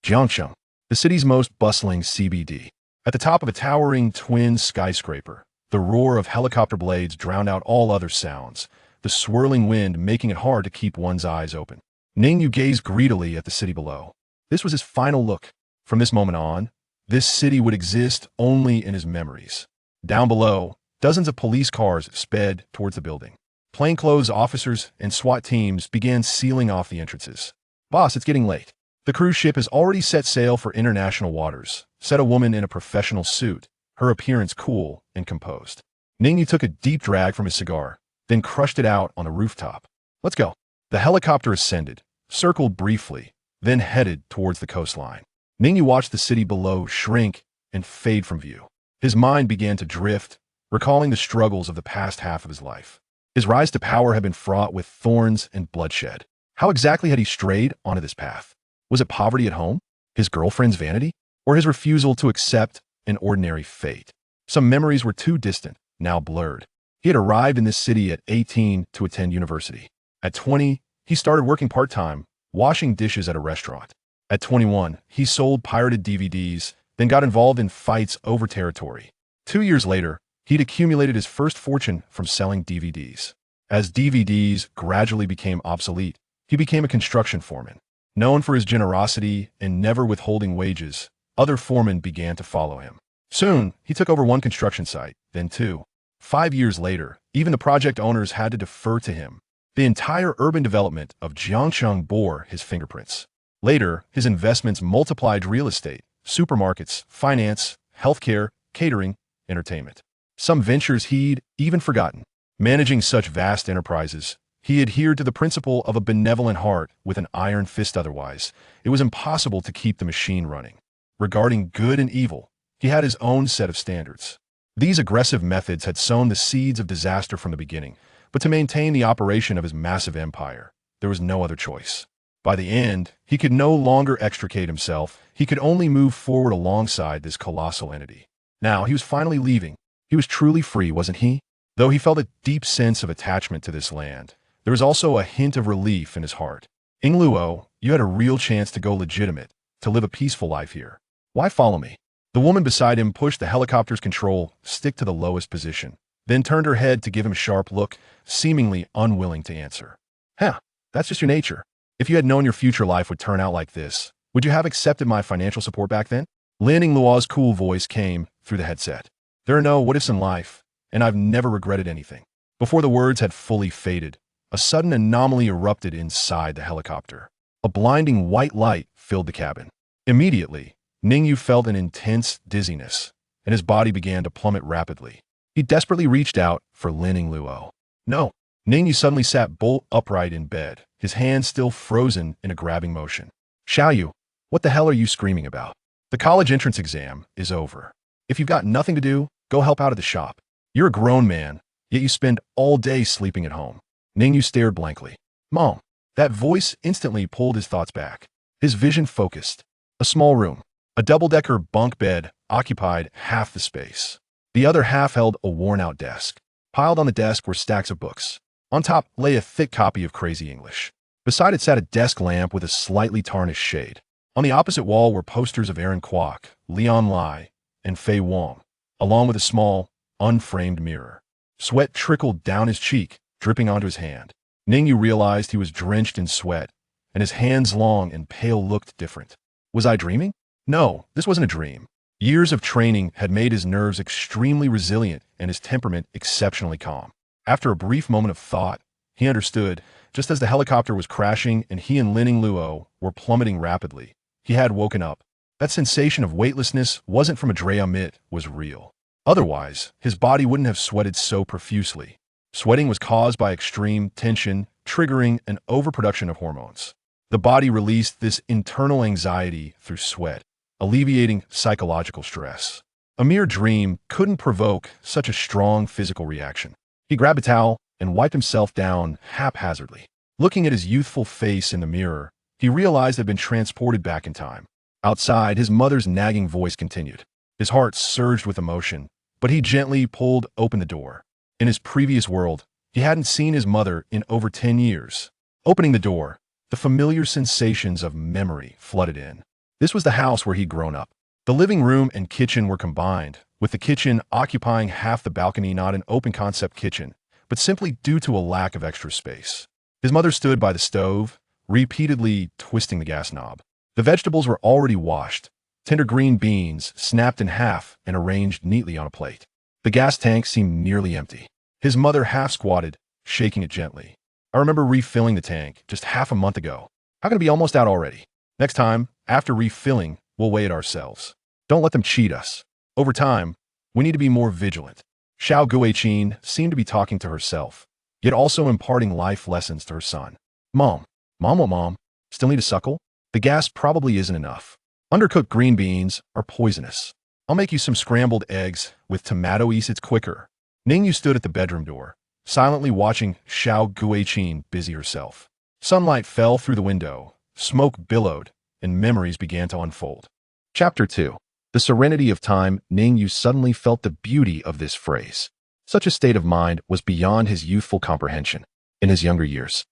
Jiangsheng, the city's most bustling CBD. At the top of a towering twin skyscraper, the roar of helicopter blades drowned out all other sounds, the swirling wind making it hard to keep one's eyes open. Ning Yu gazed greedily at the city below. This was his final look. From this moment on, this city would exist only in his memories. Down below, dozens of police cars sped towards the building. Plainclothes officers and SWAT teams began sealing off the entrances. "Boss, it's getting late. The cruise ship has already set sail for international waters," said a woman in a professional suit, her appearance cool and composed. Ning Yu took a deep drag from his cigar, then crushed it out on the rooftop. "Let's go." The helicopter ascended, circled briefly, then headed towards the coastline. Ning Yu watched the city below shrink and fade from view. His mind began to drift, recalling the struggles of the past half of his life. His rise to power had been fraught with thorns and bloodshed. How exactly had he strayed onto this path? Was it poverty at home, his girlfriend's vanity, or his refusal to accept an ordinary fate? Some memories were too distant, now blurred. He had arrived in this city at 18 to attend university. At 20, he started working part-time, washing dishes at a restaurant. At 21, he sold pirated DVDs, then got involved in fights over territory. 2 years later, he'd accumulated his first fortune from selling DVDs. As DVDs gradually became obsolete, he became a construction foreman. Known for his generosity and never withholding wages, other foremen began to follow him. Soon, he took over one construction site, then two. 5 years later, even the project owners had to defer to him. The entire urban development of Jiangsheng bore his fingerprints. Later, his investments multiplied real estate, supermarkets, finance, healthcare, catering, entertainment. Some ventures he'd even forgotten. Managing such vast enterprises, he adhered to the principle of a benevolent heart with an iron fist. Otherwise, it was impossible to keep the machine running. Regarding good and evil, he had his own set of standards. These aggressive methods had sown the seeds of disaster from the beginning, but to maintain the operation of his massive empire, there was no other choice. By the end, he could no longer extricate himself. He could only move forward alongside this colossal entity. Now, he was finally leaving. He was truly free, wasn't he? Though he felt a deep sense of attachment to this land, there was also a hint of relief in his heart. "Yingluo, you had a real chance to go legitimate, to live a peaceful life here. Why follow me?" The woman beside him pushed the helicopter's control stick to the lowest position, then turned her head to give him a sharp look, seemingly unwilling to answer. "Huh, that's just your nature. If you had known your future life would turn out like this, would you have accepted my financial support back then?" Lin Yingluo's cool voice came through the headset. "There are no what-ifs in life, and I've never regretted anything." Before the words had fully faded, a sudden anomaly erupted inside the helicopter. A blinding white light filled the cabin. Immediately, Ning Yu felt an intense dizziness, and his body began to plummet rapidly. He desperately reached out for Lin Yingluo. "No." Ning Yu suddenly sat bolt upright in bed, his hands still frozen in a grabbing motion. "Xiaoyu, what the hell are you screaming about? The college entrance exam is over. If you've got nothing to do, go help out at the shop. You're a grown man, yet you spend all day sleeping at home." Ning Yu stared blankly. "Mom." That voice instantly pulled his thoughts back. His vision focused. A small room. A double-decker bunk bed occupied half the space. The other half held a worn-out desk. Piled on the desk were stacks of books. On top lay a thick copy of Crazy English. Beside it sat a desk lamp with a slightly tarnished shade. On the opposite wall were posters of Aaron Kwok, Leon Lai, and Fei Wong, along with a small, unframed mirror. Sweat trickled down his cheek, dripping onto his hand. Ning Yu realized he was drenched in sweat, and his hands long and pale looked different. Was I dreaming? No, this wasn't a dream. Years of training had made his nerves extremely resilient and his temperament exceptionally calm. After a brief moment of thought, he understood, just as the helicopter was crashing and he and Lin Yingluo were plummeting rapidly, he had woken up. That sensation of weightlessness wasn't from a dream, it was real. Otherwise, his body wouldn't have sweated so profusely. Sweating was caused by extreme tension, triggering an overproduction of hormones. The body released this internal anxiety through sweat, alleviating psychological stress. A mere dream couldn't provoke such a strong physical reaction. He grabbed a towel and wiped himself down haphazardly. Looking at his youthful face in the mirror, he realized he'd been transported back in time. Outside, his mother's nagging voice continued. His heart surged with emotion, but he gently pulled open the door. In his previous world, he hadn't seen his mother in over 10 years. Opening the door, the familiar sensations of memory flooded in. This was the house where he'd grown up. The living room and kitchen were combined, with the kitchen occupying half the balcony, not an open-concept kitchen, but simply due to a lack of extra space. His mother stood by the stove, repeatedly twisting the gas knob. The vegetables were already washed, tender green beans snapped in half and arranged neatly on a plate. The gas tank seemed nearly empty. His mother half-squatted, shaking it gently. I remember refilling the tank just half a month ago. How can it be almost out already? Next time, after refilling, we'll weigh it ourselves. Don't let them cheat us. Over time, we need to be more vigilant. Xiao Guiqin seemed to be talking to herself, yet also imparting life lessons to her son. Mom, what mom? Still need a suckle? The gas probably isn't enough. Undercooked green beans are poisonous. I'll make you some scrambled eggs with tomato ease. It's quicker. Ning Yu stood at the bedroom door, silently watching Xiao Guiqin busy herself. Sunlight fell through the window, smoke billowed, and memories began to unfold. Chapter 2. The serenity of time. Ning Yu suddenly felt the beauty of this phrase. Such a state of mind was beyond his youthful comprehension. In his younger years,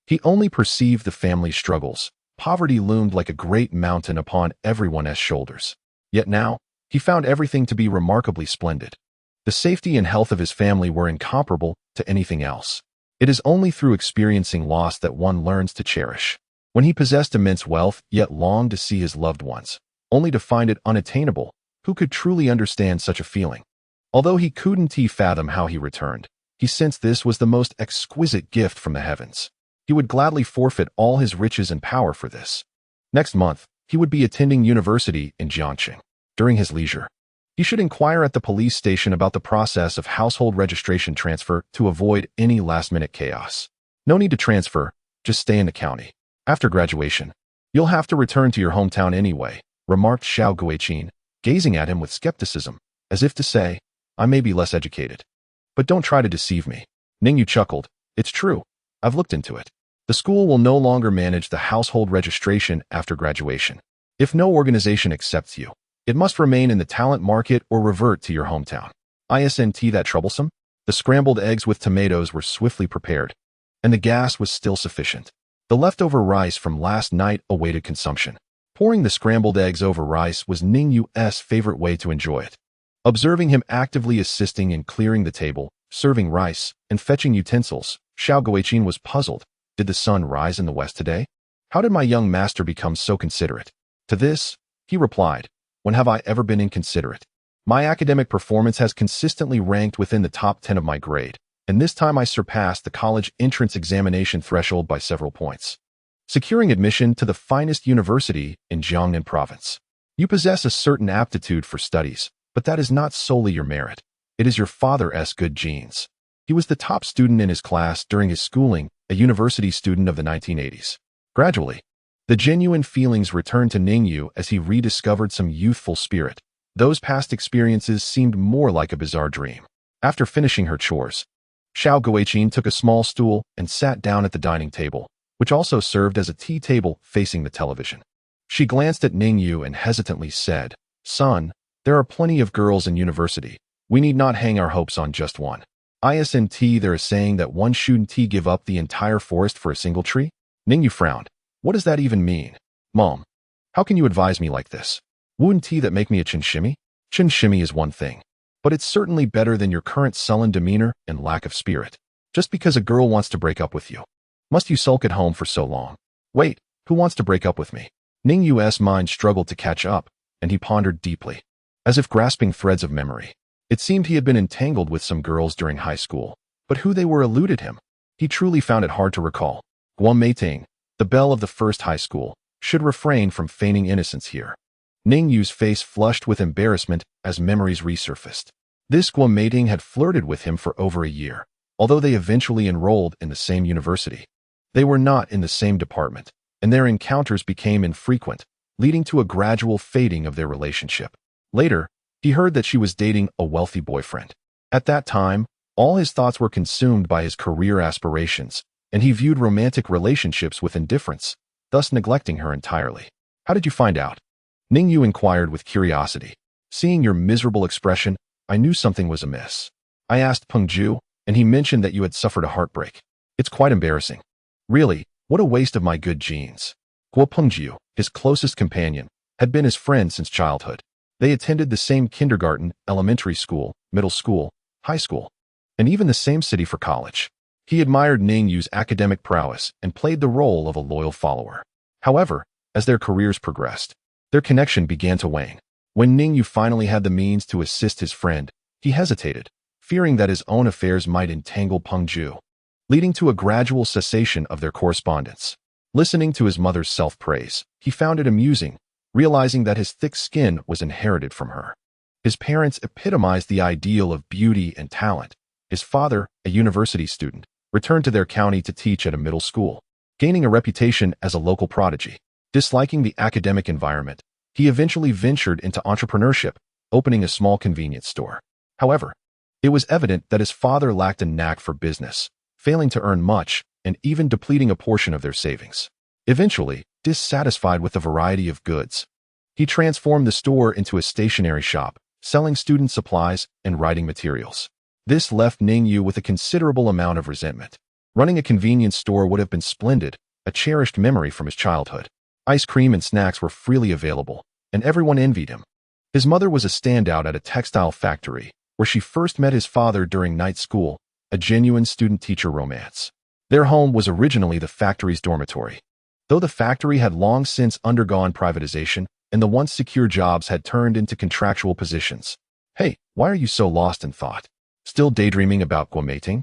he only perceived the family's struggles. Poverty loomed like a great mountain upon everyone's shoulders. Yet now, he found everything to be remarkably splendid. The safety and health of his family were incomparable to anything else. It is only through experiencing loss that one learns to cherish. When he possessed immense wealth, yet longed to see his loved ones, only to find it unattainable, who could truly understand such a feeling? Although he couldn't fathom how he returned, he sensed this was the most exquisite gift from the heavens. He would gladly forfeit all his riches and power for this. Next month, he would be attending university in Jiangxing. During his leisure, he should inquire at the police station about the process of household registration transfer to avoid any last-minute chaos. No need to transfer, just stay in the county. After graduation, you'll have to return to your hometown anyway, remarked Xiao Guiqin, gazing at him with skepticism, as if to say, I may be less educated, but don't try to deceive me. Ning Yu chuckled. It's true. I've looked into it. The school will no longer manage the household registration after graduation. If no organization accepts you, it must remain in the talent market or revert to your hometown. Isn't that troublesome? The scrambled eggs with tomatoes were swiftly prepared, and the gas was still sufficient. The leftover rice from last night awaited consumption. Pouring the scrambled eggs over rice was Ning Yu's favorite way to enjoy it. Observing him actively assisting in clearing the table, serving rice, and fetching utensils, Xiao Guiqin was puzzled. Did the sun rise in the west today? How did my young master become so considerate? To this, he replied, when have I ever been inconsiderate? My academic performance has consistently ranked within the top 10 of my grade, and this time I surpassed the college entrance examination threshold by several points, securing admission to the finest university in Jiangnan province. You possess a certain aptitude for studies, but that is not solely your merit. It is your father's good genes. He was the top student in his class during his schooling, a university student of the 1980s. Gradually, the genuine feelings returned to Ning Yu as he rediscovered some youthful spirit. Those past experiences seemed more like a bizarre dream. After finishing her chores, Xiao Guiqin took a small stool and sat down at the dining table, which also served as a tea table facing the television. She glanced at Ning Yu and hesitantly said, Son, there are plenty of girls in university. We need not hang our hopes on just one. Isn't there is saying that one shouldn't give up the entire forest for a single tree? Ning Yu frowned. What does that even mean? Mom, how can you advise me like this? Wouldn't that make me a chinshimi? Chinshimi is one thing, but it's certainly better than your current sullen demeanor and lack of spirit. Just because a girl wants to break up with you, must you sulk at home for so long? Wait, who wants to break up with me? Ning Yu's mind struggled to catch up, and he pondered deeply, as if grasping threads of memory. It seemed he had been entangled with some girls during high school, but who they were eluded him. He truly found it hard to recall. Guo Meiting, the belle of the first high school, should refrain from feigning innocence here. Ning Yu's face flushed with embarrassment as memories resurfaced. This Guo Meiting had flirted with him for over a year, although they eventually enrolled in the same university. They were not in the same department, and their encounters became infrequent, leading to a gradual fading of their relationship. Later, he heard that she was dating a wealthy boyfriend. At that time, all his thoughts were consumed by his career aspirations, and he viewed romantic relationships with indifference, thus neglecting her entirely. How did you find out? Ning Yu inquired with curiosity. Seeing your miserable expression, I knew something was amiss. I asked Peng Ju, and he mentioned that you had suffered a heartbreak. It's quite embarrassing. Really, what a waste of my good genes. Guo Pengju, his closest companion, had been his friend since childhood. They attended the same kindergarten, elementary school, middle school, high school, and even the same city for college. He admired Ning Yu's academic prowess and played the role of a loyal follower. However, as their careers progressed, their connection began to wane. When Ning Yu finally had the means to assist his friend, he hesitated, fearing that his own affairs might entangle Peng Ju, leading to a gradual cessation of their correspondence. Listening to his mother's self-praise, he found it amusing, realizing that his thick skin was inherited from her. His parents epitomized the ideal of beauty and talent. His father, a university student, returned to their county to teach at a middle school, gaining a reputation as a local prodigy. Disliking the academic environment, he eventually ventured into entrepreneurship, opening a small convenience store. However, it was evident that his father lacked a knack for business, failing to earn much and even depleting a portion of their savings. Eventually, dissatisfied with the variety of goods, he transformed the store into a stationery shop, selling student supplies and writing materials. This left Ning Yu with a considerable amount of resentment. Running a convenience store would have been splendid, a cherished memory from his childhood. Ice cream and snacks were freely available, and everyone envied him. His mother was a standout at a textile factory, where she first met his father during night school, a genuine student-teacher romance. Their home was originally the factory's dormitory. Though the factory had long since undergone privatization, and the once secure jobs had turned into contractual positions. Hey, why are you so lost in thought? Still daydreaming about guamating?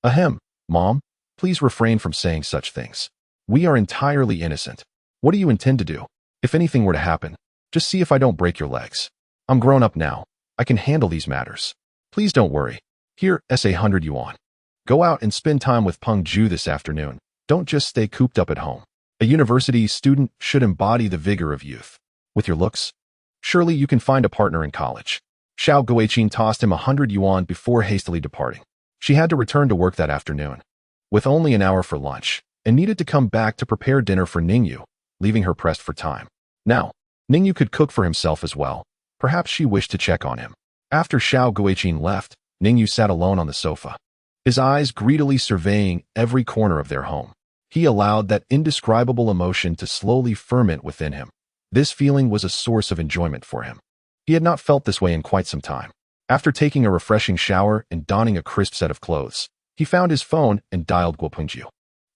Ahem, Mom, please refrain from saying such things. We are entirely innocent. What do you intend to do? If anything were to happen, just see if I don't break your legs. I'm grown up now. I can handle these matters. Please don't worry. Here, $100. Go out and spend time with Peng Ju this afternoon. Don't just stay cooped up at home. A university student should embody the vigor of youth. With your looks, surely you can find a partner in college. Xiao Guiqin tossed him $100 before hastily departing. She had to return to work that afternoon, with only an hour for lunch, and needed to come back to prepare dinner for Ning Yu, leaving her pressed for time. Now, Ning Yu could cook for himself as well. Perhaps she wished to check on him. After Xiao Guiqin left, Ning Yu sat alone on the sofa, his eyes greedily surveying every corner of their home. He allowed that indescribable emotion to slowly ferment within him. This feeling was a source of enjoyment for him. He had not felt this way in quite some time. After taking a refreshing shower and donning a crisp set of clothes, he found his phone and dialed Guopengju.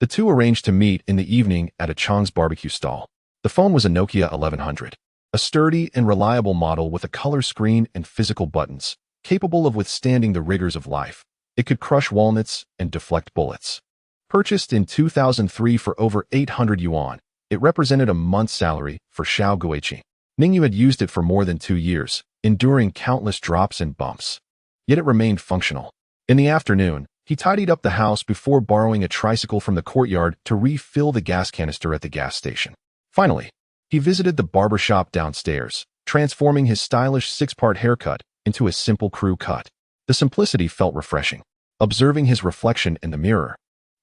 The two arranged to meet in the evening at a Chang's barbecue stall. The phone was a Nokia 1100, a sturdy and reliable model with a color screen and physical buttons, capable of withstanding the rigors of life. It could crush walnuts and deflect bullets. Purchased in 2003 for over 800 yuan, it represented a month's salary for Xiao Guiqin. Ning Yu had used it for more than 2 years, enduring countless drops and bumps. Yet it remained functional. In the afternoon, he tidied up the house before borrowing a tricycle from the courtyard to refill the gas canister at the gas station. Finally, he visited the barber shop downstairs, transforming his stylish 6-part haircut into a simple crew cut. The simplicity felt refreshing. Observing his reflection in the mirror,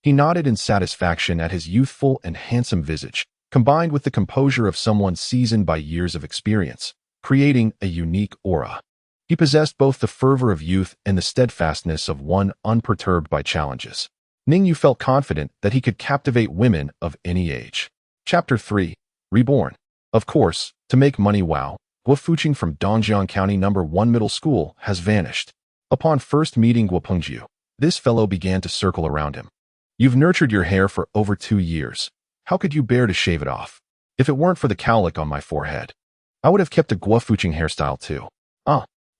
he nodded in satisfaction at his youthful and handsome visage, combined with the composure of someone seasoned by years of experience, creating a unique aura. He possessed both the fervor of youth and the steadfastness of one unperturbed by challenges. Ning Yu felt confident that he could captivate women of any age. Chapter 3. Reborn. Of course, to make money wow, Guo Fuqing from Dongjiang County No. 1 Middle School has vanished. Upon first meeting Guo Pengju, this fellow began to circle around him. You've nurtured your hair for over 2 years. How could you bear to shave it off? If it weren't for the cowlick on my forehead, I would have kept a Guo Fuqing hairstyle too.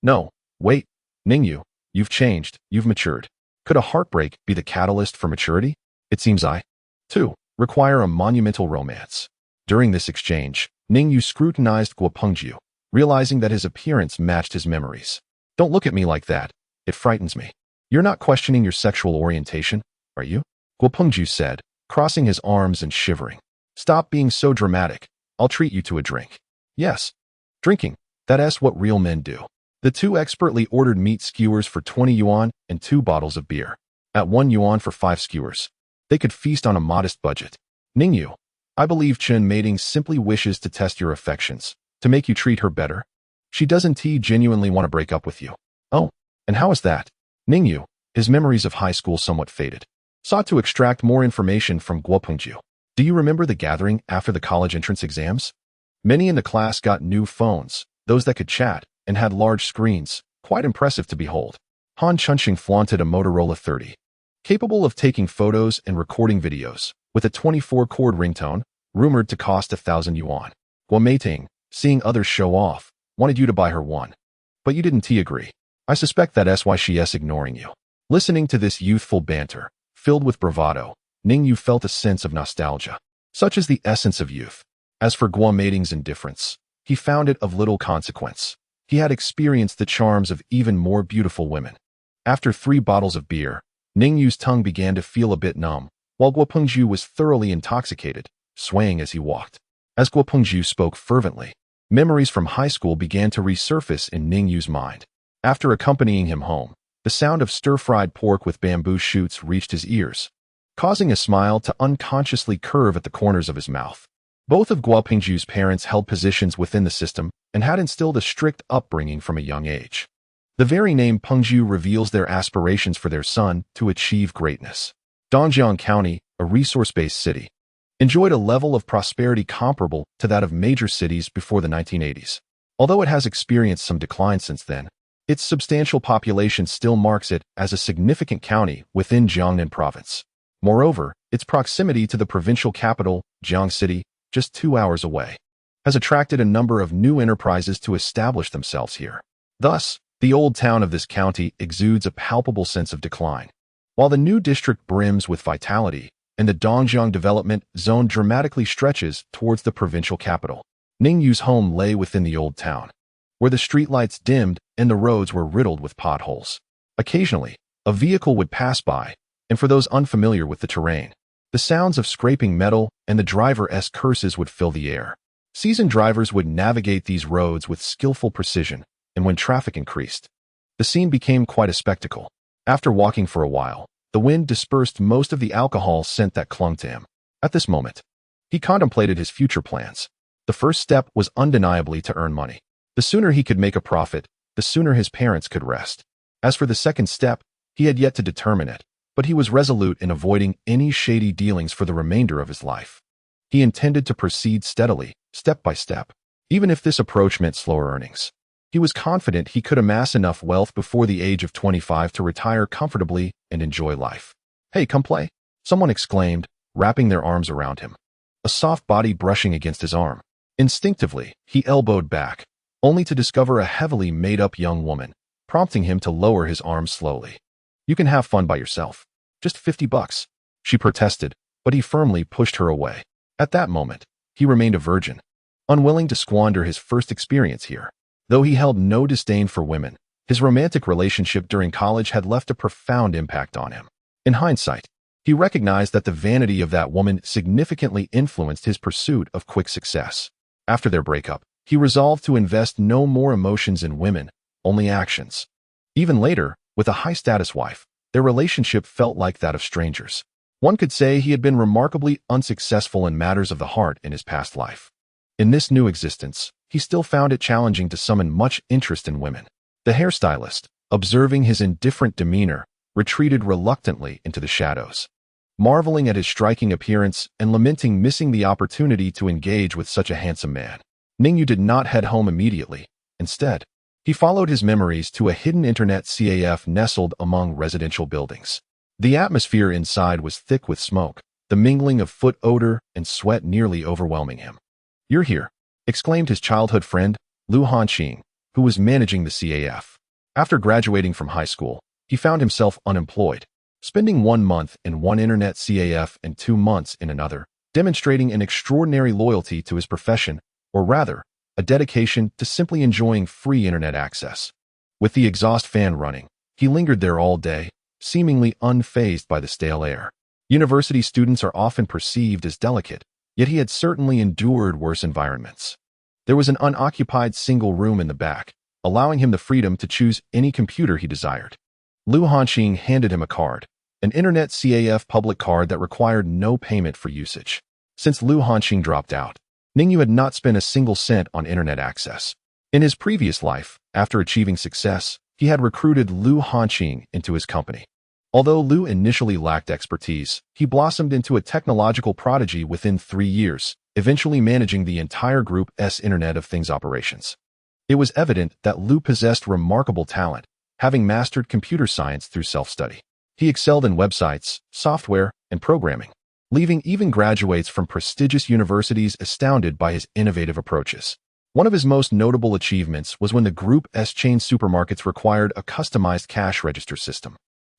No, wait, Ning Yu, you've changed, you've matured. Could a heartbreak be the catalyst for maturity? It seems I, too, require a monumental romance. During this exchange, Ning Yu scrutinized Guo Pengju, realizing that his appearance matched his memories. Don't look at me like that. It frightens me. You're not questioning your sexual orientation, are you? Guo Pengju said, crossing his arms and shivering. Stop being so dramatic. I'll treat you to a drink. Yes. Drinking. That's what real men do. The two expertly ordered meat skewers for 20 yuan and 2 bottles of beer. At 1 yuan for 5 skewers. They could feast on a modest budget. Ning Yu, I believe Chen Mating simply wishes to test your affections, to make you treat her better. She doesn't genuinely want to break up with you. Oh, and how is that? Ning Yu, his memories of high school somewhat faded, sought to extract more information from Guo Pengju. Do you remember the gathering after the college entrance exams? Many in the class got new phones, those that could chat, and had large screens, quite impressive to behold. Han Chunxing flaunted a Motorola 30, capable of taking photos and recording videos, with a 24-chord ringtone, rumored to cost 1,000 yuan. Guo Meiting, seeing others show off, wanted you to buy her one. But you didn't agree. I suspect that's why she's ignoring you. Listening to this youthful banter, filled with bravado, Ning Yu felt a sense of nostalgia. Such is the essence of youth. As for Guo Meiting's indifference, he found it of little consequence. He had experienced the charms of even more beautiful women. After 3 bottles of beer, Ning Yu's tongue began to feel a bit numb, while Guo Pengzhu was thoroughly intoxicated, swaying as he walked. As Guo Pengzhu spoke fervently, memories from high school began to resurface in Ning Yu's mind. After accompanying him home, the sound of stir-fried pork with bamboo shoots reached his ears, causing a smile to unconsciously curve at the corners of his mouth. Both of Guo Pengzhu's parents held positions within the system and had instilled a strict upbringing from a young age. The very name Pengzhu reveals their aspirations for their son to achieve greatness. Dongjiang County, a resource-based city, enjoyed a level of prosperity comparable to that of major cities before the 1980s. Although it has experienced some decline since then, its substantial population still marks it as a significant county within Jiangnan province. Moreover, its proximity to the provincial capital, Jiang City, just 2 hours away, has attracted a number of new enterprises to establish themselves here. Thus, the old town of this county exudes a palpable sense of decline, while the new district brims with vitality, and the Dongjiang development zone dramatically stretches towards the provincial capital. Ning Yu's home lay within the old town, where the streetlights dimmed and the roads were riddled with potholes. Occasionally, a vehicle would pass by, and for those unfamiliar with the terrain, the sounds of scraping metal and the driver's curses would fill the air. Seasoned drivers would navigate these roads with skillful precision, and when traffic increased, the scene became quite a spectacle. After walking for a while, the wind dispersed most of the alcohol scent that clung to him. At this moment, he contemplated his future plans. The first step was undeniably to earn money. The sooner he could make a profit, the sooner his parents could rest. As for the second step, he had yet to determine it, but he was resolute in avoiding any shady dealings for the remainder of his life. He intended to proceed steadily, step by step, even if this approach meant slower earnings. He was confident he could amass enough wealth before the age of 25 to retire comfortably and enjoy life. "Hey, come play," someone exclaimed, wrapping their arms around him, a soft body brushing against his arm. Instinctively, he elbowed back, only to discover a heavily made-up young woman, prompting him to lower his arms slowly. "You can have fun by yourself. Just $50. She protested, but he firmly pushed her away. At that moment, he remained a virgin, unwilling to squander his first experience here. Though he held no disdain for women, his romantic relationship during college had left a profound impact on him. In hindsight, he recognized that the vanity of that woman significantly influenced his pursuit of quick success. After their breakup, he resolved to invest no more emotions in women, only actions. Even later, with a high-status wife, their relationship felt like that of strangers. One could say he had been remarkably unsuccessful in matters of the heart in his past life. In this new existence, he still found it challenging to summon much interest in women. The hairstylist, observing his indifferent demeanor, retreated reluctantly into the shadows, marveling at his striking appearance and lamenting missing the opportunity to engage with such a handsome man. Ning Yu did not head home immediately. Instead, he followed his memories to a hidden internet cafe nestled among residential buildings. The atmosphere inside was thick with smoke, the mingling of foot odor and sweat nearly overwhelming him. "You're here," exclaimed his childhood friend, Lu Hanqing, who was managing the CAF. After graduating from high school, he found himself unemployed, spending 1 month in one internet CAF and 2 months in another, demonstrating an extraordinary loyalty to his profession, or rather, a dedication to simply enjoying free internet access. With the exhaust fan running, he lingered there all day, seemingly unfazed by the stale air. University students are often perceived as delicate, yet he had certainly endured worse environments. There was an unoccupied single room in the back, allowing him the freedom to choose any computer he desired. Lu Hanqing handed him a card, an internet CAF public card that required no payment for usage. Since Lu Hanqing dropped out, Ning Yu had not spent a single cent on internet access. In his previous life, after achieving success, he had recruited Lu Hanqing into his company. Although Lu initially lacked expertise, he blossomed into a technological prodigy within 3 years, eventually managing the entire group's Internet of Things operations. It was evident that Lu possessed remarkable talent, having mastered computer science through self-study. He excelled in websites, software, and programming, leaving even graduates from prestigious universities astounded by his innovative approaches. One of his most notable achievements was when the group's chain supermarkets required a customized cash register system.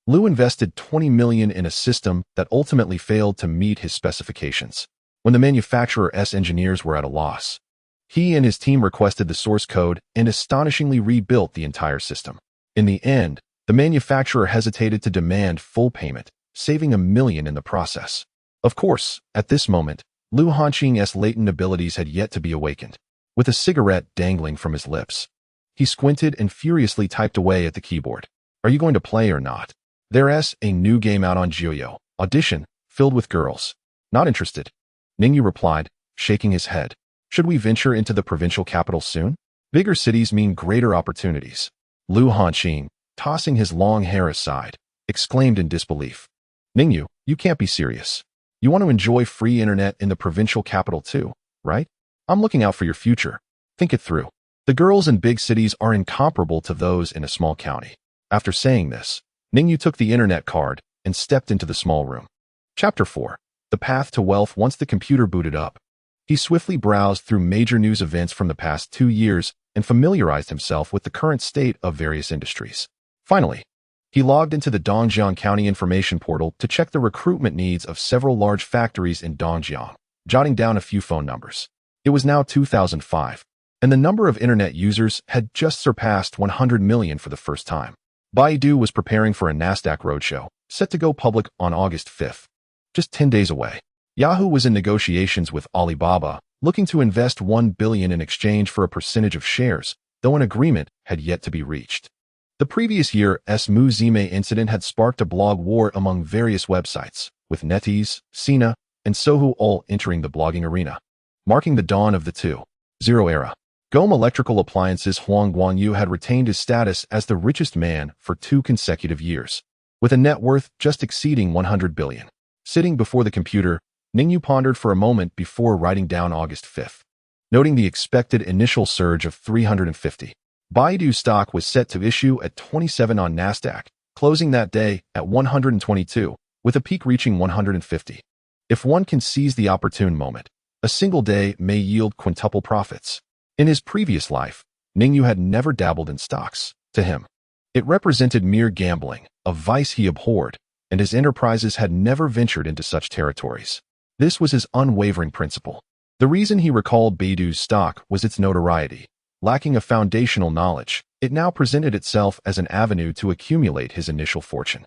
Lu invested 20 million in a system that ultimately failed to meet his specifications. When the manufacturer's engineers were at a loss, he and his team requested the source code and astonishingly rebuilt the entire system. In the end, the manufacturer hesitated to demand full payment, saving $1 million in the process. Of course, at this moment, Lu Hanqing's latent abilities had yet to be awakened. With a cigarette dangling from his lips, he squinted and furiously typed away at the keyboard. Are you going to play or not? There's a new game out on Jiuyo. Audition, filled with girls. Not interested. Ning Yu replied, shaking his head. Should we venture into the provincial capital soon? Bigger cities mean greater opportunities. Lu Hanqing, tossing his long hair aside, exclaimed in disbelief. Ning Yu, you can't be serious. You want to enjoy free internet in the provincial capital too, right? I'm looking out for your future. Think it through. The girls in big cities are incomparable to those in a small county. After saying this, Ning Yu took the internet card and stepped into the small room. Chapter 4. The Path to Wealth. Once the computer booted up, he swiftly browsed through major news events from the past 2 years and familiarized himself with the current state of various industries. Finally, he logged into the Dongjiang County Information Portal to check the recruitment needs of several large factories in Dongjiang, jotting down a few phone numbers. It was now 2005, and the number of internet users had just surpassed 100 million for the first time. Baidu was preparing for a Nasdaq roadshow, set to go public on August 5th, just 10 days away. Yahoo was in negotiations with Alibaba, looking to invest 1 billion in exchange for a percentage of shares, though an agreement had yet to be reached. The previous year's Muzime incident had sparked a blog war among various websites, with NetEase, Sina, and Sohu all entering the blogging arena, marking the dawn of the 2.0 era. Gome Electrical Appliances Huang Guangyu had retained his status as the richest man for 2 consecutive years, with a net worth just exceeding 100 billion. Sitting before the computer, Ning Yu pondered for a moment before writing down August 5th, noting the expected initial surge of 350. Baidu stock was set to issue at 27 on Nasdaq, closing that day at 122, with a peak reaching 150. If one can seize the opportune moment, a single day may yield quintuple profits. In his previous life, Ning Yu had never dabbled in stocks. To him, it represented mere gambling, a vice he abhorred, and his enterprises had never ventured into such territories. This was his unwavering principle. The reason he recalled Baidu's stock was its notoriety. Lacking a foundational knowledge, it now presented itself as an avenue to accumulate his initial fortune.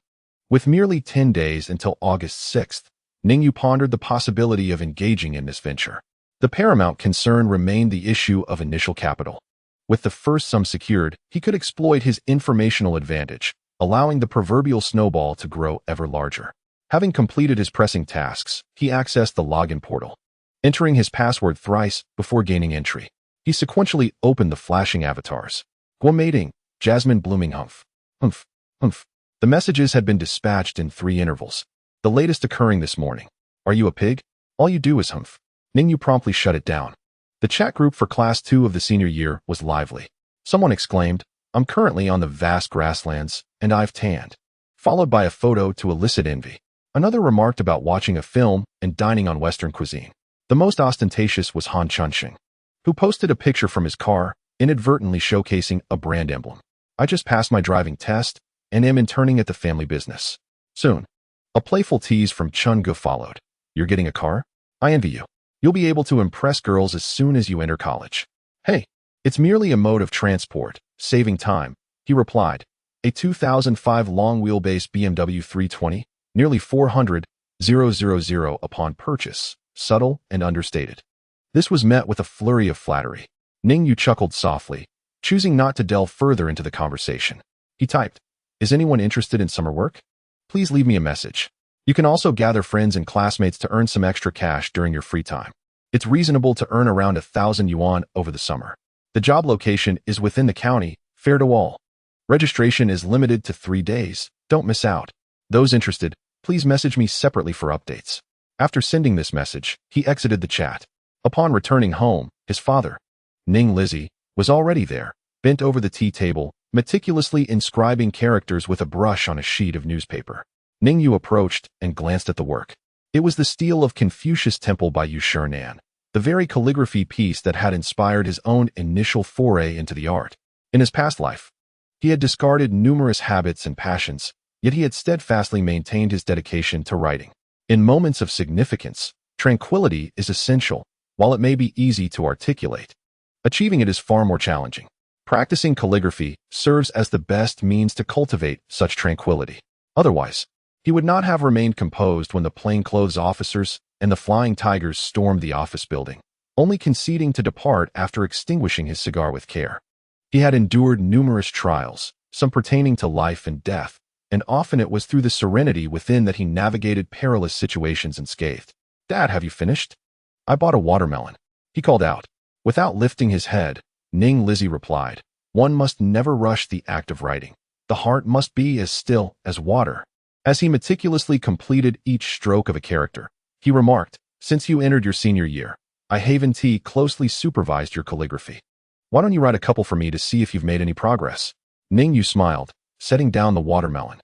With merely 10 days until August 6th, Ning Yu pondered the possibility of engaging in this venture. The paramount concern remained the issue of initial capital. With the first sum secured, he could exploit his informational advantage, allowing the proverbial snowball to grow ever larger. Having completed his pressing tasks, he accessed the login portal. Entering his password thrice before gaining entry, he sequentially opened the flashing avatars. Guomeiding, Jasmine Blooming Humph. Humph. Humph. The messages had been dispatched in 3 intervals, the latest occurring this morning. Are you a pig? All you do is humph. Ning Yu promptly shut it down. The chat group for Class 2 of the senior year was lively. Someone exclaimed, I'm currently on the vast grasslands, and I've tanned, followed by a photo to elicit envy. Another remarked about watching a film and dining on Western cuisine. The most ostentatious was Han Chunxing, who posted a picture from his car, inadvertently showcasing a brand emblem. I just passed my driving test and am interning at the family business. Soon. A playful tease from Chun Gu followed. You're getting a car? I envy you. You'll be able to impress girls as soon as you enter college. Hey, it's merely a mode of transport, saving time, he replied. A 2005 long wheelbase BMW 320, nearly 400,000 upon purchase, subtle and understated. This was met with a flurry of flattery. Ning Yu chuckled softly, choosing not to delve further into the conversation. He typed, Is anyone interested in summer work? Please leave me a message. You can also gather friends and classmates to earn some extra cash during your free time. It's reasonable to earn around 1,000 yuan over the summer. The job location is within the county, fair to all. Registration is limited to 3 days. Don't miss out. Those interested, please message me separately for updates. After sending this message, he exited the chat. Upon returning home, his father, Ning Lizzie, was already there, bent over the tea table, meticulously inscribing characters with a brush on a sheet of newspaper. Ning Yu approached and glanced at the work. It was the stele of Confucius Temple by Yu Shinan, the very calligraphy piece that had inspired his own initial foray into the art. In his past life, he had discarded numerous habits and passions, yet he had steadfastly maintained his dedication to writing. In moments of significance, tranquility is essential, while it may be easy to articulate. Achieving it is far more challenging. Practicing calligraphy serves as the best means to cultivate such tranquility. Otherwise, he would not have remained composed when the plainclothes officers and the flying tigers stormed the office building, only conceding to depart after extinguishing his cigar with care. He had endured numerous trials, some pertaining to life and death, and often it was through the serenity within that he navigated perilous situations unscathed. "Dad, have you finished?" "I bought a watermelon," he called out. Without lifting his head, Ning Lizzie replied, "One must never rush the act of writing. The heart must be as still as water." As he meticulously completed each stroke of a character, he remarked, "Since you entered your senior year, I haven't closely supervised your calligraphy. Why don't you write a couple for me to see if you've made any progress?" Ning Yu smiled, setting down the watermelon,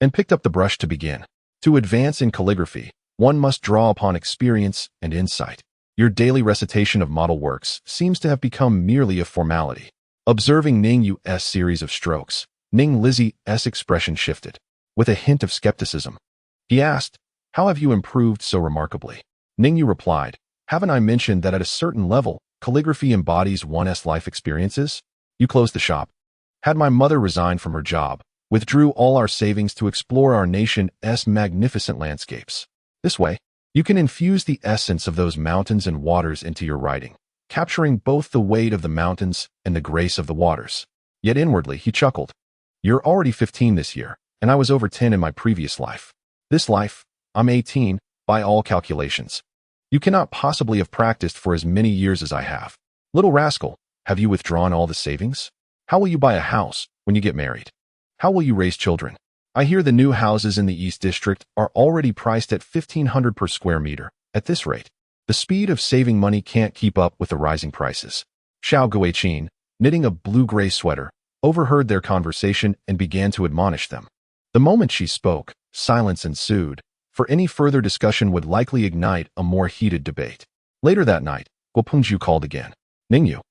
and picked up the brush to begin. To advance in calligraphy, one must draw upon experience and insight. Your daily recitation of model works seems to have become merely a formality. Observing Ning Yu's series of strokes, Ning Lizzie's expression shifted. With a hint of skepticism, he asked, "How have you improved so remarkably?" Ning Yu replied, "Haven't I mentioned that at a certain level, calligraphy embodies one's life experiences? You closed the shop. Had my mother resigned from her job, withdrew all our savings to explore our nation's magnificent landscapes. This way, you can infuse the essence of those mountains and waters into your writing, capturing both the weight of the mountains and the grace of the waters." Yet inwardly, he chuckled. "You're already 15 this year, and I was over 10 in my previous life. This life, I'm 18, by all calculations. You cannot possibly have practiced for as many years as I have. Little rascal, have you withdrawn all the savings? How will you buy a house when you get married? How will you raise children? I hear the new houses in the East District are already priced at $1,500 per square meter. At this rate, the speed of saving money can't keep up with the rising prices." Xiao Guiqin, knitting a blue-gray sweater, overheard their conversation and began to admonish them. The moment she spoke, silence ensued, for any further discussion would likely ignite a more heated debate. Later that night, Guo Pengzhu called again. "Ning Yu,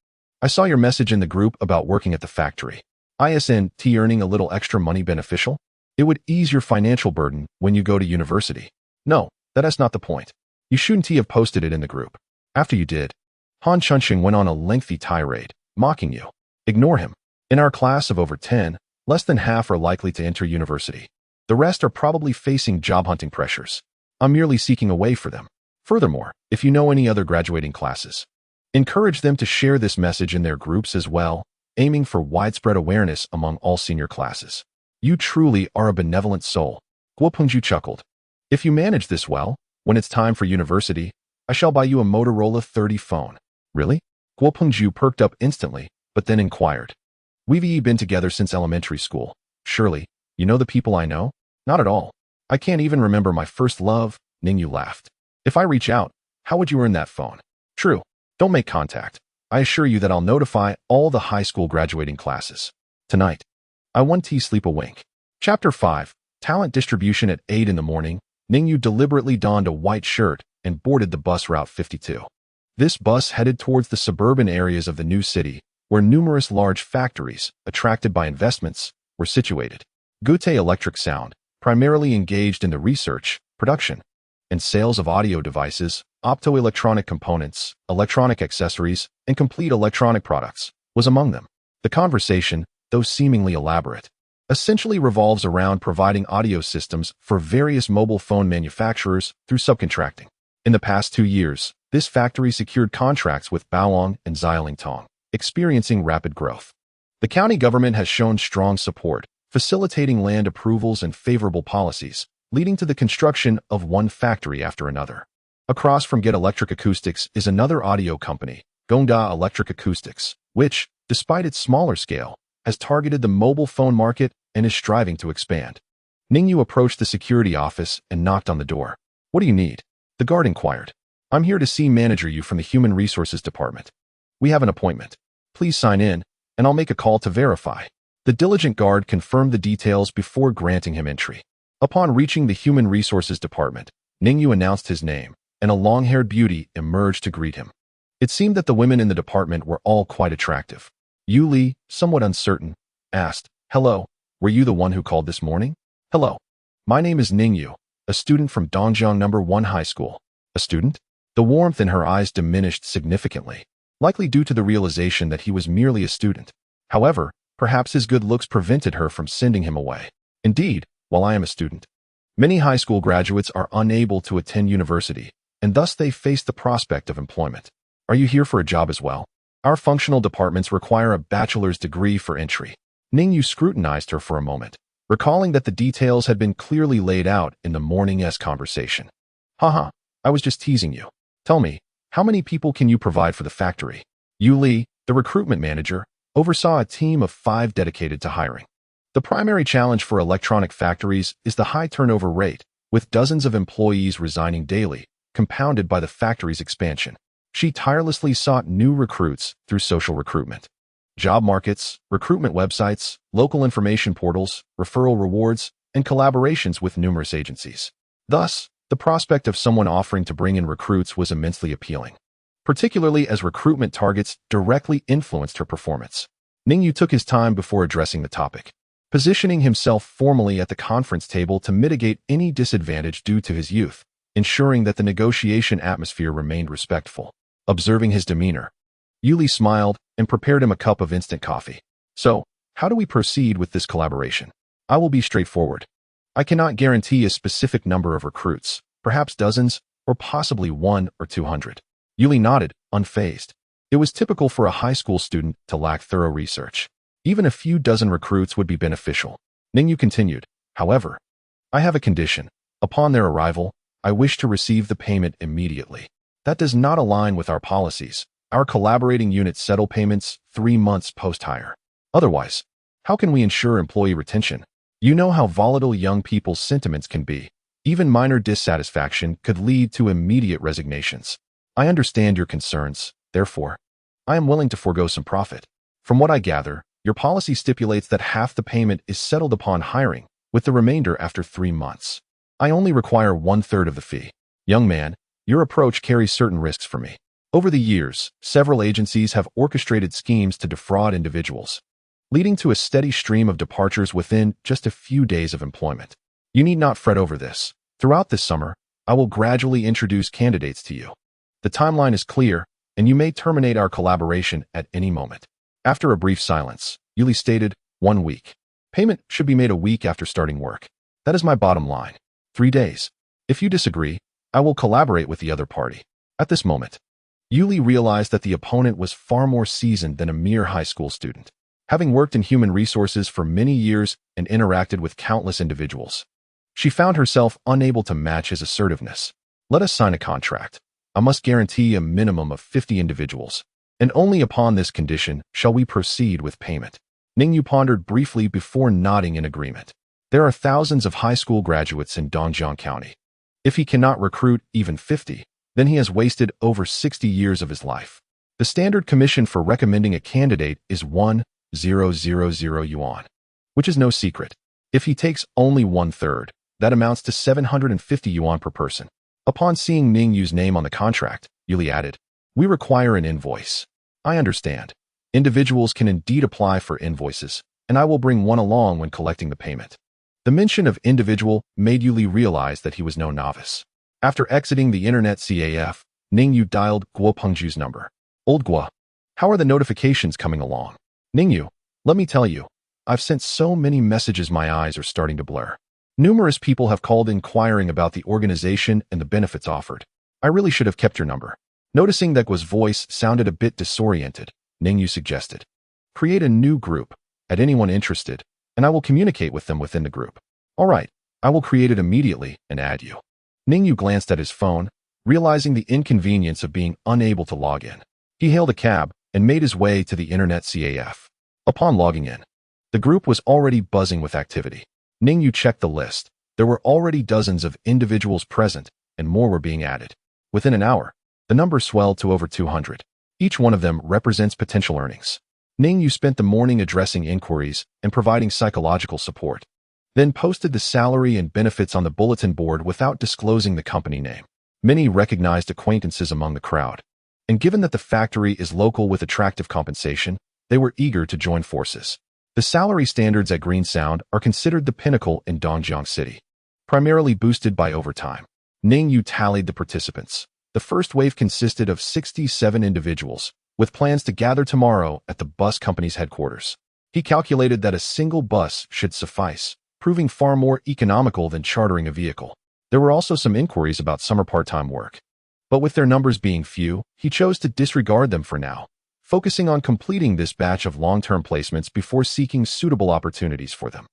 I saw your message in the group about working at the factory. Isn't earning a little extra money beneficial? It would ease your financial burden when you go to university." "No, that is not the point. You shouldn't have posted it in the group. After you did, Han Chunxing went on a lengthy tirade, mocking you. Ignore him. In our class of over 10, less than half are likely to enter university. The rest are probably facing job hunting pressures. I'm merely seeking a way for them. Furthermore, if you know any other graduating classes, encourage them to share this message in their groups as well, aiming for widespread awareness among all senior classes. You truly are a benevolent soul." Guo Pengzhu chuckled. "If you manage this well, when it's time for university, I shall buy you a Motorola 30 phone." "Really?" Guo Pengzhu perked up instantly, but then inquired. "We've been together since elementary school. Surely, you know the people I know?" "Not at all. I can't even remember my first love," Ning Yu laughed. "If I reach out, how would you earn that phone?" "True. Don't make contact. I assure you that I'll notify all the high school graduating classes. Tonight, I want to sleep a wink." Chapter 5, Talent Distribution. At 8 in the morning, Ning Yu deliberately donned a white shirt and boarded the bus route 52. This bus headed towards the suburban areas of the new city, where numerous large factories, attracted by investments, were situated. Gute Electric Sound, primarily engaged in the research, production, and sales of audio devices, optoelectronic components, electronic accessories, and complete electronic products, was among them. The conversation, though seemingly elaborate, essentially revolves around providing audio systems for various mobile phone manufacturers through subcontracting. In the past 2 years, this factory secured contracts with Baoang and Xiaolingtong, experiencing rapid growth. The county government has shown strong support, facilitating land approvals and favorable policies, leading to the construction of one factory after another. Across from Get Electric Acoustics is another audio company, Gongda Electric Acoustics, which, despite its smaller scale, has targeted the mobile phone market and is striving to expand. Ning Yu approached the security office and knocked on the door. "What do you need?" The guard inquired. "I'm here to see Manager Yu from the Human Resources Department. We have an appointment. Please sign in, and I'll make a call to verify." The diligent guard confirmed the details before granting him entry. Upon reaching the Human Resources Department, Ning Yu announced his name, and a long-haired beauty emerged to greet him. It seemed that the women in the department were all quite attractive. Yu Li, somewhat uncertain, asked, "Hello, were you the one who called this morning?" "Hello. My name is Ning Yu, a student from Dongjiang No. 1 High School." "A student?" The warmth in her eyes diminished significantly, likely due to the realization that he was merely a student. However, perhaps his good looks prevented her from sending him away. "Indeed, while I am a student. Many high school graduates are unable to attend university, and thus they face the prospect of employment. Are you here for a job as well? Our functional departments require a bachelor's degree for entry." Ning Yu scrutinized her for a moment, recalling that the details had been clearly laid out in the morning's conversation. "Haha, I was just teasing you. Tell me, how many people can you provide for the factory?" Yu Li, the recruitment manager, oversaw a team of 5 dedicated to hiring. The primary challenge for electronic factories is the high turnover rate, with dozens of employees resigning daily, compounded by the factory's expansion. She tirelessly sought new recruits through social recruitment, job markets, recruitment websites, local information portals, referral rewards, and collaborations with numerous agencies. Thus, the prospect of someone offering to bring in recruits was immensely appealing, particularly as recruitment targets directly influenced her performance. Ning Yu took his time before addressing the topic, positioning himself formally at the conference table to mitigate any disadvantage due to his youth, ensuring that the negotiation atmosphere remained respectful. Observing his demeanor, Yu Li smiled and prepared him a cup of instant coffee. "So, how do we proceed with this collaboration?" "I will be straightforward. I cannot guarantee a specific number of recruits, perhaps dozens, or possibly 1 or 200. Yu Li nodded, unfazed. It was typical for a high school student to lack thorough research. Even a few dozen recruits would be beneficial. Ning Yu continued, "However, I have a condition. Upon their arrival, I wish to receive the payment immediately. That does not align with our policies. Our collaborating units settle payments 3 months post-hire. Otherwise, how can we ensure employee retention? You know how volatile young people's sentiments can be. Even minor dissatisfaction could lead to immediate resignations. I understand your concerns, therefore, I am willing to forego some profit. From what I gather, your policy stipulates that half the payment is settled upon hiring, with the remainder after 3 months. I only require 1/3 of the fee. Young man, your approach carries certain risks for me. Over the years, several agencies have orchestrated schemes to defraud individuals, leading to a steady stream of departures within just a few days of employment. You need not fret over this. Throughout this summer, I will gradually introduce candidates to you. The timeline is clear, and you may terminate our collaboration at any moment." After a brief silence, Yu Li stated, 1 week. Payment should be made a week after starting work. That is my bottom line. 3 days. If you disagree, I will collaborate with the other party. At this moment, Yu Li realized that the opponent was far more seasoned than a mere high school student. Having worked in human resources for many years and interacted with countless individuals, she found herself unable to match his assertiveness. "Let us sign a contract. I must guarantee a minimum of 50 individuals, and only upon this condition shall we proceed with payment." Ning Yu pondered briefly before nodding in agreement. There are thousands of high school graduates in Dongjiang County. If he cannot recruit even 50, then he has wasted over 60 years of his life. The standard commission for recommending a candidate is 1,000 yuan, which is no secret. If he takes only 1/3, that amounts to 750 yuan per person. Upon seeing Ning Yu's name on the contract, Yu Li added, "We require an invoice." "I understand. Individuals can indeed apply for invoices, and I will bring one along when collecting the payment." The mention of individual made Yu Li realize that he was no novice. After exiting the internet CAF, Ning Yu dialed Guo Pengju's number. "Old Guo, how are the notifications coming along?" "Ning Yu, let me tell you, I've sent so many messages my eyes are starting to blur. Numerous people have called inquiring about the organization and the benefits offered. I really should have kept your number." Noticing that Guo's voice sounded a bit disoriented, Ning Yu suggested, "Create a new group, add anyone interested, and I will communicate with them within the group." "All right, I will create it immediately and add you." Ning Yu glanced at his phone, realizing the inconvenience of being unable to log in. He hailed a cab and made his way to the internet CAF. Upon logging in, the group was already buzzing with activity. Ning Yu checked the list. There were already dozens of individuals present, and more were being added. Within an hour, the number swelled to over 200. Each one of them represents potential earnings. Ning Yu spent the morning addressing inquiries and providing psychological support, then posted the salary and benefits on the bulletin board without disclosing the company name. Many recognized acquaintances among the crowd, and given that the factory is local with attractive compensation, they were eager to join forces. The salary standards at Green Sound are considered the pinnacle in Dongjiang City, primarily boosted by overtime. Ning Yu tallied the participants. The first wave consisted of 67 individuals, with plans to gather tomorrow at the bus company's headquarters. He calculated that a single bus should suffice, proving far more economical than chartering a vehicle. There were also some inquiries about summer part-time work. But with their numbers being few, he chose to disregard them for now, focusing on completing this batch of long-term placements before seeking suitable opportunities for them.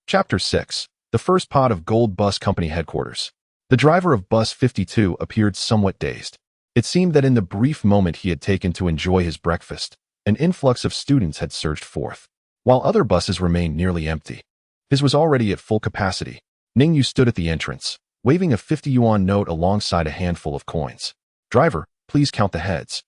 Chapter 6. The first pot of gold bus company headquarters. The driver of bus 52 appeared somewhat dazed. It seemed that in the brief moment he had taken to enjoy his breakfast, an influx of students had surged forth, while other buses remained nearly empty. His was already at full capacity. Ning Yu stood at the entrance, waving a 50-yuan note alongside a handful of coins. "Driver, please count the heads.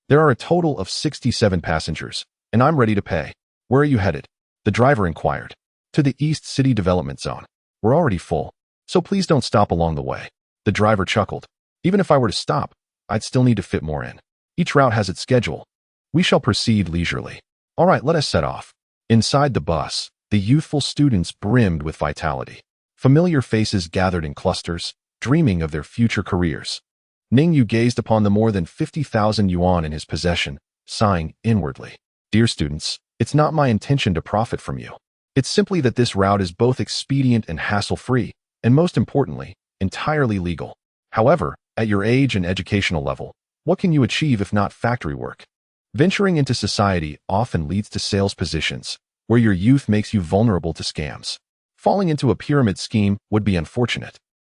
There are a total of 67 passengers, and I'm ready to pay." "Where are you headed?" the driver inquired. "To the East City Development Zone. We're already full, so please don't stop along the way." The driver chuckled. "Even if I were to stop, I'd still need to fit more in. Each route has its schedule. We shall proceed leisurely." "All right, let us set off." Inside the bus, the youthful students brimmed with vitality. Familiar faces gathered in clusters, dreaming of their future careers. Ning Yu gazed upon the more than 50,000 yuan in his possession, sighing inwardly. "Dear students, it's not my intention to profit from you. It's simply that this route is both expedient and hassle-free, and most importantly, entirely legal. However, at your age and educational level, what can you achieve if not factory work? Venturing into society often leads to sales positions, where your youth makes you vulnerable to scams. Falling into a pyramid scheme would be unfortunate.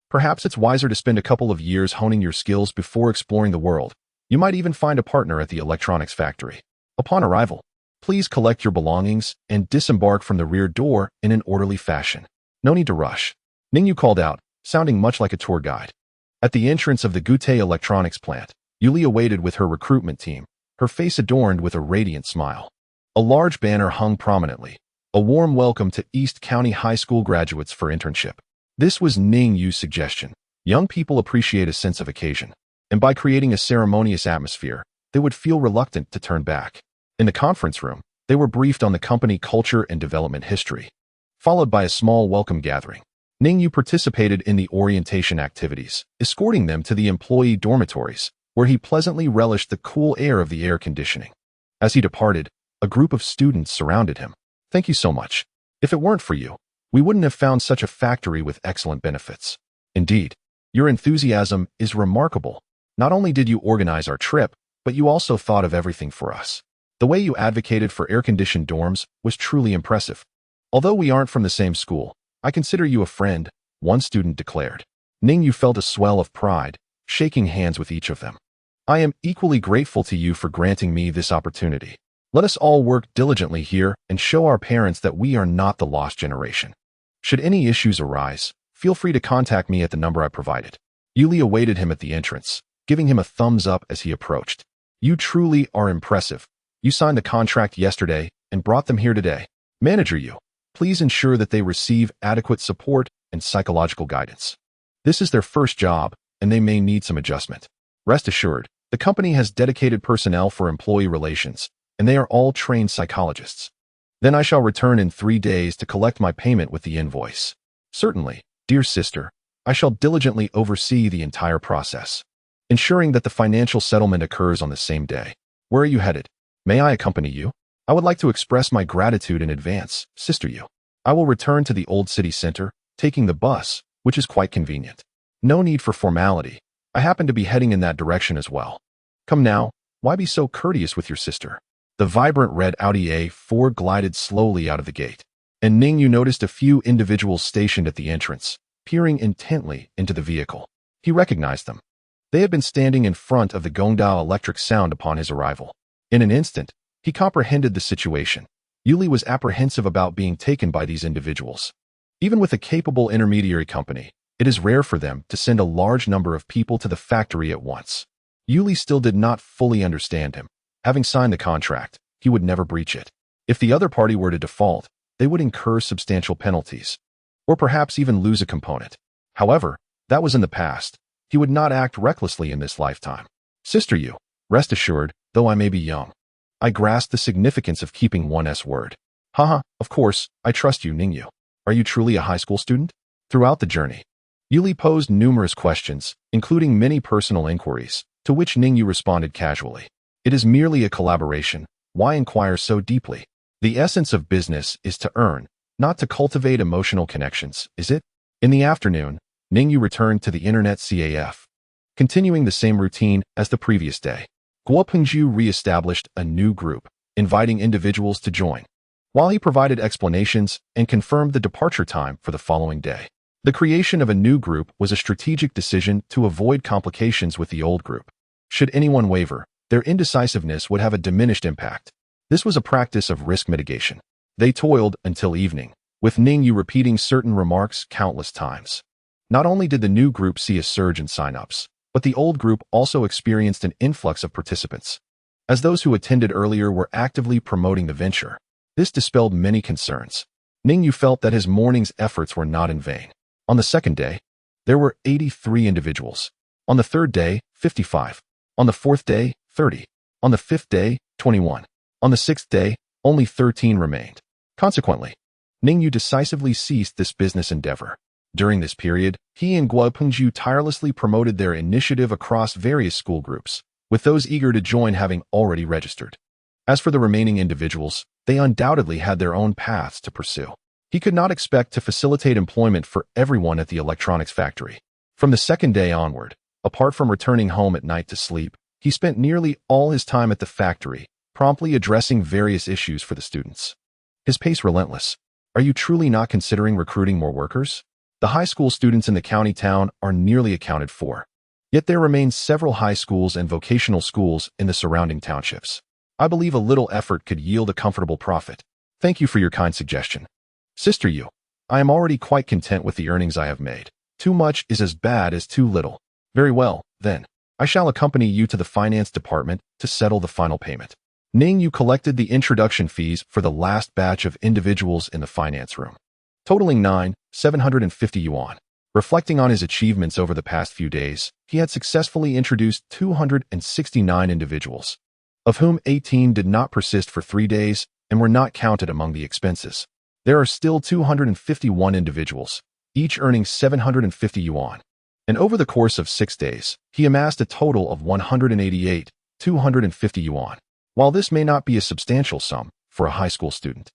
Perhaps it's wiser to spend a couple of years honing your skills before exploring the world. You might even find a partner at the electronics factory. Upon arrival, please collect your belongings and disembark from the rear door in an orderly fashion. No need to rush." Ning Yu called out, sounding much like a tour guide. At the entrance of the Gute electronics plant, Yuli awaited with her recruitment team, her face adorned with a radiant smile. A large banner hung prominently, a warm welcome to East County High School graduates for internship. This was Ning Yu's suggestion. Young people appreciate a sense of occasion, and by creating a ceremonious atmosphere, they would feel reluctant to turn back. In the conference room, they were briefed on the company culture and development history, followed by a small welcome gathering. Ning Yu participated in the orientation activities, escorting them to the employee dormitories, where he pleasantly relished the cool air of the air conditioning. As he departed, a group of students surrounded him. "Thank you so much. If it weren't for you, we wouldn't have found such a factory with excellent benefits. Indeed, your enthusiasm is remarkable. Not only did you organize our trip, but you also thought of everything for us. The way you advocated for air-conditioned dorms was truly impressive. Although we aren't from the same school, I consider you a friend," one student declared. Ning Yu felt a swell of pride, shaking hands with each of them. "I am equally grateful to you for granting me this opportunity. Let us all work diligently here and show our parents that we are not the lost generation. Should any issues arise, feel free to contact me at the number I provided." Yuli awaited him at the entrance, giving him a thumbs up as he approached. "You truly are impressive. You signed the contract yesterday and brought them here today. Manager Yu, please ensure that they receive adequate support and psychological guidance. This is their first job, and they may need some adjustment. Rest assured, the company has dedicated personnel for employee relations, and they are all trained psychologists. Then I shall return in 3 days to collect my payment with the invoice." "Certainly, dear sister. I shall diligently oversee the entire process, ensuring that the financial settlement occurs on the same day. Where are you headed? May I accompany you?" "I would like to express my gratitude in advance, Sister Yu. I will return to the old city center, taking the bus, which is quite convenient." "No need for formality. I happen to be heading in that direction as well. Come now, why be so courteous with your sister?" The vibrant red Audi A4 glided slowly out of the gate, and Ning Yu noticed a few individuals stationed at the entrance, peering intently into the vehicle. He recognized them. They had been standing in front of the Gongdao Electric Sound upon his arrival. In an instant, he comprehended the situation. Yuli was apprehensive about being taken by these individuals. Even with a capable intermediary company, it is rare for them to send a large number of people to the factory at once. Yuli still did not fully understand him. Having signed the contract, he would never breach it. If the other party were to default, they would incur substantial penalties, or perhaps even lose a component. However, that was in the past. He would not act recklessly in this lifetime. Sister Yu, rest assured, though I may be young, I grasp the significance of keeping one's word. Haha, of course, I trust you, Ning Yu. Are you truly a high school student? Throughout the journey, Yuli posed numerous questions, including many personal inquiries, to which Ning Yu responded casually. It is merely a collaboration. Why inquire so deeply? The essence of business is to earn, not to cultivate emotional connections, is it? In the afternoon, Ning Yu returned to the internet CAF, continuing the same routine as the previous day. Guo Pengzhu re-established a new group, inviting individuals to join, while he provided explanations and confirmed the departure time for the following day. The creation of a new group was a strategic decision to avoid complications with the old group. Should anyone waver, their indecisiveness would have a diminished impact. This was a practice of risk mitigation. They toiled until evening, with Ning Yu repeating certain remarks countless times. Not only did the new group see a surge in sign-ups, but the old group also experienced an influx of participants, as those who attended earlier were actively promoting the venture. This dispelled many concerns. Ning Yu felt that his morning's efforts were not in vain. On the second day, there were 83 individuals. On the third day, 55. On the fourth day, 30. On the fifth day, 21. On the sixth day, only 13 remained. Consequently, Ning Yu decisively ceased this business endeavor. During this period, he and Guo Pengzhu tirelessly promoted their initiative across various school groups, with those eager to join having already registered. As for the remaining individuals, they undoubtedly had their own paths to pursue. He could not expect to facilitate employment for everyone at the electronics factory. From the second day onward, apart from returning home at night to sleep, he spent nearly all his time at the factory, promptly addressing various issues for the students. His pace relentless. Are you truly not considering recruiting more workers? The high school students in the county town are nearly accounted for. Yet there remain several high schools and vocational schools in the surrounding townships. I believe a little effort could yield a comfortable profit. Thank you for your kind suggestion. Sister Yu, I am already quite content with the earnings I have made. Too much is as bad as too little. Very well, then. I shall accompany you to the finance department to settle the final payment. Ning Yu collected the introduction fees for the last batch of individuals in the finance room, totaling 750 yuan. Reflecting on his achievements over the past few days, he had successfully introduced 269 individuals, of whom 18 did not persist for 3 days and were not counted among the expenses. There are still 251 individuals, each earning 750 yuan. And over the course of 6 days, he amassed a total of 250 yuan. While this may not be a substantial sum for a high school student,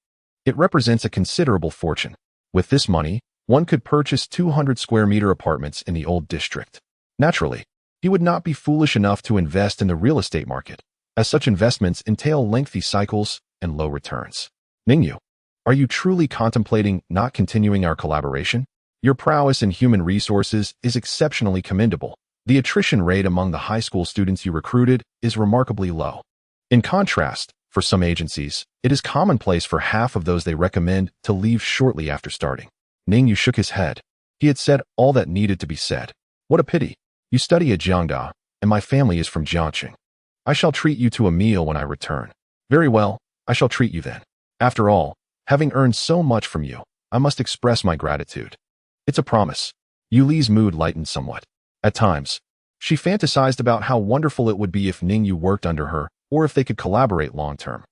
it represents a considerable fortune. With this money, one could purchase 200 square meter apartments in the old district. Naturally, he would not be foolish enough to invest in the real estate market, as such investments entail lengthy cycles and low returns. Ning Yu, are you truly contemplating not continuing our collaboration? Your prowess in human resources is exceptionally commendable. The attrition rate among the high school students you recruited is remarkably low. In contrast, for some agencies, it is commonplace for half of those they recommend to leave shortly after starting. Ning Yu shook his head. He had said all that needed to be said. What a pity. You study at Jiangda, and my family is from Jiangqing. I shall treat you to a meal when I return. Very well, I shall treat you then. After all, having earned so much from you, I must express my gratitude. It's a promise. Yuli's mood lightened somewhat. At times, she fantasized about how wonderful it would be if Ning Yu worked under her, or if they could collaborate long-term.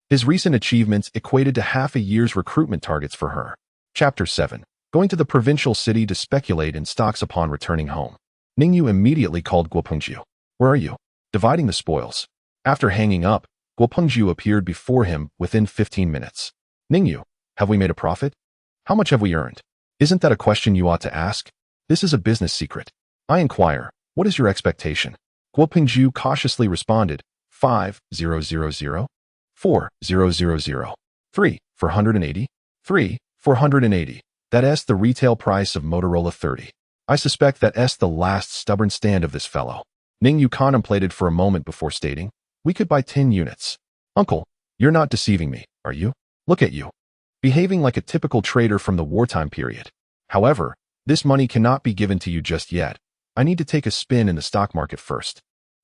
His recent achievements equated to half a year's recruitment targets for her. Chapter 7. Going to the provincial city to speculate in stocks upon returning home. Ning Yu immediately called Guo Pengzhu. Where are you? Dividing the spoils. After hanging up, Guo Pengzhu appeared before him within 15 minutes. Ning Yu, have we made a profit? How much have we earned? Isn't that a question you ought to ask? This is a business secret. I inquire, what is your expectation? Guo Pengzhu cautiously responded, 5,000, 4,000, 3, 480, 3, 480. That's the retail price of Motorola 30. I suspect that's the last stubborn stand of this fellow. Ning Yu contemplated for a moment before stating, we could buy 10 units. Uncle, you're not deceiving me, are you? Look at you. behaving like a typical trader from the wartime period. However, this money cannot be given to you just yet. I need to take a spin in the stock market first.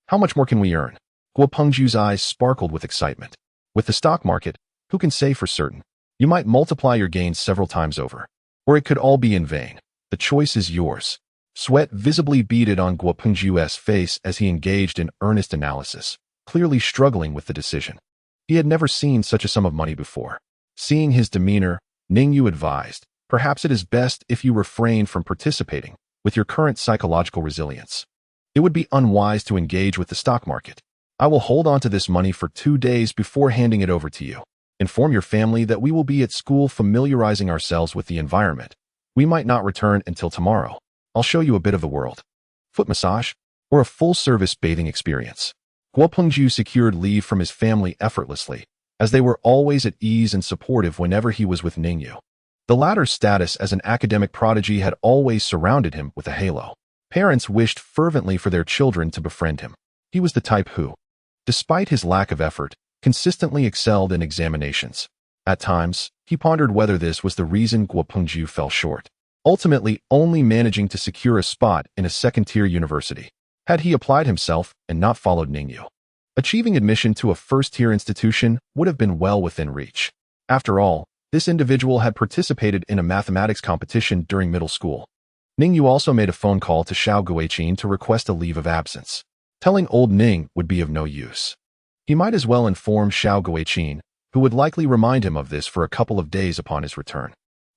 How much more can we earn? Guo Pengju's eyes sparkled with excitement. With the stock market, who can say for certain? You might multiply your gains several times over. Or it could all be in vain. The choice is yours. Sweat visibly beaded on Guo Pengju's face as he engaged in earnest analysis, clearly struggling with the decision. He had never seen such a sum of money before. Seeing his demeanor, Ning Yu advised, perhaps it is best if you refrain from participating with your current psychological resilience. It would be unwise to engage with the stock market. I will hold on to this money for 2 days before handing it over to you. Inform your family that we will be at school familiarizing ourselves with the environment. We might not return until tomorrow. I'll show you a bit of the world. Foot massage, or a full-service bathing experience. Guo Pengju secured leave from his family effortlessly, as they were always at ease and supportive whenever he was with Ning Yu. The latter's status as an academic prodigy had always surrounded him with a halo. Parents wished fervently for their children to befriend him. He was the type who, despite his lack of effort, consistently excelled in examinations. At times, he pondered whether this was the reason Guo Pengju fell short, ultimately only managing to secure a spot in a second-tier university. Had he applied himself and not followed Ning Yu, achieving admission to a first-tier institution would have been well within reach. After all, this individual had participated in a mathematics competition during middle school. Ning Yu also made a phone call to Xiao Guiqin to request a leave of absence. Telling old Ning would be of no use. He might as well inform Xiao Guiqin, who would likely remind him of this for a couple of days upon his return.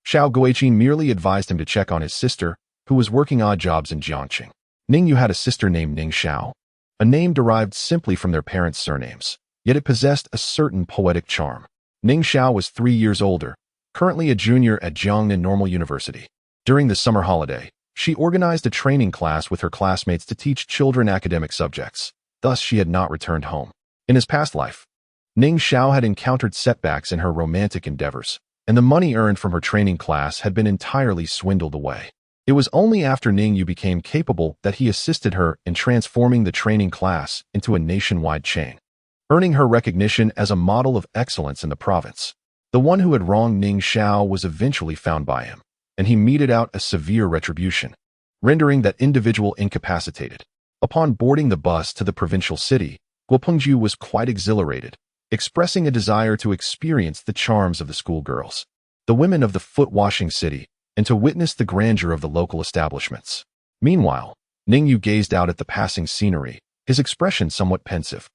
Xiao Guiqin merely advised him to check on his sister, who was working odd jobs in Jiangqing. Ning Yu had a sister named Ning Xiao, a name derived simply from their parents' surnames, yet it possessed a certain poetic charm. Ning Xiao was 3 years older, currently a junior at Jiangnan Normal University. During the summer holiday, she organized a training class with her classmates to teach children academic subjects. Thus, she had not returned home. In his past life, Ning Xiao had encountered setbacks in her romantic endeavors, and the money earned from her training class had been entirely swindled away. It was only after Ning Yu became capable that he assisted her in transforming the training class into a nationwide chain, earning her recognition as a model of excellence in the province. The one who had wronged Ning Xiao was eventually found by him, and he meted out a severe retribution, rendering that individual incapacitated. Upon boarding the bus to the provincial city, Guo Pengju was quite exhilarated, expressing a desire to experience the charms of the schoolgirls, the women of the foot-washing city, and to witness the grandeur of the local establishments. Meanwhile, Ning Yu gazed out at the passing scenery, his expression somewhat pensive.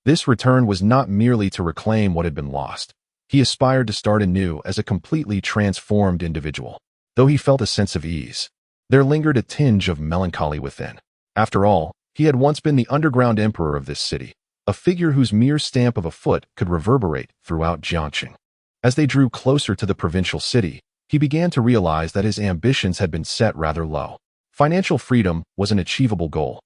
This return was not merely to reclaim what had been lost. He aspired to start anew as a completely transformed individual. Though he felt a sense of ease, there lingered a tinge of melancholy within. After all, he had once been the underground emperor of this city, a figure whose mere stamp of a foot could reverberate throughout Jiangqing. As they drew closer to the provincial city, he began to realize that his ambitions had been set rather low. Financial freedom was an achievable goal.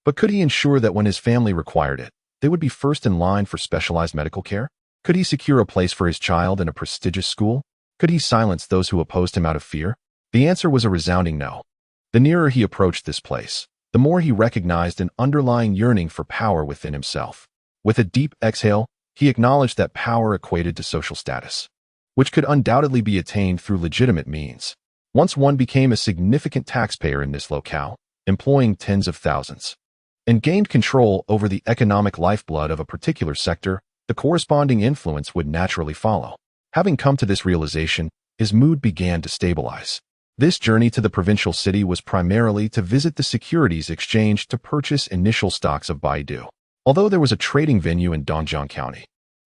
But could he ensure that when his family required it, they would be first in line for specialized medical care? Could he secure a place for his child in a prestigious school? Could he silence those who opposed him out of fear? The answer was a resounding no. The nearer he approached this place, the more he recognized an underlying yearning for power within himself. With a deep exhale, he acknowledged that power equated to social status, which could undoubtedly be attained through legitimate means. Once one became a significant taxpayer in this locale, employing tens of thousands, and gained control over the economic lifeblood of a particular sector, the corresponding influence would naturally follow. Having come to this realization, his mood began to stabilize. This journey to the provincial city was primarily to visit the securities exchange to purchase initial stocks of Baidu. Although there was a trading venue in Dongjiang County,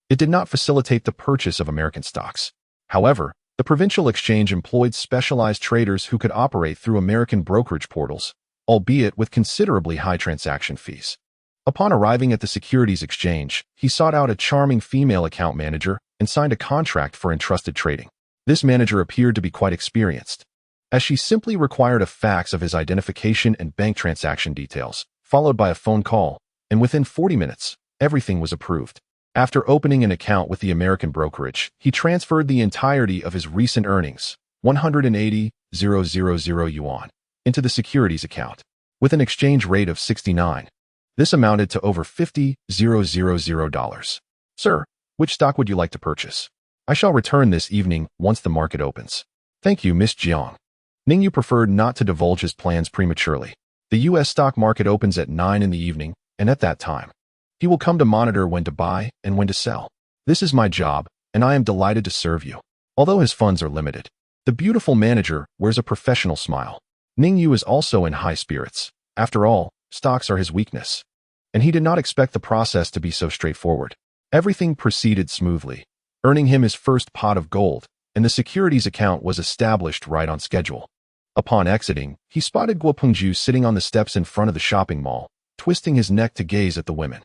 it did not facilitate the purchase of American stocks. However, the provincial exchange employed specialized traders who could operate through American brokerage portals, albeit with considerably high transaction fees. Upon arriving at the securities exchange, he sought out a charming female account manager and signed a contract for entrusted trading. This manager appeared to be quite experienced, as she simply required a fax of his identification and bank transaction details, followed by a phone call, and within 40 minutes, everything was approved. After opening an account with the American brokerage, he transferred the entirety of his recent earnings, 180,000 yuan, into the securities account. With an exchange rate of 69, this amounted to over $50,000. Sir, which stock would you like to purchase? I shall return this evening once the market opens. Thank you, Miss Jiang. Ning Yu preferred not to divulge his plans prematurely. The U.S. stock market opens at 9 in the evening, and at that time, he will come to monitor when to buy and when to sell. This is my job, and I am delighted to serve you. Although his funds are limited, the beautiful manager wears a professional smile. Ning Yu is also in high spirits. After all, stocks are his weakness. And he did not expect the process to be so straightforward. Everything proceeded smoothly, earning him his first pot of gold, and the securities account was established right on schedule. Upon exiting, he spotted Guo Pengju sitting on the steps in front of the shopping mall, twisting his neck to gaze at the women.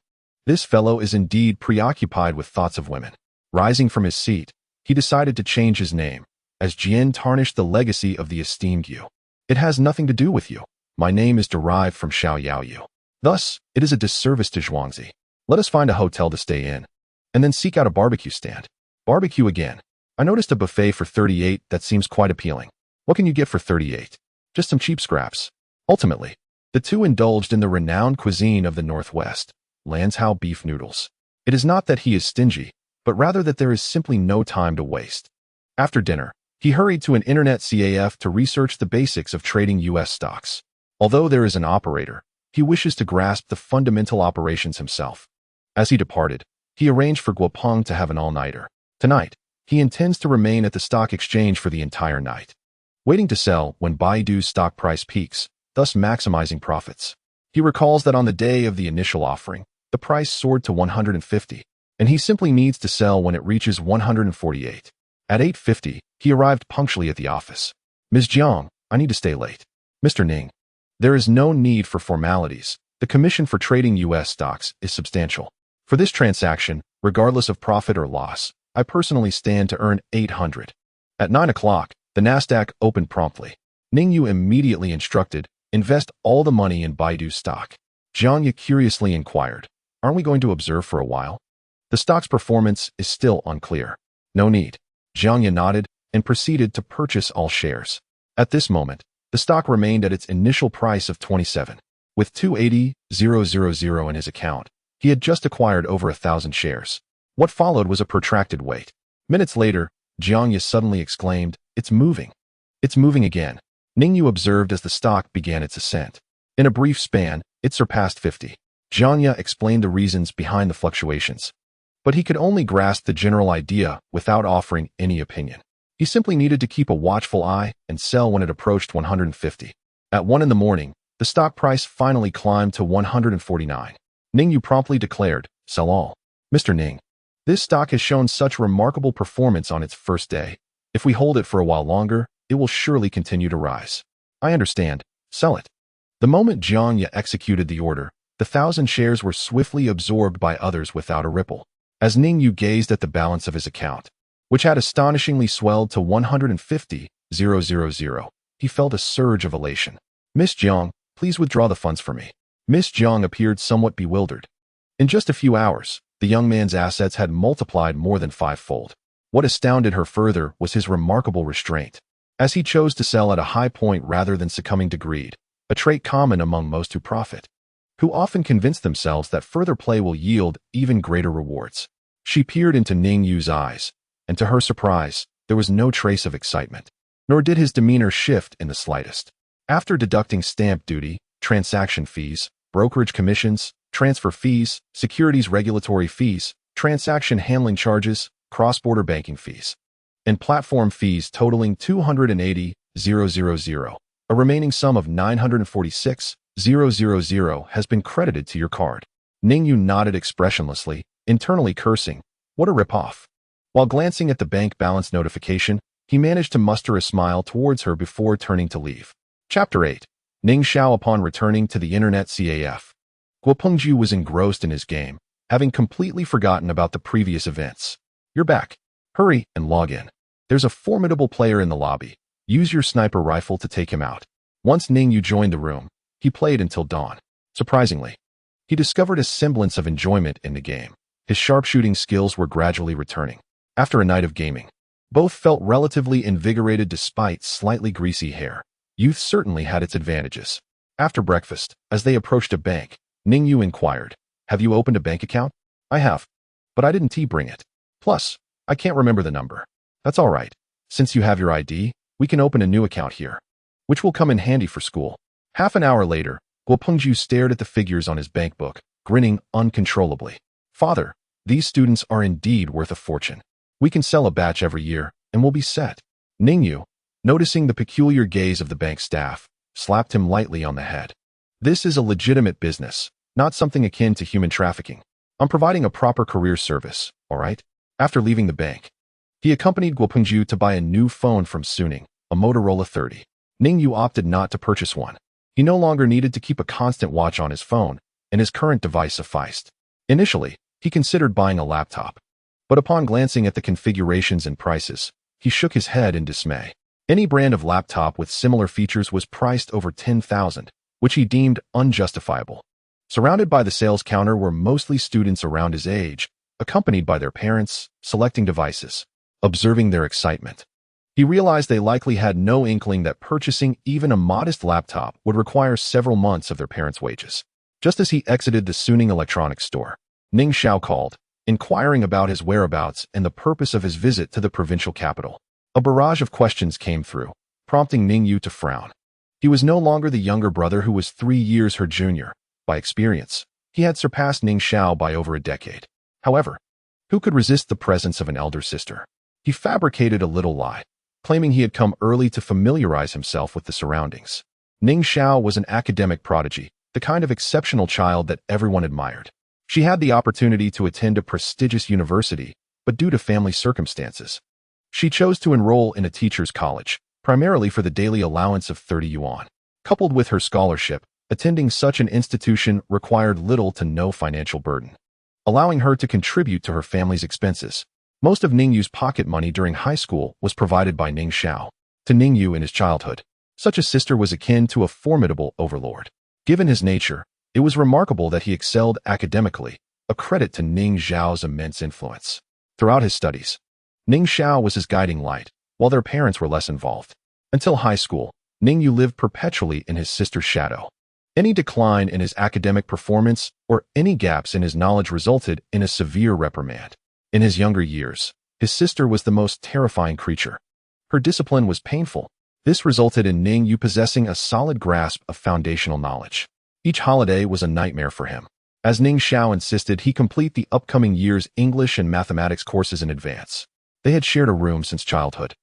This fellow is indeed preoccupied with thoughts of women. Rising from his seat, he decided to change his name, as Jian tarnished the legacy of the esteemed Yu. It has nothing to do with you. My name is derived from Xiao Yao Yu. Thus, it is a disservice to Zhuangzi. Let us find a hotel to stay in, and then seek out a barbecue stand. Barbecue again. I noticed a buffet for 38 that seems quite appealing. What can you get for 38? Just some cheap scraps. Ultimately, the two indulged in the renowned cuisine of the Northwest, Lanzhou beef noodles. It is not that he is stingy, but rather that there is simply no time to waste. After dinner, he hurried to an internet CAF to research the basics of trading U.S. stocks. Although there is an operator, he wishes to grasp the fundamental operations himself. As he departed, he arranged for Guo Peng to have an all-nighter. Tonight, he intends to remain at the stock exchange for the entire night, waiting to sell when Baidu's stock price peaks, thus maximizing profits. He recalls that on the day of the initial offering, the price soared to 150, and he simply needs to sell when it reaches 148. At 8:50, he arrived punctually at the office. Ms. Jiang, I need to stay late. Mr. Ning. There is no need for formalities. The commission for trading U.S. stocks is substantial. For this transaction, regardless of profit or loss, I personally stand to earn 800. At 9 o'clock, the Nasdaq opened promptly. Ning Yu immediately instructed, invest all the money in Baidu stock. Jiang Ye curiously inquired, aren't we going to observe for a while? The stock's performance is still unclear. No need. Jiang Ye nodded and proceeded to purchase all shares. At this moment, the stock remained at its initial price of 27. With 280,000 in his account, he had just acquired over 1,000 shares. What followed was a protracted wait. Minutes later, Jiang Ye suddenly exclaimed, it's moving. It's moving again. Ning Yu observed as the stock began its ascent. In a brief span, it surpassed 50. Jiang Ye explained the reasons behind the fluctuations, but he could only grasp the general idea without offering any opinion. He simply needed to keep a watchful eye and sell when it approached 150. At 1 in the morning, the stock price finally climbed to 149. Ning Yu promptly declared, sell all. Mr. Ning, this stock has shown such remarkable performance on its first day. If we hold it for a while longer, it will surely continue to rise. I understand. Sell it. The moment Jiang Ye executed the order, the 1,000 shares were swiftly absorbed by others without a ripple. As Ning Yu gazed at the balance of his account, which had astonishingly swelled to 150,000, he felt a surge of elation. Miss Jiang, please withdraw the funds for me. Miss Jiang appeared somewhat bewildered. In just a few hours, the young man's assets had multiplied more than 5-fold. What astounded her further was his remarkable restraint, as he chose to sell at a high point rather than succumbing to greed, a trait common among most who profit, who often convince themselves that further play will yield even greater rewards. She peered into Ning Yu's eyes, and to her surprise, there was no trace of excitement, nor did his demeanor shift in the slightest. After deducting stamp duty, transaction fees, brokerage commissions, transfer fees, securities regulatory fees, transaction handling charges, cross-border banking fees, and platform fees totaling 280,000, a remaining sum of 946,000 has been credited to your card. Ning Yu nodded expressionlessly, internally cursing, what a rip-off. While glancing at the bank balance notification, he managed to muster a smile towards her before turning to leave. Chapter 8. Ning Xiao upon returning to the internet CAF. Guo Pengju was engrossed in his game, having completely forgotten about the previous events. You're back. Hurry and log in. There's a formidable player in the lobby. Use your sniper rifle to take him out. Once Ning Yu joined the room, he played until dawn. Surprisingly, he discovered a semblance of enjoyment in the game. His sharpshooting skills were gradually returning. After a night of gaming, both felt relatively invigorated despite slightly greasy hair. Youth certainly had its advantages. After breakfast, as they approached a bank, Ning Yu inquired, have you opened a bank account? I have, but I didn't bring it. Plus, I can't remember the number. That's all right. Since you have your ID, we can open a new account here, which will come in handy for school. Half an hour later, Guo Pengju stared at the figures on his bank book, grinning uncontrollably. Father, these students are indeed worth a fortune. We can sell a batch every year, and we'll be set. Ning Yu, noticing the peculiar gaze of the bank staff, slapped him lightly on the head. This is a legitimate business, not something akin to human trafficking. I'm providing a proper career service, all right? After leaving the bank, he accompanied Guo Pengju to buy a new phone from Suning, a Motorola 30. Ning Yu opted not to purchase one. He no longer needed to keep a constant watch on his phone, and his current device sufficed. Initially, he considered buying a laptop, but upon glancing at the configurations and prices, he shook his head in dismay. Any brand of laptop with similar features was priced over 10,000, which he deemed unjustifiable. Surrounded by the sales counter were mostly students around his age, accompanied by their parents, selecting devices. Observing their excitement, he realized they likely had no inkling that purchasing even a modest laptop would require several months of their parents' wages. Just as he exited the Suning electronics store, Ning Xiao called, inquiring about his whereabouts and the purpose of his visit to the provincial capital. A barrage of questions came through, prompting Ning Yu to frown. He was no longer the younger brother who was 3 years her junior. By experience, he had surpassed Ning Xiao by over a decade. However, who could resist the presence of an elder sister? He fabricated a little lie, claiming he had come early to familiarize himself with the surroundings. Ning Xiao was an academic prodigy, the kind of exceptional child that everyone admired. She had the opportunity to attend a prestigious university, but due to family circumstances, she chose to enroll in a teacher's college, primarily for the daily allowance of 30 yuan. Coupled with her scholarship, attending such an institution required little to no financial burden, allowing her to contribute to her family's expenses. Most of Ning Yu's pocket money during high school was provided by Ning Xiao. To Ning Yu in his childhood, such a sister was akin to a formidable overlord. Given his nature, it was remarkable that he excelled academically, a credit to Ning Xiao's immense influence. Throughout his studies, Ning Xiao was his guiding light, while their parents were less involved. Until high school, Ning Yu lived perpetually in his sister's shadow. Any decline in his academic performance or any gaps in his knowledge resulted in a severe reprimand. In his younger years, his sister was the most terrifying creature. Her discipline was painful. This resulted in Ning Yu possessing a solid grasp of foundational knowledge. Each holiday was a nightmare for him, as Ning Xiao insisted he complete the upcoming year's English and mathematics courses in advance. They had shared a room since childhood,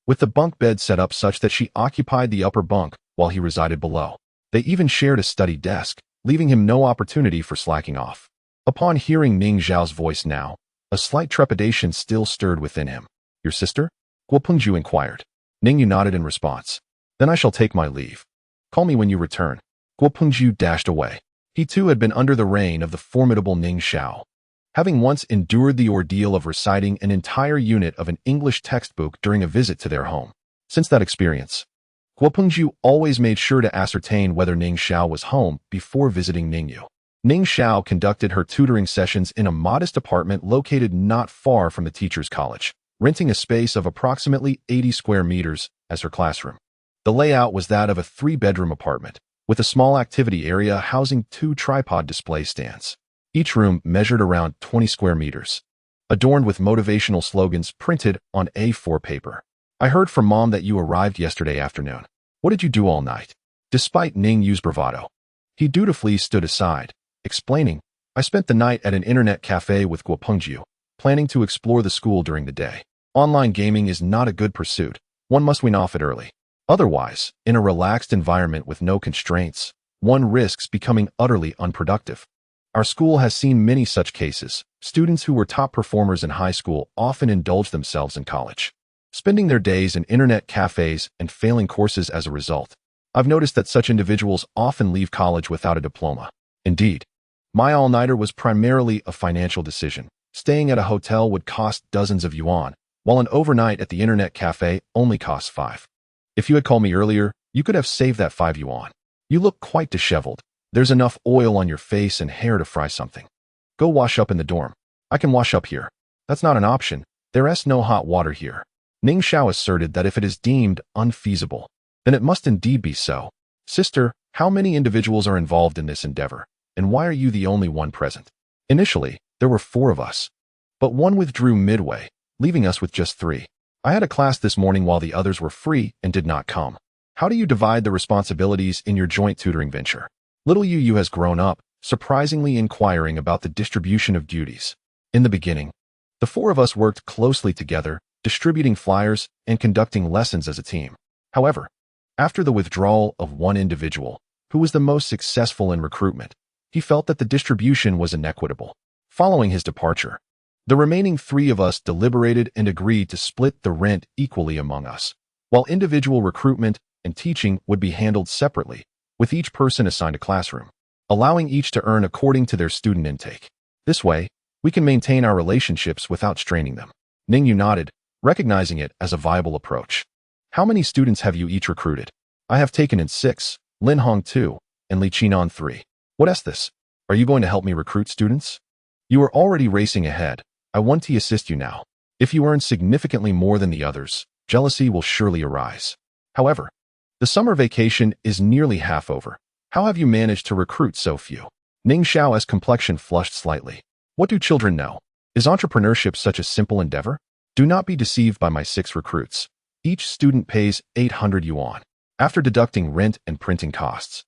with the bunk bed set up such that she occupied the upper bunk while he resided below. They even shared a study desk, leaving him no opportunity for slacking off. Upon hearing Ning Xiao's voice now, a slight trepidation still stirred within him. Your sister? Guo Pengju inquired. Ning Yu nodded in response. Then I shall take my leave. Call me when you return. Guo Pengju dashed away. He too had been under the reign of the formidable Ning Xiao, having once endured the ordeal of reciting an entire unit of an English textbook during a visit to their home. Since that experience, Guo Pengju always made sure to ascertain whether Ning Xiao was home before visiting Ning Yu. Ning Xiao conducted her tutoring sessions in a modest apartment located not far from the teacher's college, renting a space of approximately 80 square meters as her classroom. The layout was that of a 3-bedroom apartment, with a small activity area housing 2 tripod display stands. Each room measured around 20 square meters, adorned with motivational slogans printed on A4 paper. I heard from Mom that you arrived yesterday afternoon. What did you do all night? Despite Ning Yu's bravado, he dutifully stood aside, explaining, I spent the night at an internet cafe with Guo Pengju, planning to explore the school during the day. Online gaming is not a good pursuit. One must wean off it early. Otherwise, in a relaxed environment with no constraints, one risks becoming utterly unproductive. Our school has seen many such cases. Students who were top performers in high school often indulge themselves in college, spending their days in internet cafes and failing courses as a result. I've noticed that such individuals often leave college without a diploma. Indeed, my all-nighter was primarily a financial decision. Staying at a hotel would cost dozens of yuan, while an overnight at the internet cafe only costs 5. If you had called me earlier, you could have saved that 5 yuan. You look quite disheveled. There's enough oil on your face and hair to fry something. Go wash up in the dorm. I can wash up here. That's not an option. There's no hot water here. Ning Xiao asserted that if it is deemed unfeasible, then it must indeed be so. Sister, how many individuals are involved in this endeavor, and why are you the only one present? Initially, there were 4 of us, but one withdrew midway, leaving us with just 3. I had a class this morning while the others were free and did not come. How do you divide the responsibilities in your joint tutoring venture? Little Yu has grown up, surprisingly inquiring about the distribution of duties. In the beginning, the 4 of us worked closely together, distributing flyers and conducting lessons as a team. However, after the withdrawal of one individual, who was the most successful in recruitment, he felt that the distribution was inequitable. Following his departure, the remaining 3 of us deliberated and agreed to split the rent equally among us, while individual recruitment and teaching would be handled separately, with each person assigned a classroom, allowing each to earn according to their student intake. This way, we can maintain our relationships without straining them. Ning Yu nodded, recognizing it as a viable approach. How many students have you each recruited? I have taken in 6, Lin Hong 2, and Li Qinan 3. What is this? Are you going to help me recruit students? You are already racing ahead. I want to assist you now. If you earn significantly more than the others, jealousy will surely arise. However, the summer vacation is nearly half over. How have you managed to recruit so few? Ning Xiao's complexion flushed slightly. What do children know? Is entrepreneurship such a simple endeavor? Do not be deceived by my 6 recruits. Each student pays 800 yuan. After deducting rent and printing costs,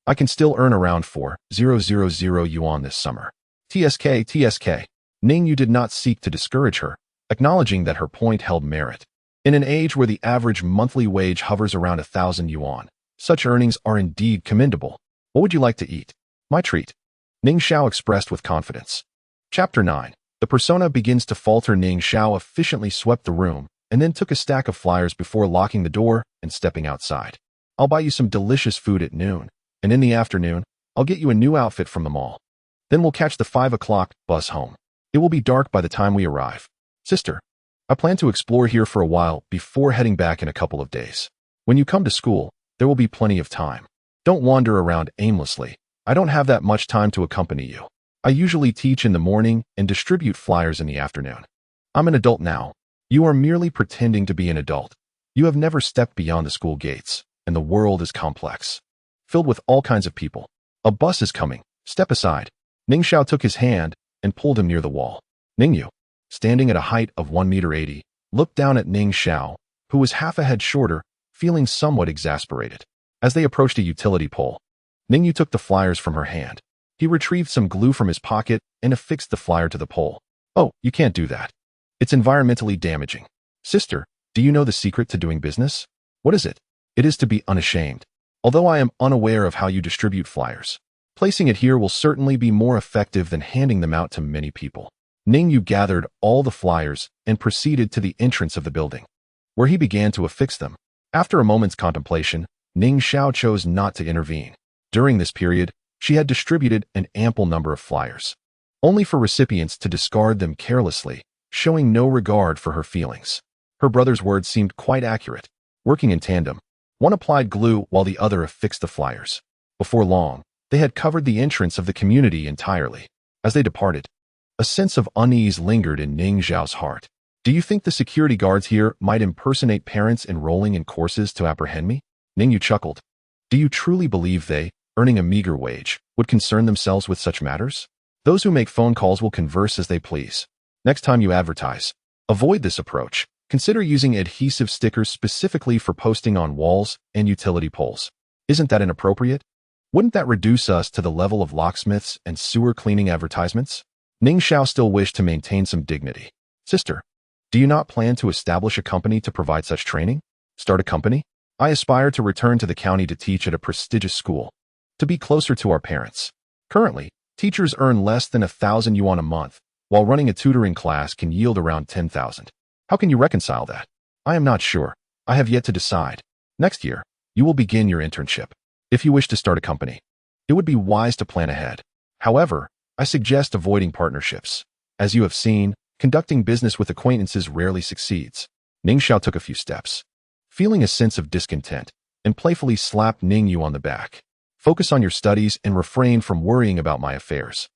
I can still earn around 4,000 yuan this summer. TSK. Ning Yu did not seek to discourage her, acknowledging that her point held merit. In an age where the average monthly wage hovers around 1,000 yuan, such earnings are indeed commendable. What would you like to eat? My treat. Ning Xiao expressed with confidence. Chapter 9. The persona begins to falter. Ning Xiao efficiently swept the room and then took a stack of flyers before locking the door and stepping outside. I'll buy you some delicious food at noon, and in the afternoon, I'll get you a new outfit from the mall. Then we'll catch the 5 o'clock bus home. It will be dark by the time we arrive. Sister, I plan to explore here for a while before heading back in a couple of days. When you come to school, there will be plenty of time. Don't wander around aimlessly. I don't have that much time to accompany you. I usually teach in the morning and distribute flyers in the afternoon. I'm an adult now. You are merely pretending to be an adult. You have never stepped beyond the school gates, and the world is complex, filled with all kinds of people. A bus is coming. Step aside. Ning Xiao took his hand and pulled him near the wall. Ning Yu, standing at a height of 1.80 meters, looked down at Ning Xiao, who was half a head shorter, feeling somewhat exasperated. As they approached a utility pole, Ning Yu took the flyers from her hand. He retrieved some glue from his pocket and affixed the flyer to the pole. Oh, you can't do that. It's environmentally damaging. Sister, do you know the secret to doing business? What is it? It is to be unashamed. Although I am unaware of how you distribute flyers, placing it here will certainly be more effective than handing them out to many people. Ning Yu gathered all the flyers and proceeded to the entrance of the building, where he began to affix them. After a moment's contemplation, Ning Xiao chose not to intervene. During this period, she had distributed an ample number of flyers, only for recipients to discard them carelessly, showing no regard for her feelings. Her brother's words seemed quite accurate. Working in tandem, one applied glue while the other affixed the flyers. Before long, they had covered the entrance of the community entirely. As they departed, a sense of unease lingered in Ning Xiao's heart. Do you think the security guards here might impersonate parents enrolling in courses to apprehend me? Ning Yu chuckled. Do you truly believe they, earning a meager wage, would concern themselves with such matters? Those who make phone calls will converse as they please. Next time you advertise, avoid this approach. Consider using adhesive stickers specifically for posting on walls and utility poles. Isn't that inappropriate? Wouldn't that reduce us to the level of locksmiths and sewer cleaning advertisements? Ning Xiao still wished to maintain some dignity. Sister, do you not plan to establish a company to provide such training? Start a company? I aspire to return to the county to teach at a prestigious school, to be closer to our parents. Currently, teachers earn less than 1,000 yuan a month, while running a tutoring class can yield around 10,000. How can you reconcile that? I am not sure. I have yet to decide. Next year, you will begin your internship. If you wish to start a company, it would be wise to plan ahead. However, I suggest avoiding partnerships. As you have seen, conducting business with acquaintances rarely succeeds. Ning Xiao took a few steps, feeling a sense of discontent, and playfully slapped Ning Yu on the back. Focus on your studies and refrain from worrying about my affairs.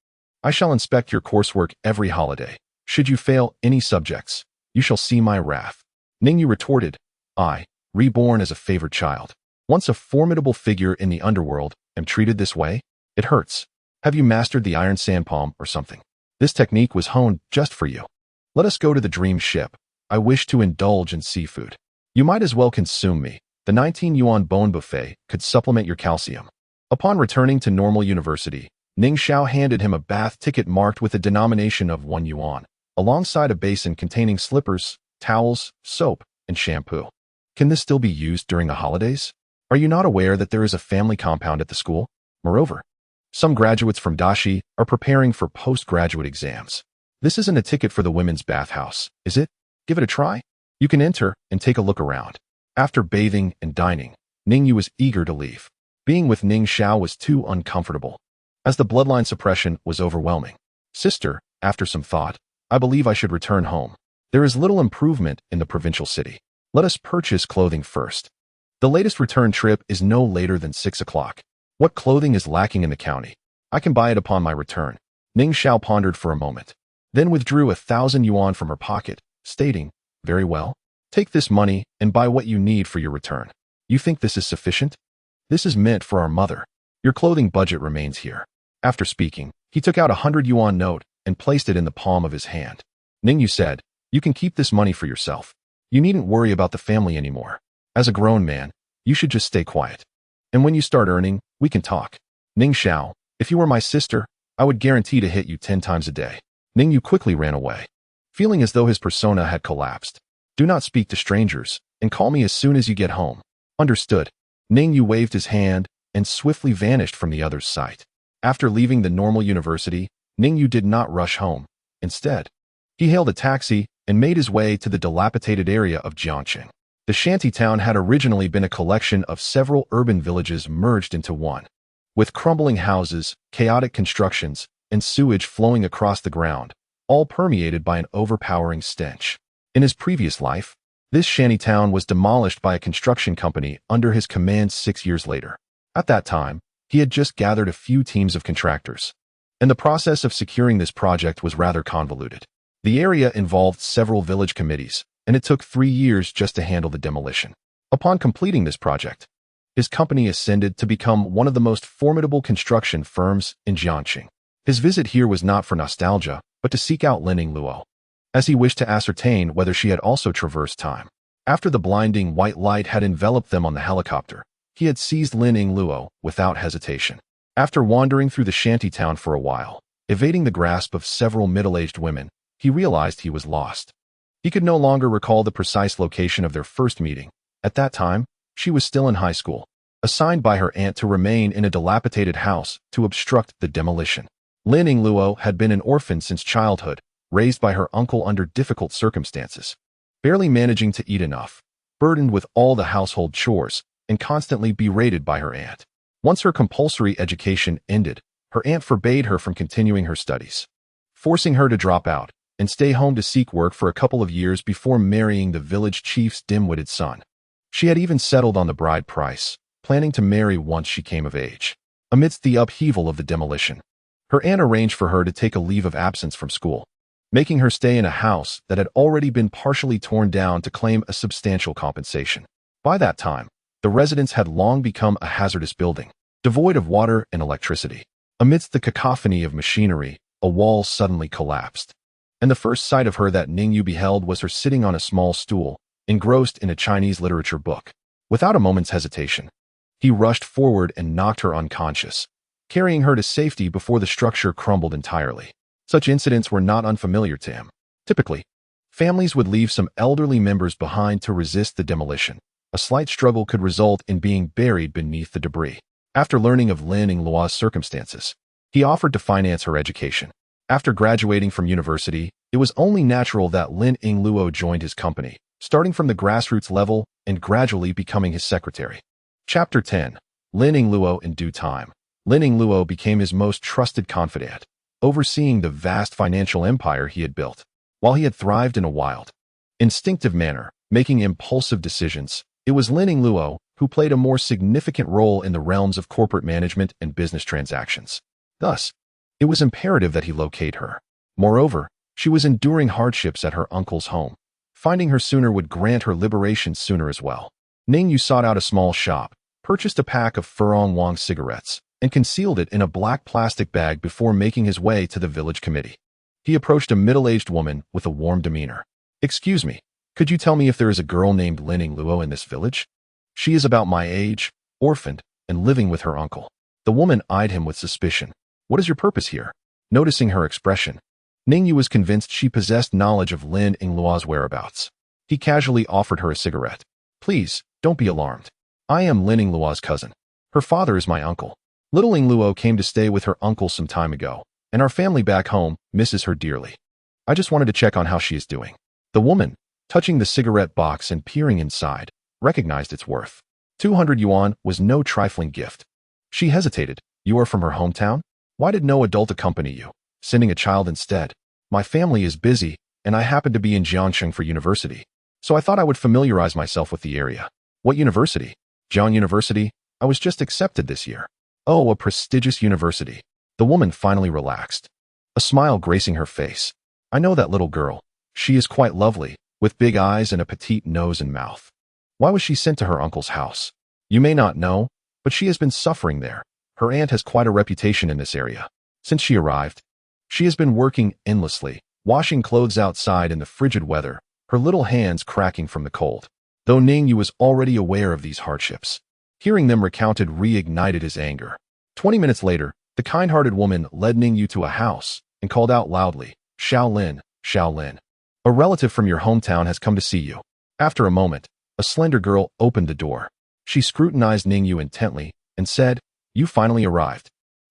I shall inspect your coursework every holiday. Should you fail any subjects, you shall see my wrath. Ning Yu retorted, I, reborn as a favored child, once a formidable figure in the underworld, am treated this way? It hurts. Have you mastered the iron sand palm or something? This technique was honed just for you. Let us go to the dream ship, I wish to indulge in seafood. You might as well consume me. The 19-yuan bone buffet could supplement your calcium. Upon returning to normal university, Ning Xiao handed him a bath ticket marked with a denomination of 1 yuan, alongside a basin containing slippers, towels, soap, and shampoo. Can this still be used during the holidays? Are you not aware that there is a family compound at the school? Moreover, some graduates from Dashi are preparing for postgraduate exams. This isn't a ticket for the women's bathhouse, is it? Give it a try. You can enter and take a look around. After bathing and dining, Ning Yu was eager to leave. Being with Ning Xiao was too uncomfortable, as the bloodline suppression was overwhelming. Sister, after some thought, I believe I should return home. There is little improvement in the provincial city. Let us purchase clothing first. The latest return trip is no later than 6 o'clock. What clothing is lacking in the county? I can buy it upon my return. Ning Xiao pondered for a moment, then withdrew 1,000 yuan from her pocket, stating, very well. Take this money and buy what you need for your return. You think this is sufficient? This is meant for our mother. Your clothing budget remains here. After speaking, he took out 100 yuan note and placed it in the palm of his hand. Ning Yu said, you can keep this money for yourself. You needn't worry about the family anymore. As a grown man, you should just stay quiet. And when you start earning, we can talk. Ning Xiao, if you were my sister, I would guarantee to hit you 10 times a day. Ning Yu quickly ran away, feeling as though his persona had collapsed. Do not speak to strangers, and call me as soon as you get home. Understood. Ning Yu waved his hand and swiftly vanished from the other's sight. After leaving the normal university, Ning Yu did not rush home. Instead, he hailed a taxi and made his way to the dilapidated area of Jiangqing. The shanty town had originally been a collection of several urban villages merged into one, with crumbling houses, chaotic constructions, and sewage flowing across the ground, all permeated by an overpowering stench. In his previous life, this shanty town was demolished by a construction company under his command 6 years later. At that time, he had just gathered a few teams of contractors, and the process of securing this project was rather convoluted. The area involved several village committees, and it took 3 years just to handle the demolition. Upon completing this project, his company ascended to become one of the most formidable construction firms in Jiangqing. His visit here was not for nostalgia, but to seek out Lin Yingluo, as he wished to ascertain whether she had also traversed time. After the blinding white light had enveloped them on the helicopter, he had seized Lin Yingluo without hesitation. After wandering through the shanty town for a while, evading the grasp of several middle-aged women, he realized he was lost. He could no longer recall the precise location of their first meeting. At that time, she was still in high school, assigned by her aunt to remain in a dilapidated house to obstruct the demolition. Lin Yingluo had been an orphan since childhood, raised by her uncle under difficult circumstances, barely managing to eat enough, burdened with all the household chores, and constantly berated by her aunt. Once her compulsory education ended, her aunt forbade her from continuing her studies, forcing her to drop out and stay home to seek work for a couple of years before marrying the village chief's dim-witted son. She had even settled on the bride price, planning to marry once she came of age. Amidst the upheaval of the demolition, her aunt arranged for her to take a leave of absence from school, making her stay in a house that had already been partially torn down to claim a substantial compensation. By that time, the residence had long become a hazardous building, devoid of water and electricity. Amidst the cacophony of machinery, a wall suddenly collapsed, and the first sight of her that Ning Yu beheld was her sitting on a small stool, engrossed in a Chinese literature book. Without a moment's hesitation, he rushed forward and knocked her unconscious, carrying her to safety before the structure crumbled entirely. Such incidents were not unfamiliar to him. Typically, families would leave some elderly members behind to resist the demolition. A slight struggle could result in being buried beneath the debris. After learning of Lin Yingluo's circumstances, he offered to finance her education. After graduating from university, it was only natural that Lin Yingluo joined his company, starting from the grassroots level and gradually becoming his secretary. Chapter 10. Lin Yingluo in due time. Lin Yingluo became his most trusted confidant, overseeing the vast financial empire he had built. While he had thrived in a wild, instinctive manner, making impulsive decisions, it was Lin Yingluo who played a more significant role in the realms of corporate management and business transactions. Thus, it was imperative that he locate her. Moreover, she was enduring hardships at her uncle's home. Finding her sooner would grant her liberation sooner as well. Ning Yu sought out a small shop, purchased a pack of Furong Wang cigarettes, and concealed it in a black plastic bag before making his way to the village committee. He approached a middle-aged woman with a warm demeanor. "Excuse me, Could you tell me if there is a girl named Lin Yingluo in this village? She is about my age, orphaned, and living with her uncle. The woman eyed him with suspicion. What is your purpose here? Noticing her expression, Ning Yu was convinced she possessed knowledge of Lin Yingluo's whereabouts. He casually offered her a cigarette. Please, don't be alarmed. I am Lin Yingluo's cousin. Her father is my uncle. Little Yingluo came to stay with her uncle some time ago, and our family back home misses her dearly. I just wanted to check on how she is doing. The woman, touching the cigarette box and peering inside, recognized its worth. 200 yuan was no trifling gift. She hesitated. You are from her hometown? Why did no adult accompany you, sending a child instead? My family is busy, and I happen to be in Jiangsheng for university, so I thought I would familiarize myself with the area. What university? Jiang University? I was just accepted this year. Oh, a prestigious university. The woman finally relaxed, a smile gracing her face. I know that little girl. She is quite lovely, with big eyes and a petite nose and mouth. Why was she sent to her uncle's house? You may not know, but she has been suffering there. Her aunt has quite a reputation in this area. Since she arrived, she has been working endlessly, washing clothes outside in the frigid weather, her little hands cracking from the cold. Though Ning Yu was already aware of these hardships, hearing them recounted reignited his anger. 20 minutes later, the kind-hearted woman led Ning Yu to a house and called out loudly, Xiao Lin, a relative from your hometown has come to see you. After a moment, a slender girl opened the door. She scrutinized Ning Yu intently and said, You finally arrived.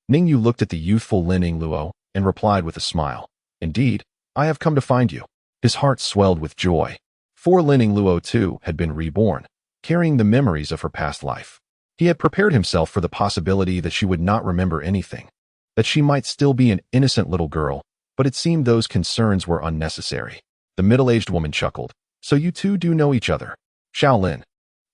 Ning Yu looked at the youthful Lin Yingluo and replied with a smile, Indeed, I have come to find you. His heart swelled with joy. For Lin Yingluo too had been reborn, carrying the memories of her past life. He had prepared himself for the possibility that she would not remember anything, that she might still be an innocent little girl, but it seemed those concerns were unnecessary. The middle-aged woman chuckled. So you two do know each other. Xiao Lin,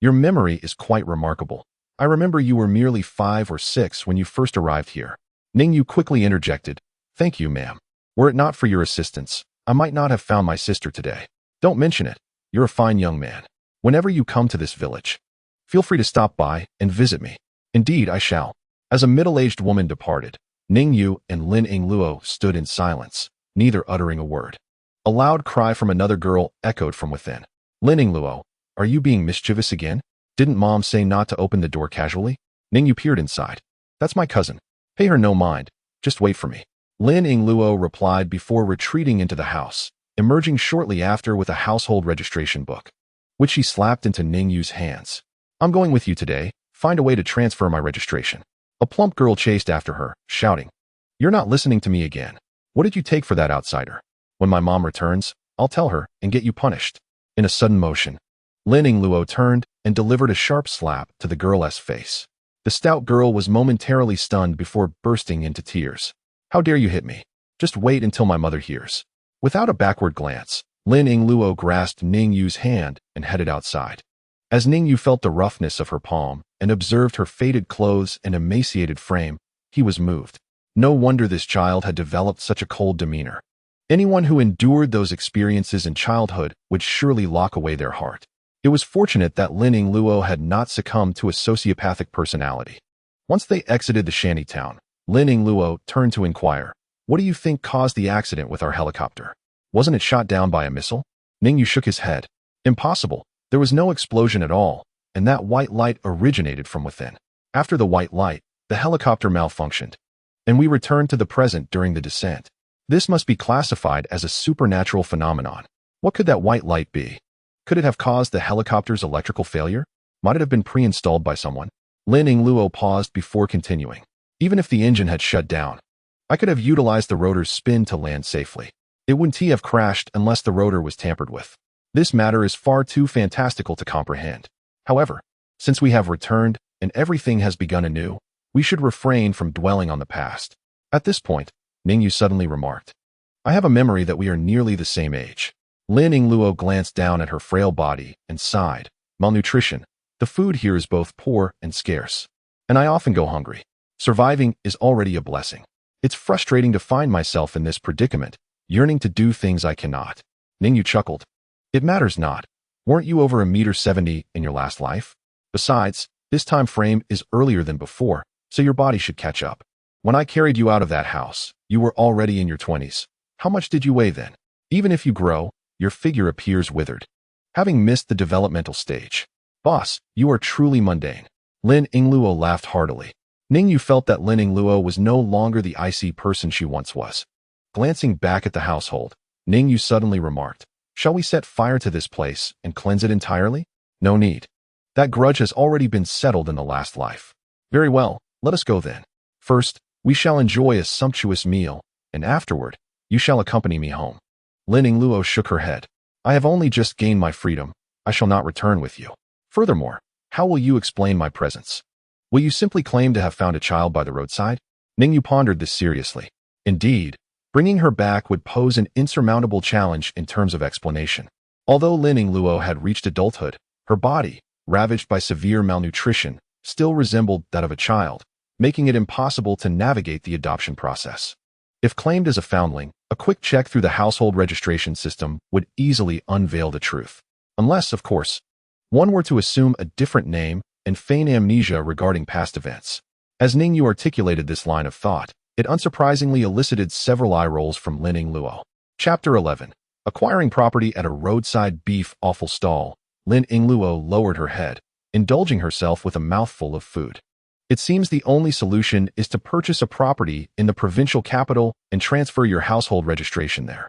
your memory is quite remarkable. I remember you were merely 5 or 6 when you first arrived here. Ning Yu quickly interjected. Thank you, ma'am. Were it not for your assistance, I might not have found my sister today. Don't mention it. You're a fine young man. Whenever you come to this village, feel free to stop by and visit me. Indeed, I shall. As a middle-aged woman departed, Ning Yu and Lin Yingluo stood in silence, neither uttering a word. A loud cry from another girl echoed from within. Lin Yingluo, are you being mischievous again? Didn't Mom say not to open the door casually? Ning Yu peered inside. That's my cousin. Pay her no mind. Just wait for me. Lin Yingluo replied before retreating into the house, emerging shortly after with a household registration book, which he slapped into Ning Yu's hands. I'm going with you today. Find a way to transfer my registration. A plump girl chased after her, shouting, You're not listening to me again. What did you take for that outsider? When my mom returns, I'll tell her and get you punished. In a sudden motion, Lin Yingluo turned and delivered a sharp slap to the girl's face. The stout girl was momentarily stunned before bursting into tears. How dare you hit me? Just wait until my mother hears. Without a backward glance, Lin Yingluo grasped Ning Yu's hand and headed outside. As Ning Yu felt the roughness of her palm and observed her faded clothes and emaciated frame, he was moved. No wonder this child had developed such a cold demeanor. Anyone who endured those experiences in childhood would surely lock away their heart. It was fortunate that Lin Yingluo had not succumbed to a sociopathic personality. Once they exited the shanty town, Lin Yingluo turned to inquire, What do you think caused the accident with our helicopter? Wasn't it shot down by a missile? Ning Yu shook his head. Impossible. There was no explosion at all, and that white light originated from within. After the white light, the helicopter malfunctioned, and we returned to the present during the descent. This must be classified as a supernatural phenomenon. What could that white light be? Could it have caused the helicopter's electrical failure? Might it have been pre-installed by someone? Lin Yingluo paused before continuing. Even if the engine had shut down, I could have utilized the rotor's spin to land safely. It wouldn't have crashed unless the rotor was tampered with. This matter is far too fantastical to comprehend. However, since we have returned and everything has begun anew, we should refrain from dwelling on the past. At this point, Ning Yu suddenly remarked, I have a memory that we are nearly the same age. Lin Yingluo glanced down at her frail body and sighed. Malnutrition. The food here is both poor and scarce, and I often go hungry. Surviving is already a blessing. It's frustrating to find myself in this predicament, yearning to do things I cannot. Ning Yu chuckled. It matters not. Weren't you over 1.70 m in your last life? Besides, this time frame is earlier than before, so your body should catch up. When I carried you out of that house, you were already in your 20s. How much did you weigh then? Even if you grow, your figure appears withered. having missed the developmental stage. Boss, you are truly mundane. Lin Yingluo laughed heartily. Ning Yu felt that Lin Yingluo was no longer the icy person she once was. Glancing back at the household, Ning Yu suddenly remarked, "Shall we set fire to this place and cleanse it entirely?" "No need. That grudge has already been settled in the last life." "Very well, let us go then. First, we shall enjoy a sumptuous meal, and afterward, you shall accompany me home." Lin Yingluo shook her head. "I have only just gained my freedom. I shall not return with you. Furthermore, how will you explain my presence? Will you simply claim to have found a child by the roadside?" Ning Yu pondered this seriously. Indeed, bringing her back would pose an insurmountable challenge in terms of explanation. Although Lin Yingluo had reached adulthood, her body, ravaged by severe malnutrition, still resembled that of a child, making it impossible to navigate the adoption process. If claimed as a foundling, a quick check through the household registration system would easily unveil the truth. Unless, of course, one were to assume a different name and feign amnesia regarding past events. As Ning Yu articulated this line of thought, it unsurprisingly elicited several eye rolls from Lin Yingluo. Chapter 11. Acquiring property at a roadside beef offal stall, Lin Yingluo lowered her head, indulging herself with a mouthful of food. It seems the only solution is to purchase a property in the provincial capital and transfer your household registration there.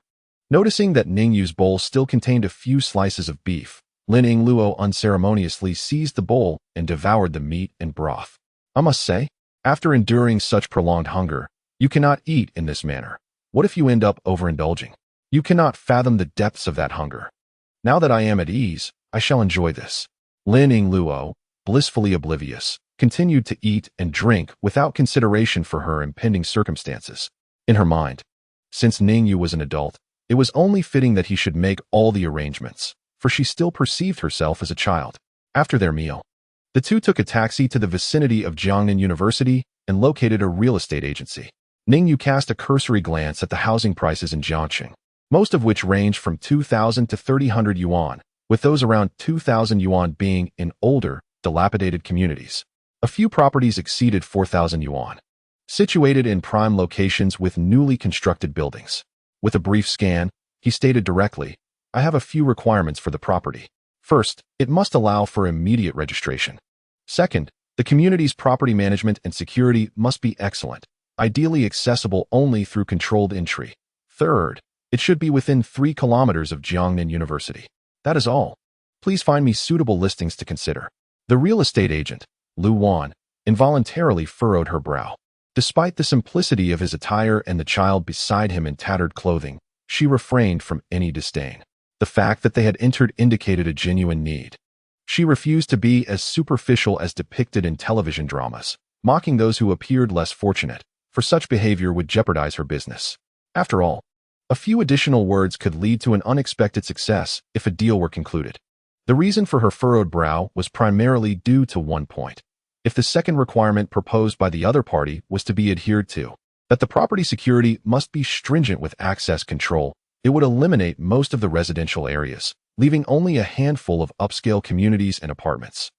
Noticing that Ning Yu's bowl still contained a few slices of beef, Lin Yingluo unceremoniously seized the bowl and devoured the meat and broth. "I must say, after enduring such prolonged hunger, you cannot eat in this manner. What if you end up overindulging? You cannot fathom the depths of that hunger. Now that I am at ease, I shall enjoy this." Lin Yingluo, blissfully oblivious, continued to eat and drink without consideration for her impending circumstances. In her mind, since Ning Yu was an adult, it was only fitting that he should make all the arrangements, for she still perceived herself as a child. After their meal, the two took a taxi to the vicinity of Jiangnan University and located a real estate agency. Ning Yu cast a cursory glance at the housing prices in Jiangqing, most of which ranged from 2,000 to 3,000 yuan, with those around 2,000 yuan being in older, dilapidated communities. A few properties exceeded 4,000 yuan, situated in prime locations with newly constructed buildings. With a brief scan, he stated directly, "I have a few requirements for the property. First, it must allow for immediate registration. Second, the community's property management and security must be excellent, ideally accessible only through controlled entry. Third, it should be within 3 kilometers of Jiangnan University. That is all. Please find me suitable listings to consider." The real estate agent, Lu Wan, involuntarily furrowed her brow. Despite the simplicity of his attire and the child beside him in tattered clothing, she refrained from any disdain. The fact that they had entered indicated a genuine need. She refused to be as superficial as depicted in television dramas, mocking those who appeared less fortunate, for such behavior would jeopardize her business. After all, a few additional words could lead to an unexpected success if a deal were concluded. The reason for her furrowed brow was primarily due to one point. If the second requirement proposed by the other party was to be adhered to, that the property security must be stringent with access control, it would eliminate most of the residential areas, leaving only a handful of upscale communities and apartments,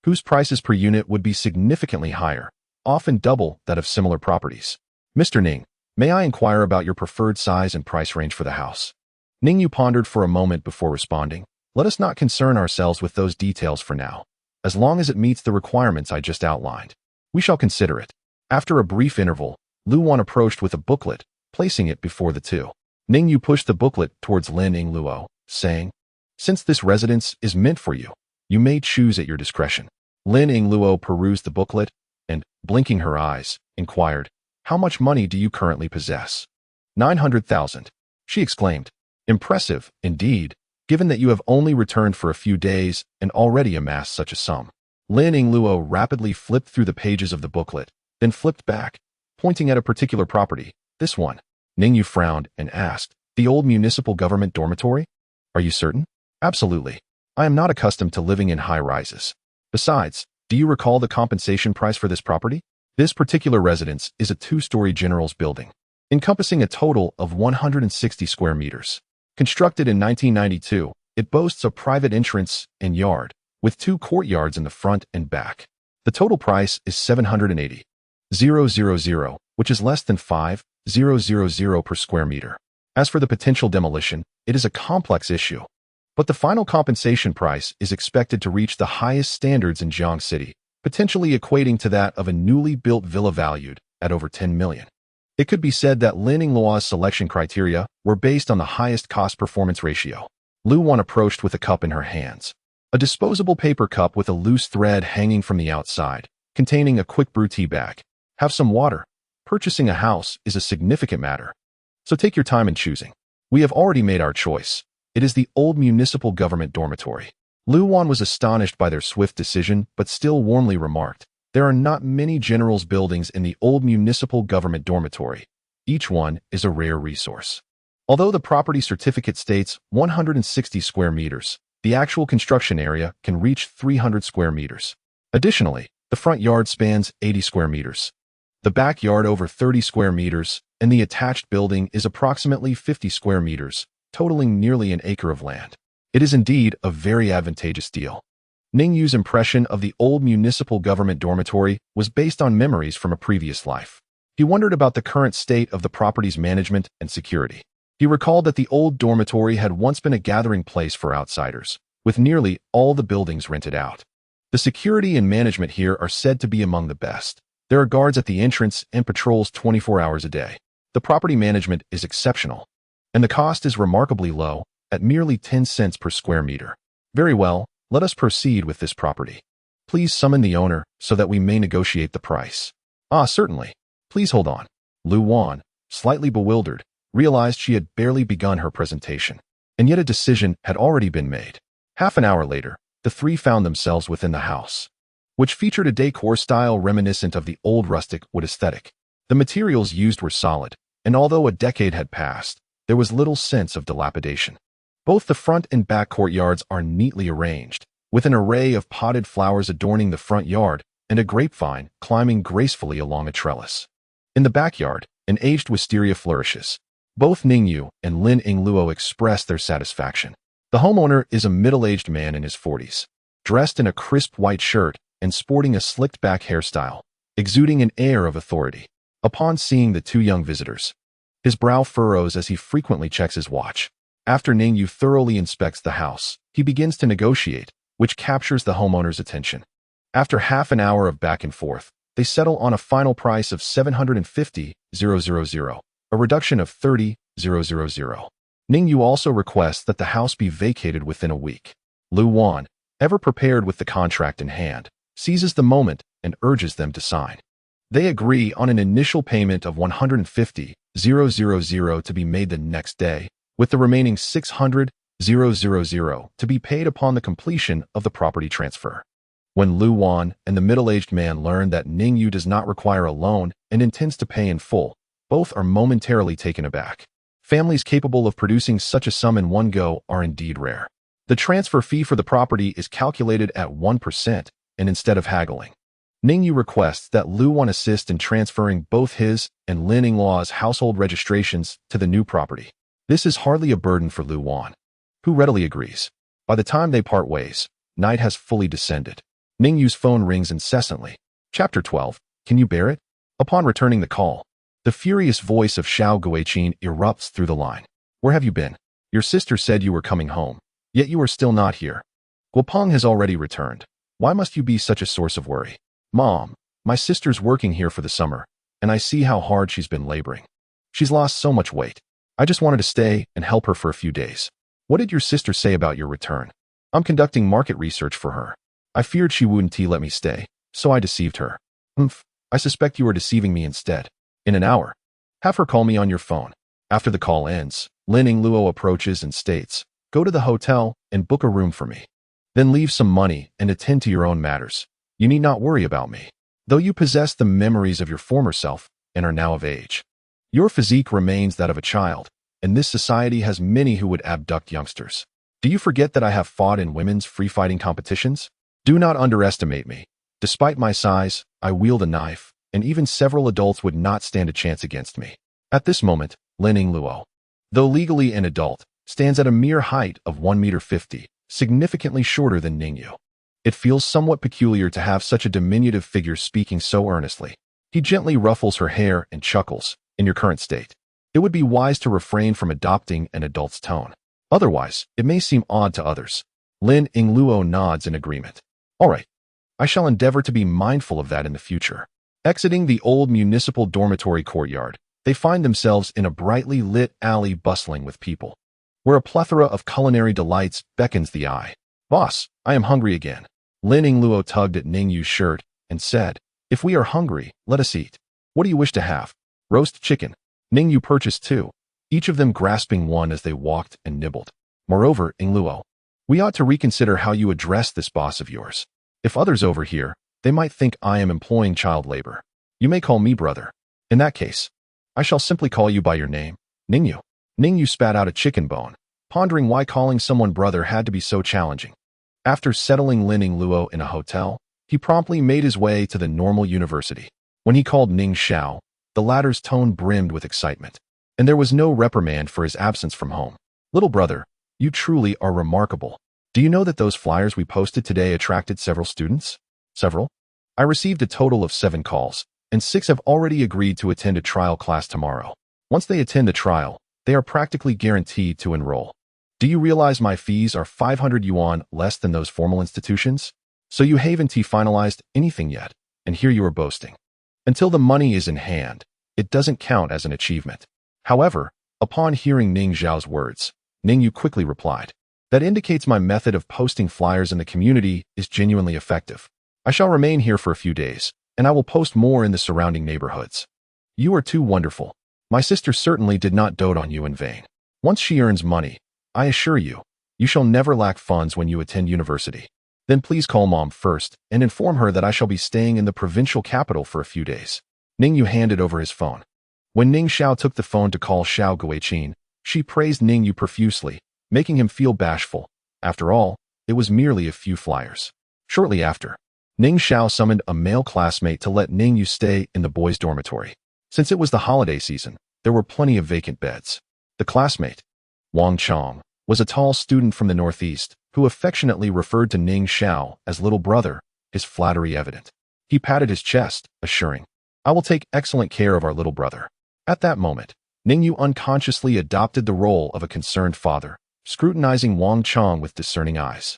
whose prices per unit would be significantly higher, often double that of similar properties. "Mr. Ning, may I inquire about your preferred size and price range for the house?" Ning Yu pondered for a moment before responding. "Let us not concern ourselves with those details for now. As long as it meets the requirements I just outlined, we shall consider it." After a brief interval, Lu Wan approached with a booklet, placing it before the two. Ning Yu pushed the booklet towards Lin Yingluo, saying, "Since this residence is meant for you, you may choose at your discretion." Lin Yingluo perused the booklet and, blinking her eyes, inquired, "How much money do you currently possess?" 900,000. She exclaimed. "Impressive, indeed, given that you have only returned for a few days and already amassed such a sum." Lin Yingluo rapidly flipped through the pages of the booklet, then flipped back, pointing at a particular property. "This one." Ning Yu frowned and asked, "The old municipal government dormitory? Are you certain?" "Absolutely. I am not accustomed to living in high-rises. Besides, do you recall the compensation price for this property? This particular residence is a 2-story general's building, encompassing a total of 160 square meters. Constructed in 1992, it boasts a private entrance and yard, with 2 courtyards in the front and back. The total price is 780,000, which is less than 5,000 per square meter. As for the potential demolition, it is a complex issue, But the final compensation price is expected to reach the highest standards in Jiang City, potentially equating to that of a newly built villa valued at over 10 million. It could be said that Lin Yingluo's selection criteria were based on the highest cost-performance ratio. Lu Wan approached with a cup in her hands. A disposable paper cup with a loose thread hanging from the outside, containing a quick brew tea bag. Have some water. Purchasing a house is a significant matter. So take your time in choosing. We have already made our choice. It is the old municipal government dormitory. Lu Wan was astonished by their swift decision, but still warmly remarked, there are not many generals' buildings in the old municipal government dormitory. Each one is a rare resource. Although the property certificate states 160 square meters, the actual construction area can reach 300 square meters. Additionally, the front yard spans 80 square meters, the backyard over 30 square meters, and the attached building is approximately 50 square meters, totaling nearly an acre of land. It is indeed a very advantageous deal. Ning Yu's impression of the old municipal government dormitory was based on memories from a previous life. He wondered about the current state of the property's management and security. He recalled that the old dormitory had once been a gathering place for outsiders, with nearly all the buildings rented out. The security and management here are said to be among the best. There are guards at the entrance and patrols 24 hours a day. The property management is exceptional, and the cost is remarkably low, at merely 10 cents per square meter. Very well, let us proceed with this property. Please summon the owner so that we may negotiate the price. Ah, certainly. Please hold on. Lu Wan, slightly bewildered, realized she had barely begun her presentation, and yet a decision had already been made. Half an hour later, the three found themselves within the house, which featured a decor style reminiscent of the old rustic wood aesthetic. The materials used were solid, and although a decade had passed, there was little sense of dilapidation. Both the front and back courtyards are neatly arranged, with an array of potted flowers adorning the front yard and a grapevine climbing gracefully along a trellis. In the backyard, an aged wisteria flourishes. Both Ning Yu and Lin Yingluo expressed their satisfaction. The homeowner is a middle-aged man in his 40s, dressed in a crisp white shirt and sporting a slicked-back hairstyle, exuding an air of authority. Upon seeing the two young visitors, his brow furrows as he frequently checks his watch. After Ning Yu thoroughly inspects the house, he begins to negotiate, which captures the homeowner's attention. After half an hour of back and forth, they settle on a final price of 750,000, a reduction of 30,000. Ning Yu also requests that the house be vacated within a week. Lu Wan, ever prepared with the contract in hand, seizes the moment and urges them to sign. They agree on an initial payment of 150,000 to be made the next day, with the remaining 600,000 to be paid upon the completion of the property transfer. When Lu Wan and the middle-aged man learn that Ning Yu does not require a loan and intends to pay in full, both are momentarily taken aback. Families capable of producing such a sum in one go are indeed rare. The transfer fee for the property is calculated at 1%, and instead of haggling, Ning Yu requests that Lu Wan assist in transferring both his and Lin Yingluo's household registrations to the new property. This is hardly a burden for Lu Wan, who readily agrees. By the time they part ways, night has fully descended. Ning Yu's phone rings incessantly. Chapter 12. Can you bear it? Upon returning the call, the furious voice of Xiao Guiqin erupts through the line. Where have you been? Your sister said you were coming home, yet you are still not here. Guopeng has already returned. Why must you be such a source of worry? Mom, my sister's working here for the summer, and I see how hard she's been laboring. She's lost so much weight. I just wanted to stay and help her for a few days. What did your sister say about your return? I'm conducting market research for her. I feared she wouldn't let me stay, so I deceived her. I suspect you are deceiving me instead. In an hour, have her call me on your phone. After the call ends, Lin Yingluo approaches and states, go to the hotel and book a room for me. Then leave some money and attend to your own matters. You need not worry about me, though you possess the memories of your former self and are now of age. Your physique remains that of a child, and this society has many who would abduct youngsters. Do you forget that I have fought in women's free-fighting competitions? Do not underestimate me. Despite my size, I wield a knife, and even several adults would not stand a chance against me. At this moment, Lin Yingluo, though legally an adult, stands at a mere height of 1.50 meters, significantly shorter than Ning Yu. It feels somewhat peculiar to have such a diminutive figure speaking so earnestly. He gently ruffles her hair and chuckles. In your current state, it would be wise to refrain from adopting an adult's tone. Otherwise, it may seem odd to others. Lin Yingluo nods in agreement. All right. I shall endeavor to be mindful of that in the future. Exiting the old municipal dormitory courtyard, they find themselves in a brightly lit alley bustling with people, where a plethora of culinary delights beckons the eye. Boss, I am hungry again. Lin Yingluo tugged at Ning Yu's shirt and said, if we are hungry, let us eat. What do you wish to have? Roast chicken. Ning Yu purchased two, each of them grasping one as they walked and nibbled. Moreover, Yingluo, we ought to reconsider how you address this boss of yours. If others overhear, they might think I am employing child labor. You may call me brother. In that case, I shall simply call you by your name, Ning Yu. Ning Yu spat out a chicken bone, pondering why calling someone brother had to be so challenging. After settling Lin Yingluo in a hotel, he promptly made his way to the normal university. When he called Ning Xiao, the latter's tone brimmed with excitement, and there was no reprimand for his absence from home. Little brother, you truly are remarkable. Do you know that those flyers we posted today attracted several students? Several? I received a total of 7 calls, and 6 have already agreed to attend a trial class tomorrow. Once they attend the trial, they are practically guaranteed to enroll. Do you realize my fees are 500 yuan less than those formal institutions? So you haven't finalized anything yet, and here you are boasting. Until the money is in hand, it doesn't count as an achievement. However, upon hearing Ning Xiao's words, Ning Yu quickly replied, that indicates my method of posting flyers in the community is genuinely effective. I shall remain here for a few days, and I will post more in the surrounding neighborhoods. You are too wonderful. My sister certainly did not dote on you in vain. Once she earns money, I assure you, you shall never lack funds when you attend university. Then please call Mom first and inform her that I shall be staying in the provincial capital for a few days. Ning Yu handed over his phone. When Ning Xiao took the phone to call Xiao Guiqin, she praised Ning Yu profusely, making him feel bashful. After all, it was merely a few flyers. Shortly after, Ning Xiao summoned a male classmate to let Ning Yu stay in the boys' dormitory. Since it was the holiday season, there were plenty of vacant beds. The classmate, Wang Chong, was a tall student from the northeast who affectionately referred to Ning Xiao as little brother, his flattery evident. He patted his chest, assuring, I will take excellent care of our little brother. At that moment, Ning Yu unconsciously adopted the role of a concerned father, scrutinizing Wang Chong with discerning eyes.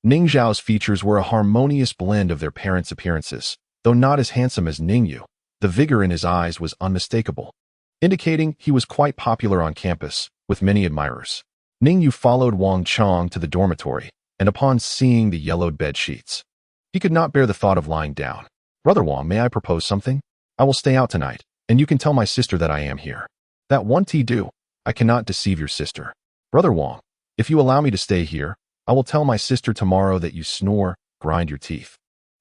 Ning Xiao's features were a harmonious blend of their parents' appearances, though not as handsome as Ning Yu. The vigor in his eyes was unmistakable, indicating he was quite popular on campus, with many admirers. Ning Yu followed Wang Chong to the dormitory, and upon seeing the yellowed bed sheets, he could not bear the thought of lying down. Brother Wang, may I propose something? I will stay out tonight, and you can tell my sister that I am here. That won't do. I cannot deceive your sister. Brother Wang, if you allow me to stay here, I will tell my sister tomorrow that you snore, grind your teeth,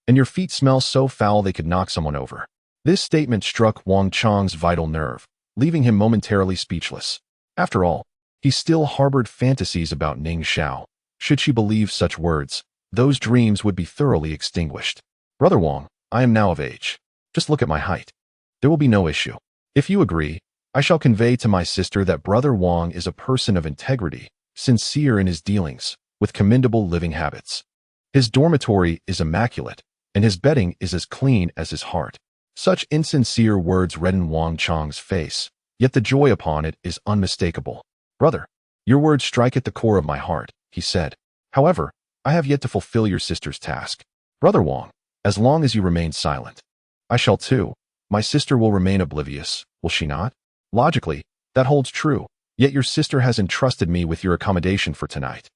and your feet smell so foul they could knock someone over. This statement struck Wang Chong's vital nerve, leaving him momentarily speechless. After all, he still harbored fantasies about Ning Xiao. Should she believe such words, those dreams would be thoroughly extinguished. Brother Wang, I am now of age. Just look at my height. There will be no issue. If you agree, I shall convey to my sister that Brother Wang is a person of integrity, sincere in his dealings, with commendable living habits. His dormitory is immaculate, and his bedding is as clean as his heart. Such insincere words redden Wang Chong's face, yet the joy upon it is unmistakable. Brother, your words strike at the core of my heart, he said. However, I have yet to fulfill your sister's task. Brother Wang, as long as you remain silent, I shall too. My sister will remain oblivious, will she not? Logically, that holds true, yet your sister has entrusted me with your accommodation for tonight.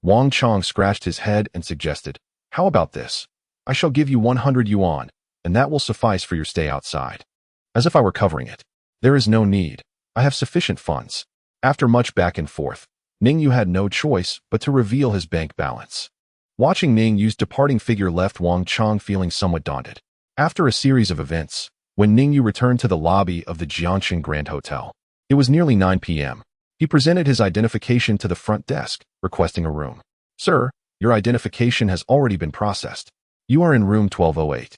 Wang Chong scratched his head and suggested, how about this? I shall give you 100 yuan, and that will suffice for your stay outside. As if I were covering it. There is no need. I have sufficient funds. After much back and forth, Ning Yu had no choice but to reveal his bank balance. Watching Ning Yu's departing figure left Wang Chong feeling somewhat daunted. After a series of events, when Ning Yu returned to the lobby of the Jiangxin Grand Hotel, it was nearly 9 p.m. He presented his identification to the front desk, requesting a room. Sir, your identification has already been processed. You are in room 1208.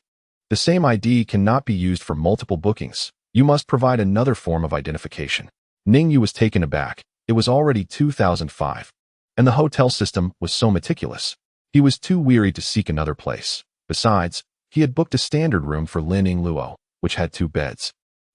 The same ID cannot be used for multiple bookings. You must provide another form of identification. Ning Yu was taken aback. It was already 2005, and the hotel system was so meticulous. He was too weary to seek another place. Besides, he had booked a standard room for Lin Yingluo, which had 2 beds.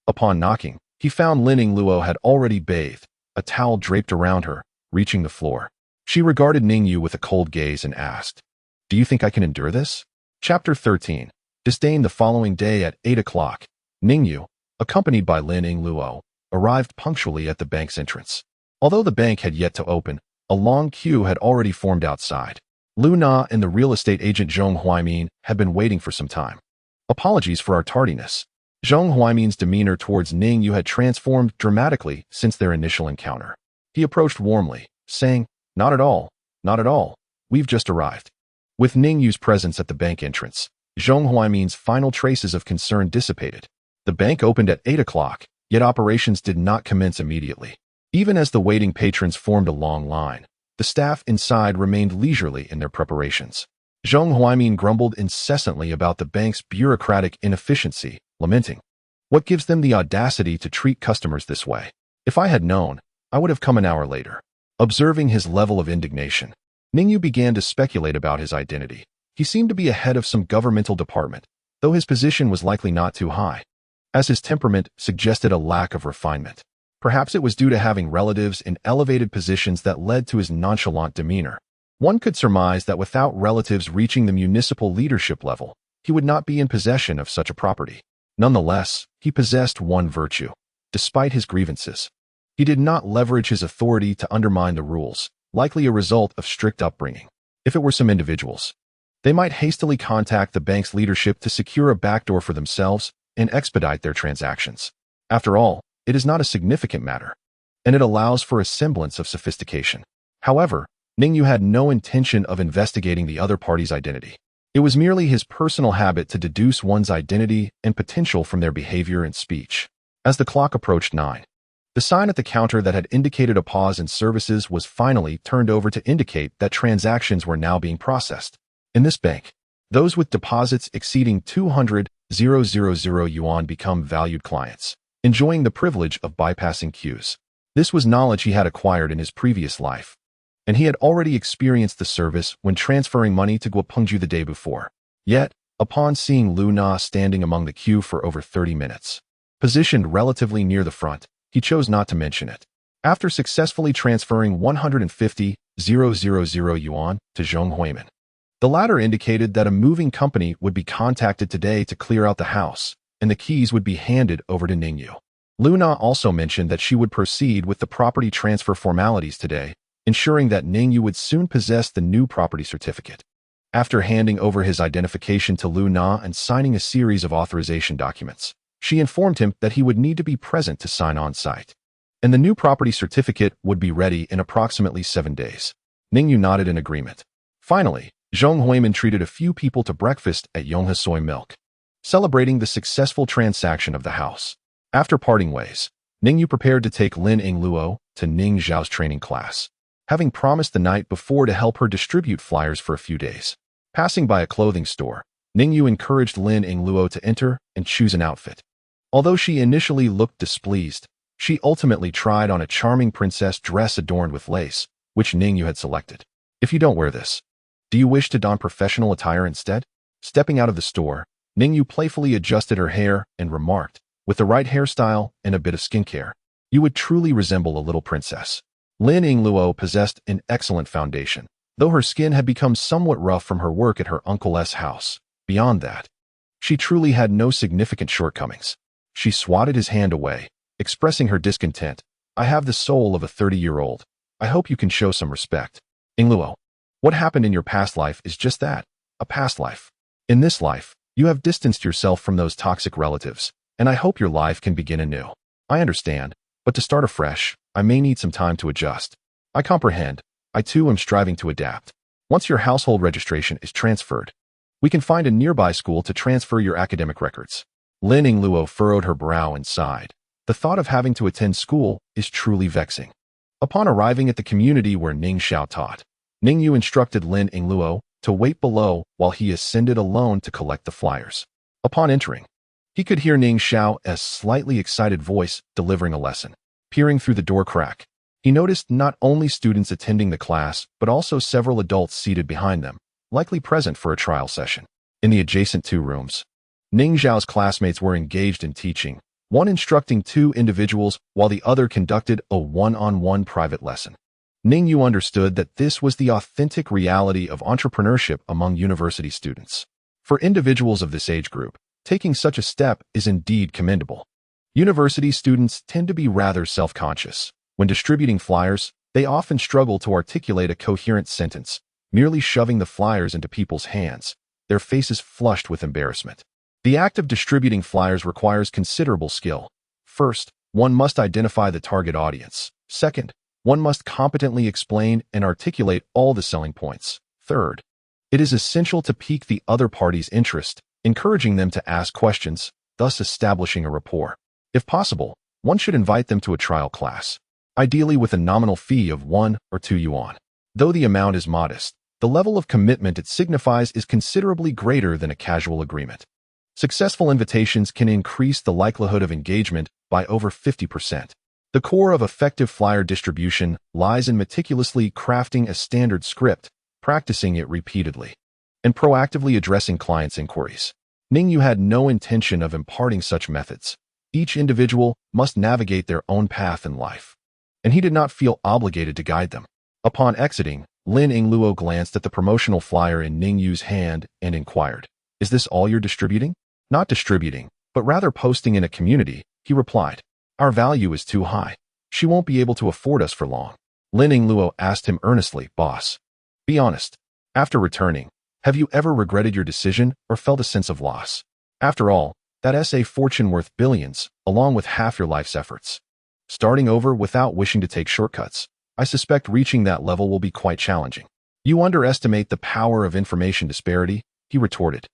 Upon knocking, he found Lin Yingluo had already bathed, a towel draped around her, reaching the floor. She regarded Ning Yu with a cold gaze and asked, "Do you think I can endure this?" Chapter 13. Disdain. The following day at 8 o'clock, Ning Yu, accompanied by Lin Yingluo, arrived punctually at the bank's entrance. Although the bank had yet to open, a long queue had already formed outside. Lu Na and the real estate agent Zhong Huaimin had been waiting for some time. "Apologies for our tardiness." Zhong Huaimin's demeanor towards Ning Yu had transformed dramatically since their initial encounter. He approached warmly, saying, "Not at all, not at all. We've just arrived." With Ning Yu's presence at the bank entrance, Zhong Huaimin's final traces of concern dissipated. The bank opened at 8 o'clock, yet operations did not commence immediately. Even as the waiting patrons formed a long line, the staff inside remained leisurely in their preparations. Zhong Huaimin grumbled incessantly about the bank's bureaucratic inefficiency, lamenting, "What gives them the audacity to treat customers this way? If I had known, I would have come an hour later." Observing his level of indignation, Ning Yu began to speculate about his identity. He seemed to be a head of some governmental department, though his position was likely not too high, as his temperament suggested a lack of refinement. Perhaps it was due to having relatives in elevated positions that led to his nonchalant demeanor. One could surmise that without relatives reaching the municipal leadership level, he would not be in possession of such a property. Nonetheless, he possessed one virtue. Despite his grievances, he did not leverage his authority to undermine the rules, likely a result of strict upbringing. If it were some individuals, they might hastily contact the bank's leadership to secure a backdoor for themselves and expedite their transactions. After all, it is not a significant matter, and it allows for a semblance of sophistication. However, Ning Yu had no intention of investigating the other party's identity. It was merely his personal habit to deduce one's identity and potential from their behavior and speech. As the clock approached 9, the sign at the counter that had indicated a pause in services was finally turned over to indicate that transactions were now being processed. In this bank, those with deposits exceeding 200,000 yuan become valued clients, enjoying the privilege of bypassing queues. This was knowledge he had acquired in his previous life, and he had already experienced the service when transferring money to Guopengju the day before. Yet, upon seeing Lu Na standing among the queue for over 30 minutes, positioned relatively near the front, he chose not to mention it. After successfully transferring 150,000 yuan to Zhong Huimin, the latter indicated that a moving company would be contacted today to clear out the house, and the keys would be handed over to Ning Yu. Lu Na also mentioned that she would proceed with the property transfer formalities today, ensuring that Ning Yu would soon possess the new property certificate. After handing over his identification to Lu Na and signing a series of authorization documents, she informed him that he would need to be present to sign on site, and the new property certificate would be ready in approximately 7 days. Ning Yu nodded in agreement. Finally, Zhong Huimin treated a few people to breakfast at Yonghe Soy Milk, celebrating the successful transaction of the house. After parting ways, Ning Yu prepared to take Lin Yingluo to Ning Zhao's training class, having promised the night before to help her distribute flyers for a few days. Passing by a clothing store, Ning Yu encouraged Lin Yingluo to enter and choose an outfit. Although she initially looked displeased, she ultimately tried on a charming princess dress adorned with lace, which Ning Yu had selected. "If you don't wear this, do you wish to don professional attire instead?" Stepping out of the store, Ning Yu playfully adjusted her hair and remarked, "With the right hairstyle and a bit of skincare, you would truly resemble a little princess." Lin Yingluo possessed an excellent foundation, though her skin had become somewhat rough from her work at her uncle's house. Beyond that, she truly had no significant shortcomings. She swatted his hand away, expressing her discontent. "I have the soul of a 30-year-old. I hope you can show some respect." "Yingluo, what happened in your past life is just that, a past life. In this life, you have distanced yourself from those toxic relatives, and I hope your life can begin anew. I understand, but to start afresh, I may need some time to adjust." "I comprehend. I too am striving to adapt. Once your household registration is transferred, we can find a nearby school to transfer your academic records." Lin Yingluo furrowed her brow and sighed. The thought of having to attend school is truly vexing. Upon arriving at the community where Ning Xiao taught, Ning Yu instructed Lin Yingluo to wait below while he ascended alone to collect the flyers. Upon entering, he could hear Ning Xiao's slightly excited voice delivering a lesson. Peering through the door crack, he noticed not only students attending the class, but also several adults seated behind them, likely present for a trial session. In the adjacent 2 rooms, Ning Zhao's classmates were engaged in teaching, one instructing 2 individuals while the other conducted a one-on-one private lesson. Ning Yu understood that this was the authentic reality of entrepreneurship among university students. For individuals of this age group, taking such a step is indeed commendable. University students tend to be rather self-conscious. When distributing flyers, they often struggle to articulate a coherent sentence, merely shoving the flyers into people's hands, their faces flushed with embarrassment. The act of distributing flyers requires considerable skill. First, one must identify the target audience. Second, one must competently explain and articulate all the selling points. Third, it is essential to pique the other party's interest, encouraging them to ask questions, thus establishing a rapport. If possible, one should invite them to a trial class, ideally with a nominal fee of 1 or 2 yuan. Though the amount is modest, the level of commitment it signifies is considerably greater than a casual agreement. Successful invitations can increase the likelihood of engagement by over 50%. The core of effective flyer distribution lies in meticulously crafting a standard script, practicing it repeatedly, and proactively addressing clients' inquiries. Ning Yu had no intention of imparting such methods. Each individual must navigate their own path in life, and he did not feel obligated to guide them. Upon exiting, Lin Yingluo glanced at the promotional flyer in Ning Yu's hand and inquired, "Is this all you're distributing?" "Not distributing, but rather posting in a community," he replied. "Our value is too high. She won't be able to afford us for long." Lin Yingluo asked him earnestly, "Boss, be honest. After returning, have you ever regretted your decision or felt a sense of loss? After all, that's a fortune worth billions, along with half your life's efforts. Starting over without wishing to take shortcuts, I suspect reaching that level will be quite challenging." "You underestimate the power of information disparity," he retorted.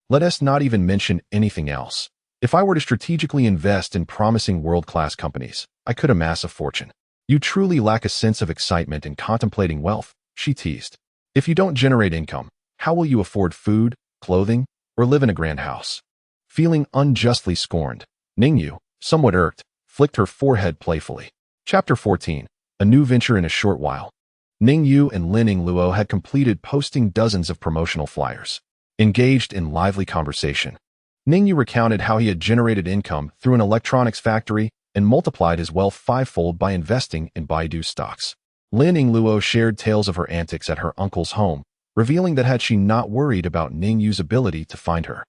"Let us not even mention anything else. If I were to strategically invest in promising world-class companies, I could amass a fortune." "You truly lack a sense of excitement in contemplating wealth," she teased. "If you don't generate income, how will you afford food, clothing, or live in a grand house?" Feeling unjustly scorned, Ning Yu, somewhat irked, flicked her forehead playfully. Chapter 14. A new venture in a short while. Ning Yu and Lin Yingluo had completed posting dozens of promotional flyers. Engaged in lively conversation, Ning Yu recounted how he had generated income through an electronics factory and multiplied his wealth fivefold by investing in Baidu stocks. Lin Yingluo shared tales of her antics at her uncle's home, revealing that had she not worried about Ning Yu's ability to find her,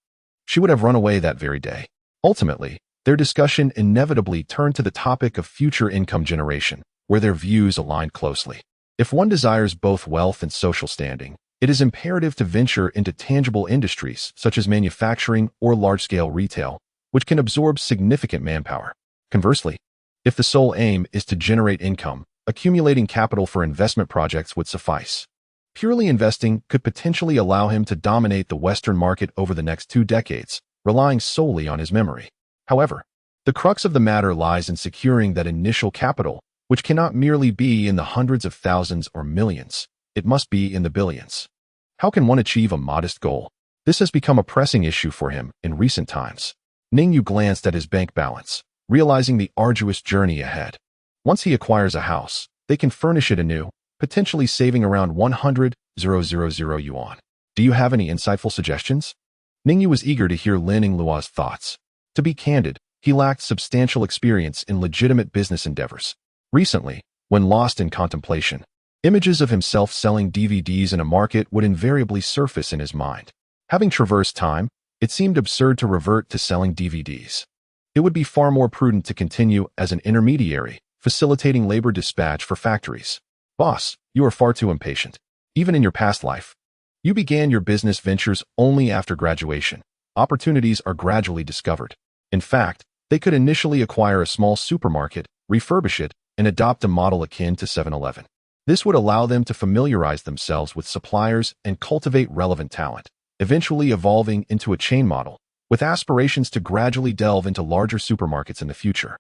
she would have run away that very day. Ultimately, their discussion inevitably turned to the topic of future income generation, where their views aligned closely. If one desires both wealth and social standing, it is imperative to venture into tangible industries such as manufacturing or large-scale retail, which can absorb significant manpower. Conversely, if the sole aim is to generate income, accumulating capital for investment projects would suffice. Purely investing could potentially allow him to dominate the Western market over the next 2 decades, relying solely on his memory. However, the crux of the matter lies in securing that initial capital, which cannot merely be in the hundreds of thousands or millions. It must be in the billions. How can one achieve a modest goal? This has become a pressing issue for him in recent times. Ning Yu glanced at his bank balance, realizing the arduous journey ahead. Once he acquires a house, they can furnish it anew, potentially saving around 100,000 yuan. Do you have any insightful suggestions? Ning Yu was eager to hear Lin Yingluo's thoughts. To be candid, he lacked substantial experience in legitimate business endeavors. Recently, when lost in contemplation, images of himself selling DVDs in a market would invariably surface in his mind. Having traversed time, it seemed absurd to revert to selling DVDs. It would be far more prudent to continue as an intermediary, facilitating labor dispatch for factories. Boss, you are far too impatient. Even in your past life, you began your business ventures only after graduation. Opportunities are gradually discovered. In fact, they could initially acquire a small supermarket, refurbish it, and adopt a model akin to 7-Eleven. This would allow them to familiarize themselves with suppliers and cultivate relevant talent, eventually evolving into a chain model, with aspirations to gradually delve into larger supermarkets in the future.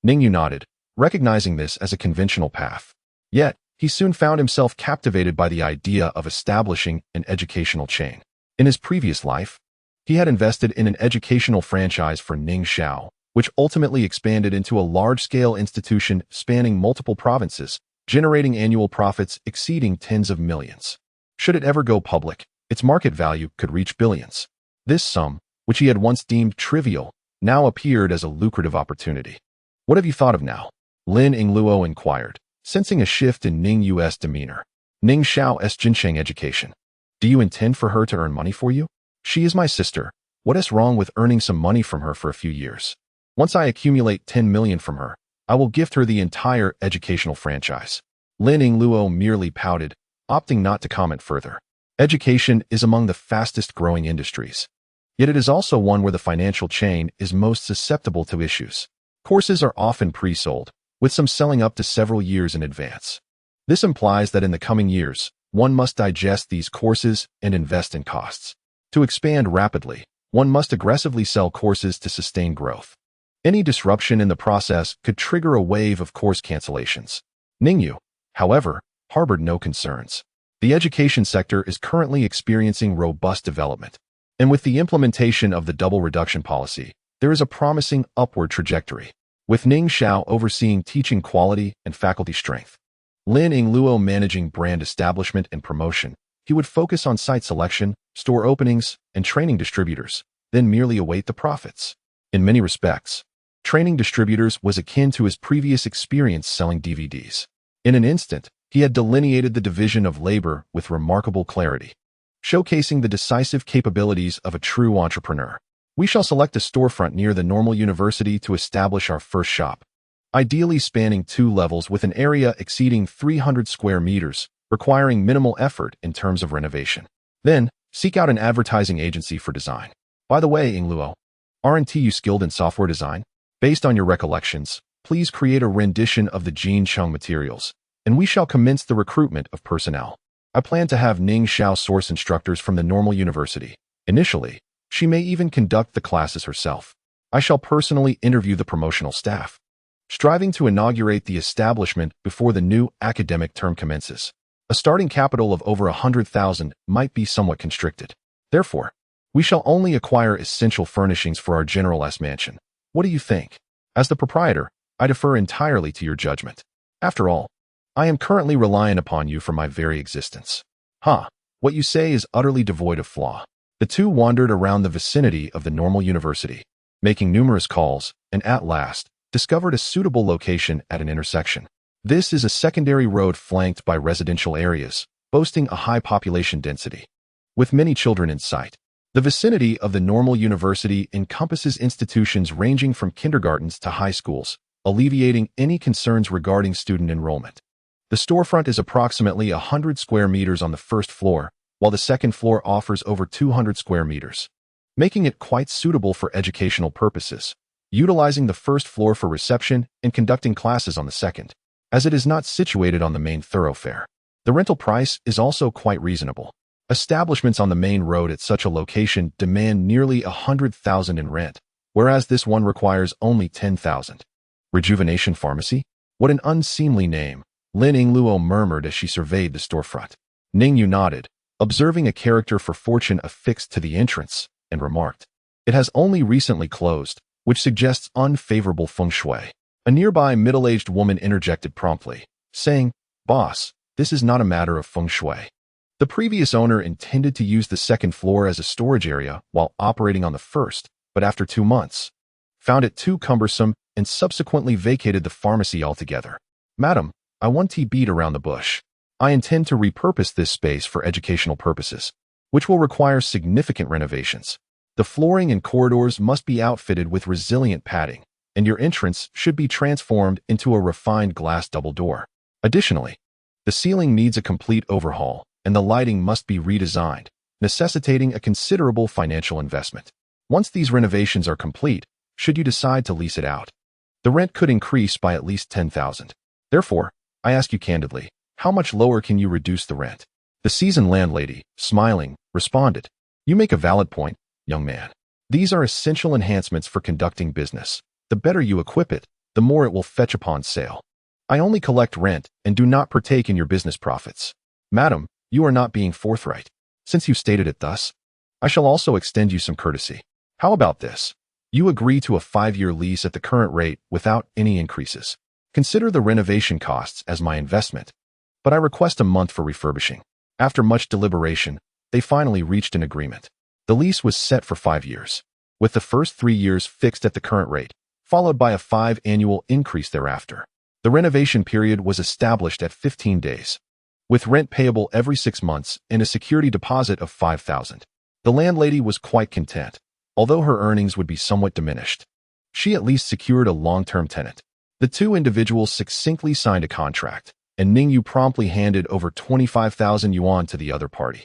Ning Yu nodded, recognizing this as a conventional path. Yet, he soon found himself captivated by the idea of establishing an educational chain. In his previous life, he had invested in an educational franchise for Ning Xiao, which ultimately expanded into a large-scale institution spanning multiple provinces, generating annual profits exceeding tens of millions. Should it ever go public, its market value could reach billions. This sum, which he had once deemed trivial, now appeared as a lucrative opportunity. What have you thought of now? Lin Yingluo inquired, Sensing a shift in Ning Yu's demeanor, Ning Xiao's Jinsheng education. Do you intend for her to earn money for you? She is my sister. What is wrong with earning some money from her for a few years? Once I accumulate 10 million from her, I will gift her the entire educational franchise. Lin Yingluo merely pouted, opting not to comment further. Education is among the fastest growing industries. Yet it is also one where the financial chain is most susceptible to issues. Courses are often pre-sold, with some selling up to several years in advance. This implies that in the coming years, one must digest these courses and invest in costs. To expand rapidly, one must aggressively sell courses to sustain growth. Any disruption in the process could trigger a wave of course cancellations. Ning Yu, however, harbored no concerns. The education sector is currently experiencing robust development, and with the implementation of the double reduction policy, there is a promising upward trajectory. With Ning Xiao overseeing teaching quality and faculty strength, Lin Yingluo managing brand establishment and promotion, he would focus on site selection, store openings, and training distributors, then merely await the profits. In many respects, training distributors was akin to his previous experience selling DVDs. In an instant, he had delineated the division of labor with remarkable clarity, showcasing the decisive capabilities of a true entrepreneur. We shall select a storefront near the normal university to establish our first shop, ideally spanning 2 levels with an area exceeding 300 square meters, requiring minimal effort in terms of renovation. Then, seek out an advertising agency for design. By the way, Yingluo, aren't you skilled in software design? Based on your recollections, please create a rendition of the Jin Chung materials, and we shall commence the recruitment of personnel. I plan to have Ning Xiao source instructors from the normal university. Initially, she may even conduct the classes herself. I shall personally interview the promotional staff, striving to inaugurate the establishment before the new academic term commences. A starting capital of over 100,000 might be somewhat constricted. Therefore, we shall only acquire essential furnishings for our General's mansion. What do you think? As the proprietor, I defer entirely to your judgment. After all, I am currently reliant upon you for my very existence. What you say is utterly devoid of flaw. The two wandered around the vicinity of the normal university, making numerous calls, and at last, discovered a suitable location at an intersection. This is a secondary road flanked by residential areas, boasting a high population density, with many children in sight. The vicinity of the normal university encompasses institutions ranging from kindergartens to high schools, alleviating any concerns regarding student enrollment. The storefront is approximately 100 square meters on the first floor, while the second floor offers over 200 square meters, making it quite suitable for educational purposes, utilizing the first floor for reception and conducting classes on the second, as it is not situated on the main thoroughfare. The rental price is also quite reasonable. Establishments on the main road at such a location demand nearly 100,000 in rent, whereas this one requires only 10,000. Rejuvenation Pharmacy? What an unseemly name, Lin Yingluo murmured as she surveyed the storefront. Ning Yu nodded, observing a character for fortune affixed to the entrance, and remarked, "It has only recently closed, which suggests unfavorable feng shui." A nearby middle-aged woman interjected promptly, saying, "Boss, this is not a matter of feng shui. The previous owner intended to use the second floor as a storage area while operating on the first, but after 2 months, found it too cumbersome and subsequently vacated the pharmacy altogether. Madam, I want to beat around the bush. I intend to repurpose this space for educational purposes, which will require significant renovations. The flooring and corridors must be outfitted with resilient padding, and your entrance should be transformed into a refined glass double door. Additionally, the ceiling needs a complete overhaul, and the lighting must be redesigned, necessitating a considerable financial investment. Once these renovations are complete, should you decide to lease it out, the rent could increase by at least 10,000. Therefore, I ask you candidly, how much lower can you reduce the rent?" The seasoned landlady, smiling, responded, "You make a valid point, young man. These are essential enhancements for conducting business. The better you equip it, the more it will fetch upon sale. I only collect rent and do not partake in your business profits. Madam, you are not being forthright. Since you stated it thus, I shall also extend you some courtesy. How about this? You agree to a 5-year lease at the current rate without any increases. Consider the renovation costs as my investment, but I request a month for refurbishing." After much deliberation, they finally reached an agreement. The lease was set for 5 years, with the first 3 years fixed at the current rate, followed by a 5 annual increase thereafter. The renovation period was established at 15 days, with rent payable every 6 months and a security deposit of 5,000. The landlady was quite content, although her earnings would be somewhat diminished. She at least secured a long-term tenant. The two individuals succinctly signed a contract, and Ning Yu promptly handed over 25,000 yuan to the other party.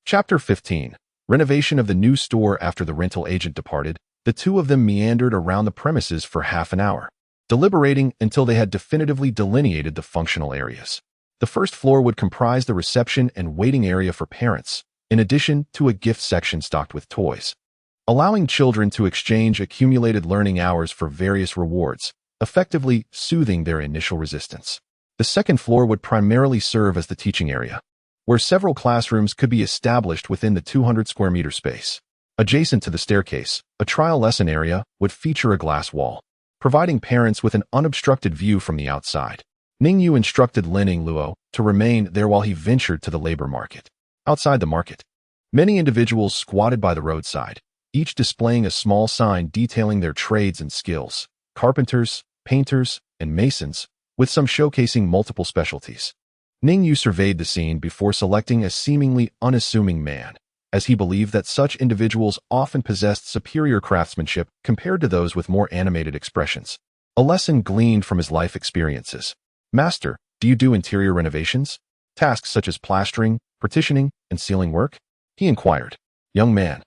Chapter 15. Renovation of the new store. After the rental agent departed, the two of them meandered around the premises for half an hour, deliberating until they had definitively delineated the functional areas. The first floor would comprise the reception and waiting area for parents, in addition to a gift section stocked with toys, allowing children to exchange accumulated learning hours for various rewards, effectively soothing their initial resistance. The second floor would primarily serve as the teaching area, where several classrooms could be established within the 200 square meter space. Adjacent to the staircase, a trial lesson area would feature a glass wall, providing parents with an unobstructed view from the outside. Ning Yu instructed Lin Yingluo to remain there while he ventured to the labor market. Outside the market, many individuals squatted by the roadside, each displaying a small sign detailing their trades and skills: carpenters, painters, and masons, with some showcasing multiple specialties. Ning Yu surveyed the scene before selecting a seemingly unassuming man, as he believed that such individuals often possessed superior craftsmanship compared to those with more animated expressions. A lesson gleaned from his life experiences. Master, do you do interior renovations? Tasks such as plastering, partitioning, and ceiling work? He inquired. Young man,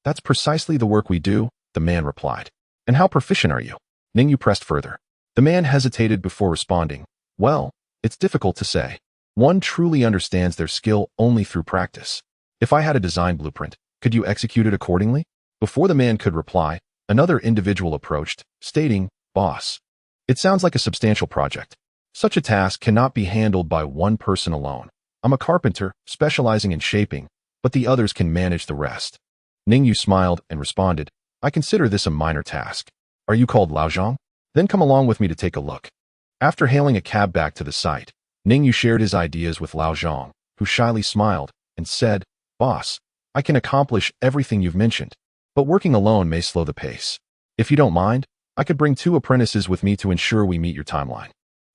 that's precisely the work we do, the man replied. And how proficient are you? Ning Yu pressed further. The man hesitated before responding. Well, it's difficult to say. One truly understands their skill only through practice. If I had a design blueprint, could you execute it accordingly? Before the man could reply, another individual approached, stating, Boss, it sounds like a substantial project. Such a task cannot be handled by one person alone. I'm a carpenter, specializing in shaping, but the others can manage the rest. Ning Yu smiled and responded, I consider this a minor task. Are you called Lao Zhang? Then come along with me to take a look. After hailing a cab back to the site, Ning Yu shared his ideas with Lao Zhang, who shyly smiled and said, Boss, I can accomplish everything you've mentioned, but working alone may slow the pace. If you don't mind, I could bring 2 apprentices with me to ensure we meet your timeline.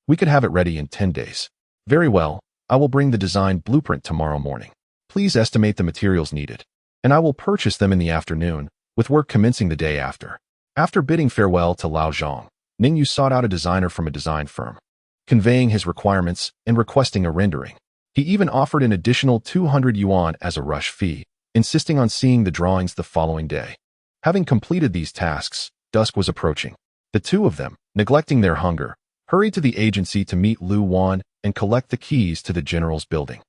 We could have it ready in 10 days. Very well, I will bring the design blueprint tomorrow morning. Please estimate the materials needed, and I will purchase them in the afternoon, with work commencing the day after. After bidding farewell to Lao Zhang, Ning Yu sought out a designer from a design firm, conveying his requirements and requesting a rendering. He even offered an additional 200 yuan as a rush fee, insisting on seeing the drawings the following day. Having completed these tasks, dusk was approaching. The two of them, neglecting their hunger, hurried to the agency to meet Lu Wan and collect the keys to the general's building.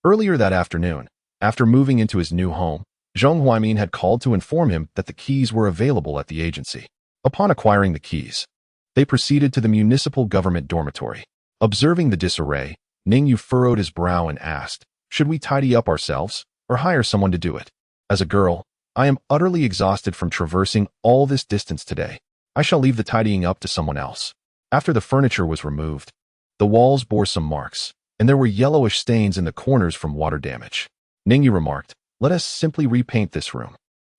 Earlier that afternoon, after moving into his new home, Zhong Huaimin had called to inform him that the keys were available at the agency. Upon acquiring the keys, they proceeded to the municipal government dormitory. Observing the disarray, Ning Yu furrowed his brow and asked, Should we tidy up ourselves, or hire someone to do it? As a girl, I am utterly exhausted from traversing all this distance today. I shall leave the tidying up to someone else. After the furniture was removed, the walls bore some marks, and there were yellowish stains in the corners from water damage. Ning Yu remarked, Let us simply repaint this room.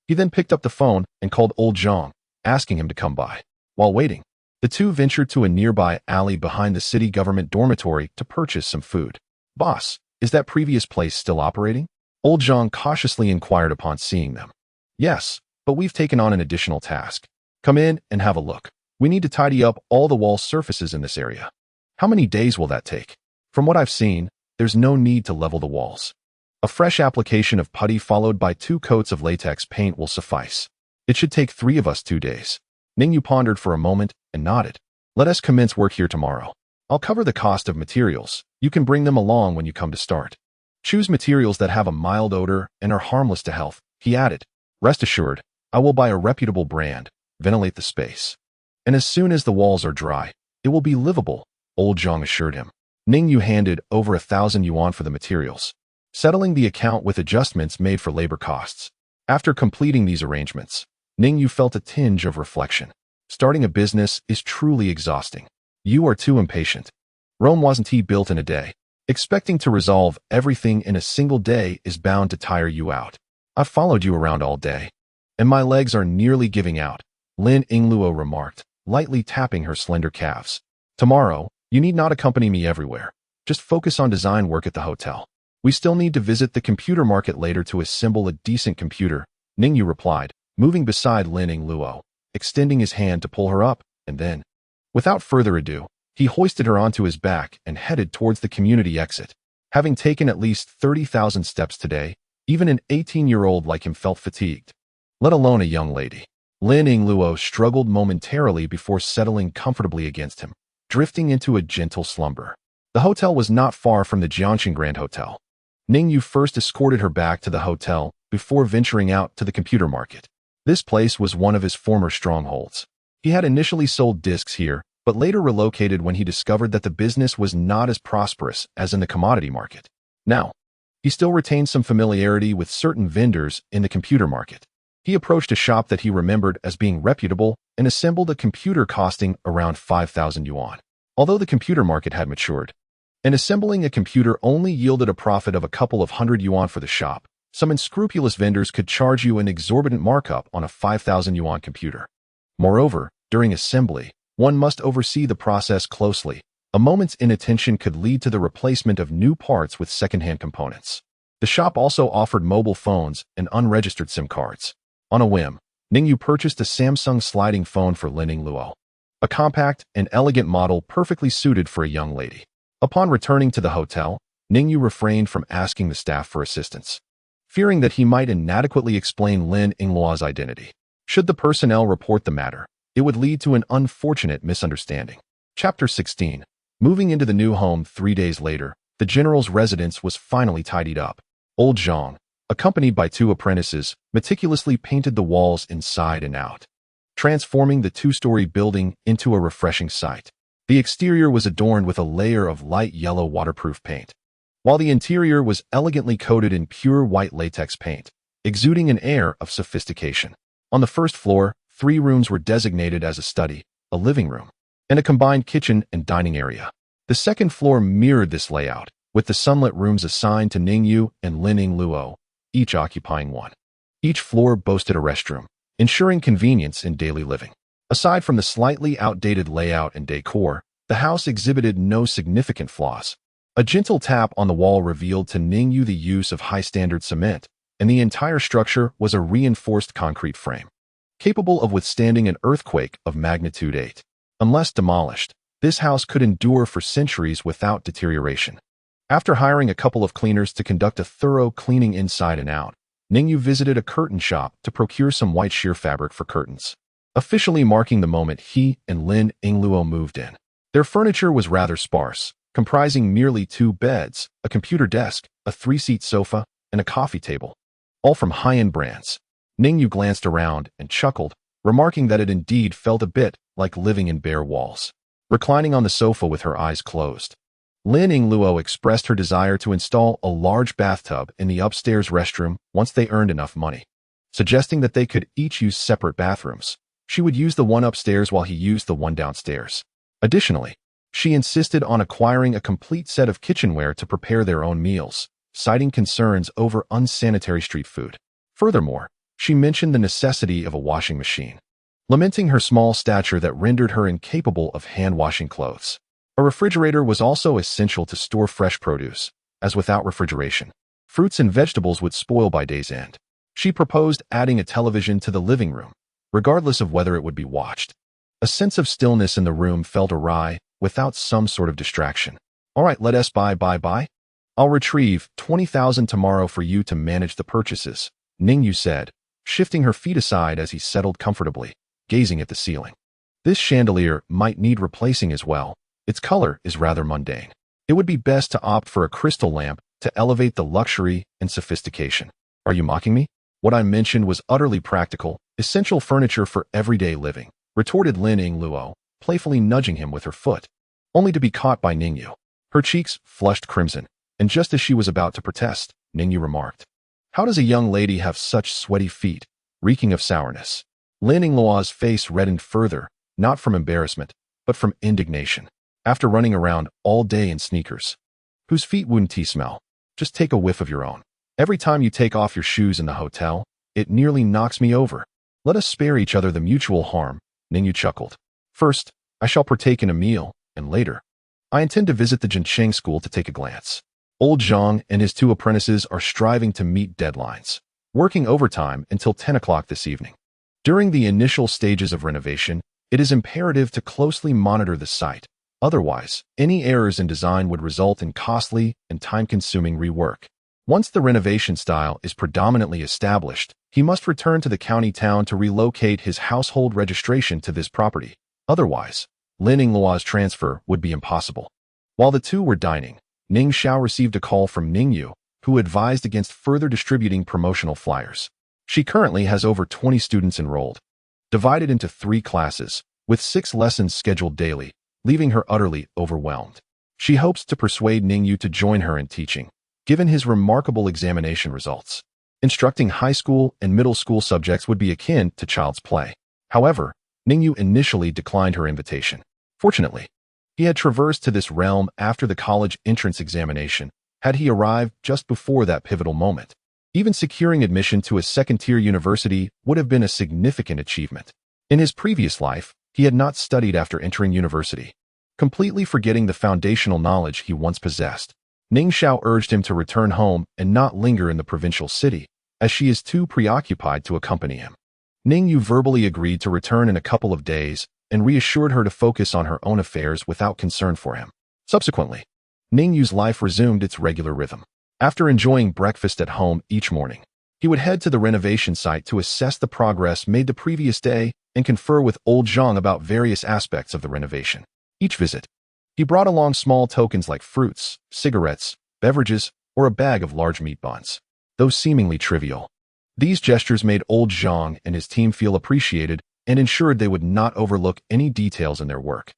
He then picked up the phone and called old Zhang, asking him to come by. While waiting, the two ventured to a nearby alley behind the city government dormitory to purchase some food. Boss, is that previous place still operating? Old Zhang cautiously inquired upon seeing them. Yes, but we've taken on an additional task. Come in and have a look. We need to tidy up all the wall surfaces in this area. How many days will that take? From what I've seen, there's no need to level the walls. A fresh application of putty followed by 2 coats of latex paint will suffice. It should take 3 of us 2 days. Ning Yu pondered for a moment and nodded. Let us commence work here tomorrow. I'll cover the cost of materials. You can bring them along when you come to start. Choose materials that have a mild odor and are harmless to health, he added. Rest assured, I will buy a reputable brand, ventilate the space. And as soon as the walls are dry, it will be livable, old Zhang assured him. Ning Yu handed over 1,000 yuan for the materials, settling the account with adjustments made for labor costs. After completing these arrangements, Ning Yu felt a tinge of reflection. Starting a business is truly exhausting. You are too impatient. Rome wasn't built in a day. Expecting to resolve everything in a single day is bound to tire you out. I've followed you around all day, and my legs are nearly giving out, Lin Yingluo remarked, lightly tapping her slender calves. Tomorrow, You need not accompany me everywhere. Just focus on design work at the hotel. We still need to visit the computer market later to assemble a decent computer, Ning Yu replied, moving beside Lin Yingluo, extending his hand to pull her up, and then, without further ado, he hoisted her onto his back and headed towards the community exit. Having taken at least 30,000 steps today, even an 18-year-old like him felt fatigued, let alone a young lady. Lin Yingluo struggled momentarily before settling comfortably against him, drifting into a gentle slumber. The hotel was not far from the Jiangxing Grand Hotel. Ning Yu first escorted her back to the hotel before venturing out to the computer market. This place was one of his former strongholds. He had initially sold discs here, but later relocated when he discovered that the business was not as prosperous as in the commodity market. Now, he still retained some familiarity with certain vendors in the computer market. He approached a shop that he remembered as being reputable and assembled a computer costing around 5,000 yuan. Although the computer market had matured, and assembling a computer only yielded a profit of a couple of hundred yuan for the shop, some unscrupulous vendors could charge you an exorbitant markup on a 5,000 yuan computer. Moreover, during assembly, one must oversee the process closely. A moment's inattention could lead to the replacement of new parts with second-hand components. The shop also offered mobile phones and unregistered SIM cards. On a whim, Ning Yu purchased a Samsung sliding phone for Lin Yingluo, a compact and elegant model perfectly suited for a young lady. Upon returning to the hotel, Ning Yu refrained from asking the staff for assistance, fearing that he might inadequately explain Lin Yingluo's identity. Should the personnel report the matter, it would lead to an unfortunate misunderstanding. Chapter 16. Moving into the new home 3 days later, the general's residence was finally tidied up. Old Zhang, accompanied by 2 apprentices, meticulously painted the walls inside and out, transforming the 2-story building into a refreshing sight. The exterior was adorned with a layer of light yellow waterproof paint, while the interior was elegantly coated in pure white latex paint, exuding an air of sophistication. On the first floor, 3 rooms were designated as a study, a living room, and a combined kitchen and dining area. The second floor mirrored this layout, with the sunlit rooms assigned to Ning Yu and Lin Yingluo, each occupying one. Each floor boasted a restroom, ensuring convenience in daily living. Aside from the slightly outdated layout and decor, the house exhibited no significant flaws. A gentle tap on the wall revealed to Ning Yu the use of high-standard cement, and the entire structure was a reinforced concrete frame, capable of withstanding an earthquake of magnitude 8. Unless demolished, this house could endure for centuries without deterioration. After hiring a couple of cleaners to conduct a thorough cleaning inside and out, Ning Yu visited a curtain shop to procure some white sheer fabric for curtains, officially marking the moment he and Lin Yingluo moved in. Their furniture was rather sparse, comprising merely 2 beds, a computer desk, a 3-seat sofa, and a coffee table, all from high-end brands. Ning Yu glanced around and chuckled, remarking that it indeed felt a bit like living in bare walls. Reclining on the sofa with her eyes closed, Lin Yingluo expressed her desire to install a large bathtub in the upstairs restroom once they earned enough money, suggesting that they could each use separate bathrooms. She would use the one upstairs while he used the one downstairs. Additionally, she insisted on acquiring a complete set of kitchenware to prepare their own meals, citing concerns over unsanitary street food. Furthermore, she mentioned the necessity of a washing machine, lamenting her small stature that rendered her incapable of hand-washing clothes. A refrigerator was also essential to store fresh produce, as without refrigeration, fruits and vegetables would spoil by day's end. She proposed adding a television to the living room, regardless of whether it would be watched. A sense of stillness in the room felt awry without some sort of distraction. All right, let us buy. I'll retrieve 20,000 tomorrow for you to manage the purchases, Ning Yu said, shifting her feet aside as he settled comfortably, gazing at the ceiling. This chandelier might need replacing as well. Its color is rather mundane. It would be best to opt for a crystal lamp to elevate the luxury and sophistication. Are you mocking me? What I mentioned was utterly practical, essential furniture for everyday living, retorted Lin Yingluo, playfully nudging him with her foot, only to be caught by Ning Yu. Her cheeks flushed crimson, and just as she was about to protest, Ning Yu remarked, "How does a young lady have such sweaty feet, reeking of sourness?" Lin Yingluo's face reddened further, not from embarrassment, but from indignation. After running around all day in sneakers, whose feet wouldn't he smell? Just take a whiff of your own. Every time you take off your shoes in the hotel, it nearly knocks me over. Let us spare each other the mutual harm, Ning Yu chuckled. First, I shall partake in a meal, and later, I intend to visit the Jincheng school to take a glance. Old Zhang and his two apprentices are striving to meet deadlines, working overtime until 10 o'clock this evening. During the initial stages of renovation, it is imperative to closely monitor the site. Otherwise, any errors in design would result in costly and time-consuming rework. Once the renovation style is predominantly established, he must return to the county town to relocate his household registration to this property. Otherwise, Lin Yingluo's transfer would be impossible. While the two were dining, Ning Xiao received a call from Ning Yu, who advised against further distributing promotional flyers. She currently has over 20 students enrolled, divided into 3 classes, with 6 lessons scheduled daily, leaving her utterly overwhelmed. She hopes to persuade Ning Yu to join her in teaching, given his remarkable examination results. Instructing high school and middle school subjects would be akin to child's play. However, Ning Yu initially declined her invitation. Fortunately, he had traversed to this realm after the college entrance examination. Had he arrived just before that pivotal moment, even securing admission to a second-tier university would have been a significant achievement. In his previous life, he had not studied after entering university, completely forgetting the foundational knowledge he once possessed. Ning Xiao urged him to return home and not linger in the provincial city, as she is too preoccupied to accompany him. Ning Yu verbally agreed to return in a couple of days and reassured her to focus on her own affairs without concern for him. Subsequently, Ning Yu's life resumed its regular rhythm. After enjoying breakfast at home each morning, he would head to the renovation site to assess the progress made the previous day and confer with old Zhang about various aspects of the renovation. Each visit, he brought along small tokens like fruits, cigarettes, beverages, or a bag of large meat buns. Though seemingly trivial, these gestures made old Zhang and his team feel appreciated and ensured they would not overlook any details in their work.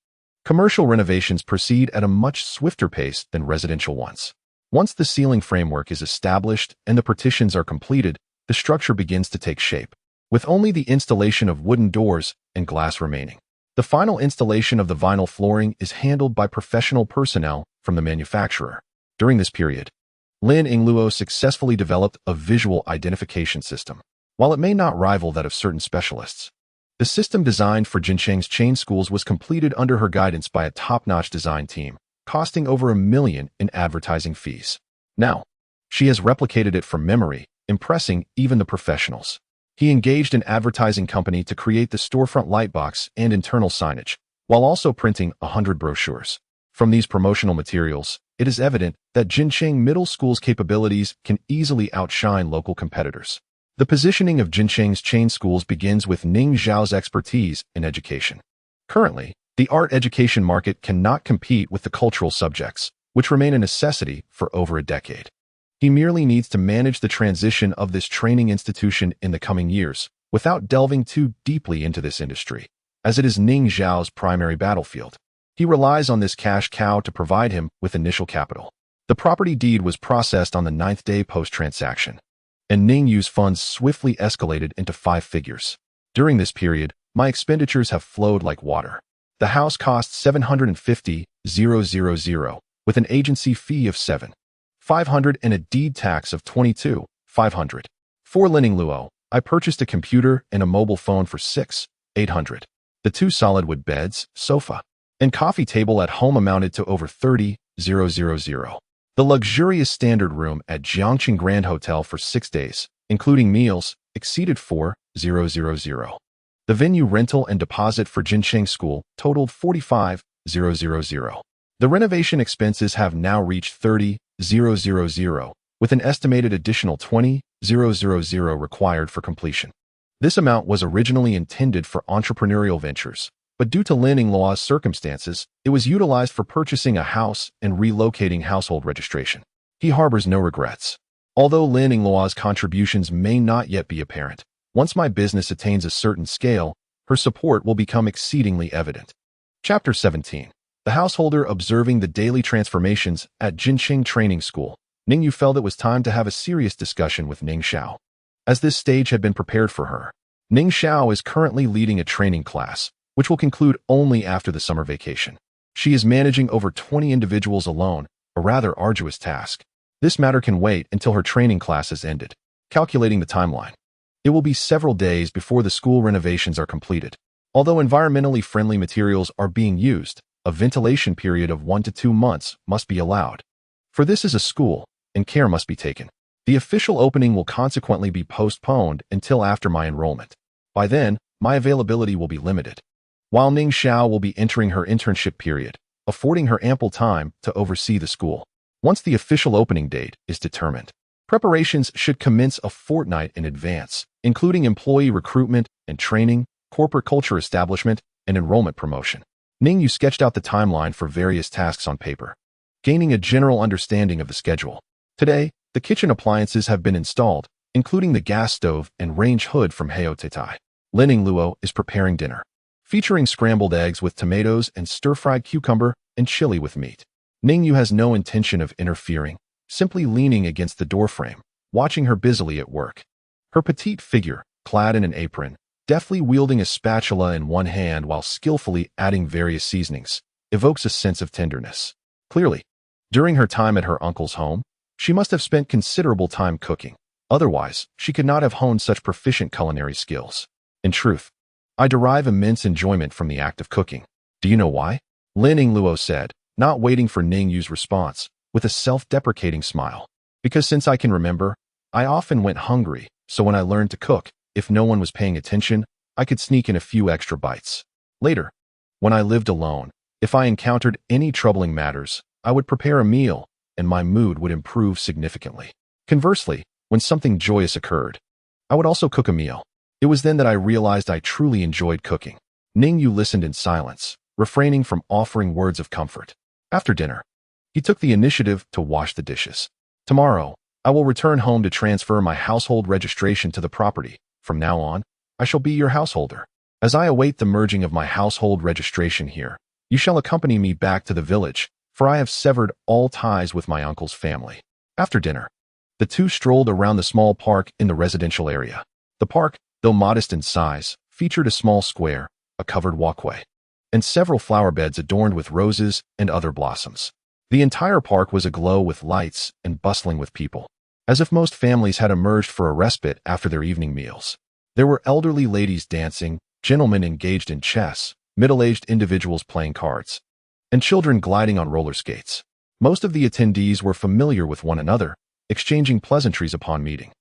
Commercial renovations proceed at a much swifter pace than residential ones. Once the ceiling framework is established and the partitions are completed, the structure begins to take shape, with only the installation of wooden doors and glass remaining. The final installation of the vinyl flooring is handled by professional personnel from the manufacturer. During this period, Lin Yingluo successfully developed a visual identification system. While it may not rival that of certain specialists, the system designed for Jincheng's chain schools was completed under her guidance by a top-notch design team, costing over $1 million in advertising fees. Now, she has replicated it from memory, impressing even the professionals. He engaged an advertising company to create the storefront lightbox and internal signage, while also printing 100 brochures. From these promotional materials, it is evident that Jincheng Middle School's capabilities can easily outshine local competitors. The positioning of Jincheng's chain schools begins with Ning Xiao's expertise in education. Currently, the art education market cannot compete with the cultural subjects, which remain a necessity for over a decade. He merely needs to manage the transition of this training institution in the coming years, without delving too deeply into this industry, as it is Ning Xiao's primary battlefield. He relies on this cash cow to provide him with initial capital. The property deed was processed on the 9th day post-transaction, and Ning Yu's funds swiftly escalated into 5 figures. During this period, my expenditures have flowed like water. The house cost $750,000, with an agency fee of $7,500 and a deed tax of $22,500. For Lin Yingluo, I purchased a computer and a mobile phone for $6,800. The 2 solid wood beds, sofa, and coffee table at home amounted to over $30,000. The luxurious standard room at Jiangqing Grand Hotel for 6 days, including meals, exceeded $4,000. The venue rental and deposit for Jincheng School totaled $45,000. The renovation expenses have now reached $30,000, with an estimated additional $20,000 required for completion. This amount was originally intended for entrepreneurial ventures, but due to Lin Yingluo's circumstances, it was utilized for purchasing a house and relocating household registration. He harbors no regrets. Although Lin Yingluo's contributions may not yet be apparent, once my business attains a certain scale, her support will become exceedingly evident. Chapter 17. The householder observing the daily transformations at Jincheng Training School. Ning Yu felt it was time to have a serious discussion with Ning Xiao, as this stage had been prepared for her. Ning Xiao is currently leading a training class, which will conclude only after the summer vacation. She is managing over 20 individuals alone, a rather arduous task. This matter can wait until her training class has ended. Calculating the timeline, it will be several days before the school renovations are completed. Although environmentally friendly materials are being used, a ventilation period of 1 to 2 months must be allowed. For this is a school, and care must be taken. The official opening will consequently be postponed until after my enrollment. By then, my availability will be limited. While Ning Xiao will be entering her internship period, affording her ample time to oversee the school. Once the official opening date is determined, preparations should commence a fortnight in advance, including employee recruitment and training, corporate culture establishment, and enrollment promotion. Ning Yu sketched out the timeline for various tasks on paper, gaining a general understanding of the schedule. Today, the kitchen appliances have been installed, including the gas stove and range hood from Heotetai. Lin Yingluo is preparing dinner, featuring scrambled eggs with tomatoes and stir-fried cucumber and chili with meat. Ning Yu has no intention of interfering, simply leaning against the doorframe, watching her busily at work. Her petite figure, clad in an apron, deftly wielding a spatula in one hand while skillfully adding various seasonings, evokes a sense of tenderness. Clearly, during her time at her uncle's home, she must have spent considerable time cooking. Otherwise, she could not have honed such proficient culinary skills. In truth, I derive immense enjoyment from the act of cooking. Do you know why? Lin Yingluo said, not waiting for Ning Yu's response, with a self-deprecating smile. Because since I can remember, I often went hungry, so when I learned to cook, if no one was paying attention, I could sneak in a few extra bites. Later, when I lived alone, if I encountered any troubling matters, I would prepare a meal, and my mood would improve significantly. Conversely, when something joyous occurred, I would also cook a meal. It was then that I realized I truly enjoyed cooking. Ning Yu listened in silence, refraining from offering words of comfort. After dinner, he took the initiative to wash the dishes. Tomorrow, I will return home to transfer my household registration to the property. From now on, I shall be your householder. As I await the merging of my household registration here, you shall accompany me back to the village, for I have severed all ties with my uncle's family. After dinner, the two strolled around the small park in the residential area. The park, though modest in size, featured a small square, a covered walkway, and several flower beds adorned with roses and other blossoms. The entire park was aglow with lights and bustling with people, as if most families had emerged for a respite after their evening meals. There were elderly ladies dancing, gentlemen engaged in chess, middle-aged individuals playing cards, and children gliding on roller skates. Most of the attendees were familiar with one another, exchanging pleasantries upon meeting.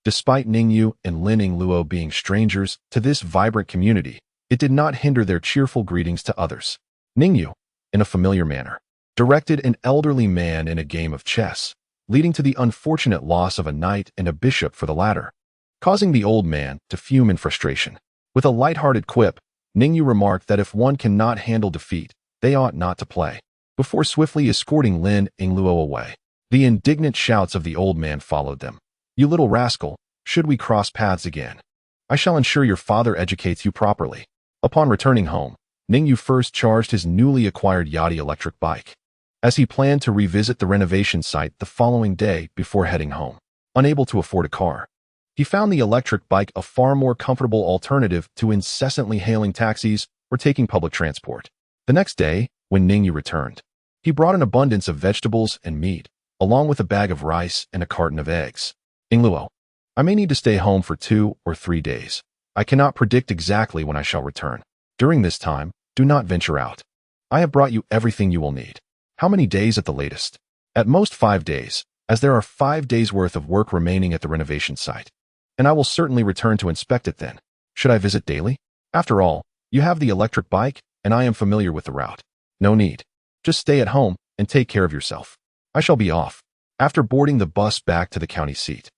Despite Ning Yu and Lin Yingluo being strangers to this vibrant community, it did not hinder their cheerful greetings to others. Ning Yu, in a familiar manner, directed an elderly man in a game of chess, leading to the unfortunate loss of a knight and a bishop for the latter, causing the old man to fume in frustration. With a light-hearted quip, Ning Yu remarked that if one cannot handle defeat, they ought not to play, before swiftly escorting Lin Yingluo away. The indignant shouts of the old man followed them. You little rascal, should we cross paths again? I shall ensure your father educates you properly. Upon returning home, Ning Yu first charged his newly acquired Yachty electric bike, as he planned to revisit the renovation site the following day before heading home. Unable to afford a car, he found the electric bike a far more comfortable alternative to incessantly hailing taxis or taking public transport. The next day, when Ning Yu returned, he brought an abundance of vegetables and meat, along with a bag of rice and a carton of eggs. Yingluo, I may need to stay home for 2 or 3 days. I cannot predict exactly when I shall return. During this time, do not venture out. I have brought you everything you will need. How many days at the latest? At most 5 days, as there are 5 days' worth of work remaining at the renovation site. And I will certainly return to inspect it then. Should I visit daily? After all, you have the electric bike, and I am familiar with the route. No need. Just stay at home and take care of yourself. I shall be off. After boarding the bus back to the county seat,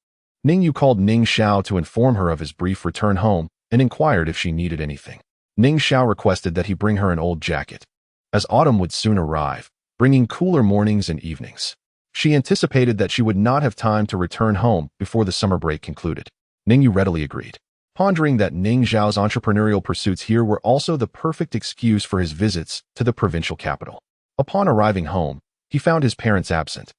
Ning Yu called Ning Xiao to inform her of his brief return home and inquired if she needed anything. Ning Xiao requested that he bring her an old jacket, as autumn would soon arrive, bringing cooler mornings and evenings. She anticipated that she would not have time to return home before the summer break concluded. Ning Yu readily agreed, pondering that Ning Xiao's entrepreneurial pursuits here were also the perfect excuse for his visits to the provincial capital. Upon arriving home, he found his parents absent.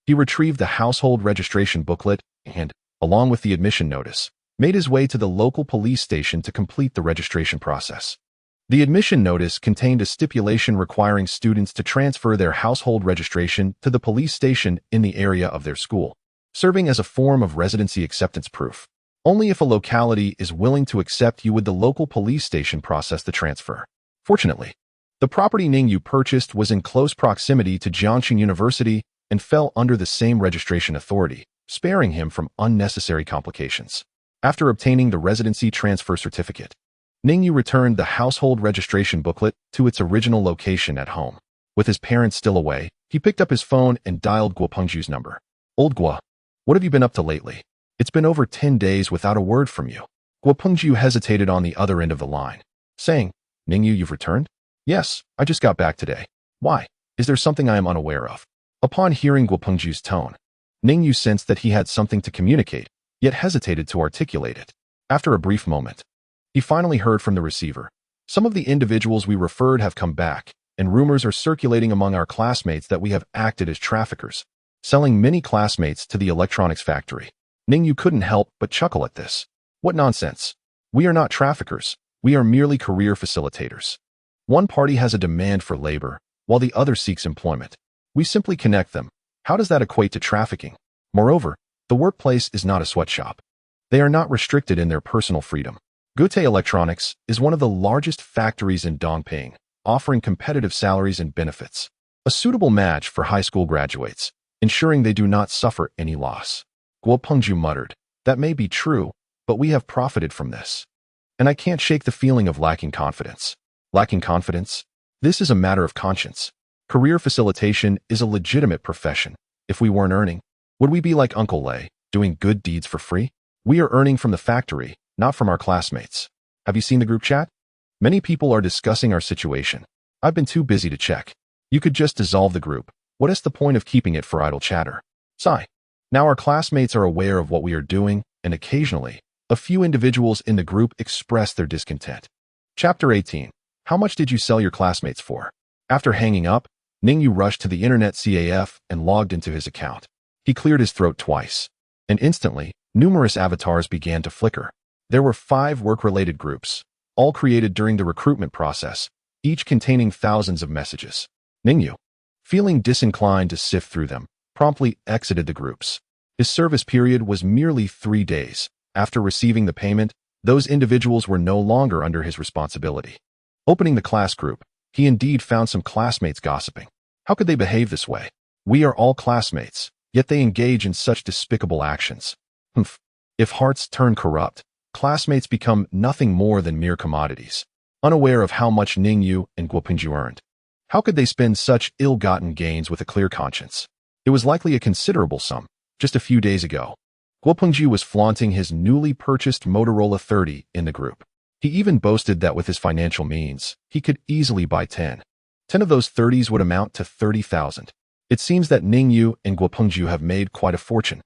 He retrieved the household registration booklet and, along with the admission notice, made his way to the local police station to complete the registration process. The admission notice contained a stipulation requiring students to transfer their household registration to the police station in the area of their school, serving as a form of residency acceptance proof. Only if a locality is willing to accept you would the local police station process the transfer. Fortunately, The property Ning Yu purchased was in close proximity to Jiangxing University and fell under the same registration authority, sparing him from unnecessary complications. After obtaining the residency transfer certificate, Ning Yu returned the household registration booklet to its original location at home. With his parents still away, he picked up his phone and dialed Guo Pengju's number. "Old Guo, what have you been up to lately? It's been over 10 days without a word from you." Guo Pengju hesitated on the other end of the line, saying, "Ning Yu, you've returned?" "Yes, I just got back today." "Why? Is there something I am unaware of?" Upon hearing Guo Pengju's tone, Ning Yu sensed that he had something to communicate, yet hesitated to articulate it. After a brief moment, he finally heard from the receiver. "Some of the individuals we referred have come back, and rumors are circulating among our classmates that we have acted as traffickers, selling many classmates to the electronics factory." Ning Yu couldn't help but chuckle at this. "What nonsense! We are not traffickers, we are merely career facilitators. One party has a demand for labor, while the other seeks employment. We simply connect them. How does that equate to trafficking? Moreover, the workplace is not a sweatshop. They are not restricted in their personal freedom." Gute Electronics is one of the largest factories in Dongping, offering competitive salaries and benefits, a suitable match for high school graduates, ensuring they do not suffer any loss. Guo Pengju muttered, "That may be true, but we have profited from this. And I can't shake the feeling of lacking confidence." Lacking confidence? This is a matter of conscience. Career facilitation is a legitimate profession. If we weren't earning, would we be like Uncle Lei, doing good deeds for free? We are earning from the factory, not from our classmates. Have you seen the group chat? Many people are discussing our situation. I've been too busy to check. You could just dissolve the group. What is the point of keeping it for idle chatter? Sigh. Now our classmates are aware of what we are doing, and occasionally, a few individuals in the group express their discontent. Chapter 18. How much did you sell your classmates for? After hanging up, Ning Yu rushed to the internet CAF and logged into his account. He cleared his throat twice, and instantly, numerous avatars began to flicker. There were 5 work-related groups, all created during the recruitment process, each containing thousands of messages. Ning Yu, feeling disinclined to sift through them, promptly exited the groups. His service period was merely 3 days. After receiving the payment, those individuals were no longer under his responsibility. Opening the class group, he indeed found some classmates gossiping. How could they behave this way? We are all classmates, yet they engage in such despicable actions. Humph. If hearts turn corrupt, classmates become nothing more than mere commodities. Unaware of how much Ning Yu and Guo Pengju earned, how could they spend such ill-gotten gains with a clear conscience? It was likely a considerable sum. Just a few days ago, Guo Pengju was flaunting his newly purchased Motorola 30 in the group. He even boasted that with his financial means, he could easily buy 10. 10 of those 30s would amount to 30,000. It seems that Ning Yu and Guo Pengju have made quite a fortune.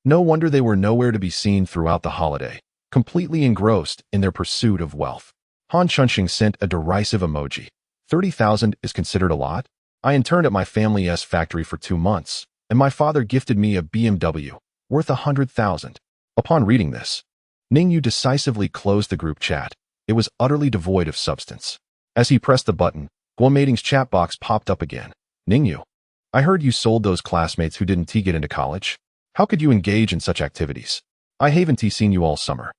No wonder they were nowhere to be seen throughout the holiday, completely engrossed in their pursuit of wealth. Han Chunxing sent a derisive emoji. 30,000 is considered a lot? I interned at my family's factory for 2 months, and my father gifted me a BMW, worth 100,000. Upon reading this, Ning Yu decisively closed the group chat. It was utterly devoid of substance. As he pressed the button, Guo Mating's chat box popped up again. Ning Yu, I heard you sold those classmates who didn't get into college. How could you engage in such activities? I haven't seen you all summer.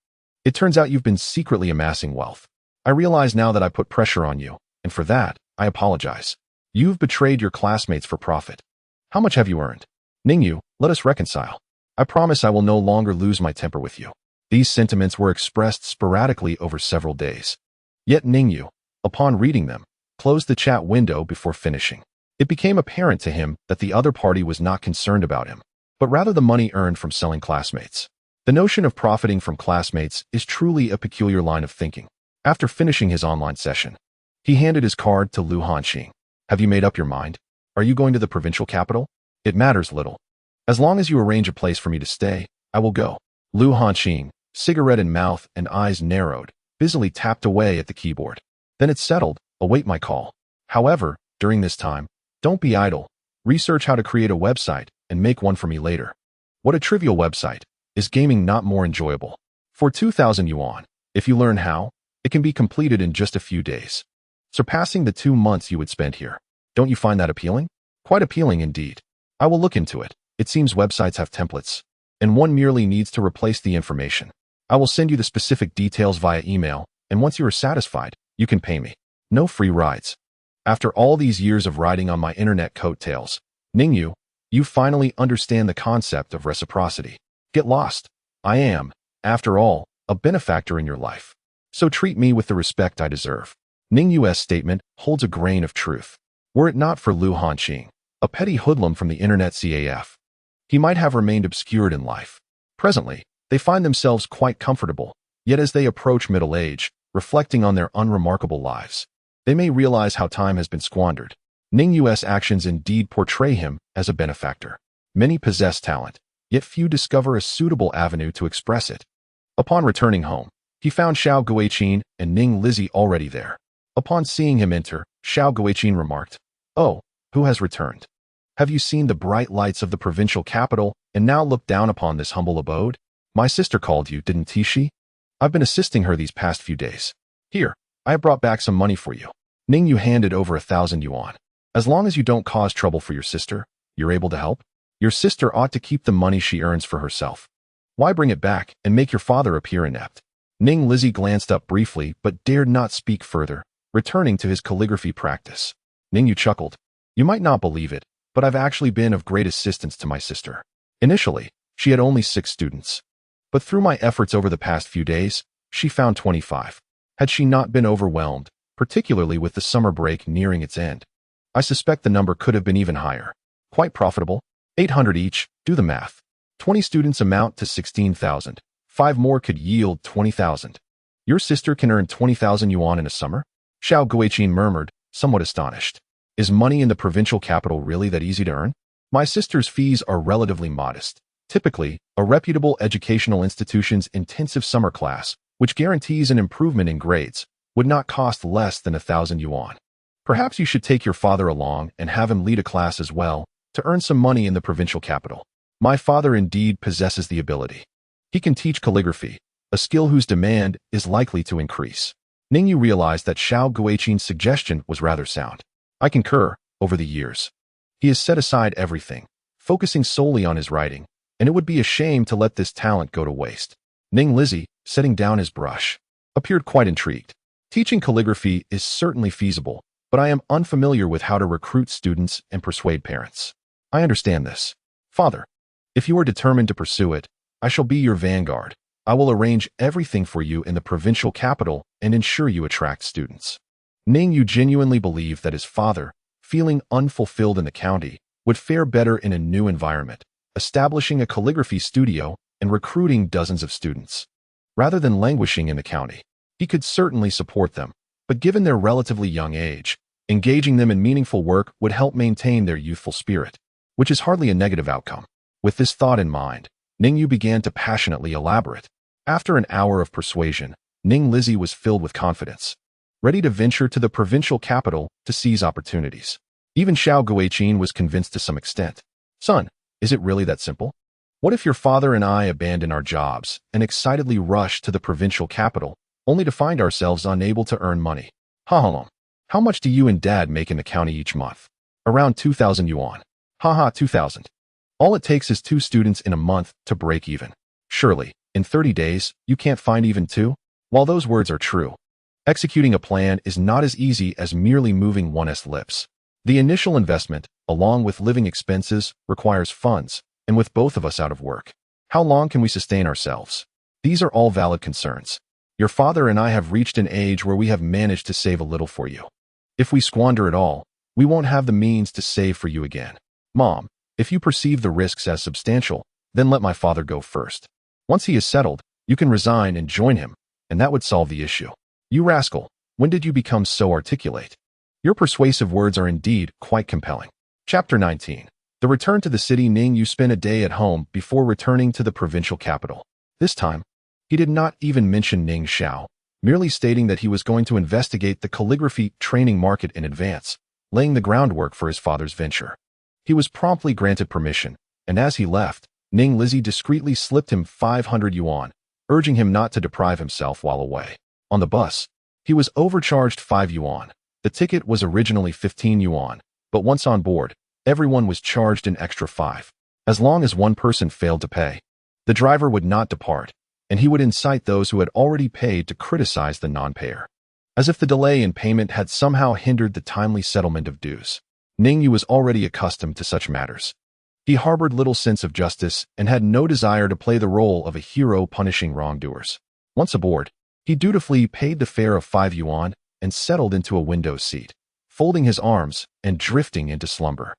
It turns out you've been secretly amassing wealth. I realize now that I put pressure on you, and for that, I apologize. You've betrayed your classmates for profit. How much have you earned? Ning Yu, let us reconcile. I promise I will no longer lose my temper with you. These sentiments were expressed sporadically over several days. Yet Ning Yu, upon reading them, closed the chat window before finishing. It became apparent to him that the other party was not concerned about him, but rather the money earned from selling classmates. The notion of profiting from classmates is truly a peculiar line of thinking. After finishing his online session, he handed his card to Lu Hanxing. Have you made up your mind? Are you going to the provincial capital? It matters little. As long as you arrange a place for me to stay, I will go. Lu Hanxing, cigarette in mouth and eyes narrowed, busily tapped away at the keyboard. Then it's settled. Await my call. However, during this time, don't be idle. Research how to create a website and make one for me later. What a trivial website. Is gaming not more enjoyable? For 2,000 yuan, if you learn how, it can be completed in just a few days, surpassing the 2 months you would spend here. Don't you find that appealing? Quite appealing indeed. I will look into it. It seems websites have templates, and one merely needs to replace the information. I will send you the specific details via email, and once you are satisfied, you can pay me. No free rides. After all these years of riding on my internet coattails, Ning Yu, you finally understand the concept of reciprocity. Get lost. I am, after all, a benefactor in your life. So treat me with the respect I deserve. Ning Yu's statement holds a grain of truth. Were it not for Lu Hanqing, a petty hoodlum from the internet CAF, he might have remained obscured in life. Presently, they find themselves quite comfortable, yet as they approach middle age, reflecting on their unremarkable lives, they may realize how time has been squandered. Ning Yu's actions indeed portray him as a benefactor. Many possess talent, yet few discover a suitable avenue to express it. Upon returning home, he found Xiao Guiqin and Ning Lizzie already there. Upon seeing him enter, Xiao Guiqin remarked, "Oh, who has returned? Have you seen the bright lights of the provincial capital and now look down upon this humble abode? My sister called you, didn't she? I've been assisting her these past few days. Here, I have brought back some money for you." Ning Yu handed over 1,000 yuan. "As long as you don't cause trouble for your sister, you're able to help? Your sister ought to keep the money she earns for herself. Why bring it back and make your father appear inept?" Ning Lizzie glanced up briefly but dared not speak further, returning to his calligraphy practice. Ning Yu chuckled. "You might not believe it, but I've actually been of great assistance to my sister. Initially, she had only 6 students. But through my efforts over the past few days, she found 25. Had she not been overwhelmed, particularly with the summer break nearing its end, I suspect the number could have been even higher. Quite profitable. 800 each, do the math. 20 students amount to 16,000. 5 more could yield 20,000. Your sister can earn 20,000 yuan in a summer?" Xiao Guiqin murmured, somewhat astonished. "Is money in the provincial capital really that easy to earn? My sister's fees are relatively modest. Typically, a reputable educational institution's intensive summer class, which guarantees an improvement in grades, would not cost less than 1,000 yuan. Perhaps you should take your father along and have him lead a class as well, to earn some money in the provincial capital. My father indeed possesses the ability. He can teach calligraphy, a skill whose demand is likely to increase." Ning Yu realized that Xiao Guiqin's suggestion was rather sound. "I concur. Over the years, he has set aside everything, focusing solely on his writing, and it would be a shame to let this talent go to waste." Ning Lizzie, setting down his brush, appeared quite intrigued. "Teaching calligraphy is certainly feasible, but I am unfamiliar with how to recruit students and persuade parents. I understand this. Father, if you are determined to pursue it, I shall be your vanguard. I will arrange everything for you in the provincial capital and ensure you attract students." Ning Yu genuinely believed that his father, feeling unfulfilled in the county, would fare better in a new environment, establishing a calligraphy studio and recruiting dozens of students. Rather than languishing in the county, he could certainly support them, but given their relatively young age, engaging them in meaningful work would help maintain their youthful spirit, which is hardly a negative outcome. With this thought in mind, Ning Yu began to passionately elaborate. After an hour of persuasion, Ning Lizzie was filled with confidence, ready to venture to the provincial capital to seize opportunities. Even Xiao Guiqin was convinced to some extent. "Son, is it really that simple? What if your father and I abandon our jobs and excitedly rush to the provincial capital, only to find ourselves unable to earn money? How much do you and Dad make in the county each month?" "Around 2,000 yuan. 2,000. All it takes is 2 students in a month to break even. Surely, in 30 days, you can't find even 2? While those words are true, executing a plan is not as easy as merely moving one's lips. The initial investment, along with living expenses, requires funds, and with both of us out of work, how long can we sustain ourselves? These are all valid concerns. Your father and I have reached an age where we have managed to save a little for you. If we squander it all, we won't have the means to save for you again. Mom, if you perceive the risks as substantial, then let my father go first. Once he is settled, you can resign and join him, and that would solve the issue. You rascal, when did you become so articulate? Your persuasive words are indeed quite compelling." Chapter 19. The return to the city. Ning Yu spent a day at home before returning to the provincial capital. This time, he did not even mention Ning Xiao, merely stating that he was going to investigate the calligraphy training market in advance, laying the groundwork for his father's venture. He was promptly granted permission, and as he left, Ning Lizzie discreetly slipped him 500 yuan, urging him not to deprive himself while away. On the bus, he was overcharged 5 yuan. The ticket was originally 15 yuan, but once on board, everyone was charged an extra 5. As long as one person failed to pay, the driver would not depart, and he would incite those who had already paid to criticize the non-payer. as if the delay in payment had somehow hindered the timely settlement of dues. Ning Yu was already accustomed to such matters. He harbored little sense of justice and had no desire to play the role of a hero punishing wrongdoers. Once aboard, he dutifully paid the fare of 5 yuan and settled into a window seat, folding his arms and drifting into slumber.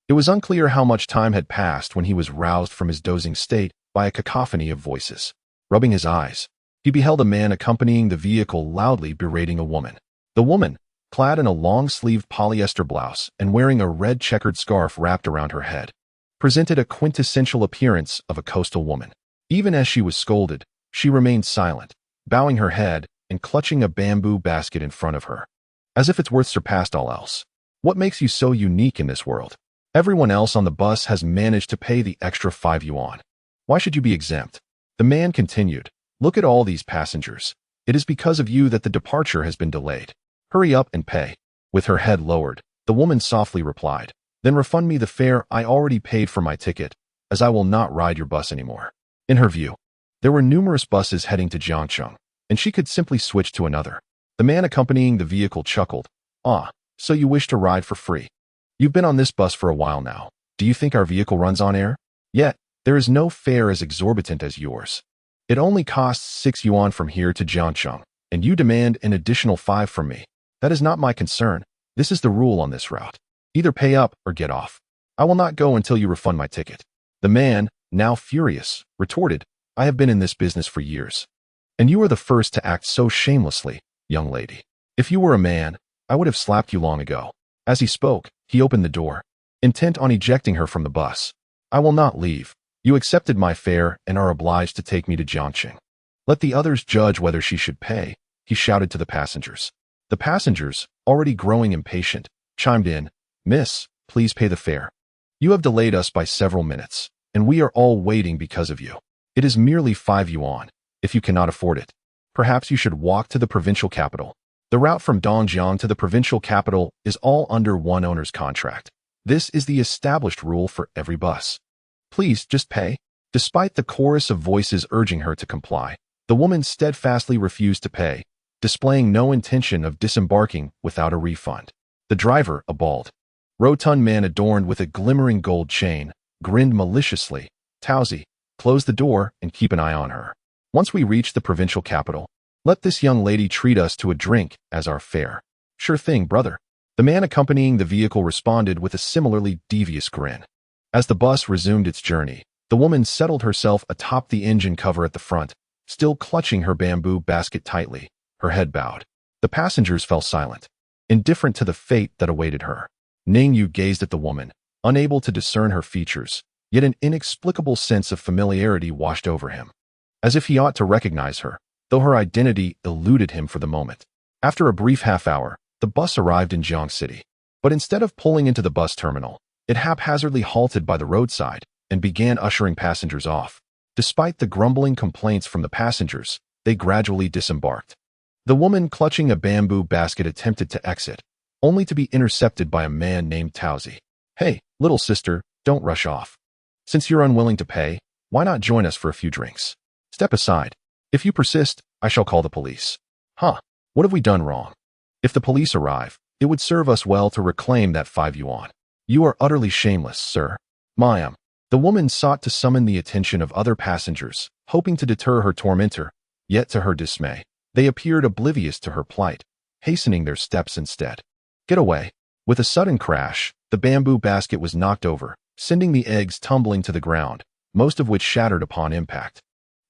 It was unclear how much time had passed when he was roused from his dozing state by a cacophony of voices. Rubbing his eyes, he beheld a man accompanying the vehicle loudly berating a woman. The woman, clad in a long-sleeved polyester blouse and wearing a red checkered scarf wrapped around her head, presented a quintessential appearance of a coastal woman. Even as she was scolded, she remained silent, bowing her head and clutching a bamboo basket in front of her, as if its worth surpassed all else. What makes you so unique in this world? Everyone else on the bus has managed to pay the extra 5 yuan. Why should you be exempt? The man continued. Look at all these passengers. It is because of you that the departure has been delayed. Hurry up and pay. With her head lowered, the woman softly replied, then refund me the fare I already paid for my ticket, as I will not ride your bus anymore. In her view, there were numerous buses heading to Jiangcheng, and she could simply switch to another. The man accompanying the vehicle chuckled. Ah, so you wish to ride for free. You've been on this bus for a while now. Do you think our vehicle runs on air? Yet, there is no fare as exorbitant as yours. It only costs 6 yuan from here to Jiangcheng, and you demand an additional 5 from me. That is not my concern. This is the rule on this route. Either pay up or get off. I will not go until you refund my ticket. The man, now furious, retorted, I have been in this business for years. And you are the first to act so shamelessly, young lady. If you were a man, I would have slapped you long ago. As he spoke, he opened the door, intent on ejecting her from the bus. I will not leave. You accepted my fare and are obliged to take me to Jiangcheng. Let the others judge whether she should pay, he shouted to the passengers. The passengers, already growing impatient, chimed in, Miss, please pay the fare. You have delayed us by several minutes, and we are all waiting because of you. It is merely 5 yuan. If you cannot afford it, perhaps you should walk to the provincial capital. The route from Dongjiang to the provincial capital is all under one owner's contract. This is the established rule for every bus. Please, just pay. Despite the chorus of voices urging her to comply, the woman steadfastly refused to pay, displaying no intention of disembarking without a refund. The driver, a bald, rotund man adorned with a glimmering gold chain, grinned maliciously. Taozi, close the door and keep an eye on her. Once we reach the provincial capital, let this young lady treat us to a drink as our fare. Sure thing, brother. The man accompanying the vehicle responded with a similarly devious grin. As the bus resumed its journey, the woman settled herself atop the engine cover at the front, still clutching her bamboo basket tightly, her head bowed. The passengers fell silent, indifferent to the fate that awaited her. Ning Yu gazed at the woman, unable to discern her features, yet an inexplicable sense of familiarity washed over him, as if he ought to recognize her, though her identity eluded him for the moment. After a brief half-hour, the bus arrived in Jiang City, but instead of pulling into the bus terminal, it haphazardly halted by the roadside and began ushering passengers off. Despite the grumbling complaints from the passengers, they gradually disembarked. The woman clutching a bamboo basket attempted to exit, only to be intercepted by a man named Taozi. Hey, little sister, don't rush off. Since you're unwilling to pay, why not join us for a few drinks? Step aside. If you persist, I shall call the police. Huh, what have we done wrong? If the police arrive, it would serve us well to reclaim that 5 yuan. You are utterly shameless, sir. Mayam. The woman sought to summon the attention of other passengers, hoping to deter her tormentor, yet to her dismay, they appeared oblivious to her plight, hastening their steps instead. Get away. With a sudden crash, the bamboo basket was knocked over, sending the eggs tumbling to the ground, most of which shattered upon impact.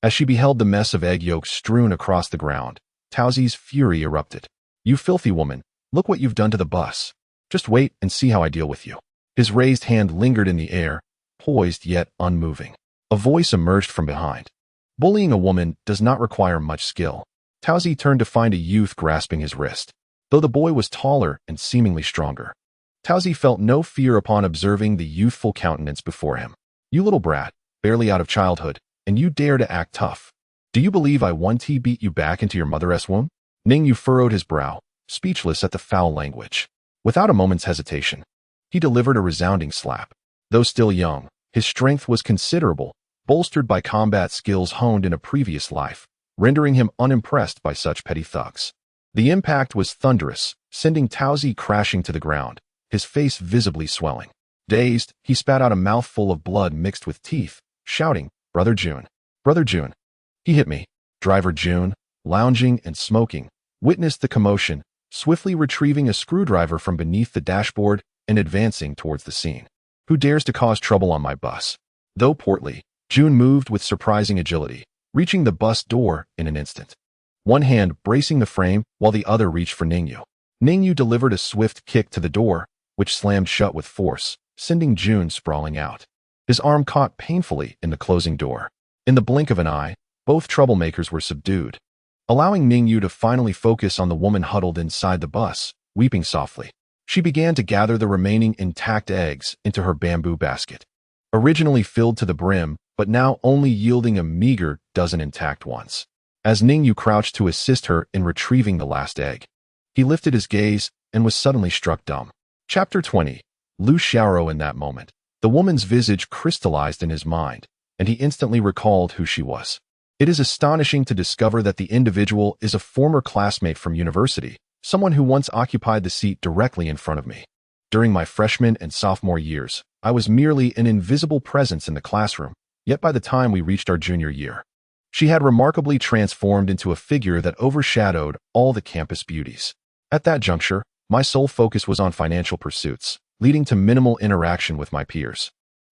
As she beheld the mess of egg yolks strewn across the ground, Taozi's fury erupted. You filthy woman, look what you've done to the bus. Just wait and see how I deal with you. His raised hand lingered in the air, poised yet unmoving. A voice emerged from behind. Bullying a woman does not require much skill. Taozi turned to find a youth grasping his wrist, though the boy was taller and seemingly stronger. Taozi felt no fear upon observing the youthful countenance before him. You little brat, barely out of childhood, and you dare to act tough. Do you believe I one-t beat you back into your mother's womb? Ning Yu furrowed his brow, speechless at the foul language. Without a moment's hesitation, he delivered a resounding slap. Though still young, his strength was considerable, bolstered by combat skills honed in a previous life, rendering him unimpressed by such petty thugs. The impact was thunderous, sending Taozi crashing to the ground, his face visibly swelling. Dazed, he spat out a mouthful of blood mixed with teeth, shouting, "Brother Jun! Brother Jun!" He hit me. Driver Jun, lounging and smoking, witnessed the commotion, swiftly retrieving a screwdriver from beneath the dashboard and advancing towards the scene. "Who dares to cause trouble on my bus?" Though portly, Jun moved with surprising agility, reaching the bus door in an instant. One hand bracing the frame while the other reached for Ning Yu. Ning Yu delivered a swift kick to the door, which slammed shut with force, sending Jun sprawling out. His arm caught painfully in the closing door. In the blink of an eye, both troublemakers were subdued, allowing Ning Yu to finally focus on the woman huddled inside the bus, weeping softly. She began to gather the remaining intact eggs into her bamboo basket. Originally filled to the brim, but now only yielding a meager dozen intact ones. As Ning Yu crouched to assist her in retrieving the last egg, he lifted his gaze and was suddenly struck dumb. Chapter 20. Lu Xiaoro. In that moment, the woman's visage crystallized in his mind, and he instantly recalled who she was. It is astonishing to discover that the individual is a former classmate from university, someone who once occupied the seat directly in front of me. During my freshman and sophomore years, I was merely an invisible presence in the classroom, yet by the time we reached our junior year, she had remarkably transformed into a figure that overshadowed all the campus beauties. At that juncture, my sole focus was on financial pursuits, leading to minimal interaction with my peers,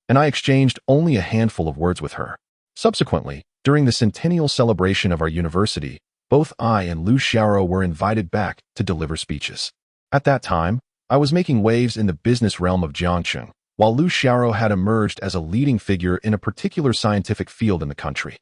and I exchanged only a handful of words with her. Subsequently, during the centennial celebration of our university, both I and Lu Xiaoro were invited back to deliver speeches. At that time, I was making waves in the business realm of Jiangcheng, while Lu Xiaoro had emerged as a leading figure in a particular scientific field in the country.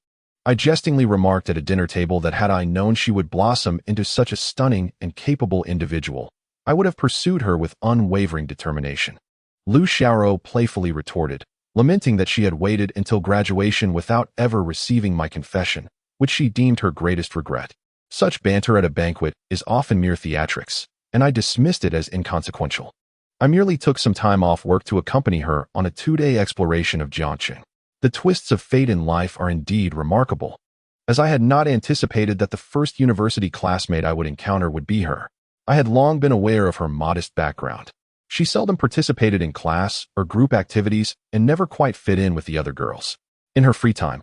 I jestingly remarked at a dinner table that had I known she would blossom into such a stunning and capable individual, I would have pursued her with unwavering determination. Lu Xiaoro playfully retorted, lamenting that she had waited until graduation without ever receiving my confession, which she deemed her greatest regret. Such banter at a banquet is often mere theatrics, and I dismissed it as inconsequential. I merely took some time off work to accompany her on a 2-day exploration of Jiangcheng. The twists of fate in life are indeed remarkable, as I had not anticipated that the first university classmate I would encounter would be her. I had long been aware of her modest background. She seldom participated in class or group activities and never quite fit in with the other girls. In her free time,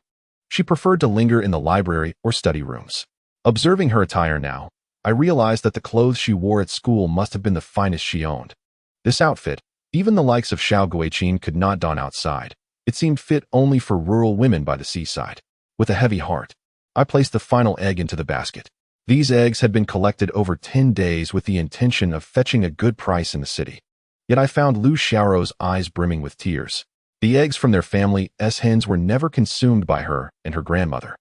she preferred to linger in the library or study rooms. Observing her attire now, I realized that the clothes she wore at school must have been the finest she owned. This outfit, even the likes of Xiao Guiqin could not don outside. It seemed fit only for rural women by the seaside. With a heavy heart, I placed the final egg into the basket. These eggs had been collected over 10 days with the intention of fetching a good price in the city. Yet I found Lu Xiaoro's eyes brimming with tears. The eggs from their family's hens were never consumed by her and her grandmother,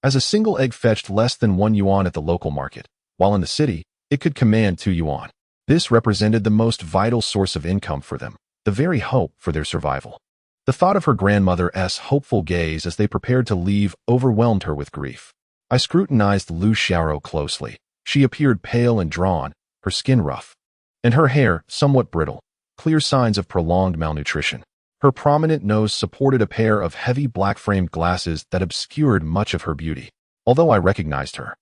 as a single egg fetched less than 1 yuan at the local market, while in the city, it could command 2 yuan. This represented the most vital source of income for them, the very hope for their survival. The thought of her grandmother's hopeful gaze as they prepared to leave overwhelmed her with grief. I scrutinized Lu Xiaoro closely. She appeared pale and drawn, her skin rough, and her hair somewhat brittle, clear signs of prolonged malnutrition. Her prominent nose supported a pair of heavy black-framed glasses that obscured much of her beauty. Although I recognized her,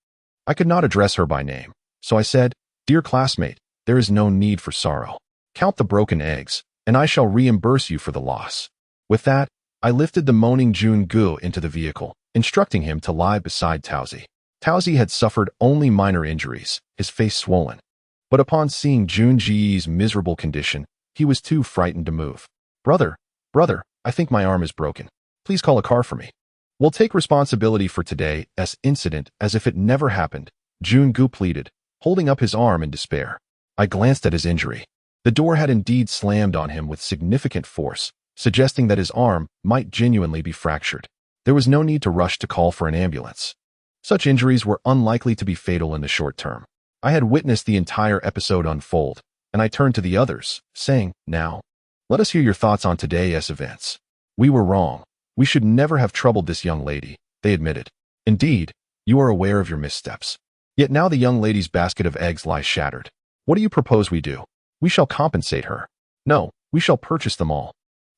I could not address her by name, so I said, "Dear classmate, there is no need for sorrow. Count the broken eggs, and I shall reimburse you for the loss." With that, I lifted the moaning Jun Gu into the vehicle, instructing him to lie beside Taozi. Taozi had suffered only minor injuries, his face swollen. But upon seeing Jun Ji's miserable condition, he was too frightened to move. Brother, I think my arm is broken. Please call a car for me. We'll take responsibility for today's incident as if it never happened," Jun Gu pleaded, holding up his arm in despair. I glanced at his injury. The door had indeed slammed on him with significant force, suggesting that his arm might genuinely be fractured. There was no need to rush to call for an ambulance. Such injuries were unlikely to be fatal in the short term. I had witnessed the entire episode unfold, and I turned to the others, saying, "Now, let us hear your thoughts on today's events." "We were wrong. We should never have troubled this young lady," they admitted. "Indeed, you are aware of your missteps. Yet now the young lady's basket of eggs lies shattered. What do you propose we do? We shall compensate her. No, we shall purchase them all.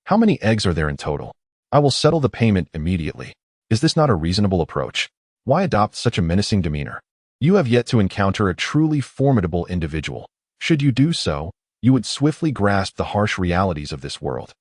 How many eggs are there in total? I will settle the payment immediately. Is this not a reasonable approach? Why adopt such a menacing demeanor?" You have yet to encounter a truly formidable individual. Should you do so, you would swiftly grasp the harsh realities of this world.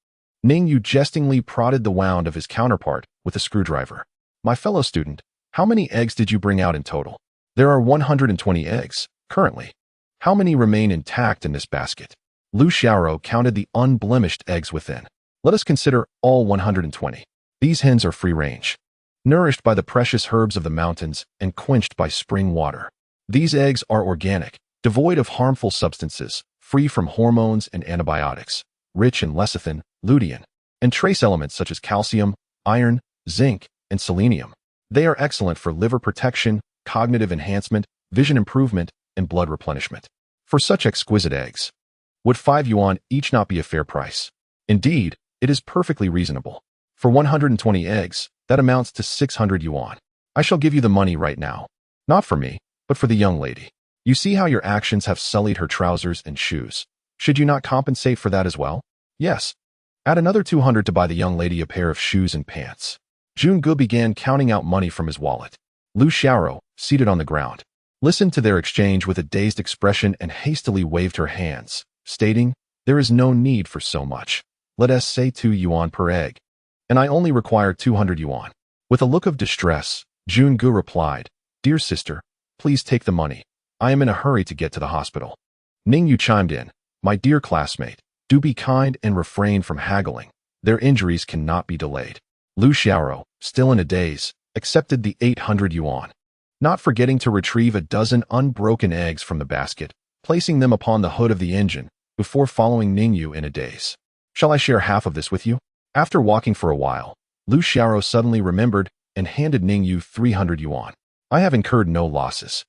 Ning Yu jestingly prodded the wound of his counterpart with a screwdriver. My fellow student, how many eggs did you bring out in total? There are 120 eggs, currently. How many remain intact in this basket? Lu Xiaoro counted the unblemished eggs within. Let us consider all 120. These hens are free-range, nourished by the precious herbs of the mountains and quenched by spring water. These eggs are organic, devoid of harmful substances, free from hormones and antibiotics, rich in lecithin, lutein, and trace elements such as calcium, iron, zinc, and selenium. They are excellent for liver protection, cognitive enhancement, vision improvement, and blood replenishment. For such exquisite eggs, would 5 yuan each not be a fair price? Indeed, it is perfectly reasonable. For 120 eggs, that amounts to 600 yuan. I shall give you the money right now. Not for me, but for the young lady. You see how your actions have sullied her trousers and shoes. Should you not compensate for that as well? Yes. Add another 200 to buy the young lady a pair of shoes and pants. Junge began counting out money from his wallet. Lu Xiaoro, seated on the ground, listened to their exchange with a dazed expression and hastily waved her hands, stating, there is no need for so much. Let us say 2 yuan per egg. And I only require 200 yuan. With a look of distress, Junge replied, Dear sister, please take the money. I am in a hurry to get to the hospital. Ning Yu chimed in, My dear classmate, do be kind and refrain from haggling. Their injuries cannot be delayed. Lu Xiaoro, still in a daze, accepted the 800 yuan, not forgetting to retrieve a dozen unbroken eggs from the basket, placing them upon the hood of the engine, before following Ning Yu in a daze. Shall I share half of this with you? After walking for a while, Lu Xiaoro suddenly remembered and handed Ning Yu 300 yuan. I have incurred no losses.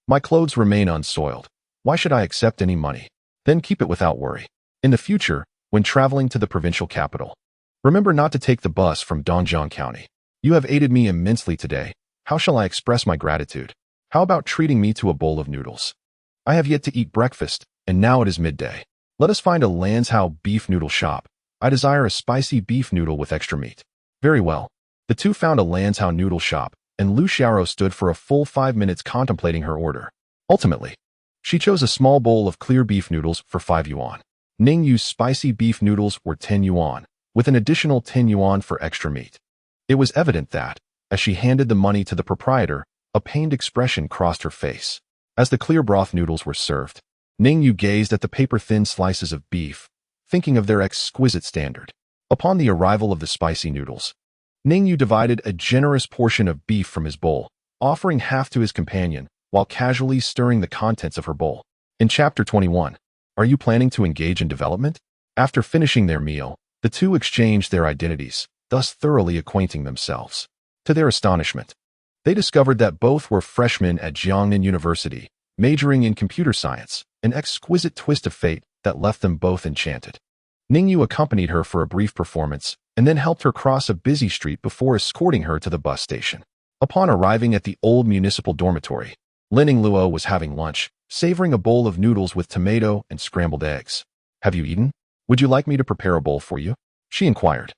My clothes remain unsoiled. Why should I accept any money? Then keep it without worry. In the future, when traveling to the provincial capital, remember not to take the bus from Dongjiang County. You have aided me immensely today. How shall I express my gratitude? How about treating me to a bowl of noodles? I have yet to eat breakfast, and now it is midday. Let us find a Lanzhou beef noodle shop. I desire a spicy beef noodle with extra meat. Very well. The two found a Lanzhou noodle shop, and Lu Xiaoro stood for a full 5 minutes contemplating her order. Ultimately, she chose a small bowl of clear beef noodles for 5 yuan. Ning Yu's spicy beef noodles were 10 yuan, with an additional 10 yuan for extra meat. It was evident that, as she handed the money to the proprietor, a pained expression crossed her face. As the clear broth noodles were served, Ning Yu gazed at the paper-thin slices of beef, thinking of their exquisite standard. Upon the arrival of the spicy noodles, Ning Yu divided a generous portion of beef from his bowl, offering half to his companion, while casually stirring the contents of her bowl. In Chapter 21, are you planning to engage in development? After finishing their meal, the two exchanged their identities, thus thoroughly acquainting themselves. To their astonishment, they discovered that both were freshmen at Jiangnan University, majoring in computer science, an exquisite twist of fate that left them both enchanted. Ning Yu accompanied her for a brief performance and then helped her cross a busy street before escorting her to the bus station. Upon arriving at the old municipal dormitory, Lin Yingluo was having lunch, savoring a bowl of noodles with tomato and scrambled eggs. Have you eaten? Would you like me to prepare a bowl for you? She inquired.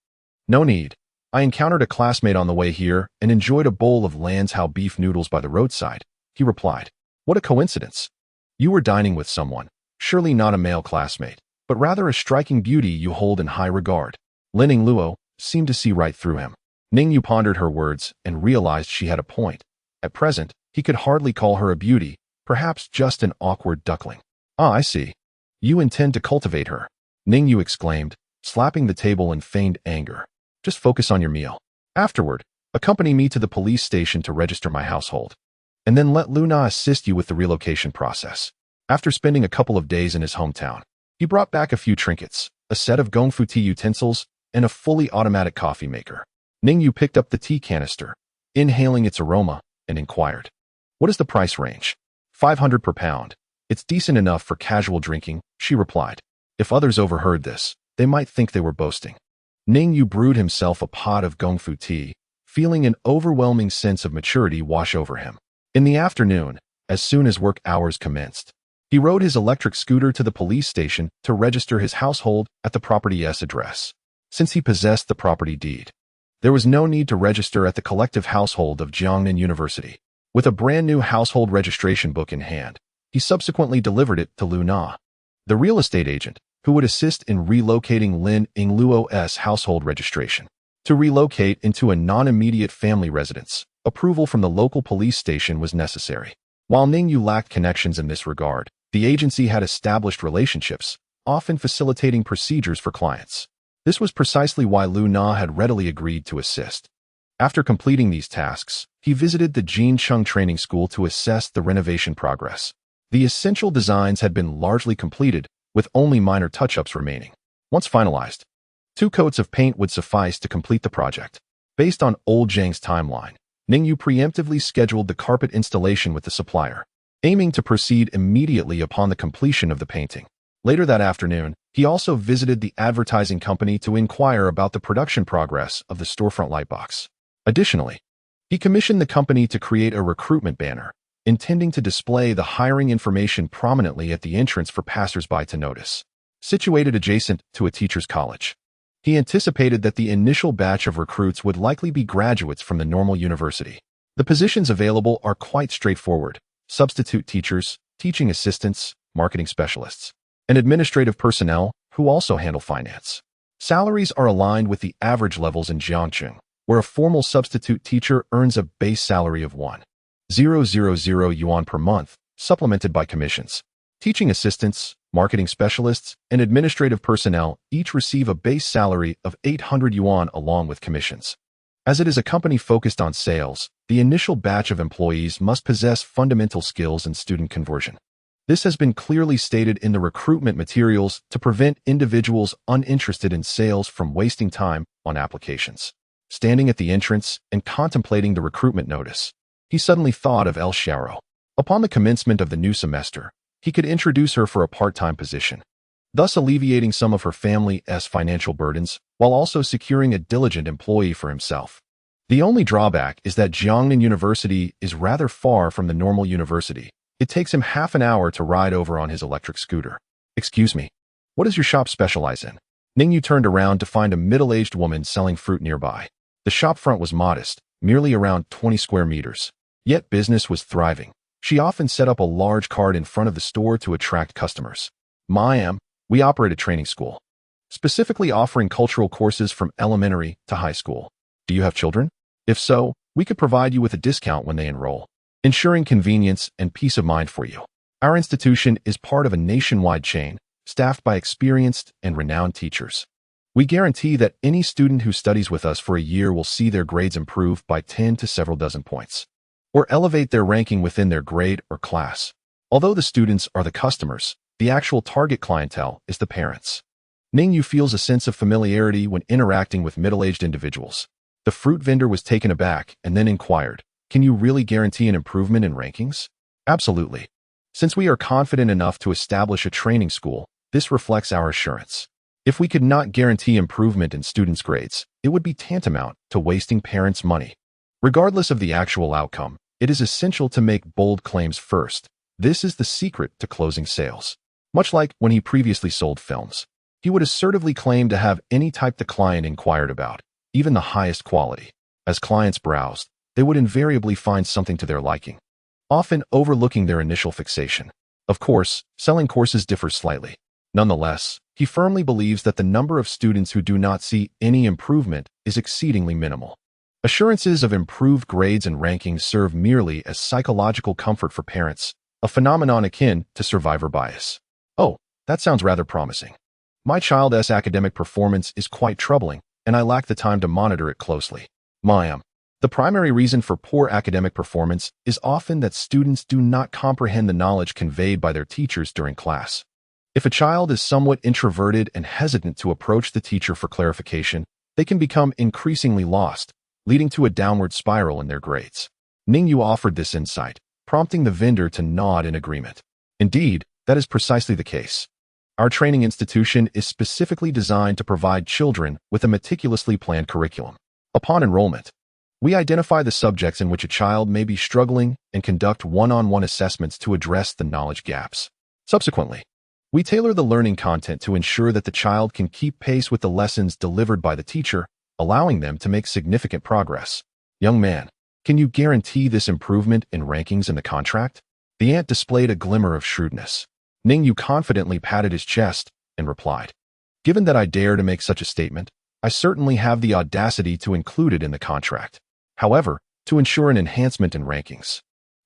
No need. I encountered a classmate on the way here and enjoyed a bowl of Lanzhou beef noodles by the roadside, he replied. What a coincidence. You were dining with someone, surely not a male classmate, but rather a striking beauty you hold in high regard. Lin Yingluo seemed to see right through him. Ning Yu pondered her words and realized she had a point. At present, he could hardly call her a beauty, perhaps just an awkward duckling. Ah, I see. You intend to cultivate her, Ning Yu exclaimed, slapping the table in feigned anger. Just focus on your meal. Afterward, accompany me to the police station to register my household. And then let Luna assist you with the relocation process. After spending a couple of days in his hometown, he brought back a few trinkets, a set of gongfu tea utensils, and a fully automatic coffee maker. Ning Yu picked up the tea canister, inhaling its aroma, and inquired, What is the price range? 500 per pound. It's decent enough for casual drinking, she replied. If others overheard this, they might think they were boasting. Ning Yu brewed himself a pot of gongfu tea, feeling an overwhelming sense of maturity wash over him. In the afternoon, as soon as work hours commenced, he rode his electric scooter to the police station to register his household at the property's address. Since he possessed the property deed, there was no need to register at the collective household of Jiangnan University. With a brand new household registration book in hand, he subsequently delivered it to Lu Na, the real estate agent, who would assist in relocating Lin Yingluo's household registration. To relocate into a non-immediate family residence, approval from the local police station was necessary. While Ning Yu lacked connections in this regard, the agency had established relationships, often facilitating procedures for clients. This was precisely why Lu Na had readily agreed to assist. After completing these tasks, he visited the Jincheng training school to assess the renovation progress. The essential designs had been largely completed, with only minor touch-ups remaining. Once finalized, 2 coats of paint would suffice to complete the project. Based on old Zhang's timeline, Ning Yu preemptively scheduled the carpet installation with the supplier, aiming to proceed immediately upon the completion of the painting. Later that afternoon, he also visited the advertising company to inquire about the production progress of the storefront lightbox. Additionally, he commissioned the company to create a recruitment banner, intending to display the hiring information prominently at the entrance for passers-by to notice. Situated adjacent to a teacher's college, he anticipated that the initial batch of recruits would likely be graduates from the normal university. The positions available are quite straightforward: substitute teachers, teaching assistants, marketing specialists, and administrative personnel who also handle finance. Salaries are aligned with the average levels in Jiangcheng, where a formal substitute teacher earns a base salary of 1,000 yuan per month, supplemented by commissions. Teaching assistants, marketing specialists, and administrative personnel each receive a base salary of 800 yuan along with commissions. As it is a company focused on sales, the initial batch of employees must possess fundamental skills in student conversion. This has been clearly stated in the recruitment materials to prevent individuals uninterested in sales from wasting time on applications. Standing at the entrance and contemplating the recruitment notice, he suddenly thought of El Xiao. Upon the commencement of the new semester, he could introduce her for a part-time position, thus alleviating some of her family's financial burdens while also securing a diligent employee for himself. The only drawback is that Jiangnan University is rather far from the normal university. It takes him half an hour to ride over on his electric scooter. "Excuse me, what does your shop specialize in?" Ning Yu turned around to find a middle-aged woman selling fruit nearby. The shop front was modest, merely around 20 square meters. Yet business was thriving. She often set up a large cart in front of the store to attract customers. "Ma'am, we operate a training school, specifically offering cultural courses from elementary to high school. Do you have children? If so, we could provide you with a discount when they enroll, ensuring convenience and peace of mind for you. Our institution is part of a nationwide chain, staffed by experienced and renowned teachers. We guarantee that any student who studies with us for a year will see their grades improve by 10 to several dozen points, or elevate their ranking within their grade or class. Although the students are the customers, the actual target clientele is the parents." Ning Yu feels a sense of familiarity when interacting with middle-aged individuals. The fruit vendor was taken aback and then inquired, "Can you really guarantee an improvement in rankings?" "Absolutely. Since we are confident enough to establish a training school, this reflects our assurance. If we could not guarantee improvement in students' grades, it would be tantamount to wasting parents' money. Regardless of the actual outcome, it is essential to make bold claims first. This is the secret to closing sales." Much like when he previously sold films, he would assertively claim to have any type the client inquired about, even the highest quality. As clients browsed, they would invariably find something to their liking, often overlooking their initial fixation. Of course, selling courses differs slightly. Nonetheless, he firmly believes that the number of students who do not see any improvement is exceedingly minimal. Assurances of improved grades and rankings serve merely as psychological comfort for parents, a phenomenon akin to survivor bias. "Oh, that sounds rather promising. My child's academic performance is quite troubling, and I lack the time to monitor it closely." "Ma'am, the primary reason for poor academic performance is often that students do not comprehend the knowledge conveyed by their teachers during class. If a child is somewhat introverted and hesitant to approach the teacher for clarification, they can become increasingly lost, leading to a downward spiral in their grades." Ning Yu offered this insight, prompting the vendor to nod in agreement. "Indeed, that is precisely the case. Our training institution is specifically designed to provide children with a meticulously planned curriculum. Upon enrollment, we identify the subjects in which a child may be struggling and conduct one-on-one assessments to address the knowledge gaps. Subsequently, we tailor the learning content to ensure that the child can keep pace with the lessons delivered by the teacher, allowing them to make significant progress." "Young man, Can you guarantee this improvement in rankings in the contract? The ant displayed a glimmer of shrewdness. Ning Yu confidently patted his chest and replied, "Given that I dare to make such a statement, I certainly have the audacity to include it in the contract. However, to ensure an enhancement in rankings,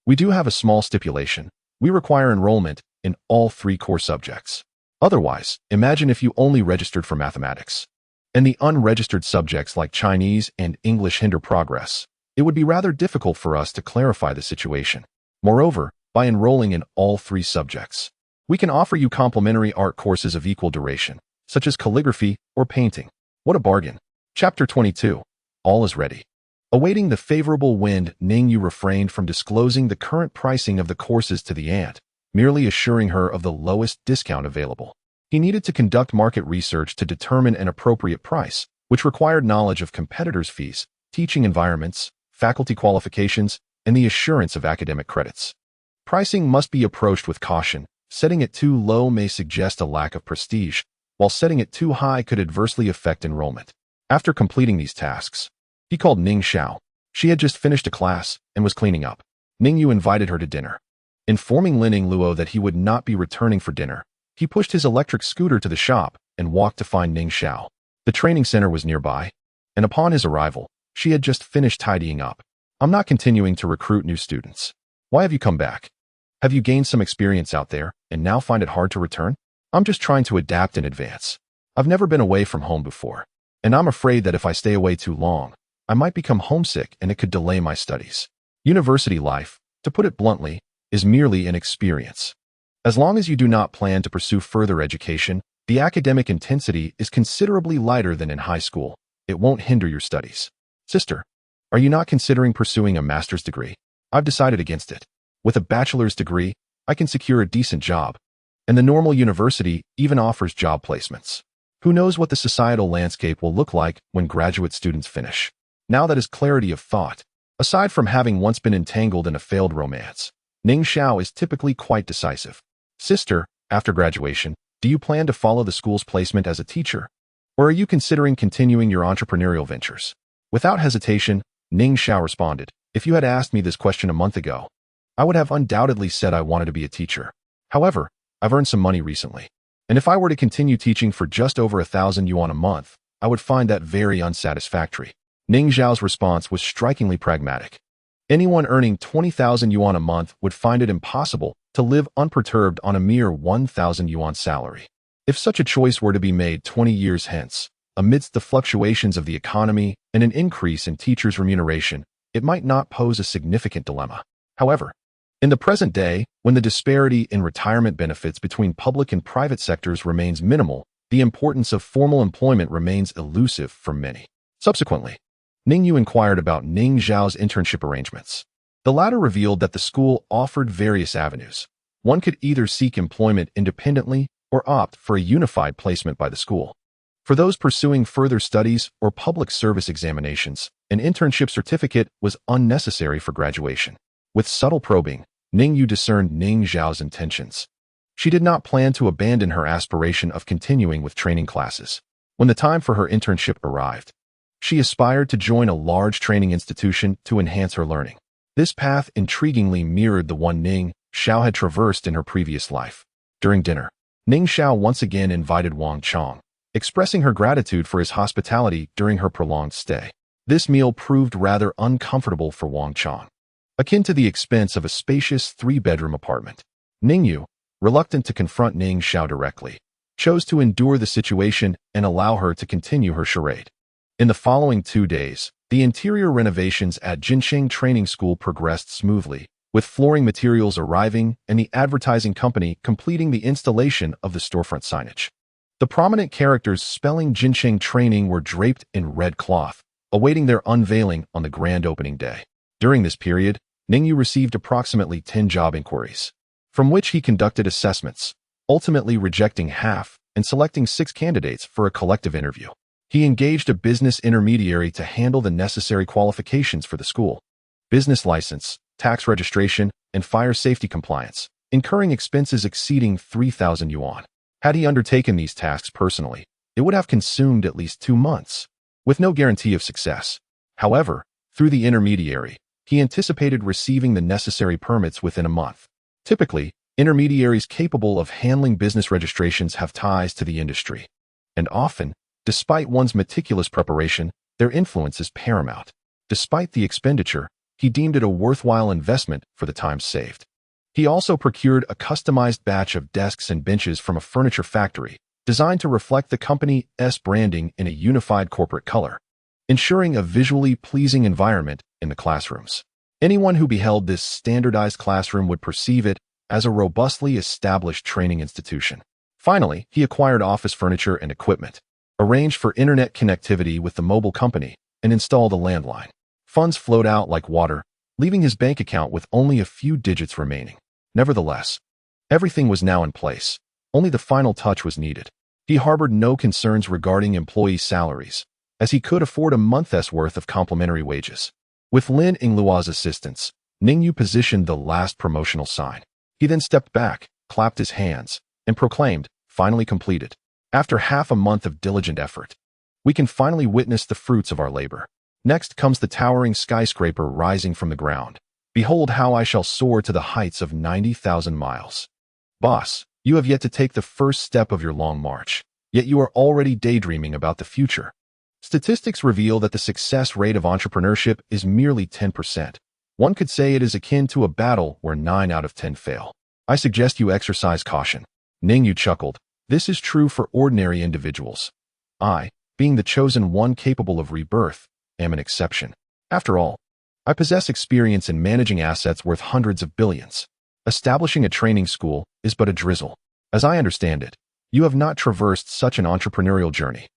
we do have a small stipulation. We require enrollment in all 3 core subjects. Otherwise, imagine if you only registered for mathematics, and the unregistered subjects like Chinese and English hinder progress. It would be rather difficult for us to clarify the situation. Moreover, by enrolling in all 3 subjects, we can offer you complementary art courses of equal duration, such as calligraphy or painting." What a bargain. Chapter 22. All is ready. Awaiting the favorable wind, Ning Yu refrained from disclosing the current pricing of the courses to the ant, merely assuring her of the lowest discount available. He needed to conduct market research to determine an appropriate price, which required knowledge of competitors' fees, teaching environments, faculty qualifications, and the assurance of academic credits. Pricing must be approached with caution. Setting it too low may suggest a lack of prestige, while setting it too high could adversely affect enrollment. After completing these tasks, he called Ning Xiao. She had just finished a class and was cleaning up. Ning Yu invited her to dinner. Informing Lin Yingluo that he would not be returning for dinner, he pushed his electric scooter to the shop and walked to find Ning Xiao. The training center was nearby, and upon his arrival, she had just finished tidying up. "I'm not continuing to recruit new students. Why have you come back? Have you gained some experience out there and now find it hard to return?" "I'm just trying to adapt in advance. I've never been away from home before, and I'm afraid that if I stay away too long, I might become homesick and it could delay my studies." University life, to put it bluntly, is merely an experience. As long as you do not plan to pursue further education, the academic intensity is considerably lighter than in high school. It won't hinder your studies. "Sister, are you not considering pursuing a master's degree?" "I've decided against it. With a bachelor's degree, I can secure a decent job, and the normal university even offers job placements. Who knows what the societal landscape will look like when graduate students finish?" Now that is clarity of thought. Aside from having once been entangled in a failed romance, Ning Xiao is typically quite decisive. "Sister, after graduation, do you plan to follow the school's placement as a teacher? Or are you considering continuing your entrepreneurial ventures?" Without hesitation, Ning Xiao responded, "If you had asked me this question a month ago, I would have undoubtedly said I wanted to be a teacher. However, I've earned some money recently, and if I were to continue teaching for just over 1,000 yuan a month, I would find that very unsatisfactory." Ning Xiao's response was strikingly pragmatic. Anyone earning 20,000 yuan a month would find it impossible to live unperturbed on a mere 1,000 yuan salary. If such a choice were to be made 20 years hence, amidst the fluctuations of the economy and an increase in teachers' remuneration, it might not pose a significant dilemma. However, in the present day, when the disparity in retirement benefits between public and private sectors remains minimal, the importance of formal employment remains elusive for many. Subsequently, Ning Yu inquired about Ning Xiao's internship arrangements. The latter revealed that the school offered various avenues. One could either seek employment independently or opt for a unified placement by the school. For those pursuing further studies or public service examinations, an internship certificate was unnecessary for graduation. With subtle probing, Ning Yu discerned Ning Xiao's intentions. She did not plan to abandon her aspiration of continuing with training classes. When the time for her internship arrived, she aspired to join a large training institution to enhance her learning. This path intriguingly mirrored the one Ning Xiao had traversed in her previous life. During dinner, Ning Xiao once again invited Wang Chong, expressing her gratitude for his hospitality during her prolonged stay. This meal proved rather uncomfortable for Wang Chong, akin to the expense of a spacious 3-bedroom apartment. Ning Yu, reluctant to confront Ning Xiao directly, chose to endure the situation and allow her to continue her charade. In the following 2 days, the interior renovations at Jinsheng Training School progressed smoothly, with flooring materials arriving and the advertising company completing the installation of the storefront signage. The prominent characters spelling Jinsheng Training were draped in red cloth, awaiting their unveiling on the grand opening day. During this period, Ning Yu received approximately 10 job inquiries, from which he conducted assessments, ultimately rejecting half and selecting 6 candidates for a collective interview. He engaged a business intermediary to handle the necessary qualifications for the school: business license, tax registration, and fire safety compliance, incurring expenses exceeding 3,000 yuan. Had he undertaken these tasks personally, it would have consumed at least 2 months, with no guarantee of success. However, through the intermediary, he anticipated receiving the necessary permits within a month. Typically, intermediaries capable of handling business registrations have ties to the industry. And often, despite one's meticulous preparation, their influence is paramount. Despite the expenditure, he deemed it a worthwhile investment for the time saved. He also procured a customized batch of desks and benches from a furniture factory, designed to reflect the company's branding in a unified corporate color, ensuring a visually pleasing environment in the classrooms. Anyone who beheld this standardized classroom would perceive it as a robustly established training institution. Finally, he acquired office furniture and equipment, arranged for internet connectivity with the mobile company, and installed a landline. Funds flowed out like water, leaving his bank account with only a few digits remaining. Nevertheless, everything was now in place. Only the final touch was needed. He harbored no concerns regarding employee salaries, as he could afford a month's worth of complimentary wages. With Lin Yingluo's assistance, Ning Yu positioned the last promotional sign. He then stepped back, clapped his hands, and proclaimed, "Finally completed. After half a month of diligent effort, we can finally witness the fruits of our labor." Next comes the towering skyscraper rising from the ground. "Behold how I shall soar to the heights of 90,000 miles. Boss, you have yet to take the first step of your long march, yet you are already daydreaming about the future." Statistics reveal that the success rate of entrepreneurship is merely 10%. One could say it is akin to a battle where 9 out of 10 fail. "I suggest you exercise caution." Ning Yu chuckled. "This is true for ordinary individuals. I, being the chosen one capable of rebirth, am an exception. After all, I possess experience in managing assets worth hundreds of billions. Establishing a training school is but a drizzle. As I understand it, you have not traversed such an entrepreneurial journey.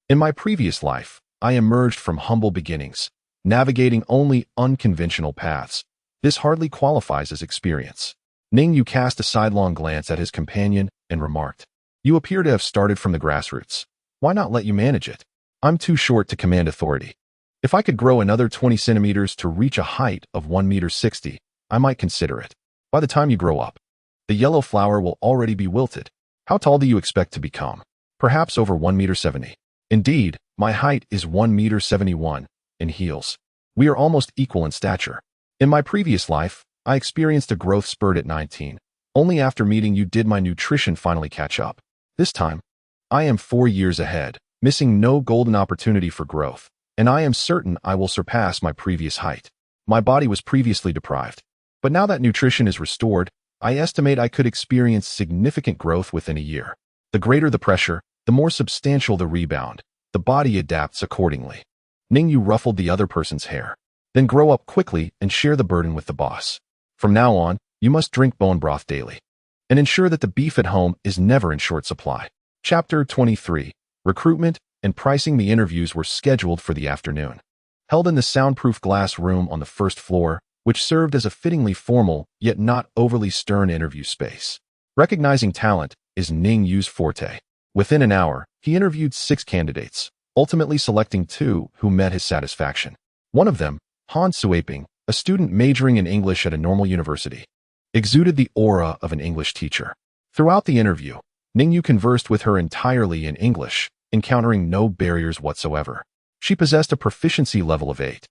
In my previous life, I emerged from humble beginnings, navigating only unconventional paths. This hardly qualifies as experience." Ning Yu cast a sidelong glance at his companion and remarked, "You appear to have started from the grassroots. Why not let you manage it? I'm too short to command authority. If I could grow another 20 centimeters to reach a height of 1.60 meters, I might consider it. By the time you grow up, the yellow flower will already be wilted. How tall do you expect to become? Perhaps over 1.70 meters. Indeed, my height is 1.71 meters in heels. We are almost equal in stature. In my previous life, I experienced a growth spurt at 19. Only after meeting you did my nutrition finally catch up. This time, I am 4 years ahead, missing no golden opportunity for growth, and I am certain I will surpass my previous height. My body was previously deprived, but now that nutrition is restored, I estimate I could experience significant growth within a year. The greater the pressure, the more substantial the rebound. The body adapts accordingly." Ning Yu ruffled the other person's hair. "Then grow up quickly and share the burden with the boss. From now on, you must drink bone broth daily, and ensure that the beef at home is never in short supply." Chapter 23. Recruitment and pricing. The interviews were scheduled for the afternoon, held in the soundproof glass room on the first floor, which served as a fittingly formal, yet not overly stern interview space. Recognizing talent is Ning Yu's forte. Within an hour, he interviewed 6 candidates, ultimately selecting 2 who met his satisfaction. One of them, Han Suaping, a student majoring in English at a normal university, exuded the aura of an English teacher. Throughout the interview, Ning Yu conversed with her entirely in English, encountering no barriers whatsoever. She possessed a proficiency level of 8,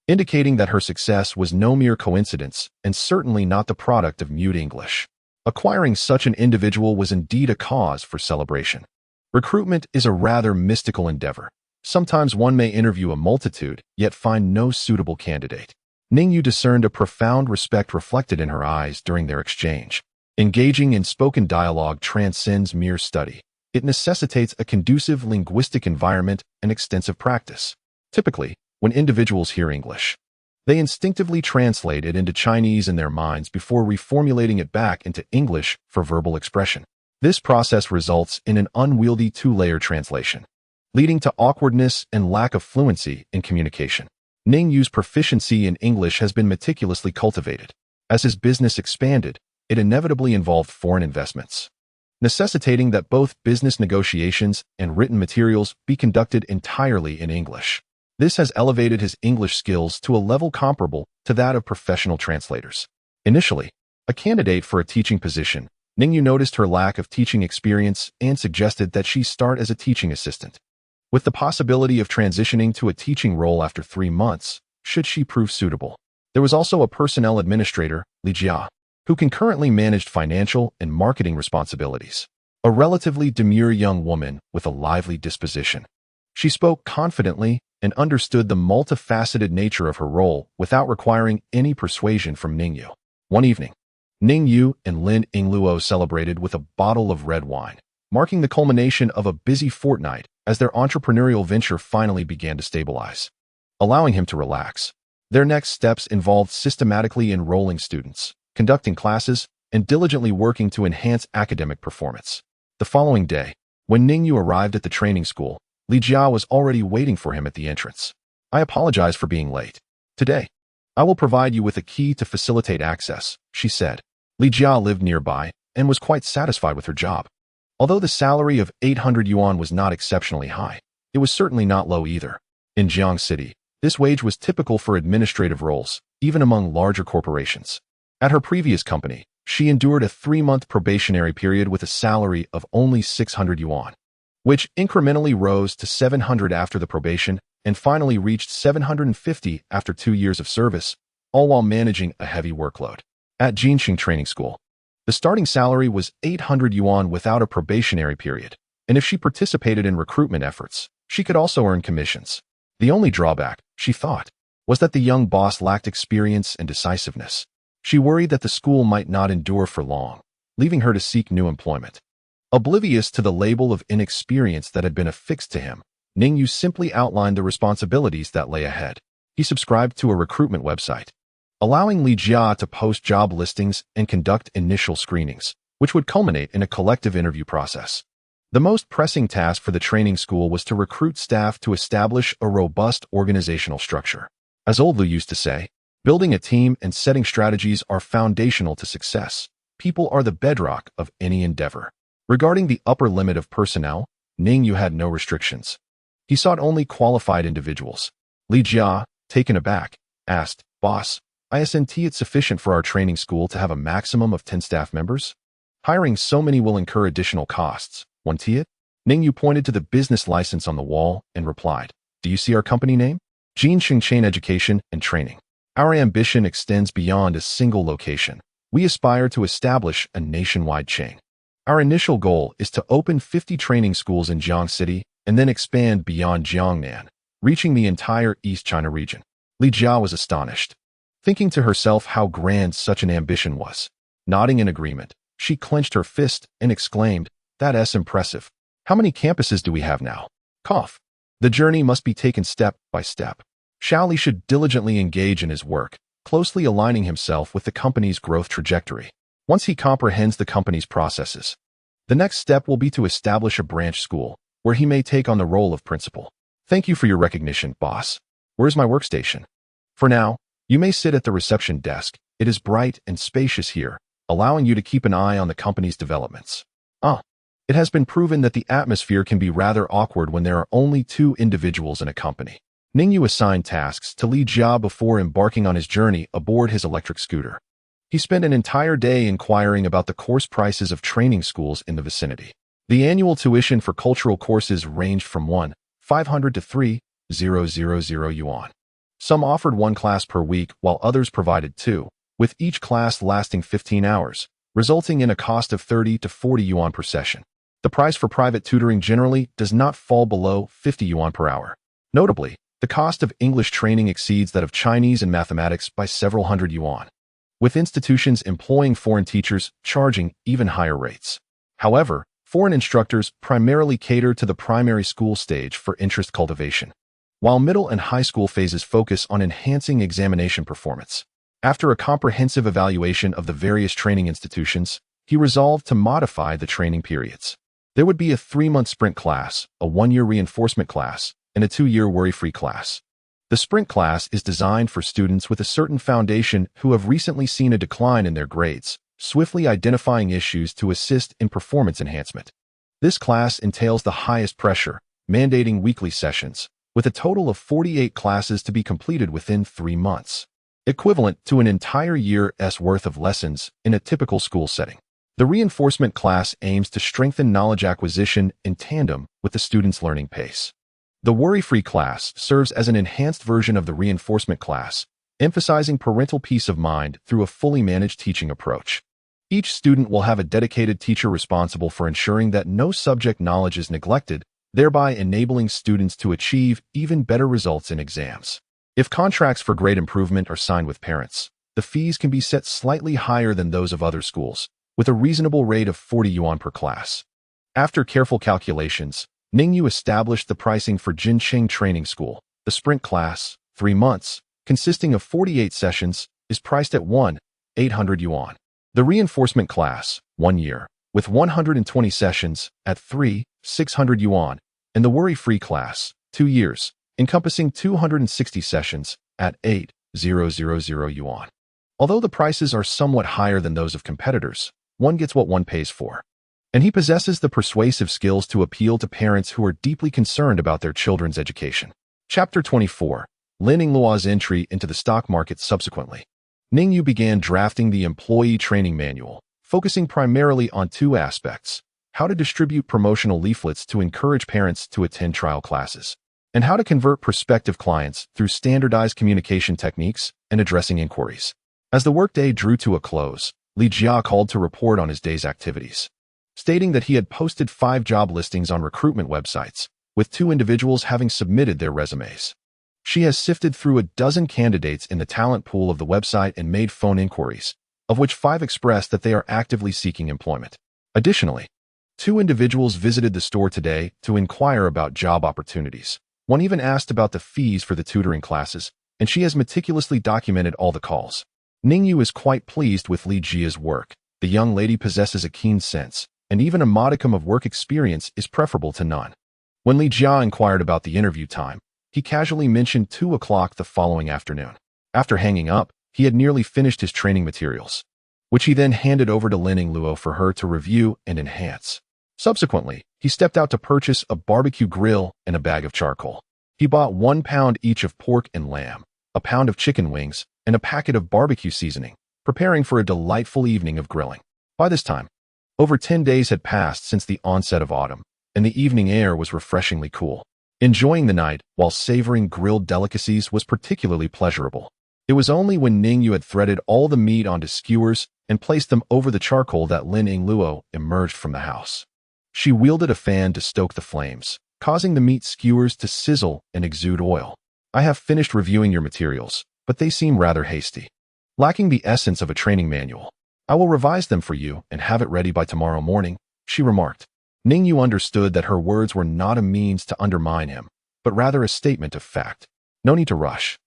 indicating that her success was no mere coincidence and certainly not the product of mute English. Acquiring such an individual was indeed a cause for celebration. Recruitment is a rather mystical endeavor. Sometimes one may interview a multitude, yet find no suitable candidate. Ning Yu discerned a profound respect reflected in her eyes during their exchange. Engaging in spoken dialogue transcends mere study. It necessitates a conducive linguistic environment and extensive practice. Typically, when individuals hear English, they instinctively translate it into Chinese in their minds before reformulating it back into English for verbal expression. This process results in an unwieldy 2-layer translation, leading to awkwardness and lack of fluency in communication. Ning Yu's proficiency in English has been meticulously cultivated. As his business expanded, it inevitably involved foreign investments, necessitating that both business negotiations and written materials be conducted entirely in English. This has elevated his English skills to a level comparable to that of professional translators. Initially, a candidate for a teaching position, Ning Yu noticed her lack of teaching experience and suggested that she start as a teaching assistant, with the possibility of transitioning to a teaching role after 3 months, should she prove suitable. There was also a personnel administrator, Li Jia, who concurrently managed financial and marketing responsibilities. A relatively demure young woman with a lively disposition. She spoke confidently and understood the multifaceted nature of her role without requiring any persuasion from Ning Yu. One evening, Ning Yu and Lin Yingluo celebrated with a bottle of red wine, marking the culmination of a busy fortnight as their entrepreneurial venture finally began to stabilize, allowing him to relax. Their next steps involved systematically enrolling students, conducting classes, and diligently working to enhance academic performance. The following day, when Ning Yu arrived at the training school, Li Jia was already waiting for him at the entrance. "I apologize for being late. Today, I will provide you with a key to facilitate access," she said. Li Jia lived nearby and was quite satisfied with her job. Although the salary of 800 yuan was not exceptionally high, it was certainly not low either. In Jiang City, this wage was typical for administrative roles, even among larger corporations. At her previous company, she endured a 3-month probationary period with a salary of only 600 yuan, which incrementally rose to 700 after the probation and finally reached 750 after 2 years of service, all while managing a heavy workload. At Jinxing Training School, the starting salary was 800 yuan without a probationary period, and if she participated in recruitment efforts, she could also earn commissions. The only drawback, she thought, was that the young boss lacked experience and decisiveness. She worried that the school might not endure for long, leaving her to seek new employment. Oblivious to the label of inexperience that had been affixed to him, Ning Yu simply outlined the responsibilities that lay ahead. He subscribed to a recruitment website, allowing Li Jia to post job listings and conduct initial screenings, which would culminate in a collective interview process. The most pressing task for the training school was to recruit staff to establish a robust organizational structure. As old Lu used to say, building a team and setting strategies are foundational to success. People are the bedrock of any endeavor. Regarding the upper limit of personnel, Ning Yu had no restrictions. He sought only qualified individuals. Li Jia, taken aback, asked, "Boss, isn't it sufficient for our training school to have a maximum of 10 staff members? Hiring so many will incur additional costs, won't it?" Ning Yu pointed to the business license on the wall and replied, "Do you see our company name? Jinxing Chain Education and Training. Our ambition extends beyond a single location. We aspire to establish a nationwide chain. Our initial goal is to open 50 training schools in Jiang City and then expand beyond Jiangnan, reaching the entire East China region." Li Jia was astonished, thinking to herself how grand such an ambition was. Nodding in agreement, she clenched her fist and exclaimed, "That's impressive. How many campuses do we have now?" Cough. The journey must be taken step by step. Xiao Li should diligently engage in his work, closely aligning himself with the company's growth trajectory. Once he comprehends the company's processes, the next step will be to establish a branch school, where he may take on the role of principal. "Thank you for your recognition, boss. Where's my workstation?" "For now, you may sit at the reception desk. It is bright and spacious here, allowing you to keep an eye on the company's developments." It has been proven that the atmosphere can be rather awkward when there are only 2 individuals in a company. Ning Yu assigned tasks to Li Jia before embarking on his journey aboard his electric scooter. He spent an entire day inquiring about the course prices of training schools in the vicinity. The annual tuition for cultural courses ranged from 1,500 to 3,000 yuan. Some offered 1 class per week, while others provided 2, with each class lasting 15 hours, resulting in a cost of 30 to 40 yuan per session. The price for private tutoring generally does not fall below 50 yuan per hour. Notably, the cost of English training exceeds that of Chinese and mathematics by several hundred yuan, with institutions employing foreign teachers charging even higher rates. However, foreign instructors primarily cater to the primary school stage for interest cultivation, while middle and high school phases focus on enhancing examination performance. After a comprehensive evaluation of the various training institutions, he resolved to modify the training periods. There would be a 3-month sprint class, a 1-year reinforcement class, and a 2-year worry-free class. The sprint class is designed for students with a certain foundation who have recently seen a decline in their grades, swiftly identifying issues to assist in performance enhancement. This class entails the highest pressure, mandating weekly sessions, with a total of 48 classes to be completed within 3 months, equivalent to an entire year's worth of lessons in a typical school setting. The reinforcement class aims to strengthen knowledge acquisition in tandem with the student's learning pace. The worry-free class serves as an enhanced version of the reinforcement class, emphasizing parental peace of mind through a fully managed teaching approach. Each student will have a dedicated teacher responsible for ensuring that no subject knowledge is neglected, thereby enabling students to achieve even better results in exams. If contracts for grade improvement are signed with parents, the fees can be set slightly higher than those of other schools, with a reasonable rate of 40 yuan per class. After careful calculations, Ning Yu established the pricing for Jinqing Training School. The sprint class, 3 months, consisting of 48 sessions, is priced at 1,800 yuan. The reinforcement class, 1 year, with 120 sessions, at 3,600 yuan, and the worry-free class, 2 years, encompassing 260 sessions, at 8,000 yuan. Although the prices are somewhat higher than those of competitors, one gets what one pays for. And he possesses the persuasive skills to appeal to parents who are deeply concerned about their children's education. Chapter 24. Lin Yingluo's entry into the stock market subsequently. Ning Yu began drafting the employee training manual, focusing primarily on 2 aspects: how to distribute promotional leaflets to encourage parents to attend trial classes, and how to convert prospective clients through standardized communication techniques and addressing inquiries. As the workday drew to a close, Li Jia called to report on his day's activities, stating that he had posted 5 job listings on recruitment websites, with 2 individuals having submitted their resumes. She has sifted through a dozen candidates in the talent pool of the website and made phone inquiries, of which 5 expressed that they are actively seeking employment. Additionally, 2 individuals visited the store today to inquire about job opportunities. One even asked about the fees for the tutoring classes, and she has meticulously documented all the calls. Ning Yu is quite pleased with Li Jia's work. The young lady possesses a keen sense, and even a modicum of work experience is preferable to none. When Li Jia inquired about the interview time, he casually mentioned 2 o'clock the following afternoon. After hanging up, he had nearly finished his training materials, which he then handed over to Lin Yingluo for her to review and enhance. Subsequently, he stepped out to purchase a barbecue grill and a bag of charcoal. He bought 1 pound each of pork and lamb, a pound of chicken wings, and a packet of barbecue seasoning, preparing for a delightful evening of grilling. By this time, over 10 days had passed since the onset of autumn, and the evening air was refreshingly cool. Enjoying the night while savoring grilled delicacies was particularly pleasurable. It was only when Ning Yu had threaded all the meat onto skewers and placed them over the charcoal that Lin Yingluo emerged from the house. She wielded a fan to stoke the flames, causing the meat skewers to sizzle and exude oil. "I have finished reviewing your materials, but they seem rather hasty, lacking the essence of a training manual. I will revise them for you and have it ready by tomorrow morning," she remarked. Ning Yu understood that her words were not a means to undermine him, but rather a statement of fact. No need to rush.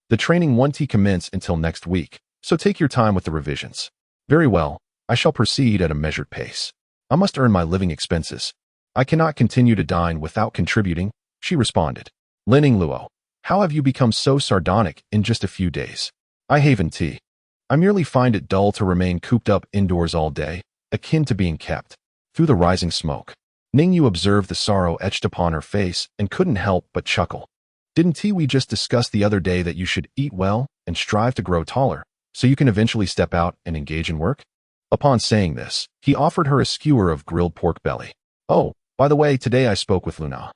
The training won't commence until next week, so take your time with the revisions. "Very well, I shall proceed at a measured pace. I must earn my living expenses. I cannot continue to dine without contributing," she responded. "Lin Yingluo, how have you become so sardonic in just a few days?" "I haven tea. I merely find it dull to remain cooped up indoors all day, akin to being kept." Through the rising smoke, Ning Yu observed the sorrow etched upon her face and couldn't help but chuckle. "Didn't we just discuss the other day that you should eat well and strive to grow taller, so you can eventually step out and engage in work?" Upon saying this, he offered her a skewer of grilled pork belly. "Oh, by the way, today I spoke with Luna.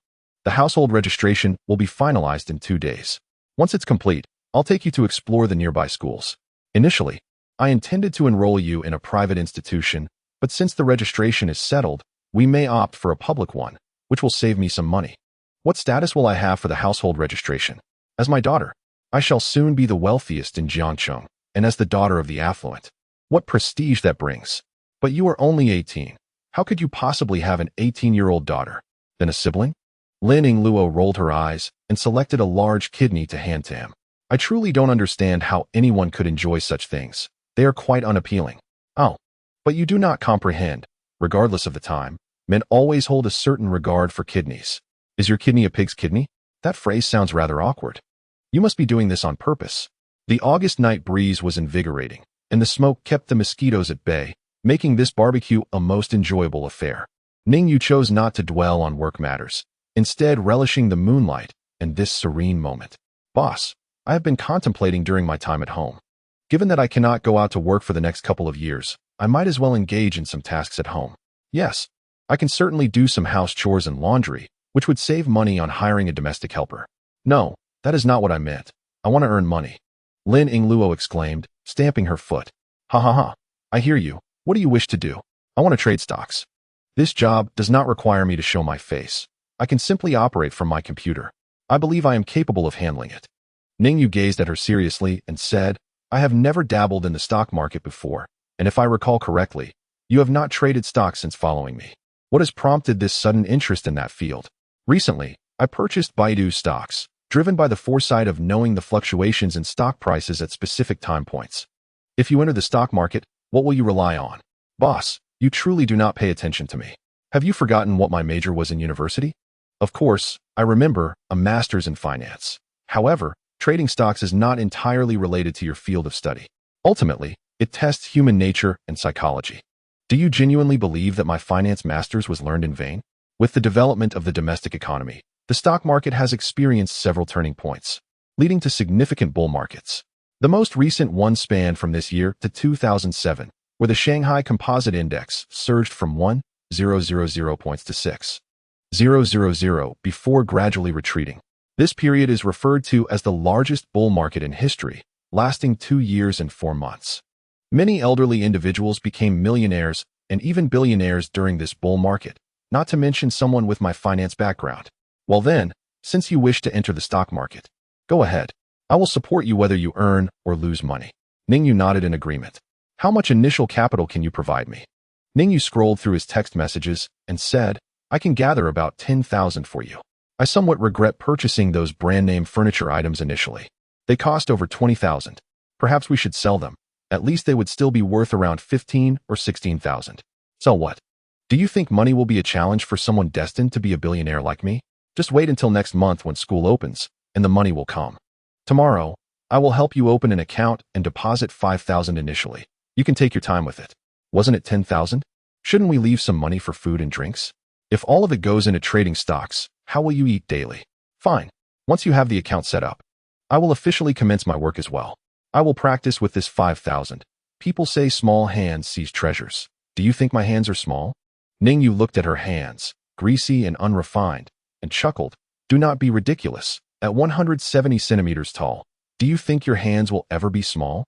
The household registration will be finalized in 2 days. Once it's complete, I'll take you to explore the nearby schools. Initially, I intended to enroll you in a private institution, but since the registration is settled, we may opt for a public one, which will save me some money. What status will I have for the household registration? As my daughter, I shall soon be the wealthiest in Jiangcheng, and as the daughter of the affluent. What prestige that brings. But you are only 18. How could you possibly have an 18-year-old daughter? Then a sibling?" Lin Yingluo rolled her eyes and selected a large kidney to hand to him. "I truly don't understand how anyone could enjoy such things. They are quite unappealing." "Oh, but you do not comprehend. Regardless of the time, men always hold a certain regard for kidneys. Is your kidney a pig's kidney? That phrase sounds rather awkward. You must be doing this on purpose." The August night breeze was invigorating, and the smoke kept the mosquitoes at bay, making this barbecue a most enjoyable affair. Ning Yu chose not to dwell on work matters, instead relishing the moonlight and this serene moment. "Boss, I have been contemplating during my time at home. Given that I cannot go out to work for the next couple of years, I might as well engage in some tasks at home. Yes, I can certainly do some house chores and laundry, which would save money on hiring a domestic helper. No, that is not what I meant. I want to earn money. Lin Yingluo exclaimed, stamping her foot. Ha ha ha. I hear you. What do you wish to do? I want to trade stocks. This job does not require me to show my face. I can simply operate from my computer. I believe I am capable of handling it. Ning Yu gazed at her seriously and said, I have never dabbled in the stock market before, and if I recall correctly, you have not traded stocks since following me. What has prompted this sudden interest in that field? Recently, I purchased Baidu stocks, driven by the foresight of knowing the fluctuations in stock prices at specific time points. If you enter the stock market, what will you rely on? Boss, you truly do not pay attention to me. Have you forgotten what my major was in university? Of course, I remember a master's in finance. However, trading stocks is not entirely related to your field of study. Ultimately, it tests human nature and psychology. Do you genuinely believe that my finance master's was learned in vain? With the development of the domestic economy, the stock market has experienced several turning points, leading to significant bull markets. The most recent one spanned from this year to 2007, where the Shanghai Composite Index surged from 1,000 points to 6,000 before gradually retreating. This period is referred to as the largest bull market in history, lasting 2 years and 4 months. Many elderly individuals became millionaires and even billionaires during this bull market, not to mention someone with my finance background. Well then, since you wish to enter the stock market, go ahead. I will support you whether you earn or lose money. Ning Yu nodded in agreement. How much initial capital can you provide me? Ning Yu scrolled through his text messages and said, I can gather about 10,000 for you. I somewhat regret purchasing those brand-name furniture items initially. They cost over 20,000. Perhaps we should sell them. At least they would still be worth around 15 or 16,000. Sell what? Do you think money will be a challenge for someone destined to be a billionaire like me? Just wait until next month when school opens, and the money will come. Tomorrow, I will help you open an account and deposit 5,000 initially. You can take your time with it. Wasn't it 10,000? Shouldn't we leave some money for food and drinks? If all of it goes into trading stocks, how will you eat daily? Fine. Once you have the account set up, I will officially commence my work as well. I will practice with this 5,000. People say small hands seize treasures. Do you think my hands are small? Ning Yu looked at her hands, greasy and unrefined, and chuckled. Do not be ridiculous. At 170 centimeters tall, do you think your hands will ever be small?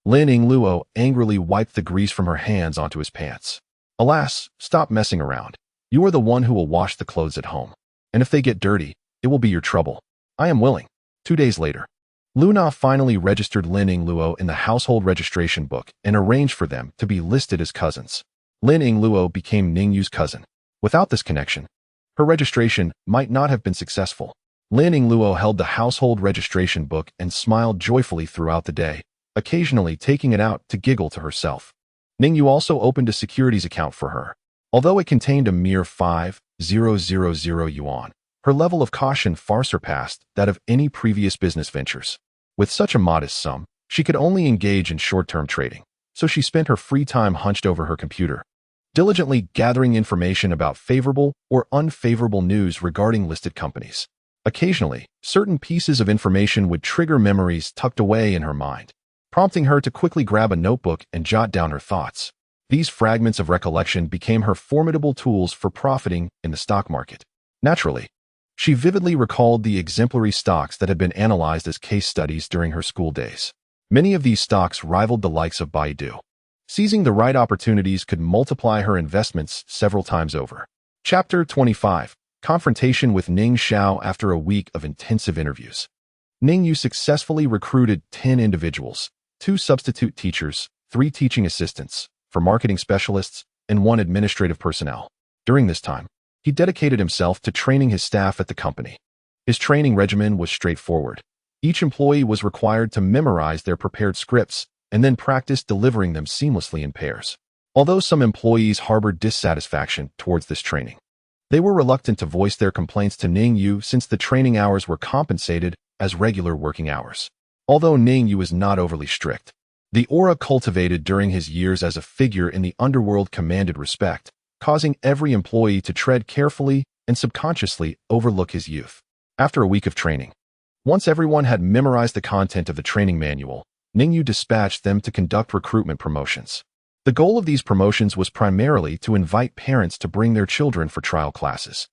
Lin Yingluo angrily wiped the grease from her hands onto his pants. Alas, stop messing around. You are the one who will wash the clothes at home. And if they get dirty, it will be your trouble. I am willing. 2 days later, Luna finally registered Lin Yingluo in the household registration book and arranged for them to be listed as cousins. Lin Yingluo became Ning Yu's cousin. Without this connection, her registration might not have been successful. Lin Yingluo held the household registration book and smiled joyfully throughout the day, occasionally taking it out to giggle to herself. Ning Yu also opened a securities account for her. Although it contained a mere 5,000 yuan, her level of caution far surpassed that of any previous business ventures. With such a modest sum, she could only engage in short-term trading, so she spent her free time hunched over her computer, diligently gathering information about favorable or unfavorable news regarding listed companies. Occasionally, certain pieces of information would trigger memories tucked away in her mind, prompting her to quickly grab a notebook and jot down her thoughts. These fragments of recollection became her formidable tools for profiting in the stock market. Naturally, she vividly recalled the exemplary stocks that had been analyzed as case studies during her school days. Many of these stocks rivaled the likes of Baidu. Seizing the right opportunities could multiply her investments several times over. Chapter 25. Confrontation with Ning Xiao after a week of intensive interviews. Ning Yu successfully recruited 10 individuals, 2 substitute teachers, 3 teaching assistants, 4 marketing specialists, and 1 administrative personnel. During this time, he dedicated himself to training his staff at the company. His training regimen was straightforward. Each employee was required to memorize their prepared scripts and then practice delivering them seamlessly in pairs. Although some employees harbored dissatisfaction towards this training, they were reluctant to voice their complaints to Ning Yu since the training hours were compensated as regular working hours. Although Ning Yu was not overly strict, the aura cultivated during his years as a figure in the underworld commanded respect, causing every employee to tread carefully and subconsciously overlook his youth. After a week of training, once everyone had memorized the content of the training manual, Ning Yu dispatched them to conduct recruitment promotions. The goal of these promotions was primarily to invite parents to bring their children for trial classes.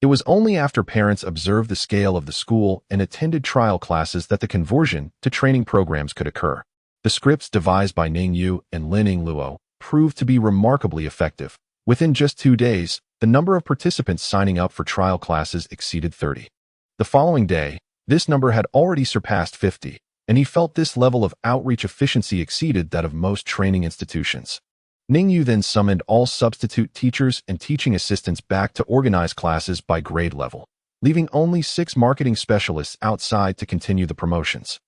It was only after parents observed the scale of the school and attended trial classes that the conversion to training programs could occur. The scripts devised by Ning Yu and Lin Yingluo proved to be remarkably effective. Within just 2 days, the number of participants signing up for trial classes exceeded 30. The following day, this number had already surpassed 50, and he felt this level of outreach efficiency exceeded that of most training institutions. Ning Yu then summoned all substitute teachers and teaching assistants back to organize classes by grade level, leaving only 6 marketing specialists outside to continue the promotions.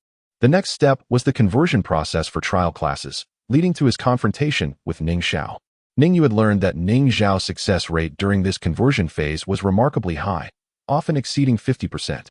The next step was the conversion process for trial classes, leading to his confrontation with Ning Xiao. Ning Yu had learned that Ning Xiao's success rate during this conversion phase was remarkably high, often exceeding 50%.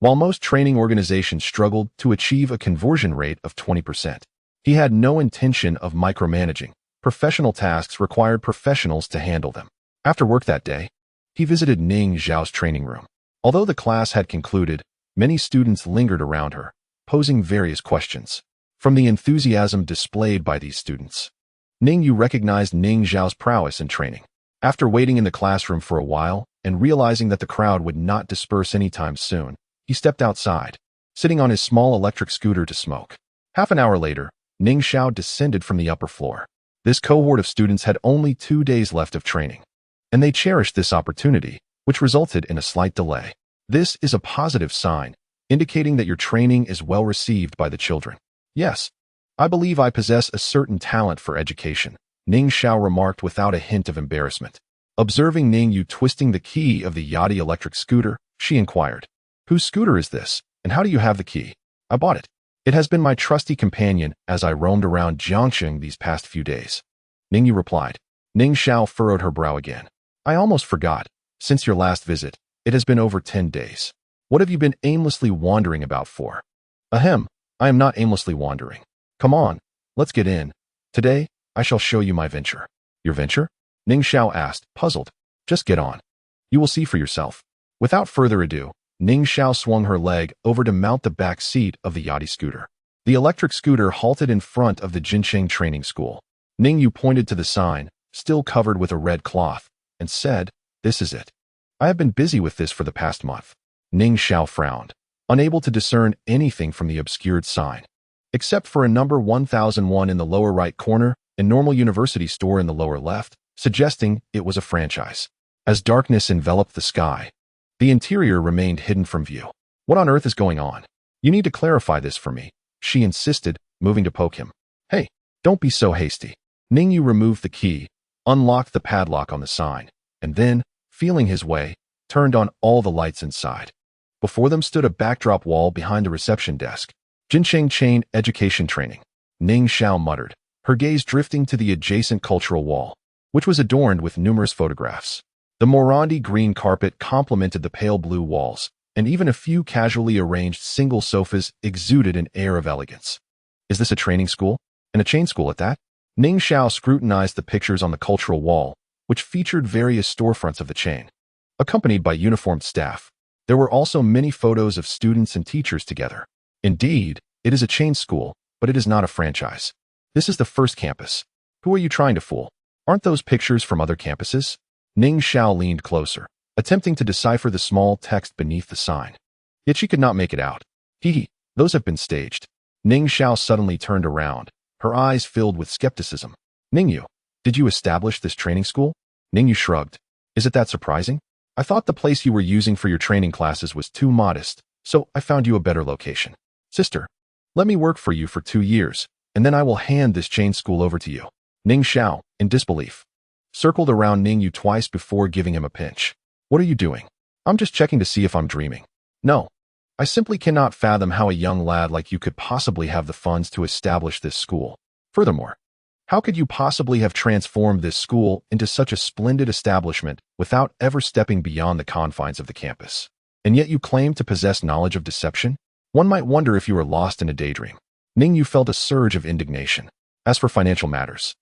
While most training organizations struggled to achieve a conversion rate of 20%, he had no intention of micromanaging. Professional tasks required professionals to handle them. After work that day, he visited Ning Xiao's training room. Although the class had concluded, many students lingered around her, posing various questions. From the enthusiasm displayed by these students, Ning Yu recognized Ning Xiao's prowess in training. After waiting in the classroom for a while and realizing that the crowd would not disperse anytime soon, he stepped outside, sitting on his small electric scooter to smoke. Half an hour later, Ning Xiao descended from the upper floor. This cohort of students had only 2 days left of training, and they cherished this opportunity, which resulted in a slight delay. This is a positive sign, indicating that your training is well received by the children. Yes, I believe I possess a certain talent for education, Ning Xiao remarked without a hint of embarrassment. Observing Ning Yu twisting the key of the Yachty electric scooter, she inquired, "Whose scooter is this, and how do you have the key?" "I bought it. It has been my trusty companion as I roamed around Jiangxing these past few days," Ning Yu replied. Ning Xiao furrowed her brow again. "I almost forgot. Since your last visit, it has been over 10 days. What have you been aimlessly wandering about for?" "Ahem, I am not aimlessly wandering. Come on, let's get in. Today, I shall show you my venture." "Your venture?" Ning Xiao asked, puzzled. "Just get on. You will see for yourself." Without further ado, Ning Xiao swung her leg over to mount the back seat of the Yachty scooter. The electric scooter halted in front of the Jincheng Training School. Ning Yu pointed to the sign, still covered with a red cloth, and said, "This is it. I have been busy with this for the past month." Ning Xiao frowned, unable to discern anything from the obscured sign, except for a number 1001 in the lower right corner and Normal University Store in the lower left, suggesting it was a franchise. As darkness enveloped the sky, the interior remained hidden from view. "What on earth is going on? You need to clarify this for me," she insisted, moving to poke him. "Hey, don't be so hasty." Ning Yu removed the key, unlocked the padlock on the sign, and then, feeling his way, turned on all the lights inside. Before them stood a backdrop wall behind the reception desk. "Jincheng Chain Education Training," Ning Xiao muttered, her gaze drifting to the adjacent cultural wall, which was adorned with numerous photographs. The Morandi green carpet complemented the pale blue walls, and even a few casually arranged single sofas exuded an air of elegance. "Is this a training school? And a chain school at that?" Ning Xiao scrutinized the pictures on the cultural wall, which featured various storefronts of the chain. Accompanied by uniformed staff, there were also many photos of students and teachers together. "Indeed, it is a chain school, but it is not a franchise. This is the first campus. Who are you trying to fool? Aren't those pictures from other campuses?" Ning Xiao leaned closer, attempting to decipher the small text beneath the sign. Yet she could not make it out. "Hee, those have been staged." Ning Xiao suddenly turned around, her eyes filled with skepticism. "Ning Yu, did you establish this training school?" Ning Yu shrugged. "Is it that surprising? I thought the place you were using for your training classes was too modest, so I found you a better location. Sister, let me work for you for 2 years, and then I will hand this chain school over to you." Ning Xiao, in disbelief, circled around Ning Yu twice before giving him a pinch. "What are you doing?" "I'm just checking to see if I'm dreaming." "No, I simply cannot fathom how a young lad like you could possibly have the funds to establish this school. Furthermore, how could you possibly have transformed this school into such a splendid establishment without ever stepping beyond the confines of the campus? And yet you claim to possess knowledge of deception? One might wonder if you were lost in a daydream." Ning Yu felt a surge of indignation. "As for financial matters,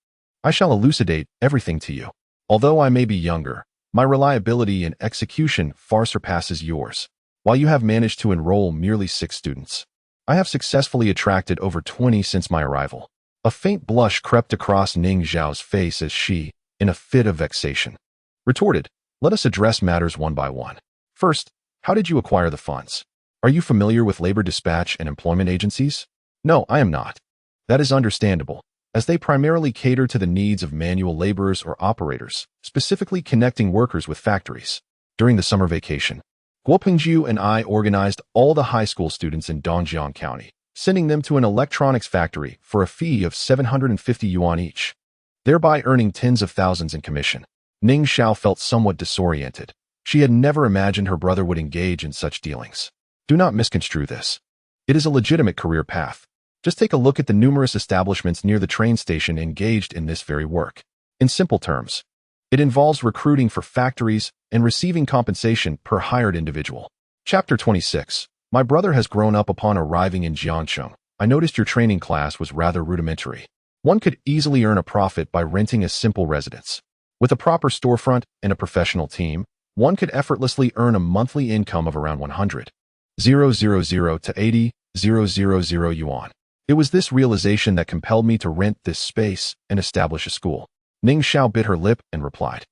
I shall elucidate everything to you. Although I may be younger, my reliability and execution far surpasses yours. While you have managed to enroll merely 6 students, I have successfully attracted over 20 since my arrival." A faint blush crept across Ning Xiao's face as she, in a fit of vexation, retorted, Let us address matters one by one. First, how did you acquire the funds? Are you familiar with labor dispatch and employment agencies? No, I am not. That is understandable, as they primarily cater to the needs of manual laborers or operators, specifically connecting workers with factories. During the summer vacation, Ning and I organized all the high school students in Dongjiang County, sending them to an electronics factory for a fee of 750 yuan each, thereby earning tens of thousands in commission. Ning Xiao felt somewhat disoriented. She had never imagined her brother would engage in such dealings. Do not misconstrue this. It is a legitimate career path. Just take a look at the numerous establishments near the train station engaged in this very work. In simple terms, it involves recruiting for factories and receiving compensation per hired individual. Chapter 26. My brother has grown up upon arriving in Jiangcheng. I noticed your training class was rather rudimentary. One could easily earn a profit by renting a simple residence. With a proper storefront and a professional team, one could effortlessly earn a monthly income of around 100,000 to 80,000 yuan. It was this realization that compelled me to rent this space and establish a school. Ning Xiao bit her lip and replied,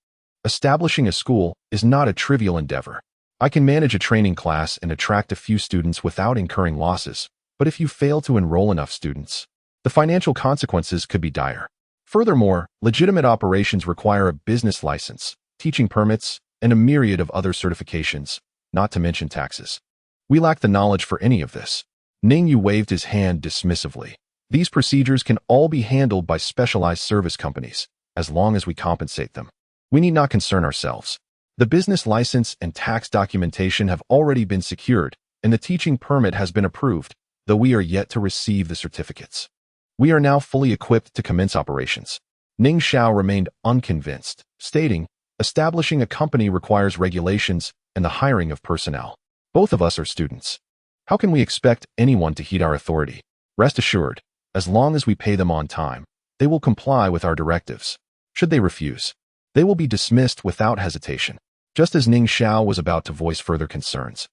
establishing a school is not a trivial endeavor. I can manage a training class and attract a few students without incurring losses, but if you fail to enroll enough students, the financial consequences could be dire. Furthermore, legitimate operations require a business license, teaching permits, and a myriad of other certifications, not to mention taxes. We lack the knowledge for any of this. Ning Yu waved his hand dismissively. These procedures can all be handled by specialized service companies, as long as we compensate them. We need not concern ourselves. The business license and tax documentation have already been secured, and the teaching permit has been approved, though we are yet to receive the certificates. We are now fully equipped to commence operations. Ning Xiao remained unconvinced, stating, establishing a company requires regulations and the hiring of personnel. Both of us are students. How can we expect anyone to heed our authority? Rest assured, as long as we pay them on time, they will comply with our directives. Should they refuse, they will be dismissed without hesitation. Just as Ning Xiao was about to voice further concerns,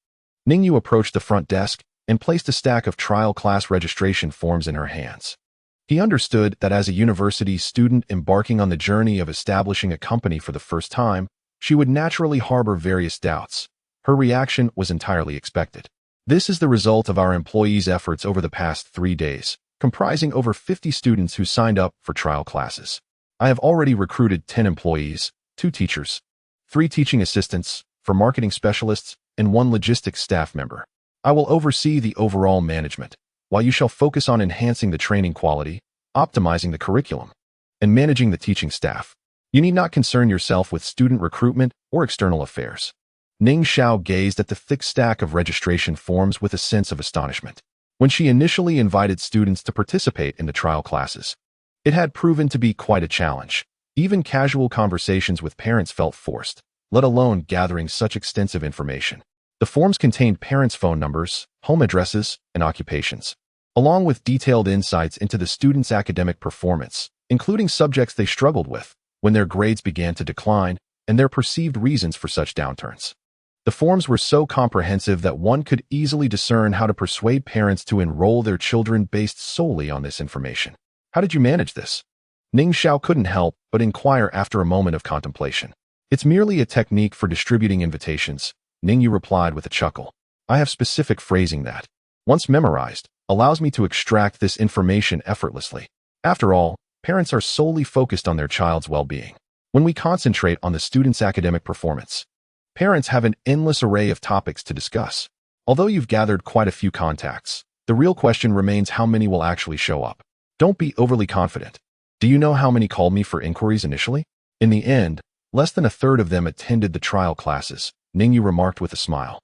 Ning Yu approached the front desk and placed a stack of trial class registration forms in her hands. He understood that as a university student embarking on the journey of establishing a company for the first time, she would naturally harbor various doubts. Her reaction was entirely expected. This is the result of our employees' efforts over the past 3 days, comprising over 50 students who signed up for trial classes. I have already recruited 10 employees, 2 teachers, 3 teaching assistants, 4 marketing specialists, and 1 logistics staff member. I will oversee the overall management, while you shall focus on enhancing the training quality, optimizing the curriculum, and managing the teaching staff. You need not concern yourself with student recruitment or external affairs. Ning Xiao gazed at the thick stack of registration forms with a sense of astonishment. When she initially invited students to participate in the trial classes, it had proven to be quite a challenge. Even casual conversations with parents felt forced, let alone gathering such extensive information. The forms contained parents' phone numbers, home addresses, and occupations, along with detailed insights into the students' academic performance, including subjects they struggled with, when their grades began to decline, and their perceived reasons for such downturns. The forms were so comprehensive that one could easily discern how to persuade parents to enroll their children based solely on this information. How did you manage this? Ning Xiao couldn't help but inquire after a moment of contemplation. It's merely a technique for distributing invitations, Ning Yu replied with a chuckle. I have specific phrasing that, once memorized, allows me to extract this information effortlessly. After all, parents are solely focused on their child's well-being. When we concentrate on the student's academic performance, parents have an endless array of topics to discuss. Although you've gathered quite a few contacts, the real question remains how many will actually show up. Don't be overly confident. Do you know how many called me for inquiries initially? In the end, less than a third of them attended the trial classes, Ning Yu remarked with a smile,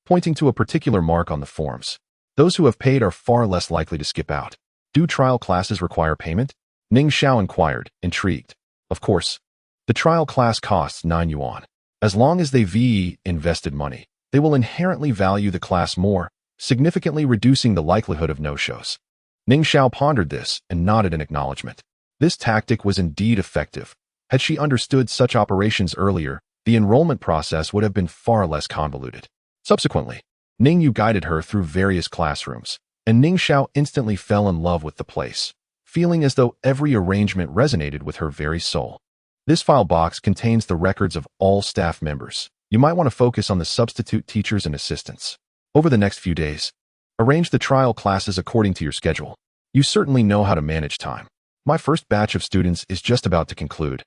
pointing to a particular mark on the forms. Those who have paid are far less likely to skip out. Do trial classes require payment? Ning Xiao inquired, intrigued. Of course. The trial class costs 9 yuan. As long as they invested money, they will inherently value the class more, significantly reducing the likelihood of no-shows. Ning Xiao pondered this and nodded in acknowledgement. This tactic was indeed effective. Had she understood such operations earlier, the enrollment process would have been far less convoluted. Subsequently, Ning Yu guided her through various classrooms, and Ning Xiao instantly fell in love with the place, feeling as though every arrangement resonated with her very soul. This file box contains the records of all staff members. You might want to focus on the substitute teachers and assistants. Over the next few days, arrange the trial classes according to your schedule. You certainly know how to manage time. My first batch of students is just about to conclude,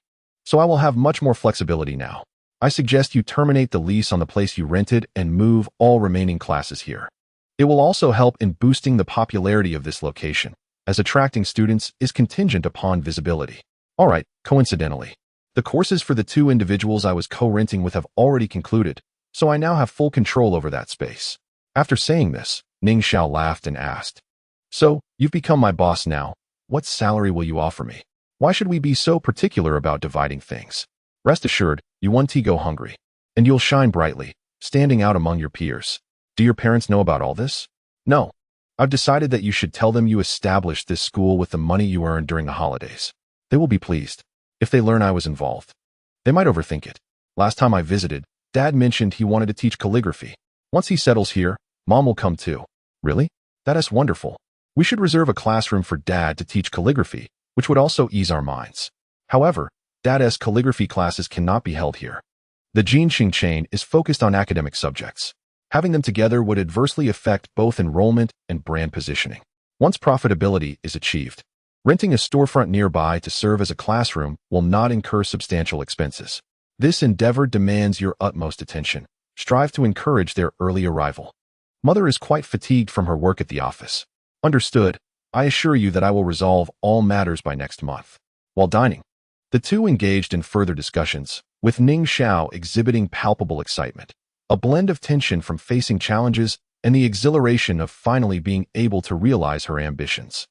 so I will have much more flexibility now. I suggest you terminate the lease on the place you rented and move all remaining classes here. It will also help in boosting the popularity of this location, as attracting students is contingent upon visibility. All right, coincidentally, the courses for the 2 individuals I was co-renting with have already concluded, so I now have full control over that space. After saying this, Ning Xiao laughed and asked, "So, you've become my boss now. What salary will you offer me? Why should we be so particular about dividing things? Rest assured, you won't go hungry, and you'll shine brightly, standing out among your peers." Do your parents know about all this? No. I've decided that you should tell them you established this school with the money you earned during the holidays. They will be pleased. If they learn I was involved, they might overthink it. Last time I visited, Dad mentioned he wanted to teach calligraphy. Once he settles here, Mom will come too. Really? That is wonderful. We should reserve a classroom for Dad to teach calligraphy, which would also ease our minds. However, Dad's calligraphy classes cannot be held here. The Jinxing chain is focused on academic subjects. Having them together would adversely affect both enrollment and brand positioning. Once profitability is achieved, renting a storefront nearby to serve as a classroom will not incur substantial expenses. This endeavor demands your utmost attention. Strive to encourage their early arrival. Mother is quite fatigued from her work at the office. Understood. I assure you that I will resolve all matters by next month. While dining, the 2 engaged in further discussions, with Ning Xiao exhibiting palpable excitement, a blend of tension from facing challenges and the exhilaration of finally being able to realize her ambitions.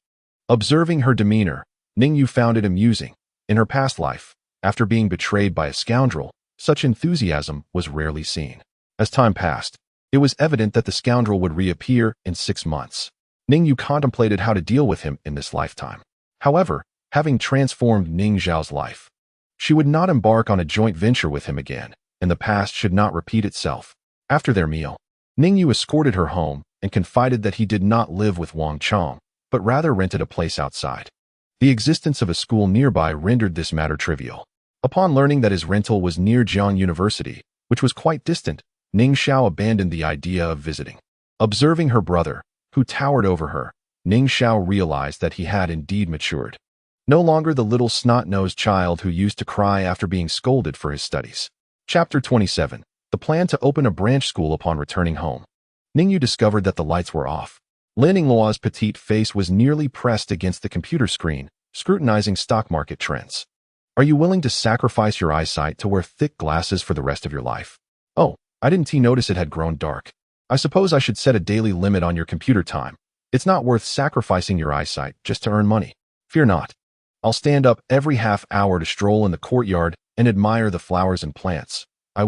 Observing her demeanor, Ning Yu found it amusing. In her past life, after being betrayed by a scoundrel, such enthusiasm was rarely seen. As time passed, it was evident that the scoundrel would reappear in 6 months. Ning Yu contemplated how to deal with him in this lifetime. However, having transformed Ning Zhao's life, she would not embark on a joint venture with him again, and the past should not repeat itself. After their meal, Ning Yu escorted her home and confided that he did not live with Wang Chong, but rather rented a place outside. The existence of a school nearby rendered this matter trivial. Upon learning that his rental was near Jiang University, which was quite distant, Ning Xiao abandoned the idea of visiting. Observing her brother, who towered over her, Ning Xiao realized that he had indeed matured. No longer the little snot-nosed child who used to cry after being scolded for his studies. Chapter 27. The plan to open a branch school upon returning home. Ning Yu discovered that the lights were off. Lin Yingluo's petite face was nearly pressed against the computer screen, scrutinizing stock market trends. Are you willing to sacrifice your eyesight to wear thick glasses for the rest of your life? Oh, I didn't notice it had grown dark. I suppose I should set a daily limit on your computer time. It's not worth sacrificing your eyesight just to earn money. Fear not. I'll stand up every half hour to stroll in the courtyard and admire the flowers and plants. I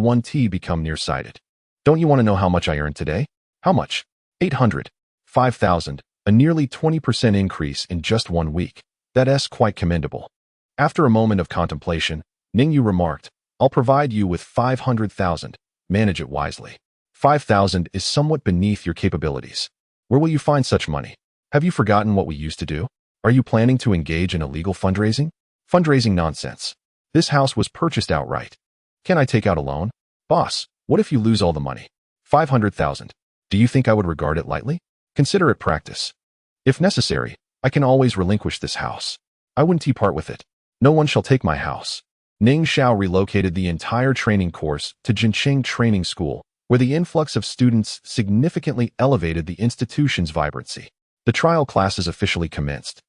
become nearsighted. Don't you want to know how much I earned today? How much? 800. 5,000, a nearly 20% increase in just 1 week. That's quite commendable. After a moment of contemplation, Ning Yu remarked, I'll provide you with 500,000. Manage it wisely. 5,000 is somewhat beneath your capabilities. Where will you find such money? Have you forgotten what we used to do? Are you planning to engage in illegal fundraising? Fundraising nonsense. This house was purchased outright. Can I take out a loan? Boss, what if you lose all the money? 500,000. Do you think I would regard it lightly? Consider it practice. If necessary, I can always relinquish this house. I wouldn't part with it. No one shall take my house. Ning Xiao relocated the entire training course to Jincheng Training School, where the influx of students significantly elevated the institution's vibrancy. The trial classes officially commenced,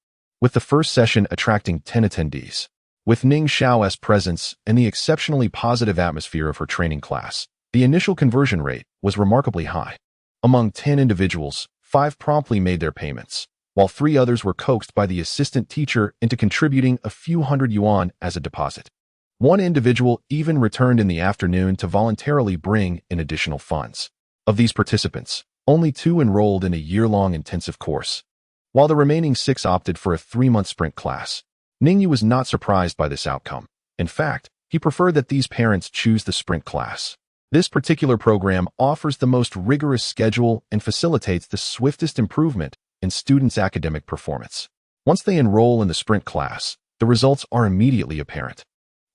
with the first session attracting 10 attendees. With Ning Xiao's presence and the exceptionally positive atmosphere of her training class, the initial conversion rate was remarkably high. Among 10 individuals, 5 promptly made their payments, while 3 others were coaxed by the assistant teacher into contributing a few hundred yuan as a deposit. One individual even returned in the afternoon to voluntarily bring in additional funds. Of these participants, only 2 enrolled in a year-long intensive course, while the remaining 6 opted for a 3-month sprint class. Ning Yu was not surprised by this outcome. In fact, he preferred that these parents choose the sprint class. This particular program offers the most rigorous schedule and facilitates the swiftest improvement in students' academic performance. Once they enroll in the sprint class, the results are immediately apparent.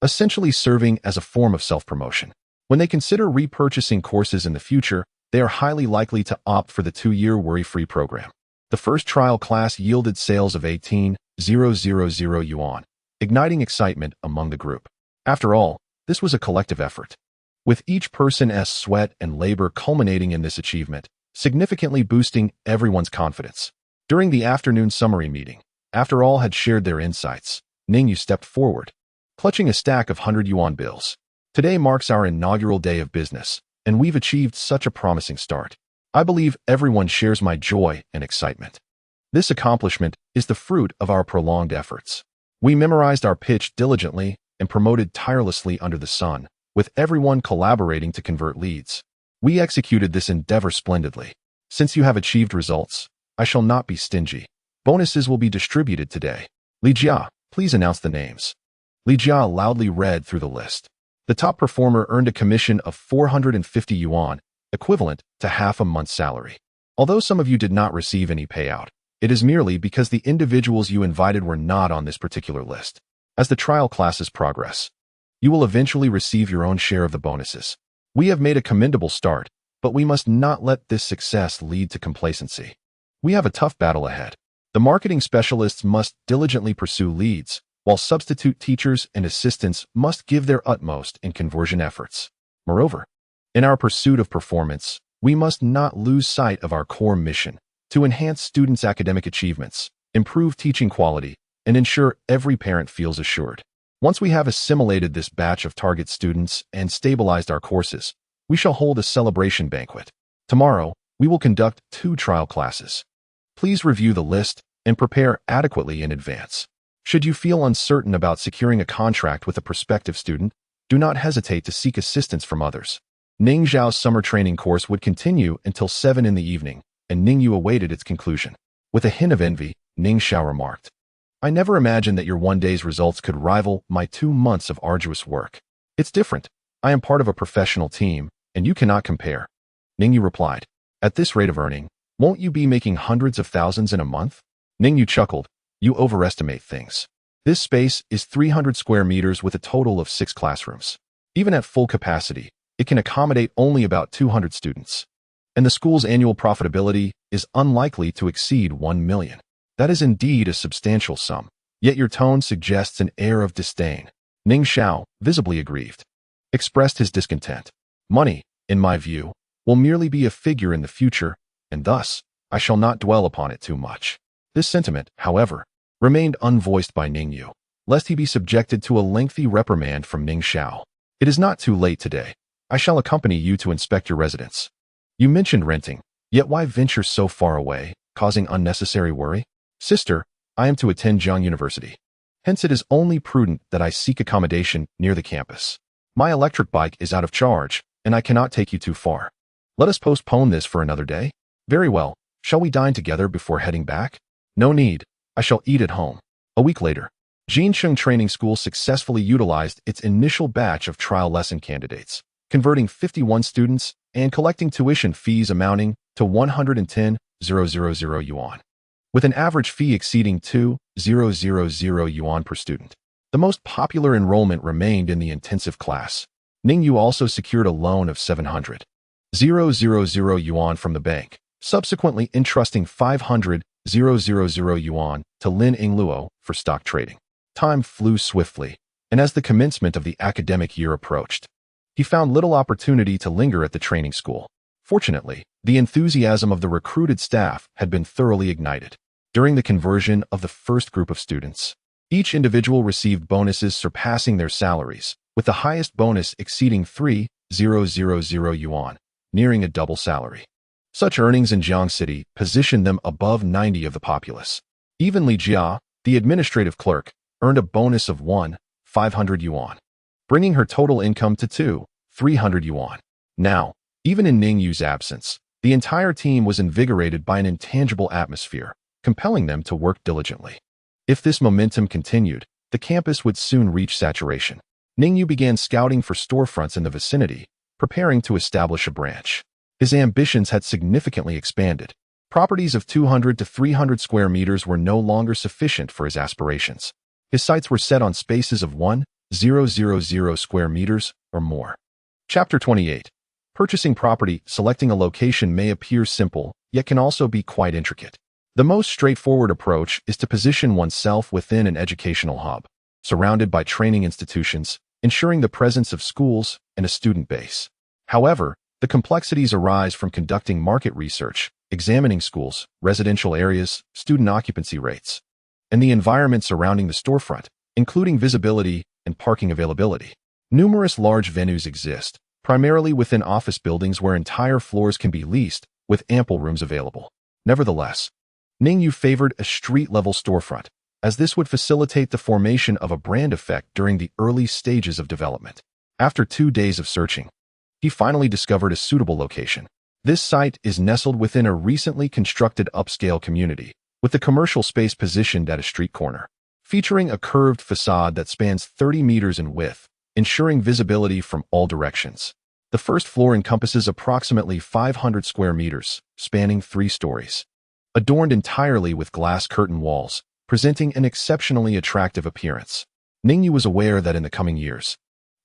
essentially serving as a form of self-promotion. When they consider repurchasing courses in the future, they are highly likely to opt for the 2-year worry-free program. The first trial class yielded sales of 18,000 yuan, igniting excitement among the group. After all, this was a collective effort, with each person's sweat and labor culminating in this achievement, significantly boosting everyone's confidence. During the afternoon summary meeting, after all had shared their insights, Ning Yu stepped forward, clutching a stack of 100 yuan bills. Today marks our inaugural day of business, and we've achieved such a promising start. I believe everyone shares my joy and excitement. This accomplishment is the fruit of our prolonged efforts. We memorized our pitch diligently and promoted tirelessly under the sun, with everyone collaborating to convert leads. We executed this endeavor splendidly. Since you have achieved results, I shall not be stingy. Bonuses will be distributed today. Li Jia, please announce the names. Li Jia loudly read through the list. The top performer earned a commission of 450 yuan, equivalent to half a month's salary. Although some of you did not receive any payout, it is merely because the individuals you invited were not on this particular list. As the trial classes progress, you will eventually receive your own share of the bonuses. We have made a commendable start, but we must not let this success lead to complacency. We have a tough battle ahead. The marketing specialists must diligently pursue leads, while substitute teachers and assistants must give their utmost in conversion efforts. Moreover, in our pursuit of performance, we must not lose sight of our core mission to enhance students' academic achievements, improve teaching quality, and ensure every parent feels assured. Once we have assimilated this batch of target students and stabilized our courses, we shall hold a celebration banquet. Tomorrow, we will conduct 2 trial classes. Please review the list and prepare adequately in advance. Should you feel uncertain about securing a contract with a prospective student, do not hesitate to seek assistance from others. Ning Zhao's summer training course would continue until 7 in the evening, and Ning Yu awaited its conclusion. With a hint of envy, Ning Zhao remarked, "I never imagined that your one day's results could rival my 2 months of arduous work. It's different. I am part of a professional team, and you cannot compare." Ning Yu replied, "At this rate of earning, won't you be making hundreds of thousands in a month?" Ning Yu chuckled, "You overestimate things. This space is 300 square meters with a total of 6 classrooms. Even at full capacity, it can accommodate only about 200 students. And the school's annual profitability is unlikely to exceed 1 million. That is indeed a substantial sum, yet your tone suggests an air of disdain." Ning Zhao, visibly aggrieved, expressed his discontent. "Money, in my view, will merely be a figure in the future, and thus, I shall not dwell upon it too much." This sentiment, however, remained unvoiced by Ning Yu, lest he be subjected to a lengthy reprimand from Ning Zhao. "It is not too late today. I shall accompany you to inspect your residence. You mentioned renting, yet why venture so far away, causing unnecessary worry? Sister, I am to attend Jiang University. Hence it is only prudent that I seek accommodation near the campus. My electric bike is out of charge, and I cannot take you too far. Let us postpone this for another day. Very well. Shall we dine together before heading back? No need. I shall eat at home." A week later, Jinsheng Training School successfully utilized its initial batch of trial lesson candidates, converting 51 students and collecting tuition fees amounting to 110,000 yuan, with an average fee exceeding 2,000 yuan per student. The most popular enrollment remained in the intensive class. Ning Yu also secured a loan of 700,000 yuan from the bank, subsequently entrusting 500,000 yuan to Lin Yingluo for stock trading. Time flew swiftly, and as the commencement of the academic year approached, he found little opportunity to linger at the training school. Fortunately, the enthusiasm of the recruited staff had been thoroughly ignited. During the conversion of the first group of students, each individual received bonuses surpassing their salaries, with the highest bonus exceeding 3,000 yuan, nearing a double salary. Such earnings in Jiang City positioned them above 90 of the populace. Even Li Jia, the administrative clerk, earned a bonus of 1,500 yuan, bringing her total income to 2,300 yuan. Now, even in Ning Yu's absence, the entire team was invigorated by an intangible atmosphere, compelling them to work diligently. If this momentum continued, the campus would soon reach saturation. Ning Yu began scouting for storefronts in the vicinity, preparing to establish a branch. His ambitions had significantly expanded. Properties of 200 to 300 square meters were no longer sufficient for his aspirations. His sights were set on spaces of 1 000 square meters or more. Chapter 28. Purchasing property. Selecting a location may appear simple, yet can also be quite intricate. The most straightforward approach is to position oneself within an educational hub, surrounded by training institutions, ensuring the presence of schools and a student base. However, the complexities arise from conducting market research, examining schools, residential areas, student occupancy rates, and the environment surrounding the storefront, including visibility and parking availability. Numerous large venues exist, primarily within office buildings where entire floors can be leased, with ample rooms available. Nevertheless, Ning Yu favored a street-level storefront, as this would facilitate the formation of a brand effect during the early stages of development. After 2 days of searching, he finally discovered a suitable location. This site is nestled within a recently constructed upscale community, with the commercial space positioned at a street corner, featuring a curved facade that spans 30 meters in width, ensuring visibility from all directions. The first floor encompasses approximately 500 square meters, spanning 3 stories, adorned entirely with glass curtain walls, presenting an exceptionally attractive appearance. Ning Yu was aware that in the coming years,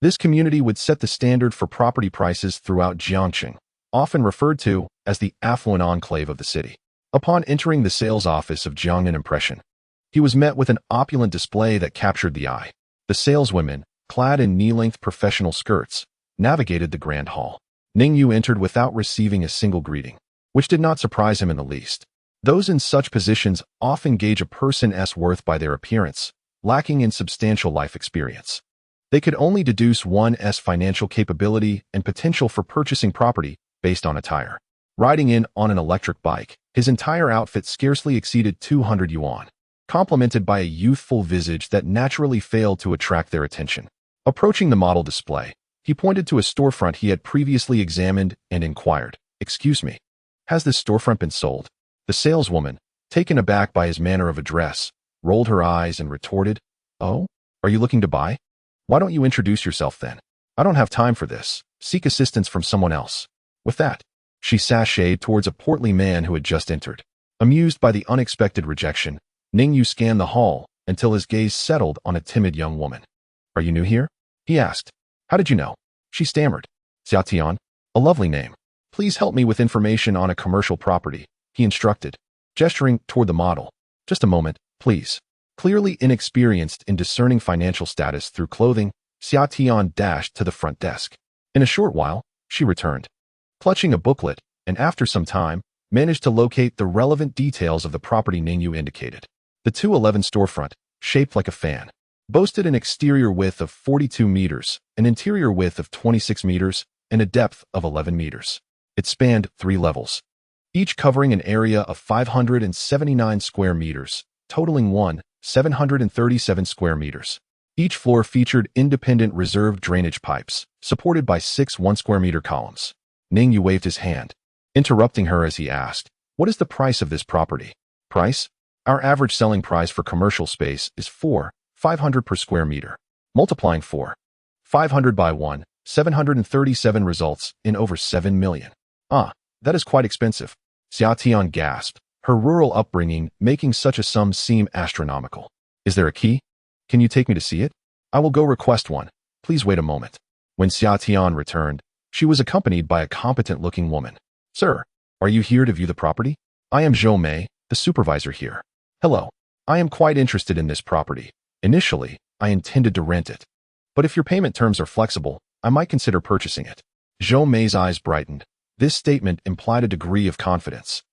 this community would set the standard for property prices throughout Jiangxing, often referred to as the affluent enclave of the city. Upon entering the sales office of Jiangnan Impression, he was met with an opulent display that captured the eye. The saleswomen, clad in knee-length professional skirts, navigated the grand hall. Ning Yu entered without receiving a single greeting, which did not surprise him in the least. Those in such positions often gauge a person's worth by their appearance, lacking in substantial life experience. They could only deduce one's financial capability and potential for purchasing property based on attire. Riding in on an electric bike, his entire outfit scarcely exceeded 200 yuan, complemented by a youthful visage that naturally failed to attract their attention. Approaching the model display, he pointed to a storefront he had previously examined and inquired, "Excuse me, has this storefront been sold?" The saleswoman, taken aback by his manner of address, rolled her eyes and retorted, "Oh, are you looking to buy? Why don't you introduce yourself then? I don't have time for this. Seek assistance from someone else." With that, she sashayed towards a portly man who had just entered. Amused by the unexpected rejection, Ning Yu scanned the hall until his gaze settled on a timid young woman. "Are you new here?" he asked. "How did you know?" She stammered. "Xiaotian, a lovely name. Please help me with information on a commercial property," he instructed, gesturing toward the model. "Just a moment, please." Clearly inexperienced in discerning financial status through clothing, Xiaotian dashed to the front desk. In a short while, she returned, clutching a booklet, and after some time, managed to locate the relevant details of the property Ning Yu indicated. The 211 storefront, shaped like a fan, boasted an exterior width of 42 meters, an interior width of 26 meters, and a depth of 11 meters. It spanned 3 levels, each covering an area of 579 square meters, totaling 737 square meters. Each floor featured independent reserved drainage pipes, supported by 6 1-square-meter columns. Ning Yu waved his hand, interrupting her as he asked, "What is the price of this property?" "Price? Our average selling price for commercial space is 4,500 per square meter. Multiplying 4,500 by 737 results in over 7 million. Ah, that is quite expensive." Xiaotian gasped, her rural upbringing making such a sum seem astronomical. "Is there a key? Can you take me to see it? I will go request one. Please wait a moment." When Xiaotian returned, she was accompanied by a competent-looking woman. "Sir, are you here to view the property? I am Zhou Mei, the supervisor here." "Hello. I am quite interested in this property. Initially, I intended to rent it. But if your payment terms are flexible, I might consider purchasing it." Zhou Mei's eyes brightened. This statement implied a degree of confidence,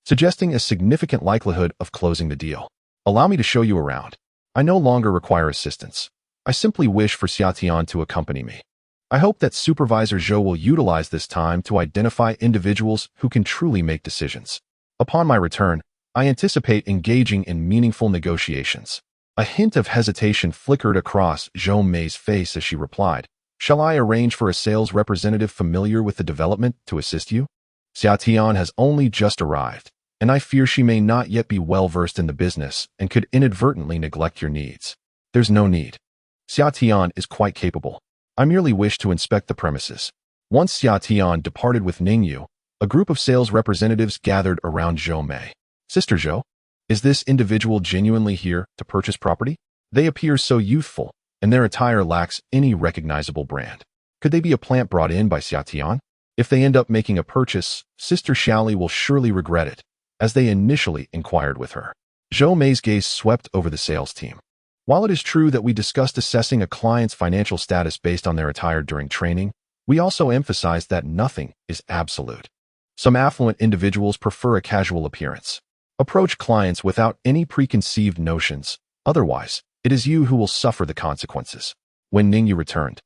suggesting a significant likelihood of closing the deal. "Allow me to show you around. I no longer require assistance. I simply wish for Xiaotian to accompany me. I hope that Supervisor Zhou will utilize this time to identify individuals who can truly make decisions. Upon my return, I anticipate engaging in meaningful negotiations." A hint of hesitation flickered across Zhou Mei's face as she replied, "Shall I arrange for a sales representative familiar with the development to assist you? Xiaotian has only just arrived, and I fear she may not yet be well-versed in the business and could inadvertently neglect your needs." "There's no need. Xiaotian is quite capable. I merely wish to inspect the premises." Once Xiaotian departed with Ning Yu, a group of sales representatives gathered around Zhou Mei. "Sister Zhou, is this individual genuinely here to purchase property? They appear so youthful and their attire lacks any recognizable brand. Could they be a plant brought in by Xiatian? If they end up making a purchase, Sister Xiaoli will surely regret it, as they initially inquired with her. Zhou Mei's gaze swept over the sales team. While it is true that we discussed assessing a client's financial status based on their attire during training, we also emphasized that nothing is absolute. Some affluent individuals prefer a casual appearance. Approach clients without any preconceived notions, otherwise, it is you who will suffer the consequences. When Ning Yu returned,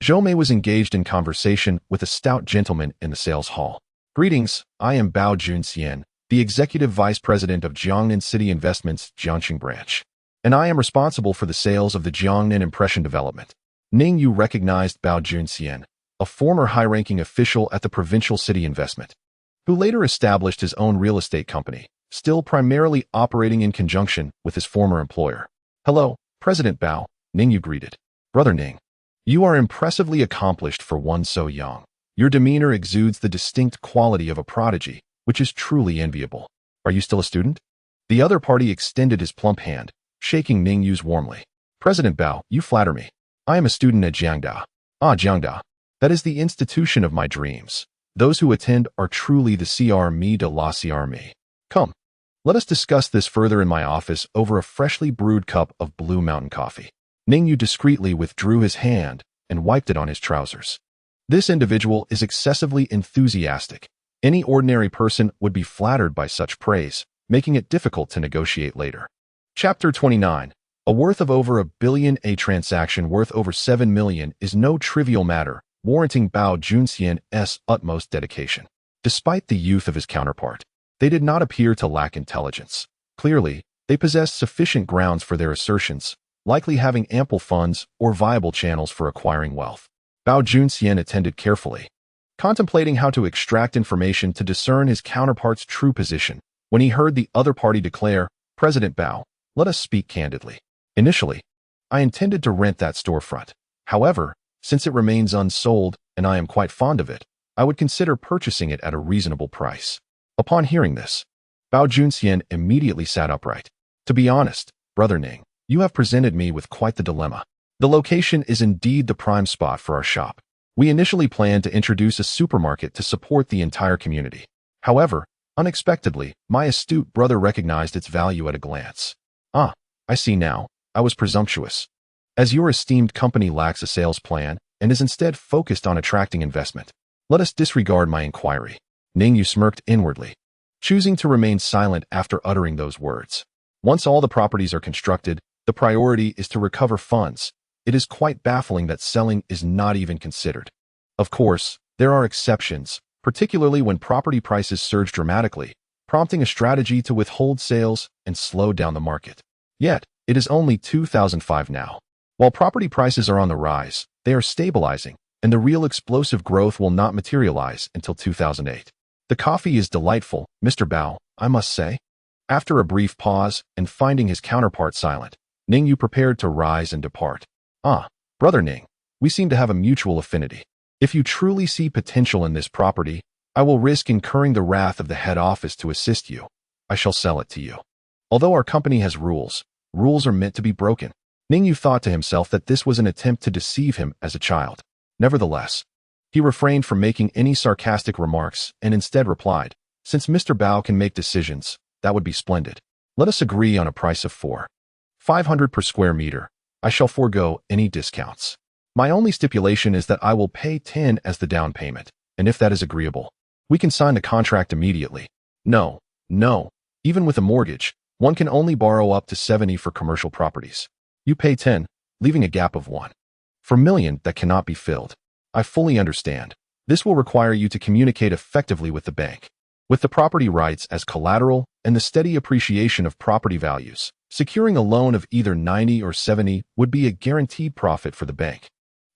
Zhou Mei was engaged in conversation with a stout gentleman in the sales hall. Greetings, I am Bao Junxian, the Executive Vice President of Jiangnan City Investments Jiangxing Branch, and I am responsible for the sales of the Jiangnan Impression Development. Ning Yu recognized Bao Junxian, a former high-ranking official at the Provincial City Investment, who later established his own real estate company, still primarily operating in conjunction with his former employer. Hello, President Bao, Ning Yu greeted. Brother Ning, you are impressively accomplished for one so young. Your demeanor exudes the distinct quality of a prodigy, which is truly enviable. Are you still a student? The other party extended his plump hand, shaking Ning Yu's warmly. President Bao, you flatter me. I am a student at Jiangda. Ah, Jiangda. That is the institution of my dreams. Those who attend are truly the CRME de la CRME. Come, let us discuss this further in my office over a freshly brewed cup of Blue Mountain coffee. Ning Yu discreetly withdrew his hand and wiped it on his trousers. This individual is excessively enthusiastic. Any ordinary person would be flattered by such praise, making it difficult to negotiate later. Chapter 29. A worth of over $1 billion. A transaction worth over $7 million is no trivial matter, warranting Bao Junxian's utmost dedication. Despite the youth of his counterpart, they did not appear to lack intelligence. Clearly, they possessed sufficient grounds for their assertions, likely having ample funds or viable channels for acquiring wealth. Bao Junxian attended carefully, contemplating how to extract information to discern his counterpart's true position, when he heard the other party declare, President Bao, let us speak candidly. Initially, I intended to rent that storefront. However, since it remains unsold and I am quite fond of it, I would consider purchasing it at a reasonable price. Upon hearing this, Bao Junxian immediately sat upright. To be honest, Brother Ning, you have presented me with quite the dilemma. The location is indeed the prime spot for our shop. We initially planned to introduce a supermarket to support the entire community. However, unexpectedly, my astute brother recognized its value at a glance. Ah, I see now. I was presumptuous. As your esteemed company lacks a sales plan and is instead focused on attracting investment, let us disregard my inquiry. Ning Yu smirked inwardly, choosing to remain silent after uttering those words. Once all the properties are constructed, the priority is to recover funds. It is quite baffling that selling is not even considered. Of course, there are exceptions, particularly when property prices surge dramatically, prompting a strategy to withhold sales and slow down the market. Yet, it is only 2005 now. While property prices are on the rise, they are stabilizing, and the real explosive growth will not materialize until 2008. The coffee is delightful, Mr. Bao, I must say. After a brief pause and finding his counterpart silent, Ning Yu prepared to rise and depart. Ah, Brother Ning, we seem to have a mutual affinity. If you truly see potential in this property, I will risk incurring the wrath of the head office to assist you. I shall sell it to you. Although our company has rules, rules are meant to be broken. Ning Yu thought to himself that this was an attempt to deceive him as a child. Nevertheless, he refrained from making any sarcastic remarks and instead replied, since Mr. Bao can make decisions, that would be splendid. Let us agree on a price of 4,500 per square meter. I shall forego any discounts. My only stipulation is that I will pay 10 as the down payment, and if that is agreeable, we can sign the contract immediately. No, even with a mortgage, one can only borrow up to 70 for commercial properties. You pay 10, leaving a gap of 1 million that cannot be filled. I fully understand. This will require you to communicate effectively with the bank. With the property rights as collateral and the steady appreciation of property values, securing a loan of either 90 or 70 would be a guaranteed profit for the bank.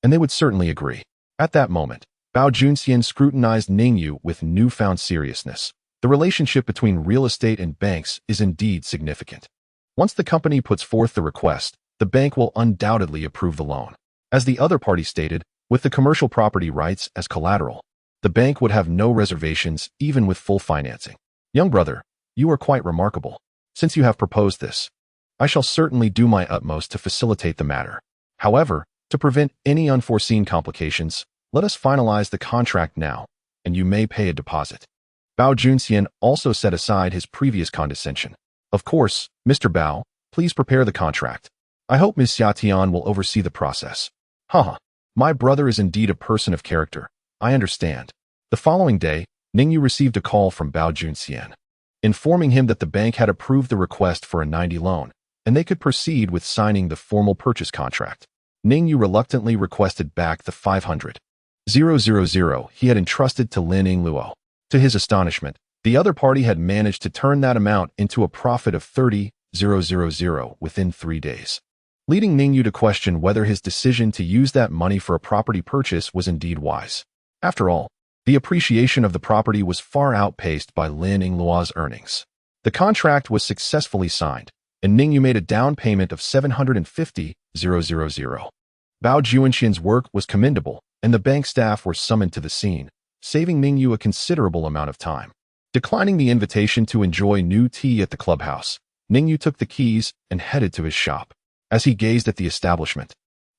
And they would certainly agree. At that moment, Bao Junxian scrutinized Ning Yu with newfound seriousness. The relationship between real estate and banks is indeed significant. Once the company puts forth the request, the bank will undoubtedly approve the loan. As the other party stated, with the commercial property rights as collateral, the bank would have no reservations even with full financing. Young brother, you are quite remarkable. Since you have proposed this, I shall certainly do my utmost to facilitate the matter. However, to prevent any unforeseen complications, let us finalize the contract now, and you may pay a deposit. Bao Junxian also set aside his previous condescension. Of course, Mr. Bao, please prepare the contract. I hope Ms. Xiatian will oversee the process. Haha, my brother is indeed a person of character. I understand. The following day, Ning Yu received a call from Bao Junxian, informing him that the bank had approved the request for a 90 loan, and they could proceed with signing the formal purchase contract. Ning Yu reluctantly requested back the 500,000 he had entrusted to Lin Yingluo. To his astonishment, the other party had managed to turn that amount into a profit of 30,000 within 3 days, leading Ning Yu to question whether his decision to use that money for a property purchase was indeed wise. After all, the appreciation of the property was far outpaced by Lin Yingluo's earnings. The contract was successfully signed, and Ning Yu made a down payment of 750,000. Bao Junxian's work was commendable, and the bank staff were summoned to the scene, saving Ning Yu a considerable amount of time. Declining the invitation to enjoy new tea at the clubhouse, Ning Yu took the keys and headed to his shop. As he gazed at the establishment,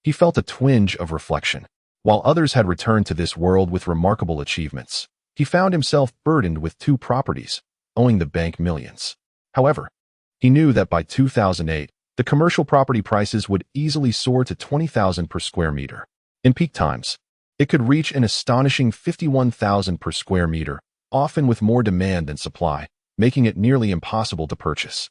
he felt a twinge of reflection. While others had returned to this world with remarkable achievements, he found himself burdened with 2 properties, owing the bank millions. However, he knew that by 2008, the commercial property prices would easily soar to 20,000 per square meter. In peak times, it could reach an astonishing 51,000 per square meter, often with more demand than supply, making it nearly impossible to purchase.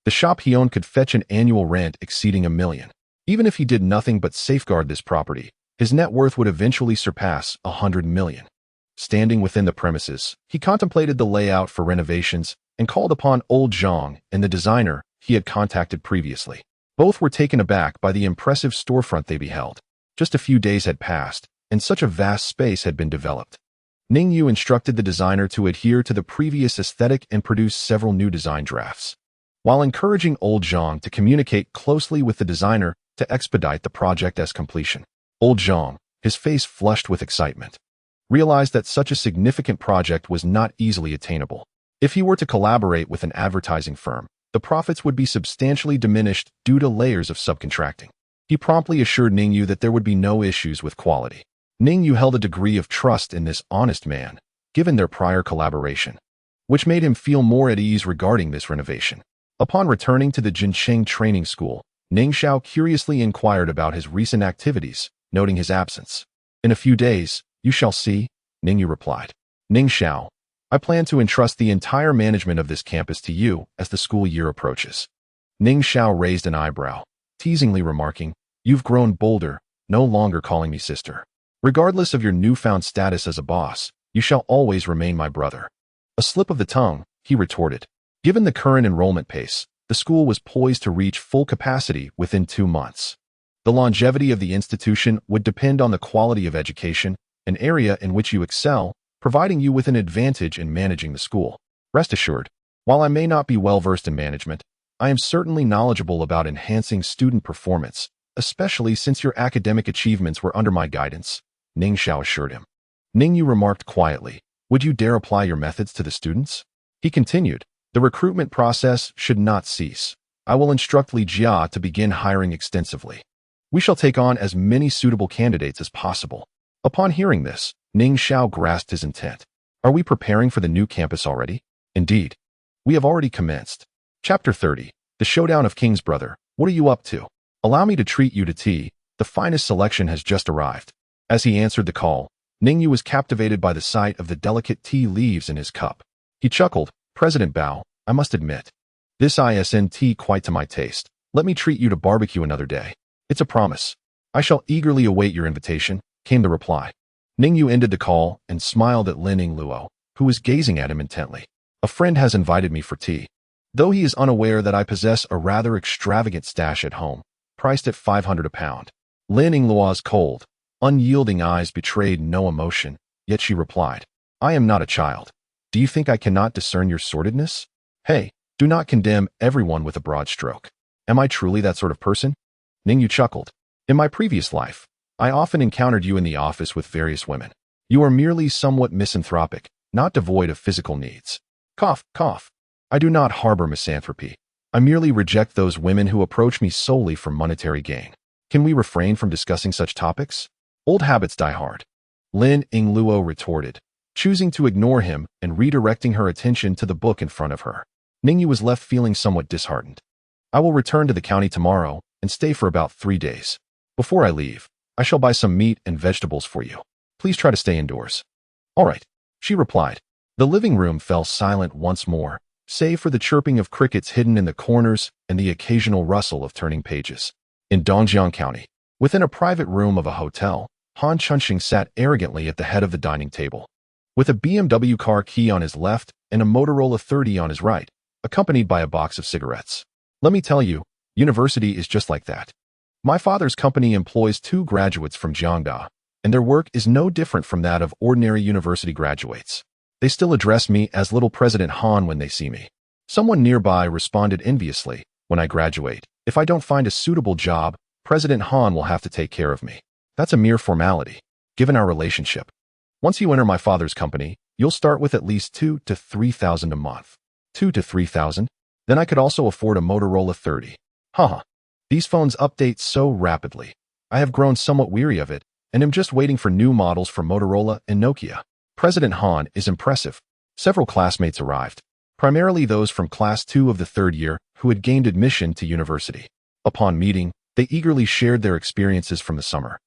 The shop he owned could fetch an annual rent exceeding $1 million. Even if he did nothing but safeguard this property, his net worth would eventually surpass $100 million. Standing within the premises, he contemplated the layout for renovations and called upon old Zhang and the designer he had contacted previously. Both were taken aback by the impressive storefront they beheld. Just a few days had passed, and such a vast space had been developed. Ning Yu instructed the designer to adhere to the previous aesthetic and produce several new design drafts, while encouraging old Zhang to communicate closely with the designer to expedite the project as completion. Old Zhang, his face flushed with excitement, realized that such a significant project was not easily attainable. If he were to collaborate with an advertising firm, the profits would be substantially diminished due to layers of subcontracting. He promptly assured Ning Yu that there would be no issues with quality. Ning Yu held a degree of trust in this honest man, given their prior collaboration, which made him feel more at ease regarding this renovation. Upon returning to the Jincheng training school, Ning Xiao curiously inquired about his recent activities, noting his absence. In a few days, you shall see, Ning Yu replied. Ning Xiao, I plan to entrust the entire management of this campus to you as the school year approaches. Ning Xiao raised an eyebrow, teasingly remarking, you've grown bolder, no longer calling me sister. Regardless of your newfound status as a boss, you shall always remain my brother. A slip of the tongue, he retorted. Given the current enrollment pace, the school was poised to reach full capacity within 2 months. The longevity of the institution would depend on the quality of education, an area in which you excel, providing you with an advantage in managing the school. Rest assured, while I may not be well-versed in management, I am certainly knowledgeable about enhancing student performance, especially since your academic achievements were under my guidance, Ning Xiao assured him. Ning Yu remarked quietly, would you dare apply your methods to the students? He continued, the recruitment process should not cease. I will instruct Li Jia to begin hiring extensively. We shall take on as many suitable candidates as possible. Upon hearing this, Ning Xiao grasped his intent. Are we preparing for the new campus already? Indeed. We have already commenced. Chapter 30. The Showdown of King's Brother. What are you up to? Allow me to treat you to tea. The finest selection has just arrived. As he answered the call, Ning Yu was captivated by the sight of the delicate tea leaves in his cup. He chuckled, President Bao, I must admit, this isn't tea quite to my taste. Let me treat you to barbecue another day. It's a promise. I shall eagerly await your invitation, came the reply. Ning Yu ended the call and smiled at Lin Yingluo, who was gazing at him intently. A friend has invited me for tea. Though he is unaware that I possess a rather extravagant stash at home, priced at 500 a pound. Lin Yingluo's cold, unyielding eyes betrayed no emotion, yet she replied, I am not a child. Do you think I cannot discern your sordidness? Hey, do not condemn everyone with a broad stroke. Am I truly that sort of person? Ning Yu chuckled. In my previous life, I often encountered you in the office with various women. You are merely somewhat misanthropic, not devoid of physical needs. Cough, cough. I do not harbor misanthropy. I merely reject those women who approach me solely for monetary gain. Can we refrain from discussing such topics? Old habits die hard. Lin Yingluo retorted, choosing to ignore him and redirecting her attention to the book in front of her. Ning Yu was left feeling somewhat disheartened. I will return to the county tomorrow and stay for about 3 days. Before I leave, I shall buy some meat and vegetables for you. Please try to stay indoors. All right, she replied. The living room fell silent once more, save for the chirping of crickets hidden in the corners and the occasional rustle of turning pages. In Dongjiang County, within a private room of a hotel, Han Chunxing sat arrogantly at the head of the dining table. With a BMW car key on his left and a Motorola 30 on his right, accompanied by a box of cigarettes. Let me tell you, university is just like that. My father's company employs 2 graduates from Jiangda, and their work is no different from that of ordinary university graduates. They still address me as Little President Han when they see me. Someone nearby responded enviously, when I graduate, if I don't find a suitable job, President Han will have to take care of me. That's a mere formality, given our relationship. Once you enter my father's company, you'll start with at least 2,000 to 3,000 a month. 2,000 to 3,000? Then I could also afford a Motorola 30. Haha. These phones update so rapidly. I have grown somewhat weary of it, and am just waiting for new models from Motorola and Nokia. President Han is impressive. Several classmates arrived, primarily those from Class 2 of the 3rd year who had gained admission to university. Upon meeting, they eagerly shared their experiences from the summer,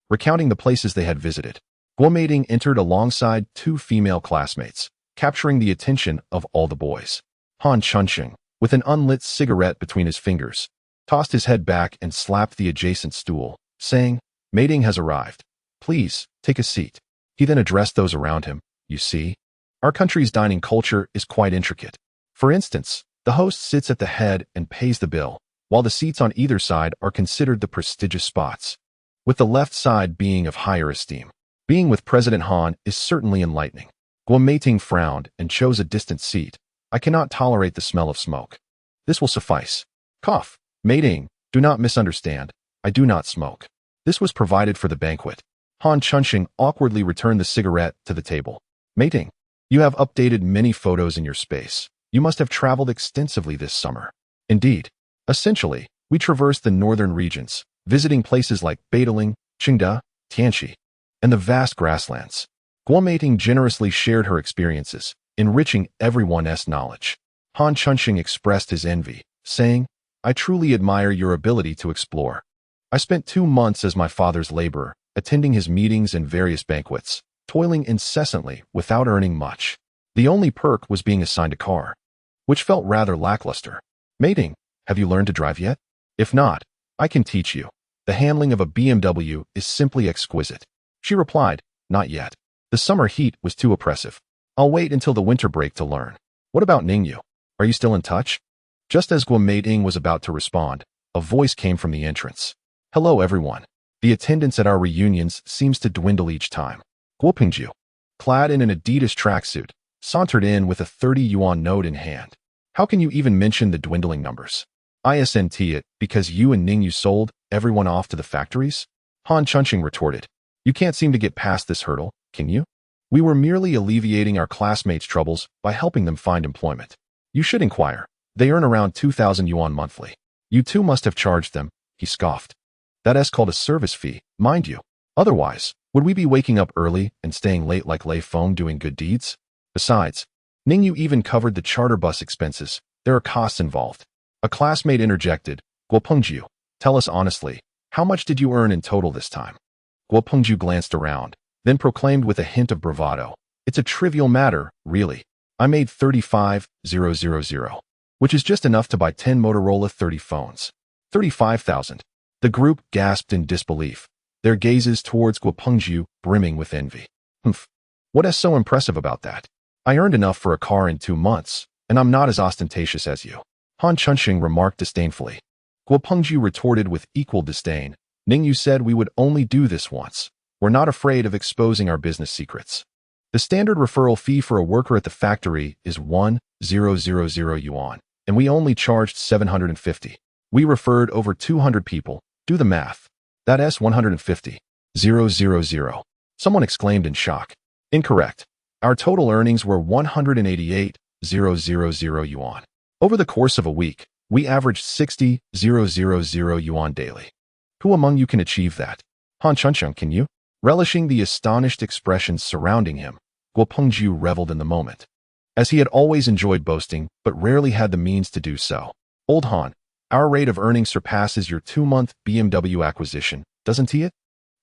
recounting the places they had visited. Guo Meiding entered alongside 2 female classmates, capturing the attention of all the boys. Han Chunxing, with an unlit cigarette between his fingers, tossed his head back and slapped the adjacent stool, saying, Meiding has arrived. Please, take a seat. He then addressed those around him. You see, our country's dining culture is quite intricate. For instance, the host sits at the head and pays the bill, while the seats on either side are considered the prestigious spots, with the left side being of higher esteem. Being with President Han is certainly enlightening. Guo Meiding frowned and chose a distant seat. I cannot tolerate the smell of smoke. This will suffice. Cough. Meiding, do not misunderstand. I do not smoke. This was provided for the banquet. Han Chunxing awkwardly returned the cigarette to the table. Meiding, you have updated many photos in your space. You must have traveled extensively this summer. Indeed. Essentially, we traversed the northern regions, visiting places like Badaling, Qingda, Tianxi, and the vast grasslands. Guo Meiding generously shared her experiences, enriching everyone's knowledge. Han Chunxing expressed his envy, saying, I truly admire your ability to explore. I spent 2 months as my father's laborer, attending his meetings and various banquets, toiling incessantly without earning much. The only perk was being assigned a car, which felt rather lackluster. Meiding, have you learned to drive yet? If not, I can teach you. The handling of a BMW is simply exquisite. She replied, not yet. The summer heat was too oppressive. I'll wait until the winter break to learn. What about Ning Yu? Are you still in touch? Just as Guo Meiding was about to respond, a voice came from the entrance. Hello everyone. The attendance at our reunions seems to dwindle each time. Guo Pingju, clad in an Adidas tracksuit, sauntered in with a 30-yuan note in hand. How can you even mention the dwindling numbers? Isn't it because you and Ning Yu sold everyone off to the factories? Han Chunxing retorted. You can't seem to get past this hurdle, can you? We were merely alleviating our classmates' troubles by helping them find employment. You should inquire. They earn around 2,000 yuan monthly. You too must have charged them, he scoffed. That's called a service fee, mind you. Otherwise, would we be waking up early and staying late like Lei Feng doing good deeds? Besides, Ning Yu even covered the charter bus expenses. There are costs involved. A classmate interjected, Guo Pengju, tell us honestly, how much did you earn in total this time? Guo Pengju glanced around, then proclaimed with a hint of bravado, it's a trivial matter, really. I made 35,000, which is just enough to buy 10 Motorola 30 phones. 35,000. The group gasped in disbelief, their gazes towards Guo Pengju brimming with envy. Humph. What is so impressive about that? I earned enough for a car in 2 months, and I'm not as ostentatious as you. Han Chunxing remarked disdainfully. Guo Pengju retorted with equal disdain. Ning Yu said we would only do this once. We're not afraid of exposing our business secrets. The standard referral fee for a worker at the factory is 1,000 yuan, and we only charged 750. We referred over 200 people. Do the math. That's 150,000. Someone exclaimed in shock. Incorrect. Our total earnings were 188,000 yuan. Over the course of a week, we averaged 60,000 yuan daily. Who among you can achieve that? Han Chuncheng, can you? Relishing the astonished expressions surrounding him, Guo Pengju reveled in the moment. As he had always enjoyed boasting, but rarely had the means to do so. Old Han, our rate of earning surpasses your 2-month BMW acquisition, doesn't it?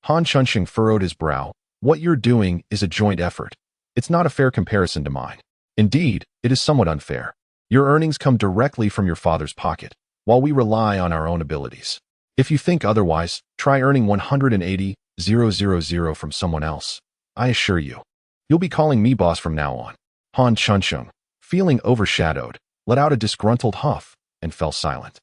Han Chuncheng furrowed his brow. What you're doing is a joint effort. It's not a fair comparison to mine. Indeed, it is somewhat unfair. Your earnings come directly from your father's pocket, while we rely on our own abilities. If you think otherwise, try earning 180,000 from someone else. I assure you, you'll be calling me boss from now on. Han Chuncheng, feeling overshadowed, let out a disgruntled huff and fell silent.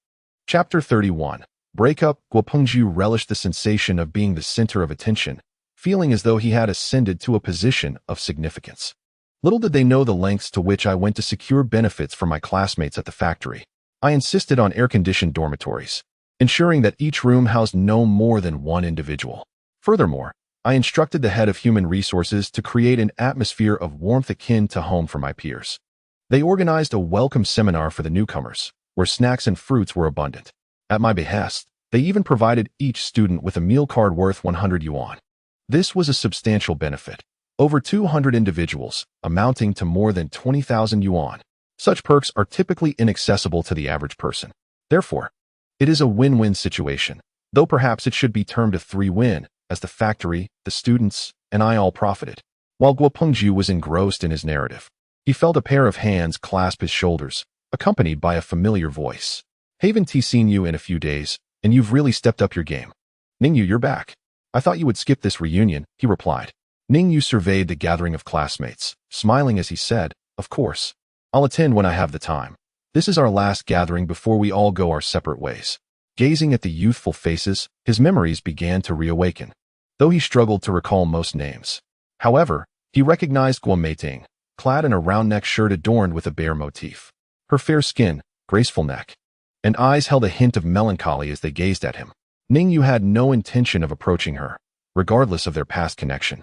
Chapter 31. Breakup. Guo Pengju relished the sensation of being the center of attention, feeling as though he had ascended to a position of significance. Little did they know the lengths to which I went to secure benefits for my classmates at the factory. I insisted on air-conditioned dormitories, ensuring that each room housed no more than one individual. Furthermore, I instructed the head of human resources to create an atmosphere of warmth akin to home for my peers. They organized a welcome seminar for the newcomers, where snacks and fruits were abundant. At my behest, they even provided each student with a meal card worth 100 yuan. This was a substantial benefit. Over 200 individuals, amounting to more than 20,000 yuan. Such perks are typically inaccessible to the average person. Therefore, it is a win-win situation, though perhaps it should be termed a 3-win, as the factory, the students, and I all profited. While Guo Pengju was engrossed in his narrative, he felt a pair of hands clasp his shoulders, accompanied by a familiar voice. Haven't seen you in a few days, and you've really stepped up your game. Ning Yu, you're back. I thought you would skip this reunion, he replied. Ning Yu surveyed the gathering of classmates, smiling as he said, of course. I'll attend when I have the time. This is our last gathering before we all go our separate ways. Gazing at the youthful faces, his memories began to reawaken, though he struggled to recall most names. However, he recognized Guo Meiting, clad in a round-neck shirt adorned with a bear motif. Her fair skin, graceful neck, and eyes held a hint of melancholy as they gazed at him. Ning Yu had no intention of approaching her, regardless of their past connection.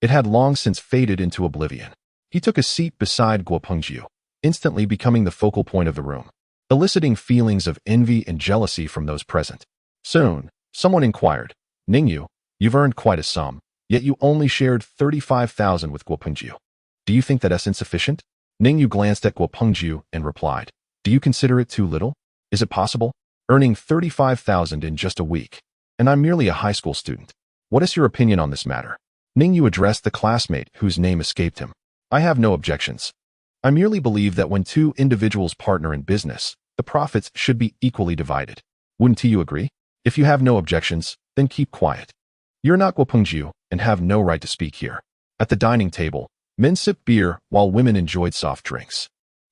It had long since faded into oblivion. He took a seat beside Guo Pengju, instantly becoming the focal point of the room, eliciting feelings of envy and jealousy from those present. Soon, someone inquired, Ning Yu, you've earned quite a sum, yet you only shared 35,000 with Guo Pengju. Do you think that's insufficient? Ning Yu glanced at Guo Pengju and replied, do you consider it too little? Is it possible? Earning 35,000 in just a week, and I'm merely a high school student. What is your opinion on this matter? Ning Yu addressed the classmate whose name escaped him. I have no objections. I merely believe that when two individuals partner in business, the profits should be equally divided. Wouldn't you agree? If you have no objections, then keep quiet. You're not Guo Pengju and have no right to speak here. At the dining table, men sipped beer while women enjoyed soft drinks.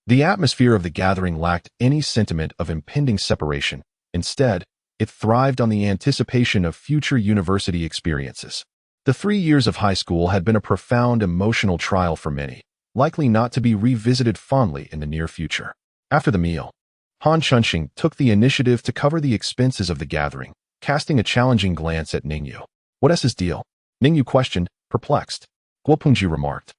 The atmosphere of the gathering lacked any sentiment of impending separation. Instead, it thrived on the anticipation of future university experiences. The 3 years of high school had been a profound emotional trial for many, likely not to be revisited fondly in the near future. After the meal, Han Chuncheng took the initiative to cover the expenses of the gathering, casting a challenging glance at Ning Yu. What is his deal? Ning Yu questioned, perplexed. Guo Pengju remarked,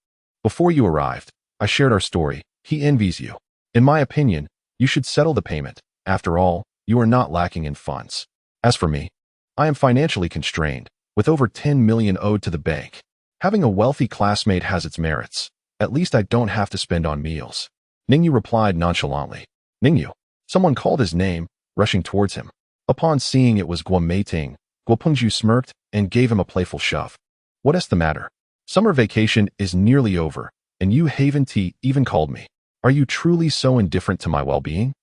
before you arrived, I shared our story. He envies you. In my opinion, you should settle the payment. After all, you are not lacking in funds. As for me, I am financially constrained, with over 10 million owed to the bank. Having a wealthy classmate has its merits. At least I don't have to spend on meals. Ning Yu replied nonchalantly. Ning Yu. Someone called his name, rushing towards him. Upon seeing it was Guo Meiting, Guo Pengju smirked and gave him a playful shove. What is the matter? Summer vacation is nearly over, and you haven't even called me. Are you truly so indifferent to my well-being?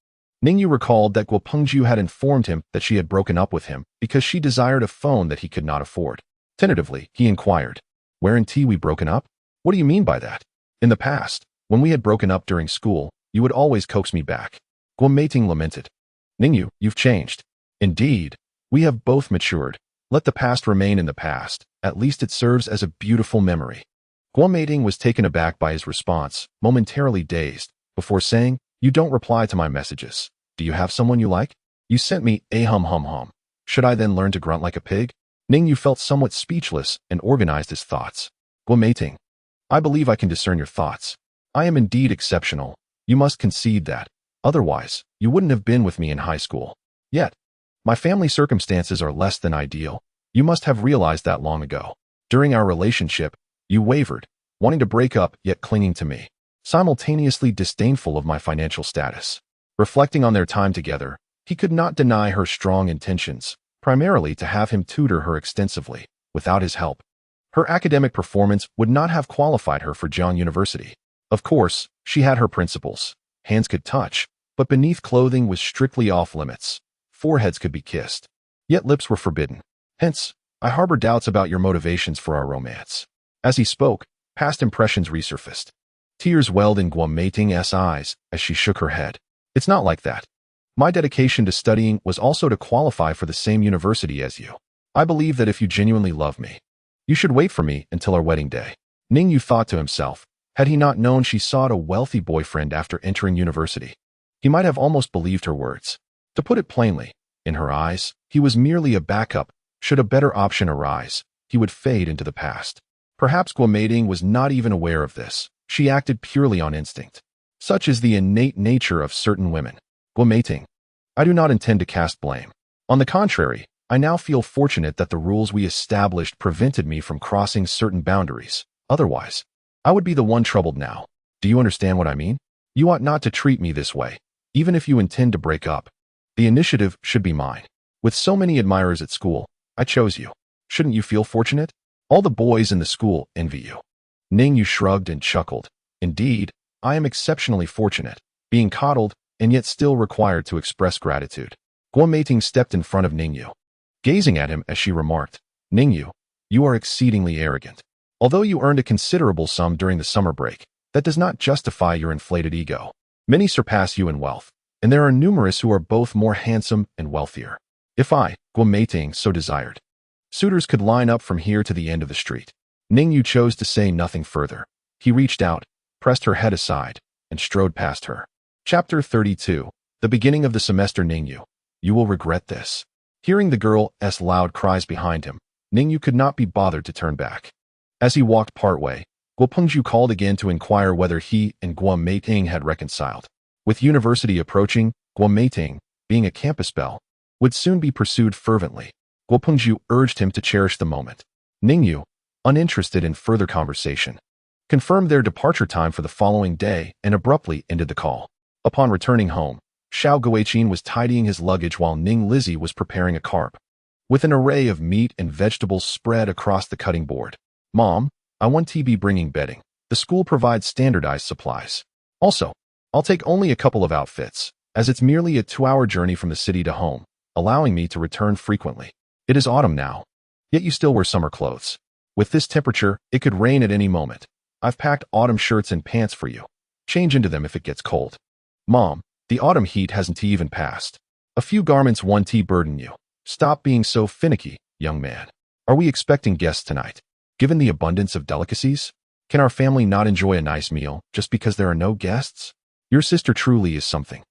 Ning Yu recalled that Guo Pengju had informed him that she had broken up with him because she desired a phone that he could not afford. Tentatively, he inquired, weren't we broken up? What do you mean by that? In the past, when we had broken up during school, you would always coax me back. Guo Meiting lamented. Ning Yu, you've changed. Indeed, we have both matured. Let the past remain in the past. At least it serves as a beautiful memory. Guo Meiting was taken aback by his response, momentarily dazed, before saying, you don't reply to my messages. Do you have someone you like? You sent me a hum. Should I then learn to grunt like a pig? Ning Yu felt somewhat speechless and organized his thoughts. Guo Meiting, I believe I can discern your thoughts. I am indeed exceptional. You must concede that. Otherwise, you wouldn't have been with me in high school. Yet, My family circumstances are less than ideal. You must have realized that long ago. During our relationship, you wavered, wanting to break up yet clinging to me, simultaneously disdainful of my financial status. Reflecting on their time together, he could not deny her strong intentions, primarily to have him tutor her extensively. Without his help, her academic performance would not have qualified her for John University. Of course, she had her principles. Hands could touch, but beneath clothing was strictly off limits. Foreheads could be kissed, yet lips were forbidden. Hence, I harbor doubts about your motivations for our romance. As he spoke, past impressions resurfaced. Tears welled in Guo Meiting's eyes as she shook her head. It's not like that. My dedication to studying was also to qualify for the same university as you. I believe that if you genuinely love me, you should wait for me until our wedding day. Ning Yu thought to himself, had he not known she sought a wealthy boyfriend after entering university, he might have almost believed her words. To put it plainly, in her eyes, he was merely a backup. Should a better option arise, he would fade into the past. Perhaps Guo Meiting was not even aware of this. She acted purely on instinct. Such is the innate nature of certain women. Guo Meiting, I do not intend to cast blame. On the contrary, I now feel fortunate that the rules we established prevented me from crossing certain boundaries. Otherwise, I would be the one troubled now. Do you understand what I mean? You ought not to treat me this way. Even if you intend to break up, the initiative should be mine. With so many admirers at school, I chose you. Shouldn't you feel fortunate? All the boys in the school envy you. Ning Yu shrugged and chuckled. Indeed, I am exceptionally fortunate, being coddled and yet still required to express gratitude. Guo Meiting stepped in front of Ning Yu, gazing at him as she remarked, Ning Yu, you are exceedingly arrogant. Although you earned a considerable sum during the summer break, that does not justify your inflated ego. Many surpass you in wealth, and there are numerous who are both more handsome and wealthier. If I, Guo Meiting, so desired, suitors could line up from here to the end of the street. Ning Yu chose to say nothing further. He reached out, pressed her head aside, and strode past her. Chapter 32. The beginning of the semester. Ning Yu, you will regret this. Hearing the girl's loud cries behind him, Ning Yu could not be bothered to turn back. As he walked partway, Guo Pengju called again to inquire whether he and Guo Meiting had reconciled. With university approaching, Guo Meiting, being a campus belle, would soon be pursued fervently. Guo Pengju urged him to cherish the moment. Ning Yu, uninterested in further conversation, confirmed their departure time for the following day and abruptly ended the call. Upon returning home, Xiao Guiqin was tidying his luggage while Ning Lizzie was preparing a carp, with an array of meat and vegetables spread across the cutting board. Mom, I want to be bringing bedding. The school provides standardized supplies. Also, I'll take only a couple of outfits, as it's merely a 2-hour journey from the city to home, allowing me to return frequently. It is autumn now, yet you still wear summer clothes. With this temperature, it could rain at any moment. I've packed autumn shirts and pants for you. Change into them if it gets cold. Mom, the autumn heat hasn't even passed. A few garments won't burden you. Stop being so finicky, young man. Are we expecting guests tonight? Given the abundance of delicacies, can our family not enjoy a nice meal just because there are no guests? Your sister truly is something.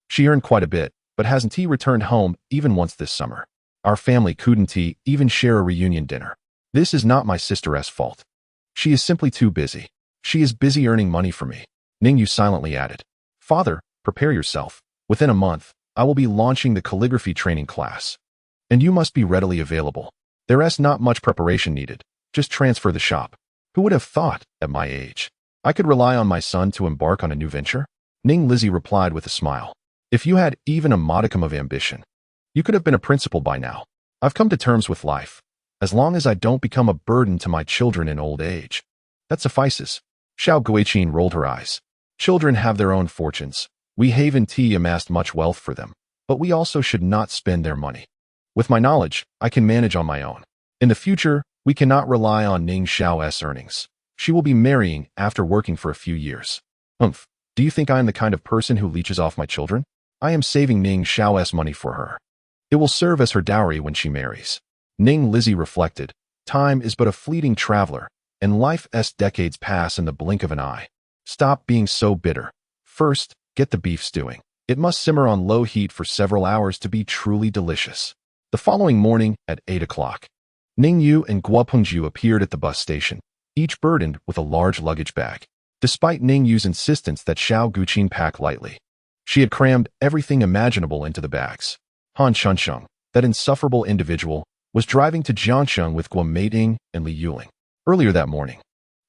She earned quite a bit, but hasn't returned home even once this summer. Our family couldn't even share a reunion dinner. This is not my sister's fault. She is simply too busy. She is busy earning money for me. Ning Yu silently added, Father, prepare yourself. Within a month, I will be launching the calligraphy training class, and you must be readily available. There's not much preparation needed. Just transfer the shop. Who would have thought, at my age, I could rely on my son to embark on a new venture? Ning Lizzie replied with a smile. If you had even a modicum of ambition, you could have been a principal by now. I've come to terms with life. As long as I don't become a burden to my children in old age, that suffices. Xiao Guiqin rolled her eyes. Children have their own fortunes. We haven't amassed much wealth for them, but we also should not spend their money. With my knowledge, I can manage on my own. In the future, we cannot rely on Ning Xiao's earnings. She will be marrying after working for a few years. Do you think I am the kind of person who leeches off my children? I am saving Ning Xiao's money for her. It will serve as her dowry when she marries. Ning Lizzie reflected. Time is but a fleeting traveler, and life's decades pass in the blink of an eye. Stop being so bitter. First, get the beef stewing. It must simmer on low heat for several hours to be truly delicious. The following morning, at 8 o'clock, Ning Yu and Guo Pengju appeared at the bus station, each burdened with a large luggage bag. Despite Ning Yu's insistence that Xiao Guiqin pack lightly, she had crammed everything imaginable into the bags. Han Shunsheng, that insufferable individual, was driving to Jiangsheng with Guo Meiting and Li Yuling. Earlier that morning,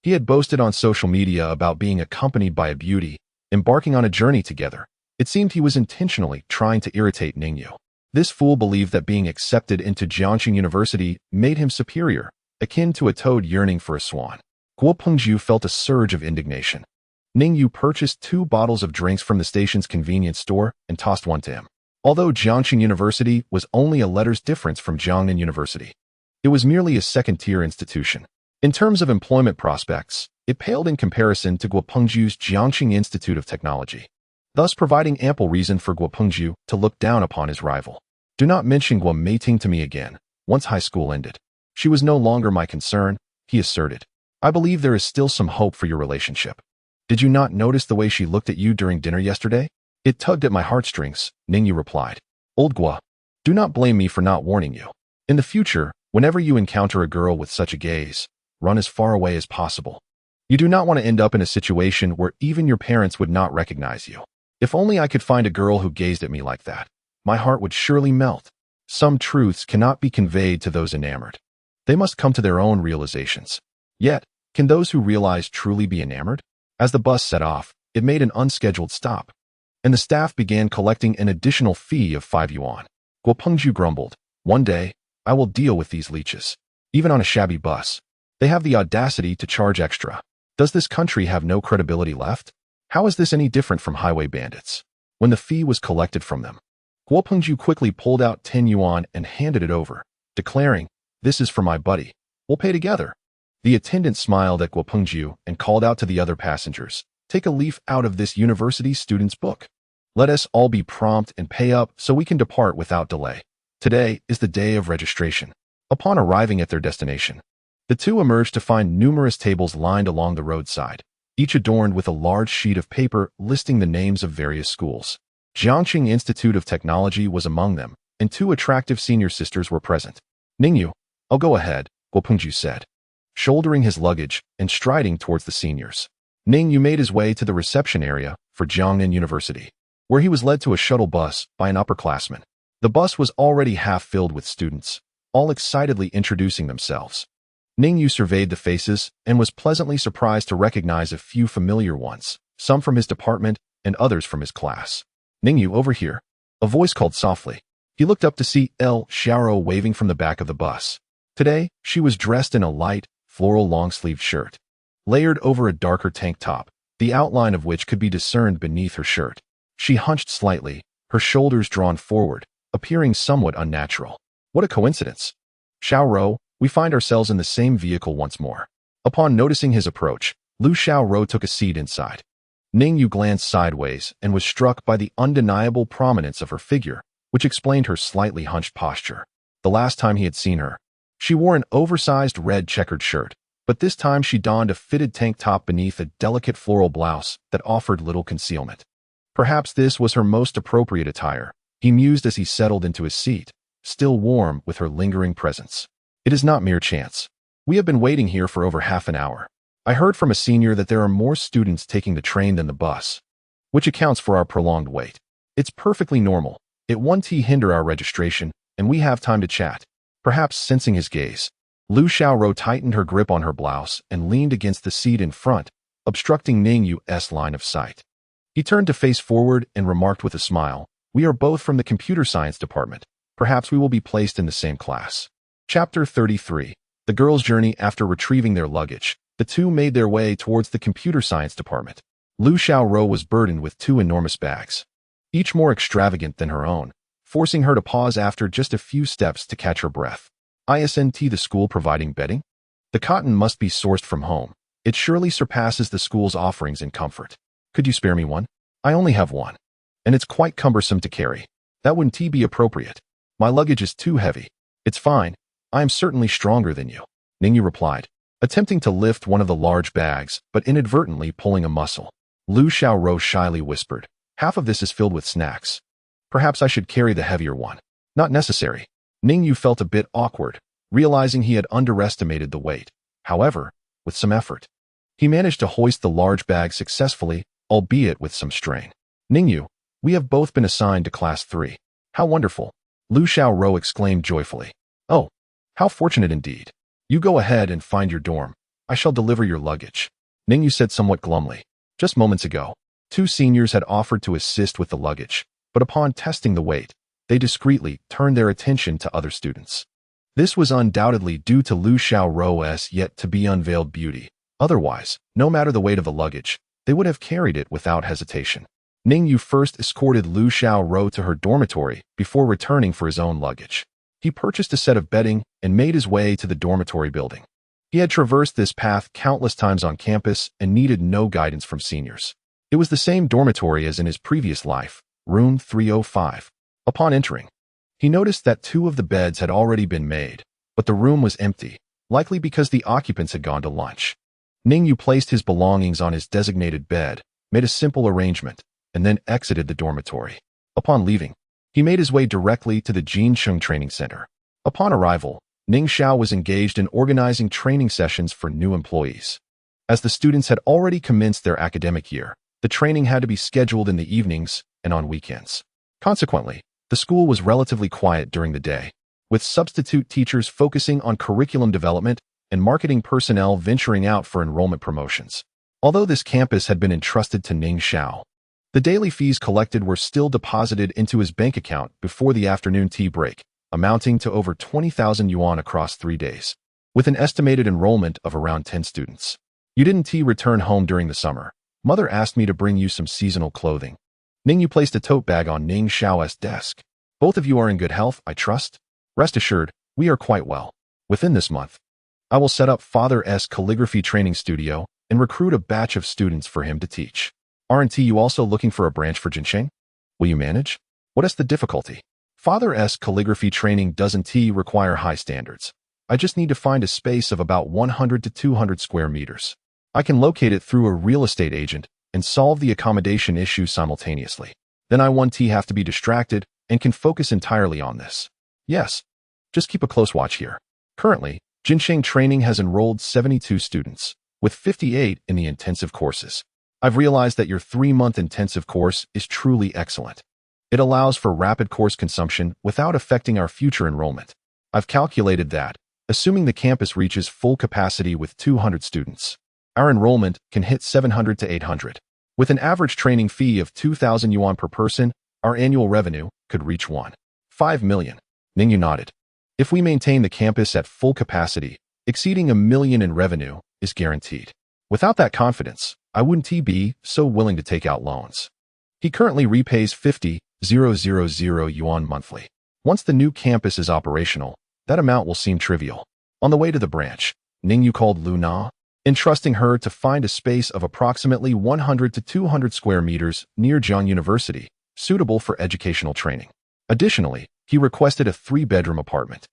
he had boasted on social media about being accompanied by a beauty, embarking on a journey together. It seemed he was intentionally trying to irritate Ning Yu. This fool believed that being accepted into Jiangsheng University made him superior, akin to a toad yearning for a swan. Guo Pengzhu felt a surge of indignation. Ning Yu purchased 2 bottles of drinks from the station's convenience store and tossed one to him. Although Jiangsheng University was only a letter's difference from Jiangnan University, it was merely a second-tier institution. In terms of employment prospects, it paled in comparison to Guo Pengzhu's Jiangsheng Institute of Technology, thus providing ample reason for Guo Pengzhu to look down upon his rival. Do not mention Guo Meiting to me again. Once high school ended, she was no longer my concern, he asserted. I believe there is still some hope for your relationship. Did you not notice the way she looked at you during dinner yesterday? It tugged at my heartstrings, Ning Yu replied. Old Guo, do not blame me for not warning you. In the future, whenever you encounter a girl with such a gaze, run as far away as possible. You do not want to end up in a situation where even your parents would not recognize you. If only I could find a girl who gazed at me like that, my heart would surely melt. Some truths cannot be conveyed to those enamored. They must come to their own realizations. Yet, can those who realize truly be enamored? As the bus set off, it made an unscheduled stop, and the staff began collecting an additional fee of 5 yuan. Guo Pengzhu grumbled, one day, I will deal with these leeches. Even on a shabby bus, they have the audacity to charge extra. Does this country have no credibility left? How is this any different from highway bandits? When the fee was collected from them, Guo Pengzhu quickly pulled out 10 yuan and handed it over, declaring, this is for my buddy. We'll pay together. The attendant smiled at Guo Pengzhu and called out to the other passengers, take a leaf out of this university student's book. Let us all be prompt and pay up so we can depart without delay. Today is the day of registration. Upon arriving at their destination, the two emerged to find numerous tables lined along the roadside, each adorned with a large sheet of paper listing the names of various schools. Jiangsheng Institute of Technology was among them, and 2 attractive senior sisters were present. Ning Yu, I'll go ahead, Guo Pengzhu said, shouldering his luggage and striding towards the seniors. Ning Yu made his way to the reception area for Jiangnan University, where he was led to a shuttle bus by an upperclassman. The bus was already half filled with students, all excitedly introducing themselves. Ning Yu surveyed the faces and was pleasantly surprised to recognize a few familiar ones, some from his department and others from his class. Ning Yu, over here. A voice called softly. He looked up to see L. Xiaoro waving from the back of the bus. Today, she was dressed in a light, floral long-sleeved shirt, layered over a darker tank top, the outline of which could be discerned beneath her shirt. She hunched slightly, her shoulders drawn forward, appearing somewhat unnatural. What a coincidence. Xiaoro, we find ourselves in the same vehicle once more. Upon noticing his approach, Lu Xiaoro took a seat inside. Ning Yu glanced sideways and was struck by the undeniable prominence of her figure, which explained her slightly hunched posture. The last time he had seen her, she wore an oversized red checkered shirt, but this time she donned a fitted tank top beneath a delicate floral blouse that offered little concealment. Perhaps this was her most appropriate attire, he mused as he settled into his seat, still warm with her lingering presence. It is not mere chance. We have been waiting here for over half an hour. I heard from a senior that there are more students taking the train than the bus, which accounts for our prolonged wait. It's perfectly normal. It won't hinder our registration, and we have time to chat. Perhaps sensing his gaze, Lu Xiaoro tightened her grip on her blouse and leaned against the seat in front, obstructing Ning Yu's line of sight. He turned to face forward and remarked with a smile, we are both from the computer science department. Perhaps we will be placed in the same class. Chapter 33. The girls' journey. After retrieving their luggage, the two made their way towards the computer science department. Lu Xiaoro was burdened with 2 enormous bags, each more extravagant than her own, forcing her to pause after just a few steps to catch her breath. Isn't the school providing bedding? The cotton must be sourced from home. It surely surpasses the school's offerings in comfort. Could you spare me one? I only have one, and it's quite cumbersome to carry. That wouldn't be appropriate. My luggage is too heavy. It's fine. I am certainly stronger than you, Ning Yu replied, attempting to lift one of the large bags, but inadvertently pulling a muscle. Lu Xiaoro shyly whispered, half of this is filled with snacks. Perhaps I should carry the heavier one. Not necessary. Ning Yu felt a bit awkward, realizing he had underestimated the weight. However, with some effort, he managed to hoist the large bag successfully, albeit with some strain. Ning Yu, we have both been assigned to Class 3. How wonderful. Lu Xiaorou exclaimed joyfully. Oh, how fortunate indeed. You go ahead and find your dorm. I shall deliver your luggage. Ning Yu said somewhat glumly. Just moments ago, 2 seniors had offered to assist with the luggage, but upon testing the weight, they discreetly turned their attention to other students. This was undoubtedly due to Lu Xiaorou's yet-to-be-unveiled beauty. Otherwise, no matter the weight of the luggage, they would have carried it without hesitation. Ning Yu first escorted Lu Xiaorou to her dormitory before returning for his own luggage. He purchased a set of bedding and made his way to the dormitory building. He had traversed this path countless times on campus and needed no guidance from seniors. It was the same dormitory as in his previous life, room 305. Upon entering, he noticed that 2 of the beds had already been made, but the room was empty, likely because the occupants had gone to lunch. Ning Yu placed his belongings on his designated bed, made a simple arrangement, and then exited the dormitory. Upon leaving, he made his way directly to the Jincheng Training Center. Upon arrival, Ning Xiao was engaged in organizing training sessions for new employees. As the students had already commenced their academic year, the training had to be scheduled in the evenings and on weekends. Consequently, the school was relatively quiet during the day, with substitute teachers focusing on curriculum development and marketing personnel venturing out for enrollment promotions. Although this campus had been entrusted to Ning Xiao, the daily fees collected were still deposited into his bank account before the afternoon tea break, amounting to over 20,000 yuan across 3 days, with an estimated enrollment of around 10 students. You didn't return home during the summer. Mother asked me to bring you some seasonal clothing. Ning Yu placed a tote bag on Ning Xiao's desk. Both of you are in good health, I trust? Rest assured, we are quite well. Within this month, I will set up Father's calligraphy training studio and recruit a batch of students for him to teach. Aren't you also looking for a branch for Jincheng? Will you manage? What is the difficulty? Father's calligraphy training doesn't require high standards. I just need to find a space of about 100 to 200 square meters. I can locate it through a real estate agent and solve the accommodation issue simultaneously. Then I won't have to be distracted and can focus entirely on this. Yes, just keep a close watch here. Currently, Jincheng Training has enrolled 72 students, with 58 in the intensive courses. I've realized that your 3-month intensive course is truly excellent. It allows for rapid course consumption without affecting our future enrollment. I've calculated that, assuming the campus reaches full capacity with 200 students, our enrollment can hit 700 to 800. With an average training fee of 2,000 yuan per person, our annual revenue could reach 1.5 million. Ning Yu nodded. If we maintain the campus at full capacity, exceeding 1 million in revenue is guaranteed. Without that confidence, I wouldn't be so willing to take out loans. He currently repays 50,000 yuan monthly. Once the new campus is operational, that amount will seem trivial. On the way to the branch, Ning Yu called Lu Na, entrusting her to find a space of approximately 100 to 200 square meters near Zhang University, suitable for educational training. Additionally, he requested a 3-bedroom apartment,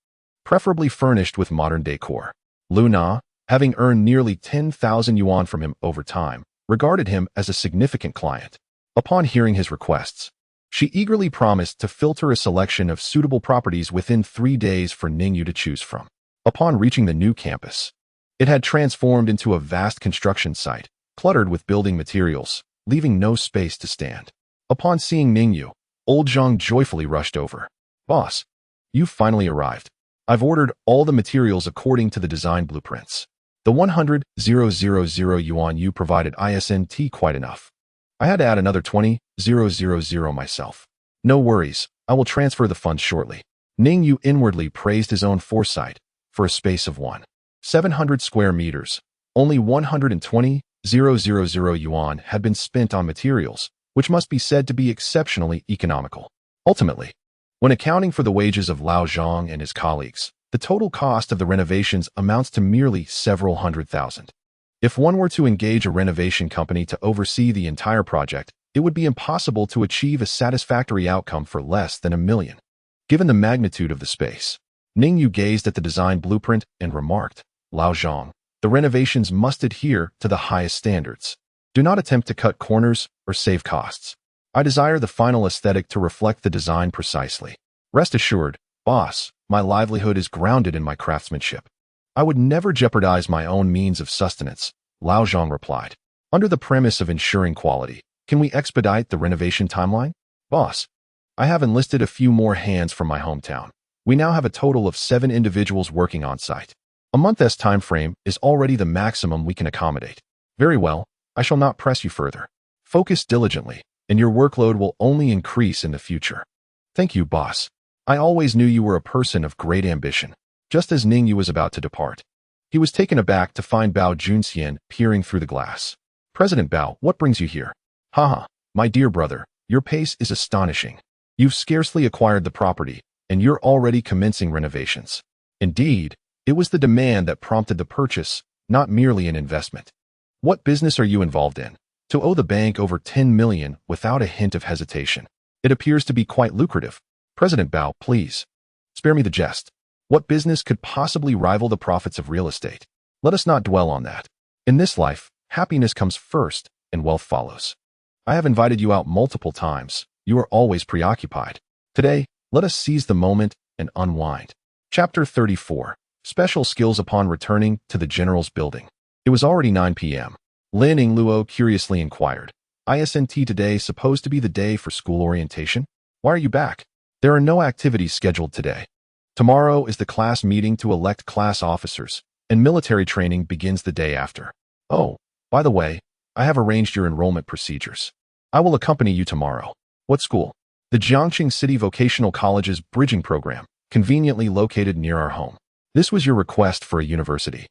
preferably furnished with modern decor. Lu Na, having earned nearly 10,000 yuan from him over time, regarded him as a significant client. Upon hearing his requests, she eagerly promised to filter a selection of suitable properties within 3 days for Ning Yu to choose from. Upon reaching the new campus, it had transformed into a vast construction site, cluttered with building materials, leaving no space to stand. Upon seeing Ning Yu, old Zhang joyfully rushed over. Boss, you've finally arrived. I've ordered all the materials according to the design blueprints. The 100,000 yuan you provided isn't quite enough. I had to add another 20,000 myself. No worries, I will transfer the funds shortly. Ning Yu inwardly praised his own foresight. For a space of 700 square meters, only 120,000 yuan had been spent on materials, which must be said to be exceptionally economical. Ultimately, when accounting for the wages of Lao Zhang and his colleagues, the total cost of the renovations amounts to merely several hundred thousand. If one were to engage a renovation company to oversee the entire project, it would be impossible to achieve a satisfactory outcome for less than 1 million. Given the magnitude of the space, Ning Yu gazed at the design blueprint and remarked, Lao Zhang, the renovations must adhere to the highest standards. Do not attempt to cut corners or save costs. I desire the final aesthetic to reflect the design precisely. Rest assured, boss, my livelihood is grounded in my craftsmanship. I would never jeopardize my own means of sustenance, Lao Zhang replied. Under the premise of ensuring quality, can we expedite the renovation timeline? Boss, I have enlisted a few more hands from my hometown. We now have a total of 7 individuals working on site. A month's time frame is already the maximum we can accommodate. Very well, I shall not press you further. Focus diligently, and your workload will only increase in the future. Thank you, boss. I always knew you were a person of great ambition. Just as Ning Yu was about to depart, he was taken aback to find Bao Junxian peering through the glass. President Bao, what brings you here? Haha, my dear brother, your pace is astonishing. You've scarcely acquired the property, and you're already commencing renovations. Indeed, it was the demand that prompted the purchase, not merely an investment. What business are you involved in? To owe the bank over 10 million without a hint of hesitation. It appears to be quite lucrative. President Bao, please. Spare me the jest. What business could possibly rival the profits of real estate? Let us not dwell on that. In this life, happiness comes first, and wealth follows. I have invited you out multiple times. You are always preoccupied. Today, let us seize the moment and unwind. Chapter 34. Special skills upon returning to the general's building. It was already 9 p.m. Lin Yingluo curiously inquired, "Isn't today supposed to be the day for school orientation? Why are you back? There are no activities scheduled today. Tomorrow is the class meeting to elect class officers, and military training begins the day after. Oh, by the way, I have arranged your enrollment procedures. I will accompany you tomorrow." What school? The Jiangxing City Vocational College's bridging program, conveniently located near our home. This was your request for a university.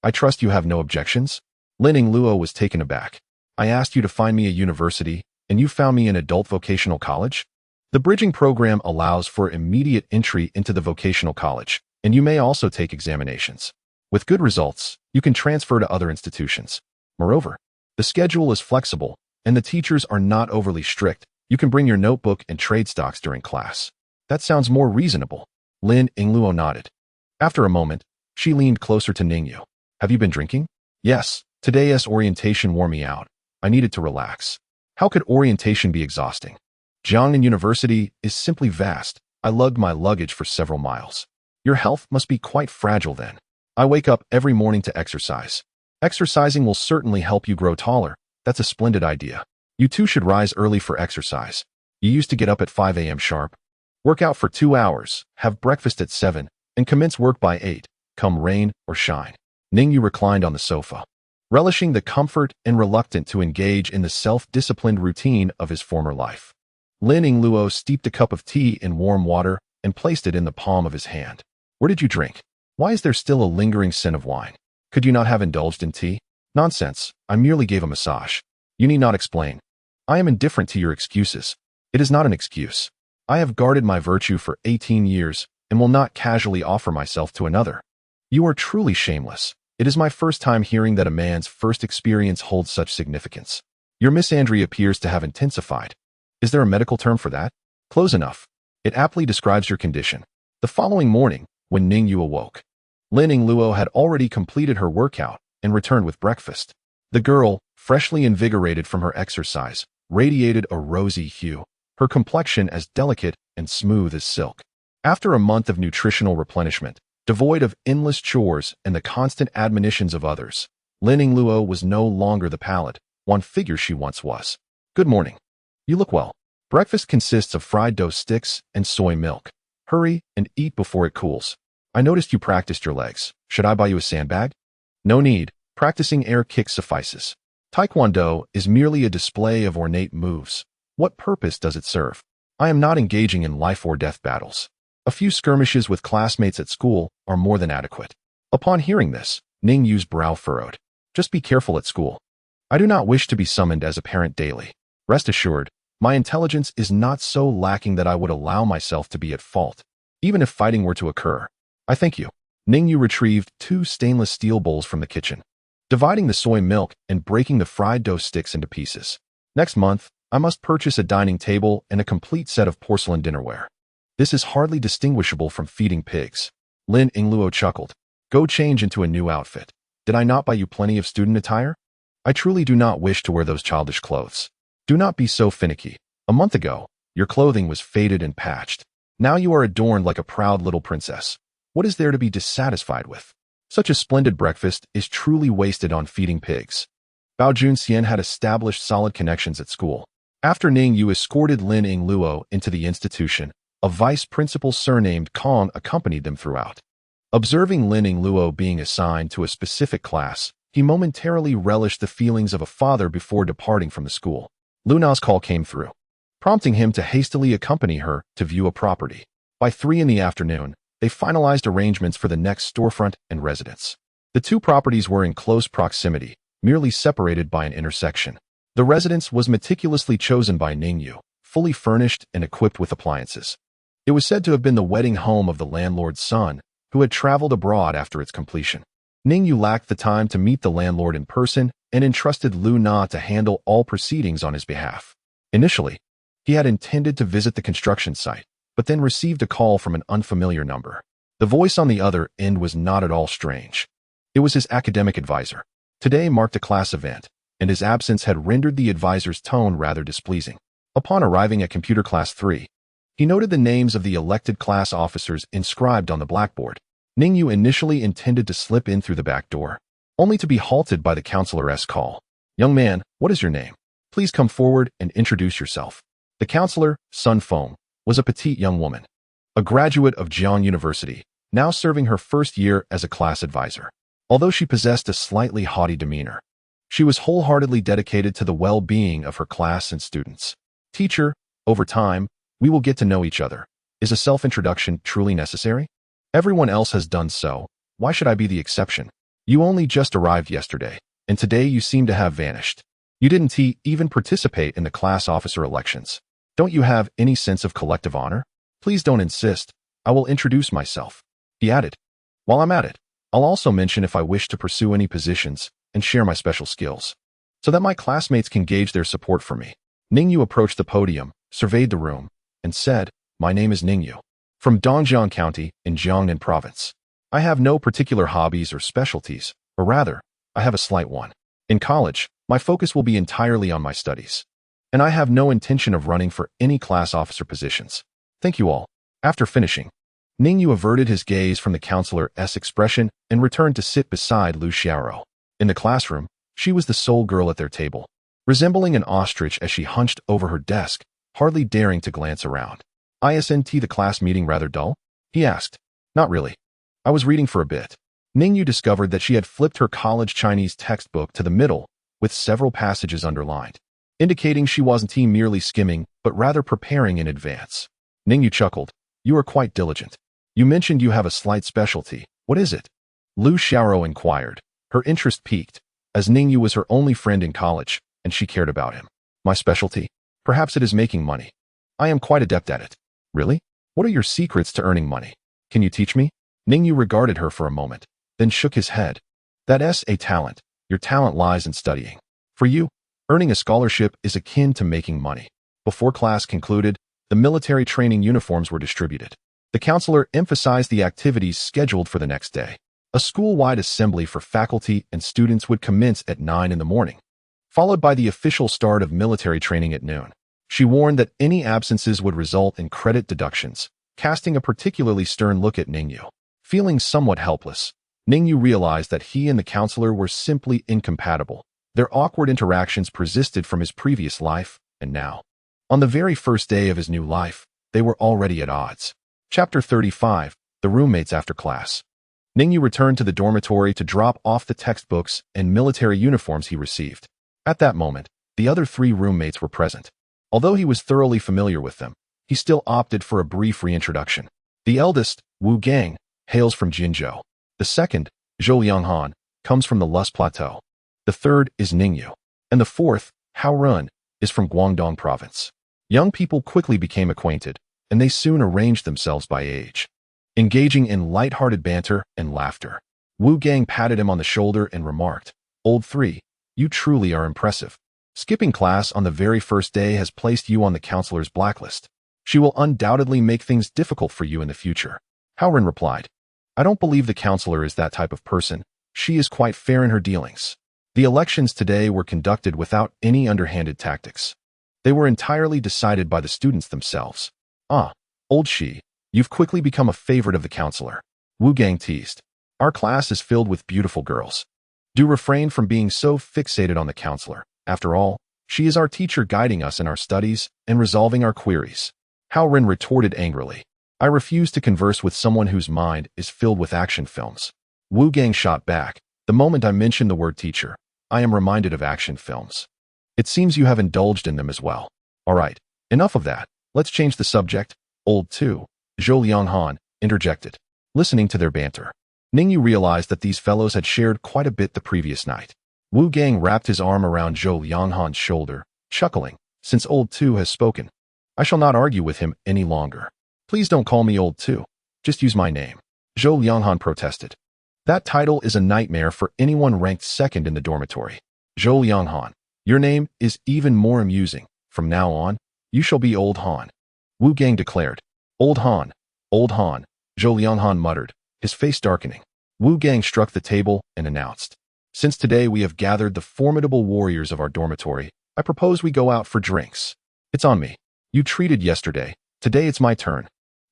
I trust you have no objections? Lin Yingluo was taken aback. I asked you to find me a university, and you found me an adult vocational college? The bridging program allows for immediate entry into the vocational college, and you may also take examinations. With good results, you can transfer to other institutions. Moreover, the schedule is flexible, and the teachers are not overly strict. You can bring your notebook and trade stocks during class. That sounds more reasonable. Lin Yingluo nodded. After a moment, she leaned closer to Ning Yu. Have you been drinking? Yes, today's orientation wore me out. I needed to relax. How could orientation be exhausting? Jiangnan University is simply vast. I lugged my luggage for several miles. Your health must be quite fragile then. I wake up every morning to exercise. Exercising will certainly help you grow taller. That's a splendid idea. You too should rise early for exercise. You used to get up at 5 a.m. sharp. Work out for 2 hours, have breakfast at 7, and commence work by 8, come rain or shine. Ning Yu reclined on the sofa, relishing the comfort and reluctant to engage in the self-disciplined routine of his former life. Lin Yingluo steeped a cup of tea in warm water and placed it in the palm of his hand. Where did you drink? Why is there still a lingering scent of wine? Could you not have indulged in tea? Nonsense, I merely gave a massage. You need not explain. I am indifferent to your excuses. It is not an excuse. I have guarded my virtue for 18 years and will not casually offer myself to another. You are truly shameless. It is my first time hearing that a man's first experience holds such significance. Your misandry appears to have intensified. Is there a medical term for that? Close enough. It aptly describes your condition. The following morning, when Ning Yu awoke, Lin Yingluo had already completed her workout and returned with breakfast. The girl, freshly invigorated from her exercise, radiated a rosy hue, her complexion as delicate and smooth as silk. After a month of nutritional replenishment, devoid of endless chores and the constant admonitions of others, Lin Yingluo was no longer the pallid, one figure she once was. Good morning. You look well. Breakfast consists of fried dough sticks and soy milk. Hurry and eat before it cools. I noticed you practiced your legs. Should I buy you a sandbag? No need. Practicing air kicks suffices. Taekwondo is merely a display of ornate moves. What purpose does it serve? I am not engaging in life or death battles. A few skirmishes with classmates at school are more than adequate. Upon hearing this, Ning Yu's brow furrowed. Just be careful at school. I do not wish to be summoned as a parent daily. Rest assured, my intelligence is not so lacking that I would allow myself to be at fault, even if fighting were to occur. I thank you. Ning Yu retrieved 2 stainless steel bowls from the kitchen, dividing the soy milk and breaking the fried dough sticks into pieces. Next month, I must purchase a dining table and a complete set of porcelain dinnerware. This is hardly distinguishable from feeding pigs. Lin Yingluo chuckled. Go change into a new outfit. Did I not buy you plenty of student attire? I truly do not wish to wear those childish clothes. Do not be so finicky. A month ago, your clothing was faded and patched. Now you are adorned like a proud little princess. What is there to be dissatisfied with? Such a splendid breakfast is truly wasted on feeding pigs. Bao Junxian had established solid connections at school. After Ning Yu escorted Lin Yingluo into the institution, a vice principal surnamed Kong accompanied them throughout. Observing Lin Yingluo being assigned to a specific class, he momentarily relished the feelings of a father before departing from the school. Luna's call came through, prompting him to hastily accompany her to view a property. By 3 in the afternoon, they finalized arrangements for the next storefront and residence. The two properties were in close proximity, merely separated by an intersection. The residence was meticulously chosen by Ning Yu, fully furnished and equipped with appliances. It was said to have been the wedding home of the landlord's son, who had traveled abroad after its completion. Ning Yu lacked the time to meet the landlord in person and entrusted Lu Na to handle all proceedings on his behalf. Initially, he had intended to visit the construction site, but then received a call from an unfamiliar number. The voice on the other end was not at all strange. It was his academic advisor. Today marked a class event, and his absence had rendered the advisor's tone rather displeasing. Upon arriving at Computer Class 3, he noted the names of the elected class officers inscribed on the blackboard. Ning Yu initially intended to slip in through the back door, only to be halted by the counselor's call. "Young man, what is your name? Please come forward and introduce yourself." The counselor, Sun Feng, was a petite young woman, a graduate of Jiang University, now serving her first year as a class advisor. Although she possessed a slightly haughty demeanor, she was wholeheartedly dedicated to the well-being of her class and students. "Teacher, over time, we will get to know each other. Is a self-introduction truly necessary? Everyone else has done so. Why should I be the exception? You only just arrived yesterday, and today you seem to have vanished. You didn't even participate in the class officer elections. Don't you have any sense of collective honor? Please don't insist. I will introduce myself," he added. "While I'm at it, I'll also mention if I wish to pursue any positions and share my special skills, so that my classmates can gauge their support for me." Ning Yu approached the podium, surveyed the room, and said, "My name is Ning Yu, from Dongjiang County in Jiangnan Province. I have no particular hobbies or specialties, or rather, I have a slight one. In college, my focus will be entirely on my studies, and I have no intention of running for any class officer positions. Thank you all." After finishing, Ning Yu averted his gaze from the counselor's expression and returned to sit beside Lu Xiaoro. In the classroom, she was the sole girl at their table, resembling an ostrich as she hunched over her desk, hardly daring to glance around. "Isn't the class meeting rather dull?" he asked. "Not really. I was reading for a bit." Ning Yu discovered that she had flipped her college Chinese textbook to the middle, with several passages underlined, indicating she wasn't merely skimming, but rather preparing in advance. Ning Yu chuckled. "You are quite diligent. You mentioned you have a slight specialty. What is it?" Lu Xiaoro inquired. Her interest piqued, as Ning Yu was her only friend in college, and she cared about him. "My specialty? Perhaps it is making money. I am quite adept at it." "Really? What are your secrets to earning money? Can you teach me?" Ning Yu regarded her for a moment, then shook his head. "That's a talent. Your talent lies in studying. For you, earning a scholarship is akin to making money." Before class concluded, the military training uniforms were distributed. The counselor emphasized the activities scheduled for the next day. A school-wide assembly for faculty and students would commence at 9 in the morning, followed by the official start of military training at noon. She warned that any absences would result in credit deductions, casting a particularly stern look at Ning Yu. Feeling somewhat helpless, Ning Yu realized that he and the counselor were simply incompatible. Their awkward interactions persisted from his previous life, and now, on the very first day of his new life, they were already at odds. Chapter 35, The Roommates After Class. Ning Yu returned to the dormitory to drop off the textbooks and military uniforms he received. At that moment, the other 3 roommates were present. Although he was thoroughly familiar with them, he still opted for a brief reintroduction. The eldest, Wu Gang, hails from Jinzhou. The second, Zhou Lianghan, comes from the Lus Plateau. The third is Ning Yu. And the fourth, Hao Run, is from Guangdong Province. Young people quickly became acquainted, and they soon arranged themselves by age, engaging in light-hearted banter and laughter. Wu Gang patted him on the shoulder and remarked, "Old 3, you truly are impressive. Skipping class on the very first day has placed you on the counselor's blacklist. She will undoubtedly make things difficult for you in the future." Haoren replied, "I don't believe the counselor is that type of person. She is quite fair in her dealings." The elections today were conducted without any underhanded tactics. They were entirely decided by the students themselves. "Ah, old Shi, you've quickly become a favorite of the counselor," Wu Gang teased. "Our class is filled with beautiful girls. Do refrain from being so fixated on the counselor. After all, She is our teacher, guiding us in our studies and resolving our queries. Hao Ren retorted angrily. I refuse to converse with someone whose mind is filled with action films. Wu Gang shot back. The moment I mention the word teacher, I am reminded of action films. It seems you have indulged in them as well. All right, enough of that. Let's change the subject. Old 2. Zhou Lianghan interjected. Listening to their banter, Ning Yu realized that these fellows had shared quite a bit the previous night. Wu Gang wrapped his arm around Zhou Lianghan's shoulder, chuckling. Since Old 2 has spoken, I shall not argue with him any longer. Please don't call me Old 2. Just use my name. Zhou Lianghan protested. That title is a nightmare for anyone ranked second in the dormitory. Zhou Lianghan, your name is even more amusing. From now on, you shall be Old Han. Wu Gang declared. Old Han, Old Han, Zhou Lianghan muttered, his face darkening. Wu Gang struck the table and announced. Since today we have gathered the formidable warriors of our dormitory, I propose we go out for drinks. It's on me. You treated yesterday. Today it's my turn.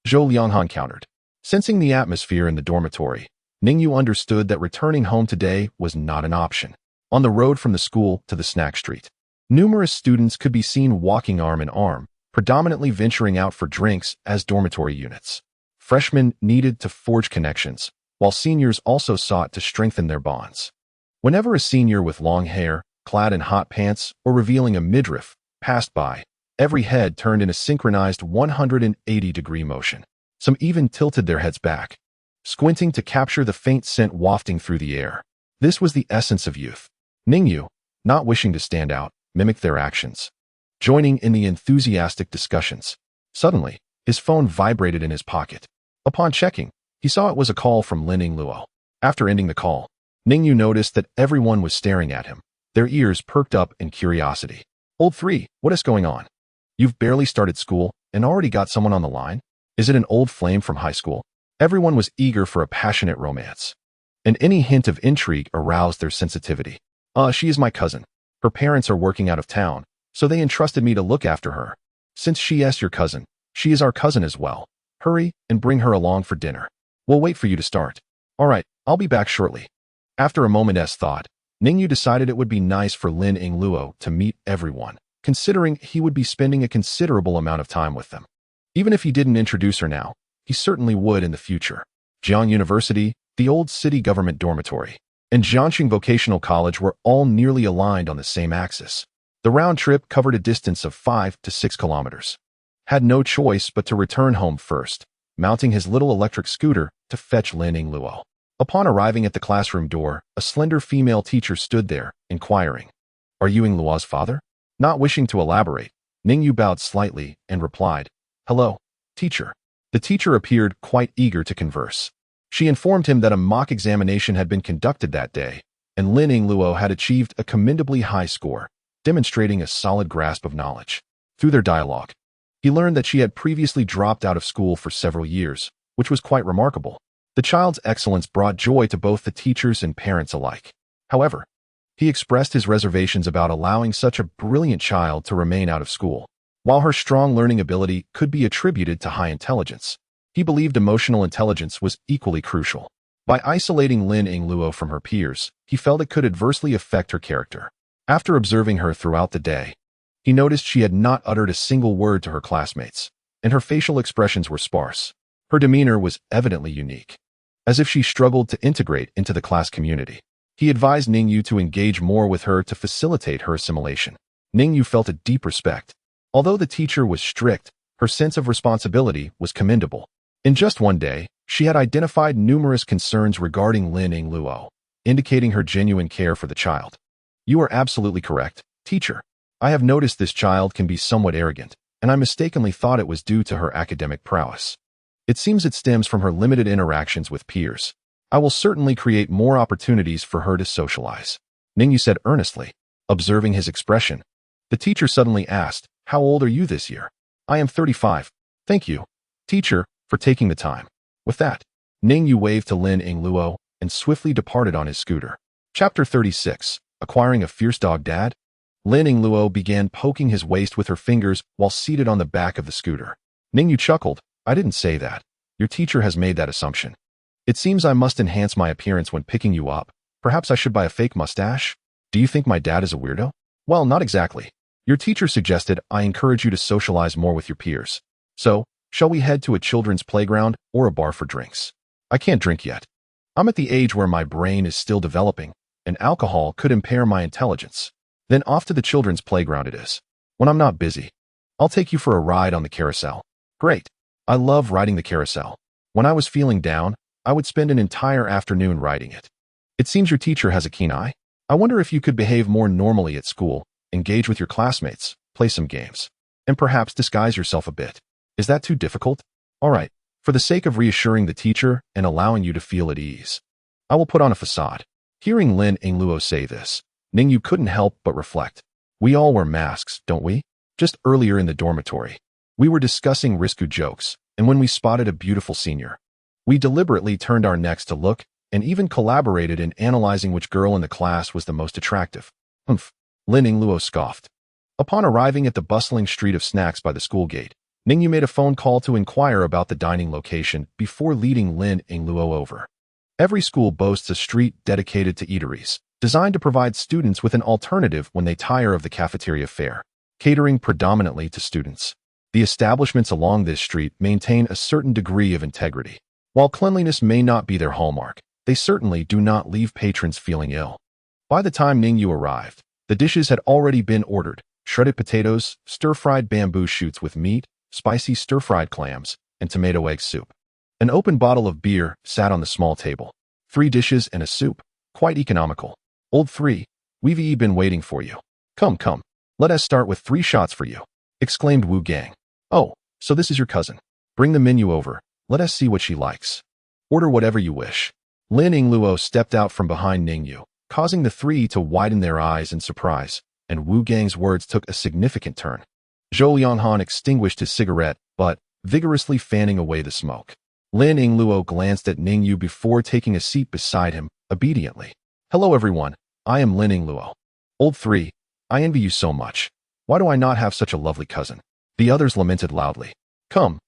Zhou Lianghan countered. Sensing the atmosphere in the dormitory, Ning Yu understood that returning home today was not an option. On the road from the school to the snack street, numerous students could be seen walking arm in arm, predominantly venturing out for drinks as dormitory units. Freshmen needed to forge connections, while seniors also sought to strengthen their bonds. Whenever a senior with long hair, clad in hot pants, or revealing a midriff, passed by, every head turned in a synchronized 180-degree motion. Some even tilted their heads back, squinting to capture the faint scent wafting through the air. This was the essence of youth. Ning Yu, not wishing to stand out, mimicked their actions, joining in the enthusiastic discussions. Suddenly, his phone vibrated in his pocket. Upon checking, he saw it was a call from Lin Yingluo. After ending the call, Ning Yu noticed that everyone was staring at him, their ears perked up in curiosity. Old 3, what is going on? You've barely started school and already got someone on the line? Is it an old flame from high school? Everyone was eager for a passionate romance, and any hint of intrigue aroused their sensitivity. She is my cousin. Her parents are working out of town, so they entrusted me to look after her. Since she is your cousin, she is our cousin as well. Hurry and bring her along for dinner. We'll wait for you to start. All right, I'll be back shortly. After a moment's thought, Ning Yu decided it would be nice for Lin Yingluo to meet everyone, considering he would be spending a considerable amount of time with them. Even if he didn't introduce her now, he certainly would in the future. Jiang University, the old city government dormitory, and Jiangxing Vocational College were all nearly aligned on the same axis. The round trip covered a distance of 5 to 6 kilometers. Had no choice but to return home first, mounting his little electric scooter to fetch Lin Yingluo. Upon arriving at the classroom door, a slender female teacher stood there, inquiring, Are you Yingluo's father? Not wishing to elaborate, Ning Yu bowed slightly and replied, Hello, teacher. The teacher appeared quite eager to converse. She informed him that a mock examination had been conducted that day, and Lin Yingluo had achieved a commendably high score, demonstrating a solid grasp of knowledge. Through their dialogue, he learned that she had previously dropped out of school for several years, which was quite remarkable. The child's excellence brought joy to both the teachers and parents alike. However, he expressed his reservations about allowing such a brilliant child to remain out of school. While her strong learning ability could be attributed to high intelligence, he believed emotional intelligence was equally crucial. By isolating Lin Yingluo from her peers, he felt it could adversely affect her character. After observing her throughout the day, he noticed she had not uttered a single word to her classmates, and her facial expressions were sparse. Her demeanor was evidently unique, as if she struggled to integrate into the class community. He advised Ning Yu to engage more with her to facilitate her assimilation. Ning Yu felt a deep respect. Although the teacher was strict, her sense of responsibility was commendable. In just one day, she had identified numerous concerns regarding Lin Yingluo, indicating her genuine care for the child. You are absolutely correct, teacher. I have noticed this child can be somewhat arrogant, and I mistakenly thought it was due to her academic prowess. It seems it stems from her limited interactions with peers. I will certainly create more opportunities for her to socialize, Ning Yu said earnestly. Observing his expression, the teacher suddenly asked, How old are you this year? I am 35. Thank you, teacher, for taking the time. With that, Ning Yu waved to Lin Yingluo and swiftly departed on his scooter. Chapter 36. Acquiring a fierce dog dad? Lin Yingluo began poking his waist with her fingers while seated on the back of the scooter. Ning Yu chuckled. I didn't say that. Your teacher has made that assumption. It seems I must enhance my appearance when picking you up. Perhaps I should buy a fake mustache? Do you think my dad is a weirdo? Well, not exactly. Your teacher suggested I encourage you to socialize more with your peers. So, shall we head to a children's playground or a bar for drinks? I can't drink yet. I'm at the age where my brain is still developing, and alcohol could impair my intelligence. Then off to the children's playground it is. When I'm not busy, I'll take you for a ride on the carousel. Great. I love riding the carousel. When I was feeling down, I would spend an entire afternoon riding it. It seems your teacher has a keen eye. I wonder if you could behave more normally at school, engage with your classmates, play some games, and perhaps disguise yourself a bit. Is that too difficult? All right, for the sake of reassuring the teacher and allowing you to feel at ease, I will put on a facade. Hearing Lin Yingluo say this, Ning Yu couldn't help but reflect. We all wear masks, don't we? Just earlier in the dormitory, we were discussing risky jokes, and when we spotted a beautiful senior, we deliberately turned our necks to look and even collaborated in analyzing which girl in the class was the most attractive. Humph, Lin Yingluo scoffed. Upon arriving at the bustling street of snacks by the school gate, Ning Yu made a phone call to inquire about the dining location before leading Lin Yingluo over. Every school boasts a street dedicated to eateries, designed to provide students with an alternative when they tire of the cafeteria fare, catering predominantly to students. The establishments along this street maintain a certain degree of integrity. While cleanliness may not be their hallmark, they certainly do not leave patrons feeling ill. By the time Ning Yu arrived, the dishes had already been ordered: shredded potatoes, stir-fried bamboo shoots with meat, spicy stir-fried clams, and tomato egg soup. An open bottle of beer sat on the small table. 3 dishes and a soup. Quite economical. Old 3, we've been waiting for you. Come, let us start with 3 shots for you, exclaimed Wu Gang. Oh, so this is your cousin. Bring the menu over. Let us see what she likes. Order whatever you wish. Lin Yingluo stepped out from behind Ning Yu, causing the 3 to widen their eyes in surprise, and Wu Gang's words took a significant turn. Zhou Lianghan extinguished his cigarette, but vigorously fanning away the smoke. Lin Yingluo glanced at Ning Yu before taking a seat beside him, obediently. Hello everyone, I am Lin Yingluo. Old 3, I envy you so much. Why do I not have such a lovely cousin? The others lamented loudly. Come,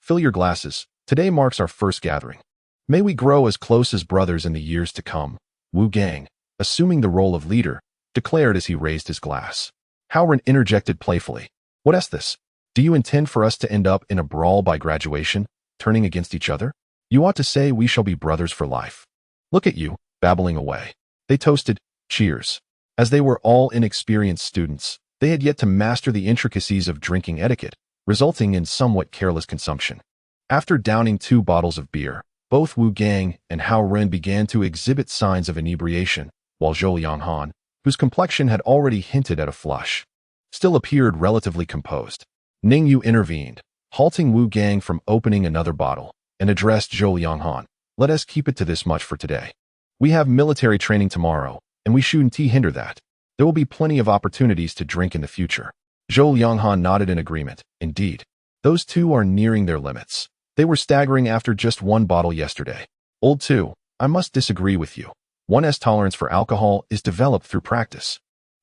fill your glasses. Today marks our first gathering. May we grow as close as brothers in the years to come, Wu Gang, assuming the role of leader, declared as he raised his glass. Howren interjected playfully. What is this? Do you intend for us to end up in a brawl by graduation, turning against each other? You ought to say we shall be brothers for life. Look at you, babbling away. They toasted, cheers. As they were all inexperienced students, they had yet to master the intricacies of drinking etiquette, resulting in somewhat careless consumption. After downing 2 bottles of beer, both Wu Gang and Hao Ren began to exhibit signs of inebriation, while Zhou Lianghan, whose complexion had already hinted at a flush, still appeared relatively composed. Ning Yu intervened, halting Wu Gang from opening another bottle, and addressed Zhou Lianghan. Let us keep it to this much for today. We have military training tomorrow, and we shouldn't hinder that. There will be plenty of opportunities to drink in the future. Zhou Lianghan nodded in agreement. Indeed, those 2 are nearing their limits. They were staggering after just 1 bottle yesterday. Old 2, I must disagree with you. One's tolerance for alcohol is developed through practice.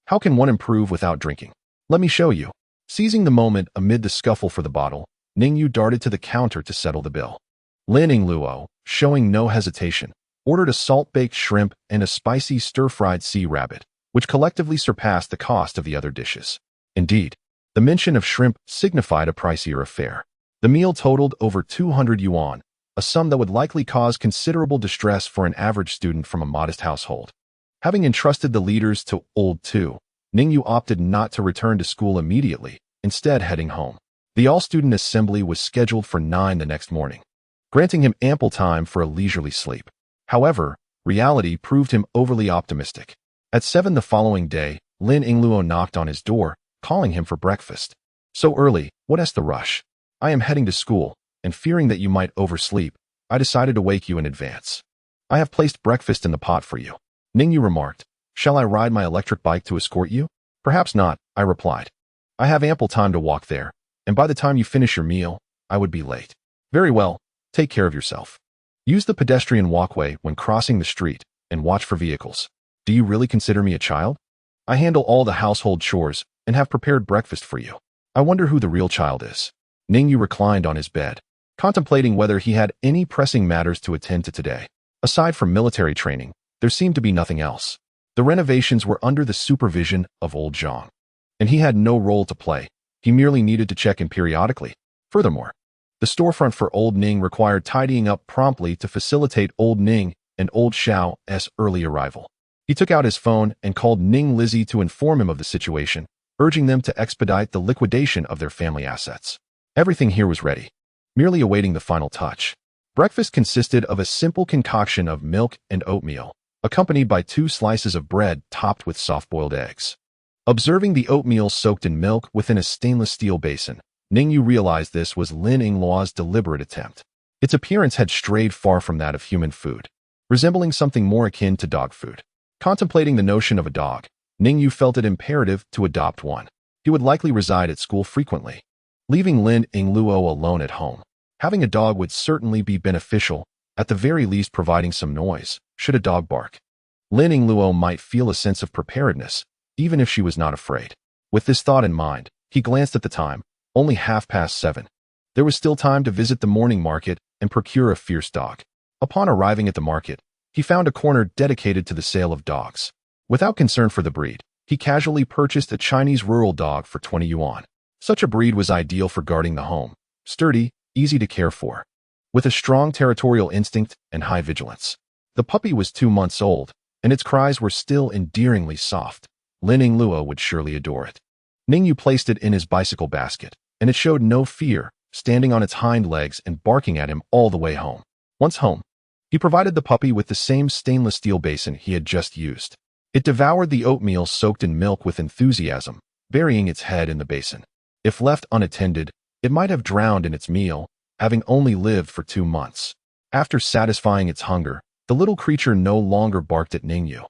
How can one improve without drinking? Let me show you. Seizing the moment amid the scuffle for the bottle, Ning Yu darted to the counter to settle the bill. Lin Yingluo, showing no hesitation, ordered a salt-baked shrimp and a spicy stir-fried sea rabbit, which collectively surpassed the cost of the other dishes. Indeed, the mention of shrimp signified a pricier affair. The meal totaled over 200 yuan, a sum that would likely cause considerable distress for an average student from a modest household. Having entrusted the leaders to Old 2, Ning Yu opted not to return to school immediately, instead heading home. The all-student assembly was scheduled for 9 the next morning, granting him ample time for a leisurely sleep. However, reality proved him overly optimistic. At 7 the following day, Lin Yingluo knocked on his door, calling him for breakfast. So early, what's the rush? I am heading to school, and fearing that you might oversleep, I decided to wake you in advance. I have placed breakfast in the pot for you. Ning Yu remarked. Shall I ride my electric bike to escort you? Perhaps not, I replied. I have ample time to walk there, and by the time you finish your meal, I would be late. Very well, take care of yourself. Use the pedestrian walkway when crossing the street, and watch for vehicles. Do you really consider me a child? I handle all the household chores and have prepared breakfast for you. I wonder who the real child is. Ning Yu reclined on his bed, contemplating whether he had any pressing matters to attend to today. Aside from military training, there seemed to be nothing else. The renovations were under the supervision of old Zhang. and he had no role to play. He merely needed to check in periodically. Furthermore, the storefront for Old Ning required tidying up promptly to facilitate Old Ning and Old Xiao's early arrival. He took out his phone and called Ning Lizzie to inform him of the situation, urging them to expedite the liquidation of their family assets. Everything here was ready, merely awaiting the final touch. Breakfast consisted of a simple concoction of milk and oatmeal, accompanied by 2 slices of bread topped with soft-boiled eggs. Observing the oatmeal soaked in milk within a stainless steel basin, Ning Yu realized this was Lin Yingluo's deliberate attempt. Its appearance had strayed far from that of human food, resembling something more akin to dog food. Contemplating the notion of a dog, Ning Yu felt it imperative to adopt one. He would likely reside at school frequently, leaving Lin Yingluo alone at home. Having a dog would certainly be beneficial, at the very least providing some noise, should a dog bark. Lin Yingluo might feel a sense of preparedness, even if she was not afraid. With this thought in mind, he glanced at the time, only 7:30. There was still time to visit the morning market and procure a fierce dog. Upon arriving at the market, he found a corner dedicated to the sale of dogs. Without concern for the breed, he casually purchased a Chinese rural dog for 20 yuan. Such a breed was ideal for guarding the home, sturdy, easy to care for, with a strong territorial instinct and high vigilance. The puppy was 2 months old, and its cries were still endearingly soft. Lin Yingluo would surely adore it. Ning Yu placed it in his bicycle basket, and it showed no fear, standing on its hind legs and barking at him all the way home. Once home, he provided the puppy with the same stainless steel basin he had just used. It devoured the oatmeal soaked in milk with enthusiasm, burying its head in the basin. If left unattended, it might have drowned in its meal, having only lived for 2 months. After satisfying its hunger, the little creature no longer barked at Ning Yu,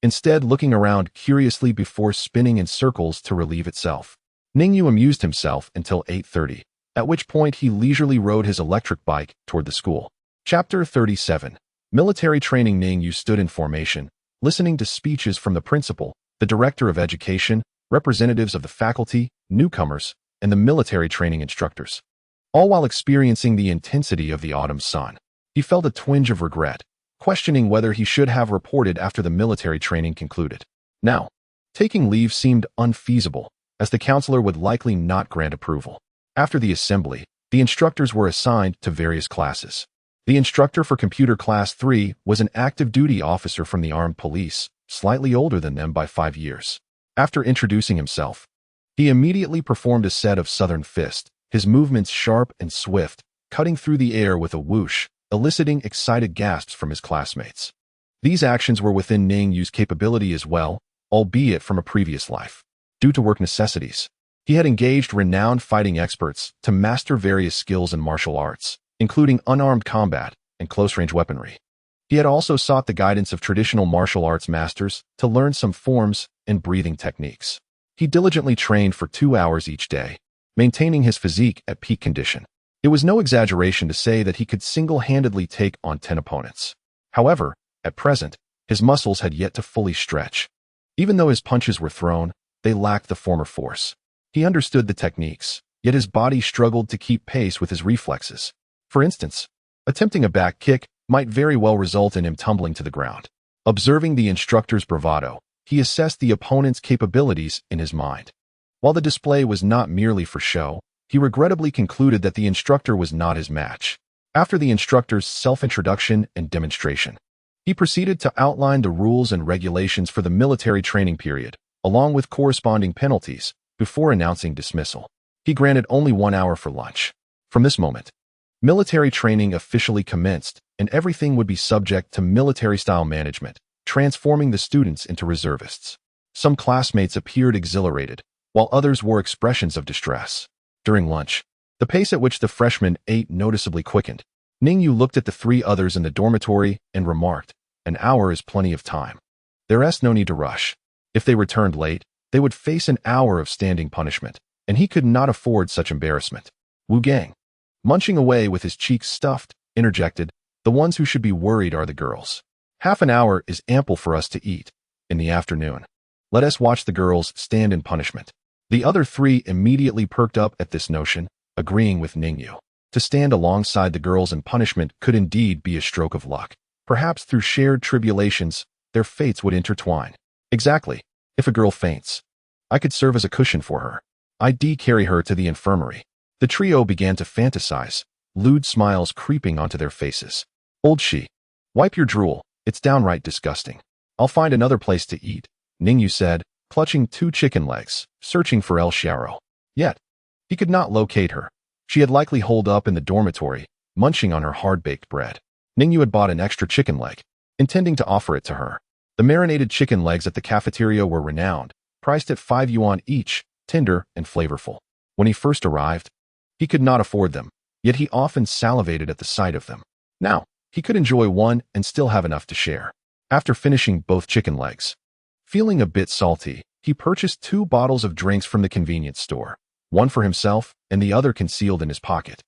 instead looking around curiously before spinning in circles to relieve itself. Ning Yu amused himself until 8:30, at which point he leisurely rode his electric bike toward the school. Chapter 37. Military Training. Ning Yu stood in formation, listening to speeches from the principal, the director of education, representatives of the faculty, newcomers, and the military training instructors. All while experiencing the intensity of the autumn sun, he felt a twinge of regret, questioning whether he should have reported after the military training concluded. Now, taking leave seemed unfeasible, as the counselor would likely not grant approval. After the assembly, the instructors were assigned to various classes. The instructor for Computer Class 3 was an active duty officer from the armed police, slightly older than them by 5 years. After introducing himself, he immediately performed a set of southern fist, his movements sharp and swift, cutting through the air with a whoosh, eliciting excited gasps from his classmates. These actions were within Ning Yu's capability as well, albeit from a previous life. Due to work necessities, he had engaged renowned fighting experts to master various skills in martial arts, including unarmed combat and close-range weaponry. He had also sought the guidance of traditional martial arts masters to learn some forms and breathing techniques. He diligently trained for 2 hours each day, maintaining his physique at peak condition. It was no exaggeration to say that he could single-handedly take on 10 opponents. However, at present, his muscles had yet to fully stretch. Even though his punches were thrown, they lacked the former force. He understood the techniques, yet his body struggled to keep pace with his reflexes. For instance, attempting a back kick might very well result in him tumbling to the ground. Observing the instructor's bravado, he assessed the opponent's capabilities in his mind. While the display was not merely for show, he regrettably concluded that the instructor was not his match. After the instructor's self-introduction and demonstration, he proceeded to outline the rules and regulations for the military training period, along with corresponding penalties, before announcing dismissal. He granted only 1 hour for lunch. From this moment, military training officially commenced, and everything would be subject to military-style management, transforming the students into reservists. Some classmates appeared exhilarated, while others wore expressions of distress. During lunch, the pace at which the freshmen ate noticeably quickened. Ning Yu looked at the 3 others in the dormitory and remarked, "An hour is plenty of time. There's no need to rush. If they returned late, they would face an hour of standing punishment, and he could not afford such embarrassment." Wu Gang, munching away with his cheeks stuffed, interjected, "The ones who should be worried are the girls. Half an hour is ample for us to eat. In the afternoon, let us watch the girls stand in punishment." The other 3 immediately perked up at this notion, agreeing with Ning Yu. To stand alongside the girls in punishment could indeed be a stroke of luck. Perhaps through shared tribulations, their fates would intertwine. Exactly. If a girl faints, I could serve as a cushion for her. I'd carry her to the infirmary. The trio began to fantasize, lewd smiles creeping onto their faces. Old she. Wipe your drool, it's downright disgusting. I'll find another place to eat, Ning Yu said, clutching 2 chicken legs, searching for El Xiao. Yet, he could not locate her. She had likely holed up in the dormitory, munching on her hard-baked bread. Ning Yu had bought an extra chicken leg, intending to offer it to her. The marinated chicken legs at the cafeteria were renowned, priced at 5 yuan each, tender and flavorful. When he first arrived, he could not afford them, yet he often salivated at the sight of them. Now, he could enjoy one and still have enough to share. After finishing both chicken legs, feeling a bit salty, he purchased 2 bottles of drinks from the convenience store, one for himself and the other concealed in his pocket,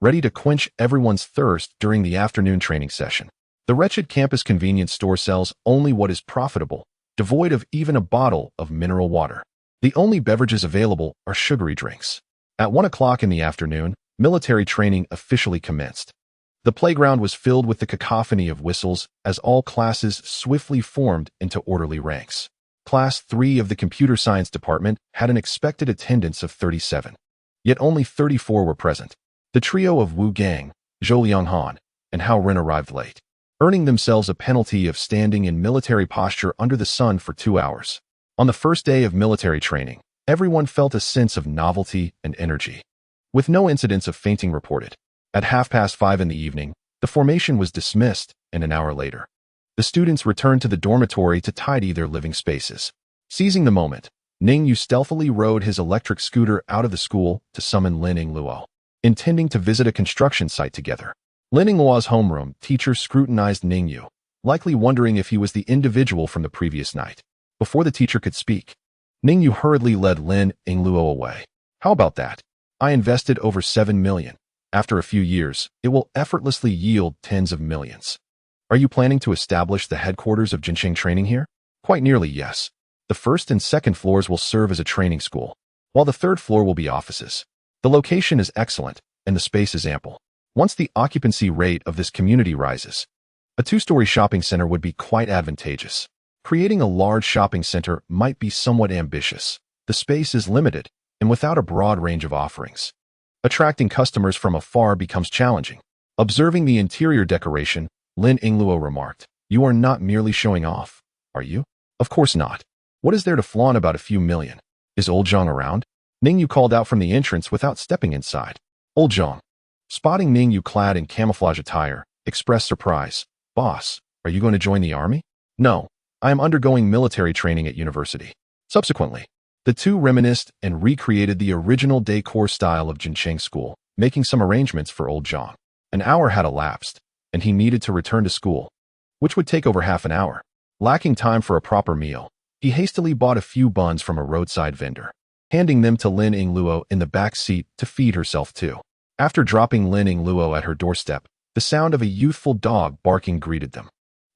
ready to quench everyone's thirst during the afternoon training session. The wretched campus convenience store sells only what is profitable, devoid of even a bottle of mineral water. The only beverages available are sugary drinks. At 1 o'clock in the afternoon, military training officially commenced. The playground was filled with the cacophony of whistles as all classes swiftly formed into orderly ranks. Class 3 of the computer science department had an expected attendance of 37. Yet only 34 were present. The trio of Wu Gang, Zhou Lianghan, and Hao Ren arrived late, earning themselves a penalty of standing in military posture under the sun for 2 hours. On the first day of military training, everyone felt a sense of novelty and energy, with no incidents of fainting reported. At 5:30 in the evening, the formation was dismissed, and an hour later, the students returned to the dormitory to tidy their living spaces. Seizing the moment, Ning Yu stealthily rode his electric scooter out of the school to summon Lin Yingluo, intending to visit a construction site together. Lin Yingluo's homeroom teacher scrutinized Ning Yu, likely wondering if he was the individual from the previous night. Before the teacher could speak, Ning Yu hurriedly led Lin Yingluo away. How about that? I invested over 7 million. After a few years, it will effortlessly yield tens of millions. Are you planning to establish the headquarters of Jincheng training here? Quite nearly, yes. The first and second floors will serve as a training school, while the third floor will be offices. The location is excellent, and the space is ample. Once the occupancy rate of this community rises, a 2-story shopping center would be quite advantageous. Creating a large shopping center might be somewhat ambitious. The space is limited, and without a broad range of offerings, attracting customers from afar becomes challenging. Observing the interior decoration, Lin Yingluo remarked, "You are not merely showing off, are you?" "Of course not. What is there to flaunt about a few million? Is old Zhang around?" Ning Yu called out from the entrance without stepping inside. Old Zhang, spotting Ning Yu clad in camouflage attire, expressed surprise. "Boss, are you going to join the army?" "No. I am undergoing military training at university." Subsequently, the two reminisced and recreated the original decor style of Jincheng School, making some arrangements for old Zhang. An hour had elapsed, and he needed to return to school, which would take over half an hour. Lacking time for a proper meal, he hastily bought a few buns from a roadside vendor, handing them to Lin Yingluo in the back seat to feed herself too. After dropping Lin Yingluo at her doorstep, the sound of a youthful dog barking greeted them.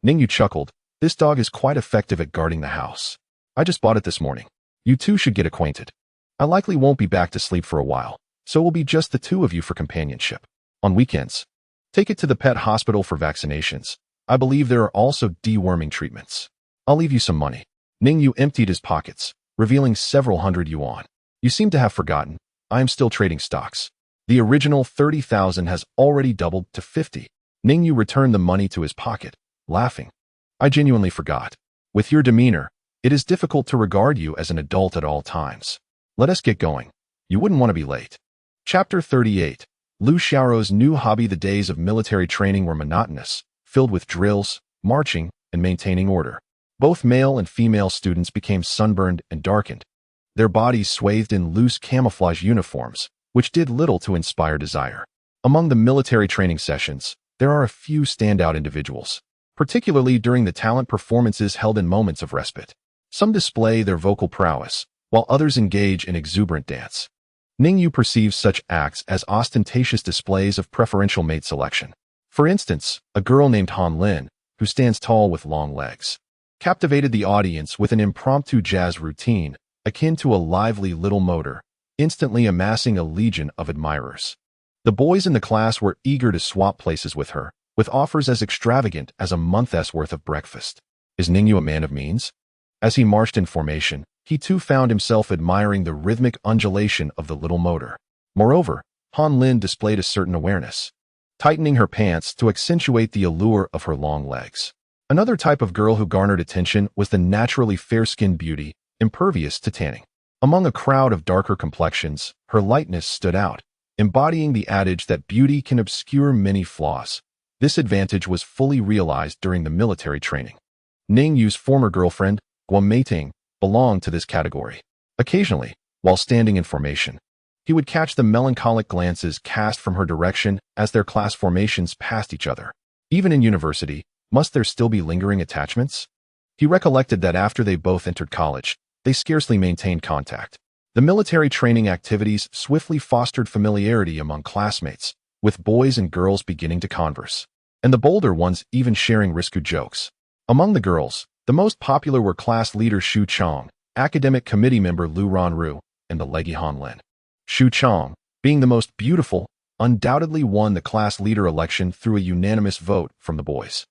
Ning Yu chuckled. "This dog is quite effective at guarding the house. I just bought it this morning. You two should get acquainted. I likely won't be back to sleep for a while, so it will be just the two of you for companionship. On weekends, take it to the pet hospital for vaccinations. I believe there are also deworming treatments. I'll leave you some money." Ning Yu emptied his pockets, revealing several hundred yuan. "You seem to have forgotten. I am still trading stocks. The original 30,000 has already doubled to 50. Ning Yu returned the money to his pocket, laughing. "I genuinely forgot. With your demeanor, it is difficult to regard you as an adult at all times. Let us get going. You wouldn't want to be late." Chapter 38. Lu Xiao's new hobby. The days of military training were monotonous, filled with drills, marching, and maintaining order. Both male and female students became sunburned and darkened, their bodies swathed in loose camouflage uniforms, which did little to inspire desire. Among the military training sessions, there are a few standout individuals, particularly during the talent performances held in moments of respite. Some display their vocal prowess, while others engage in exuberant dance. Ning Yu perceives such acts as ostentatious displays of preferential mate selection. For instance, a girl named Han Lin, who stands tall with long legs, captivated the audience with an impromptu jazz routine akin to a lively little motor, instantly amassing a legion of admirers. The boys in the class were eager to swap places with her, with offers as extravagant as a month's worth of breakfast. Is Ning Yu a man of means? As he marched in formation, He too found himself admiring the rhythmic undulation of the little motor. Moreover, Han Lin displayed a certain awareness, tightening her pants to accentuate the allure of her long legs. Another type of girl who garnered attention was the naturally fair-skinned beauty, impervious to tanning. Among a crowd of darker complexions, her lightness stood out, embodying the adage that beauty can obscure many flaws. This advantage was fully realized during the military training. Ning Yu's former girlfriend, Guo Meiting, belonged to this category. Occasionally, while standing in formation, he would catch the melancholic glances cast from her direction as their class formations passed each other. Even in university, must there still be lingering attachments? He recollected that after they both entered college, they scarcely maintained contact. The military training activities swiftly fostered familiarity among classmates, with boys and girls beginning to converse, and the bolder ones even sharing risque jokes. Among the girls, the most popular were class leader Xu Chong, academic committee member Lu Ronru, and the leggy Han Lin. Xu Chong, being the most beautiful, undoubtedly won the class leader election through a unanimous vote from the boys.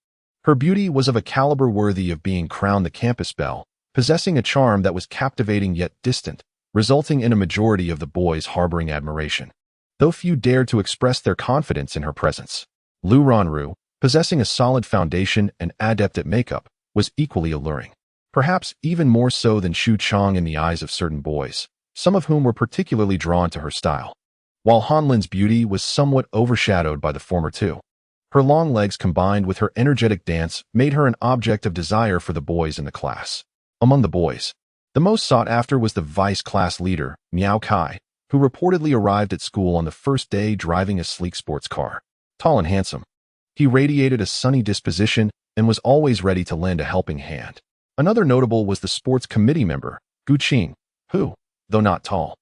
Her beauty was of a caliber worthy of being crowned the campus belle, possessing a charm that was captivating yet distant, resulting in a majority of the boys harboring admiration, though few dared to express their confidence in her presence. Lu Ronru, possessing a solid foundation and adept at makeup, was equally alluring, perhaps even more so than Xu Chong in the eyes of certain boys, some of whom were particularly drawn to her style. While Han Lin's beauty was somewhat overshadowed by the former two, her long legs combined with her energetic dance made her an object of desire for the boys in the class. Among the boys, the most sought after was the vice class leader, Miao Kai, who reportedly arrived at school on the first day driving a sleek sports car. Tall and handsome, he radiated a sunny disposition and was always ready to lend a helping hand. Another notable was the sports committee member, Gu Qing, who, though not tall,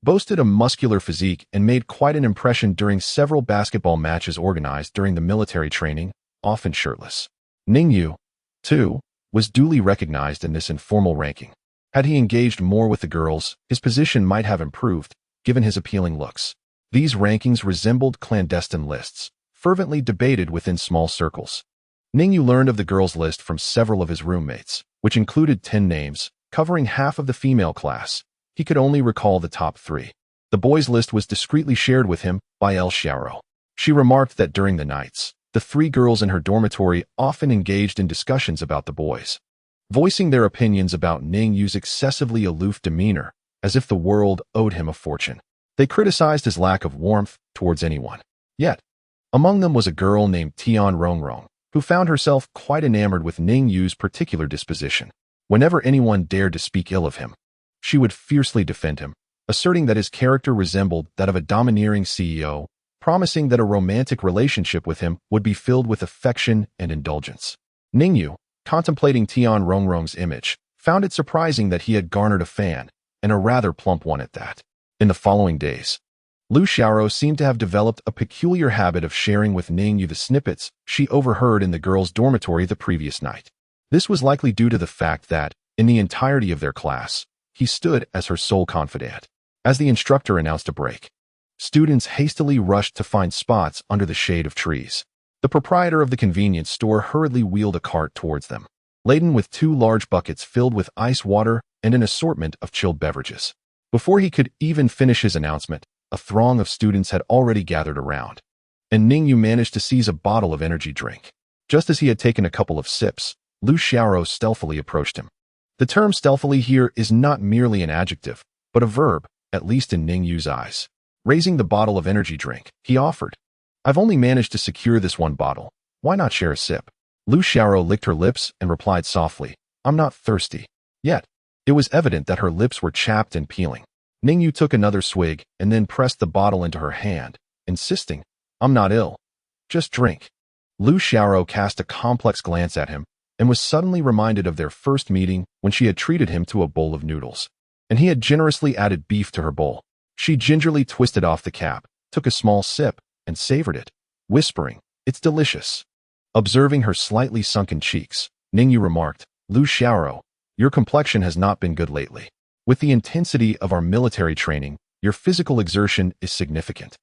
boasted a muscular physique and made quite an impression during several basketball matches organized during the military training, often shirtless. Ning Yu, too, was duly recognized in this informal ranking. Had he engaged more with the girls, his position might have improved, given his appealing looks. These rankings resembled clandestine lists, fervently debated within small circles. Ning Yu learned of the girls' list from several of his roommates, which included 10 names, covering half of the female class. He could only recall the top 3. The boys' list was discreetly shared with him by El Xiao. She remarked that during the nights, the 3 girls in her dormitory often engaged in discussions about the boys, voicing their opinions about Ning Yu's excessively aloof demeanor, as if the world owed him a fortune. They criticized his lack of warmth towards anyone. Yet, among them was a girl named Tian Rongrong, who found herself quite enamored with Ning Yu's particular disposition. Whenever anyone dared to speak ill of him, she would fiercely defend him, asserting that his character resembled that of a domineering CEO, promising that a romantic relationship with him would be filled with affection and indulgence. Ning Yu, contemplating Tian Rongrong's image, found it surprising that he had garnered a fan, and a rather plump one at that. In the following days, Lu Xiao seemed to have developed a peculiar habit of sharing with Ning Yu the snippets she overheard in the girls' dormitory the previous night. This was likely due to the fact that, in the entirety of their class, he stood as her sole confidant. As the instructor announced a break, students hastily rushed to find spots under the shade of trees. The proprietor of the convenience store hurriedly wheeled a cart towards them, laden with 2 large buckets filled with ice water and an assortment of chilled beverages. Before he could even finish his announcement, a throng of students had already gathered around, and Ning Yu managed to seize a bottle of energy drink. Just as he had taken a couple of sips, Lu Xiao stealthily approached him. The term stealthily here is not merely an adjective, but a verb, at least in Ning Yu's eyes. Raising the bottle of energy drink, he offered, "I've only managed to secure this one bottle. Why not share a sip?" Lu Xiao licked her lips and replied softly, "I'm not thirsty." Yet, it was evident that her lips were chapped and peeling. Ning Yu took another swig and then pressed the bottle into her hand, insisting, "I'm not ill. Just drink." Lu Xiao cast a complex glance at him and was suddenly reminded of their first meeting when she had treated him to a bowl of noodles, and he had generously added beef to her bowl. She gingerly twisted off the cap, took a small sip, and savored it, whispering, "It's delicious." Observing her slightly sunken cheeks, Ning Yu remarked, "Lu Xiao, your complexion has not been good lately. With the intensity of our military training, your physical exertion is significant.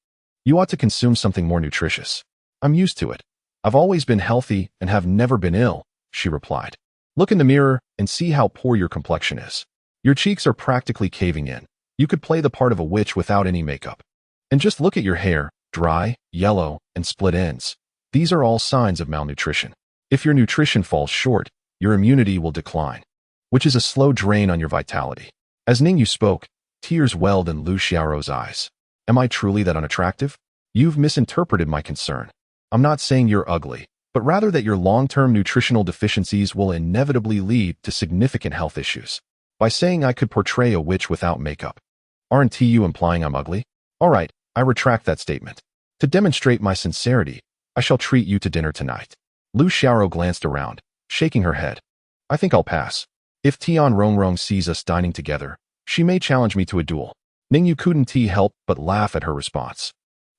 You ought to consume something more nutritious." "I'm used to it. I've always been healthy and have never been ill," she replied. "Look in the mirror and see how poor your complexion is. Your cheeks are practically caving in. You could play the part of a witch without any makeup. And just look at your hair, dry, yellow, and split ends. These are all signs of malnutrition. If your nutrition falls short, your immunity will decline, which is a slow drain on your vitality. As Ning Yu spoke, tears welled in Lu Xiaoro's eyes. Am I truly that unattractive? You've misinterpreted my concern. I'm not saying you're ugly, but rather that your long-term nutritional deficiencies will inevitably lead to significant health issues. By saying I could portray a witch without makeup, aren't you implying I'm ugly? All right, I retract that statement. To demonstrate my sincerity, I shall treat you to dinner tonight. Lu Xiaoro glanced around, shaking her head. I think I'll pass. If Tian Rongrong sees us dining together, she may challenge me to a duel. Ning Yu couldn't help but laugh at her response.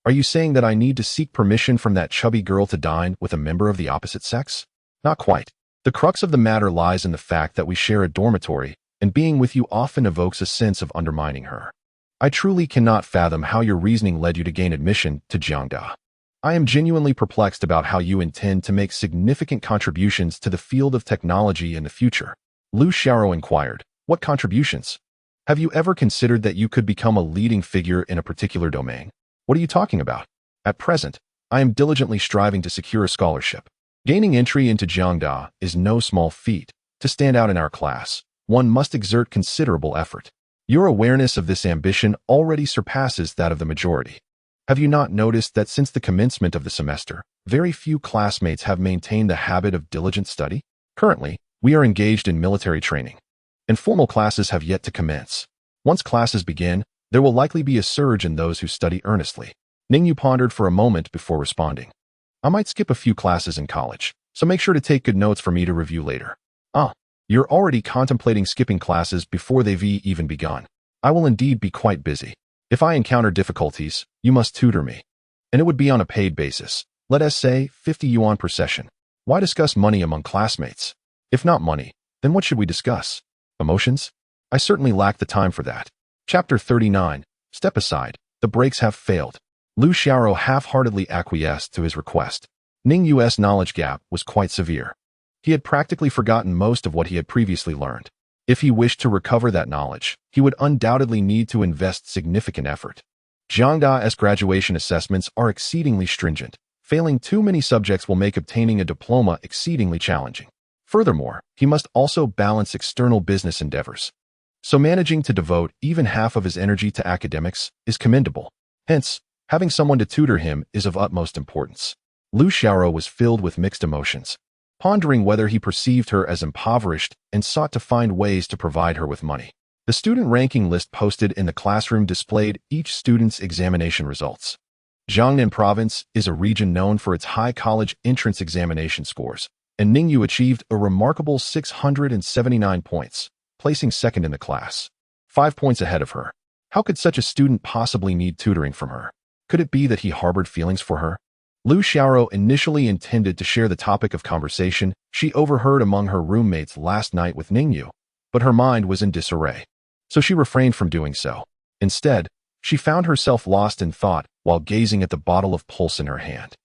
Are you saying that I need to seek permission from that chubby girl to dine with a member of the opposite sex? Not quite. The crux of the matter lies in the fact that we share a dormitory, and being with you often evokes a sense of undermining her. I truly cannot fathom how your reasoning led you to gain admission to Jiangda. I am genuinely perplexed about how you intend to make significant contributions to the field of technology in the future. Lu Xiaoro inquired, what contributions? Have you ever considered that you could become a leading figure in a particular domain? What are you talking about? At present, I am diligently striving to secure a scholarship. Gaining entry into Jiangda is no small feat. To stand out in our class, one must exert considerable effort. Your awareness of this ambition already surpasses that of the majority. Have you not noticed that since the commencement of the semester, very few classmates have maintained the habit of diligent study? Currently, we are engaged in military training, and formal classes have yet to commence. Once classes begin, there will likely be a surge in those who study earnestly. Ning Yu pondered for a moment before responding. I might skip a few classes in college, so make sure to take good notes for me to review later. You're already contemplating skipping classes before they've even begun. I will indeed be quite busy. If I encounter difficulties, you must tutor me. And it would be on a paid basis. Let us say 50 yuan per session. Why discuss money among classmates? If not money, then what should we discuss? Emotions? I certainly lack the time for that. Chapter 39. Step aside. The brakes have failed. Lu Xiaoro half-heartedly acquiesced to his request. Ning Yu's knowledge gap was quite severe. He had practically forgotten most of what he had previously learned. If he wished to recover that knowledge, he would undoubtedly need to invest significant effort. Jiangda's graduation assessments are exceedingly stringent. Failing too many subjects will make obtaining a diploma exceedingly challenging. Furthermore, he must also balance external business endeavors. So managing to devote even half of his energy to academics is commendable. Hence, having someone to tutor him is of utmost importance. Lu Xiaoro was filled with mixed emotions, pondering whether he perceived her as impoverished and sought to find ways to provide her with money. The student ranking list posted in the classroom displayed each student's examination results. Jiangnan Province is a region known for its high college entrance examination scores, and Ning Yu achieved a remarkable 679 points, placing second in the class, 5 points ahead of her. How could such a student possibly need tutoring from her? Could it be that he harbored feelings for her? Lu Xiaoro initially intended to share the topic of conversation she overheard among her roommates last night with Ning Yu, but her mind was in disarray, so she refrained from doing so. Instead, she found herself lost in thought while gazing at the bottle of pulse in her hand.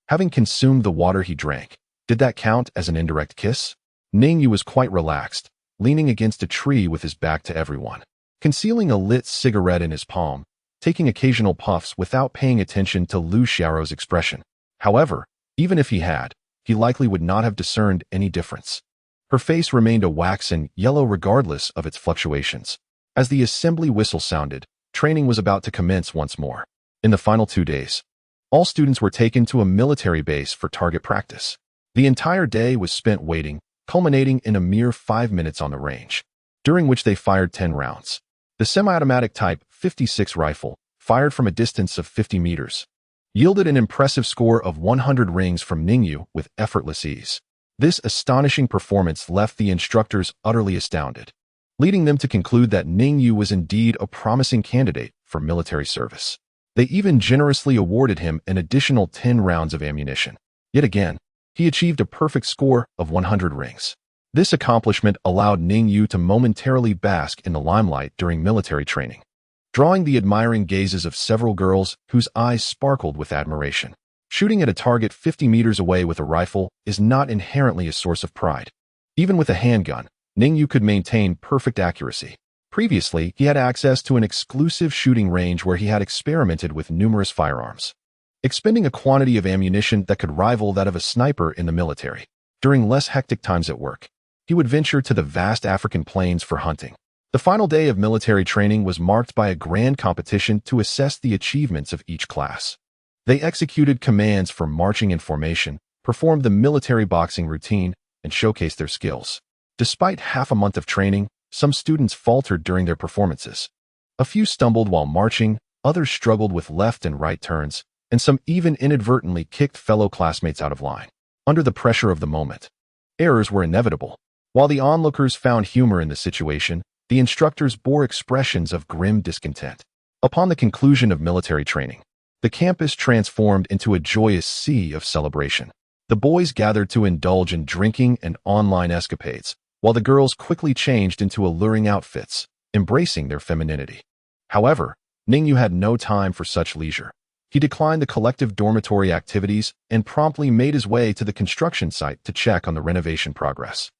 Having consumed the water he drank, did that count as an indirect kiss? Ning Yu was quite relaxed, leaning against a tree with his back to everyone, concealing a lit cigarette in his palm, taking occasional puffs without paying attention to Lu Xiaoro's expression. However, even if he had, he likely would not have discerned any difference. Her face remained a waxen yellow regardless of its fluctuations. As the assembly whistle sounded, training was about to commence once more. In the final 2 days, all students were taken to a military base for target practice. The entire day was spent waiting, culminating in a mere 5 minutes on the range, during which they fired 10 rounds. The semi-automatic Type 56 rifle, fired from a distance of 50 meters, yielded an impressive score of 100 rings from Ning Yu with effortless ease. This astonishing performance left the instructors utterly astounded, leading them to conclude that Ning Yu was indeed a promising candidate for military service. They even generously awarded him an additional 10 rounds of ammunition. Yet again, he achieved a perfect score of 100 rings. This accomplishment allowed Ning Yu to momentarily bask in the limelight during military training, drawing the admiring gazes of several girls whose eyes sparkled with admiration. Shooting at a target 50 meters away with a rifle is not inherently a source of pride. Even with a handgun, Ning Yu could maintain perfect accuracy. Previously, he had access to an exclusive shooting range where he had experimented with numerous firearms, expending a quantity of ammunition that could rival that of a sniper in the military. During less hectic times at work, he would venture to the vast African plains for hunting. The final day of military training was marked by a grand competition to assess the achievements of each class. They executed commands for marching in formation, performed the military boxing routine, and showcased their skills. Despite half a month of training, some students faltered during their performances. A few stumbled while marching, others struggled with left and right turns, and some even inadvertently kicked fellow classmates out of line. Under the pressure of the moment, errors were inevitable. While the onlookers found humor in the situation, the instructors bore expressions of grim discontent. Upon the conclusion of military training, the campus transformed into a joyous sea of celebration. The boys gathered to indulge in drinking and online escapades, while the girls quickly changed into alluring outfits, embracing their femininity. However, Ning Yu had no time for such leisure. He declined the collective dormitory activities and promptly made his way to the construction site to check on the renovation progress.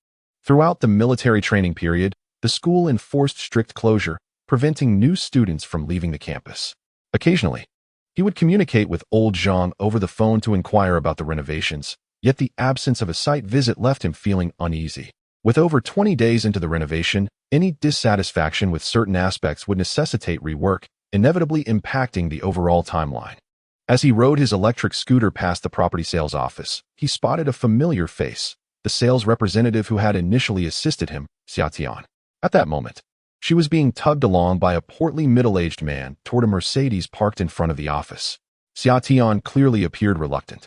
Throughout the military training period, the school enforced strict closure, preventing new students from leaving the campus. Occasionally, he would communicate with old Zhang over the phone to inquire about the renovations, yet the absence of a site visit left him feeling uneasy. With over 20 days into the renovation, any dissatisfaction with certain aspects would necessitate rework, inevitably impacting the overall timeline. As he rode his electric scooter past the property sales office, he spotted a familiar face, the sales representative who had initially assisted him, Xiatian. At that moment, she was being tugged along by a portly middle-aged man toward a Mercedes parked in front of the office. Xiatian clearly appeared reluctant,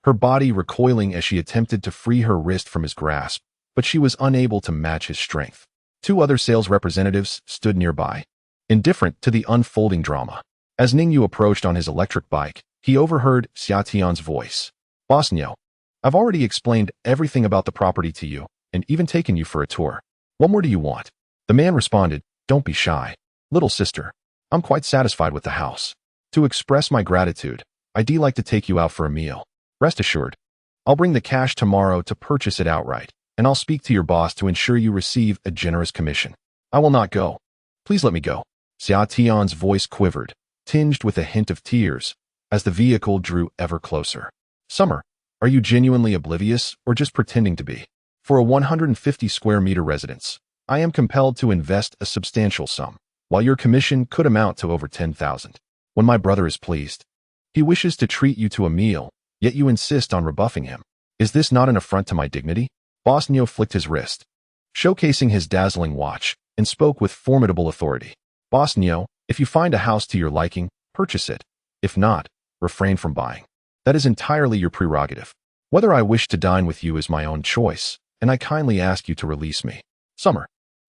her body recoiling as she attempted to free her wrist from his grasp, but she was unable to match his strength. Two other sales representatives stood nearby, indifferent to the unfolding drama. As Ning Yu approached on his electric bike, he overheard Xiatian's voice. "Boss Niu, I've already explained everything about the property to you, and even taken you for a tour. What more do you want?" The man responded, "Don't be shy, little sister. I'm quite satisfied with the house. To express my gratitude, I'd like to take you out for a meal. Rest assured, I'll bring the cash tomorrow to purchase it outright, and I'll speak to your boss to ensure you receive a generous commission. I will not go. Please let me go." Xia Tian's voice quivered, tinged with a hint of tears, as the vehicle drew ever closer. "Summer, are you genuinely oblivious or just pretending to be? For a 150 square meter residence, I am compelled to invest a substantial sum, while your commission could amount to over 10,000. When my brother is pleased, he wishes to treat you to a meal, yet you insist on rebuffing him. Is this not an affront to my dignity?" Boss Niu flicked his wrist, showcasing his dazzling watch, and spoke with formidable authority. "Boss Niu, if you find a house to your liking, purchase it. If not, refrain from buying. That is entirely your prerogative. Whether I wish to dine with you is my own choice, and I kindly ask you to release me. Summer,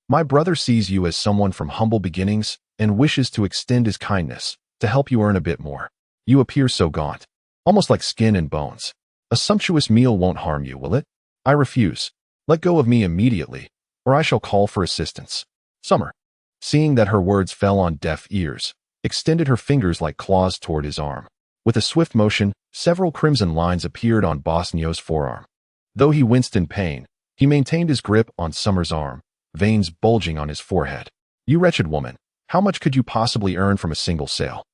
my brother sees you as someone from humble beginnings and wishes to extend his kindness to help you earn a bit more. You appear so gaunt, almost like skin and bones. A sumptuous meal won't harm you, will it? I refuse. Let go of me immediately, or I shall call for assistance." Summer, seeing that her words fell on deaf ears, extended her fingers like claws toward his arm. With a swift motion, several crimson lines appeared on Boss Niu's forearm. Though he winced in pain, he maintained his grip on Summer's arm, veins bulging on his forehead. "You wretched woman, how much could you possibly earn from a single sale?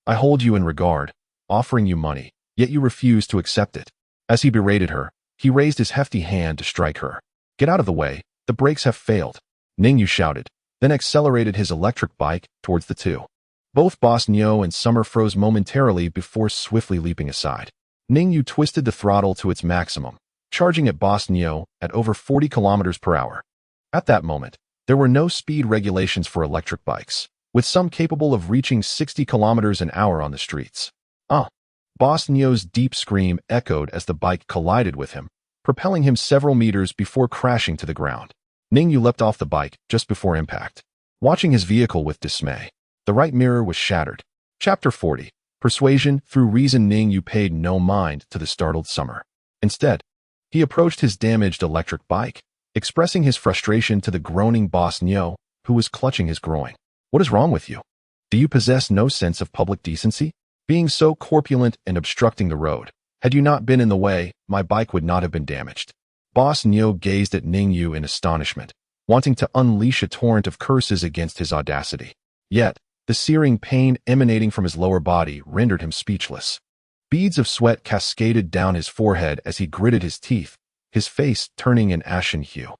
I hold you in regard, offering you money, yet you refuse to accept it." As he berated her, he raised his hefty hand to strike her. "Get out of the way, the brakes have failed," Ning Yu shouted, then accelerated his electric bike towards the two. Both Boss Niu and Summer froze momentarily before swiftly leaping aside. Ning Yu twisted the throttle to its maximum, charging at Boss Niu at over 40 kilometers per hour. At that moment, there were no speed regulations for electric bikes, with some capable of reaching 60 kilometers an hour on the streets. Boss Niu's deep scream echoed as the bike collided with him, propelling him several meters before crashing to the ground. Ning Yu leapt off the bike just before impact, watching his vehicle with dismay. The right mirror was shattered. Chapter 40. Persuasion through reason. Ning Yu paid no mind to the startled Summer. Instead, he approached his damaged electric bike, expressing his frustration to the groaning Boss Niu, who was clutching his groin. "What is wrong with you? Do you possess no sense of public decency? Being so corpulent and obstructing the road, had you not been in the way, my bike would not have been damaged." Boss Niu gazed at Ning Yu in astonishment, wanting to unleash a torrent of curses against his audacity. Yet, the searing pain emanating from his lower body rendered him speechless. Beads of sweat cascaded down his forehead as he gritted his teeth, his face turning an ashen hue.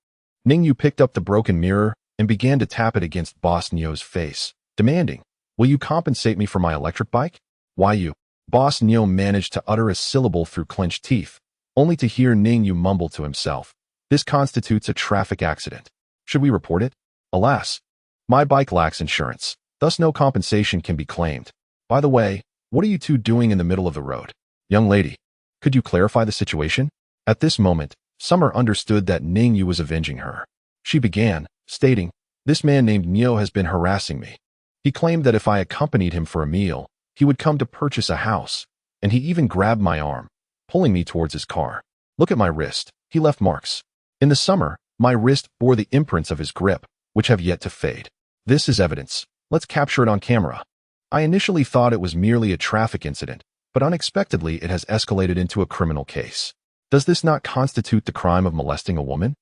Ning Yu picked up the broken mirror and began to tap it against Boss Nio's face, demanding, "Will you compensate me for my electric bike?" "Why you?" Boss Nio managed to utter a syllable through clenched teeth, only to hear Ning Yu mumble to himself, "This constitutes a traffic accident. Should we report it?" "Alas, my bike lacks insurance, thus no compensation can be claimed. By the way, what are you two doing in the middle of the road?" "Young lady, could you clarify the situation?" At this moment, Summer understood that Ning Yu was avenging her. She began, stating, "This man named Nio has been harassing me. He claimed that if I accompanied him for a meal, he would come to purchase a house, and he even grabbed my arm, pulling me towards his car. Look at my wrist. He left marks. In the summer, my wrist bore the imprints of his grip, which have yet to fade. This is evidence. Let's capture it on camera." I initially thought it was merely a traffic incident, but unexpectedly it has escalated into a criminal case. Does this not constitute the crime of molesting a woman?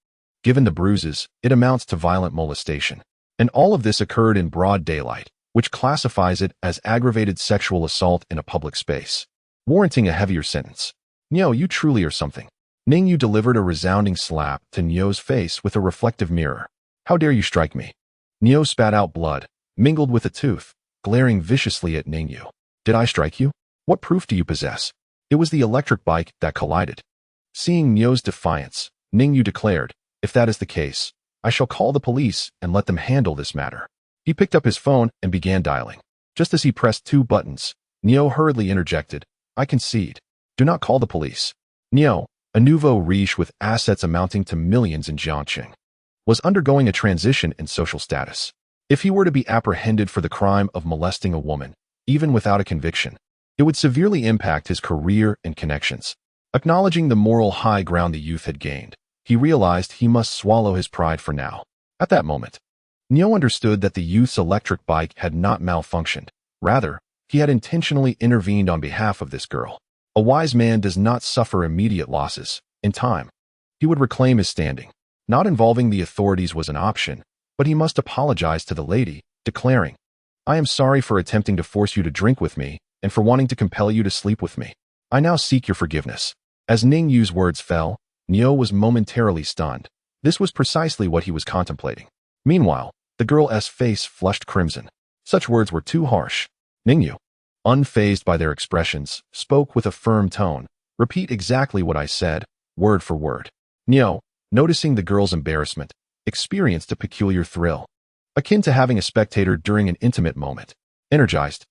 Given the bruises, it amounts to violent molestation. And all of this occurred in broad daylight, which classifies it as aggravated sexual assault in a public space, warranting a heavier sentence. "Nio, you truly are something." Ning Yu delivered a resounding slap to Nio's face with a reflective mirror. "How dare you strike me?" Nio spat out blood, mingled with a tooth, glaring viciously at Ning Yu. "Did I strike you? What proof do you possess?" "It was the electric bike that collided." Seeing Nio's defiance, Ning Yu declared, "If that is the case, I shall call the police and let them handle this matter." He picked up his phone and began dialing. Just as he pressed 2 buttons, Nio hurriedly interjected, "I concede. Do not call the police." Nio, a nouveau riche with assets amounting to millions in Jiangqing, was undergoing a transition in social status. If he were to be apprehended for the crime of molesting a woman, even without a conviction, it would severely impact his career and connections. Acknowledging the moral high ground the youth had gained, he realized he must swallow his pride for now. At that moment, Nio understood that the youth's electric bike had not malfunctioned. Rather, he had intentionally intervened on behalf of this girl. A wise man does not suffer immediate losses. In time, he would reclaim his standing. Not involving the authorities was an option, but he must apologize to the lady, declaring, "I am sorry for attempting to force you to drink with me and for wanting to compel you to sleep with me. I now seek your forgiveness." As Ning Yu's words fell, Nio was momentarily stunned. This was precisely what he was contemplating. Meanwhile, the girl's face flushed crimson. Such words were too harsh. Ning Yu, unfazed by their expressions, spoke with a firm tone. "Repeat exactly what I said, word for word." Nio, noticing the girl's embarrassment, experienced a peculiar thrill, akin to having a spectator during an intimate moment. Energized,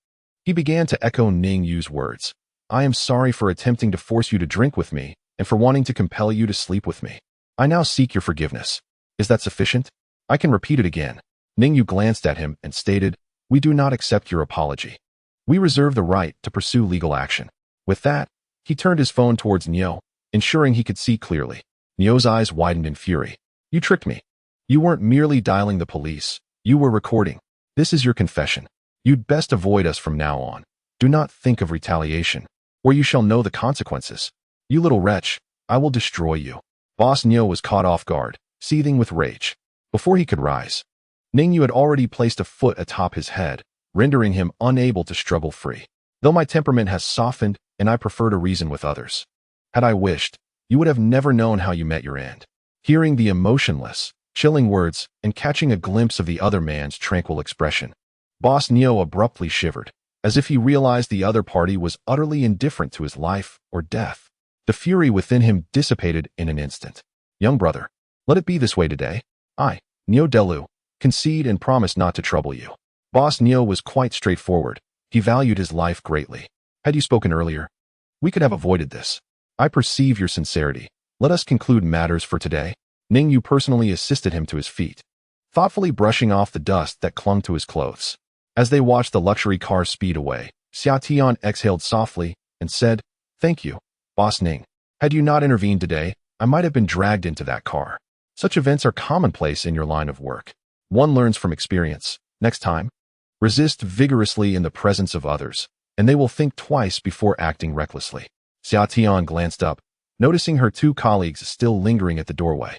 he began to echo Ning Yu's words. "I am sorry for attempting to force you to drink with me and for wanting to compel you to sleep with me. I now seek your forgiveness. Is that sufficient? I can repeat it again." Ning Yu glanced at him and stated, "We do not accept your apology. We reserve the right to pursue legal action." With that, he turned his phone towards Nio, ensuring he could see clearly. Nio's eyes widened in fury. "You tricked me. You weren't merely dialing the police. You were recording. This is your confession. You'd best avoid us from now on. Do not think of retaliation, or you shall know the consequences. You little wretch, I will destroy you." Boss Nio was caught off guard, seething with rage. Before he could rise, Ning Yu had already placed a foot atop his head, rendering him unable to struggle free. "Though my temperament has softened and I prefer to reason with others. Had I wished, you would have never known how you met your end." Hearing the emotionless, chilling words and catching a glimpse of the other man's tranquil expression, Boss Nio abruptly shivered, as if he realized the other party was utterly indifferent to his life or death. The fury within him dissipated in an instant. "Young brother, let it be this way today. I, Nio Delu, concede and promise not to trouble you." Boss Nio was quite straightforward. He valued his life greatly. "Had you spoken earlier, we could have avoided this. I perceive your sincerity. Let us conclude matters for today." Ning Yu personally assisted him to his feet, thoughtfully brushing off the dust that clung to his clothes. As they watched the luxury car speed away, Xia Tian exhaled softly and said, "Thank you, Boss Ning. Had you not intervened today, I might have been dragged into that car. Such events are commonplace in your line of work. One learns from experience. Next time, resist vigorously in the presence of others, and they will think twice before acting recklessly." Xia Tian glanced up, noticing her 2 colleagues still lingering at the doorway.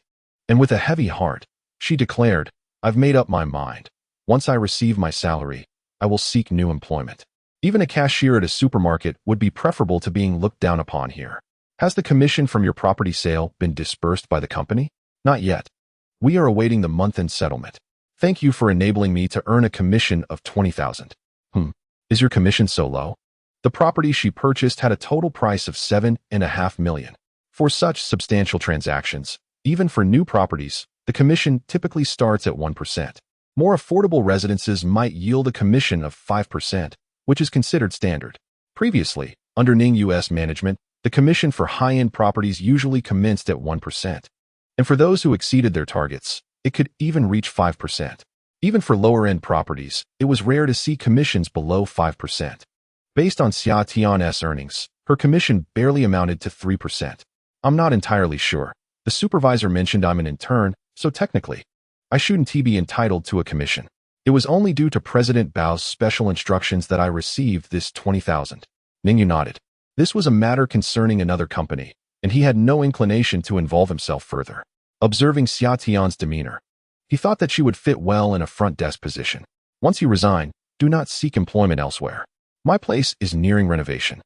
And with a heavy heart, She declared, "I've made up my mind. Once I receive my salary, I will seek new employment. Even a cashier at a supermarket would be preferable to being looked down upon here. Has the commission from your property sale been disbursed by the company? Not yet. We are awaiting the month-end settlement. Thank you for enabling me to earn a commission of 20,000. Is your commission so low?" The property she purchased had a total price of 7.5 million. For such substantial transactions, even for new properties, the commission typically starts at 1%. More affordable residences might yield a commission of 5%, which is considered standard. Previously, under Ning Yu's management, the commission for high-end properties usually commenced at 1%. And for those who exceeded their targets, it could even reach 5%. Even for lower-end properties, it was rare to see commissions below 5%. Based on Xia Tian's earnings, her commission barely amounted to 3%. "I'm not entirely sure. The supervisor mentioned I'm an intern, so technically, I shouldn't be entitled to a commission. It was only due to President Bao's special instructions that I received this 20,000. Ning Yu nodded. This was a matter concerning another company, and he had no inclination to involve himself further. Observing Xia Tian's demeanor, he thought that she would fit well in a front desk position. Once you resign, do not seek employment elsewhere. My place is nearing renovation,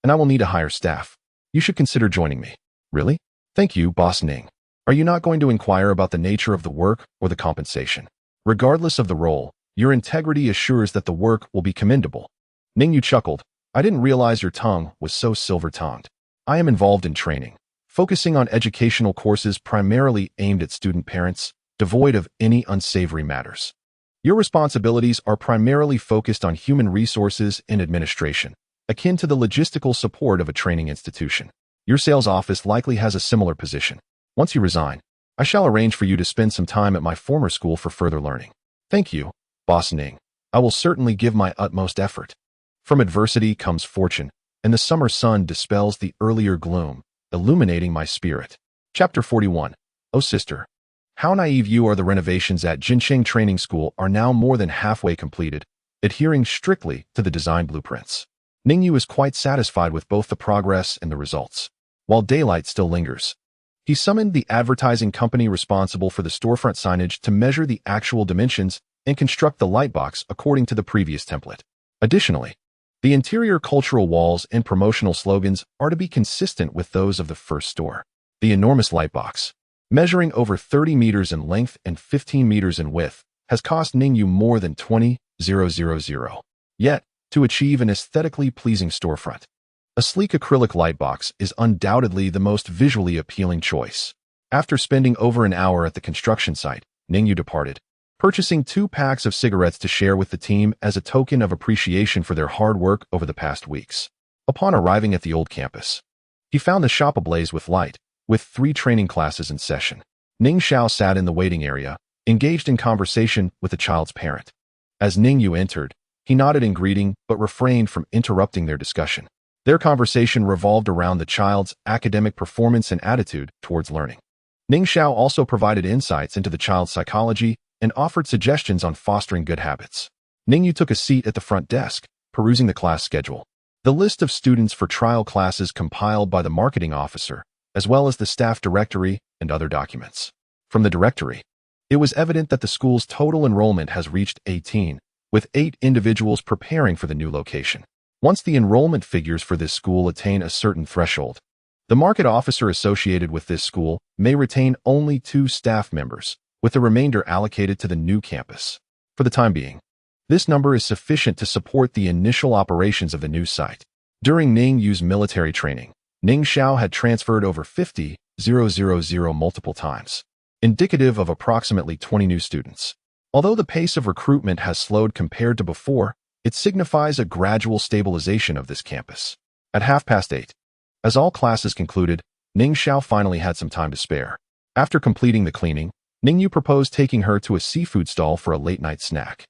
and I will need to hire staff. You should consider joining me." "Really? Thank you, Boss Ning. Are you not going to inquire about the nature of the work or the compensation? Regardless of the role, your integrity assures that the work will be commendable." Ning Yu chuckled. "I didn't realize your tongue was so silver-tongued. I am involved in training, focusing on educational courses primarily aimed at student parents, devoid of any unsavory matters. Your responsibilities are primarily focused on human resources and administration, akin to the logistical support of a training institution. Your sales office likely has a similar position. Once you resign, I shall arrange for you to spend some time at my former school for further learning." "Thank you, Boss Ning. I will certainly give my utmost effort." From adversity comes fortune, and the summer sun dispels the earlier gloom, illuminating my spirit. Chapter 41. Oh sister, how naive you are. The renovations at Jinsheng Training School are now more than halfway completed, adhering strictly to the design blueprints. Ning Yu is quite satisfied with both the progress and the results. While daylight still lingers, he summoned the advertising company responsible for the storefront signage to measure the actual dimensions and construct the lightbox according to the previous template. Additionally, the interior cultural walls and promotional slogans are to be consistent with those of the first store. The enormous lightbox, measuring over 30 meters in length and 15 meters in width, has cost Ning Yu more than 20,000. Yet, to achieve an aesthetically pleasing storefront, a sleek acrylic lightbox is undoubtedly the most visually appealing choice. After spending over an hour at the construction site, Ning Yu departed, purchasing 2 packs of cigarettes to share with the team as a token of appreciation for their hard work over the past weeks. Upon arriving at the old campus, he found the shop ablaze with light, with 3 training classes in session. Ning Xiao sat in the waiting area, engaged in conversation with the child's parent. As Ning Yu entered, he nodded in greeting but refrained from interrupting their discussion. Their conversation revolved around the child's academic performance and attitude towards learning. Ning Xiao also provided insights into the child's psychology and offered suggestions on fostering good habits. Ning Yu took a seat at the front desk, perusing the class schedule. The list of students for trial classes compiled by the marketing officer, as well as the staff directory and other documents. From the directory, it was evident that the school's total enrollment has reached 18, with 8 individuals preparing for the new location. Once the enrollment figures for this school attain a certain threshold, the market officer associated with this school may retain only 2 staff members, with the remainder allocated to the new campus. For the time being, this number is sufficient to support the initial operations of the new site. During Ning Yu's military training, Ning Xiao had transferred over 50,000 multiple times, indicative of approximately 20 new students. Although the pace of recruitment has slowed compared to before, it signifies a gradual stabilization of this campus. At 8:30, as all classes concluded, Ning Xiao finally had some time to spare. After completing the cleaning, Ning Yu proposed taking her to a seafood stall for a late-night snack.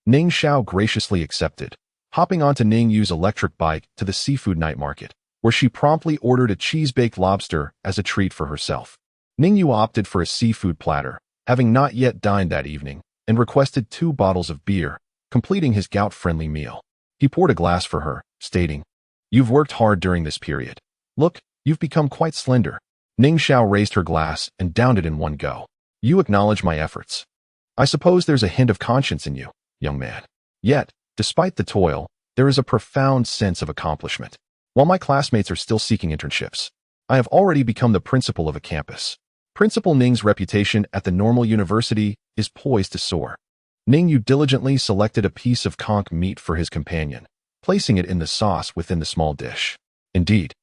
Ning Xiao graciously accepted, hopping onto Ning Yu's electric bike to the seafood night market, where she promptly ordered a cheese-baked lobster as a treat for herself. Ning Yu opted for a seafood platter, having not yet dined that evening, and requested 2 bottles of beer, completing his gout-friendly meal. He poured a glass for her, stating, "You've worked hard during this period. Look, you've become quite slender." Ning Xiao raised her glass and downed it in one go. You acknowledge my efforts. I suppose there's a hint of conscience in you, young man. Yet, despite the toil, there is a profound sense of accomplishment. While my classmates are still seeking internships, I have already become the principal of a campus. Principal Ning's reputation at the normal university is poised to soar. Ning Yu diligently selected a piece of conch meat for his companion, placing it in the sauce within the small dish. Indeed,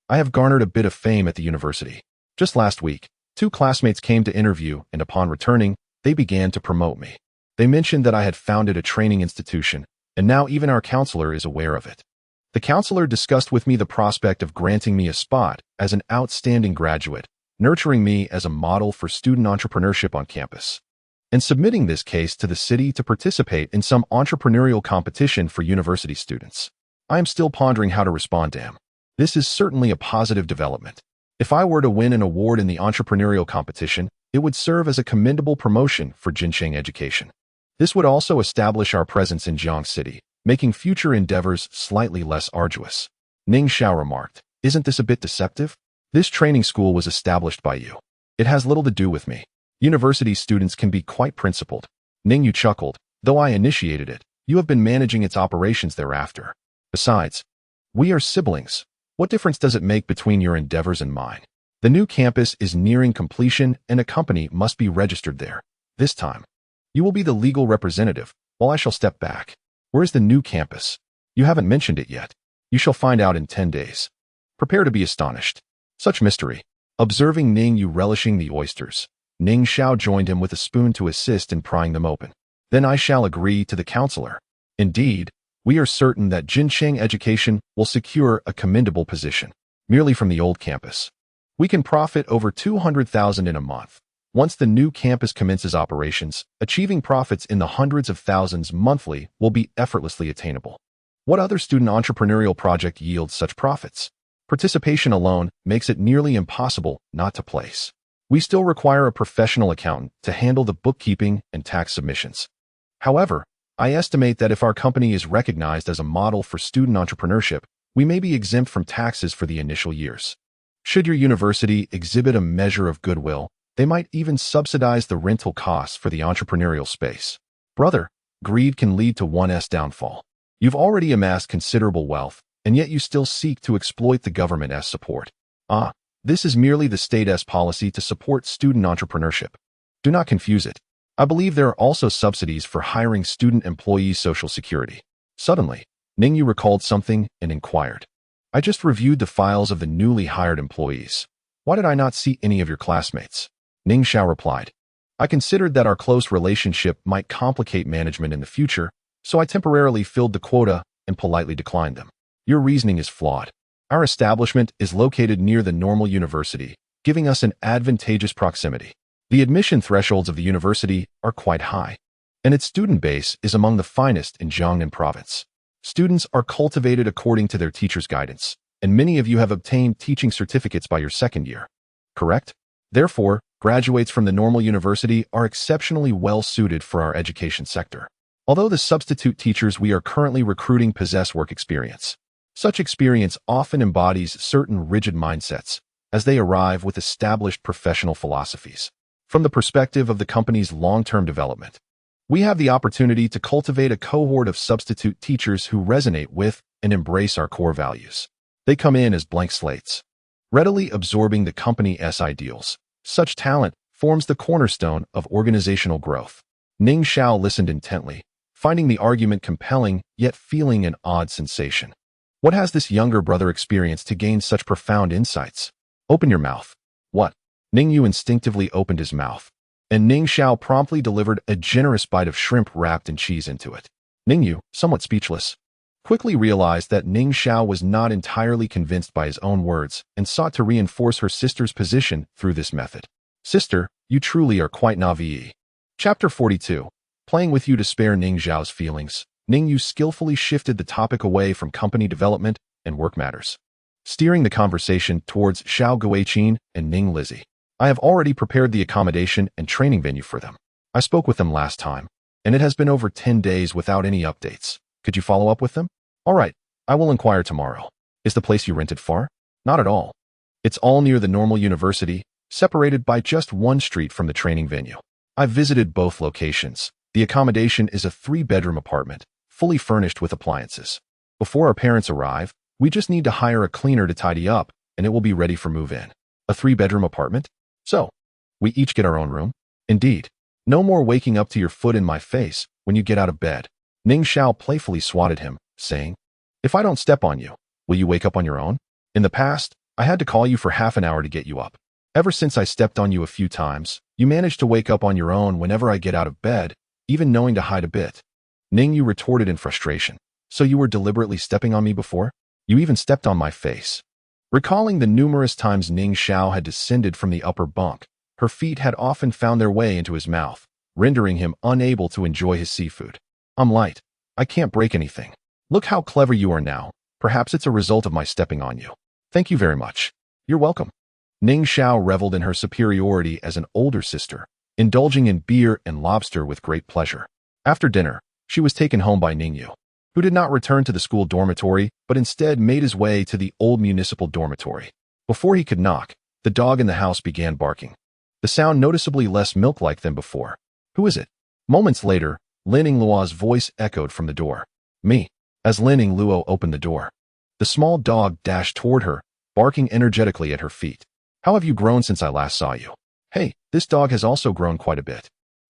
I have garnered a bit of fame at the university. Just last week, 2 classmates came to interview, and upon returning, they began to promote me. They mentioned that I had founded a training institution, and now even our counselor is aware of it. The counselor discussed with me the prospect of granting me a spot as an outstanding graduate, nurturing me as a model for student entrepreneurship on campus, and submitting this case to the city to participate in some entrepreneurial competition for university students. I am still pondering how to respond to him. This is certainly a positive development. If I were to win an award in the entrepreneurial competition, it would serve as a commendable promotion for Jincheng education. This would also establish our presence in Jiang City, making future endeavors slightly less arduous. Ning Xiao remarked, "Isn't this a bit deceptive? This training school was established by you. It has little to do with me. University students can be quite principled." Ning Yu chuckled, "Though I initiated it, you have been managing its operations thereafter. Besides, we are siblings. What difference does it make between your endeavors and mine? The new campus is nearing completion and a company must be registered there. This time, you will be the legal representative, while I shall step back. Where is the new campus? You haven't mentioned it yet. You shall find out in 10 days. Prepare to be astonished." Such mystery. Observing Ning Yu relishing the oysters, Ning Xiao joined him with a spoon to assist in prying them open. "Then I shall agree to the counselor. Indeed, we are certain that Jincheng education will secure a commendable position. Merely from the old campus, we can profit over 200,000 in a month. Once the new campus commences operations, achieving profits in the hundreds of thousands monthly will be effortlessly attainable. What other student entrepreneurial project yields such profits? Participation alone makes it nearly impossible not to place. We still require a professional accountant to handle the bookkeeping and tax submissions. However, I estimate that if our company is recognized as a model for student entrepreneurship, we may be exempt from taxes for the initial years. Should your university exhibit a measure of goodwill, they might even subsidize the rental costs for the entrepreneurial space. Brother, greed can lead to one's downfall. You've already amassed considerable wealth, and yet you still seek to exploit the government's support. This is merely the state's policy to support student entrepreneurship. Do not confuse it. I believe there are also subsidies for hiring student employees' social security." Suddenly, Ning Yu recalled something and inquired, "I just reviewed the files of the newly hired employees. Why did I not see any of your classmates?" Ning Xiao replied, "I considered that our close relationship might complicate management in the future, so I temporarily filled the quota and politely declined them. Your reasoning is flawed. Our establishment is located near the normal university, giving us an advantageous proximity. The admission thresholds of the university are quite high, and its student base is among the finest in Jiangnan province. Students are cultivated according to their teacher's guidance, and many of you have obtained teaching certificates by your second year. Correct? Therefore, graduates from the normal university are exceptionally well suited for our education sector. Although the substitute teachers we are currently recruiting possess work experience, such experience often embodies certain rigid mindsets, as they arrive with established professional philosophies. From the perspective of the company's long-term development, we have the opportunity to cultivate a cohort of substitute teachers who resonate with and embrace our core values. They come in as blank slates, readily absorbing the company's ideals. Such talent forms the cornerstone of organizational growth." Ning Xiao listened intently, finding the argument compelling, yet feeling an odd sensation. What has this younger brother experienced to gain such profound insights? "Open your mouth." "What?" Ning Yu instinctively opened his mouth, and Ning Xiao promptly delivered a generous bite of shrimp wrapped in cheese into it. Ning Yu, somewhat speechless, quickly realized that Ning Xiao was not entirely convinced by his own words and sought to reinforce her sister's position through this method. "Sister, you truly are quite naive." Chapter 42. Playing with you to spare Ning Xiao's feelings, Ning Yu skillfully shifted the topic away from company development and work matters, steering the conversation towards Xiao Guiqin and Ning Lizzie. "I have already prepared the accommodation and training venue for them. I spoke with them last time, and it has been over 10 days without any updates. Could you follow up with them?" "All right, I will inquire tomorrow." "Is the place you rented far?" "Not at all. It's all near the normal university, separated by just one street from the training venue. I've visited both locations. The accommodation is a 3-bedroom apartment, fully furnished with appliances. Before our parents arrive, we just need to hire a cleaner to tidy up, and it will be ready for move-in. A 3-bedroom apartment? So, we each get our own room? Indeed. No more waking up to your foot in my face when you get out of bed. Ning Xiao playfully swatted him, saying, "If I don't step on you, will you wake up on your own? In the past, I had to call you for half an hour to get you up. Ever since I stepped on you a few times, you managed to wake up on your own whenever I get out of bed, even knowing to hide a bit." Ning Yu retorted in frustration. "So you were deliberately stepping on me before? You even stepped on my face." Recalling the numerous times Ning Xiao had descended from the upper bunk, her feet had often found their way into his mouth, rendering him unable to enjoy his seafood. "I'm light. I can't break anything. Look how clever you are now. Perhaps it's a result of my stepping on you." "Thank you very much." "You're welcome." Ning Xiao reveled in her superiority as an older sister, indulging in beer and lobster with great pleasure. After dinner, she was taken home by Ning Yu, who did not return to the school dormitory, but instead made his way to the old municipal dormitory. Before he could knock, the dog in the house began barking, the sound noticeably less milk-like than before. "Who is it?" Moments later, Lin Yingluo's voice echoed from the door. "Me." As Lin Yingluo opened the door, the small dog dashed toward her, barking energetically at her feet. "How have you grown since I last saw you?" "Hey, this dog has also grown quite a bit."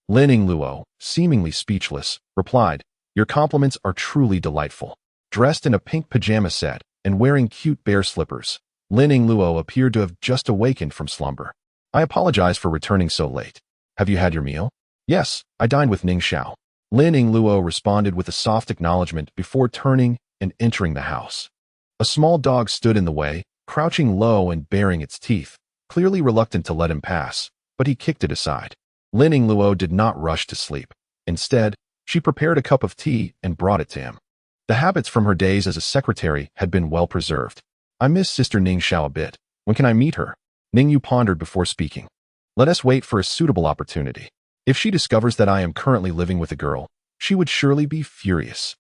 Lin Yingluo, seemingly speechless, replied, "Your compliments are truly delightful." Dressed in a pink pajama set and wearing cute bear slippers, Lin Yingluo appeared to have just awakened from slumber. "I apologize for returning so late. Have you had your meal?" "Yes, I dined with Ning Xiao." Lin Yingluo responded with a soft acknowledgement before turning and entering the house. A small dog stood in the way, crouching low and baring its teeth, clearly reluctant to let him pass, but he kicked it aside. Lin Yingluo did not rush to sleep. Instead, she prepared a cup of tea and brought it to him. The habits from her days as a secretary had been well preserved. "I miss Sister Ning Xiao a bit. When can I meet her?" Ning Yu pondered before speaking. "Let us wait for a suitable opportunity. If she discovers that I am currently living with a girl, she would surely be furious.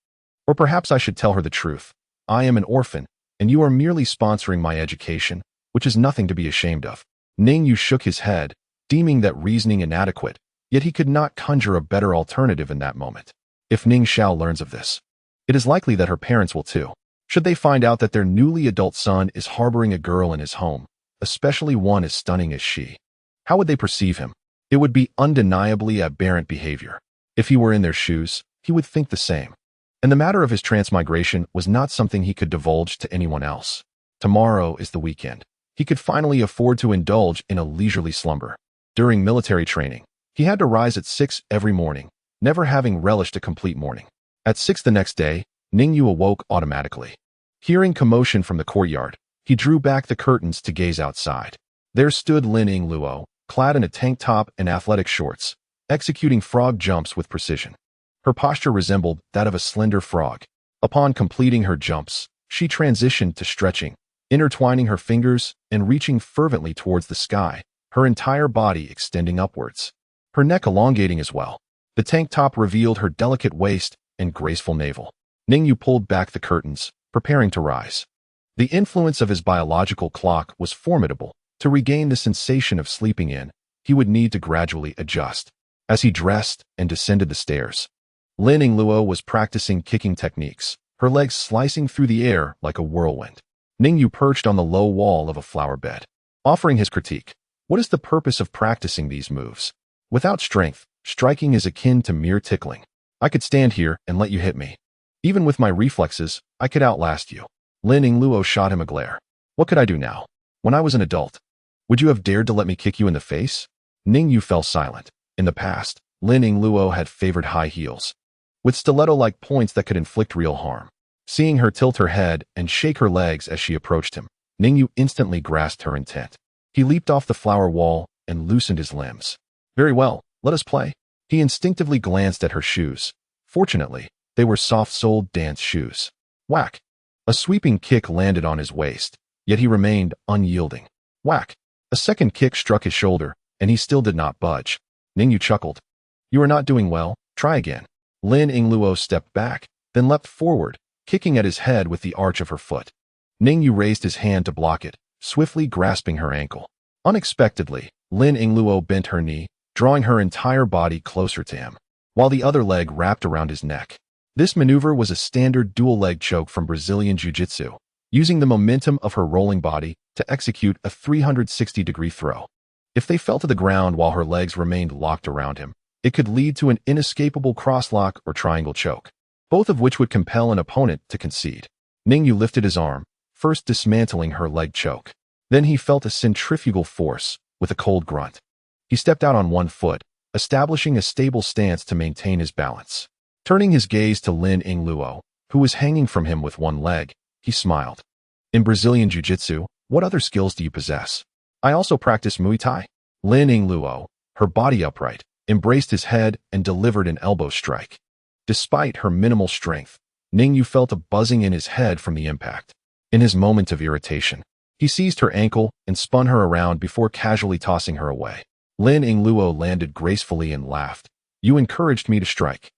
Or perhaps I should tell her the truth. I am an orphan, and you are merely sponsoring my education, which is nothing to be ashamed of." Ning Yu shook his head, deeming that reasoning inadequate, yet he could not conjure a better alternative in that moment. If Ning Xiao learns of this, it is likely that her parents will too. Should they find out that their newly adult son is harboring a girl in his home, especially one as stunning as she, how would they perceive him? It would be undeniably aberrant behavior. If he were in their shoes, he would think the same. And the matter of his transmigration was not something he could divulge to anyone else. Tomorrow is the weekend. He could finally afford to indulge in a leisurely slumber. During military training, he had to rise at 6 every morning, never having relished a complete morning. At 6 the next day, Ning Yu awoke automatically. Hearing commotion from the courtyard, he drew back the curtains to gaze outside. There stood Lin Yingluo, clad in a tank top and athletic shorts, executing frog jumps with precision. Her posture resembled that of a slender frog. Upon completing her jumps, she transitioned to stretching, intertwining her fingers and reaching fervently towards the sky, her entire body extending upwards, her neck elongating as well. The tank top revealed her delicate waist and graceful navel. Ning Yu pulled back the curtains, preparing to rise. The influence of his biological clock was formidable. To regain the sensation of sleeping in, he would need to gradually adjust. As he dressed and descended the stairs, Lin Yingluo was practicing kicking techniques, her legs slicing through the air like a whirlwind. Ning Yu perched on the low wall of a flower bed, offering his critique. "What is the purpose of practicing these moves? Without strength, striking is akin to mere tickling. I could stand here and let you hit me. Even with my reflexes, I could outlast you." Lin Yingluo shot him a glare. "What could I do now? When I was an adult, would you have dared to let me kick you in the face?" Ning Yu fell silent. In the past, Lin Yingluo had favored high heels, with stiletto-like points that could inflict real harm. Seeing her tilt her head and shake her legs as she approached him, Ning Yu instantly grasped her intent. He leaped off the flower wall and loosened his limbs. "Very well, let us play." He instinctively glanced at her shoes. Fortunately, they were soft-soled dance shoes. Whack! A sweeping kick landed on his waist, yet he remained unyielding. Whack! A second kick struck his shoulder, and he still did not budge. Ning Yu chuckled. "You are not doing well. Try again." Lin Yingluo stepped back, then leapt forward, kicking at his head with the arch of her foot. Ning Yu raised his hand to block it, swiftly grasping her ankle. Unexpectedly, Lin Yingluo bent her knee, drawing her entire body closer to him, while the other leg wrapped around his neck. This maneuver was a standard dual leg choke from Brazilian Jiu-Jitsu, using the momentum of her rolling body to execute a 360-degree throw. If they fell to the ground while her legs remained locked around him, it could lead to an inescapable crosslock or triangle choke, both of which would compel an opponent to concede. Ning Yu lifted his arm, first dismantling her leg choke. Then he felt a centrifugal force with a cold grunt. He stepped out on one foot, establishing a stable stance to maintain his balance. Turning his gaze to Lin Yingluo, who was hanging from him with one leg, he smiled. In Brazilian Jiu-Jitsu, what other skills do you possess? I also practice Muay Thai. Lin Yingluo, her body upright, embraced his head and delivered an elbow strike. Despite her minimal strength, Ning Yu felt a buzzing in his head from the impact. In his moment of irritation, he seized her ankle and spun her around before casually tossing her away. Lin Yingluo landed gracefully and laughed. You encouraged me to strike.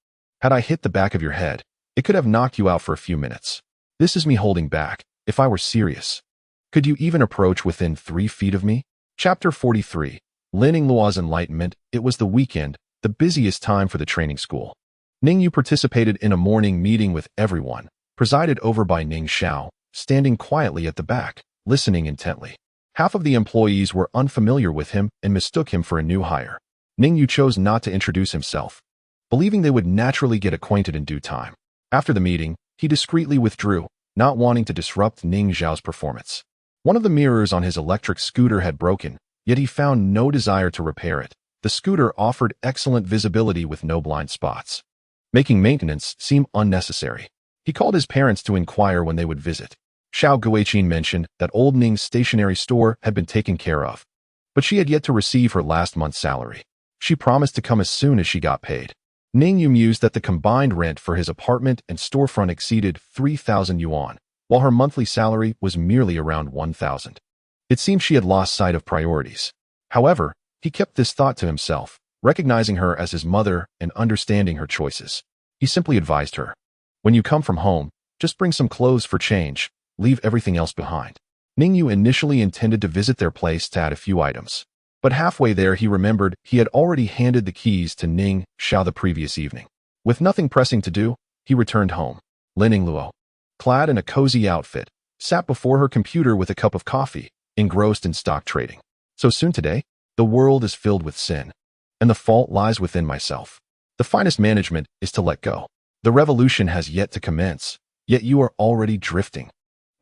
Had I hit the back of your head, it could have knocked you out for a few minutes. This is me holding back, if I were serious. Could you even approach within 3 feet of me? Chapter 43. Lin Yingluo's enlightenment. It was the weekend, the busiest time for the training school. Ning Yu participated in a morning meeting with everyone, presided over by Ning Xiao, standing quietly at the back, listening intently. Half of the employees were unfamiliar with him and mistook him for a new hire. Ning Yu chose not to introduce himself, believing they would naturally get acquainted in due time. After the meeting, he discreetly withdrew, not wanting to disrupt Ning Xiao's performance. One of the mirrors on his electric scooter had broken, yet he found no desire to repair it. The scooter offered excellent visibility with no blind spots, making maintenance seem unnecessary. He called his parents to inquire when they would visit. Xiao Guiqin mentioned that old Ning's stationery store had been taken care of, but she had yet to receive her last month's salary. She promised to come as soon as she got paid. Ning Yu mused that the combined rent for his apartment and storefront exceeded 3,000 yuan, while her monthly salary was merely around 1,000. It seemed she had lost sight of priorities. However, he kept this thought to himself, recognizing her as his mother and understanding her choices. He simply advised her, when you come from home, just bring some clothes for change, leave everything else behind. Ning Yu initially intended to visit their place to add a few items, but halfway there he remembered he had already handed the keys to Ning Xiao the previous evening. With nothing pressing to do, he returned home. Lin Yingluo, clad in a cozy outfit, sat before her computer with a cup of coffee, engrossed in stock trading. So soon today, the world is filled with sin, and the fault lies within myself. The finest management is to let go. The revolution has yet to commence, yet you are already drifting.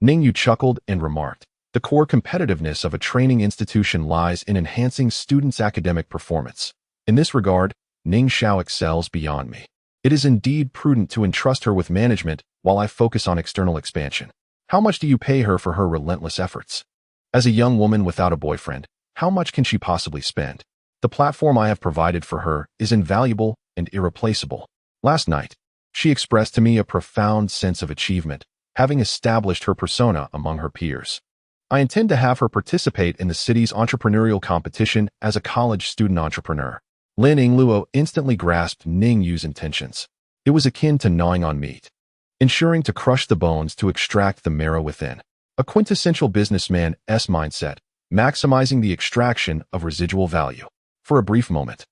Ning Yu chuckled and remarked, the core competitiveness of a training institution lies in enhancing students' academic performance. In this regard, Ning Xiao excels beyond me. It is indeed prudent to entrust her with management while I focus on external expansion. How much do you pay her for her relentless efforts? As a young woman without a boyfriend, how much can she possibly spend? The platform I have provided for her is invaluable and irreplaceable. Last night, she expressed to me a profound sense of achievement, having established her persona among her peers. I intend to have her participate in the city's entrepreneurial competition as a college student entrepreneur. Lin Yingluo instantly grasped Ning Yu's intentions. It was akin to gnawing on meat, ensuring to crush the bones to extract the marrow within. A quintessential businessman's mindset, maximizing the extraction of residual value. For a brief moment,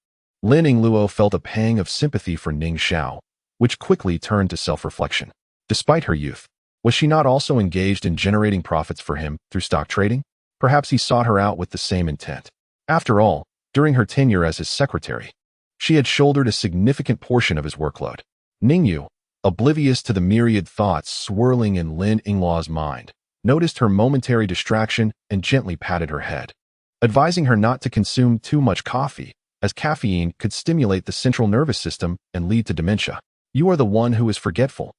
Lin Yingluo felt a pang of sympathy for Ning Xiao, which quickly turned to self-reflection. Despite her youth, was she not also engaged in generating profits for him through stock trading? Perhaps he sought her out with the same intent. After all, during her tenure as his secretary, she had shouldered a significant portion of his workload. Ning Yu, oblivious to the myriad thoughts swirling in Lin Yingluo's mind, noticed her momentary distraction and gently patted her head, advising her not to consume too much coffee, as caffeine could stimulate the central nervous system and lead to dementia. You are the one who is forgetful.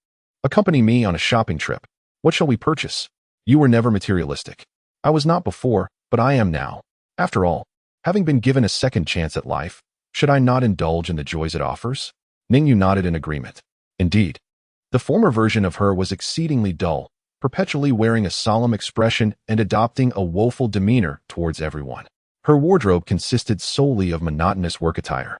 Accompany me on a shopping trip. What shall we purchase? You were never materialistic. I was not before, but I am now. After all, having been given a second chance at life, should I not indulge in the joys it offers? Ning Yu nodded in agreement. Indeed, the former version of her was exceedingly dull, perpetually wearing a solemn expression and adopting a woeful demeanor towards everyone. Her wardrobe consisted solely of monotonous work attire.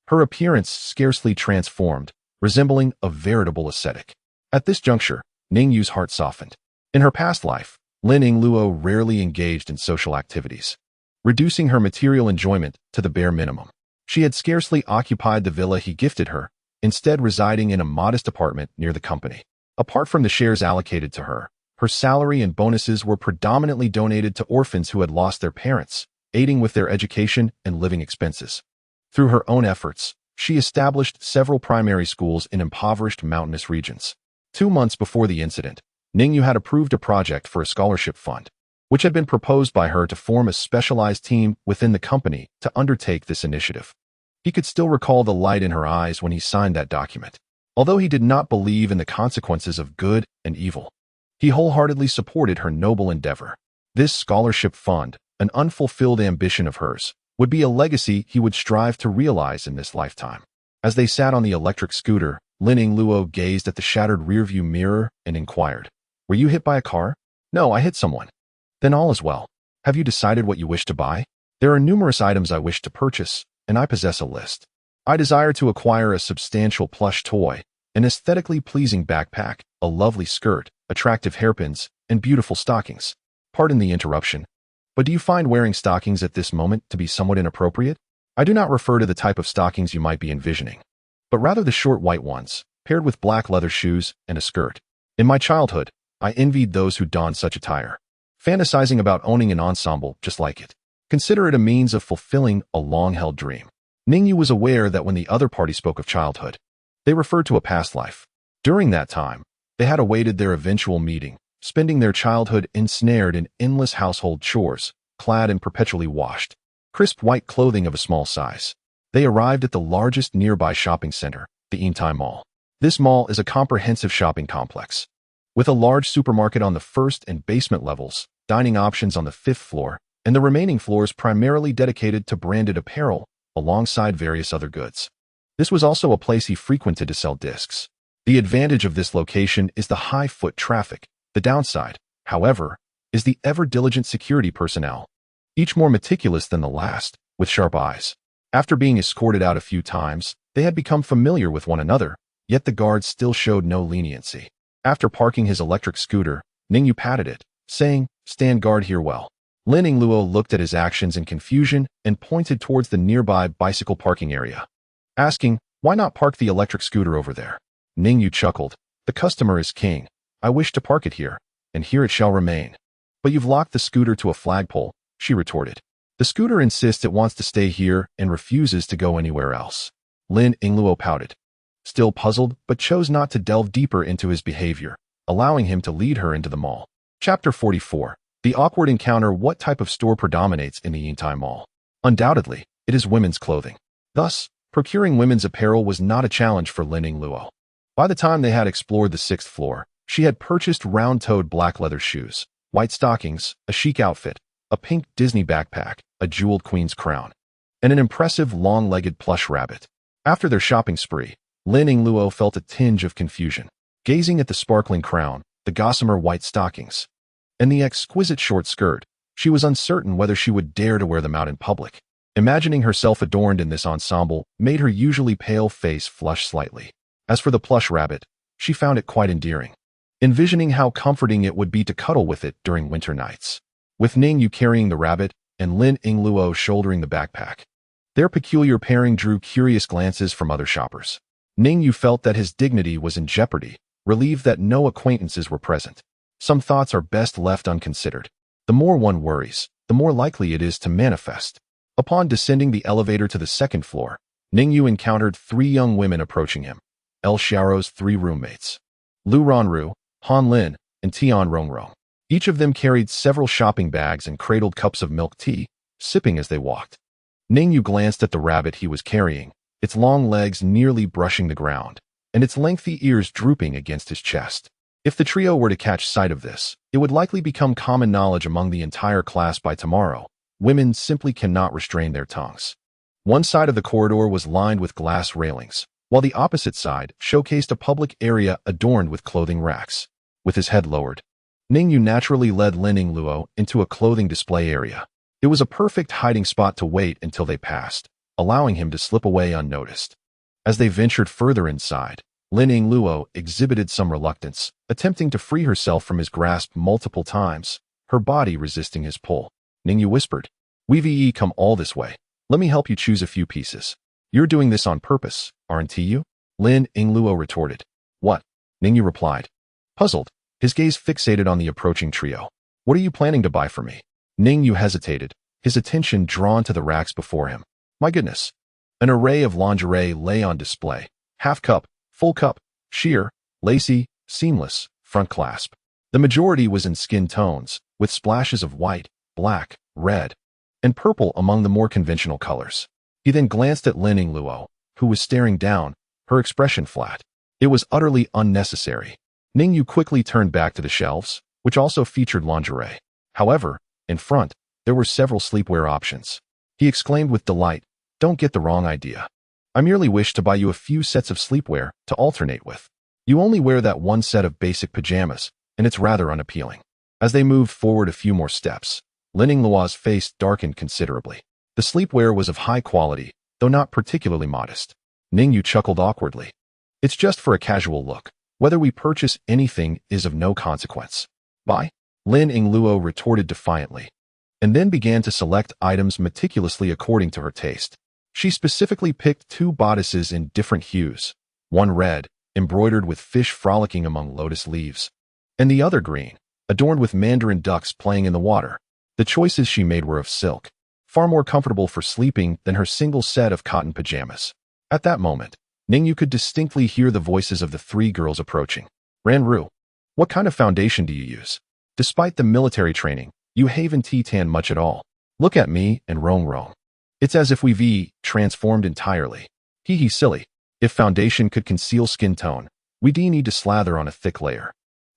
Her appearance scarcely transformed, resembling a veritable ascetic. At this juncture, Ning Yu's heart softened. In her past life, Lin Yingluo rarely engaged in social activities. reducing her material enjoyment to the bare minimum. She had scarcely occupied the villa he gifted her, instead residing in a modest apartment near the company. Apart from the shares allocated to her, her salary and bonuses were predominantly donated to orphans who had lost their parents, aiding with their education and living expenses. Through her own efforts, she established several primary schools in impoverished mountainous regions. 2 months before the incident, Ning Yu had approved a project for a scholarship fund, which had been proposed by her to form a specialized team within the company to undertake this initiative. He could still recall the light in her eyes when he signed that document. Although he did not believe in the consequences of good and evil, he wholeheartedly supported her noble endeavor. This scholarship fund, an unfulfilled ambition of hers, would be a legacy he would strive to realize in this lifetime. As they sat on the electric scooter, Lin Yingluo gazed at the shattered rearview mirror and inquired, "Were you hit by a car?" "No, I hit someone." "Then all is well. Have you decided what you wish to buy?" "There are numerous items I wish to purchase, and I possess a list. I desire to acquire a substantial plush toy, an aesthetically pleasing backpack, a lovely skirt, attractive hairpins, and beautiful stockings." "Pardon the interruption, but do you find wearing stockings at this moment to be somewhat inappropriate?" "I do not refer to the type of stockings you might be envisioning, but rather the short white ones, paired with black leather shoes and a skirt. In my childhood, I envied those who donned such attire, fantasizing about owning an ensemble just like it. Consider it a means of fulfilling a long-held dream." Ning Yu was aware that when the other party spoke of childhood, they referred to a past life. During that time, they had awaited their eventual meeting, spending their childhood ensnared in endless household chores, clad in perpetually washed, crisp white clothing of a small size. They arrived at the largest nearby shopping center, the Yingtai Mall. This mall is a comprehensive shopping complex, with a large supermarket on the first and basement levels, dining options on the 5th floor, and the remaining floors primarily dedicated to branded apparel, alongside various other goods. This was also a place he frequented to sell discs. The advantage of this location is the high foot traffic. The downside, however, is the ever-diligent security personnel, each more meticulous than the last, with sharp eyes. After being escorted out a few times, they had become familiar with one another, yet the guards still showed no leniency. After parking his electric scooter, Ning Yu patted it, saying, "Stand guard here well." Lin Yingluo looked at his actions in confusion and pointed towards the nearby bicycle parking area, asking, "Why not park the electric scooter over there?" Ning Yu chuckled, "The customer is king. I wish to park it here, and here it shall remain." "But you've locked the scooter to a flagpole," she retorted. "The scooter insists it wants to stay here and refuses to go anywhere else." Lin Yingluo pouted, still puzzled, but chose not to delve deeper into his behavior, allowing him to lead her into the mall. Chapter 44. The awkward encounter. What type of store predominates in the Yingtai Mall? Undoubtedly, it is women's clothing. Thus, procuring women's apparel was not a challenge for Lin Yingluo. By the time they had explored the 6th floor, she had purchased round-toed black leather shoes, white stockings, a chic outfit, a pink Disney backpack, a jeweled queen's crown, and an impressive long-legged plush rabbit. After their shopping spree, Lin Yingluo felt a tinge of confusion. Gazing at the sparkling crown, the gossamer white stockings, and the exquisite short skirt, she was uncertain whether she would dare to wear them out in public. Imagining herself adorned in this ensemble made her usually pale face flush slightly. As for the plush rabbit, she found it quite endearing, envisioning how comforting it would be to cuddle with it during winter nights. With Ning Yu carrying the rabbit and Lin Yingluo shouldering the backpack, their peculiar pairing drew curious glances from other shoppers. Ning Yu felt that his dignity was in jeopardy, relieved that no acquaintances were present. Some thoughts are best left unconsidered. The more one worries, the more likely it is to manifest. Upon descending the elevator to the 2nd floor, Ning Yu encountered 3 young women approaching him. El Xiao's 3 roommates, Lu Ronru, Han Lin, and Tian Rongrong. Each of them carried several shopping bags and cradled cups of milk tea, sipping as they walked. Ning Yu glanced at the rabbit he was carrying, its long legs nearly brushing the ground, and its lengthy ears drooping against his chest. If the trio were to catch sight of this, it would likely become common knowledge among the entire class by tomorrow. Women simply cannot restrain their tongues. One side of the corridor was lined with glass railings, while the opposite side showcased a public area adorned with clothing racks. With his head lowered, Ning Yu naturally led Lin Yingluo into a clothing display area. It was a perfect hiding spot to wait until they passed, allowing him to slip away unnoticed. As they ventured further inside, Lin Yingluo exhibited some reluctance, attempting to free herself from his grasp multiple times, her body resisting his pull. Ning Yu whispered, We've come all this way. Let me help you choose a few pieces. You're doing this on purpose, aren't you? Lin Yingluo retorted. What? Ning Yu replied. Puzzled, his gaze fixated on the approaching trio. What are you planning to buy for me? Ning Yu hesitated, his attention drawn to the racks before him. My goodness. An array of lingerie lay on display. Half cup, full cup, sheer, lacy, seamless, front clasp. The majority was in skin tones, with splashes of white, black, red, and purple among the more conventional colors. He then glanced at Lin Yingluo, who was staring down, her expression flat. It was utterly unnecessary. Ning Yu quickly turned back to the shelves, which also featured lingerie. However, in front, there were several sleepwear options. He exclaimed with delight, Don't get the wrong idea. I merely wish to buy you a few sets of sleepwear to alternate with. You only wear that one set of basic pajamas, and it's rather unappealing. As they moved forward a few more steps, Lin Yingluo's face darkened considerably. The sleepwear was of high quality, though not particularly modest. Ning Yu chuckled awkwardly. It's just for a casual look. Whether we purchase anything is of no consequence. Buy? Lin Yingluo retorted defiantly, and then began to select items meticulously according to her taste. She specifically picked 2 bodices in different hues, one red, embroidered with fish frolicking among lotus leaves, and the other green, adorned with mandarin ducks playing in the water. The choices she made were of silk, far more comfortable for sleeping than her single set of cotton pajamas. At that moment, Ning Yu could distinctly hear the voices of the 3 girls approaching. Ranru, what kind of foundation do you use? Despite the military training, you haven't tan much at all. Look at me and Rong. It's as if we've transformed entirely. Hee silly. If foundation could conceal skin tone, we need to slather on a thick layer.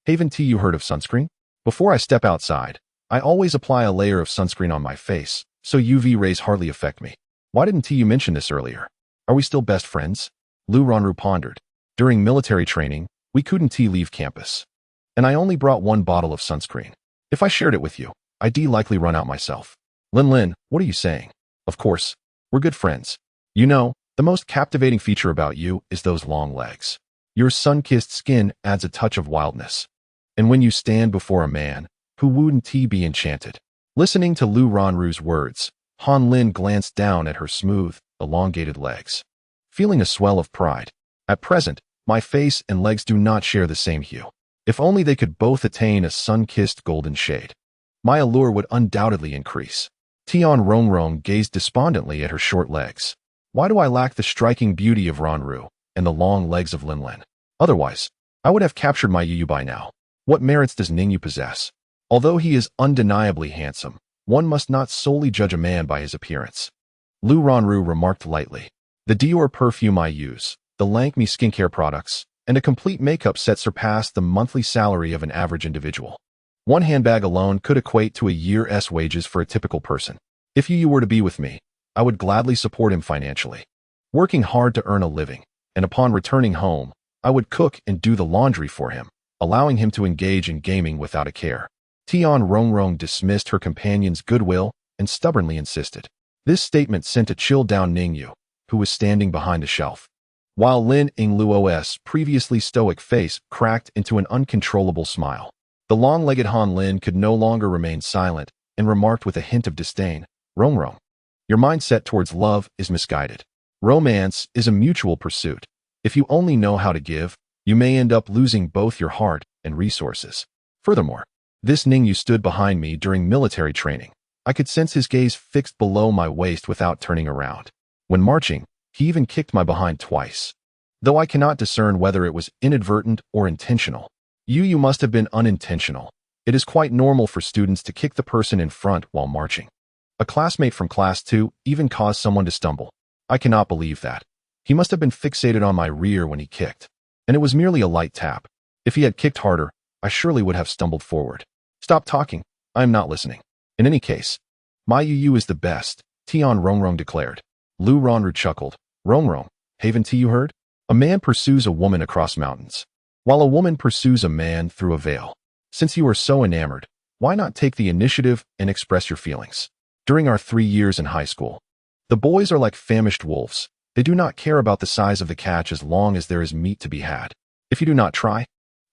Haven't you heard of sunscreen? Before I step outside, I always apply a layer of sunscreen on my face, so UV rays hardly affect me. Why didn't you mention this earlier? Are we still best friends? Lu Ranru pondered. During military training, we couldn't leave campus. And I only brought 1 bottle of sunscreen. If I shared it with you, I'd likely run out myself. Lin, what are you saying? Of course, we're good friends. You know, the most captivating feature about you is those long legs. Your sun-kissed skin adds a touch of wildness. And when you stand before a man, who wouldn't be enchanted? Listening to Lu Ranru's words, Han Lin glanced down at her smooth, elongated legs, feeling a swell of pride. At present, my face and legs do not share the same hue. If only they could both attain a sun-kissed golden shade, my allure would undoubtedly increase. Tian Rong gazed despondently at her short legs. Why do I lack the striking beauty of Ranru and the long legs of Lin? Otherwise, I would have captured my Yu by now. What merits does Ning Yu possess? Although he is undeniably handsome, one must not solely judge a man by his appearance. Lu Ranru remarked lightly. The Dior perfume I use, the Lancme skincare products, and a complete makeup set surpass the monthly salary of an average individual. 1 handbag alone could equate to a year's wages for a typical person. If you were to be with me, I would gladly support him financially, working hard to earn a living, and upon returning home, I would cook and do the laundry for him, allowing him to engage in gaming without a care. Tian Rong dismissed her companion's goodwill and stubbornly insisted. This statement sent a chill down Ning Yu, who was standing behind a shelf, while Lin Yingluo's previously stoic face cracked into an uncontrollable smile. The long-legged Han Lin could no longer remain silent and remarked with a hint of disdain, Rong, your mindset towards love is misguided. Romance is a mutual pursuit. If you only know how to give, you may end up losing both your heart and resources. Furthermore, this Ning Yu stood behind me during military training. I could sense his gaze fixed below my waist without turning around. When marching, he even kicked my behind twice. Though I cannot discern whether it was inadvertent or intentional. You must have been unintentional. It is quite normal for students to kick the person in front while marching. A classmate from class 2 even caused someone to stumble. I cannot believe that. He must have been fixated on my rear when he kicked. And it was merely a light tap. If he had kicked harder, I surely would have stumbled forward. Stop talking. I am not listening. In any case, my Yu is the best, Tian Rong declared. Lu Ranru chuckled. Rong, haven't you heard? A man pursues a woman across mountains, while a woman pursues a man through a veil. Since you are so enamored, why not take the initiative and express your feelings? During our 3 years in high school, the boys are like famished wolves. They do not care about the size of the catch as long as there is meat to be had. If you do not try,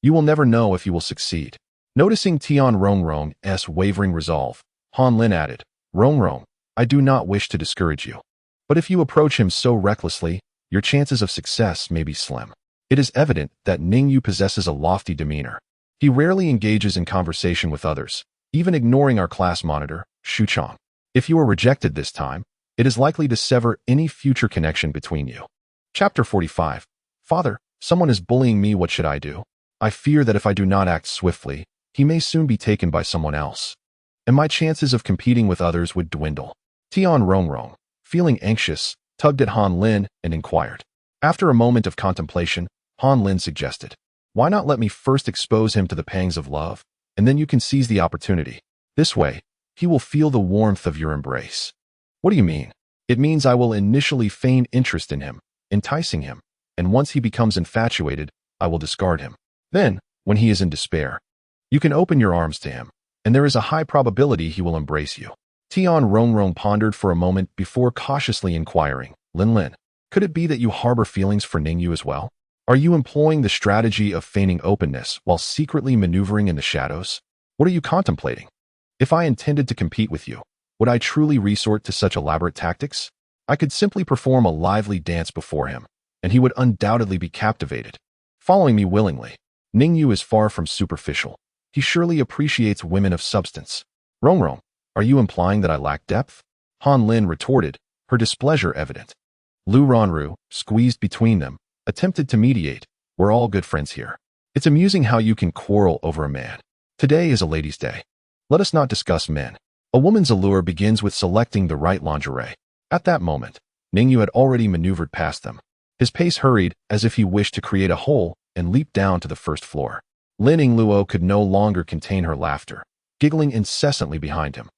you will never know if you will succeed. Noticing Tian Rong's wavering resolve, Han Lin added, Rong, I do not wish to discourage you. But if you approach him so recklessly, your chances of success may be slim. It is evident that Ning Yu possesses a lofty demeanor. He rarely engages in conversation with others, even ignoring our class monitor, Shu Chang. If you are rejected this time, it is likely to sever any future connection between you. Chapter 45. Father, someone is bullying me. What should I do? I fear that if I do not act swiftly, he may soon be taken by someone else, and my chances of competing with others would dwindle. Tian Rongrong, feeling anxious, tugged at Han Lin and inquired. After a moment of contemplation, Han Lin suggested, "Why not let me first expose him to the pangs of love, and then you can seize the opportunity. This way, he will feel the warmth of your embrace." What do you mean? It means I will initially feign interest in him, enticing him, and once he becomes infatuated, I will discard him. Then, when he is in despair, you can open your arms to him, and there is a high probability he will embrace you. Tian Rongrong pondered for a moment before cautiously inquiring, Lin, could it be that you harbor feelings for Ning Yu as well? Are you employing the strategy of feigning openness while secretly maneuvering in the shadows? What are you contemplating? If I intended to compete with you, would I truly resort to such elaborate tactics? I could simply perform a lively dance before him, and he would undoubtedly be captivated, following me willingly. Ning Yu is far from superficial. He surely appreciates women of substance. Rongrong, are you implying that I lack depth? Han Lin retorted, her displeasure evident. Lu Ronru, squeezed between them, attempted to mediate. We're all good friends here. It's amusing how you can quarrel over a man. Today is a ladies' day. Let us not discuss men. A woman's allure begins with selecting the right lingerie. At that moment, Ning Yu had already maneuvered past them. His pace hurried as if he wished to create a hole and leap down to the first floor. Lin Yingluo could no longer contain her laughter, giggling incessantly behind him.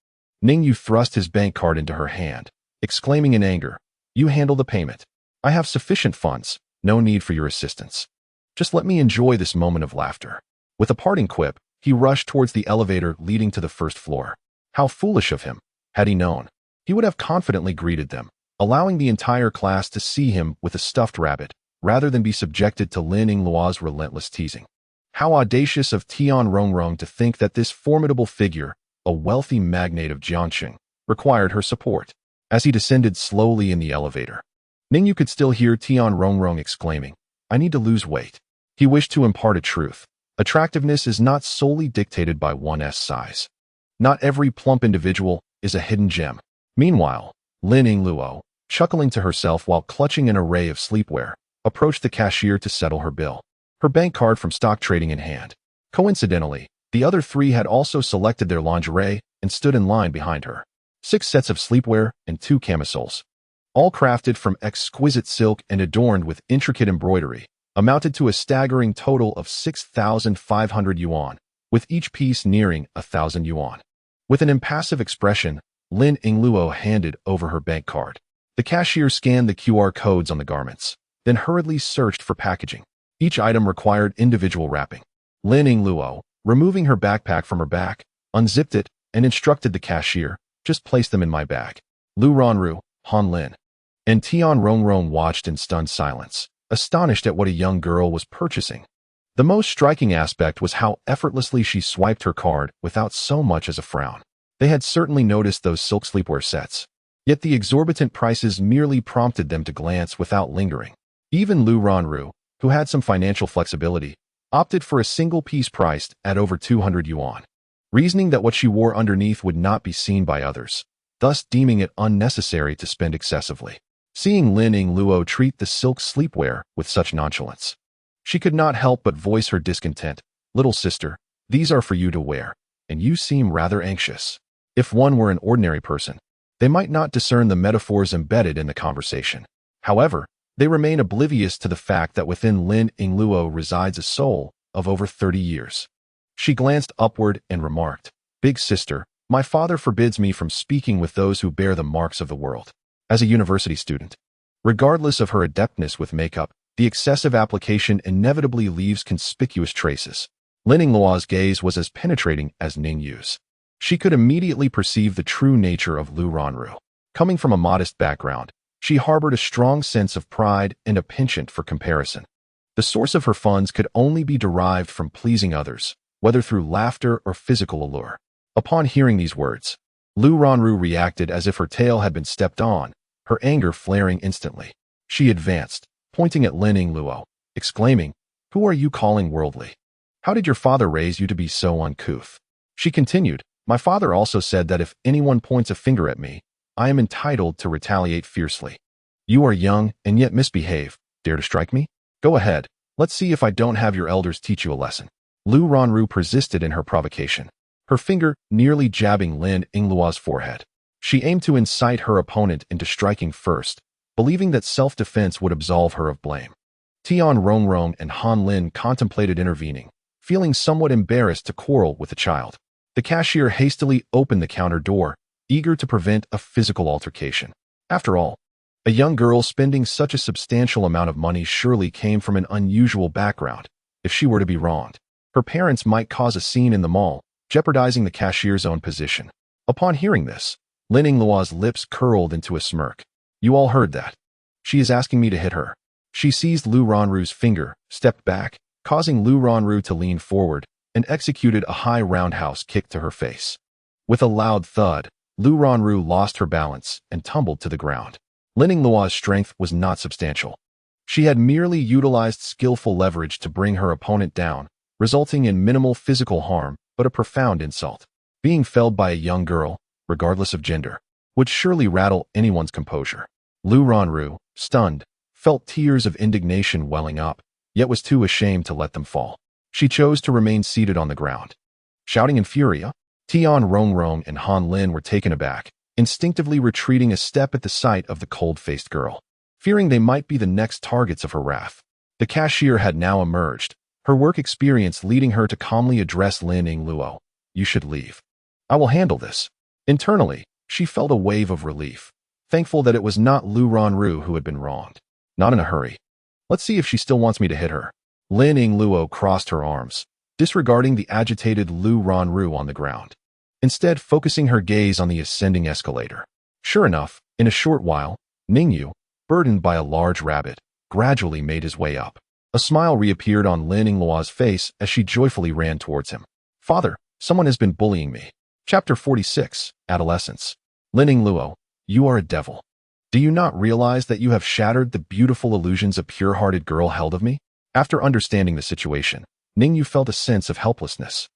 Ning Yu thrust his bank card into her hand, exclaiming in anger, "You handle the payment. I have sufficient funds, no need for your assistance. Just let me enjoy this moment of laughter." With a parting quip, he rushed towards the elevator leading to the first floor. How foolish of him. Had he known, he would have confidently greeted them, allowing the entire class to see him with a stuffed rabbit, rather than be subjected to Lin Yingluo's relentless teasing. How audacious of Tian Rongrong to think that this formidable figure, a wealthy magnate of Jiangxing, required her support. As he descended slowly in the elevator, Ning Yu could still hear Tian Rongrong exclaiming, "I need to lose weight." He wished to impart a truth. Attractiveness is not solely dictated by one's size. Not every plump individual is a hidden gem. Meanwhile, Lin Yingluo, chuckling to herself while clutching an array of sleepwear, approached the cashier to settle her bill, her bank card from stock trading in hand. Coincidentally, the other three had also selected their lingerie and stood in line behind her. 6 sets of sleepwear and 2 camisoles, all crafted from exquisite silk and adorned with intricate embroidery, amounted to a staggering total of 6,500 yuan, with each piece nearing 1,000 yuan. With an impassive expression, Lin Yingluo handed over her bank card. The cashier scanned the QR codes on the garments, then hurriedly searched for packaging. Each item required individual wrapping. Lin Yingluo, removing her backpack from her back, unzipped it and instructed the cashier, "Just place them in my bag." Lu Ronru, Han Lin, and Tian Rongrong watched in stunned silence, astonished at what a young girl was purchasing. The most striking aspect was how effortlessly she swiped her card without so much as a frown. They had certainly noticed those silk sleepwear sets, yet the exorbitant prices merely prompted them to glance without lingering. Even Lu Ronru, who had some financial flexibility, opted for a single piece priced at over 200 yuan, reasoning that what she wore underneath would not be seen by others, thus deeming it unnecessary to spend excessively. Seeing Lin Yingluo treat the silk sleepwear with such nonchalance, she could not help but voice her discontent. "Little sister, these are for you to wear, and you seem rather anxious." If one were an ordinary person, they might not discern the metaphors embedded in the conversation. However, they remain oblivious to the fact that within Lin Yingluo resides a soul of over 30 years. She glanced upward and remarked, "Big sister, my father forbids me from speaking with those who bear the marks of the world." As a university student, regardless of her adeptness with makeup, the excessive application inevitably leaves conspicuous traces. Lin Yingluo's gaze was as penetrating as Ning Yu's. She could immediately perceive the true nature of Lu Ronru. Coming from a modest background, she harbored a strong sense of pride and a penchant for comparison. The source of her funds could only be derived from pleasing others, whether through laughter or physical allure. Upon hearing these words, Lu Ranru reacted as if her tail had been stepped on, her anger flaring instantly. She advanced, pointing at Lin Yingluo, exclaiming, "Who are you calling worldly? How did your father raise you to be so uncouth?" She continued, "My father also said that if anyone points a finger at me, I am entitled to retaliate fiercely. You are young and yet misbehave. Dare to strike me? Go ahead. Let's see if I don't have your elders teach you a lesson." Lu Ranru persisted in her provocation, her finger nearly jabbing Lin Yingluo's forehead. She aimed to incite her opponent into striking first, believing that self-defense would absolve her of blame. Tian Rongrong and Han Lin contemplated intervening, feeling somewhat embarrassed to quarrel with the child. The cashier hastily opened the counter door, eager to prevent a physical altercation. After all, a young girl spending such a substantial amount of money surely came from an unusual background. If she were to be wronged, her parents might cause a scene in the mall, jeopardizing the cashier's own position. Upon hearing this, Lin Yingluo's lips curled into a smirk. "You all heard that. She is asking me to hit her." She seized Lu Ranru's finger, stepped back, causing Lu Ranru to lean forward, and executed a high roundhouse kick to her face. With a loud thud, Lu Ranru lost her balance and tumbled to the ground. Lin Yingluo's strength was not substantial. She had merely utilized skillful leverage to bring her opponent down, resulting in minimal physical harm but a profound insult. Being felled by a young girl, regardless of gender, would surely rattle anyone's composure. Lu Ranru, stunned, felt tears of indignation welling up, yet was too ashamed to let them fall. She chose to remain seated on the ground. Shouting in fury, Tian Rongrong and Han Lin were taken aback, instinctively retreating a step at the sight of the cold-faced girl, fearing they might be the next targets of her wrath. The cashier had now emerged, her work experience leading her to calmly address Lin Yingluo. "You should leave. I will handle this." Internally, she felt a wave of relief, thankful that it was not Lu Ranru who had been wronged. "Not in a hurry. Let's see if she still wants me to hit her." Lin Yingluo crossed her arms, disregarding the agitated Lu Ranru on the ground, instead focusing her gaze on the ascending escalator. Sure enough, in a short while, Ning Yu, burdened by a large rabbit, gradually made his way up. A smile reappeared on Lin Yingluo's face as she joyfully ran towards him. "Father, someone has been bullying me." Chapter 46, Adolescence. Lin Yingluo, you are a devil. Do you not realize that you have shattered the beautiful illusions a pure-hearted girl held of me? After understanding the situation, Ning Yu felt a sense of helplessness.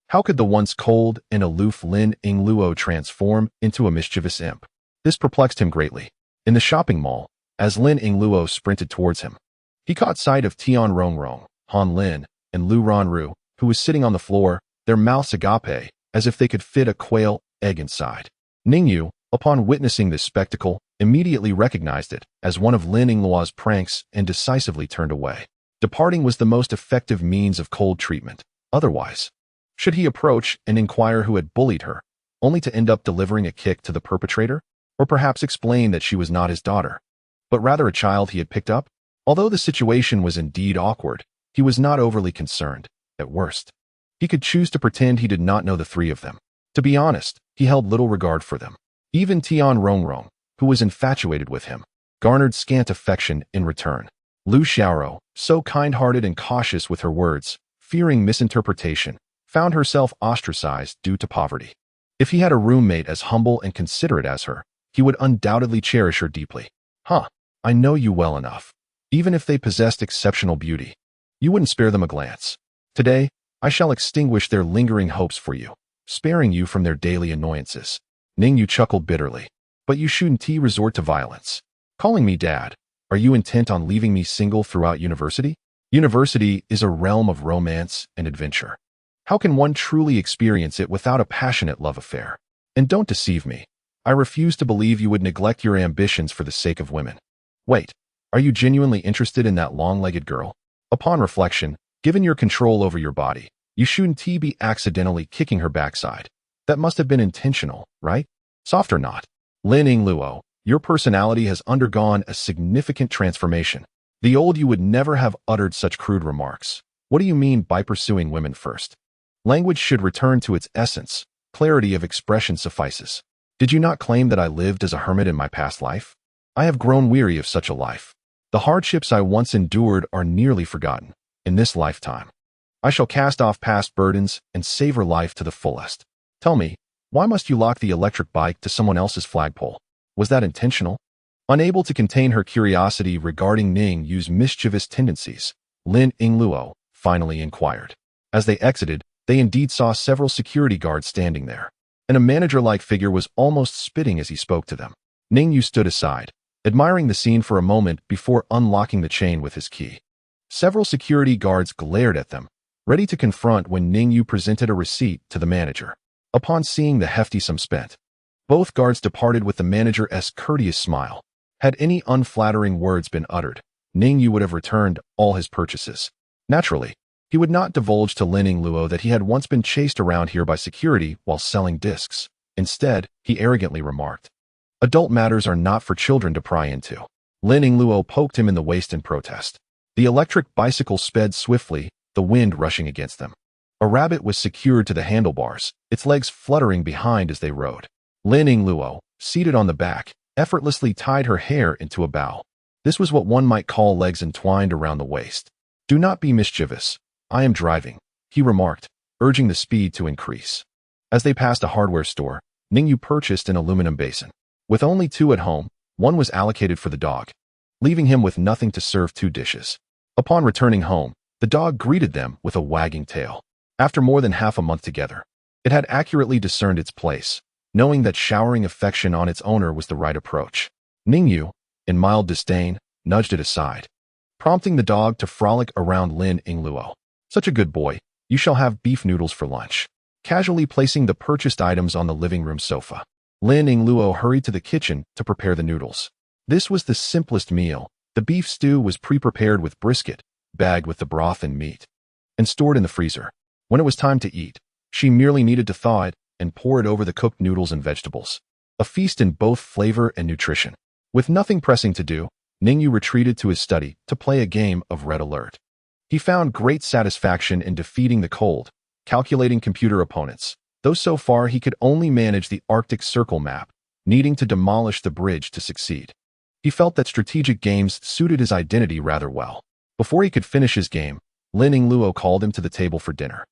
How could the once cold and aloof Lin Yingluo transform into a mischievous imp? This perplexed him greatly. In the shopping mall, as Lin Yingluo sprinted towards him, he caught sight of Tian Rongrong, Han Lin, and Lu Ranru, who was sitting on the floor, their mouths agape, as if they could fit a quail egg inside. Ning Yu, upon witnessing this spectacle, immediately recognized it as one of Lin Yingluo's pranks and decisively turned away. Departing was the most effective means of cold treatment. Otherwise, should he approach and inquire who had bullied her, only to end up delivering a kick to the perpetrator? Or perhaps explain that she was not his daughter, but rather a child he had picked up? Although the situation was indeed awkward, he was not overly concerned. At worst, he could choose to pretend he did not know the three of them. To be honest, he held little regard for them. Even Tian Rongrong, who was infatuated with him, garnered scant affection in return. Lu Xiaoro, so kind-hearted and cautious with her words, fearing misinterpretation, found herself ostracized due to poverty. If he had a roommate as humble and considerate as her, he would undoubtedly cherish her deeply. I know you well enough. Even if they possessed exceptional beauty, you wouldn't spare them a glance. Today, I shall extinguish their lingering hopes for you, sparing you from their daily annoyances." Ning Yu chuckled bitterly. "But you shouldn't resort to violence. Calling me dad, are you intent on leaving me single throughout university? University is a realm of romance and adventure. How can one truly experience it without a passionate love affair? And don't deceive me. I refuse to believe you would neglect your ambitions for the sake of women. Wait, are you genuinely interested in that long-legged girl? Upon reflection, given your control over your body, you shouldn't be accidentally kicking her backside. That must have been intentional, right? Soft or not? Lin Yingluo, your personality has undergone a significant transformation. The old you would never have uttered such crude remarks. What do you mean by pursuing women first? Language should return to its essence. Clarity of expression suffices. Did you not claim that I lived as a hermit in my past life? I have grown weary of such a life. The hardships I once endured are nearly forgotten. In this lifetime, I shall cast off past burdens and savor life to the fullest. Tell me, Why must you lock the electric bike to someone else's flagpole? Was that intentional? Unable to contain her curiosity regarding Ning Yu's mischievous tendencies, Lin Yingluo finally inquired. As they exited, they indeed saw several security guards standing there, and a manager-like figure was almost spitting as he spoke to them. Ning Yu stood aside, admiring the scene for a moment before unlocking the chain with his key. Several security guards glared at them, ready to confront when Ning Yu presented a receipt to the manager. Upon seeing the hefty sum spent, both guards departed with the manager's courteous smile. Had any unflattering words been uttered, Ning Yu would have returned all his purchases. Naturally, he would not divulge to Lin Yingluo that he had once been chased around here by security while selling discs. Instead, he arrogantly remarked, "Adult matters are not for children to pry into." Lin Yingluo poked him in the waist in protest. The electric bicycle sped swiftly, the wind rushing against them. A rabbit was secured to the handlebars, its legs fluttering behind as they rode. Lin Yingluo, seated on the back, effortlessly tied her hair into a bow. This was what one might call legs entwined around the waist. "Do not be mischievous. I am driving," he remarked, urging the speed to increase. As they passed a hardware store, Ning Yu purchased an aluminum basin. With only 2 at home, one was allocated for the dog, leaving him with nothing to serve 2 dishes. Upon returning home, the dog greeted them with a wagging tail. After more than half a month together, it had accurately discerned its place, knowing that showering affection on its owner was the right approach. Ning Yu, in mild disdain, nudged it aside, prompting the dog to frolic around Lin Yingluo. "Such a good boy, you shall have beef noodles for lunch," casually placing the purchased items on the living room sofa. Lin Yingluo hurried to the kitchen to prepare the noodles. This was the simplest meal. The beef stew was pre-prepared with brisket, bagged with the broth and meat, and stored in the freezer. When it was time to eat, she merely needed to thaw it and pour it over the cooked noodles and vegetables. A feast in both flavor and nutrition. With nothing pressing to do, Ning Yu retreated to his study to play a game of Red Alert. He found great satisfaction in defeating the cold, calculating computer opponents, though so far he could only manage the Arctic Circle map, needing to demolish the bridge to succeed. He felt that strategic games suited his identity rather well. Before he could finish his game, Lin Yingluo called him to the table for dinner.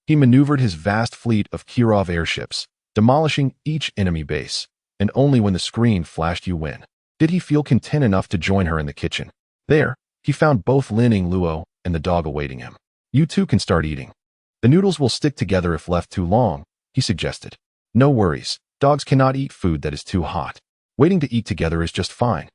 He maneuvered his vast fleet of Kirov airships, demolishing each enemy base, and only when the screen flashed "You win" did he feel content enough to join her in the kitchen. There, he found both Lin Yingluo and the dog awaiting him. "You two can start eating. The noodles will stick together if left too long," he suggested. "No worries, dogs cannot eat food that is too hot. Waiting to eat together is just fine."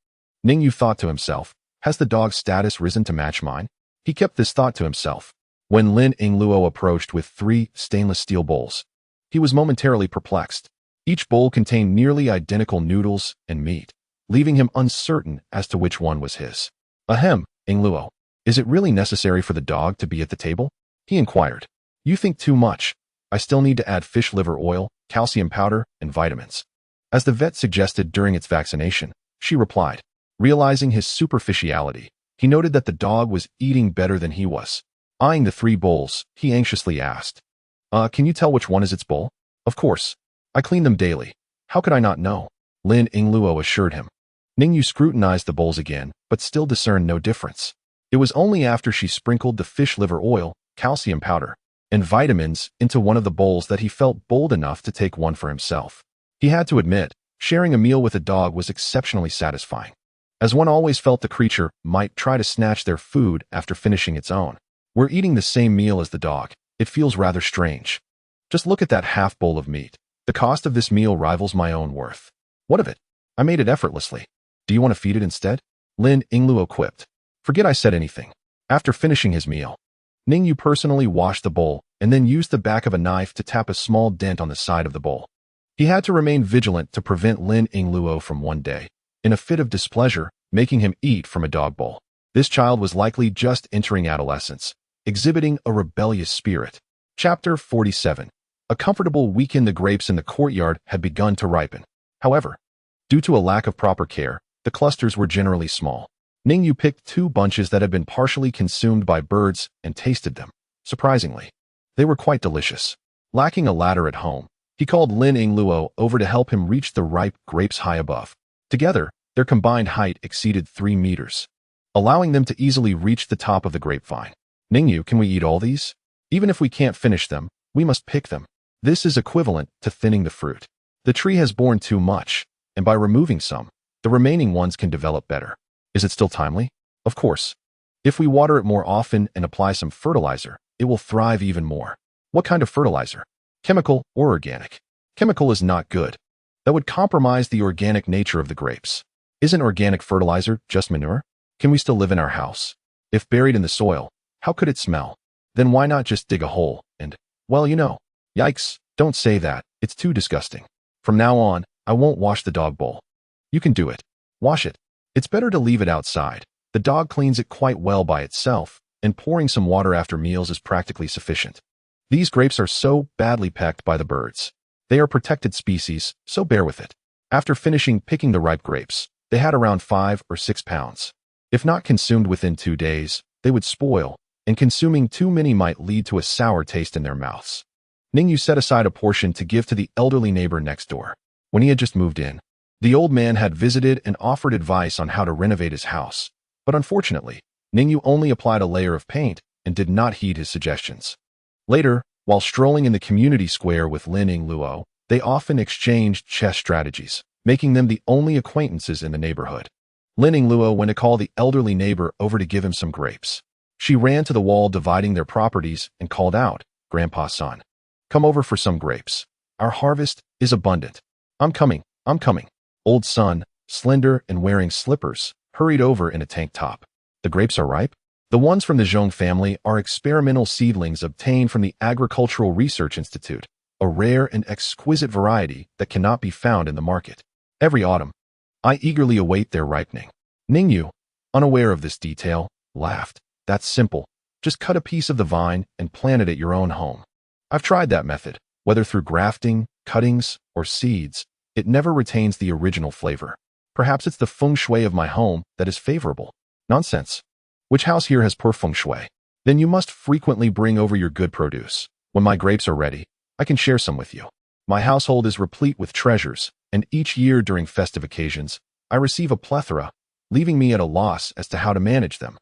Ning Yu thought to himself, has the dog's status risen to match mine? He kept this thought to himself. When Lin Yingluo approached with 3 stainless steel bowls, he was momentarily perplexed. Each bowl contained nearly identical noodles and meat, leaving him uncertain as to which one was his. "Ahem, Yingluo, is it really necessary for the dog to be at the table?" he inquired. "You think too much. I still need to add fish liver oil, calcium powder, and vitamins." As the vet suggested during its vaccination, she replied. Realizing his superficiality, he noted that the dog was eating better than he was. Eyeing the 3 bowls, he anxiously asked, Can you tell which one is its bowl?" "Of course. I clean them daily. How could I not know?" Lin Yingluo assured him. Ning Yu scrutinized the bowls again, but still discerned no difference. It was only after she sprinkled the fish liver oil, calcium powder, and vitamins into one of the bowls that he felt bold enough to take one for himself. He had to admit, sharing a meal with a dog was exceptionally satisfying, as one always felt the creature might try to snatch their food after finishing its own. "We're eating the same meal as the dog. It feels rather strange. Just look at that half bowl of meat. The cost of this meal rivals my own worth." "What of it? I made it effortlessly. Do you want to feed it instead?" Lin Yingluo quipped. "Forget I said anything." After finishing his meal, Ning Yu personally washed the bowl and then used the back of a knife to tap a small dent on the side of the bowl. He had to remain vigilant to prevent Lin Yingluo from one day, in a fit of displeasure, making him eat from a dog bowl. This child was likely just entering adolescence, exhibiting a rebellious spirit. Chapter 47. A comfortable weekend. The grapes in the courtyard had begun to ripen. However, due to a lack of proper care, the clusters were generally small. Ning Yu picked 2 bunches that had been partially consumed by birds and tasted them. Surprisingly, they were quite delicious. Lacking a ladder at home, he called Lin Yingluo over to help him reach the ripe grapes high above. Together, their combined height exceeded 3 meters, allowing them to easily reach the top of the grapevine. "Ning Yu, can we eat all these? Even if we can't finish them, we must pick them." This is equivalent to thinning the fruit. The tree has borne too much, and by removing some, the remaining ones can develop better. Is it still timely? Of course. If we water it more often and apply some fertilizer, it will thrive even more. What kind of fertilizer? Chemical or organic? Chemical is not good. That would compromise the organic nature of the grapes. Isn't organic fertilizer just manure? Can we still live in our house? If buried in the soil, how could it smell? Then why not just dig a hole and, well, yikes, don't say that, it's too disgusting. From now on, I won't wash the dog bowl. You can do it. Wash it. It's better to leave it outside. The dog cleans it quite well by itself, and pouring some water after meals is practically sufficient. These grapes are so badly pecked by the birds. They are protected species, so bear with it. After finishing picking the ripe grapes, they had around 5 or 6 pounds. If not consumed within 2 days, they would spoil, and consuming too many might lead to a sour taste in their mouths. Ning Yu set aside a portion to give to the elderly neighbor next door. When he had just moved in, the old man had visited and offered advice on how to renovate his house. But unfortunately, Ning Yu only applied a layer of paint and did not heed his suggestions. Later, while strolling in the community square with Lin Yingluo, they often exchanged chess strategies, making them the only acquaintances in the neighborhood. Lin Yingluo went to call the elderly neighbor over to give him some grapes. She ran to the wall dividing their properties and called out, "Grandpa's son, come over for some grapes. Our harvest is abundant." I'm coming. Old son, slender and wearing slippers, hurried over in a tank top. "The grapes are ripe?" The ones from the Zhong family are experimental seedlings obtained from the Agricultural Research Institute, a rare and exquisite variety that cannot be found in the market. Every autumn, I eagerly await their ripening. Ning Yu, unaware of this detail, laughed. "That's simple. Just cut a piece of the vine and plant it at your own home. I've tried that method. Whether through grafting, cuttings, or seeds, it never retains the original flavor. Perhaps it's the feng shui of my home that is favorable." "Nonsense. Which house here has poor feng shui? Then you must frequently bring over your good produce. When my grapes are ready, I can share some with you. My household is replete with treasures, and each year during festive occasions, I receive a plethora, leaving me at a loss as to how to manage them.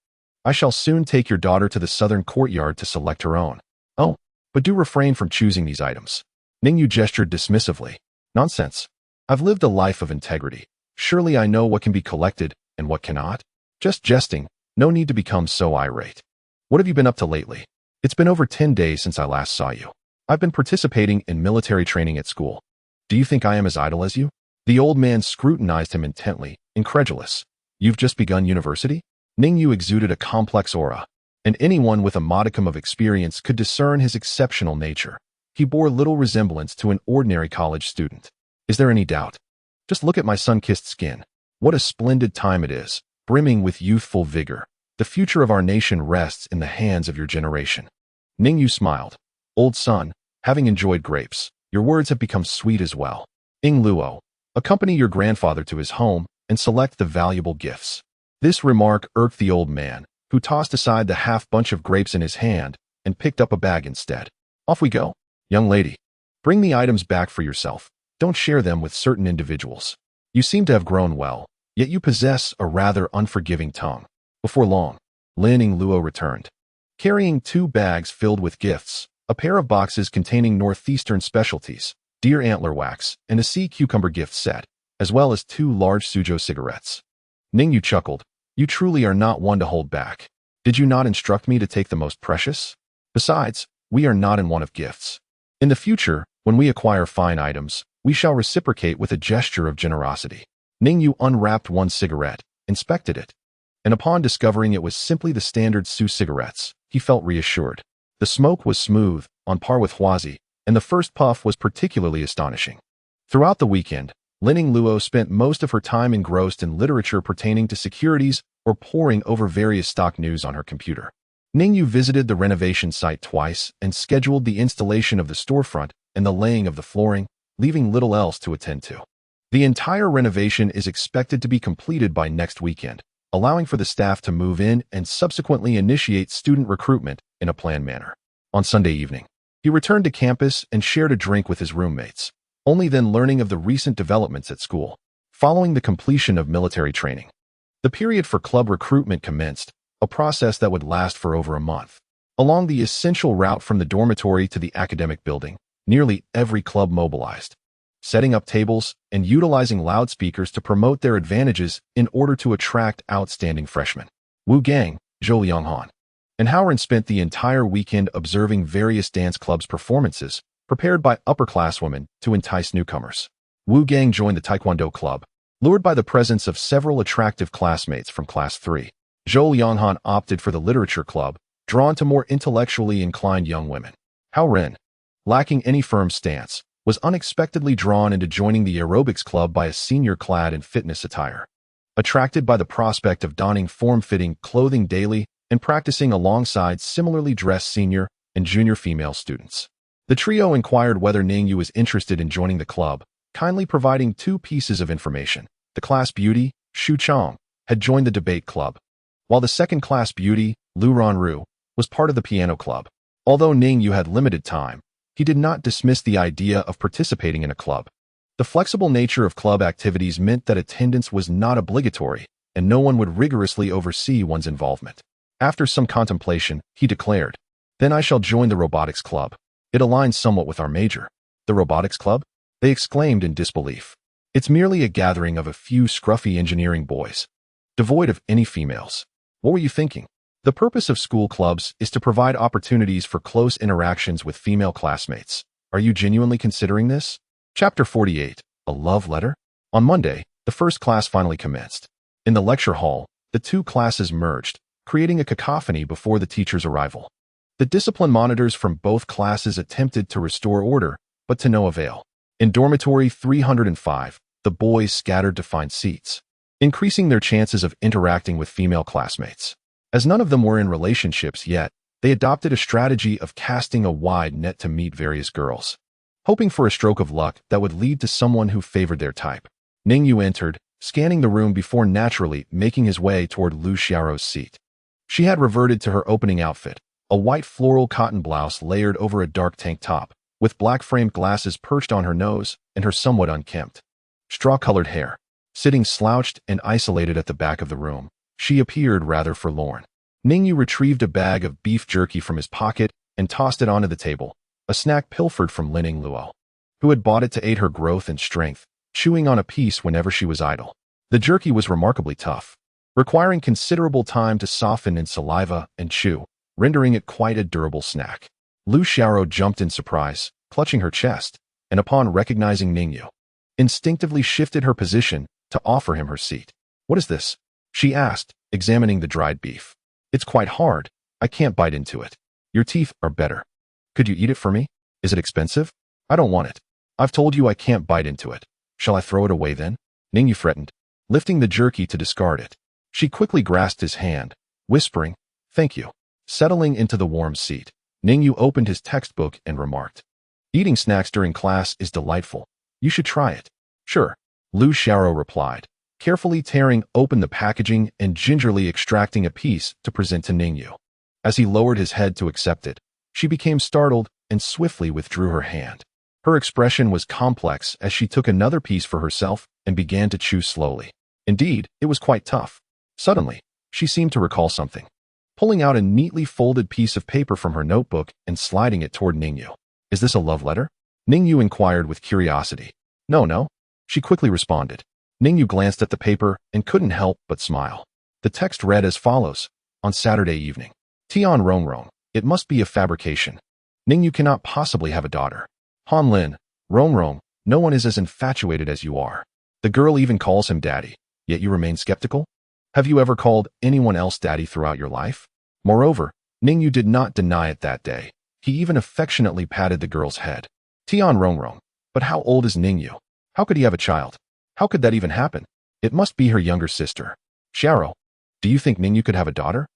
I shall soon take your daughter to the southern courtyard to select her own." "Oh, but do refrain from choosing these items." Ning Yu gestured dismissively. "Nonsense. I've lived a life of integrity. Surely I know what can be collected and what cannot." "Just jesting. No need to become so irate. What have you been up to lately? It's been over 10 days since I last saw you." "I've been participating in military training at school." "Do you think I am as idle as you?" The old man scrutinized him intently, incredulous. "You've just begun university?" Ning Yu exuded a complex aura, and anyone with a modicum of experience could discern his exceptional nature. He bore little resemblance to an ordinary college student. "Is there any doubt? Just look at my sun-kissed skin. What a splendid time it is, brimming with youthful vigor. The future of our nation rests in the hands of your generation." Ning Yu smiled. "Old son, having enjoyed grapes, your words have become sweet as well. Yingluo, accompany your grandfather to his home and select the valuable gifts." This remark irked the old man, who tossed aside the half-bunch of grapes in his hand and picked up a bag instead. "Off we go. Young lady, bring the items back for yourself. Don't share them with certain individuals. You seem to have grown well, yet you possess a rather unforgiving tongue." Before long, Lin Yingluo returned, carrying 2 bags filled with gifts, a pair of boxes containing northeastern specialties, deer antler wax, and a sea cucumber gift set, as well as 2 large Suzhou cigarettes. Ning Yu chuckled. "You truly are not one to hold back. Did you not instruct me to take the most precious? Besides, we are not in want of gifts. In the future, when we acquire fine items, we shall reciprocate with a gesture of generosity." Ning Yu unwrapped 1 cigarette, inspected it, and upon discovering it was simply the standard Su cigarettes, he felt reassured. The smoke was smooth, on par with Huazi, and the first puff was particularly astonishing. Throughout the weekend, Lin Yingluo spent most of her time engrossed in literature pertaining to securities or poring over various stock news on her computer. Ning Yu visited the renovation site twice and scheduled the installation of the storefront and the laying of the flooring, leaving little else to attend to. The entire renovation is expected to be completed by next weekend, allowing for the staff to move in and subsequently initiate student recruitment in a planned manner. On Sunday evening, he returned to campus and shared a drink with his roommates, only then learning of the recent developments at school. Following the completion of military training, the period for club recruitment commenced, a process that would last for over a month. Along the essential route from the dormitory to the academic building, nearly every club mobilized, setting up tables and utilizing loudspeakers to promote their advantages in order to attract outstanding freshmen. Wu Gang, Zhou Lianghan, and Howren spent the entire weekend observing various dance clubs' performances, prepared by upper-class women to entice newcomers. Wu Gang joined the Taekwondo club, lured by the presence of several attractive classmates from Class 3. Zhou Lianghan opted for the literature club, drawn to more intellectually inclined young women. Hao Ren, lacking any firm stance, was unexpectedly drawn into joining the aerobics club by a senior clad in fitness attire. Attracted by the prospect of donning form-fitting clothing daily and practicing alongside similarly dressed senior and junior female students, the trio inquired whether Ning Yu was interested in joining the club, kindly providing 2 pieces of information. The class beauty, Xu Chong, had joined the debate club, while the second class beauty, Lu Ronru, was part of the piano club. Although Ning Yu had limited time, he did not dismiss the idea of participating in a club. The flexible nature of club activities meant that attendance was not obligatory, and no one would rigorously oversee one's involvement. After some contemplation, he declared, "Then I shall join the robotics club. It aligns somewhat with our major." "The robotics club?" they exclaimed in disbelief. "It's merely a gathering of a few scruffy engineering boys, devoid of any females. What were you thinking? The purpose of school clubs is to provide opportunities for close interactions with female classmates. Are you genuinely considering this?" Chapter 48, A Love Letter? On Monday, the first class finally commenced. In the lecture hall, the 2 classes merged, creating a cacophony before the teacher's arrival. The discipline monitors from both classes attempted to restore order, but to no avail. In dormitory 305, the boys scattered to find seats, increasing their chances of interacting with female classmates. As none of them were in relationships yet, they adopted a strategy of casting a wide net to meet various girls, hoping for a stroke of luck that would lead to someone who favored their type. Ning Yu entered, scanning the room before naturally making his way toward Lu Xiaorou's seat. She had reverted to her opening outfit, a white floral cotton blouse layered over a dark tank top, with black-framed glasses perched on her nose and her somewhat unkempt, straw-colored hair. Sitting slouched and isolated at the back of the room, she appeared rather forlorn. Ning Yu retrieved a bag of beef jerky from his pocket and tossed it onto the table, a snack pilfered from Lin Yingluo, who had bought it to aid her growth and strength, chewing on a piece whenever she was idle. The jerky was remarkably tough, requiring considerable time to soften in saliva and chew, rendering it quite a durable snack. Lu Xiaorou jumped in surprise, clutching her chest, and upon recognizing Ning Yu, instinctively shifted her position to offer him her seat. "What is this?" she asked, examining the dried beef. "It's quite hard. I can't bite into it. Your teeth are better. Could you eat it for me? Is it expensive?" "I don't want it. I've told you I can't bite into it. Shall I throw it away then?" Ning Yu threatened, lifting the jerky to discard it. She quickly grasped his hand, whispering, "Thank you." Settling into the warm seat, Ning Yu opened his textbook and remarked, "Eating snacks during class is delightful. You should try it." "Sure," Lu Xiaorou replied, carefully tearing open the packaging and gingerly extracting a piece to present to Ning Yu. As he lowered his head to accept it, she became startled and swiftly withdrew her hand. Her expression was complex as she took another piece for herself and began to chew slowly. Indeed, it was quite tough. Suddenly, she seemed to recall something, pulling out a neatly folded piece of paper from her notebook and sliding it toward Ning Yu. "Is this a love letter?" Ning Yu inquired with curiosity. No, she quickly responded. Ning Yu glanced at the paper and couldn't help but smile. The text read as follows: "On Saturday evening. Tian Rongrong, it must be a fabrication. Ning Yu cannot possibly have a daughter. Han Lin, Rongrong, no one is as infatuated as you are. The girl even calls him daddy, yet you remain skeptical? Have you ever called anyone else daddy throughout your life?" Moreover, Ning Yu did not deny it that day. He even affectionately patted the girl's head. "Tian Rongrong, but how old is Ning Yu? How could he have a child? How could that even happen? It must be her younger sister. Xiaoro, do you think Ning Yu could have a daughter?"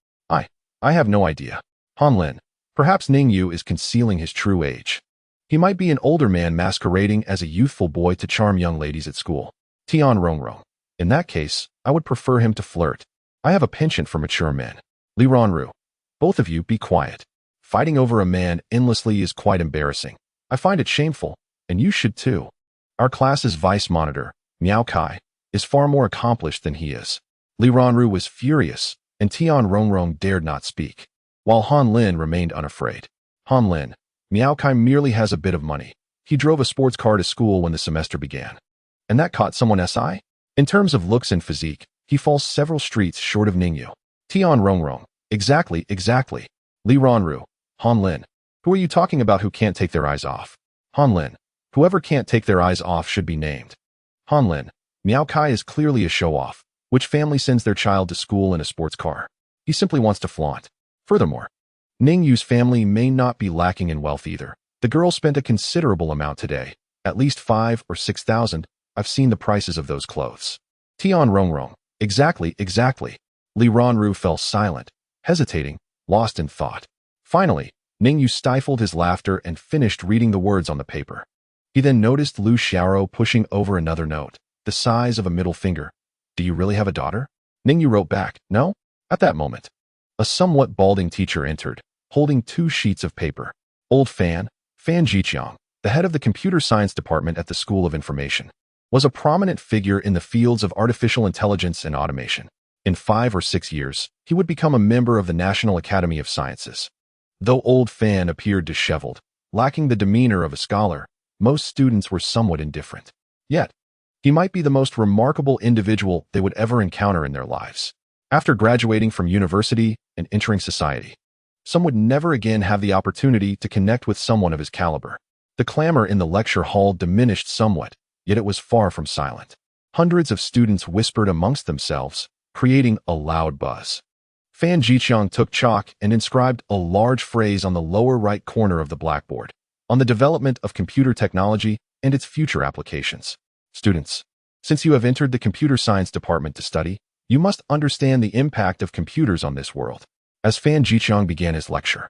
I have no idea. Han Lin, perhaps Ning Yu is concealing his true age. He might be an older man masquerading as a youthful boy to charm young ladies at school. Tian Rongrong, in that case, I would prefer him to flirt. I have a penchant for mature men. Li Ronru, both of you be quiet. Fighting over a man endlessly is quite embarrassing. I find it shameful, and you should too. Our class's vice monitor, Miao Kai, is far more accomplished than he is." Li Ronru was furious, and Tian Rongrong dared not speak, while Han Lin remained unafraid. "Han Lin, Miao Kai merely has a bit of money. He drove a sports car to school when the semester began. And that caught someone's eye? In terms of looks and physique, he falls several streets short of Ning Yu. Tian Rongrong. Exactly. Li Ronru. Han Lin. Who are you talking about who can't take their eyes off? Han Lin. Whoever can't take their eyes off should be named. Han Lin. Miao Kai is clearly a show-off. Which family sends their child to school in a sports car? He simply wants to flaunt. Furthermore, Ning Yu's family may not be lacking in wealth either. The girl spent a considerable amount today. At least 5,000 or 6,000. I've seen the prices of those clothes. Tian Rongrong. Exactly. Li Ronru fell silent, hesitating, lost in thought. Finally, Ning Yu stifled his laughter and finished reading the words on the paper. He then noticed Lu Xiaoro pushing over another note, the size of a middle finger. Do you really have a daughter? Ning Yu wrote back, no? At that moment, a somewhat balding teacher entered, holding 2 sheets of paper. Old Fan Jiqiang, the head of the computer science department at the School of Information, was a prominent figure in the fields of artificial intelligence and automation. In 5 or 6 years, he would become a member of the National Academy of Sciences. Though Old Fan appeared disheveled, lacking the demeanor of a scholar, most students were somewhat indifferent. Yet, he might be the most remarkable individual they would ever encounter in their lives. After graduating from university and entering society, some would never again have the opportunity to connect with someone of his caliber. The clamor in the lecture hall diminished somewhat, yet it was far from silent. Hundreds of students whispered amongst themselves, creating a loud buzz. Fan Jiqiang took chalk and inscribed a large phrase on the lower right corner of the blackboard, on the development of computer technology and its future applications. Students, since you have entered the computer science department to study, you must understand the impact of computers on this world. As Fan Jiqiang began his lecture,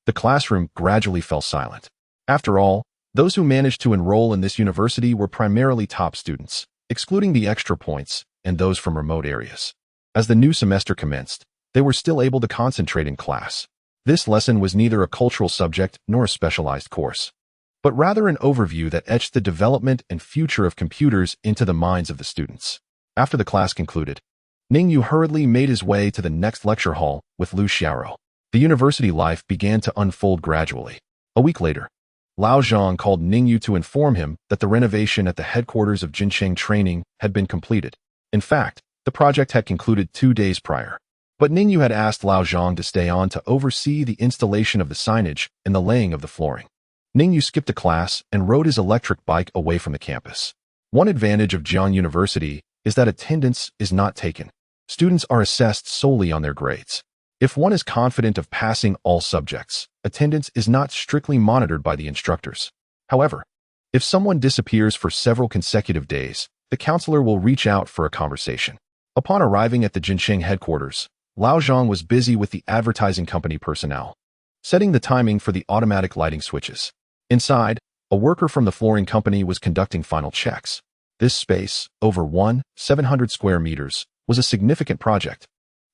the classroom gradually fell silent. After all, those who managed to enroll in this university were primarily top students, excluding the extra points and those from remote areas. As the new semester commenced, they were still able to concentrate in class. This lesson was neither a cultural subject nor a specialized course, but rather an overview that etched the development and future of computers into the minds of the students. After the class concluded, Ning Yu hurriedly made his way to the next lecture hall with Lu Xiaoro. The university life began to unfold gradually. A week later, Lao Zhang called Ning Yu to inform him that the renovation at the headquarters of Jincheng Training had been completed. In fact, the project had concluded 2 days prior. But Ning Yu had asked Lao Zhang to stay on to oversee the installation of the signage and the laying of the flooring. Ning Yu skipped a class and rode his electric bike away from the campus. One advantage of Jiang University is that attendance is not taken. Students are assessed solely on their grades. If one is confident of passing all subjects, attendance is not strictly monitored by the instructors. However, if someone disappears for several consecutive days, the counselor will reach out for a conversation. Upon arriving at the Jincheng headquarters, Lao Zhang was busy with the advertising company personnel, setting the timing for the automatic lighting switches. Inside, a worker from the flooring company was conducting final checks. This space, over 700 square meters, was a significant project,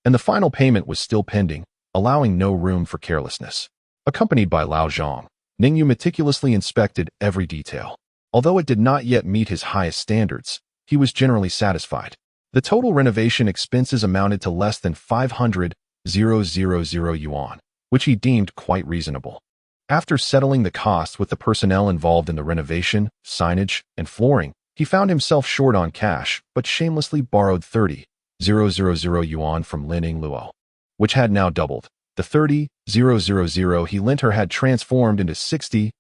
and the final payment was still pending, allowing no room for carelessness. Accompanied by Lao Zhang, Ning Yu meticulously inspected every detail. Although it did not yet meet his highest standards, he was generally satisfied. The total renovation expenses amounted to less than 500,000 yuan, which he deemed quite reasonable. After settling the costs with the personnel involved in the renovation, signage, and flooring, he found himself short on cash, but shamelessly borrowed 30,000 yuan from Lin Yingluo, which had now doubled. The 30,000 he lent her had transformed into 60,000.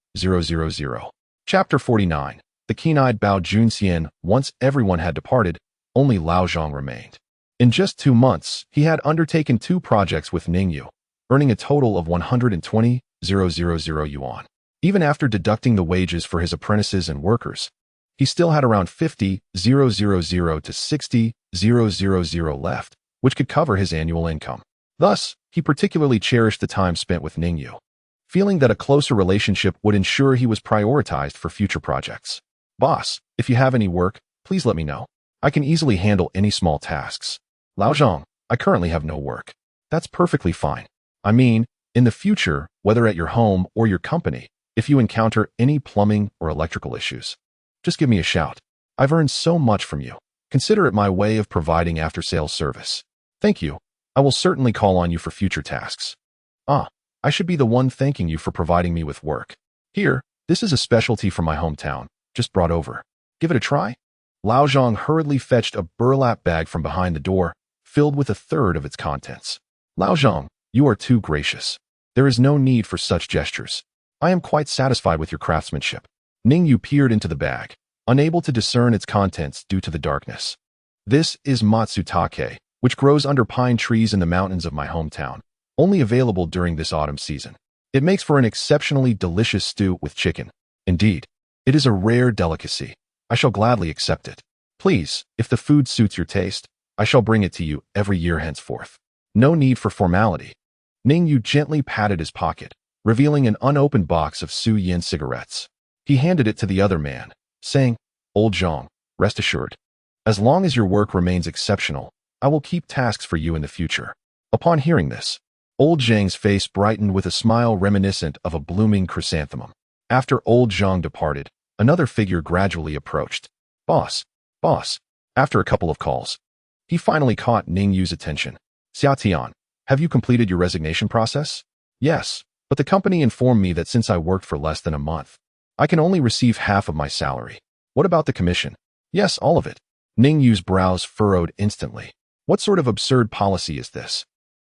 Chapter 49. The keen-eyed Bao Junxian. Once everyone had departed, only Lao Zhang remained. In just 2 months, he had undertaken 2 projects with Ning Yu, earning a total of 120,000 yuan. Even after deducting the wages for his apprentices and workers, he still had around 50,000 to 60,000 left, which could cover his annual income. Thus, he particularly cherished the time spent with Ning Yu, feeling that a closer relationship would ensure he was prioritized for future projects. Boss, if you have any work, please let me know. I can easily handle any small tasks. Lao Zhang, I currently have no work. That's perfectly fine. I mean, in the future, whether at your home or your company, if you encounter any plumbing or electrical issues, just give me a shout. I've earned so much from you. Consider it my way of providing after-sales service. Thank you. I will certainly call on you for future tasks. I should be the one thanking you for providing me with work. Here, This is a specialty from my hometown, just brought over. Give it a try? Lao Zhang hurriedly fetched a burlap bag from behind the door, filled with a third of its contents. Lao Zhang, you are too gracious. There is no need for such gestures. I am quite satisfied with your craftsmanship. Ning Yu peered into the bag, unable to discern its contents due to the darkness. This is matsutake, which grows under pine trees in the mountains of my hometown, only available during this autumn season. It makes for an exceptionally delicious stew with chicken. Indeed, it is a rare delicacy. I shall gladly accept it. Please, if the food suits your taste, I shall bring it to you every year henceforth. No need for formality. Ning Yu gently patted his pocket, revealing an unopened box of Su Yin cigarettes. He handed it to the other man, saying, Old Zhang, rest assured. As long as your work remains exceptional, I will keep tasks for you in the future. Upon hearing this, Old Zhang's face brightened with a smile reminiscent of a blooming chrysanthemum. After Old Zhang departed, another figure gradually approached. Boss. After a couple of calls, he finally caught Ning Yu's attention. Xia Tian, have you completed your resignation process? Yes, but the company informed me that since I worked for less than a month, I can only receive half of my salary. What about the commission? Yes, all of it. Ning Yu's brows furrowed instantly. What sort of absurd policy is this?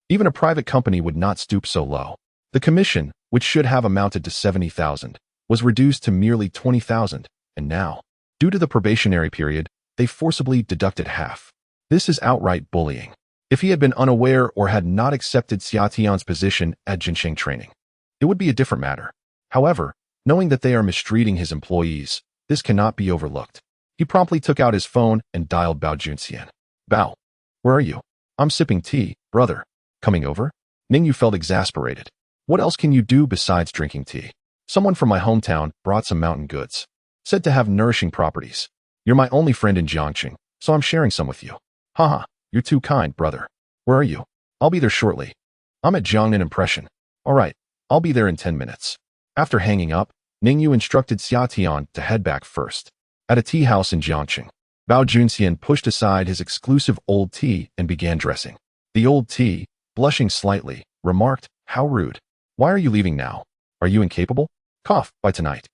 Even a private company would not stoop so low. The commission, which should have amounted to 70,000, was reduced to merely 20,000, and now, due to the probationary period, they forcibly deducted half. This is outright bullying. If he had been unaware or had not accepted Xia Tian's position at Jinsheng Training, it would be a different matter. However, knowing that they are mistreating his employees, this cannot be overlooked. He promptly took out his phone and dialed Bao Junxian. Bao, where are you? I'm sipping tea, brother. Coming over? Ning Yu felt exasperated. What else can you do besides drinking tea? Someone from my hometown brought some mountain goods, said to have nourishing properties. You're my only friend in Jiangqing, so I'm sharing some with you. Haha, you're too kind, brother. Where are you? I'll be there shortly. I'm at Jiangnan Impression. All right, I'll be there in 10 minutes. After hanging up, Ning Yu instructed Xia Tian to head back first. At a tea house in Jiangqing, Bao Junxian pushed aside his exclusive old tea and began dressing. The old tea, blushing slightly, remarked, How rude. Why are you leaving now? Are you incapable? Cough, by tonight.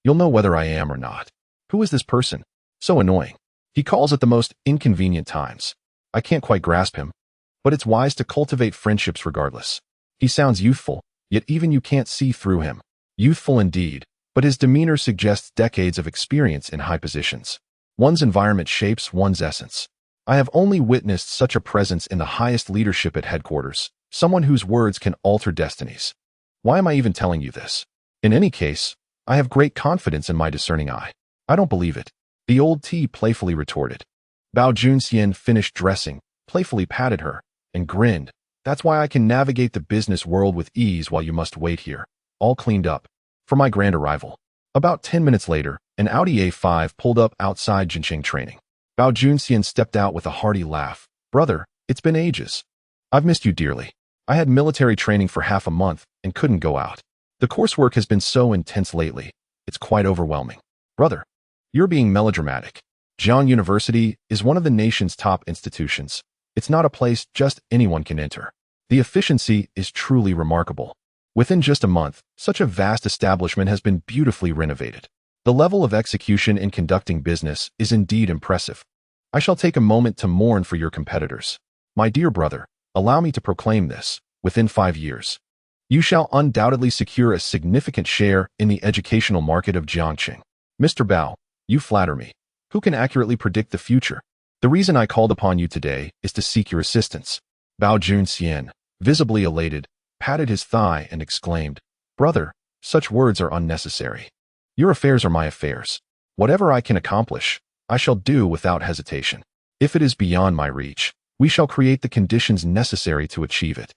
You'll know whether I am or not. Who is this person? So annoying. He calls at the most inconvenient times. I can't quite grasp him, but it's wise to cultivate friendships regardless. He sounds youthful, yet even you can't see through him. Youthful indeed, but his demeanor suggests decades of experience in high positions. One's environment shapes one's essence. I have only witnessed such a presence in the highest leadership at headquarters, someone whose words can alter destinies. Why am I even telling you this? In any case, I have great confidence in my discerning eye. I don't believe it. The old tea playfully retorted. Bao Junxian finished dressing, playfully patted her, and grinned. That's why I can navigate the business world with ease while you must wait here, all cleaned up, for my grand arrival. About 10 minutes later, an Audi A5 pulled up outside Jinsheng Training. Bao Junxian stepped out with a hearty laugh. Brother, it's been ages. I've missed you dearly. I had military training for half a month and couldn't go out. The coursework has been so intense lately, it's quite overwhelming. Brother, you're being melodramatic. Jiang University is one of the nation's top institutions. It's not a place just anyone can enter. The efficiency is truly remarkable. Within just a month, such a vast establishment has been beautifully renovated. The level of execution in conducting business is indeed impressive. I shall take a moment to mourn for your competitors. My dear brother, allow me to proclaim this. Within 5 years, you shall undoubtedly secure a significant share in the educational market of Jiangqing. Mr. Bao, you flatter me. Who can accurately predict the future? The reason I called upon you today is to seek your assistance. Bao Junxian, visibly elated, patted his thigh and exclaimed, Brother, such words are unnecessary. Your affairs are my affairs. Whatever I can accomplish, I shall do without hesitation. If it is beyond my reach, we shall create the conditions necessary to achieve it.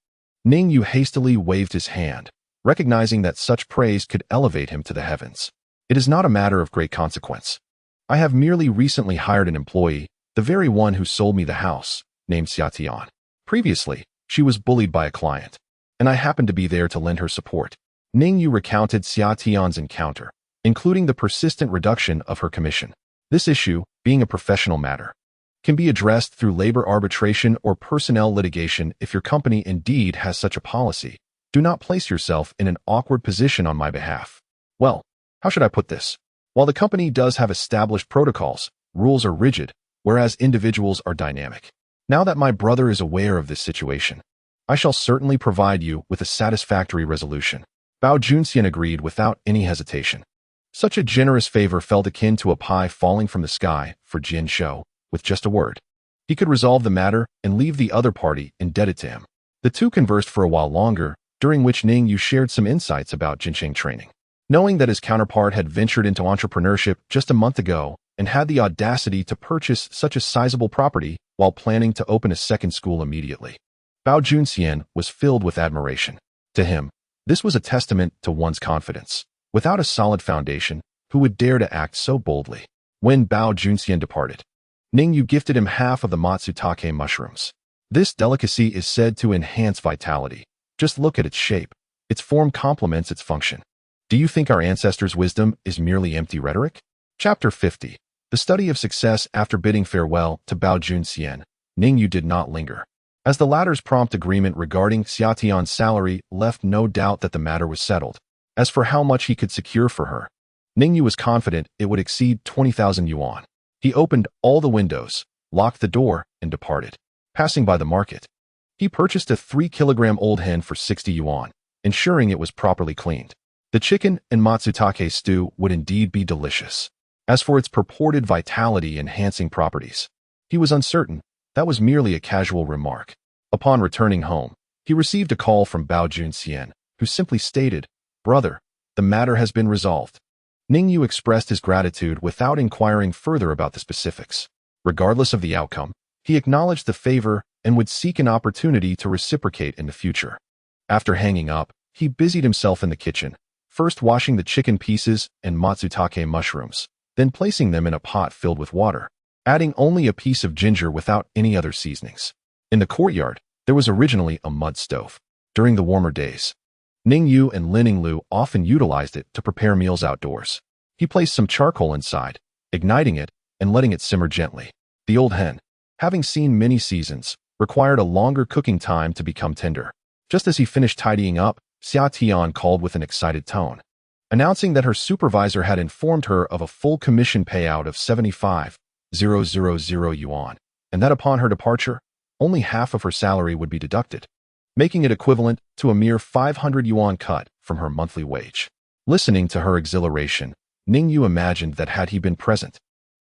Ning Yu hastily waved his hand, recognizing that such praise could elevate him to the heavens. It is not a matter of great consequence. I have merely recently hired an employee, the very one who sold me the house, named Xia Tian. Previously, she was bullied by a client, and I happened to be there to lend her support. Ning Yu recounted Xia Tian's encounter, including the persistent reduction of her commission. This issue, being a professional matter, can be addressed through labor arbitration or personnel litigation. If your company indeed has such a policy, do not place yourself in an awkward position on my behalf. Well, How should I put this? While the company does have established protocols, rules are rigid, whereas individuals are dynamic. Now that my brother is aware of this situation, I shall certainly provide you with a satisfactory resolution. Bao Junxian agreed without any hesitation. Such a generous favor felt akin to a pie falling from the sky for Jin Shou, with just a word. He could resolve the matter and leave the other party indebted to him. The two conversed for a while longer, during which Ning Yu shared some insights about Jinsheng training. Knowing that his counterpart had ventured into entrepreneurship just a month ago and had the audacity to purchase such a sizable property while planning to open a second school immediately, Bao Junxian was filled with admiration. To him, this was a testament to one's confidence. Without a solid foundation, who would dare to act so boldly? When Bao Junxian departed, Ning Yu gifted him half of the matsutake mushrooms. This delicacy is said to enhance vitality. Just look at its shape. Its form complements its function. Do you think our ancestors' wisdom is merely empty rhetoric? Chapter 50. The study of success. After bidding farewell to Bao Junxian, Ning Yu did not linger. As the latter's prompt agreement regarding Xia Tian's salary left no doubt that the matter was settled. As for how much he could secure for her, Ning Yu was confident it would exceed 20,000 yuan. He opened all the windows, locked the door, and departed. Passing by the market, he purchased a 3-kilogram old hen for 60 yuan, ensuring it was properly cleaned. The chicken and matsutake stew would indeed be delicious. As for its purported vitality-enhancing properties, he was uncertain. That was merely a casual remark. Upon returning home, he received a call from Bao Junxian, who simply stated, "Brother, the matter has been resolved." Ning Yu expressed his gratitude without inquiring further about the specifics. Regardless of the outcome, he acknowledged the favor and would seek an opportunity to reciprocate in the future. After hanging up, he busied himself in the kitchen, first washing the chicken pieces and matsutake mushrooms, then placing them in a pot filled with water, adding only a piece of ginger without any other seasonings. In the courtyard, there was originally a mud stove. During the warmer days, Ning Yu and Lin Yingluo often utilized it to prepare meals outdoors. He placed some charcoal inside, igniting it and letting it simmer gently. The old hen, having seen many seasons, required a longer cooking time to become tender. Just as he finished tidying up, Xia Tian called with an excited tone, announcing that her supervisor had informed her of a full commission payout of 75,000 yuan, and that upon her departure, only half of her salary would be deducted, making it equivalent to a mere 500 yuan cut from her monthly wage. Listening to her exhilaration, Ning Yu imagined that had he been present,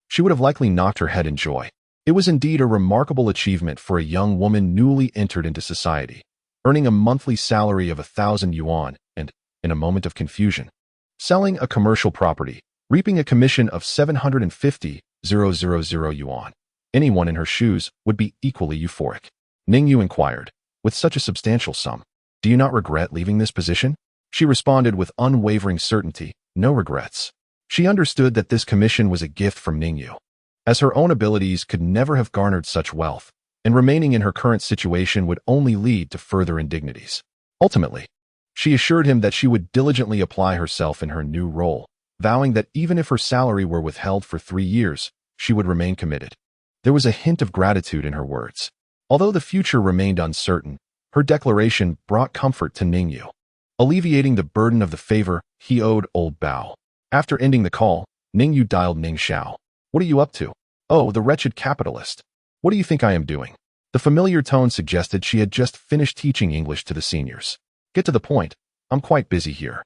she would have likely knocked her head in joy. It was indeed a remarkable achievement for a young woman newly entered into society, earning a monthly salary of 1,000 yuan and, in a moment of confusion, selling a commercial property, reaping a commission of 750,000 yuan. Anyone in her shoes would be equally euphoric. Ning Yu inquired, "With such a substantial sum, do you not regret leaving this position?" She responded with unwavering certainty, "No regrets." She understood that this commission was a gift from Ning Yu, as her own abilities could never have garnered such wealth, and remaining in her current situation would only lead to further indignities. Ultimately, she assured him that she would diligently apply herself in her new role, vowing that even if her salary were withheld for 3 years, she would remain committed. There was a hint of gratitude in her words. Although the future remained uncertain, her declaration brought comfort to Ning Yu, alleviating the burden of the favor he owed old Bao. After ending the call, Ning Yu dialed Ning Xiao. "What are you up to?" "Oh, the wretched capitalist. What do you think I am doing?" The familiar tone suggested she had just finished teaching English to the seniors. "Get to the point. I'm quite busy here."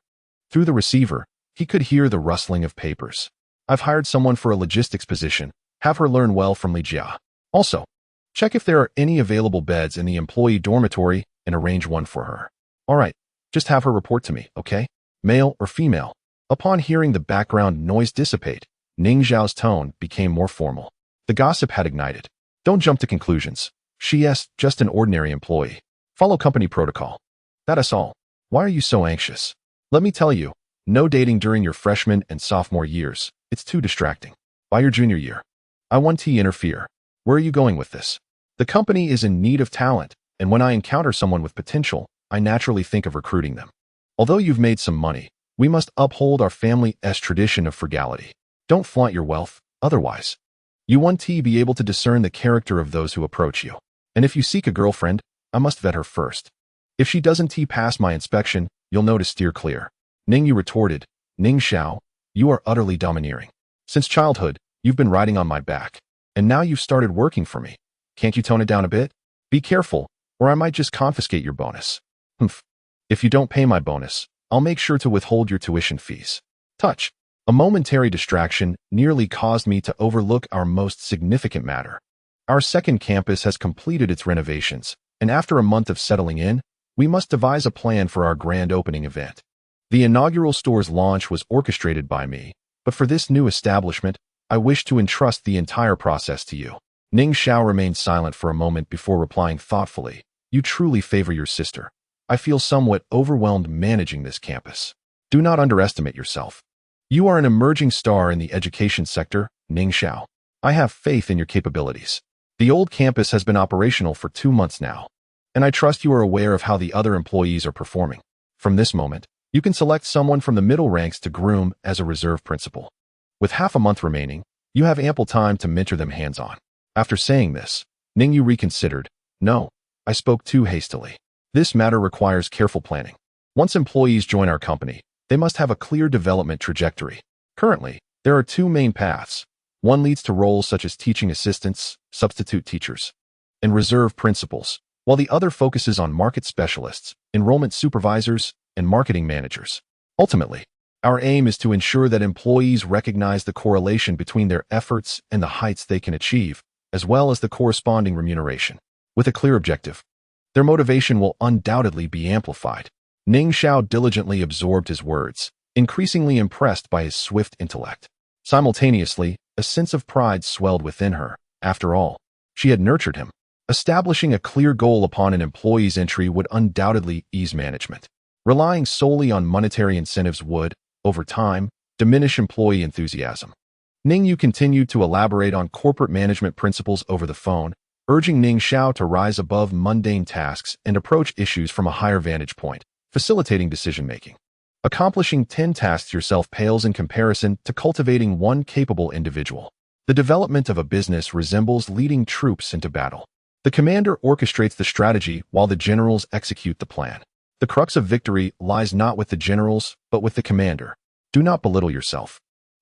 Through the receiver, he could hear the rustling of papers. "I've hired someone for a logistics position. Have her learn well from Li Jia. Also, check if there are any available beds in the employee dormitory and arrange one for her." "All right, just have her report to me, okay? Male or female?" Upon hearing the background noise dissipate, Ning Xiao's tone became more formal. The gossip had ignited. "Don't jump to conclusions. She's just an ordinary employee. Follow company protocol. That's all. Why are you so anxious? Let me tell you, no dating during your freshman and sophomore years. It's too distracting. By your junior year, I won't interfere. Where are you going with this? The company is in need of talent, and when I encounter someone with potential, I naturally think of recruiting them. Although you've made some money, we must uphold our family's tradition of frugality. Don't flaunt your wealth, otherwise, you won't be able to discern the character of those who approach you. And if you seek a girlfriend, I must vet her first. If she doesn't pass my inspection, you'll know to steer clear." Ning Yu retorted, "Ning Xiao, You are utterly domineering. Since childhood, you've been riding on my back. And now you've started working for me. Can't you tone it down a bit? Be careful, or I might just confiscate your bonus. Humph. If you don't pay my bonus, I'll make sure to withhold your tuition fees. Touch. A momentary distraction nearly caused me to overlook our most significant matter. Our second campus has completed its renovations, and after a month of settling in, we must devise a plan for our grand opening event. The inaugural store's launch was orchestrated by me, but for this new establishment, I wish to entrust the entire process to you. Ning Xiao remained silent for a moment before replying thoughtfully. You truly favor your sister. I feel somewhat overwhelmed managing this campus. Do not underestimate yourself. You are an emerging star in the education sector, Ning Xiao. I have faith in your capabilities. The old campus has been operational for 2 months now, and I trust you are aware of how the other employees are performing. From this moment, you can select someone from the middle ranks to groom as a reserve principal. With half a month remaining, you have ample time to mentor them hands-on. After saying this, Ning Yu reconsidered. No, I spoke too hastily. This matter requires careful planning. Once employees join our company, they must have a clear development trajectory. Currently, there are 2 main paths. One leads to roles such as teaching assistants, substitute teachers, and reserve principals, while the other focuses on market specialists, enrollment supervisors, and marketing managers. Ultimately, our aim is to ensure that employees recognize the correlation between their efforts and the heights they can achieve, as well as the corresponding remuneration. With a clear objective, their motivation will undoubtedly be amplified. Ning Xiao diligently absorbed his words, increasingly impressed by his swift intellect. Simultaneously, a sense of pride swelled within her. After all, she had nurtured him. Establishing a clear goal upon an employee's entry would undoubtedly ease management. Relying solely on monetary incentives would, over time, diminish employee enthusiasm. Ning Yu continued to elaborate on corporate management principles over the phone, urging Ning Xiao to rise above mundane tasks and approach issues from a higher vantage point, facilitating decision-making. Accomplishing 10 tasks yourself pales in comparison to cultivating one capable individual. The development of a business resembles leading troops into battle. The commander orchestrates the strategy while the generals execute the plan. The crux of victory lies not with the generals, but with the commander. Do not belittle yourself.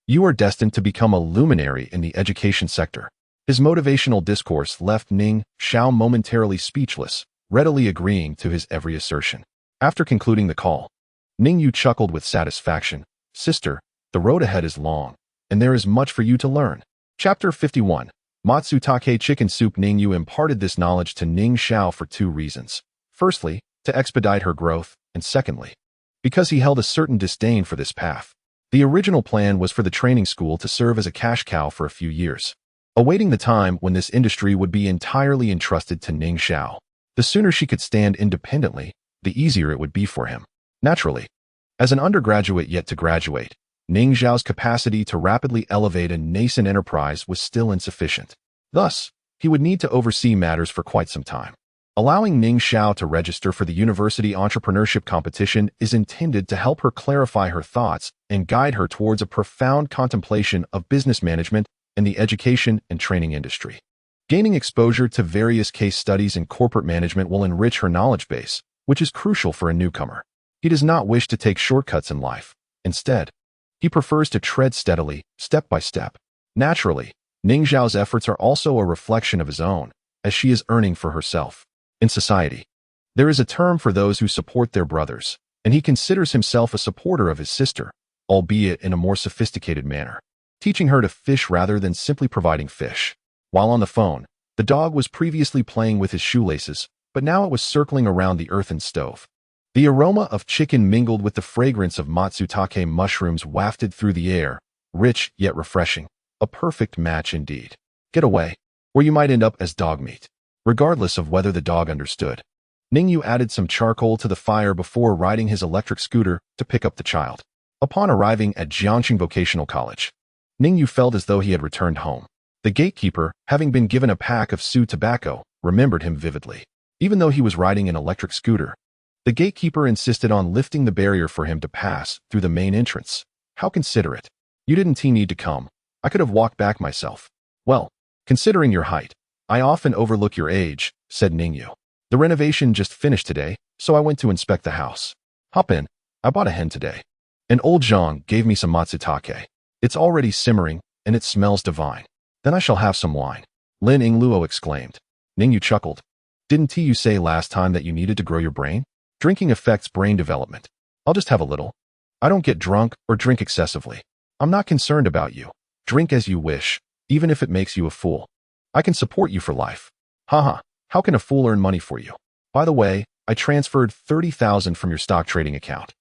You are destined to become a luminary in the education sector. His motivational discourse left Ning Xiao momentarily speechless, readily agreeing to his every assertion. After concluding the call, Ning Yu chuckled with satisfaction. Sister, the road ahead is long, and there is much for you to learn. Chapter 51. Matsutake Chicken Soup. Ning Yu imparted this knowledge to Ning Xiao for 2 reasons. Firstly, to expedite her growth, and secondly, because he held a certain disdain for this path. The original plan was for the training school to serve as a cash cow for a few years, awaiting the time when this industry would be entirely entrusted to Ning Xiao. The sooner she could stand independently, the easier it would be for him. Naturally, as an undergraduate yet to graduate, Ning Xiao's capacity to rapidly elevate a nascent enterprise was still insufficient. Thus, he would need to oversee matters for quite some time. Allowing Ning Xiao to register for the university entrepreneurship competition is intended to help her clarify her thoughts and guide her towards a profound contemplation of business management and the education and training industry. Gaining exposure to various case studies in corporate management will enrich her knowledge base, which is crucial for a newcomer. He does not wish to take shortcuts in life. Instead, he prefers to tread steadily, step by step. Naturally, Ning Xiao's efforts are also a reflection of his own, as she is earning for herself. In society, there is a term for those who support their brothers, and he considers himself a supporter of his sister, albeit in a more sophisticated manner, teaching her to fish rather than simply providing fish. While on the phone, the dog was previously playing with his shoelaces, but now it was circling around the earthen stove. The aroma of chicken mingled with the fragrance of matsutake mushrooms wafted through the air, rich yet refreshing. A perfect match indeed. Get away, or you might end up as dog meat. Regardless of whether the dog understood, Ning Yu added some charcoal to the fire before riding his electric scooter to pick up the child. Upon arriving at Jiangqing Vocational College, Ning Yu felt as though he had returned home. The gatekeeper, having been given a pack of Su tobacco, remembered him vividly. Even though he was riding an electric scooter, the gatekeeper insisted on lifting the barrier for him to pass through the main entrance. How considerate. You didn't need to come. I could have walked back myself. Well, considering your height, I often overlook your age, said Ning Yu. The renovation just finished today, so I went to inspect the house. Hop in. I bought a hen today. An old Zhang gave me some matsutake. It's already simmering, and it smells divine. Then I shall have some wine. Lin Yingluo exclaimed. Ning Yu chuckled. Didn't you say last time that you needed to grow your brain? Drinking affects brain development. I'll just have a little. I don't get drunk or drink excessively. I'm not concerned about you. Drink as you wish, even if it makes you a fool. I can support you for life. Haha, how can a fool earn money for you? By the way, I transferred 30,000 from your stock trading account.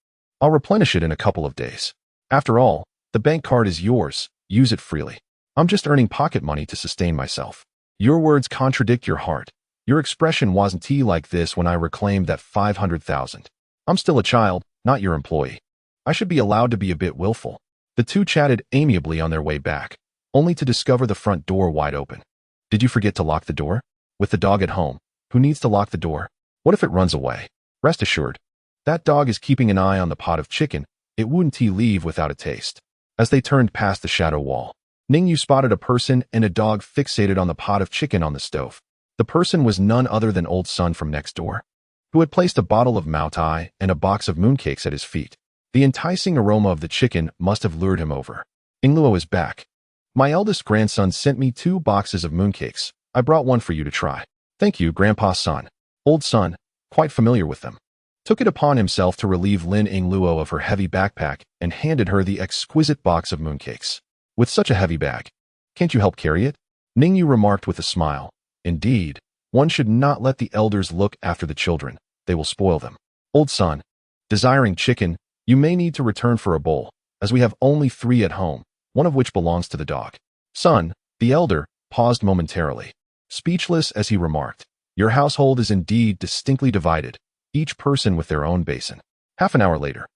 I'll replenish it in a couple of days. After all, the bank card is yours. Use it freely. I'm just earning pocket money to sustain myself. Your words contradict your heart. Your expression wasn't like this when I reclaimed that 500,000. I'm still a child, not your employee. I should be allowed to be a bit willful. The two chatted amiably on their way back, only to discover the front door wide open. Did you forget to lock the door? With the dog at home, who needs to lock the door? What if it runs away? Rest assured, that dog is keeping an eye on the pot of chicken. It wouldn't leave without a taste. As they turned past the shadow wall, Ning Yu spotted a person and a dog fixated on the pot of chicken on the stove. The person was none other than old Sun from next door, who had placed a bottle of Mao Tai and a box of mooncakes at his feet. The enticing aroma of the chicken must have lured him over. Yingluo is back. My eldest grandson sent me 2 boxes of mooncakes. I brought one for you to try. Thank you, Grandpa's son. Old Sun, quite familiar with them, took it upon himself to relieve Lin Yingluo of her heavy backpack and handed her the exquisite box of mooncakes. With such a heavy bag, can't you help carry it? Ning Yu remarked with a smile. Indeed, one should not let the elders look after the children. They will spoil them. Old Sun, desiring chicken, you may need to return for a bowl, as we have only 3 at home, one of which belongs to the dog. Sun, the elder, paused momentarily, speechless as he remarked, your household is indeed distinctly divided, each person with their own basin. Half an hour later,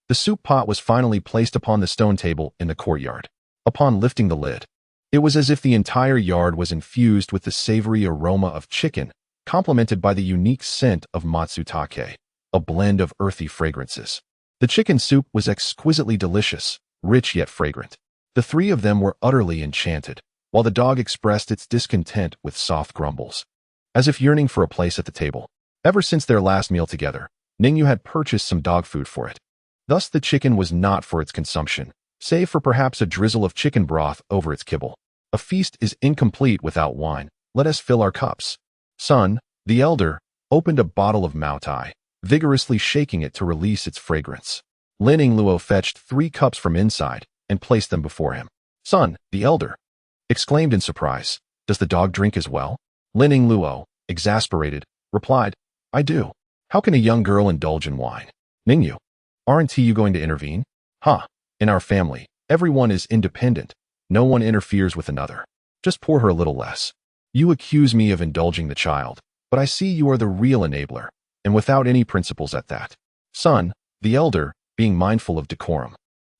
the soup pot was finally placed upon the stone table in the courtyard. Upon lifting the lid, it was as if the entire yard was infused with the savory aroma of chicken, complemented by the unique scent of matsutake, a blend of earthy fragrances. The chicken soup was exquisitely delicious, rich yet fragrant. The 3 of them were utterly enchanted, while the dog expressed its discontent with soft grumbles, as if yearning for a place at the table. Ever since their last meal together, Ning Yu had purchased some dog food for it. Thus the chicken was not for its consumption, save for perhaps a drizzle of chicken broth over its kibble. A feast is incomplete without wine. Let us fill our cups. Sun, the elder, opened a bottle of Mao Tai, vigorously shaking it to release its fragrance. Lin Yingluo fetched 3 cups from inside and placed them before him. Sun, the elder, exclaimed in surprise. Does the dog drink as well? Lin Yingluo, exasperated, replied, I do. How can a young girl indulge in wine? Ning Yu, aren't you going to intervene? In our family, everyone is independent. No one interferes with another. Just pour her a little less. You accuse me of indulging the child, but I see you are the real enabler, and without any principles at that. Sun, the elder, being mindful of decorum,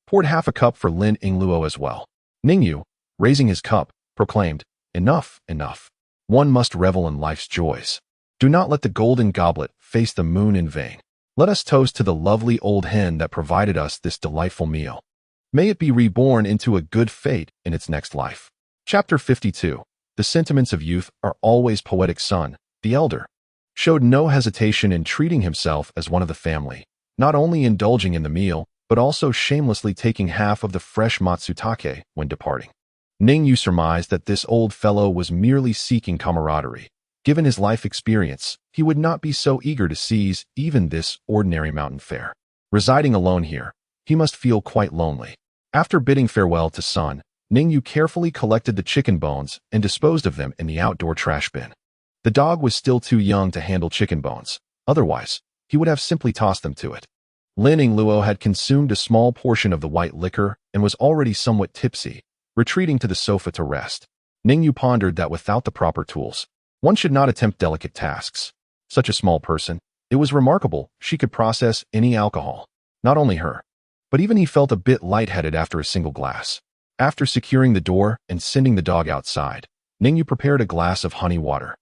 poured half a cup for Lin Yingluo as well. Ning Yu, raising his cup, proclaimed, Enough, enough. One must revel in life's joys. Do not let the golden goblet face the moon in vain. Let us toast to the lovely old hen that provided us this delightful meal. May it be reborn into a good fate in its next life. Chapter 52. The sentiments of youth are always poetic. Sun, the elder, showed no hesitation in treating himself as one of the family, not only indulging in the meal, but also shamelessly taking half of the fresh matsutake when departing. Ning Yu surmised that this old fellow was merely seeking camaraderie. Given his life experience, he would not be so eager to seize even this ordinary mountain fare. Residing alone here, he must feel quite lonely. After bidding farewell to Sun, Ning Yu carefully collected the chicken bones and disposed of them in the outdoor trash bin. The dog was still too young to handle chicken bones. Otherwise, he would have simply tossed them to it. Lin Yingluo had consumed a small portion of the white liquor and was already somewhat tipsy, retreating to the sofa to rest. Ning Yu pondered that without the proper tools, one should not attempt delicate tasks. Such a small person, it was remarkable she could process any alcohol. Not only her, but even he felt a bit lightheaded after a single glass. After securing the door and sending the dog outside, Ning Yu prepared a glass of honey water,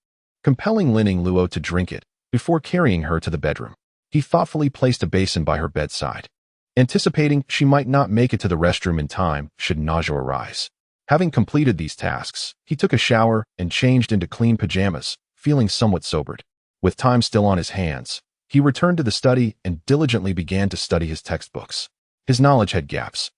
compelling Lin Yingluo to drink it before carrying her to the bedroom. He thoughtfully placed a basin by her bedside, anticipating she might not make it to the restroom in time should nausea arise. Having completed these tasks, he took a shower and changed into clean pajamas, feeling somewhat sobered. With time still on his hands, he returned to the study and diligently began to study his textbooks. His knowledge had gaps.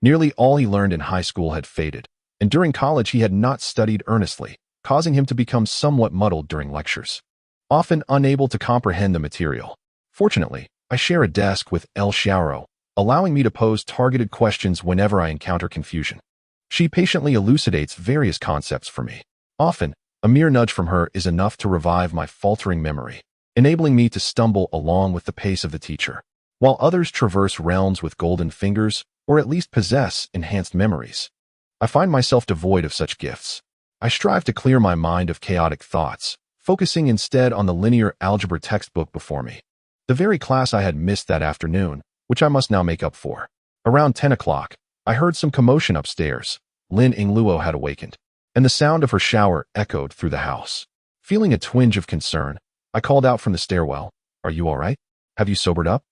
Nearly all he learned in high school had faded, and during college he had not studied earnestly, causing him to become somewhat muddled during lectures, often unable to comprehend the material. Fortunately, I share a desk with El Xiaoro, allowing me to pose targeted questions whenever I encounter confusion. She patiently elucidates various concepts for me. Often, a mere nudge from her is enough to revive my faltering memory, enabling me to stumble along with the pace of the teacher. While others traverse realms with golden fingers, or at least possess enhanced memories, I find myself devoid of such gifts. I strive to clear my mind of chaotic thoughts, focusing instead on the linear algebra textbook before me. The very class I had missed that afternoon, which I must now make up for. Around 10 o'clock, I heard some commotion upstairs. Lin Yingluo had awakened, and the sound of her shower echoed through the house. Feeling a twinge of concern, I called out from the stairwell, "Are you all right? Have you sobered up?"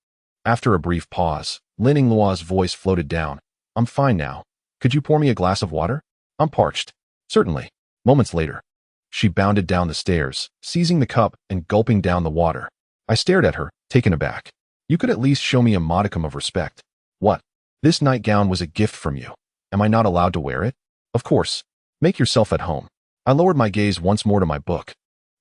After a brief pause, Lin Yingluo's voice floated down. "I'm fine now. Could you pour me a glass of water? I'm parched." "Certainly." Moments later, she bounded down the stairs, seizing the cup and gulping down the water. I stared at her, taken aback. "You could at least show me a modicum of respect." "What? This nightgown was a gift from you. Am I not allowed to wear it?" "Of course. Make yourself at home." I lowered my gaze once more to my book,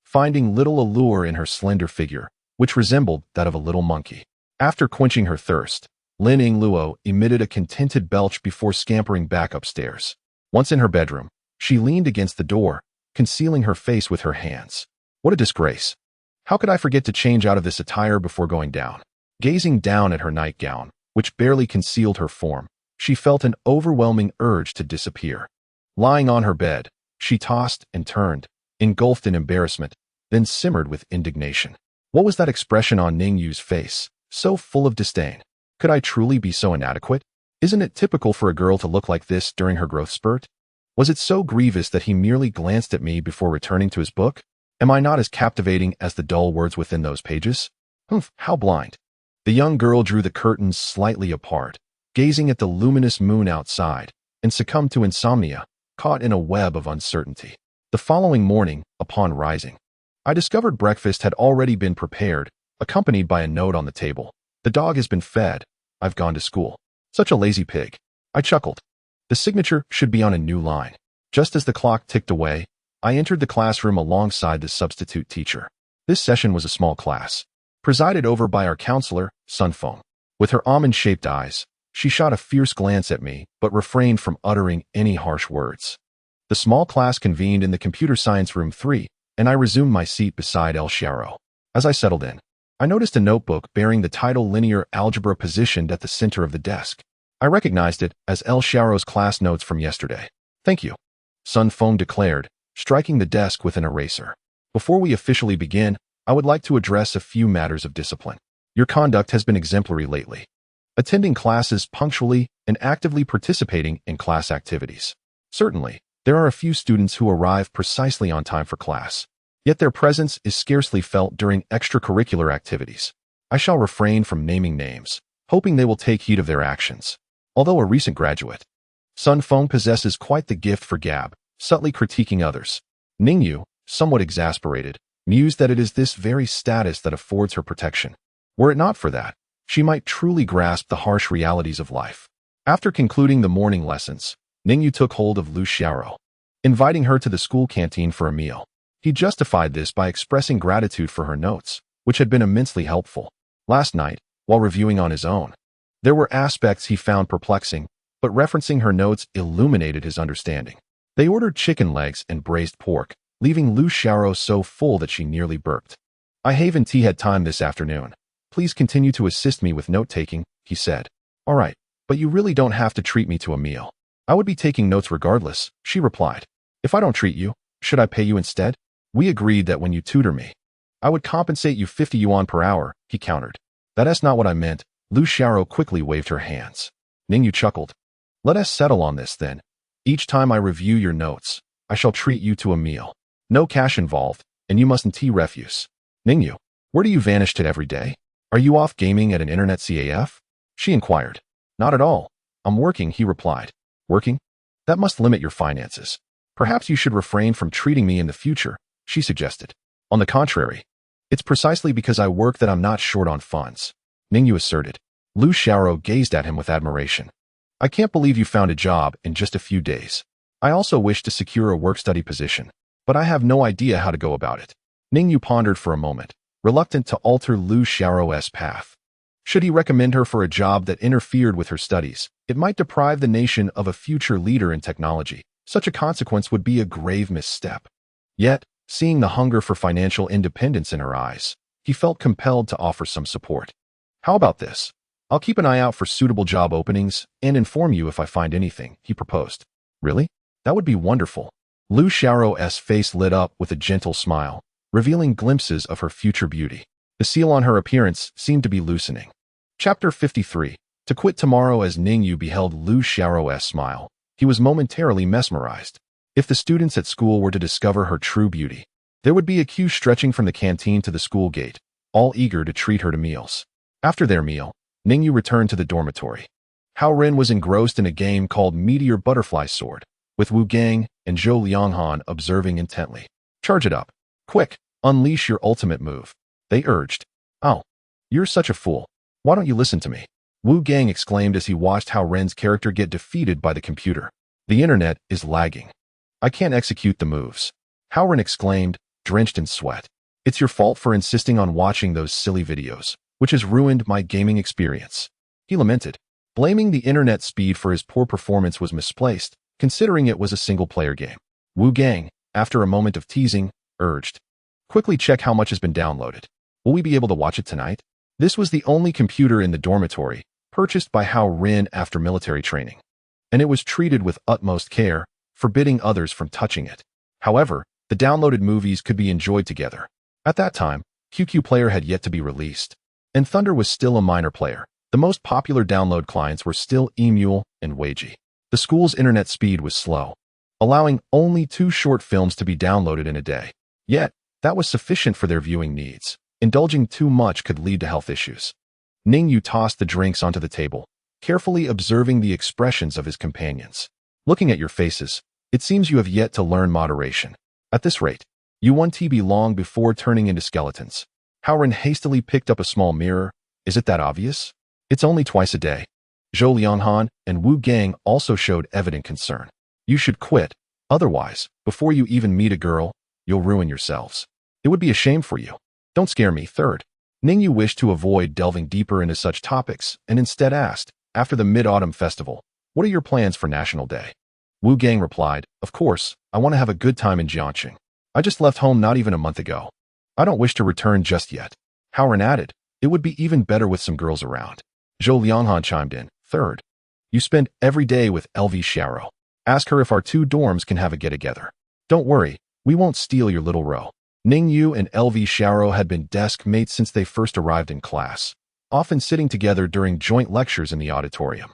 finding little allure in her slender figure, which resembled that of a little monkey. After quenching her thirst, Lin Yingluo emitted a contented belch before scampering back upstairs. Once in her bedroom, she leaned against the door, concealing her face with her hands. What a disgrace. How could I forget to change out of this attire before going down? Gazing down at her nightgown, which barely concealed her form, she felt an overwhelming urge to disappear. Lying on her bed, she tossed and turned, engulfed in embarrassment, then simmered with indignation. What was that expression on Ning Yu's face, so full of disdain? Could I truly be so inadequate? Isn't it typical for a girl to look like this during her growth spurt? Was it so grievous that he merely glanced at me before returning to his book? Am I not as captivating as the dull words within those pages? Humph, how blind. The young girl drew the curtains slightly apart, gazing at the luminous moon outside, and succumbed to insomnia, caught in a web of uncertainty. The following morning, upon rising, I discovered breakfast had already been prepared, accompanied by a note on the table. "The dog has been fed. I've gone to school." Such a lazy pig. I chuckled. The signature should be on a new line. Just as the clock ticked away, I entered the classroom alongside the substitute teacher. This session was a small class, presided over by our counselor, Sun Feng. With her almond-shaped eyes, she shot a fierce glance at me, but refrained from uttering any harsh words. The small class convened in the computer science room 3, and I resumed my seat beside El Xiaoro. As I settled in, I noticed a notebook bearing the title Linear Algebra positioned at the center of the desk. I recognized it as El Xiaoro's class notes from yesterday. "Thank you," Sun Feng declared, striking the desk with an eraser. "Before we officially begin, I would like to address a few matters of discipline. Your conduct has been exemplary lately, attending classes punctually and actively participating in class activities. Certainly, there are a few students who arrive precisely on time for class, yet their presence is scarcely felt during extracurricular activities. I shall refrain from naming names, hoping they will take heed of their actions. Although a recent graduate, Sun Feng possesses quite the gift for gab, subtly critiquing others. Ning Yu, somewhat exasperated, mused that it is this very status that affords her protection. Were it not for that, she might truly grasp the harsh realities of life. After concluding the morning lessons, Ning Yu took hold of Lu Xiaoro, inviting her to the school canteen for a meal. He justified this by expressing gratitude for her notes, which had been immensely helpful. Last night, while reviewing on his own, there were aspects he found perplexing, but referencing her notes illuminated his understanding. They ordered chicken legs and braised pork, leaving Lu Xiaoro so full that she nearly burped. "I haven't had time this afternoon. Please continue to assist me with note-taking," he said. "All right, but you really don't have to treat me to a meal. I would be taking notes regardless," she replied. "If I don't treat you, should I pay you instead? We agreed that when you tutor me, I would compensate you 50 yuan per hour," he countered. "That's not what I meant." Lu Xiaoro quickly waved her hands. Ning Yu chuckled. "Let us settle on this then. Each time I review your notes, I shall treat you to a meal. No cash involved, and you mustn't tea refuse." "Ning Yu, where do you vanish to every day? Are you off gaming at an internet CAF?" she inquired. "Not at all. I'm working," he replied. "Working? That must limit your finances. Perhaps you should refrain from treating me in the future," she suggested. "On the contrary, it's precisely because I work that I'm not short on funds," Ning Yu asserted. Lu Xiaoro gazed at him with admiration. I can't believe you found a job in just a few days. I also wish to secure a work-study position, but I have no idea how to go about it. Ning Yu pondered for a moment, reluctant to alter Lu Xiaoro's path. Should he recommend her for a job that interfered with her studies, it might deprive the nation of a future leader in technology. Such a consequence would be a grave misstep. Yet, seeing the hunger for financial independence in her eyes, he felt compelled to offer some support. How about this? I'll keep an eye out for suitable job openings and inform you if I find anything, he proposed. Really? That would be wonderful. Lu Xiaoro's face lit up with a gentle smile, revealing glimpses of her future beauty. The seal on her appearance seemed to be loosening. Chapter 53. To quit tomorrow. As Ning Yu beheld Lu Xiaoro's smile, he was momentarily mesmerized. If the students at school were to discover her true beauty, there would be a queue stretching from the canteen to the school gate, all eager to treat her to meals. After their meal, Ning Yu returned to the dormitory. Hao Ren was engrossed in a game called Meteor Butterfly Sword, with Wu Gang and Zhou Lianghan observing intently. Charge it up. Quick, unleash your ultimate move, they urged. Oh, you're such a fool. Why don't you listen to me? Wu Gang exclaimed as he watched Hao Ren's character get defeated by the computer. The internet is lagging. I can't execute the moves. Hao Ren exclaimed, drenched in sweat. It's your fault for insisting on watching those silly videos, which has ruined my gaming experience. He lamented. Blaming the internet speed for his poor performance was misplaced, considering it was a single-player game. Wu Gang, after a moment of teasing, urged. Quickly check how much has been downloaded. Will we be able to watch it tonight? This was the only computer in the dormitory, purchased by Hao Ren after military training, and it was treated with utmost care, forbidding others from touching it. However, the downloaded movies could be enjoyed together. At that time, QQ Player had yet to be released, and Thunder was still a minor player. The most popular download clients were still Emule and Weiji. The school's internet speed was slow, allowing only 2 short films to be downloaded in a day. Yet, that was sufficient for their viewing needs. Indulging too much could lead to health issues. Ning Yu tossed the drinks onto the table, carefully observing the expressions of his companions. Looking at your faces, it seems you have yet to learn moderation. At this rate, you won't be long before turning into skeletons. Hao Ren hastily picked up a small mirror. Is it that obvious? It's only twice a day. Zhou Lianghan and Wu Gang also showed evident concern. You should quit. Otherwise, before you even meet a girl, you'll ruin yourselves. It would be a shame for you. Don't scare me. Third, Ning Yu wished to avoid delving deeper into such topics and instead asked, after the Mid-Autumn Festival, what are your plans for National Day? Wu Gang replied, of course, I want to have a good time in Jiangxing. I just left home not even a month ago. I don't wish to return just yet. Hao Ren added, it would be even better with some girls around. Zhou Lianghan chimed in, third, you spend every day with LV Xiaoro. Ask her if our 2 dorms can have a get-together. Don't worry, we won't steal your little row. Ning Yu and LV Xiaoro had been desk mates since they first arrived in class, often sitting together during joint lectures in the auditorium.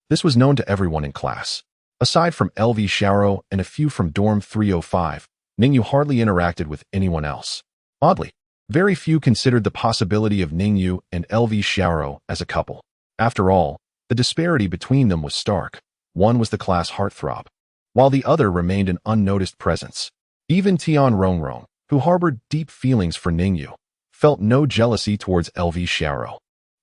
This was known to everyone in class. Aside from LV Xiaoro and a few from dorm 305, Ning Yu hardly interacted with anyone else. Oddly, very few considered the possibility of Ning Yu and LV Xiaoro as a couple. After all, the disparity between them was stark. One was the class heartthrob, while the other remained an unnoticed presence. Even Tian Rongrong, who harbored deep feelings for Ning Yu, felt no jealousy towards LV Xiaoro.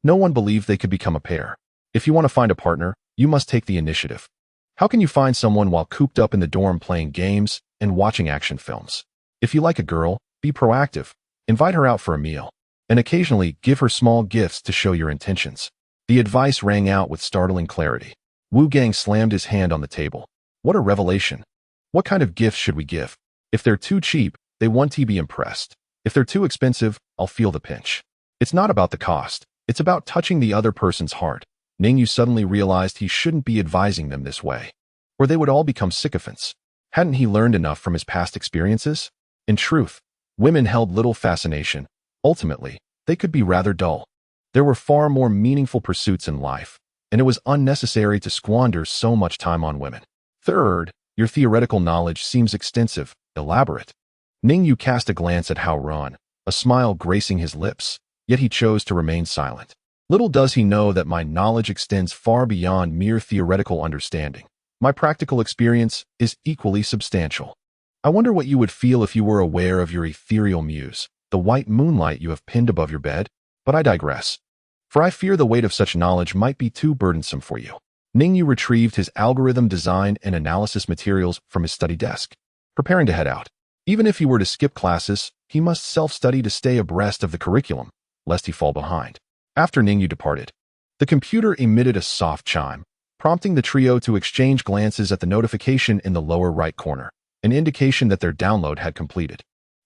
No one believed they could become a pair. If you want to find a partner, you must take the initiative. How can you find someone while cooped up in the dorm playing games and watching action films? If you like a girl, be proactive. Invite her out for a meal, and occasionally give her small gifts to show your intentions. The advice rang out with startling clarity. Wu Gang slammed his hand on the table. What a revelation. What kind of gifts should we give? If they're too cheap, they want to be impressed. If they're too expensive, I'll feel the pinch. It's not about the cost. It's about touching the other person's heart. Ning Yu suddenly realized he shouldn't be advising them this way, or they would all become sycophants. Hadn't he learned enough from his past experiences? In truth, women held little fascination. Ultimately, they could be rather dull. There were far more meaningful pursuits in life, and it was unnecessary to squander so much time on women. Third, your theoretical knowledge seems extensive, elaborate. Ning Yu cast a glance at Hao Ren, a smile gracing his lips, yet he chose to remain silent. Little does he know that my knowledge extends far beyond mere theoretical understanding. My practical experience is equally substantial. I wonder what you would feel if you were aware of your ethereal muse, the white moonlight you have pinned above your bed, but I digress. for I fear the weight of such knowledge might be too burdensome for you. Ning Yu retrieved his algorithm design and analysis materials from his study desk, preparing to head out. Even if he were to skip classes, he must self-study to stay abreast of the curriculum, lest he fall behind. After Ning Yu departed, the computer emitted a soft chime, prompting the trio to exchange glances at the notification in the lower right corner, an indication that their download had completed.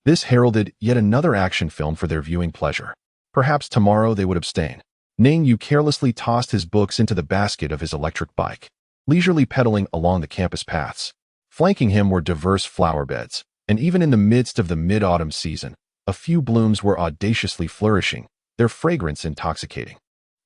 This heralded yet another action film for their viewing pleasure. Perhaps tomorrow they would abstain. Ning Yu carelessly tossed his books into the basket of his electric bike, leisurely pedaling along the campus paths. Flanking him were diverse flower beds, and even in the midst of the mid-autumn season, a few blooms were audaciously flourishing, their fragrance intoxicating.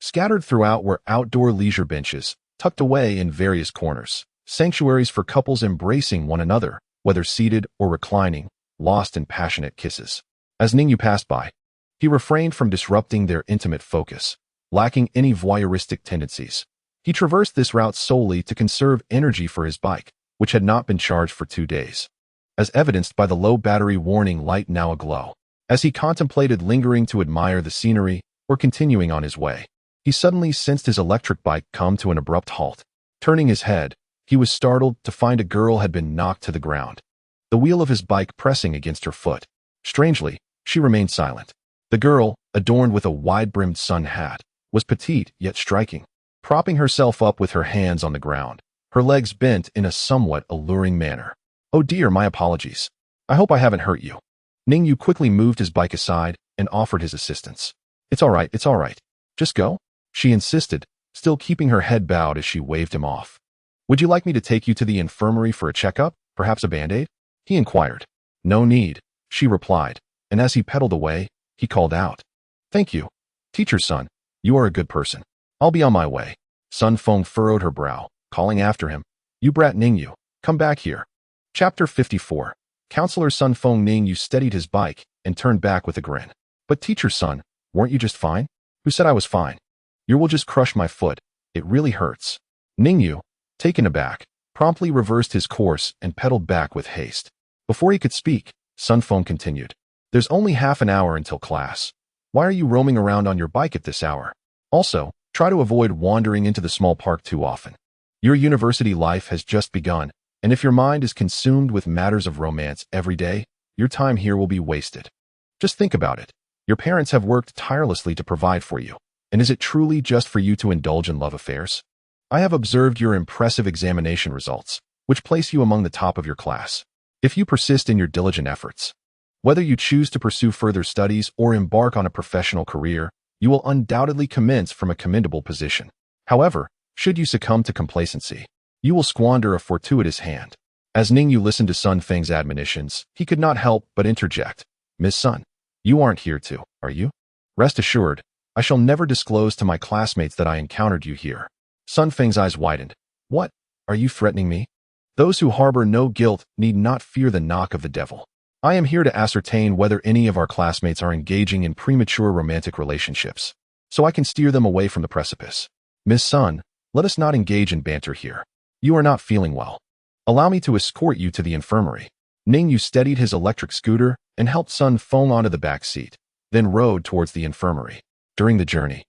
Scattered throughout were outdoor leisure benches, tucked away in various corners, sanctuaries for couples embracing one another, whether seated or reclining, lost in passionate kisses. As Ning Yu passed by, he refrained from disrupting their intimate focus. Lacking any voyeuristic tendencies, he traversed this route solely to conserve energy for his bike, which had not been charged for 2 days, as evidenced by the low battery warning light now aglow. As he contemplated lingering to admire the scenery or continuing on his way, he suddenly sensed his electric bike come to an abrupt halt. Turning his head, he was startled to find a girl had been knocked to the ground, the wheel of his bike pressing against her foot. Strangely, she remained silent. The girl, adorned with a wide-brimmed sun hat, was petite yet striking, propping herself up with her hands on the ground, her legs bent in a somewhat alluring manner. "Oh dear, my apologies. I hope I haven't hurt you." Ning Yu quickly moved his bike aside and offered his assistance. It's all right. Just go," she insisted, still keeping her head bowed as she waved him off. "Would you like me to take you to the infirmary for a checkup, perhaps a Band-Aid?" he inquired. "No need," she replied, and as he pedaled away, he called out, "Thank you, teacher's son. You are a good person. I'll be on my way." Sun Feng furrowed her brow, calling after him, "You brat Ning Yu, come back here." Chapter 54. Counselor Sun Feng. Ning Yu steadied his bike and turned back with a grin. "But teacher's son, weren't you just fine?" "Who said I was fine? You will just crush my foot. It really hurts." Ning Yu, taken aback, promptly reversed his course and pedaled back with haste. Before he could speak, Sun Feng continued, "There's only half an hour until class. Why are you roaming around on your bike at this hour? Also, try to avoid wandering into the small park too often. Your university life has just begun, and if your mind is consumed with matters of romance every day, your time here will be wasted. Just think about it. Your parents have worked tirelessly to provide for you, and is it truly just for you to indulge in love affairs? I have observed your impressive examination results, which place you among the top of your class. If you persist in your diligent efforts, whether you choose to pursue further studies or embark on a professional career, you will undoubtedly commence from a commendable position. However, should you succumb to complacency, you will squander a fortuitous hand." As Ning Yu listened to Sun Feng's admonitions, he could not help but interject, "Miss Sun, you aren't here to, are you? Rest assured, I shall never disclose to my classmates that I encountered you here." Sun Feng's eyes widened. "What? Are you threatening me? Those who harbor no guilt need not fear the knock of the devil. I am here to ascertain whether any of our classmates are engaging in premature romantic relationships, so I can steer them away from the precipice. Miss Sun, let us not engage in banter here. You are not feeling well. Allow me to escort you to the infirmary." Ning Yu steadied his electric scooter and helped Sun Feng onto the back seat, then rode towards the infirmary. During the journey,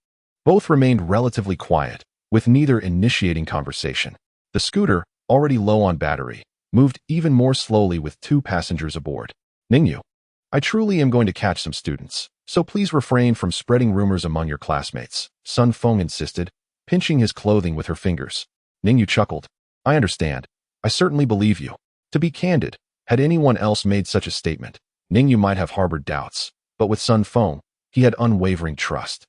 both remained relatively quiet, with neither initiating conversation. The scooter, already low on battery, moved even more slowly with 2 passengers aboard. "Ning Yu, I truly am going to catch some students, so please refrain from spreading rumors among your classmates," Sun Feng insisted, pinching his clothing with her fingers. Ning Yu chuckled. "I understand. I certainly believe you." To be candid, had anyone else made such a statement, Ning Yu might have harbored doubts, but with Sun Feng, he had unwavering trust.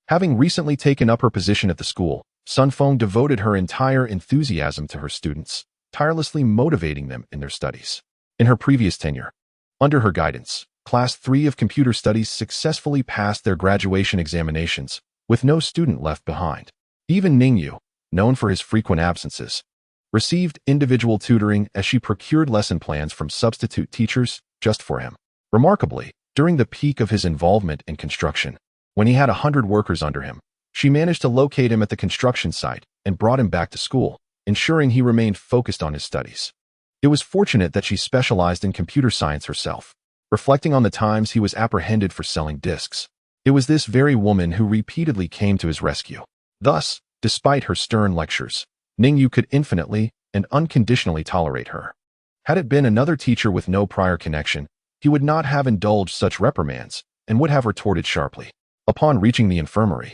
Having recently taken up her position at the school, Sun Feng devoted her entire enthusiasm to her students, tirelessly motivating them in their studies. In her previous tenure, under her guidance, Class 3 of Computer Studies successfully passed their graduation examinations, with no student left behind. Even Ning Yu, known for his frequent absences, received individual tutoring as she procured lesson plans from substitute teachers just for him. Remarkably, during the peak of his involvement in construction, when he had 100 workers under him, she managed to locate him at the construction site and brought him back to school, ensuring he remained focused on his studies. It was fortunate that she specialized in computer science herself. Reflecting on the times he was apprehended for selling discs, It was this very woman who repeatedly came to his rescue. Thus, despite her stern lectures, Ning Yu could infinitely and unconditionally tolerate her. Had it been another teacher with no prior connection, he would not have indulged such reprimands and would have retorted sharply. Upon reaching the infirmary,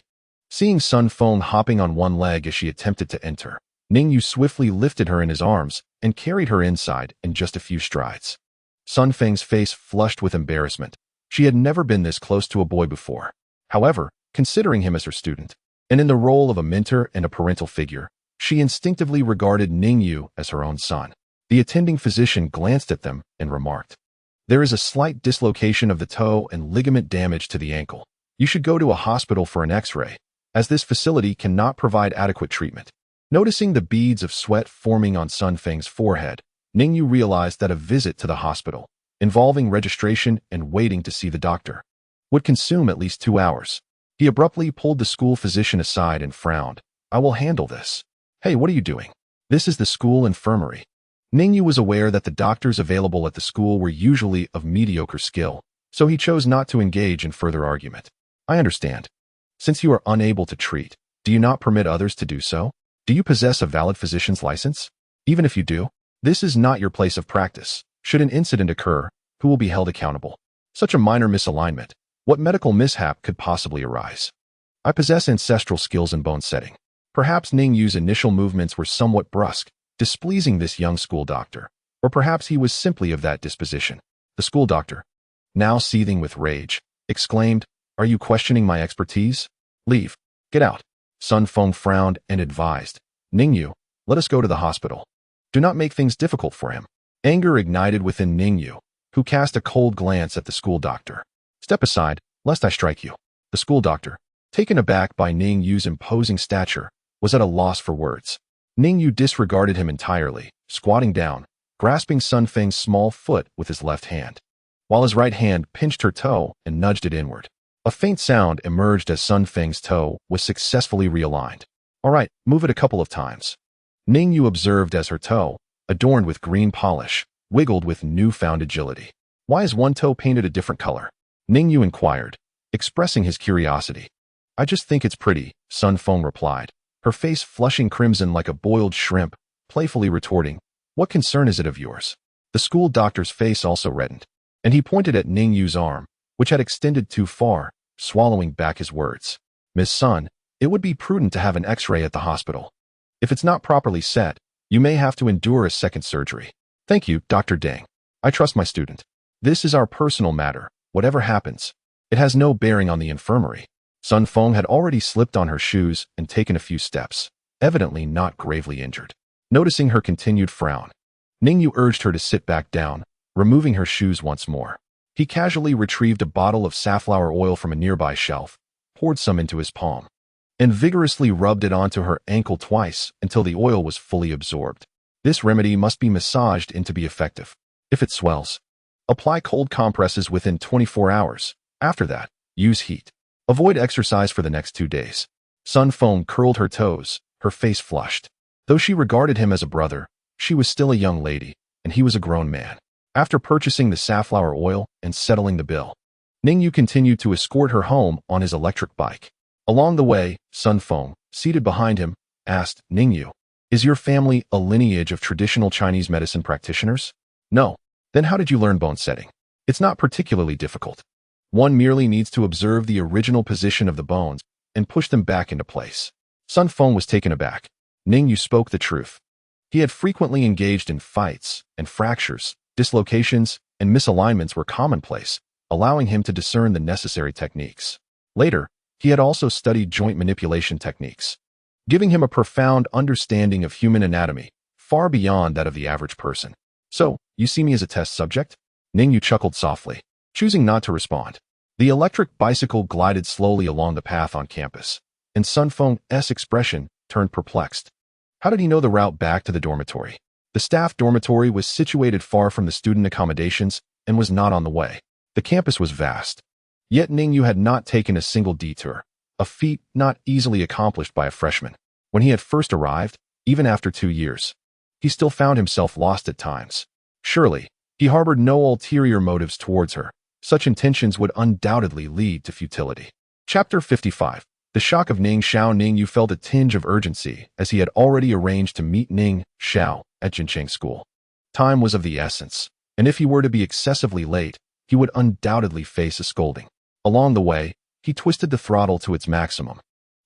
seeing Sun Feng hopping on one leg as she attempted to enter, Ning Yu swiftly lifted her in his arms and carried her inside in just a few strides. Sun Feng's face flushed with embarrassment. She had never been this close to a boy before. However, considering him as her student, and in the role of a mentor and a parental figure, she instinctively regarded Ning Yu as her own son. The attending physician glanced at them and remarked, "There is a slight dislocation of the toe and ligament damage to the ankle. You should go to a hospital for an X-ray, as this facility cannot provide adequate treatment." Noticing the beads of sweat forming on Sun Feng's forehead, Ning Yu realized that a visit to the hospital, involving registration and waiting to see the doctor, would consume at least 2 hours. He abruptly pulled the school physician aside and frowned. "I will handle this." "Hey, what are you doing? This is the school infirmary." Ning Yu was aware that the doctors available at the school were usually of mediocre skill, so he chose not to engage in further argument. "I understand. Since you are unable to treat, do you not permit others to do so? Do you possess a valid physician's license? Even if you do, this is not your place of practice. Should an incident occur, who will be held accountable? Such a minor misalignment, what medical mishap could possibly arise?" "I possess ancestral skills in bone setting." Perhaps Ning Yu's initial movements were somewhat brusque, displeasing this young school doctor, or perhaps he was simply of that disposition. The school doctor, now seething with rage, exclaimed, "Are you questioning my expertise? Leave. Get out." Sun Feng frowned and advised, "Ning Yu, let us go to the hospital. Do not make things difficult for him." Anger ignited within Ning Yu, who cast a cold glance at the school doctor. "Step aside, lest I strike you." The school doctor, taken aback by Ning Yu's imposing stature, was at a loss for words. Ning Yu disregarded him entirely, squatting down, grasping Sun Feng's small foot with his left hand, while his right hand pinched her toe and nudged it inward. A faint sound emerged as Sun Feng's toe was successfully realigned. "All right, move it a couple of times." Ning Yu observed as her toe, adorned with green polish, wiggled with newfound agility. "Why is one toe painted a different color?" Ning Yu inquired, expressing his curiosity. "I just think it's pretty," Sun Feng replied, her face flushing crimson like a boiled shrimp, playfully retorting, "What concern is it of yours?" The school doctor's face also reddened, and he pointed at Ning Yu's arm, which had extended too far, swallowing back his words. "Miss Sun, it would be prudent to have an X-ray at the hospital. If it's not properly set, you may have to endure a second surgery." "Thank you, Dr. Deng. I trust my student. This is our personal matter. Whatever happens, it has no bearing on the infirmary." Sun Feng had already slipped on her shoes and taken a few steps, evidently not gravely injured. Noticing her continued frown, Ning Yu urged her to sit back down, removing her shoes once more. He casually retrieved a bottle of safflower oil from a nearby shelf, poured some into his palm, and vigorously rubbed it onto her ankle twice until the oil was fully absorbed. This remedy must be massaged in to be effective. If it swells, apply cold compresses within 24 hours. After that, use heat. Avoid exercise for the next 2 days. Sun Feng curled her toes, her face flushed. Though she regarded him as a brother, she was still a young lady, and he was a grown man. After purchasing the safflower oil and settling the bill, Ning Yu continued to escort her home on his electric bike. Along the way, Sun Feng, seated behind him, asked, "Ning Yu, is your family a lineage of traditional Chinese medicine practitioners?" "No." "Then how did you learn bone setting?" "It's not particularly difficult. One merely needs to observe the original position of the bones and push them back into place." Sun Feng was taken aback. Ning Yu spoke the truth. He had frequently engaged in fights, and fractures, dislocations, and misalignments were commonplace, allowing him to discern the necessary techniques. Later, he had also studied joint manipulation techniques, giving him a profound understanding of human anatomy, far beyond that of the average person. "So, you see me as a test subject?" Ning Yu chuckled softly, choosing not to respond. The electric bicycle glided slowly along the path on campus, and Sun Feng's expression turned perplexed. How did he know the route back to the dormitory? The staff dormitory was situated far from the student accommodations and was not on the way. The campus was vast. Yet Ning Yu had not taken a single detour, a feat not easily accomplished by a freshman. When he had first arrived, even after 2 years, he still found himself lost at times. Surely, he harbored no ulterior motives towards her. Such intentions would undoubtedly lead to futility. Chapter 55. The shock of Ning Xiao. Ning Yu felt a tinge of urgency as he had already arranged to meet Ning Xiao at Jincheng School. Time was of the essence, and if he were to be excessively late, he would undoubtedly face a scolding. Along the way, he twisted the throttle to its maximum,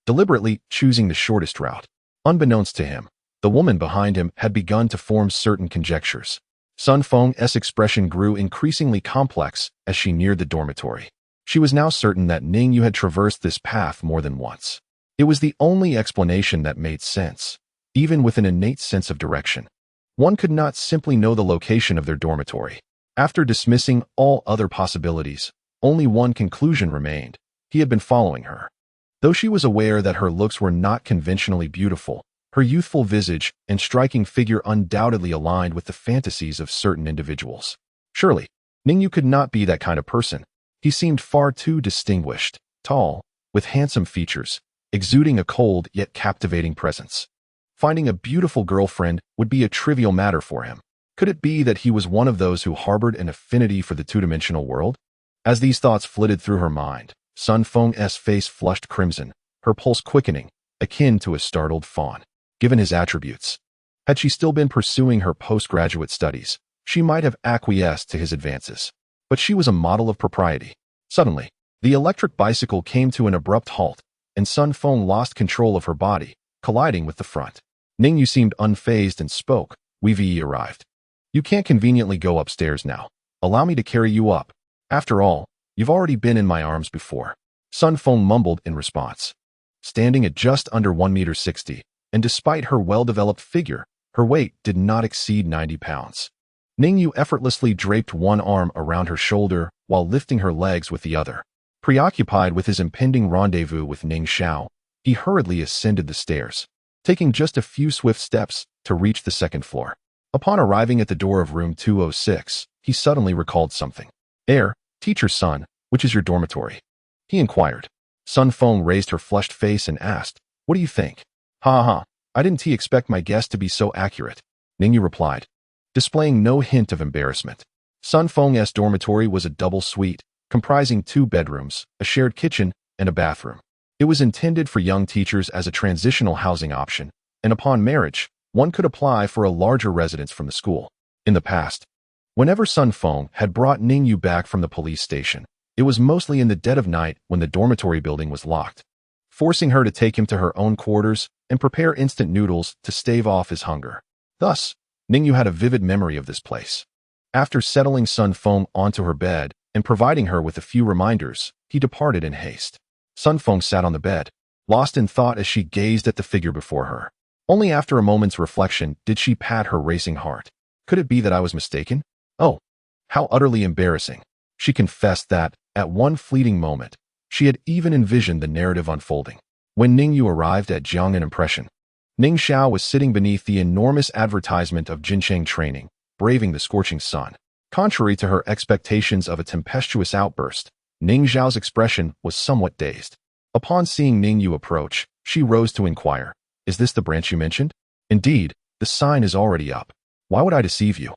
deliberately choosing the shortest route. Unbeknownst to him, the woman behind him had begun to form certain conjectures. Sun Feng's expression grew increasingly complex as she neared the dormitory. She was now certain that Ning Yu had traversed this path more than once. It was the only explanation that made sense, even with an innate sense of direction. One could not simply know the location of their dormitory. After dismissing all other possibilities, only one conclusion remained. He had been following her. Though she was aware that her looks were not conventionally beautiful, her youthful visage and striking figure undoubtedly aligned with the fantasies of certain individuals. Surely, Ning Yu could not be that kind of person. He seemed far too distinguished, tall, with handsome features, exuding a cold yet captivating presence. Finding a beautiful girlfriend would be a trivial matter for him. Could it be that he was one of those who harbored an affinity for the two-dimensional world? As these thoughts flitted through her mind, Sun Feng's face flushed crimson, her pulse quickening, akin to a startled fawn. Given his attributes, had she still been pursuing her postgraduate studies, she might have acquiesced to his advances. But she was a model of propriety. Suddenly, the electric bicycle came to an abrupt halt, and Sun Feng lost control of her body, colliding with the front. Ning Yu seemed unfazed and spoke. "We've arrived. You can't conveniently go upstairs now. Allow me to carry you up. After all, you've already been in my arms before." Sun Feng mumbled in response. Standing at just under 1.60 meters, and despite her well-developed figure, her weight did not exceed 90 pounds. Ning Yu effortlessly draped one arm around her shoulder while lifting her legs with the other. Preoccupied with his impending rendezvous with Ning Xiao, he hurriedly ascended the stairs, taking just a few swift steps to reach the second floor. Upon arriving at the door of room 206, he suddenly recalled something. "Teacher's son, which is your dormitory?" he inquired. Sun Feng raised her flushed face and asked, "What do you think?" "Ha, I didn't expect my guess to be so accurate," Ning Yu replied, displaying no hint of embarrassment. Sun Feng's dormitory was a double suite, comprising 2 bedrooms, a shared kitchen, and a bathroom. It was intended for young teachers as a transitional housing option, and upon marriage, one could apply for a larger residence from the school. In the past, whenever Sun Feng had brought Ning Yu back from the police station, it was mostly in the dead of night when the dormitory building was locked, forcing her to take him to her own quarters and prepare instant noodles to stave off his hunger. Thus, Ning Yu had a vivid memory of this place. After settling Sun Feng onto her bed and providing her with a few reminders, he departed in haste. Sun Feng sat on the bed, lost in thought as she gazed at the figure before her. Only after a moment's reflection did she pat her racing heart. Could it be that I was mistaken? Oh, how utterly embarrassing. She confessed that, at one fleeting moment, she had even envisioned the narrative unfolding. When Ning Yu arrived at Jiangnan Impression, Ning Xiao was sitting beneath the enormous advertisement of Jincheng training, braving the scorching sun. Contrary to her expectations of a tempestuous outburst, Ning Xiao's expression was somewhat dazed. Upon seeing Ning Yu approach, she rose to inquire, "Is this the branch you mentioned?" "Indeed, the sign is already up. Why would I deceive you?"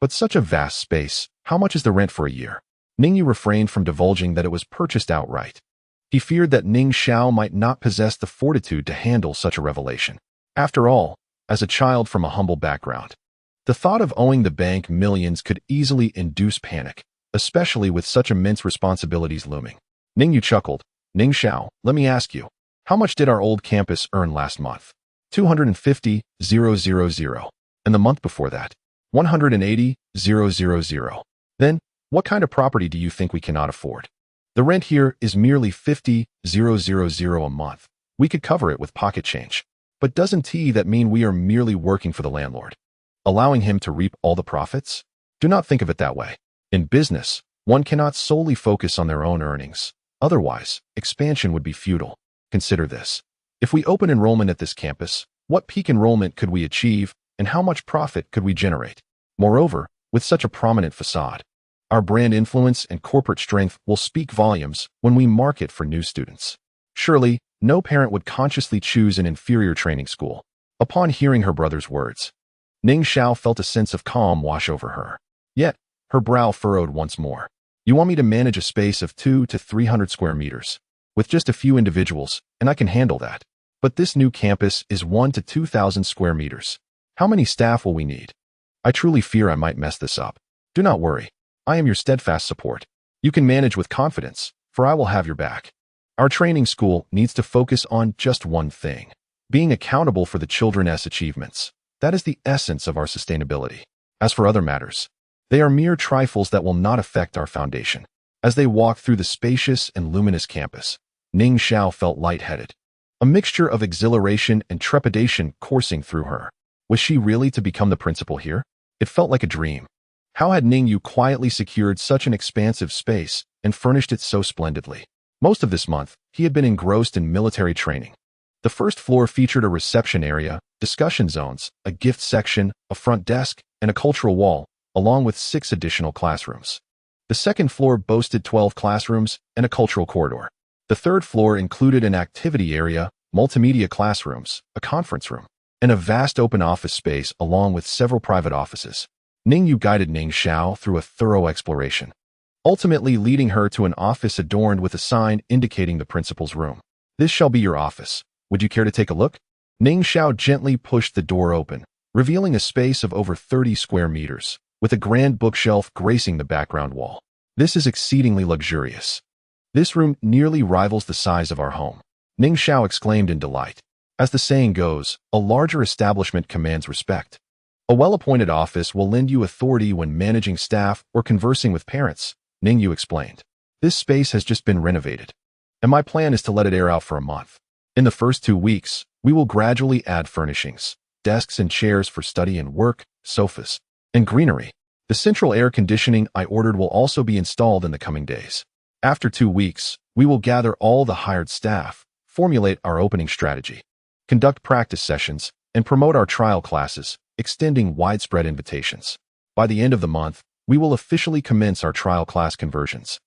"But such a vast space, how much is the rent for a year?" Ning Yu refrained from divulging that it was purchased outright. He feared that Ning Xiao might not possess the fortitude to handle such a revelation. After all, as a child from a humble background, the thought of owing the bank millions could easily induce panic, especially with such immense responsibilities looming. Ning Yu chuckled. "Ning Xiao, let me ask you, how much did our old campus earn last month?" 250,000. And the month before that? 180,000. Then, what kind of property do you think we cannot afford? The rent here is merely 50,000 a month. We could cover it with pocket change. But doesn't that mean we are merely working for the landlord, allowing him to reap all the profits? Do not think of it that way. In business, one cannot solely focus on their own earnings. Otherwise, expansion would be futile. Consider this. If we open enrollment at this campus, what peak enrollment could we achieve, and how much profit could we generate? Moreover, with such a prominent facade, our brand influence and corporate strength will speak volumes when we market for new students. Surely, no parent would consciously choose an inferior training school. Upon hearing her brother's words, Ning Xiao felt a sense of calm wash over her. Yet, her brow furrowed once more. "You want me to manage a space of 200 to 300 square meters?" with just a few individuals, and I can handle that. But this new campus is 1 to 2,000 square meters. How many staff will we need? I truly fear I might mess this up. Do not worry. I am your steadfast support. You can manage with confidence, for I will have your back. Our training school needs to focus on just one thing: being accountable for the children's achievements. That is the essence of our sustainability. As for other matters, they are mere trifles that will not affect our foundation. As they walked through the spacious and luminous campus, Ning Xiao felt lightheaded. A mixture of exhilaration and trepidation coursing through her. Was she really to become the principal here? It felt like a dream. How had Ning Yu quietly secured such an expansive space and furnished it so splendidly? Most of this month, he had been engrossed in military training. The first floor featured a reception area, discussion zones, a gift section, a front desk, and a cultural wall, along with 6 additional classrooms. The second floor boasted 12 classrooms and a cultural corridor. The third floor included an activity area, multimedia classrooms, a conference room, and a vast open office space along with several private offices. Ning Yu guided Ning Xiao through a thorough exploration, ultimately leading her to an office adorned with a sign indicating the principal's room. This shall be your office. Would you care to take a look? Ning Xiao gently pushed the door open, revealing a space of over 30 square meters, with a grand bookshelf gracing the background wall. This is exceedingly luxurious. This room nearly rivals the size of our home. Ning Xiao exclaimed in delight. As the saying goes, a larger establishment commands respect. A well-appointed office will lend you authority when managing staff or conversing with parents, Ning Yu explained. This space has just been renovated, and my plan is to let it air out for a month. In the first 2 weeks, we will gradually add furnishings, desks and chairs for study and work, sofas, and greenery. The central air conditioning I ordered will also be installed in the coming days. After 2 weeks, we will gather all the hired staff, formulate our opening strategy, conduct practice sessions, and promote our trial classes, extending widespread invitations. By the end of the month, we will officially commence our trial class conversions,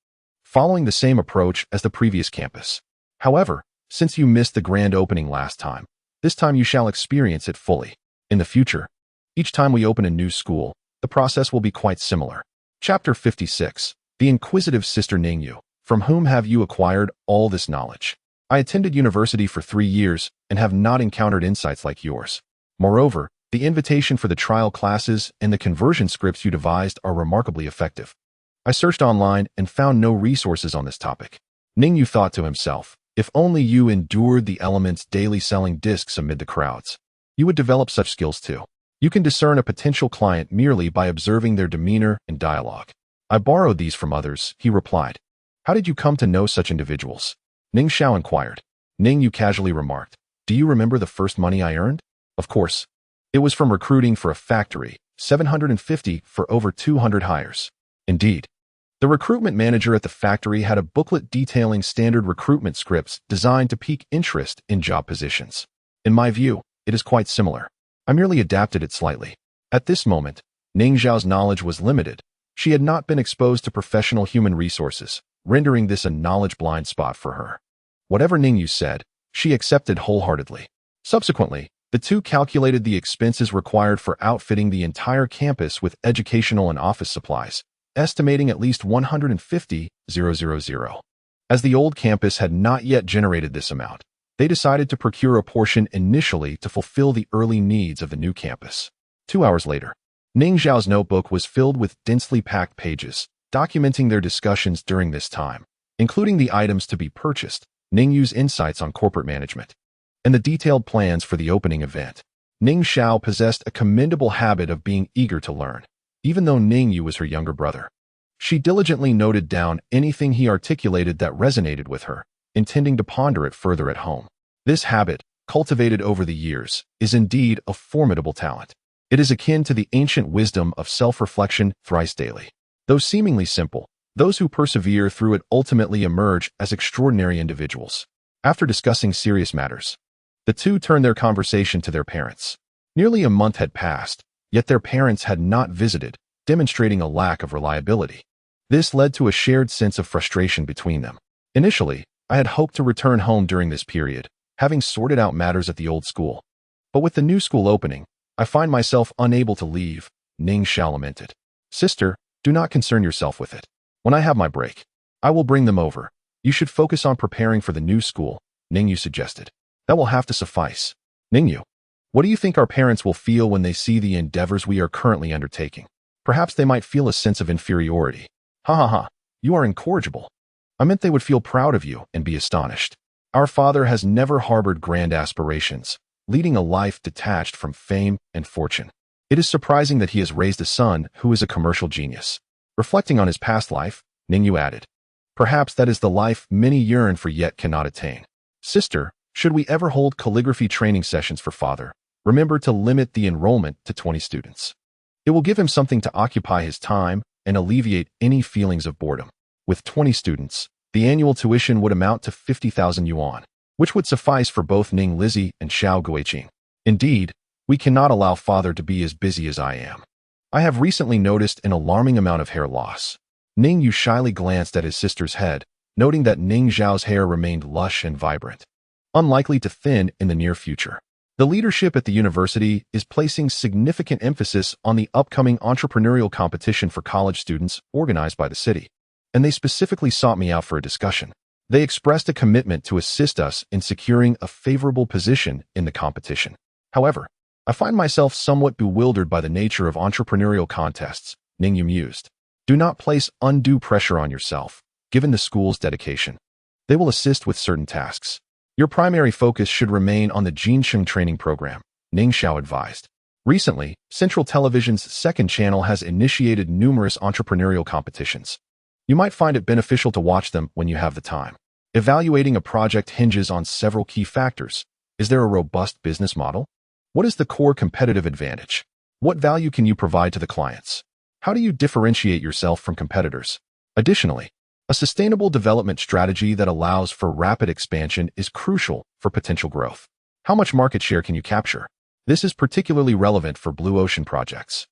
following the same approach as the previous campus. However, since you missed the grand opening last time, this time you shall experience it fully. In the future, each time we open a new school, the process will be quite similar. Chapter 56. The Inquisitive Sister Ning Yu. From whom have you acquired all this knowledge? I attended university for 3 years and have not encountered insights like yours. Moreover, the invitation for the trial classes and the conversion scripts you devised are remarkably effective. I searched online and found no resources on this topic. Ning Yu thought to himself, if only you endured the elements daily selling discs amid the crowds, you would develop such skills too. You can discern a potential client merely by observing their demeanor and dialogue. I borrowed these from others, he replied. How did you come to know such individuals? Ning Xiao inquired. Ning Yu casually remarked, do you remember the first money I earned? Of course. It was from recruiting for a factory, 750 for over 200 hires. Indeed. The recruitment manager at the factory had a booklet detailing standard recruitment scripts designed to pique interest in job positions. In my view, it is quite similar. I merely adapted it slightly. At this moment, Ning Xiao's knowledge was limited. She had not been exposed to professional human resources, rendering this a knowledge blind spot for her. Whatever Ning Yu said, she accepted wholeheartedly. Subsequently, the two calculated the expenses required for outfitting the entire campus with educational and office supplies, estimating at least 150,000. As the old campus had not yet generated this amount, they decided to procure a portion initially to fulfill the early needs of the new campus. 2 hours later, Ning Xiao's notebook was filled with densely packed pages, documenting their discussions during this time, including the items to be purchased, Ning Yu's insights on corporate management, and the detailed plans for the opening event. Ning Xiao possessed a commendable habit of being eager to learn, even though Ning Yu was her younger brother. She diligently noted down anything he articulated that resonated with her, intending to ponder it further at home. This habit, cultivated over the years, is indeed a formidable talent. It is akin to the ancient wisdom of self-reflection thrice daily. Though seemingly simple, those who persevere through it ultimately emerge as extraordinary individuals. After discussing serious matters, the two turned their conversation to their parents. Nearly a month had passed, yet their parents had not visited, demonstrating a lack of reliability. This led to a shared sense of frustration between them. Initially, I had hoped to return home during this period, having sorted out matters at the old school. But with the new school opening, I find myself unable to leave, Ning Xiao lamented. Sister, do not concern yourself with it. When I have my break, I will bring them over. You should focus on preparing for the new school, Ning Yu suggested. That will have to suffice. Ning Yu, what do you think our parents will feel when they see the endeavors we are currently undertaking? Perhaps they might feel a sense of inferiority. Ha ha ha, you are incorrigible. I meant they would feel proud of you and be astonished. Our father has never harbored grand aspirations, leading a life detached from fame and fortune. It is surprising that he has raised a son who is a commercial genius. Reflecting on his past life, Ning Yu added, perhaps that is the life many yearn for yet cannot attain. Sister, should we ever hold calligraphy training sessions for father, remember to limit the enrollment to 20 students. It will give him something to occupy his time and alleviate any feelings of boredom. With 20 students, the annual tuition would amount to 50,000 yuan, which would suffice for both Ning Lizzie and Xiao Guiqing. Indeed, we cannot allow father to be as busy as I am. I have recently noticed an alarming amount of hair loss. Ning Yu shyly glanced at his sister's head, noting that Ning Zhao's hair remained lush and vibrant, unlikely to thin in the near future. The leadership at the university is placing significant emphasis on the upcoming entrepreneurial competition for college students organized by the city, and they specifically sought me out for a discussion. They expressed a commitment to assist us in securing a favorable position in the competition. However, I find myself somewhat bewildered by the nature of entrepreneurial contests, Ning Yu mused. Do not place undue pressure on yourself, given the school's dedication. They will assist with certain tasks. Your primary focus should remain on the Jinsheng training program, Ning Xiao advised. Recently, Central Television's second channel has initiated numerous entrepreneurial competitions. You might find it beneficial to watch them when you have the time. Evaluating a project hinges on several key factors. Is there a robust business model? What is the core competitive advantage? What value can you provide to the clients? How do you differentiate yourself from competitors? Additionally, a sustainable development strategy that allows for rapid expansion is crucial for potential growth. How much market share can you capture? This is particularly relevant for blue ocean projects,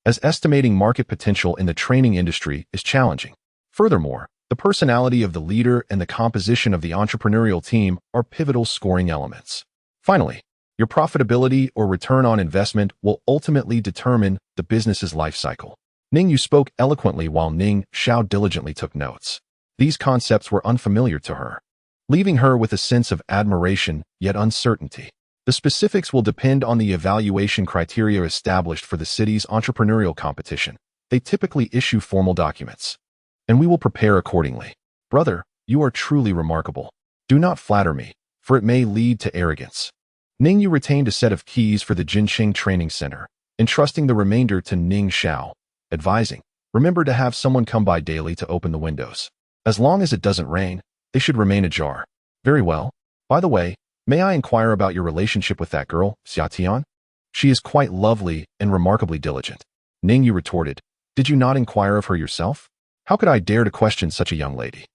as estimating market potential in the training industry is challenging. Furthermore, the personality of the leader and the composition of the entrepreneurial team are pivotal scoring elements. Finally, your profitability or return on investment will ultimately determine the business's life cycle. Ning Yu spoke eloquently while Ning Xiao diligently took notes. These concepts were unfamiliar to her, leaving her with a sense of admiration yet uncertainty. The specifics will depend on the evaluation criteria established for the city's entrepreneurial competition. They typically issue formal documents, and we will prepare accordingly. Brother, you are truly remarkable. Do not flatter me, for it may lead to arrogance. Ning Yu retained a set of keys for the Jinsheng Training Center, entrusting the remainder to Ning Xiao, advising, remember to have someone come by daily to open the windows. As long as it doesn't rain, they should remain ajar. Very well. By the way, may I inquire about your relationship with that girl, Xia Tian? She is quite lovely and remarkably diligent. Ning Yu retorted, did you not inquire of her yourself? How could I dare to question such a young lady?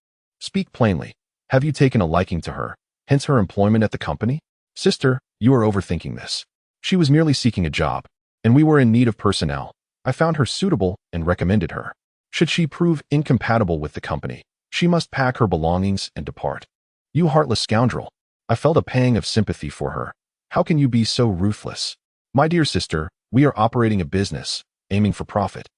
Speak plainly. Have you taken a liking to her, hence her employment at the company? Sister, you are overthinking this. She was merely seeking a job, and we were in need of personnel. I found her suitable and recommended her. Should she prove incompatible with the company, she must pack her belongings and depart. You heartless scoundrel. I felt a pang of sympathy for her. How can you be so ruthless? My dear sister, we are operating a business, aiming for profit,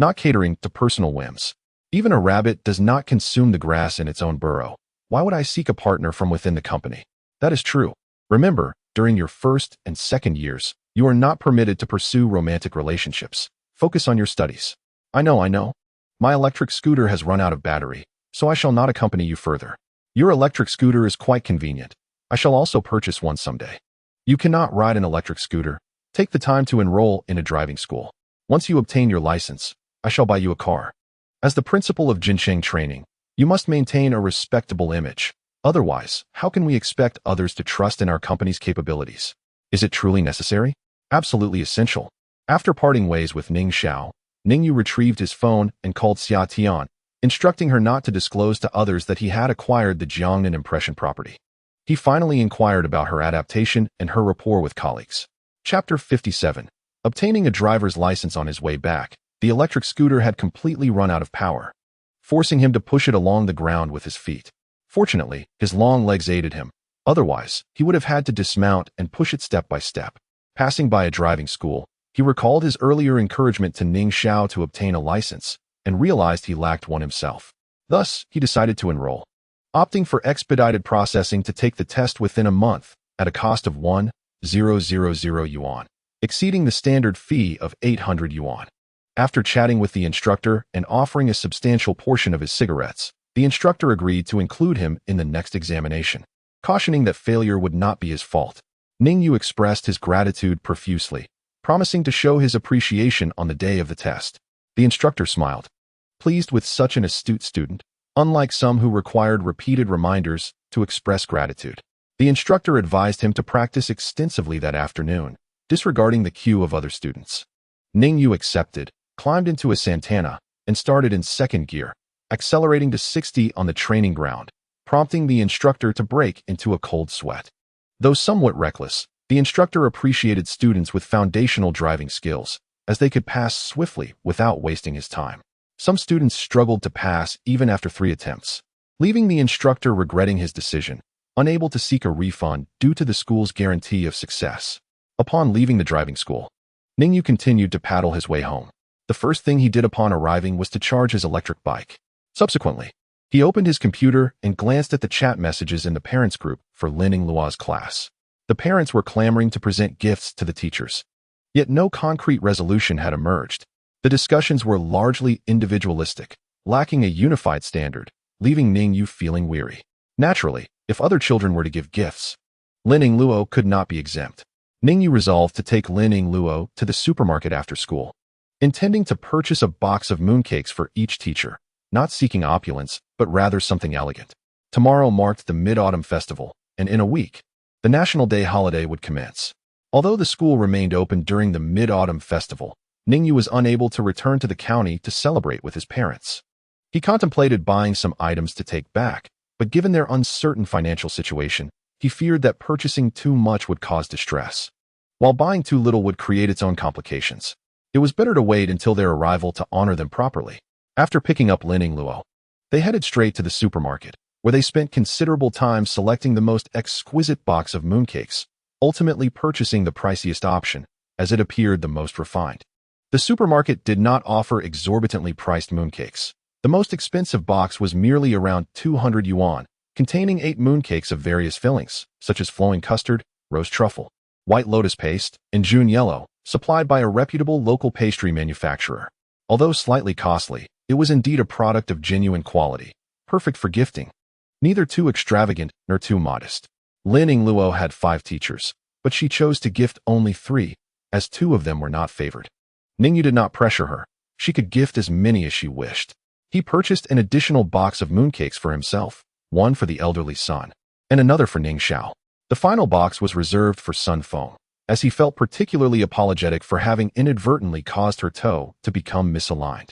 not catering to personal whims. Even a rabbit does not consume the grass in its own burrow. Why would I seek a partner from within the company? That is true. Remember, during your first and second years, you are not permitted to pursue romantic relationships. Focus on your studies. I know. My electric scooter has run out of battery, so I shall not accompany you further. Your electric scooter is quite convenient. I shall also purchase one someday. You cannot ride an electric scooter. Take the time to enroll in a driving school. Once you obtain your license, I shall buy you a car. As the principal of Jinsheng training, you must maintain a respectable image. Otherwise, how can we expect others to trust in our company's capabilities? Is it truly necessary? Absolutely essential. After parting ways with Ning Xiao, Ning Yu retrieved his phone and called Xia Tian, instructing her not to disclose to others that he had acquired the Jiangnan impression property. He finally inquired about her adaptation and her rapport with colleagues. Chapter 57. Obtaining a driver's license on his way back, the electric scooter had completely run out of power, forcing him to push it along the ground with his feet. Fortunately, his long legs aided him. Otherwise, he would have had to dismount and push it step by step. Passing by a driving school, he recalled his earlier encouragement to Ning Xiao to obtain a license and realized he lacked one himself. Thus, he decided to enroll. opting for expedited processing to take the test within a month at a cost of 1,000 yuan, exceeding the standard fee of 800 yuan. After chatting with the instructor and offering a substantial portion of his cigarettes, the instructor agreed to include him in the next examination, cautioning that failure would not be his fault. Ning Yu expressed his gratitude profusely, promising to show his appreciation on the day of the test. The instructor smiled, pleased with such an astute student, unlike some who required repeated reminders to express gratitude. The instructor advised him to practice extensively that afternoon, disregarding the queue of other students. Ning Yu accepted, climbed into a Santana, and started in second gear, accelerating to 60 on the training ground, prompting the instructor to break into a cold sweat. Though somewhat reckless, the instructor appreciated students with foundational driving skills, as they could pass swiftly without wasting his time. Some students struggled to pass even after 3 attempts, leaving the instructor regretting his decision, unable to seek a refund due to the school's guarantee of success. Upon leaving the driving school, Ning Yu continued to paddle his way home. The first thing he did upon arriving was to charge his electric bike. Subsequently, he opened his computer and glanced at the chat messages in the parents group for Lin Yingluo's class. The parents were clamoring to present gifts to the teachers, yet no concrete resolution had emerged. The discussions were largely individualistic, lacking a unified standard, leaving Ning Yu feeling weary. Naturally, if other children were to give gifts, Lin Yingluo could not be exempt. Ning Yu resolved to take Lin Yingluo to the supermarket after school, intending to purchase a box of mooncakes for each teacher, not seeking opulence, but rather something elegant. Tomorrow marked the Mid-Autumn Festival, and in a week, the National Day holiday would commence. Although the school remained open during the Mid-Autumn Festival, Ning Yu was unable to return to the county to celebrate with his parents. He contemplated buying some items to take back, but given their uncertain financial situation, he feared that purchasing too much would cause distress, while buying too little would create its own complications. It was better to wait until their arrival to honor them properly. After picking up Lin Yingluo, they headed straight to the supermarket, where they spent considerable time selecting the most exquisite box of mooncakes, ultimately purchasing the priciest option, as it appeared the most refined. The supermarket did not offer exorbitantly priced mooncakes. The most expensive box was merely around 200 yuan, containing 8 mooncakes of various fillings, such as flowing custard, rose truffle, white lotus paste, and June yellow, supplied by a reputable local pastry manufacturer. Although slightly costly, it was indeed a product of genuine quality, perfect for gifting, neither too extravagant nor too modest. Lin Yingluo had 5 teachers, but she chose to gift only 3, as 2 of them were not favored. Ning Yu did not pressure her. She could gift as many as she wished. He purchased an additional box of mooncakes for himself, one for the elderly son, and another for Ning Xiao. The final box was reserved for Sun Feng, as he felt particularly apologetic for having inadvertently caused her toe to become misaligned.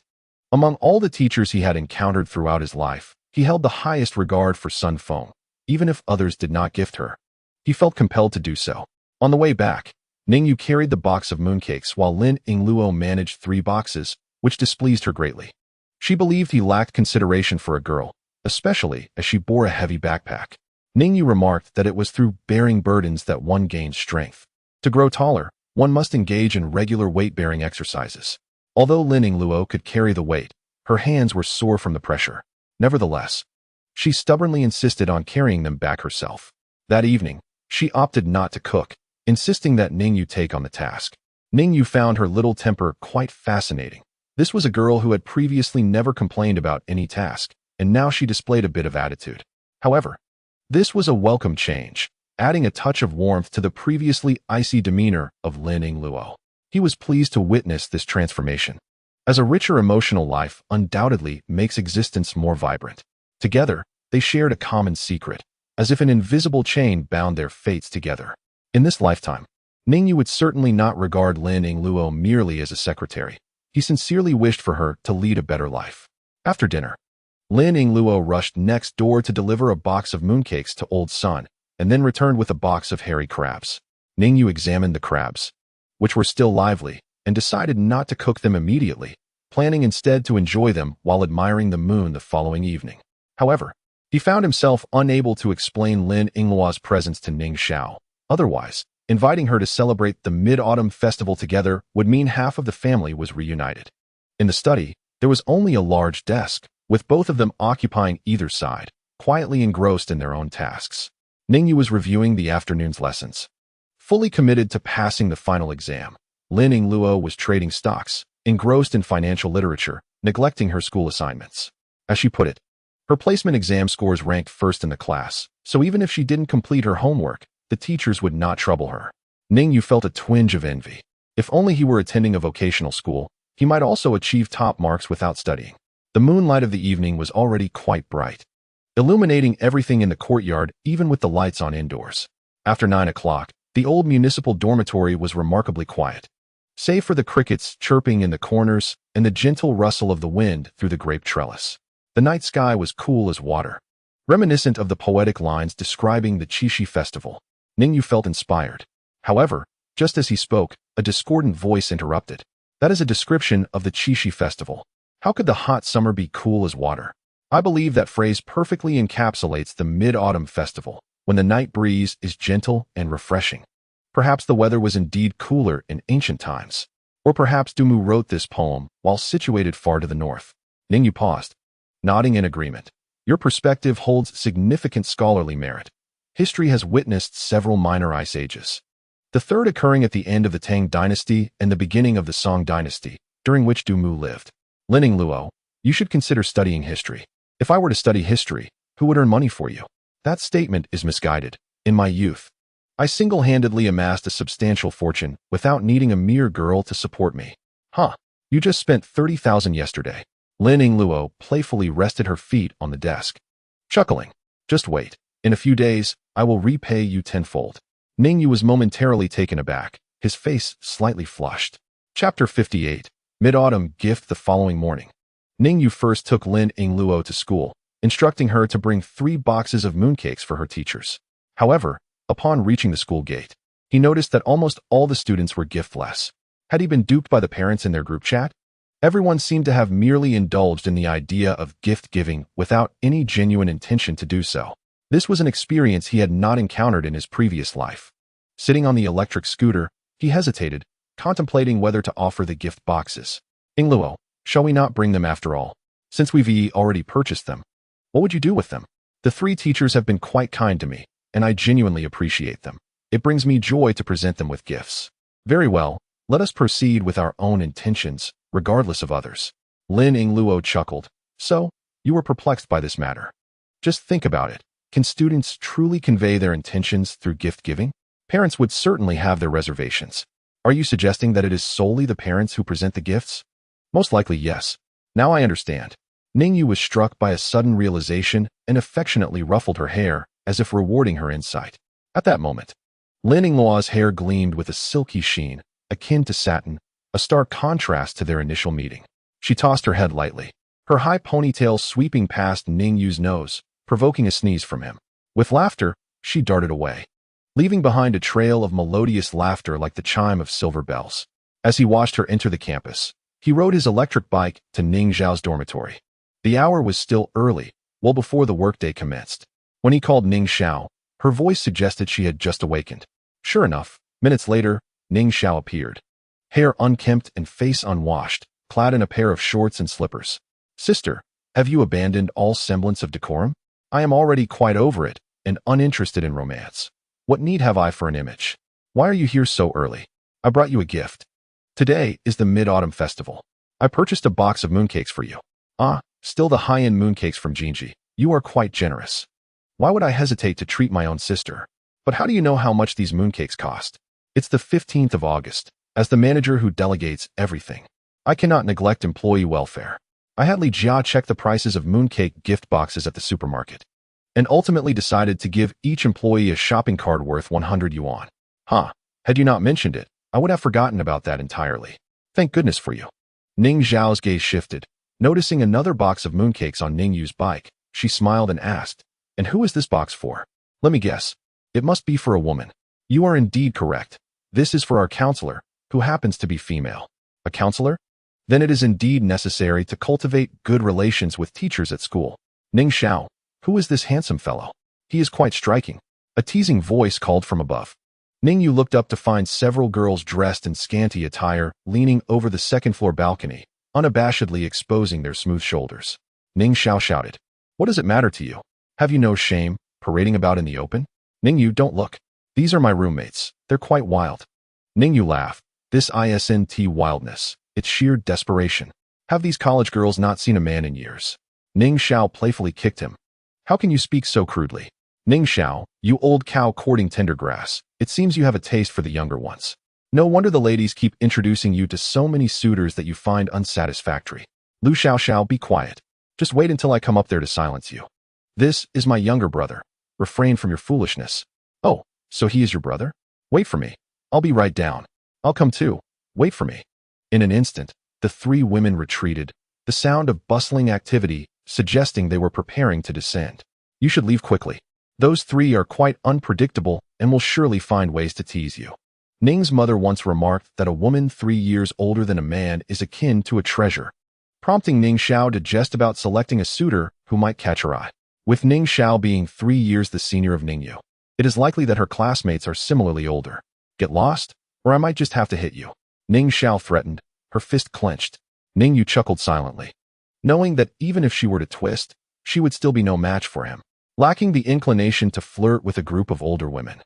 Among all the teachers he had encountered throughout his life, he held the highest regard for Sun Feng, even if others did not gift her. He felt compelled to do so. On the way back, Ning Yu carried the box of mooncakes while Lin Yingluo managed 3 boxes, which displeased her greatly. She believed he lacked consideration for a girl, especially as she bore a heavy backpack. Ning Yu remarked that it was through bearing burdens that one gains strength. To grow taller, one must engage in regular weight-bearing exercises. Although Lin Yingluo could carry the weight, her hands were sore from the pressure. Nevertheless, she stubbornly insisted on carrying them back herself. That evening, she opted not to cook, insisting that Ning Yu take on the task. Ning Yu found her little temper quite fascinating. This was a girl who had previously never complained about any task, and now she displayed a bit of attitude. However, this was a welcome change, adding a touch of warmth to the previously icy demeanor of Lin Yingluo. He was pleased to witness this transformation, as a richer emotional life undoubtedly makes existence more vibrant. Together, they shared a common secret, as if an invisible chain bound their fates together. In this lifetime, Ning Yu would certainly not regard Lin Yingluo merely as a secretary. He sincerely wished for her to lead a better life. After dinner, Lin Yingluo rushed next door to deliver a box of mooncakes to Old Sun, and then returned with a box of hairy crabs. Ning Yu examined the crabs, which were still lively, and decided not to cook them immediately, planning instead to enjoy them while admiring the moon the following evening. However, he found himself unable to explain Lin Yingluo's presence to Ning Xiao. Otherwise, inviting her to celebrate the Mid-Autumn Festival together would mean half of the family was reunited. In the study, there was only a large desk, with both of them occupying either side, quietly engrossed in their own tasks. Ning Yu was reviewing the afternoon's lessons. Fully committed to passing the final exam, Lin Yingluo was trading stocks, engrossed in financial literature, neglecting her school assignments. As she put it, her placement exam scores ranked first in the class, so even if she didn't complete her homework, the teachers would not trouble her. Ning Yu felt a twinge of envy. If only he were attending a vocational school, he might also achieve top marks without studying. The moonlight of the evening was already quite bright, illuminating everything in the courtyard, even with the lights on indoors. After 9 o'clock, the old municipal dormitory was remarkably quiet, save for the crickets chirping in the corners and the gentle rustle of the wind through the grape trellis. The night sky was cool as water, reminiscent of the poetic lines describing the Qixi festival. Ning Yu felt inspired. However, just as he spoke, a discordant voice interrupted. That is a description of the Qixi festival. How could the hot summer be cool as water? I believe that phrase perfectly encapsulates the mid-autumn festival, when the night breeze is gentle and refreshing. Perhaps the weather was indeed cooler in ancient times. Or perhaps Dumu wrote this poem while situated far to the north. Ning Yu paused, nodding in agreement. Your perspective holds significant scholarly merit. History has witnessed several minor ice ages, the third occurring at the end of the Tang dynasty and the beginning of the Song dynasty, during which Dumu lived. Lin Yingluo, you should consider studying history. If I were to study history, who would earn money for you? That statement is misguided. In my youth, I single-handedly amassed a substantial fortune without needing a mere girl to support me. Huh, you just spent 30,000 yesterday. Lin Yingluo playfully rested her feet on the desk, chuckling. Just wait. In a few days, I will repay you tenfold. Ning Yu was momentarily taken aback, his face slightly flushed. Chapter 58. Mid-Autumn Gift. The following morning, Ning Yu first took Lin Yingluo to school, instructing her to bring 3 boxes of mooncakes for her teachers. However, upon reaching the school gate, he noticed that almost all the students were giftless. Had he been duped by the parents in their group chat? Everyone seemed to have merely indulged in the idea of gift-giving without any genuine intention to do so. This was an experience he had not encountered in his previous life. Sitting on the electric scooter, he hesitated, contemplating whether to offer the gift boxes. Yingluo, shall we not bring them after all? Since we've already purchased them, what would you do with them? The 3 teachers have been quite kind to me, and I genuinely appreciate them. It brings me joy to present them with gifts. Very well, let us proceed with our own intentions, regardless of others. Lin Yingluo chuckled. So, you were perplexed by this matter. Just think about it. Can students truly convey their intentions through gift-giving? Parents would certainly have their reservations. Are you suggesting that it is solely the parents who present the gifts? Most likely, yes. Now I understand. Ning Yu was struck by a sudden realization and affectionately ruffled her hair, as if rewarding her insight. At that moment, Lin Yingluo's hair gleamed with a silky sheen, akin to satin, a stark contrast to their initial meeting. She tossed her head lightly, her high ponytail sweeping past Ning Yu's nose, provoking a sneeze from him. With laughter, she darted away, leaving behind a trail of melodious laughter like the chime of silver bells. As he watched her enter the campus, he rode his electric bike to Ning Zhao's dormitory. The hour was still early, well before the workday commenced. When he called Ning Zhao, her voice suggested she had just awakened. Sure enough, minutes later, Ning Zhao appeared, hair unkempt and face unwashed, clad in a pair of shorts and slippers. Sister, have you abandoned all semblance of decorum? I am already quite over it and uninterested in romance. What need have I for an image? Why are you here so early? I brought you a gift. Today is the Mid-Autumn Festival. I purchased a box of mooncakes for you. Ah, still the high-end mooncakes from Jinji. You are quite generous. Why would I hesitate to treat my own sister? But how do you know how much these mooncakes cost? It's the 15th of August. As the manager who delegates everything, I cannot neglect employee welfare. I had Li Jia check the prices of mooncake gift boxes at the supermarket, and ultimately decided to give each employee a shopping cart worth 100 yuan. Had you not mentioned it, I would have forgotten about that entirely. Thank goodness for you. Ning Zhao's gaze shifted. Noticing another box of mooncakes on Ning Yu's bike, she smiled and asked, and who is this box for? Let me guess. It must be for a woman. You are indeed correct. This is for our counselor, who happens to be female. A counselor? Then it is indeed necessary to cultivate good relations with teachers at school. Ning Zhao, who is this handsome fellow? He is quite striking. A teasing voice called from above. Ning Yu looked up to find several girls dressed in scanty attire leaning over the second-floor balcony, unabashedly exposing their smooth shoulders. Ning Zhao shouted, "What does it matter to you? Have you no shame, parading about in the open? Ning Yu, don't look. These are my roommates. They're quite wild. Ning Yu laughed. This isn't wildness. It's sheer desperation. Have these college girls not seen a man in years? Ning Xiao playfully kicked him. How can you speak so crudely? Ning Xiao, you old cow courting tender grass. It seems you have a taste for the younger ones. No wonder the ladies keep introducing you to so many suitors that you find unsatisfactory. Lu Xiao, be quiet. Just wait until I come up there to silence you. This is my younger brother. Refrain from your foolishness. Oh, so he is your brother? Wait for me. I'll be right down. I'll come too. Wait for me. In an instant, the three women retreated, the sound of bustling activity suggesting they were preparing to descend. You should leave quickly. Those three are quite unpredictable and will surely find ways to tease you. Ning's mother once remarked that a woman 3 years older than a man is akin to a treasure, prompting Ning Xiao to jest about selecting a suitor who might catch her eye. With Ning Xiao being 3 years the senior of Ning Yu, it is likely that her classmates are similarly older. Get lost, or I might just have to hit you. Ning Xiao threatened, her fist clenched. Ning Yu chuckled silently, knowing that even if she were to twist, she would still be no match for him. Lacking the inclination to flirt with a group of older women,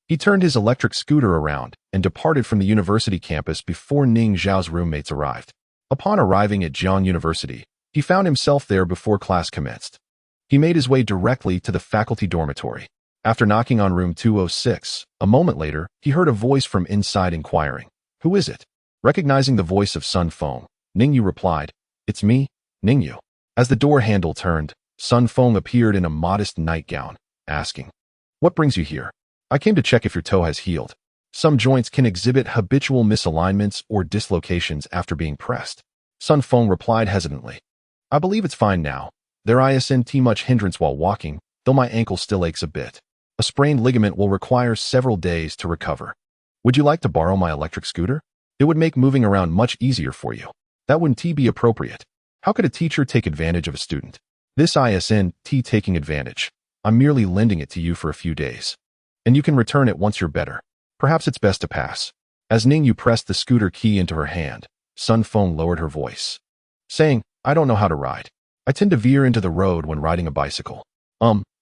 he turned his electric scooter around and departed from the university campus before Ning Xiao's roommates arrived. Upon arriving at Jiang University, he found himself there before class commenced. He made his way directly to the faculty dormitory. After knocking on room 206, a moment later, he heard a voice from inside inquiring, "Who is it?" Recognizing the voice of Sun Feng, Ning Yu replied, "It's me, Ning Yu." As the door handle turned, Sun Feng appeared in a modest nightgown, asking, "What brings you here?" "I came to check if your toe has healed. Some joints can exhibit habitual misalignments or dislocations after being pressed." Sun Feng replied hesitantly, "I believe it's fine now. There isn't much hindrance while walking, though my ankle still aches a bit. A sprained ligament will require several days to recover. Would you like to borrow my electric scooter? It would make moving around much easier for you." That wouldn't be appropriate. How could a teacher take advantage of a student? This isn't taking advantage. I'm merely lending it to you for a few days. And you can return it once you're better. Perhaps it's best to pass. As Ning Yu pressed the scooter key into her hand, Sun Feng lowered her voice, saying, "I don't know how to ride. I tend to veer into the road when riding a bicycle."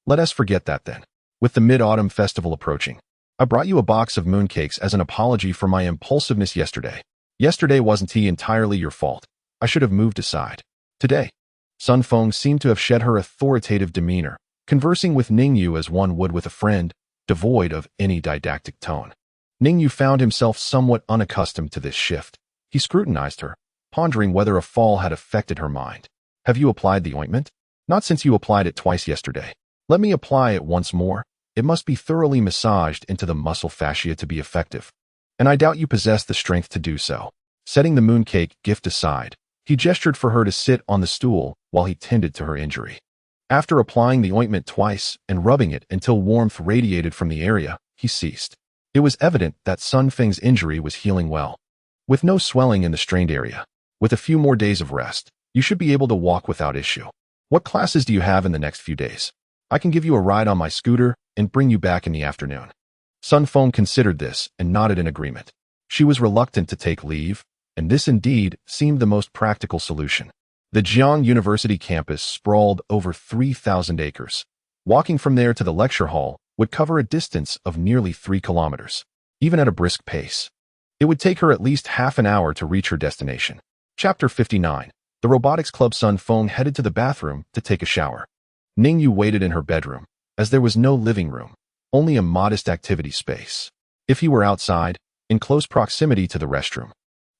Let us forget that then. With the Mid-Autumn Festival approaching, I brought you a box of mooncakes as an apology for my impulsiveness yesterday. Yesterday wasn't entirely your fault. I should have moved aside. Today, Sun Feng seemed to have shed her authoritative demeanor, conversing with Ning Yu as one would with a friend, devoid of any didactic tone. Ning Yu found himself somewhat unaccustomed to this shift. He scrutinized her, pondering whether a fall had affected her mind. "Have you applied the ointment?" "Not since you applied it twice yesterday." "Let me apply it once more. It must be thoroughly massaged into the muscle fascia to be effective. And I doubt you possess the strength to do so." Setting the mooncake gift aside, he gestured for her to sit on the stool while he tended to her injury. After applying the ointment twice and rubbing it until warmth radiated from the area, he ceased. It was evident that Sun Feng's injury was healing well, with no swelling in the strained area. With a few more days of rest, you should be able to walk without issue. What classes do you have in the next few days? I can give you a ride on my scooter and bring you back in the afternoon." Sun Feng considered this and nodded in agreement. She was reluctant to take leave, and this indeed seemed the most practical solution. The Jiang University campus sprawled over 3,000 acres. Walking from there to the lecture hall would cover a distance of nearly 3 kilometers. Even at a brisk pace, it would take her at least half an hour to reach her destination. Chapter 59. The Robotics Club. Sun Feng headed to the bathroom to take a shower. Ning Yu waited in her bedroom, as there was no living room, only a modest activity space. If he were outside, in close proximity to the restroom,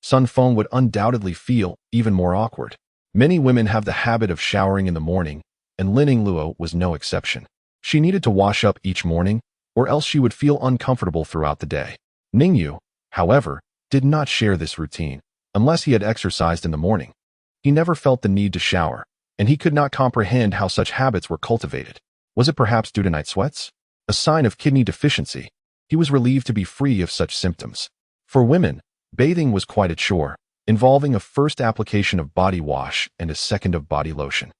Sun Feng would undoubtedly feel even more awkward. Many women have the habit of showering in the morning, and Lin Yingluo was no exception. She needed to wash up each morning, or else she would feel uncomfortable throughout the day. Ning Yu, however, did not share this routine, unless he had exercised in the morning. He never felt the need to shower, and he could not comprehend how such habits were cultivated. Was it perhaps due to night sweats? A sign of kidney deficiency? He was relieved to be free of such symptoms. For women, bathing was quite a chore, involving a first application of body wash and a second of body lotion.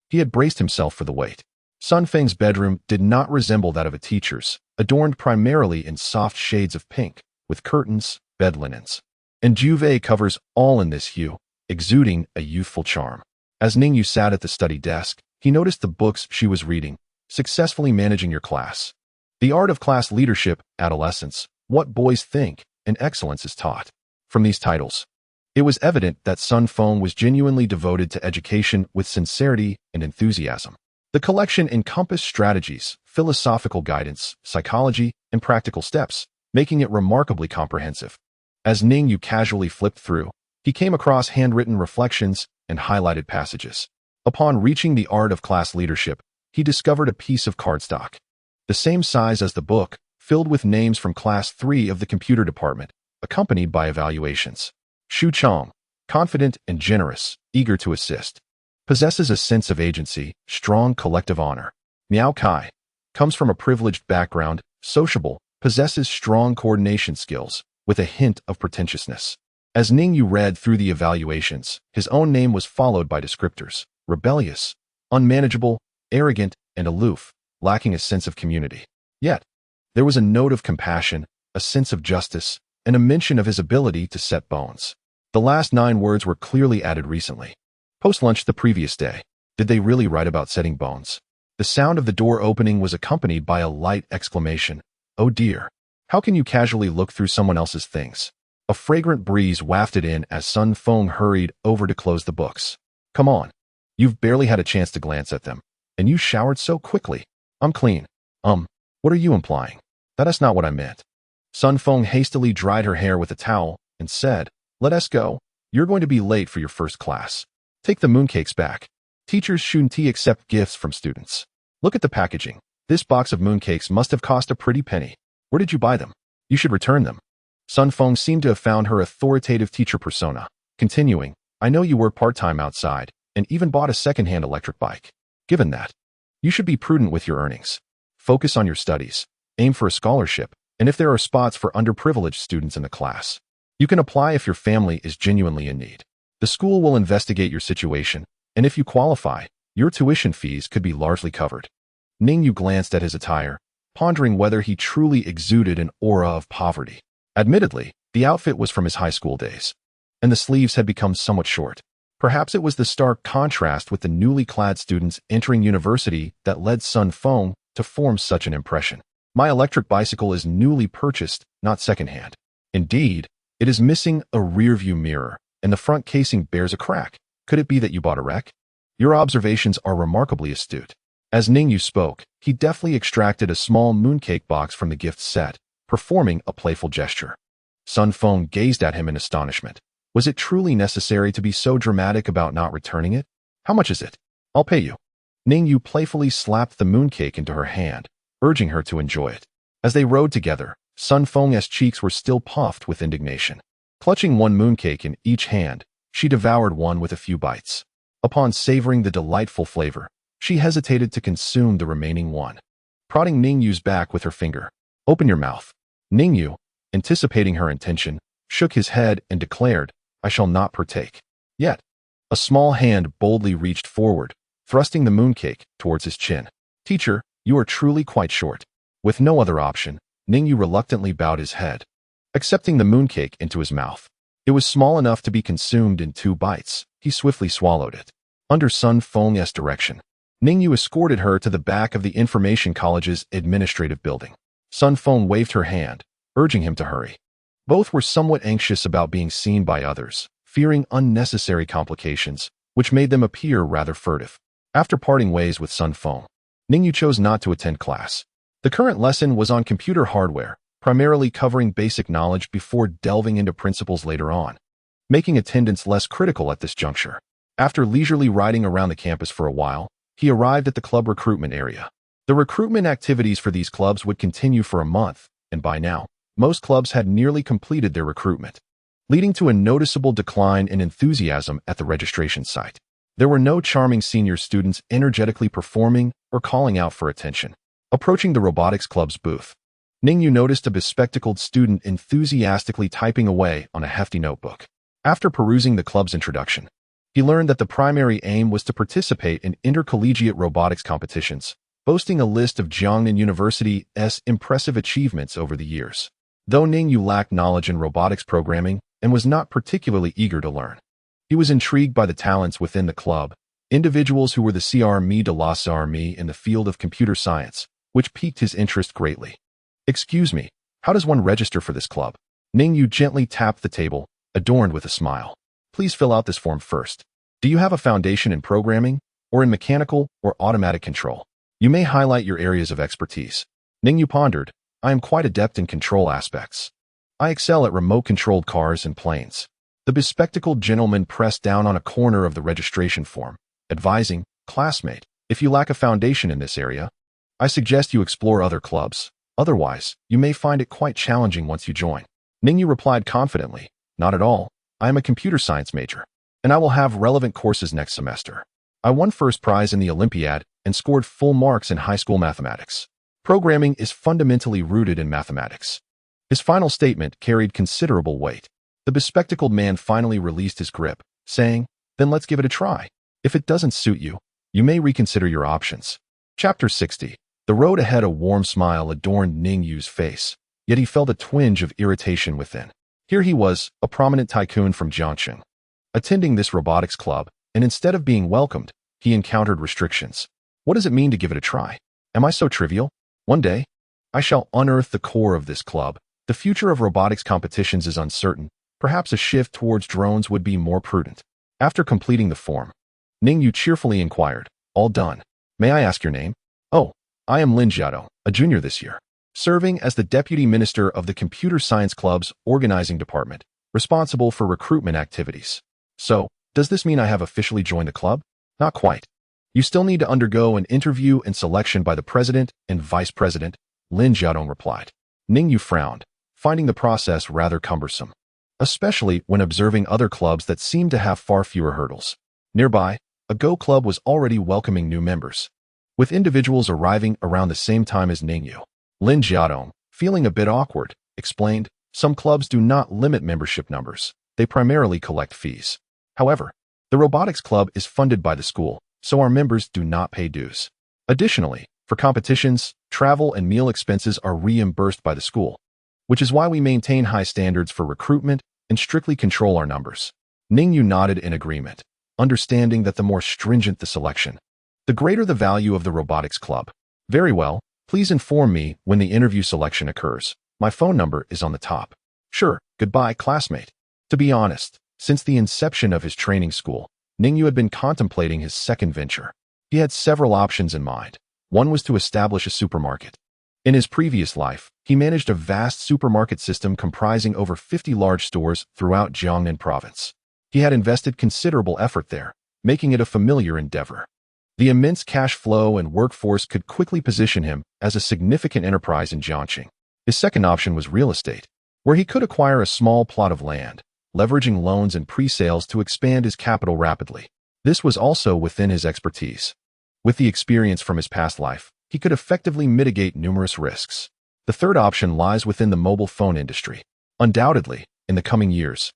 He had braced himself for the wait. Sun Feng's bedroom did not resemble that of a teacher's, adorned primarily in soft shades of pink, with curtains, bed linens, and duvet covers all in this hue, exuding a youthful charm. As Ning Yu sat at the study desk, he noticed the books she was reading, Successfully Managing Your Class. The Art of Class Leadership, Adolescence, What Boys Think, and Excellence is Taught. From these titles, it was evident that Sun Feng was genuinely devoted to education with sincerity and enthusiasm. The collection encompassed strategies, philosophical guidance, psychology, and practical steps, making it remarkably comprehensive. As Ning Yu casually flipped through, he came across handwritten reflections and highlighted passages. Upon reaching the Art of Class Leadership, he discovered a piece of cardstock, the same size as the book, filled with names from Class 3 of the computer department, accompanied by evaluations. Xu Chong, confident and generous, eager to assist. Possesses a sense of agency, strong collective honor. Miao Kai, comes from a privileged background, sociable, possesses strong coordination skills, with a hint of pretentiousness. As Ning Yu read through the evaluations, his own name was followed by descriptors: rebellious, unmanageable, arrogant, and aloof, lacking a sense of community. Yet, there was a note of compassion, a sense of justice, and a mention of his ability to set bones. The last 9 words were clearly added recently. Post-lunch the previous day. Did they really write about setting bones? The sound of the door opening was accompanied by a light exclamation. Oh dear. How can you casually look through someone else's things? A fragrant breeze wafted in as Sun Feng hurried over to close the books. Come on. You've barely had a chance to glance at them. And you showered so quickly. I'm clean. What are you implying? That's not what I meant. Sun Feng hastily dried her hair with a towel and said, Let us go. You're going to be late for your first class. Take the mooncakes back. Teachers shouldn't accept gifts from students. Look at the packaging. This box of mooncakes must have cost a pretty penny. Where did you buy them? You should return them. Sun Feng seemed to have found her authoritative teacher persona. Continuing, I know you work part-time outside and even bought a second-hand electric bike. Given that, you should be prudent with your earnings. Focus on your studies. Aim for a scholarship, and if there are spots for underprivileged students in the class, you can apply if your family is genuinely in need. The school will investigate your situation, and if you qualify, your tuition fees could be largely covered. Ning Yu glanced at his attire, pondering whether he truly exuded an aura of poverty. Admittedly, the outfit was from his high school days, and the sleeves had become somewhat short. Perhaps it was the stark contrast with the newly clad students entering university that led Sun Feng to form such an impression. My electric bicycle is newly purchased, not secondhand. Indeed, it is missing a rear-view mirror, and the front casing bears a crack. Could it be that you bought a wreck? Your observations are remarkably astute. As Ning Yu spoke, he deftly extracted a small mooncake box from the gift set, performing a playful gesture. Sun Feng gazed at him in astonishment. Was it truly necessary to be so dramatic about not returning it? How much is it? I'll pay you. Ning Yu playfully slapped the mooncake into her hand, urging her to enjoy it. As they rode together, Sun Feng's cheeks were still puffed with indignation. Clutching one mooncake in each hand, she devoured one with a few bites. Upon savoring the delightful flavor, she hesitated to consume the remaining one. Prodding Ning Yu's back with her finger. Open your mouth. Ning Yu, anticipating her intention, shook his head and declared, I shall not partake. Yet, a small hand boldly reached forward, thrusting the mooncake towards his chin. Teacher, you are truly quite short. With no other option, Ning Yu reluctantly bowed his head, accepting the mooncake into his mouth. It was small enough to be consumed in 2 bites. He swiftly swallowed it. Under Sun Feng's direction, Ning Yu escorted her to the back of the Information College's administrative building. Sun Feng waved her hand, urging him to hurry. Both were somewhat anxious about being seen by others, fearing unnecessary complications, which made them appear rather furtive. After parting ways with Sun Feng, Ning Yu chose not to attend class. The current lesson was on computer hardware, primarily covering basic knowledge before delving into principles later on, making attendance less critical at this juncture. After leisurely riding around the campus for a while, he arrived at the club recruitment area. The recruitment activities for these clubs would continue for a month, and by now, most clubs had nearly completed their recruitment, leading to a noticeable decline in enthusiasm at the registration site. There were no charming senior students energetically performing or calling out for attention. Approaching the robotics club's booth, Ning Yu noticed a bespectacled student enthusiastically typing away on a hefty notebook. After perusing the club's introduction, he learned that the primary aim was to participate in intercollegiate robotics competitions, boasting a list of Jiangnan University's impressive achievements over the years. Though Ning Yu lacked knowledge in robotics programming and was not particularly eager to learn, he was intrigued by the talents within the club individuals who were the CRME de la CRME in the field of computer science, which piqued his interest greatly. "Excuse me, how does one register for this club?" Ning Yu gently tapped the table, adorned with a smile. "Please fill out this form first. Do you have a foundation in programming, or in mechanical or automatic control? You may highlight your areas of expertise." Ning Yu pondered. "I am quite adept in control aspects. I excel at remote-controlled cars and planes." The bespectacled gentleman pressed down on a corner of the registration form, advising, "Classmate, if you lack a foundation in this area, I suggest you explore other clubs. Otherwise, you may find it quite challenging once you join." Ning Yu replied confidently, "Not at all. I am a computer science major, and I will have relevant courses next semester. I won first prize in the Olympiad and scored full marks in high school mathematics. Programming is fundamentally rooted in mathematics." His final statement carried considerable weight. The bespectacled man finally released his grip, saying, "Then let's give it a try. If it doesn't suit you, you may reconsider your options." Chapter 60. The road ahead. A warm smile adorned Ning Yu's face, yet he felt a twinge of irritation within. Here he was, a prominent tycoon from Jiangxing, attending this robotics club, and instead of being welcomed, he encountered restrictions. What does it mean to give it a try? Am I so trivial? One day, I shall unearth the core of this club. The future of robotics competitions is uncertain. Perhaps a shift towards drones would be more prudent. After completing the form, Ning Yu cheerfully inquired, "All done. May I ask your name?" "Oh, I am Lin Yingluo, a junior this year, serving as the Deputy Minister of the Computer Science Club's organizing department, responsible for recruitment activities." "So, does this mean I have officially joined the club?" "Not quite. You still need to undergo an interview and selection by the President and Vice President," Lin Yingluo replied. Ning Yu frowned, finding the process rather cumbersome, especially when observing other clubs that seemed to have far fewer hurdles. Nearby, a Go club was already welcoming new members, with individuals arriving around the same time as Ning Yu. Lin Yingluo, feeling a bit awkward, explained, "Some clubs do not limit membership numbers. They primarily collect fees. However, the robotics club is funded by the school, so our members do not pay dues. Additionally, for competitions, travel and meal expenses are reimbursed by the school, which is why we maintain high standards for recruitment and strictly control our numbers." Ning Yu nodded in agreement, understanding that the more stringent the selection, the greater the value of the robotics club. "Very well, please inform me when the interview selection occurs. My phone number is on the top." "Sure, goodbye, classmate." To be honest, since the inception of his training school, Ning Yu had been contemplating his second venture. He had several options in mind. One was to establish a supermarket. In his previous life, he managed a vast supermarket system comprising over 50 large stores throughout Jiangnan province. He had invested considerable effort there, making it a familiar endeavor. The immense cash flow and workforce could quickly position him as a significant enterprise in Jiangxing. His second option was real estate, where he could acquire a small plot of land, leveraging loans and pre-sales to expand his capital rapidly. This was also within his expertise. With the experience from his past life, he could effectively mitigate numerous risks. The third option lies within the mobile phone industry. Undoubtedly, in the coming years,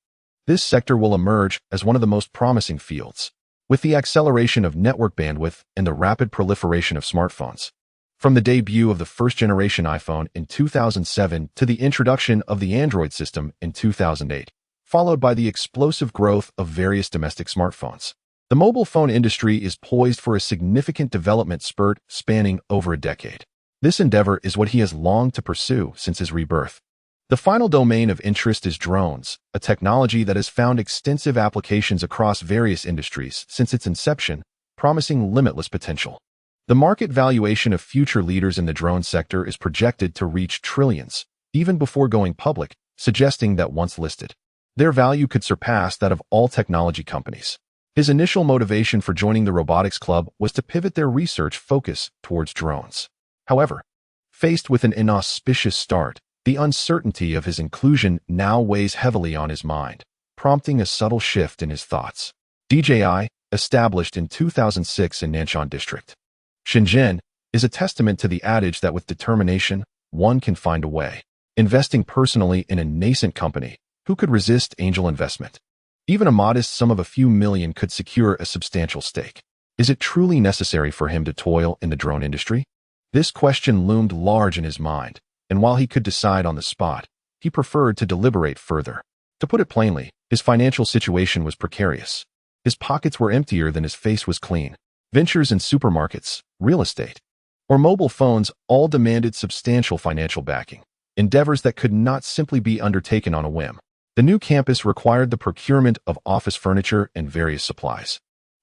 this sector will emerge as one of the most promising fields, with the acceleration of network bandwidth and the rapid proliferation of smartphones. From the debut of the first-generation iPhone in 2007 to the introduction of the Android system in 2008, followed by the explosive growth of various domestic smartphones, the mobile phone industry is poised for a significant development spurt spanning over a decade. This endeavor is what he has longed to pursue since his rebirth. The final domain of interest is drones, a technology that has found extensive applications across various industries since its inception, promising limitless potential. The market valuation of future leaders in the drone sector is projected to reach trillions, even before going public, suggesting that once listed, their value could surpass that of all technology companies. His initial motivation for joining the robotics club was to pivot their research focus towards drones. However, faced with an inauspicious start, the uncertainty of his inclusion now weighs heavily on his mind, prompting a subtle shift in his thoughts. DJI, established in 2006 in Nanshan District, Shenzhen, is a testament to the adage that with determination, one can find a way. Investing personally in a nascent company, who could resist angel investment? Even a modest sum of a few million could secure a substantial stake. Is it truly necessary for him to toil in the drone industry? This question loomed large in his mind, and while he could decide on the spot, he preferred to deliberate further. To put it plainly, his financial situation was precarious. His pockets were emptier than his face was clean. Ventures in supermarkets, real estate, or mobile phones all demanded substantial financial backing, endeavors that could not simply be undertaken on a whim. The new campus required the procurement of office furniture and various supplies,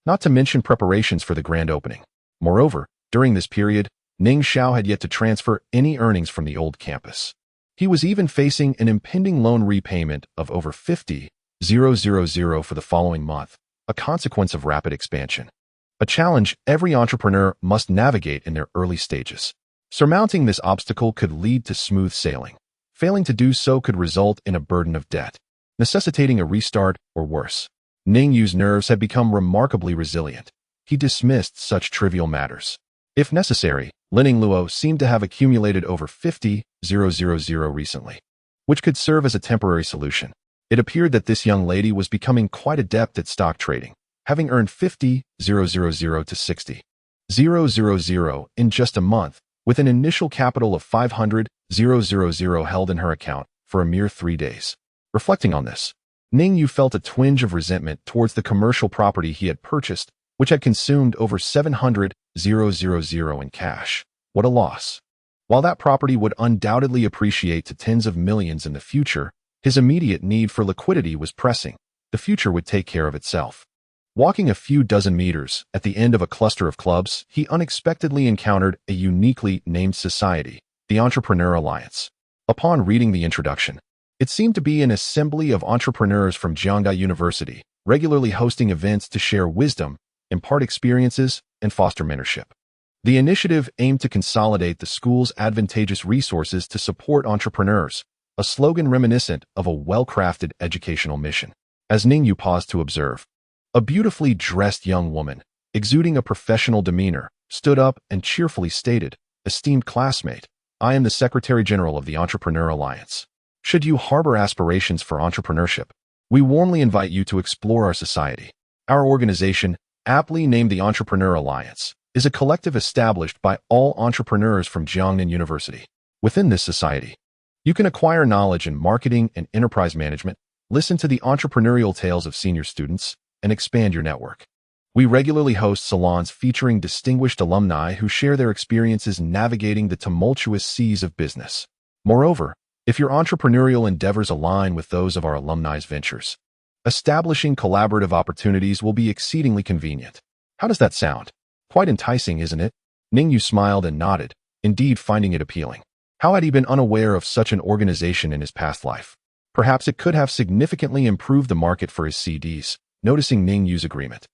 not to mention preparations for the grand opening. Moreover, during this period, Ning Xiao had yet to transfer any earnings from the old campus. He was even facing an impending loan repayment of over 50,000 for the following month, a consequence of rapid expansion. A challenge every entrepreneur must navigate in their early stages. Surmounting this obstacle could lead to smooth sailing. Failing to do so could result in a burden of debt, necessitating a restart or worse. Ning Yu's nerves had become remarkably resilient. He dismissed such trivial matters. If necessary, Lin Yingluo seemed to have accumulated over 50,000 recently, which could serve as a temporary solution. It appeared that this young lady was becoming quite adept at stock trading, having earned 50,000 to 60,000 in just a month, with an initial capital of 500,000 held in her account for a mere 3 days. Reflecting on this, Ning Yu felt a twinge of resentment towards the commercial property he had purchased, which had consumed over 700,000 in cash. What a loss. While that property would undoubtedly appreciate to tens of millions in the future, his immediate need for liquidity was pressing. The future would take care of itself. Walking a few dozen meters at the end of a cluster of clubs, he unexpectedly encountered a uniquely named society, the Entrepreneurial Alliance. Upon reading the introduction, it seemed to be an assembly of entrepreneurs from Jiangda University, regularly hosting events to share wisdom, impart experiences, and foster mentorship. The initiative aimed to consolidate the school's advantageous resources to support entrepreneurs, a slogan reminiscent of a well-crafted educational mission. As Ning Yu paused to observe, a beautifully dressed young woman, exuding a professional demeanor, stood up and cheerfully stated, "Esteemed classmate, I am the Secretary General of the Entrepreneurial Alliance. Should you harbor aspirations for entrepreneurship, we warmly invite you to explore our society. Our organization, aptly named the Entrepreneurial Alliance, is a collective established by all entrepreneurs from Jiangnan University. Within this society, you can acquire knowledge in marketing and enterprise management, listen to the entrepreneurial tales of senior students, and expand your network. We regularly host salons featuring distinguished alumni who share their experiences navigating the tumultuous seas of business. Moreover, if your entrepreneurial endeavors align with those of our alumni's ventures, establishing collaborative opportunities will be exceedingly convenient." How does that sound? Quite enticing, isn't it? Ning Yu smiled and nodded, indeed finding it appealing. How had he been unaware of such an organization in his past life? Perhaps it could have significantly improved the market for his CDs. Noticing Ning Yu's agreement,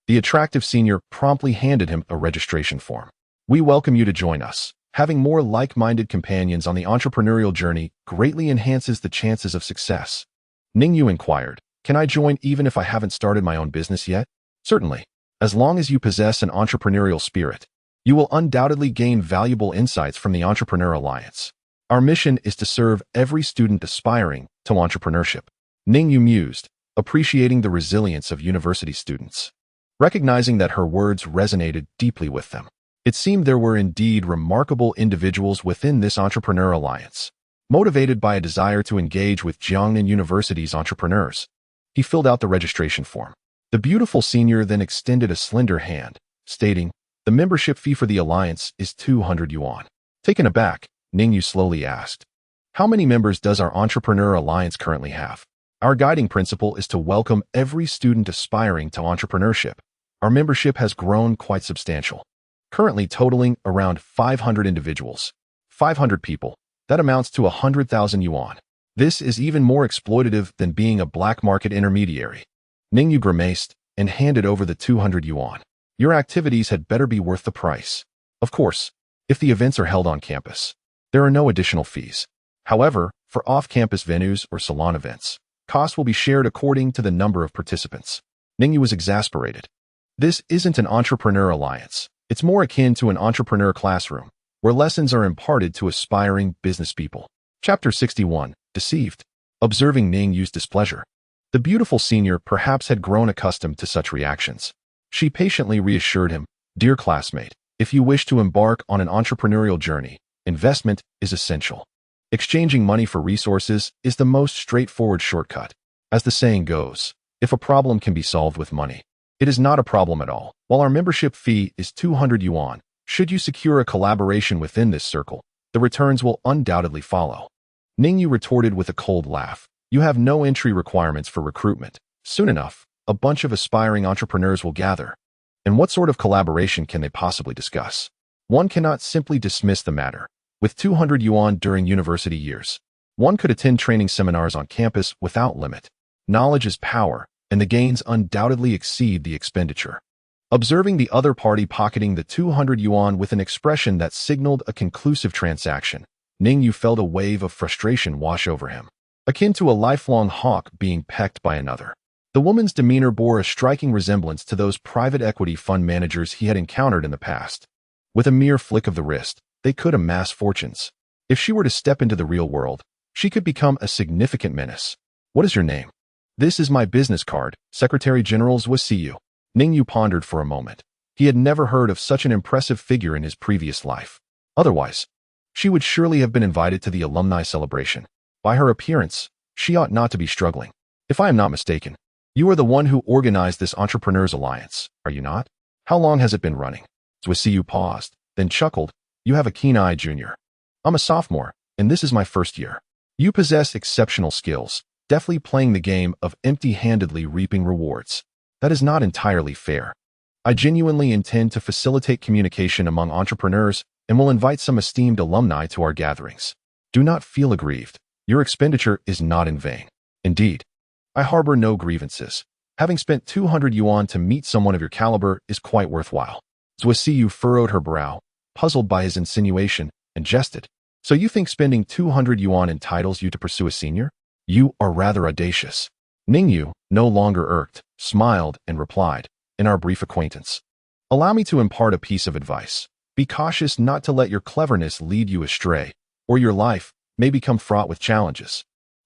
the attractive senior promptly handed him a registration form. "We welcome you to join us. Having more like-minded companions on the entrepreneurial journey greatly enhances the chances of success." Ning Yu inquired, "Can I join even if I haven't started my own business yet?" "Certainly. As long as you possess an entrepreneurial spirit, you will undoubtedly gain valuable insights from the Entrepreneurial Alliance. Our mission is to serve every student aspiring to entrepreneurship." Ning Yu mused, appreciating the resilience of university students. Recognizing that her words resonated deeply with them, it seemed there were indeed remarkable individuals within this Entrepreneurial Alliance. Motivated by a desire to engage with Jiangnan University's entrepreneurs, he filled out the registration form. The beautiful senior then extended a slender hand, stating, "The membership fee for the alliance is 200 yuan. Taken aback, Ning Yu slowly asked, "How many members does our Entrepreneurial Alliance currently have?" "Our guiding principle is to welcome every student aspiring to entrepreneurship. Our membership has grown quite substantial, currently totaling around 500 individuals. 500 people. That amounts to 100,000 yuan. This is even more exploitative than being a black market intermediary." Ning Yu grimaced and handed over the 200 yuan. "Your activities had better be worth the price. Of course, if the events are held on campus, there are no additional fees. However, for off-campus venues or salon events, costs will be shared according to the number of participants." Ning Yu was exasperated. This isn't an entrepreneur alliance. It's more akin to an entrepreneur classroom, where lessons are imparted to aspiring business people. Chapter 61, Deceived. Observing Ning Yu's displeasure, the beautiful senior perhaps had grown accustomed to such reactions. She patiently reassured him, "Dear classmate, if you wish to embark on an entrepreneurial journey, investment is essential. Exchanging money for resources is the most straightforward shortcut. As the saying goes, if a problem can be solved with money, It is not a problem at all. While our membership fee is 200 yuan, should you secure a collaboration within this circle, the returns will undoubtedly follow. Ning Yu retorted with a cold laugh. You have no entry requirements for recruitment. Soon enough, a bunch of aspiring entrepreneurs will gather. And what sort of collaboration can they possibly discuss? One cannot simply dismiss the matter. With 200 yuan during university years, one could attend training seminars on campus without limit. Knowledge is power, and the gains undoubtedly exceed the expenditure. Observing the other party pocketing the 200 yuan with an expression that signaled a conclusive transaction, Ning Yu felt a wave of frustration wash over him, akin to a lifelong hawk being pecked by another. The woman's demeanor bore a striking resemblance to those private equity fund managers he had encountered in the past. With a mere flick of the wrist, they could amass fortunes. If she were to step into the real world, she could become a significant menace. What is your name? This is my business card, Secretary General's Wasiyu. Ning Yu pondered for a moment. He had never heard of such an impressive figure in his previous life. Otherwise, she would surely have been invited to the alumni celebration. By her appearance, she ought not to be struggling. If I am not mistaken, you are the one who organized this Entrepreneurs Alliance, are you not? How long has it been running? Wasiyu paused, then chuckled. You have a keen eye, Junior. I'm a sophomore, and this is my first year. You possess exceptional skills, deftly playing the game of empty-handedly reaping rewards. That is not entirely fair. I genuinely intend to facilitate communication among entrepreneurs and will invite some esteemed alumni to our gatherings. Do not feel aggrieved. Your expenditure is not in vain. Indeed, I harbor no grievances. Having spent 200 yuan to meet someone of your caliber is quite worthwhile. Wasiyu furrowed her brow, puzzled by his insinuation, and jested. So you think spending 200 yuan entitles you to pursue a senior? You are rather audacious. Ning Yu, no longer irked, smiled and replied, in our brief acquaintance. Allow me to impart a piece of advice. Be cautious not to let your cleverness lead you astray, or your life may become fraught with challenges.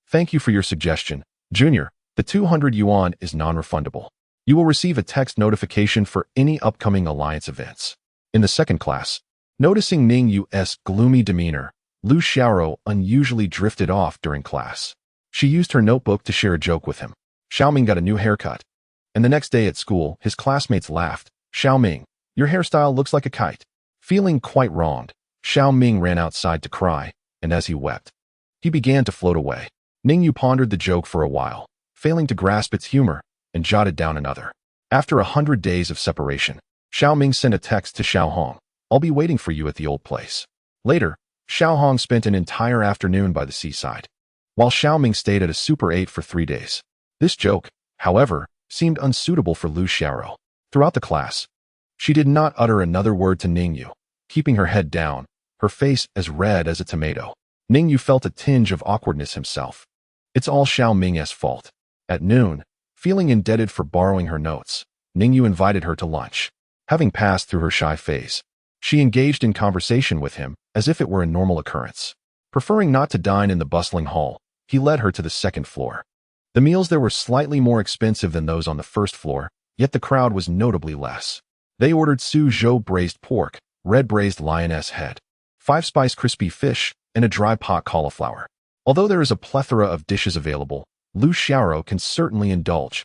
Thank you for your suggestion, Junior. The 200 yuan is non-refundable. You will receive a text notification for any upcoming alliance events. In the second class, noticing Ning Yu's gloomy demeanor, Lu Xiaoro unusually drifted off during class. She used her notebook to share a joke with him. Xiaoming got a new haircut. And the next day at school, his classmates laughed. Xiaoming, your hairstyle looks like a kite. Feeling quite wronged, Xiaoming ran outside to cry, and as he wept, he began to float away. Ning Yu pondered the joke for a while, failing to grasp its humor, and jotted down another. After 100 days of separation, Xiaoming sent a text to Xiaohong. I'll be waiting for you at the old place. Later, Xiaohong spent an entire afternoon by the seaside, while Xiaoming stayed at a Super 8 for 3 days. This joke, however, seemed unsuitable for Lu Xiaoro. Throughout the class, she did not utter another word to Ning Yu, keeping her head down, her face as red as a tomato. Ning Yu felt a tinge of awkwardness himself. It's all Xiaoming's fault. At noon, feeling indebted for borrowing her notes, Ning Yu invited her to lunch. Having passed through her shy phase, she engaged in conversation with him as if it were a normal occurrence. Preferring not to dine in the bustling hall, he led her to the second floor. The meals there were slightly more expensive than those on the first floor, yet the crowd was notably less. They ordered Suzhou braised pork, red braised lioness head, 5-spice crispy fish, and a dry pot cauliflower. Although there is a plethora of dishes available, Lu Xiaoro can certainly indulge.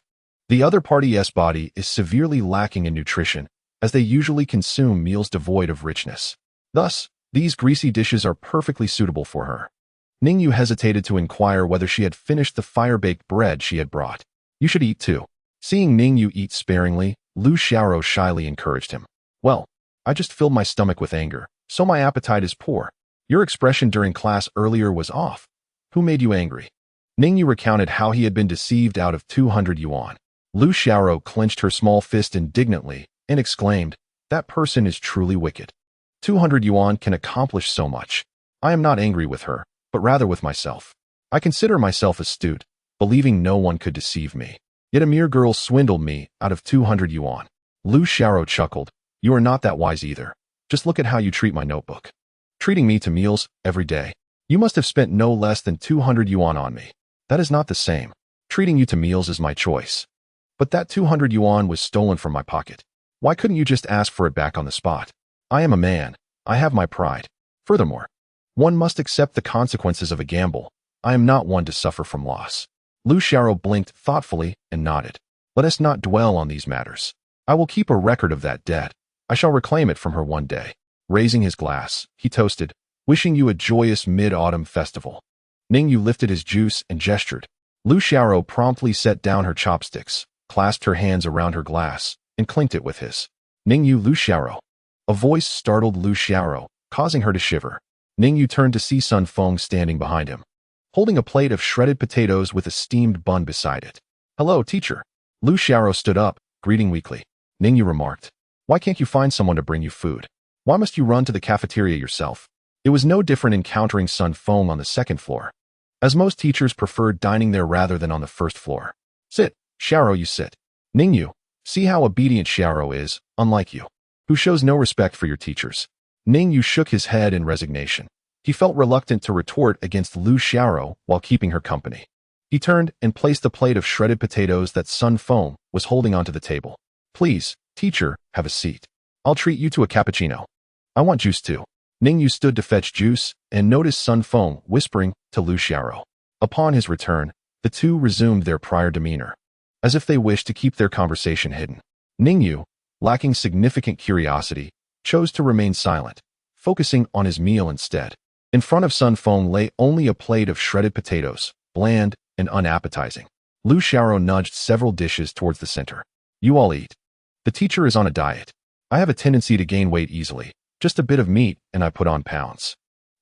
The other party's body is severely lacking in nutrition, as they usually consume meals devoid of richness. Thus, these greasy dishes are perfectly suitable for her. Ning Yu hesitated to inquire whether she had finished the fire-baked bread she had brought. You should eat too. Seeing Ning Yu eat sparingly, Lu Xiaoro shyly encouraged him. Well, I just filled my stomach with anger, so my appetite is poor. Your expression during class earlier was off. Who made you angry? Ning Yu recounted how he had been deceived out of 200 yuan. Lu Xiaoro clenched her small fist indignantly and exclaimed, that person is truly wicked. 200 yuan can accomplish so much. I am not angry with her, but rather with myself. I consider myself astute, believing no one could deceive me. Yet a mere girl swindled me out of 200 yuan. Lu Xiaoro chuckled. You are not that wise either. Just look at how you treat my notebook. Treating me to meals every day. You must have spent no less than 200 yuan on me. That is not the same. Treating you to meals is my choice. But that 200 yuan was stolen from my pocket. Why couldn't you just ask for it back on the spot? I am a man. I have my pride. Furthermore, one must accept the consequences of a gamble. I am not one to suffer from loss. Lu Xiaoro blinked thoughtfully and nodded. Let us not dwell on these matters. I will keep a record of that debt. I shall reclaim it from her one day. Raising his glass, he toasted, wishing you a joyous mid-autumn festival. Ning Yu lifted his juice and gestured. Lu Xiaoro promptly set down her chopsticks, clasped her hands around her glass, and clinked it with his. Ning Yu, Lu Xiaoro. A voice startled Lu Xiaoro, causing her to shiver. Ning Yu turned to see Sun Feng standing behind him, holding a plate of shredded potatoes with a steamed bun beside it. Hello, teacher. Lu Xiaoro stood up, greeting weakly. Ning Yu remarked, why can't you find someone to bring you food? Why must you run to the cafeteria yourself? It was no different encountering Sun Feng on the second floor, as most teachers preferred dining there rather than on the first floor. Sit, Xiaoro, you sit. Ning Yu, see how obedient Xiaoro is, unlike you, who shows no respect for your teachers. Ning Yu shook his head in resignation. He felt reluctant to retort against Lu Xiaoro while keeping her company. He turned and placed the plate of shredded potatoes that Sun Feng was holding onto the table. Please, teacher, have a seat. I'll treat you to a cappuccino. I want juice too. Ning Yu stood to fetch juice and noticed Sun Feng whispering to Lu Xiaoro. Upon his return, the two resumed their prior demeanor, as if they wished to keep their conversation hidden. Ning Yu, lacking significant curiosity, chose to remain silent, focusing on his meal instead. In front of Sun Feng lay only a plate of shredded potatoes, bland and unappetizing. Lu Xiaoro nudged several dishes towards the center. You all eat. The teacher is on a diet. I have a tendency to gain weight easily. Just a bit of meat and I put on pounds.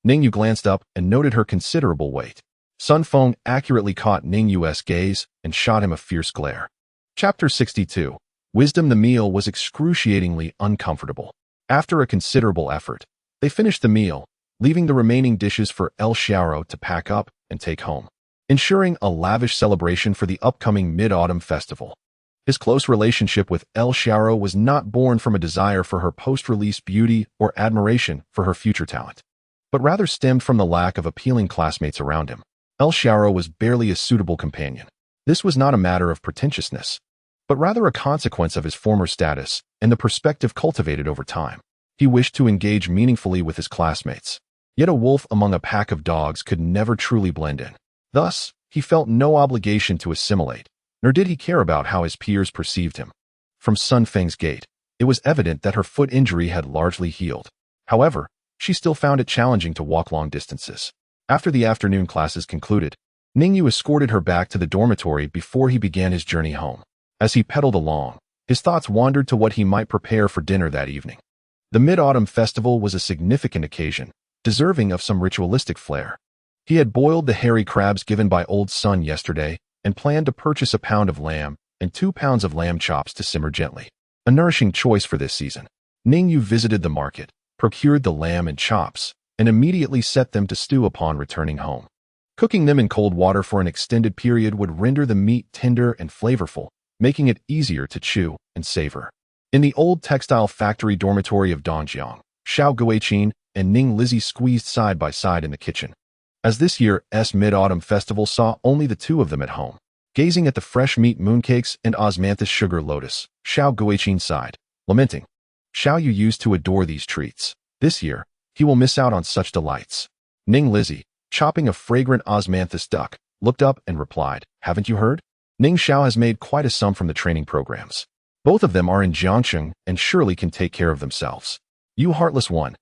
Ning Yu glanced up and noted her considerable weight. Sun Feng accurately caught Ning Yu's gaze and shot him a fierce glare. Chapter 62. Wisdom. The meal was excruciatingly uncomfortable. After a considerable effort, they finished the meal, leaving the remaining dishes for El Xiaoro to pack up and take home, ensuring a lavish celebration for the upcoming Mid-Autumn Festival. His close relationship with El Xiaoro was not born from a desire for her post-release beauty or admiration for her future talent, but rather stemmed from the lack of appealing classmates around him. El Xiaoro was barely a suitable companion. This was not a matter of pretentiousness, but rather a consequence of his former status and the perspective cultivated over time. He wished to engage meaningfully with his classmates, yet a wolf among a pack of dogs could never truly blend in. Thus, he felt no obligation to assimilate, nor did he care about how his peers perceived him. From Sun Feng's gait, it was evident that her foot injury had largely healed. However, she still found it challenging to walk long distances. After the afternoon classes concluded, Ning Yu escorted her back to the dormitory before he began his journey home. As he pedaled along, his thoughts wandered to what he might prepare for dinner that evening. The Mid-Autumn Festival was a significant occasion, deserving of some ritualistic flair. He had boiled the hairy crabs given by Old Sun yesterday and planned to purchase a pound of lamb and 2 pounds of lamb chops to simmer gently. A nourishing choice for this season. Ning Yu visited the market, procured the lamb and chops, and immediately set them to stew upon returning home. Cooking them in cold water for an extended period would render the meat tender and flavorful, making it easier to chew and savor. In the old textile factory dormitory of Dongjiang, Xiao Guiqin and Ning Lizzie squeezed side by side in the kitchen, as this year's Mid-Autumn Festival saw only the two of them at home. Gazing at the fresh meat mooncakes and osmanthus sugar lotus, Xiao Guiqin sighed, lamenting. Xiao Yu used to adore these treats. This year, he will miss out on such delights. Ning Lizzie, chopping a fragrant osmanthus duck, looked up and replied, haven't you heard? Ning Xiao has made quite a sum from the training programs. Both of them are in Jiangsheng and surely can take care of themselves. You heartless one.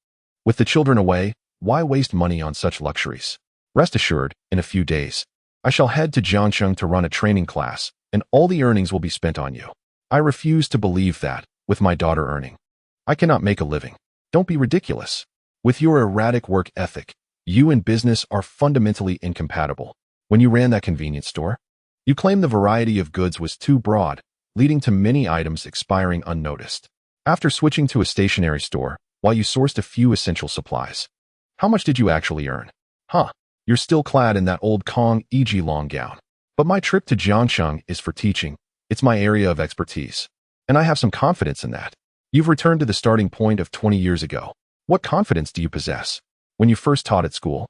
With the children away, why waste money on such luxuries? Rest assured, in a few days, I shall head to Jiangsheng to run a training class, and all the earnings will be spent on you. I refuse to believe that, with my daughter earning, I cannot make a living. Don't be ridiculous. With your erratic work ethic, you and business are fundamentally incompatible. When you ran that convenience store, you claimed the variety of goods was too broad, leading to many items expiring unnoticed. After switching to a stationery store, while you sourced a few essential supplies, how much did you actually earn? Huh. You're still clad in that old Kong e.g. long gown. But my trip to Jiangsheng is for teaching. It's my area of expertise. And I have some confidence in that. You've returned to the starting point of 20 years ago. What confidence do you possess? When you first taught at school,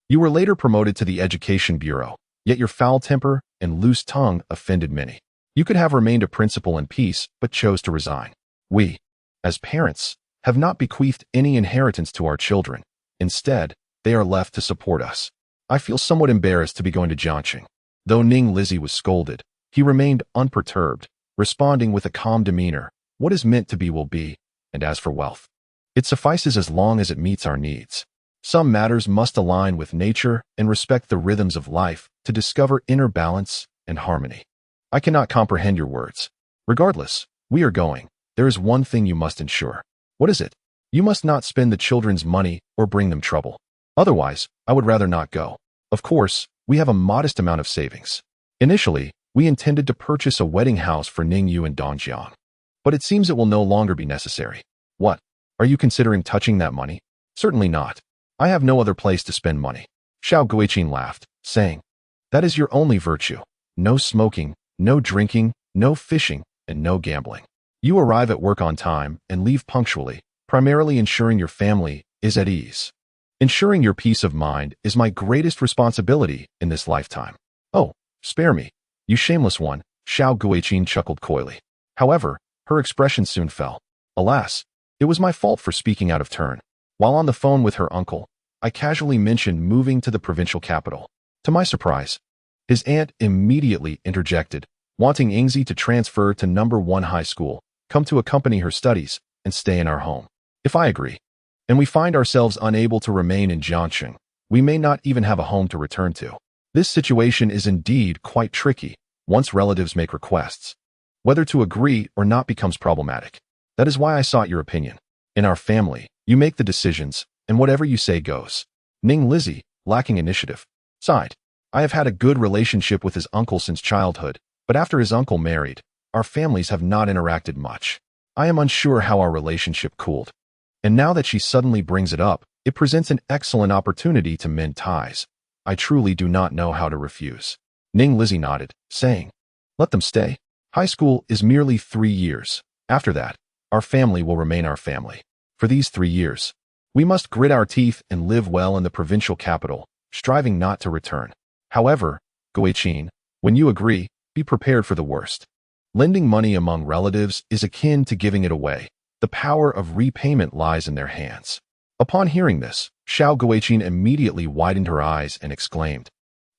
you were later promoted to the Education Bureau, yet your foul temper and loose tongue offended many. You could have remained a principal in peace, but chose to resign. We, as parents, have not bequeathed any inheritance to our children. Instead, they are left to support us. I feel somewhat embarrassed to be going to Jiangsheng. Though Ning Lizzie was scolded, he remained unperturbed, responding with a calm demeanor, "What is meant to be will be, and as for wealth, it suffices as long as it meets our needs. Some matters must align with nature and respect the rhythms of life to discover inner balance and harmony. I cannot comprehend your words. Regardless, we are going. There is one thing you must ensure." "What is it?" "You must not spend the children's money or bring them trouble. Otherwise, I would rather not go. Of course, we have a modest amount of savings. Initially, we intended to purchase a wedding house for Ning Yu and Dongjiang, but it seems it will no longer be necessary." "What? Are you considering touching that money?" "Certainly not. I have no other place to spend money." Xiao Guiqin laughed, saying, "That is your only virtue. No smoking, no drinking, no fishing, and no gambling. You arrive at work on time and leave punctually, primarily ensuring your family is at ease. Ensuring your peace of mind is my greatest responsibility in this lifetime." "Oh, spare me, you shameless one," Xiao Guiqin chuckled coyly. However, her expression soon fell. "Alas, it was my fault for speaking out of turn. While on the phone with her uncle, I casually mentioned moving to the provincial capital. To my surprise, his aunt immediately interjected, wanting Ingzi to transfer to number 1 high school, come to accompany her studies, and stay in our home. If I agree, and we find ourselves unable to remain in Jiangxing, we may not even have a home to return to. This situation is indeed quite tricky once relatives make requests. Whether to agree or not becomes problematic. That is why I sought your opinion. In our family, you make the decisions, and whatever you say goes." Ning Lizzie, lacking initiative, sighed. "I have had a good relationship with his uncle since childhood, but after his uncle married, our families have not interacted much. I am unsure how our relationship cooled. And now that she suddenly brings it up, it presents an excellent opportunity to mend ties. I truly do not know how to refuse." Ning Lizzie nodded, saying, "Let them stay. High school is merely 3 years. After that, our family will remain our family. For these 3 years, we must grit our teeth and live well in the provincial capital, striving not to return. However, Guiqin, when you agree, be prepared for the worst. Lending money among relatives is akin to giving it away. The power of repayment lies in their hands." Upon hearing this, Xiao Guiqin immediately widened her eyes and exclaimed,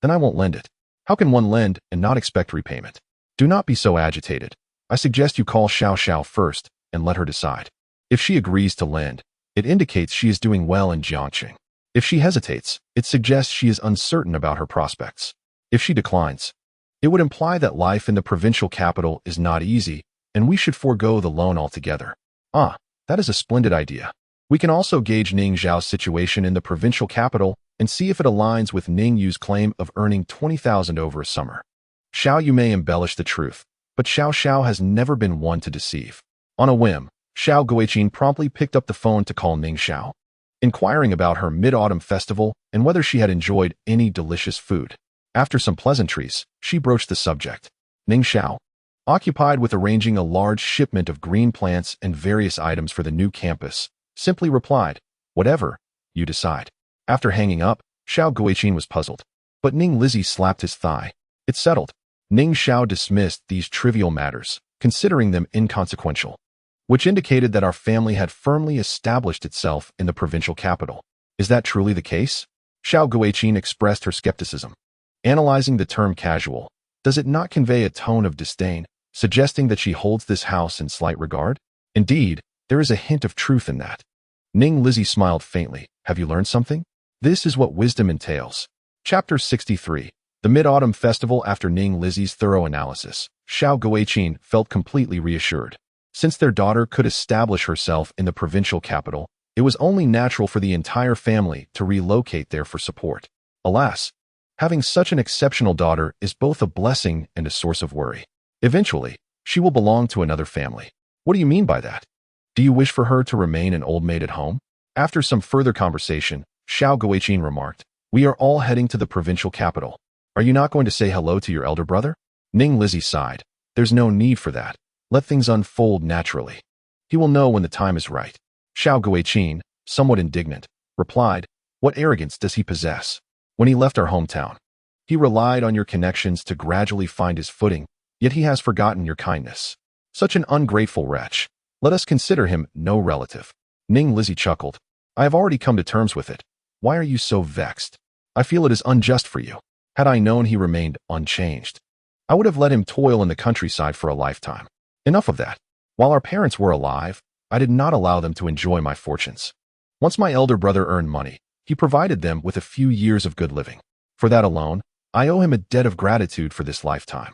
"Then I won't lend it. How can one lend and not expect repayment? Do not be so agitated. I suggest you call Xiao Xiao first and let her decide. If she agrees to lend, it indicates she is doing well in Jiangxing. If she hesitates, it suggests she is uncertain about her prospects. If she declines, it would imply that life in the provincial capital is not easy, and we should forego the loan altogether." "Ah, that is a splendid idea. We can also gauge Ning Zhao's situation in the provincial capital and see if it aligns with Ning Yu's claim of earning 20,000 over a summer. Xiao Yu may embellish the truth, but Xiao Xiao has never been one to deceive." On a whim, Xiao Guiqin promptly picked up the phone to call Ning Xiao, inquiring about her mid-autumn festival and whether she had enjoyed any delicious food. After some pleasantries, she broached the subject. Ning Xiao, occupied with arranging a large shipment of green plants and various items for the new campus, simply replied, "Whatever you decide." After hanging up, Xiao Guiqin was puzzled, but Ning Lizzie slapped his thigh. "It's settled." Ning Xiao dismissed these trivial matters, considering them inconsequential, which indicated that our family had firmly established itself in the provincial capital. "Is that truly the case?" Xiao Guiqin expressed her skepticism. Analyzing the term casual, does it not convey a tone of disdain, suggesting that she holds this house in slight regard? Indeed, there is a hint of truth in that. Ning Lizzie smiled faintly. "Have you learned something? This is what wisdom entails." Chapter 63. The Mid-Autumn Festival. After Ning Lizzie's thorough analysis, Xiao Guiqin felt completely reassured. Since their daughter could establish herself in the provincial capital, it was only natural for the entire family to relocate there for support. Alas, having such an exceptional daughter is both a blessing and a source of worry. Eventually, she will belong to another family. What do you mean by that? Do you wish for her to remain an old maid at home? After some further conversation, Xiao Guiqin remarked, "We are all heading to the provincial capital. Are you not going to say hello to your elder brother?" Ning Lizzie sighed. "There's no need for that. Let things unfold naturally. He will know when the time is right." Xiao Guiqin, somewhat indignant, replied, "What arrogance does he possess? When he left our hometown, he relied on your connections to gradually find his footing, yet he has forgotten your kindness. Such an ungrateful wretch. Let us consider him no relative." Ning Lizzie chuckled. "I have already come to terms with it. Why are you so vexed? I feel it is unjust for you. Had I known he remained unchanged, I would have let him toil in the countryside for a lifetime. Enough of that. While our parents were alive, I did not allow them to enjoy my fortunes. Once my elder brother earned money, he provided them with a few years of good living. For that alone, I owe him a debt of gratitude for this lifetime.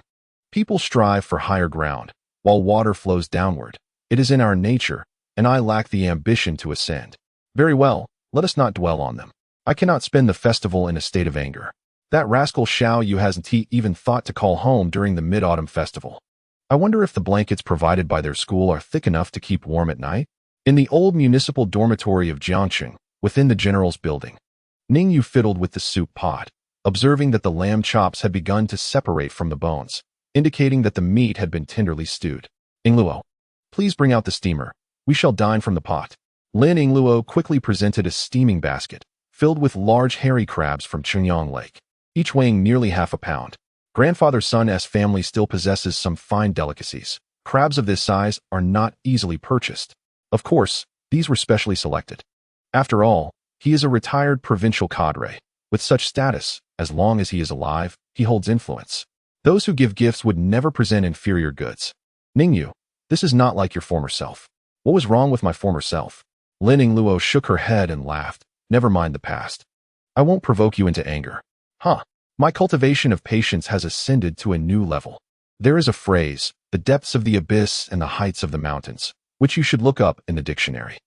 People strive for higher ground, while water flows downward. It is in our nature, and I lack the ambition to ascend. Very well, let us not dwell on them. I cannot spend the festival in a state of anger. That rascal Xiao Yu hasn't even thought to call home during the Mid-Autumn Festival. I wonder if the blankets provided by their school are thick enough to keep warm at night? In the old municipal dormitory of Jiangqing, within the general's building, Ning Yu fiddled with the soup pot, observing that the lamb chops had begun to separate from the bones, indicating that the meat had been tenderly stewed. Yingluo, please bring out the steamer. We shall dine from the pot. Lin Yingluo quickly presented a steaming basket, filled with large hairy crabs from Qingyang Lake, each weighing nearly half a pound. Grandfather Sun's family still possesses some fine delicacies. Crabs of this size are not easily purchased. Of course, these were specially selected. After all, he is a retired provincial cadre. With such status, as long as he is alive, he holds influence. Those who give gifts would never present inferior goods. Ning Yu, this is not like your former self. What was wrong with my former self? Lin Yingluo shook her head and laughed. Never mind the past. I won't provoke you into anger. My cultivation of patience has ascended to a new level. There is a phrase, the depths of the abyss and the heights of the mountains, which you should look up in the dictionary.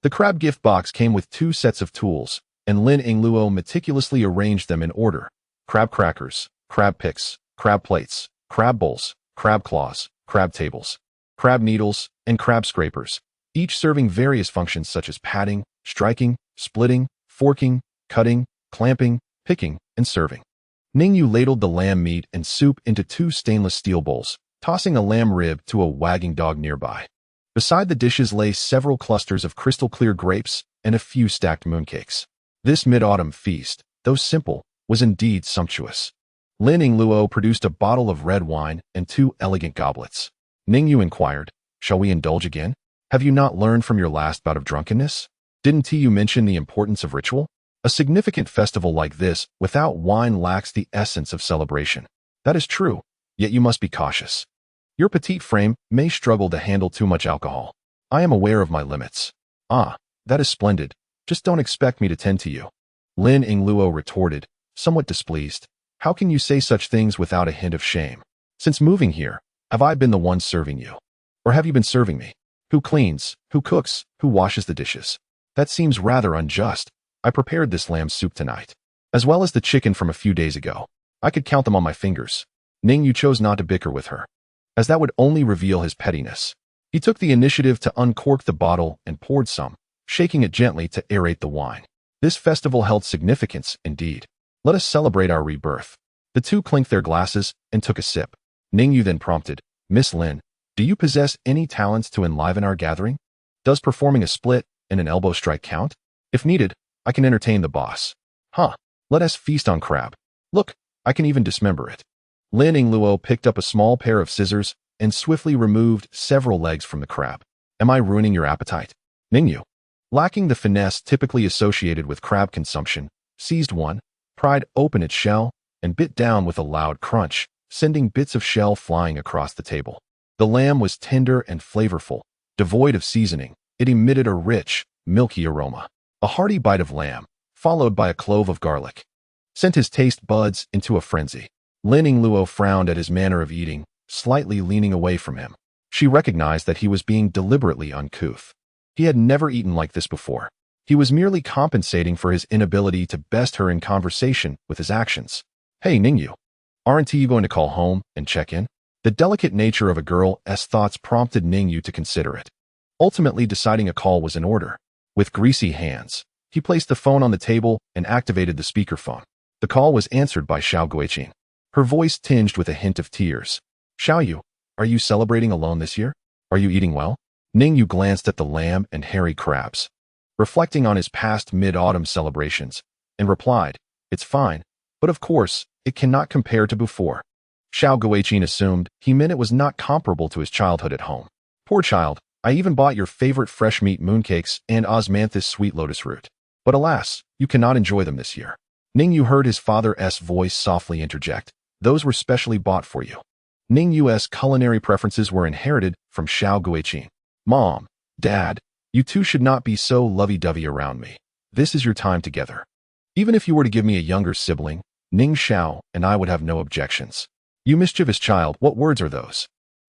The crab gift box came with 2 sets of tools, and Lin Yingluo meticulously arranged them in order. Crab crackers, crab picks, crab plates, crab bowls, crab claws, crab tables, crab needles, and crab scrapers, each serving various functions such as patting, striking, splitting, forking, cutting, clamping, picking, and serving. Ning Yu ladled the lamb meat and soup into 2 stainless steel bowls, tossing a lamb rib to a wagging dog nearby. Beside the dishes lay several clusters of crystal-clear grapes and a few stacked mooncakes. This mid-autumn feast, though simple, was indeed sumptuous. Lin Yingluo produced a bottle of red wine and 2 elegant goblets. Ning Yu inquired, shall we indulge again? Have you not learned from your last bout of drunkenness? Didn't you mention the importance of ritual? A significant festival like this without wine lacks the essence of celebration. That is true, yet you must be cautious. Your petite frame may struggle to handle too much alcohol. I am aware of my limits. That is splendid. Just don't expect me to tend to you. Lin Yingluo retorted, somewhat displeased. How can you say such things without a hint of shame? Since moving here, have I been the one serving you? Or have you been serving me? Who cleans, who cooks, who washes the dishes? That seems rather unjust. I prepared this lamb soup tonight, as well as the chicken from a few days ago. I could count them on my fingers. Ning Yu chose not to bicker with her, as that would only reveal his pettiness. He took the initiative to uncork the bottle and poured some, shaking it gently to aerate the wine. This festival held significance, indeed. Let us celebrate our rebirth. The 2 clinked their glasses and took a sip. Ning Yu then prompted, Miss Lin, do you possess any talents to enliven our gathering? Does performing a split and an elbow strike count? If needed, I can entertain the boss. Let us feast on crab. Look, I can even dismember it. Lin Yingluo picked up a small pair of scissors and swiftly removed several legs from the crab. Am I ruining your appetite? Ning Yu, lacking the finesse typically associated with crab consumption, seized one, pried open its shell, and bit down with a loud crunch, sending bits of shell flying across the table. The lamb was tender and flavorful. Devoid of seasoning, it emitted a rich, milky aroma. A hearty bite of lamb, followed by a clove of garlic, sent his taste buds into a frenzy. Lin Yingluo frowned at his manner of eating, slightly leaning away from him. She recognized that he was being deliberately uncouth. He had never eaten like this before. He was merely compensating for his inability to best her in conversation with his actions. Hey, Ning Yu, aren't you going to call home and check in? The delicate nature of a girl's thoughts prompted Ning Yu to consider it. Ultimately deciding a call was in order. With greasy hands, he placed the phone on the table and activated the speakerphone. The call was answered by Xiao Guiqin, her voice tinged with a hint of tears. Xiao Yu, are you celebrating alone this year? Are you eating well? Ning Yu glanced at the lamb and hairy crabs, reflecting on his past mid-autumn celebrations, and replied, it's fine, but of course, it cannot compare to before. Xiao Guiqin assumed he meant it was not comparable to his childhood at home. Poor child. I even bought your favorite fresh meat mooncakes and osmanthus sweet lotus root. But alas, you cannot enjoy them this year. Ning Yu heard his father's voice softly interject. Those were specially bought for you. Ning Yu's culinary preferences were inherited from Xiao Guiqing. Mom, Dad, you two should not be so lovey-dovey around me. This is your time together. Even if you were to give me a younger sibling, Ning Xiao and I would have no objections. You mischievous child, what words are those?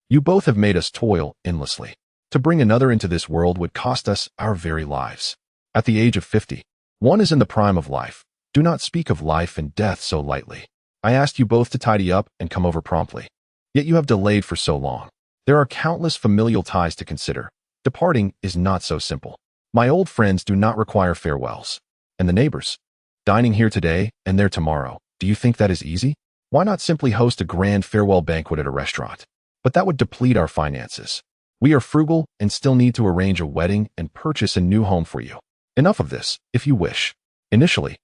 You both have made us toil endlessly. To bring another into this world would cost us our very lives. At the age of 50, one is in the prime of life. Do not speak of life and death so lightly. I asked you both to tidy up and come over promptly. Yet you have delayed for so long. There are countless familial ties to consider. Departing is not so simple. My old friends do not require farewells. And the neighbors? Dining here today and there tomorrow. Do you think that is easy? Why not simply host a grand farewell banquet at a restaurant? But that would deplete our finances. We are frugal and still need to arrange a wedding and purchase a new home for you. Enough of this, if you wish. Initially,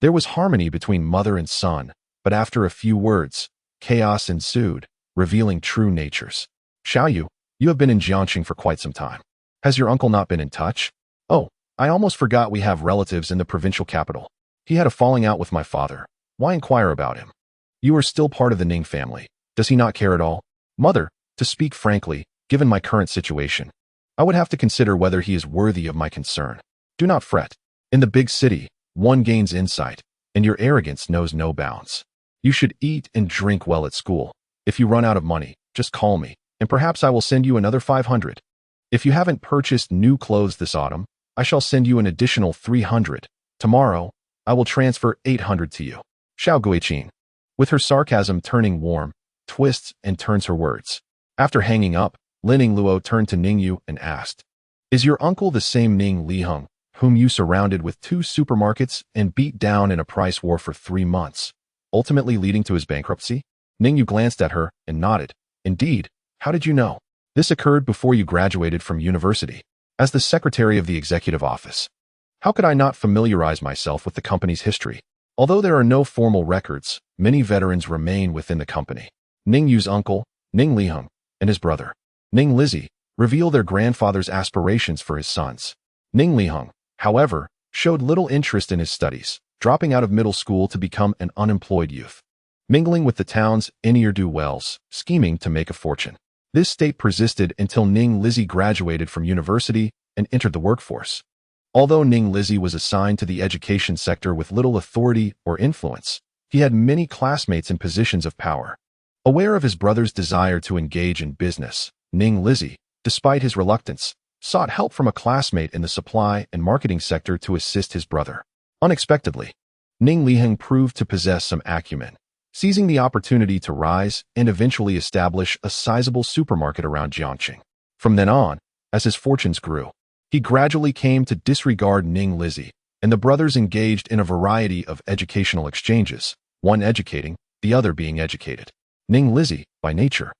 there was harmony between mother and son, but after a few words, chaos ensued, revealing true natures. Xiaoyu, you have been in Jiangxing for quite some time. Has your uncle not been in touch? Oh, I almost forgot we have relatives in the provincial capital. He had a falling out with my father. Why inquire about him? You are still part of the Ning family. Does he not care at all? Mother, to speak frankly, given my current situation, I would have to consider whether he is worthy of my concern. Do not fret. In the big city, one gains insight, and your arrogance knows no bounds. You should eat and drink well at school. If you run out of money, just call me, and perhaps I will send you another 500. If you haven't purchased new clothes this autumn, I shall send you an additional 300. Tomorrow, I will transfer 800 to you. Xiao Guiqing, with her sarcasm turning warm, twists and turns her words. After hanging up, Lin Yingluo turned to Ning Yu and asked, "Is your uncle the same Ning Liheng, whom you surrounded with 2 supermarkets and beat down in a price war for 3 months, ultimately leading to his bankruptcy?" Ning Yu glanced at her and nodded. "Indeed. How did you know? This occurred before you graduated from university. As the secretary of the executive office, how could I not familiarize myself with the company's history? Although there are no formal records, many veterans remain within the company. Ning Yu's uncle, Ning Liheng, and his brother, Ning Lizzi, reveal their grandfather's aspirations for his sons. Ning Liheng, however, showed little interest in his studies, dropping out of middle school to become an unemployed youth, mingling with the town's ne'er-do-wells, scheming to make a fortune. This state persisted until Ning Lizzi graduated from university and entered the workforce. Although Ning Lizzi was assigned to the education sector with little authority or influence, he had many classmates in positions of power. Aware of his brother's desire to engage in business, Ning Lizzi, despite his reluctance, sought help from a classmate in the supply and marketing sector to assist his brother. Unexpectedly, Ning Liheng proved to possess some acumen, seizing the opportunity to rise and eventually establish a sizable supermarket around Jiangxing. From then on, as his fortunes grew, he gradually came to disregard Ning Lizzi, and the brothers engaged in a variety of educational exchanges, one educating, the other being educated. Ning Lizzi, by nature,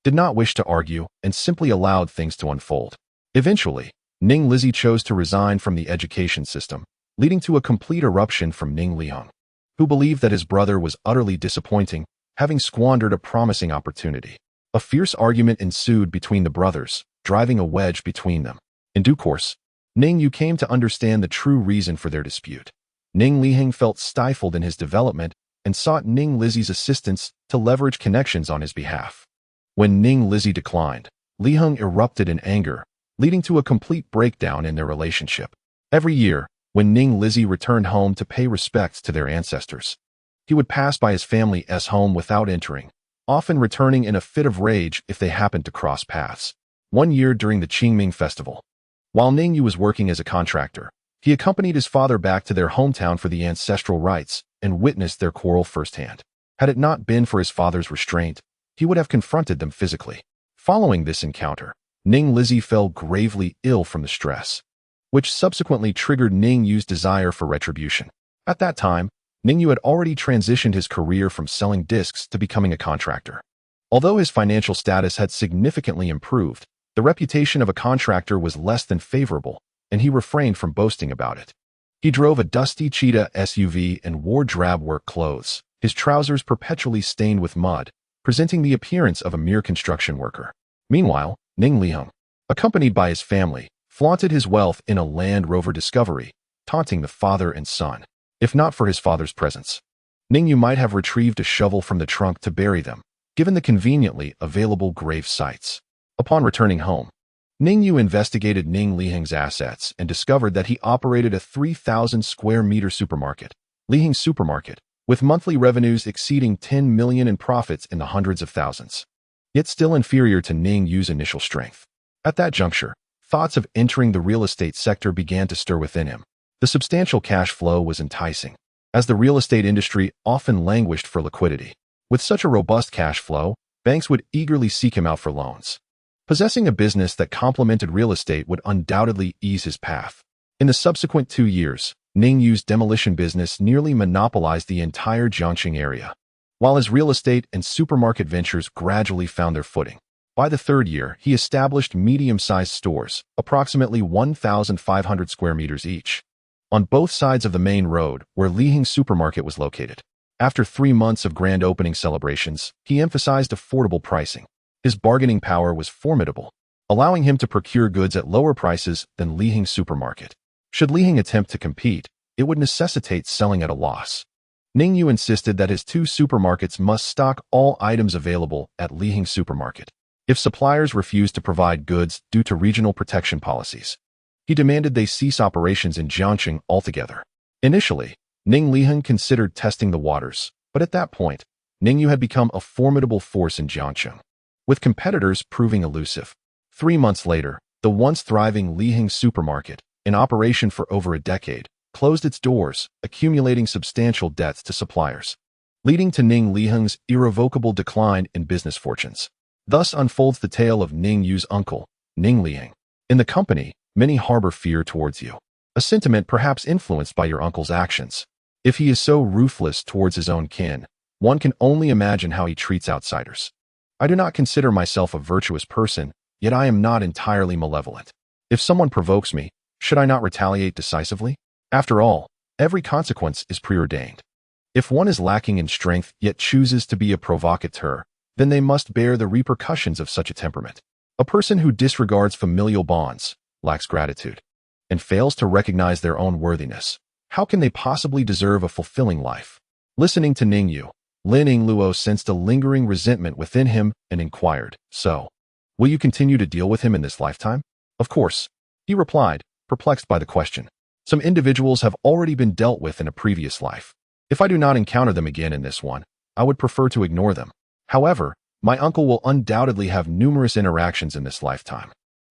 did not wish to argue and simply allowed things to unfold. Eventually, Ning Lizzi chose to resign from the education system, leading to a complete eruption from Ning Liheng, who believed that his brother was utterly disappointing, having squandered a promising opportunity. A fierce argument ensued between the brothers, driving a wedge between them. In due course, Ning Yu came to understand the true reason for their dispute. Ning Liheng felt stifled in his development and sought Ning Lizzi's assistance to leverage connections on his behalf. When Ning Lizzi declined, Liheng erupted in anger, leading to a complete breakdown in their relationship. Every year, when Ning Lizzi returned home to pay respects to their ancestors, he would pass by his family's home without entering, often returning in a fit of rage if they happened to cross paths. One year during the Qingming festival, while Ning Yu was working as a contractor, he accompanied his father back to their hometown for the ancestral rites and witnessed their quarrel firsthand. Had it not been for his father's restraint, he would have confronted them physically. Following this encounter, Ning Lizzi fell gravely ill from the stress, which subsequently triggered Ning Yu's desire for retribution. At that time, Ning Yu had already transitioned his career from selling discs to becoming a contractor. Although his financial status had significantly improved, the reputation of a contractor was less than favorable, and he refrained from boasting about it. He drove a dusty cheetah SUV and wore drab work clothes, his trousers perpetually stained with mud, presenting the appearance of a mere construction worker. Meanwhile, Ning Liheng, accompanied by his family, flaunted his wealth in a Land Rover Discovery, taunting the father and son. If not for his father's presence, Ning Yu might have retrieved a shovel from the trunk to bury them, given the conveniently available grave sites. Upon returning home, Ning Yu investigated Ning Liheng's assets and discovered that he operated a 3,000 square meter supermarket, Liheng Supermarket, with monthly revenues exceeding 10 million and profits in the hundreds of thousands. Yet still inferior to Ning Yu's initial strength. At that juncture, thoughts of entering the real estate sector began to stir within him. The substantial cash flow was enticing, as the real estate industry often languished for liquidity. With such a robust cash flow, banks would eagerly seek him out for loans. Possessing a business that complemented real estate would undoubtedly ease his path. In the subsequent 2 years, Ning Yu's demolition business nearly monopolized the entire Jiangxing area, while his real estate and supermarket ventures gradually found their footing. By the 3rd year, he established medium-sized stores, approximately 1,500 square meters each, on both sides of the main road where Liheng Supermarket was located. After 3 months of grand opening celebrations, he emphasized affordable pricing. His bargaining power was formidable, allowing him to procure goods at lower prices than Liheng Supermarket. Should Liheng attempt to compete, it would necessitate selling at a loss. Ning Yu insisted that his 2 supermarkets must stock all items available at Liheng Supermarket. If suppliers refused to provide goods due to regional protection policies, he demanded they cease operations in Jiangxing altogether. Initially, Ning Liheng considered testing the waters, but at that point, Ning Yu had become a formidable force in Jiangxing, with competitors proving elusive. 3 months later, the once thriving Liheng Supermarket, in operation for over a decade, closed its doors, accumulating substantial debts to suppliers, leading to Ning Liheng's irrevocable decline in business fortunes. Thus unfolds the tale of Ning Yu's uncle, Ning Liheng. In the company, many harbor fear towards you, a sentiment perhaps influenced by your uncle's actions. If he is so ruthless towards his own kin, one can only imagine how he treats outsiders. I do not consider myself a virtuous person, yet I am not entirely malevolent. If someone provokes me, should I not retaliate decisively? After all, every consequence is preordained. If one is lacking in strength yet chooses to be a provocateur, then they must bear the repercussions of such a temperament. A person who disregards familial bonds, lacks gratitude, and fails to recognize their own worthiness, how can they possibly deserve a fulfilling life? Listening to Ning Yu, Lin Yingluo sensed a lingering resentment within him and inquired, "So, will you continue to deal with him in this lifetime?" "Of course," he replied, perplexed by the question. "Some individuals have already been dealt with in a previous life. If I do not encounter them again in this one, I would prefer to ignore them. However, my uncle will undoubtedly have numerous interactions in this lifetime,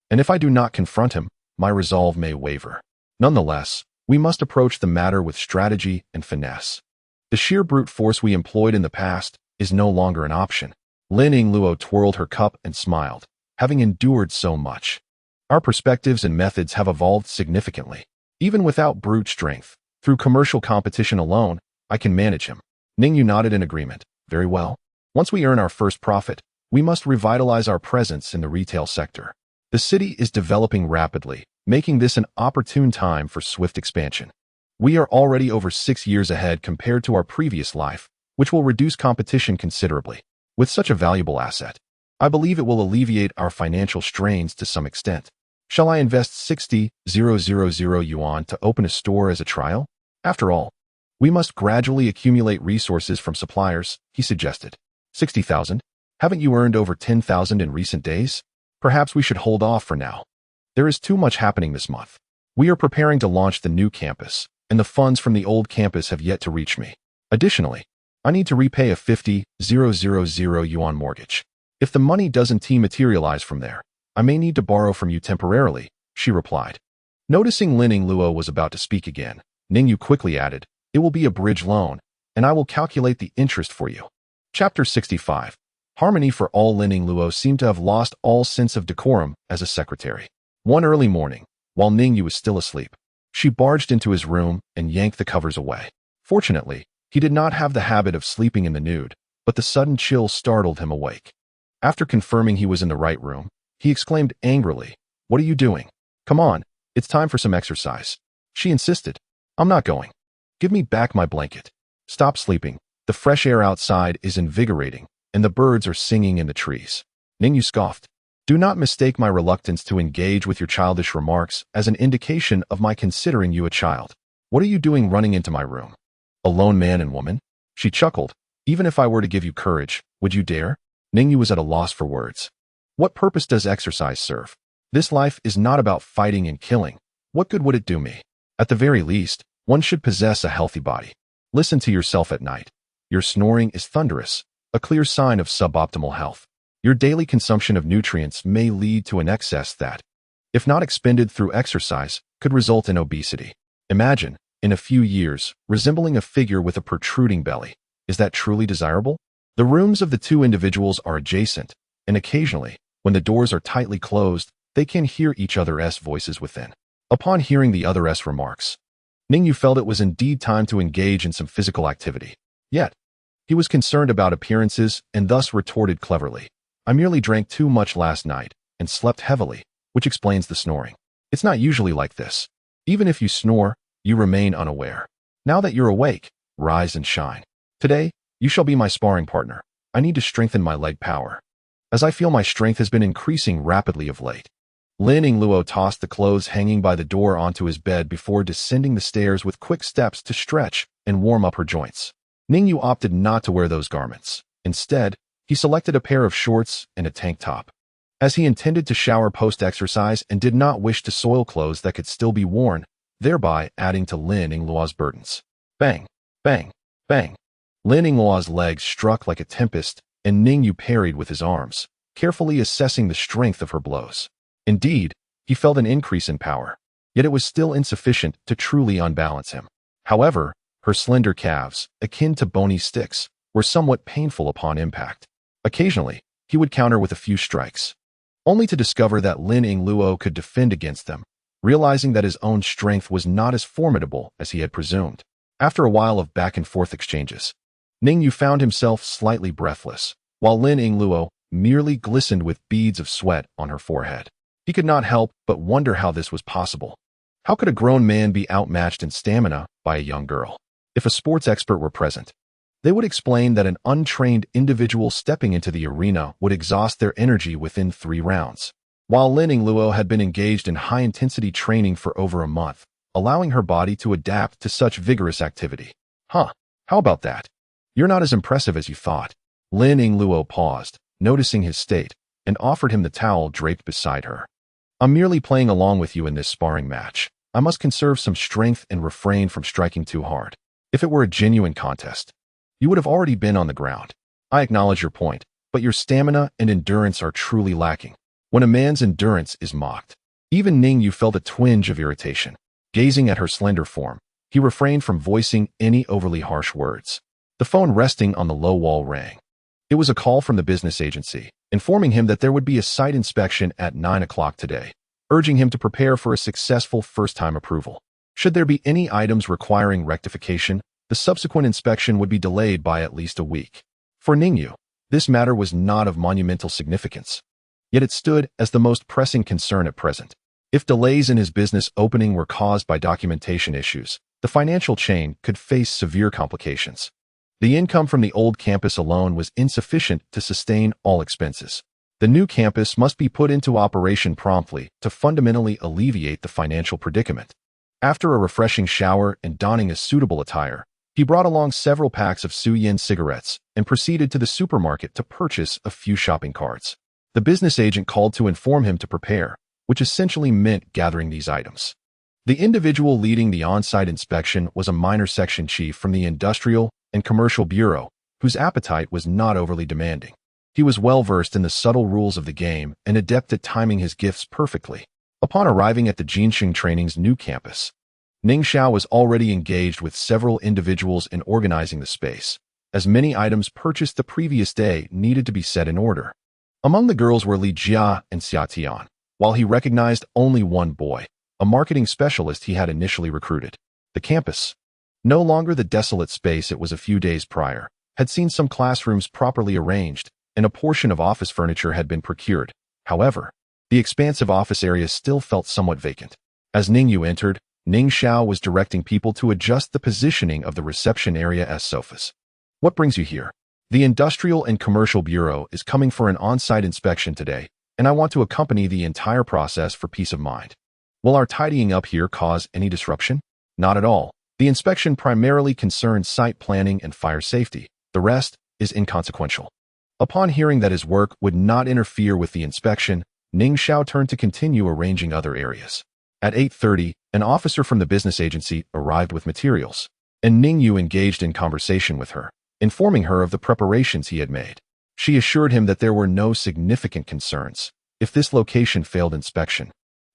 and if I do not confront him, my resolve may waver. Nonetheless, we must approach the matter with strategy and finesse. The sheer brute force we employed in the past is no longer an option." Lin Yingluo twirled her cup and smiled, having endured so much. "Our perspectives and methods have evolved significantly. Even without brute strength, through commercial competition alone, I can manage him." Ning Yu nodded in agreement. "Very well. Once we earn our first profit, we must revitalize our presence in the retail sector. The city is developing rapidly, making this an opportune time for swift expansion. We are already over 6 years ahead compared to our previous life, which will reduce competition considerably. With such a valuable asset, I believe it will alleviate our financial strains to some extent. Shall I invest 60,000 yuan to open a store as a trial? After all, we must gradually accumulate resources from suppliers," he suggested. 60,000? Haven't you earned over 10,000 in recent days? Perhaps we should hold off for now. There is too much happening this month. We are preparing to launch the new campus, and the funds from the old campus have yet to reach me. Additionally, I need to repay a 50,000 yuan mortgage. If the money doesn't materialize from there, I may need to borrow from you temporarily," she replied. Noticing Lin Yingluo was about to speak again, Ning Yu quickly added, "It will be a bridge loan, and I will calculate the interest for you." Chapter 65. Harmony for all. Lin Yingluo seemed to have lost all sense of decorum as a secretary. One early morning, while Ning Yu was still asleep, she barged into his room and yanked the covers away. Fortunately, he did not have the habit of sleeping in the nude, but the sudden chill startled him awake. After confirming he was in the right room, he exclaimed angrily, "What are you doing? Come on, it's time for some exercise." She insisted, "I'm not going. Give me back my blanket. Stop sleeping. The fresh air outside is invigorating, and the birds are singing in the trees." Ning Yu scoffed. "Do not mistake my reluctance to engage with your childish remarks as an indication of my considering you a child. What are you doing running into my room? A lone man and woman?" She chuckled. "Even if I were to give you courage, would you dare?" Ning Yu was at a loss for words. What purpose does exercise serve? This life is not about fighting and killing. What good would it do me? At the very least, one should possess a healthy body. Listen to yourself at night. Your snoring is thunderous, a clear sign of suboptimal health. Your daily consumption of nutrients may lead to an excess that, if not expended through exercise, could result in obesity. Imagine, in a few years, resembling a figure with a protruding belly. Is that truly desirable? The rooms of the two individuals are adjacent, and occasionally, when the doors are tightly closed, they can hear each other's voices within. Upon hearing the other's remarks, Ning Yu felt it was indeed time to engage in some physical activity. Yet, he was concerned about appearances and thus retorted cleverly, I merely drank too much last night and slept heavily, which explains the snoring. It's not usually like this. Even if you snore, you remain unaware. Now that you're awake, rise and shine. Today, you shall be my sparring partner. I need to strengthen my leg power, as I feel my strength has been increasing rapidly of late. Lin Yingluo tossed the clothes hanging by the door onto his bed before descending the stairs with quick steps to stretch and warm up her joints. Ning Yu opted not to wear those garments. Instead, he selected a pair of shorts and a tank top, as he intended to shower post-exercise and did not wish to soil clothes that could still be worn, thereby adding to Lin Yingluo's burdens. Bang, bang, bang. Lin Yingluo's legs struck like a tempest, and Ning Yu parried with his arms, carefully assessing the strength of her blows. Indeed, he felt an increase in power, yet it was still insufficient to truly unbalance him. However, her slender calves, akin to bony sticks, were somewhat painful upon impact. Occasionally, he would counter with a few strikes, only to discover that Lin Yingluo could defend against them, realizing that his own strength was not as formidable as he had presumed. After a while of back-and-forth exchanges, Ning Yu found himself slightly breathless, while Lin Yingluo merely glistened with beads of sweat on her forehead. He could not help but wonder how this was possible. How could a grown man be outmatched in stamina by a young girl? If a sports expert were present, they would explain that an untrained individual stepping into the arena would exhaust their energy within 3 rounds, while Lin Yingluo had been engaged in high-intensity training for over a month, allowing her body to adapt to such vigorous activity. How about that? You're not as impressive as you thought. Lin Yingluo paused, noticing his state, and offered him the towel draped beside her. I'm merely playing along with you in this sparring match. I must conserve some strength and refrain from striking too hard. If it were a genuine contest, you would have already been on the ground. I acknowledge your point, but your stamina and endurance are truly lacking. When a man's endurance is mocked, even Ning Yu felt a twinge of irritation. Gazing at her slender form, he refrained from voicing any overly harsh words. The phone resting on the low wall rang. It was a call from the business agency, informing him that there would be a site inspection at 9 o'clock today, urging him to prepare for a successful first-time approval. Should there be any items requiring rectification, the subsequent inspection would be delayed by at least a week. For Ning Yu, this matter was not of monumental significance, yet it stood as the most pressing concern at present. If delays in his business opening were caused by documentation issues, the financial chain could face severe complications. The income from the old campus alone was insufficient to sustain all expenses. The new campus must be put into operation promptly to fundamentally alleviate the financial predicament. After a refreshing shower and donning a suitable attire, he brought along several packs of Suyin cigarettes and proceeded to the supermarket to purchase a few shopping carts. The business agent called to inform him to prepare, which essentially meant gathering these items. The individual leading the on-site inspection was a minor section chief from the Industrial and Commercial Bureau, whose appetite was not overly demanding. He was well-versed in the subtle rules of the game and adept at timing his gifts perfectly. Upon arriving at the Jinxing Training's new campus, Ning Xiao was already engaged with several individuals in organizing the space, as many items purchased the previous day needed to be set in order. Among the girls were Li Jia and Xia Tian, while he recognized only one boy, a marketing specialist he had initially recruited. The campus, no longer the desolate space it was a few days prior, had seen some classrooms properly arranged, and a portion of office furniture had been procured. However, the expansive office area still felt somewhat vacant. As Ning Yu entered, Ning Xiao was directing people to adjust the positioning of the reception area as sofas. What brings you here? The Industrial and Commercial Bureau is coming for an on-site inspection today, and I want to accompany the entire process for peace of mind. Will our tidying up here cause any disruption? Not at all. The inspection primarily concerns site planning and fire safety. The rest is inconsequential. Upon hearing that his work would not interfere with the inspection, Ning Xiao turned to continue arranging other areas. At 8:30, an officer from the business agency arrived with materials, and Ning Yu engaged in conversation with her, informing her of the preparations he had made. She assured him that there were no significant concerns. If this location failed inspection,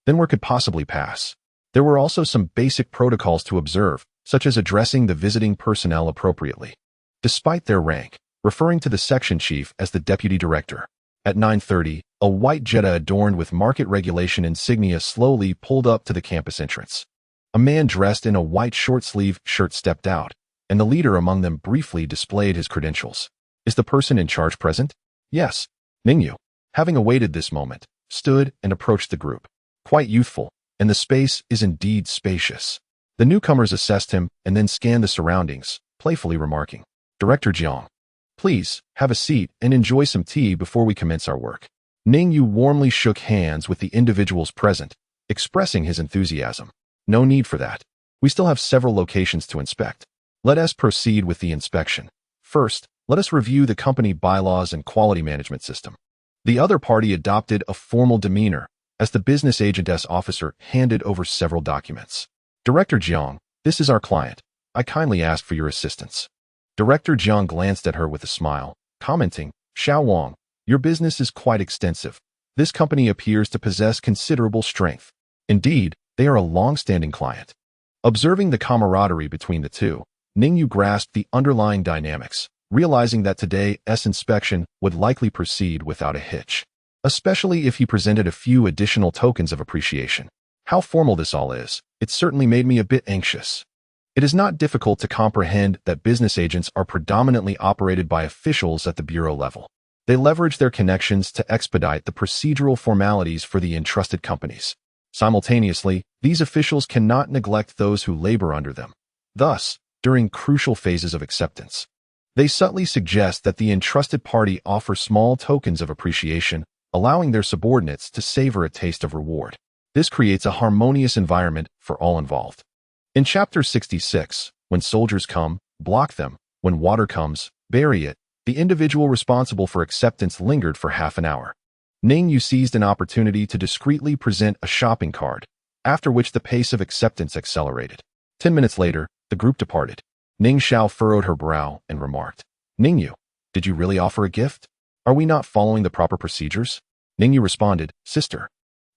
then word could possibly pass. There were also some basic protocols to observe, such as addressing the visiting personnel appropriately, despite their rank, referring to the section chief as the deputy director. At 9:30, a white Jetta adorned with market regulation insignia slowly pulled up to the campus entrance. A man dressed in a white short-sleeve shirt stepped out, and the leader among them briefly displayed his credentials. Is the person in charge present? Yes. Ning Yu, having awaited this moment, stood and approached the group. Quite youthful, and the space is indeed spacious. The newcomers assessed him and then scanned the surroundings, playfully remarking, "Director Jiang, please, have a seat and enjoy some tea before we commence our work." Ning Yu warmly shook hands with the individuals present, expressing his enthusiasm. "No need for that. We still have several locations to inspect. Let us proceed with the inspection. First, let us review the company bylaws and quality management system." The other party adopted a formal demeanor as the business agent's officer handed over several documents. "Director Jiang, this is our client. I kindly ask for your assistance." Director Jiang glanced at her with a smile, commenting, "Xiao Wang, your business is quite extensive. This company appears to possess considerable strength. Indeed, they are a long-standing client." Observing the camaraderie between the two, Ning Yu grasped the underlying dynamics, realizing that today's inspection would likely proceed without a hitch, especially if he presented a few additional tokens of appreciation. How formal this all is, it certainly made me a bit anxious. It is not difficult to comprehend that business agents are predominantly operated by officials at the bureau level. They leverage their connections to expedite the procedural formalities for the entrusted companies. Simultaneously, these officials cannot neglect those who labor under them. Thus, during crucial phases of acceptance, they subtly suggest that the entrusted party offer small tokens of appreciation, allowing their subordinates to savor a taste of reward. This creates a harmonious environment for all involved. In Chapter 66, when soldiers come, block them. When water comes, bury it. The individual responsible for acceptance lingered for half an hour. Ning Yu seized an opportunity to discreetly present a shopping card, after which the pace of acceptance accelerated. 10 minutes later, the group departed. Ning Xiao furrowed her brow and remarked, "Ning Yu, did you really offer a gift? Are we not following the proper procedures?" Ning Yu responded, "Sister,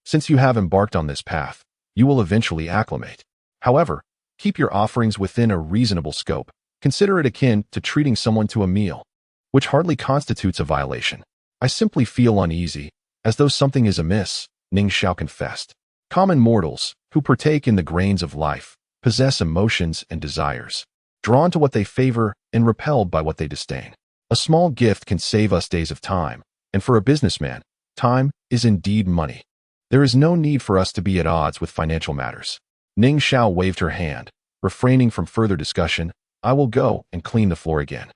since you have embarked on this path, you will eventually acclimate. However, keep your offerings within a reasonable scope. Consider it akin to treating someone to a meal, which hardly constitutes a violation." "I simply feel uneasy, as though something is amiss," Ning Xiao confessed. Common mortals, who partake in the grains of life, possess emotions and desires, drawn to what they favor and repelled by what they disdain. A small gift can save us days of time, and for a businessman, time is indeed money. There is no need for us to be at odds with financial matters. Ning Xiao waved her hand, refraining from further discussion. "I will go and clean the floor again."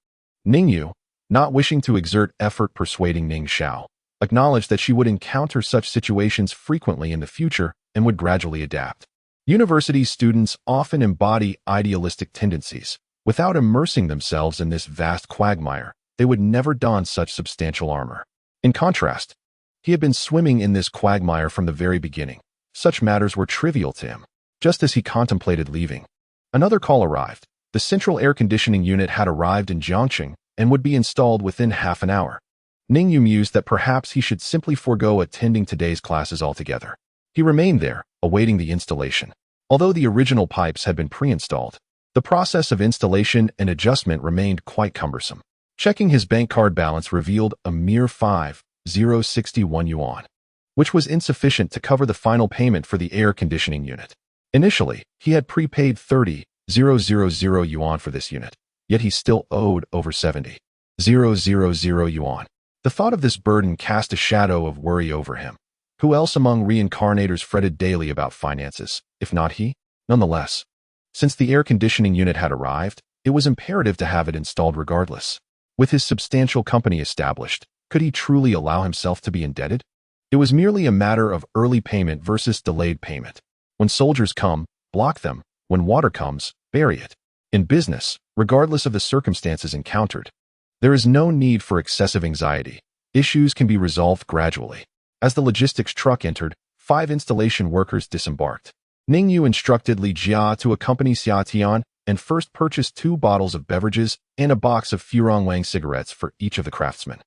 Ning Yu, not wishing to exert effort persuading Ning Xiao, acknowledged that she would encounter such situations frequently in the future and would gradually adapt. University students often embody idealistic tendencies. Without immersing themselves in this vast quagmire, they would never don such substantial armor. In contrast, he had been swimming in this quagmire from the very beginning. Such matters were trivial to him. Just as he contemplated leaving, another call arrived. The central air conditioning unit had arrived in Jiangqing and would be installed within half an hour. Ning Yu mused that perhaps he should simply forego attending today's classes altogether. He remained there, awaiting the installation. Although the original pipes had been pre-installed, the process of installation and adjustment remained quite cumbersome. Checking his bank card balance revealed a mere 5,061 yuan, which was insufficient to cover the final payment for the air conditioning unit. Initially, he had prepaid 30,000 yuan for this unit, yet he still owed over 70,000 yuan. The thought of this burden cast a shadow of worry over him. Who else among reincarnators fretted daily about finances, if not he? Nonetheless, since the air conditioning unit had arrived, it was imperative to have it installed regardless. With his substantial company established, could he truly allow himself to be indebted? It was merely a matter of early payment versus delayed payment. When soldiers come, block them. When water comes, bury it. In business, regardless of the circumstances encountered, There is no need for excessive anxiety. Issues can be resolved gradually. As the logistics truck entered, 5 installation workers disembarked. Ning Yu instructed Li Jia to accompany Xia Tian and first purchased 2 bottles of beverages and a box of Wang cigarettes for each of the craftsmen.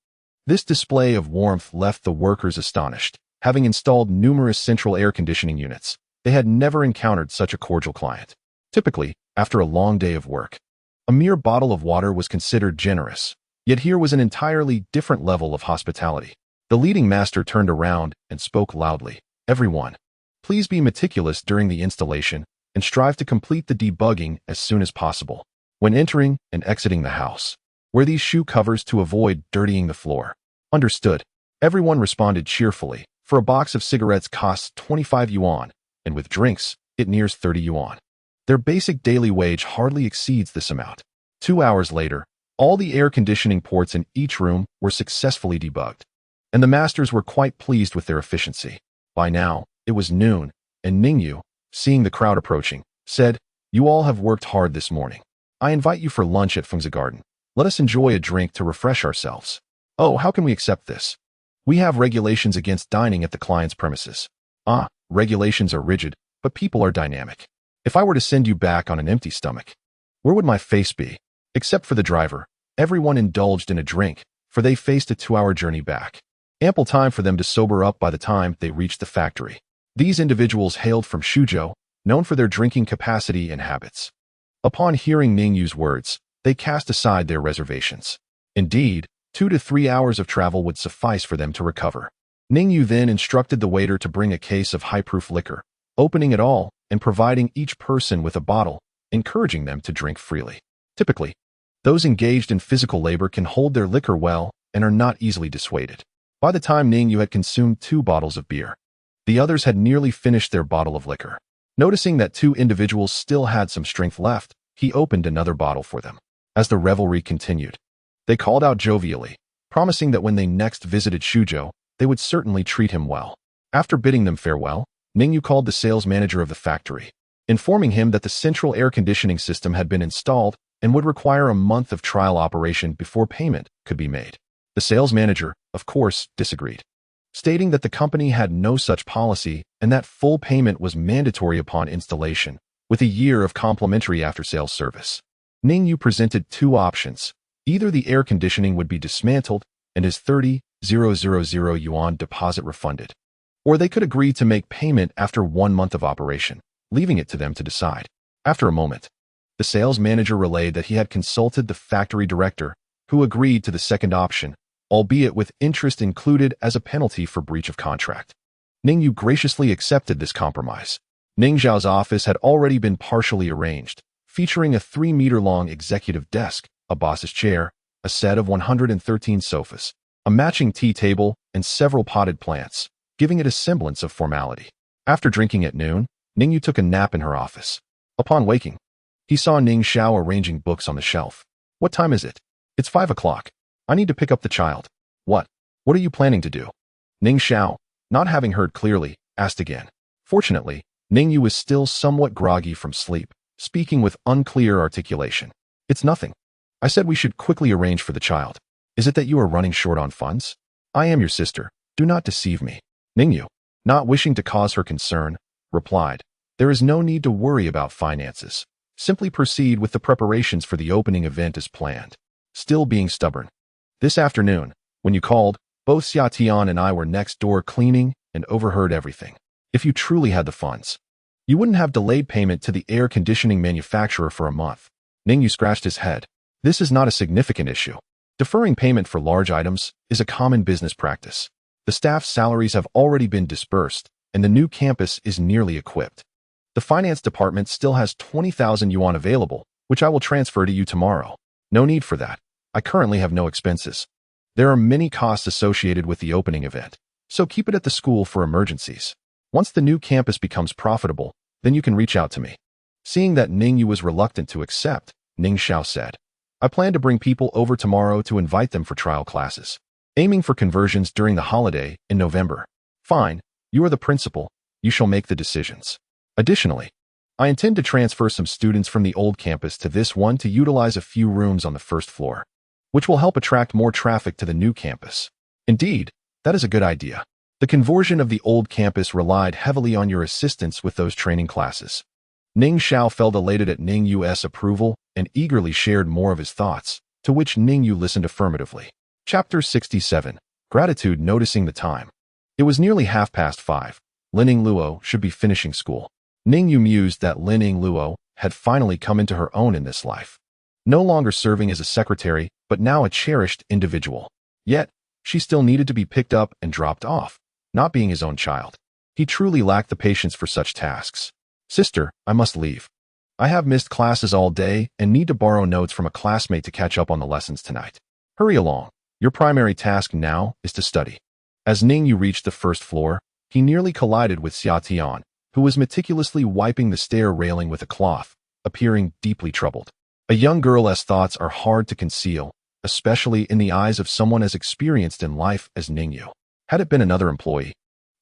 This display of warmth left the workers astonished. Having installed numerous central air conditioning units, they had never encountered such a cordial client. Typically, after a long day of work, a mere bottle of water was considered generous. Yet here was an entirely different level of hospitality. The leading master turned around and spoke loudly. Everyone, please be meticulous during the installation and strive to complete the debugging as soon as possible. When entering and exiting the house, wear these shoe covers to avoid dirtying the floor. Understood. Everyone responded cheerfully, for a box of cigarettes costs 25 yuan, and with drinks, it nears 30 yuan. Their basic daily wage hardly exceeds this amount. 2 hours later, all the air conditioning ports in each room were successfully debugged, and the masters were quite pleased with their efficiency. By now, it was noon, and Ning Yu, seeing the crowd approaching, said, "You all have worked hard this morning. I invite you for lunch at Fengzi Garden. Let us enjoy a drink to refresh ourselves." "Oh, how can we accept this? We have regulations against dining at the client's premises." "Ah, regulations are rigid, but people are dynamic. If I were to send you back on an empty stomach, where would my face be?" Except for the driver, everyone indulged in a drink, for they faced a 2-hour journey back. Ample time for them to sober up by the time they reached the factory. These individuals hailed from Shuzhou, known for their drinking capacity and habits. Upon hearing Ning Yu's words, they cast aside their reservations. Indeed, 2 to 3 hours of travel would suffice for them to recover. Ning Yu then instructed the waiter to bring a case of high-proof liquor, opening it all and providing each person with a bottle, encouraging them to drink freely. Typically, those engaged in physical labor can hold their liquor well and are not easily dissuaded. By the time Ning Yu had consumed 2 bottles of beer, the others had nearly finished their bottle of liquor. Noticing that 2 individuals still had some strength left, he opened another bottle for them. As the revelry continued, they called out jovially, promising that when they next visited Shuzhou, they would certainly treat him well. After bidding them farewell, Ning Yu called the sales manager of the factory, informing him that the central air conditioning system had been installed and would require a month of trial operation before payment could be made. The sales manager, of course, disagreed, stating that the company had no such policy and that full payment was mandatory upon installation, with a year of complimentary after-sales service. Ning Yu presented 2 options. Either the air conditioning would be dismantled and his 30,000 yuan deposit refunded, or they could agree to make payment after 1 month of operation, leaving it to them to decide. After a moment, the sales manager relayed that he had consulted the factory director, who agreed to the second option, albeit with interest included as a penalty for breach of contract. Ning Yu graciously accepted this compromise. Ning Zhao's office had already been partially arranged, featuring a 3-meter-long executive desk, a boss's chair, a set of 113 sofas, a matching tea table, and several potted plants, giving it a semblance of formality. After drinking at noon, Ning Yu took a nap in her office. Upon waking, he saw Ning Xiao arranging books on the shelf. "What time is it?" "It's 5 o'clock. I need to pick up the child." What are you planning to do?" Ning Xiao, not having heard clearly, asked again. Fortunately, Ning Yu was still somewhat groggy from sleep, speaking with unclear articulation. "It's nothing. I said we should quickly arrange for the child. Is it that you are running short on funds?" "I am your sister. Do not deceive me." Ning Yu, not wishing to cause her concern, replied, "There is no need to worry about finances. Simply proceed with the preparations for the opening event as planned." Still being stubborn. "This afternoon, when you called, both Xia Tian and I were next door cleaning and overheard everything. If you truly had the funds, you wouldn't have delayed payment to the air conditioning manufacturer for a month." Ning Yu scratched his head. This is not a significant issue. Deferring payment for large items is a common business practice. The staff's salaries have already been disbursed, and the new campus is nearly equipped. The finance department still has 20,000 yuan available, which I will transfer to you tomorrow. No need for that. I currently have no expenses. There are many costs associated with the opening event, so keep it at the school for emergencies. Once the new campus becomes profitable, then you can reach out to me. Seeing that Ning Yu was reluctant to accept, Ning Xiao said, "I plan to bring people over tomorrow to invite them for trial classes, aiming for conversions during the holiday in November." "Fine, you are the principal, you shall make the decisions. Additionally, I intend to transfer some students from the old campus to this one to utilize a few rooms on the first floor. which will help attract more traffic to the new campus. Indeed, that is a good idea. The conversion of the old campus relied heavily on your assistance with those training classes. Ning Xiao felt elated at Ning Yu's approval and eagerly shared more of his thoughts, to which Ning Yu listened affirmatively. Chapter 67. Gratitude. Noticing the time. It was nearly 5:30. Lin Yingluo should be finishing school. Ning Yu mused that Lin Yingluo had finally come into her own in this life. No longer serving as a secretary, but now a cherished individual. Yet, she still needed to be picked up and dropped off, not being his own child. He truly lacked the patience for such tasks. Sister, I must leave. I have missed classes all day and need to borrow notes from a classmate to catch up on the lessons tonight. Hurry along. Your primary task now is to study. As Ning Yu reached the first floor, he nearly collided with Xia Tian, who was meticulously wiping the stair railing with a cloth, appearing deeply troubled. A young girl's thoughts are hard to conceal, especially in the eyes of someone as experienced in life as Ning Yu. Had it been another employee,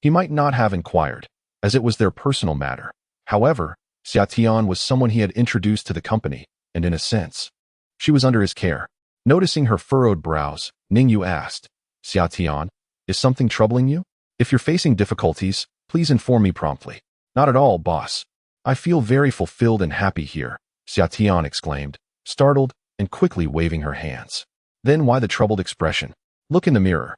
he might not have inquired, as it was their personal matter. However, Xia Tian was someone he had introduced to the company, and in a sense, she was under his care. Noticing her furrowed brows, Ning Yu asked, Xia Tian, is something troubling you? If you're facing difficulties, please inform me promptly. Not at all, boss. I feel very fulfilled and happy here, Xia Tian exclaimed, startled and quickly waving her hands. Then why the troubled expression? Look in the mirror.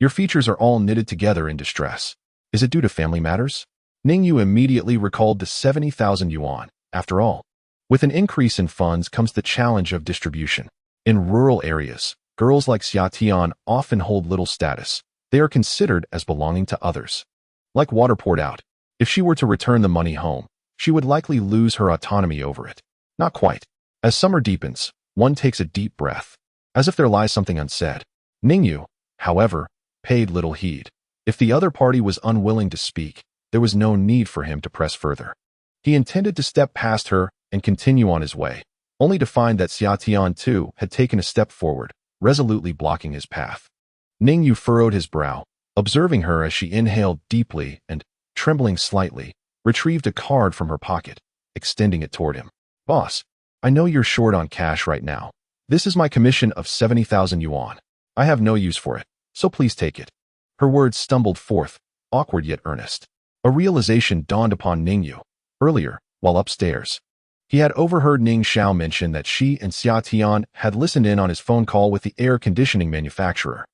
Your features are all knitted together in distress. Is it due to family matters? Ning Yu immediately recalled the 70,000 yuan. After all, with an increase in funds comes the challenge of distribution. In rural areas, girls like Xia Tian often hold little status. They are considered as belonging to others. Like water poured out. If she were to return the money home, she would likely lose her autonomy over it. Not quite. As summer deepens, one takes a deep breath, as if there lies something unsaid. Ning Yu, however, paid little heed. If the other party was unwilling to speak, there was no need for him to press further. He intended to step past her and continue on his way, only to find that Xia Tian too had taken a step forward, resolutely blocking his path. Ning Yu furrowed his brow, observing her as she inhaled deeply and, trembling slightly, retrieved a card from her pocket, extending it toward him. Boss, I know you're short on cash right now. This is my commission of 70,000 yuan. I have no use for it, so please take it. Her words stumbled forth, awkward yet earnest. A realization dawned upon Ning Yu. Earlier, while upstairs, he had overheard Ning Xiao mention that she and Xia Tian had listened in on his phone call with the air conditioning manufacturer.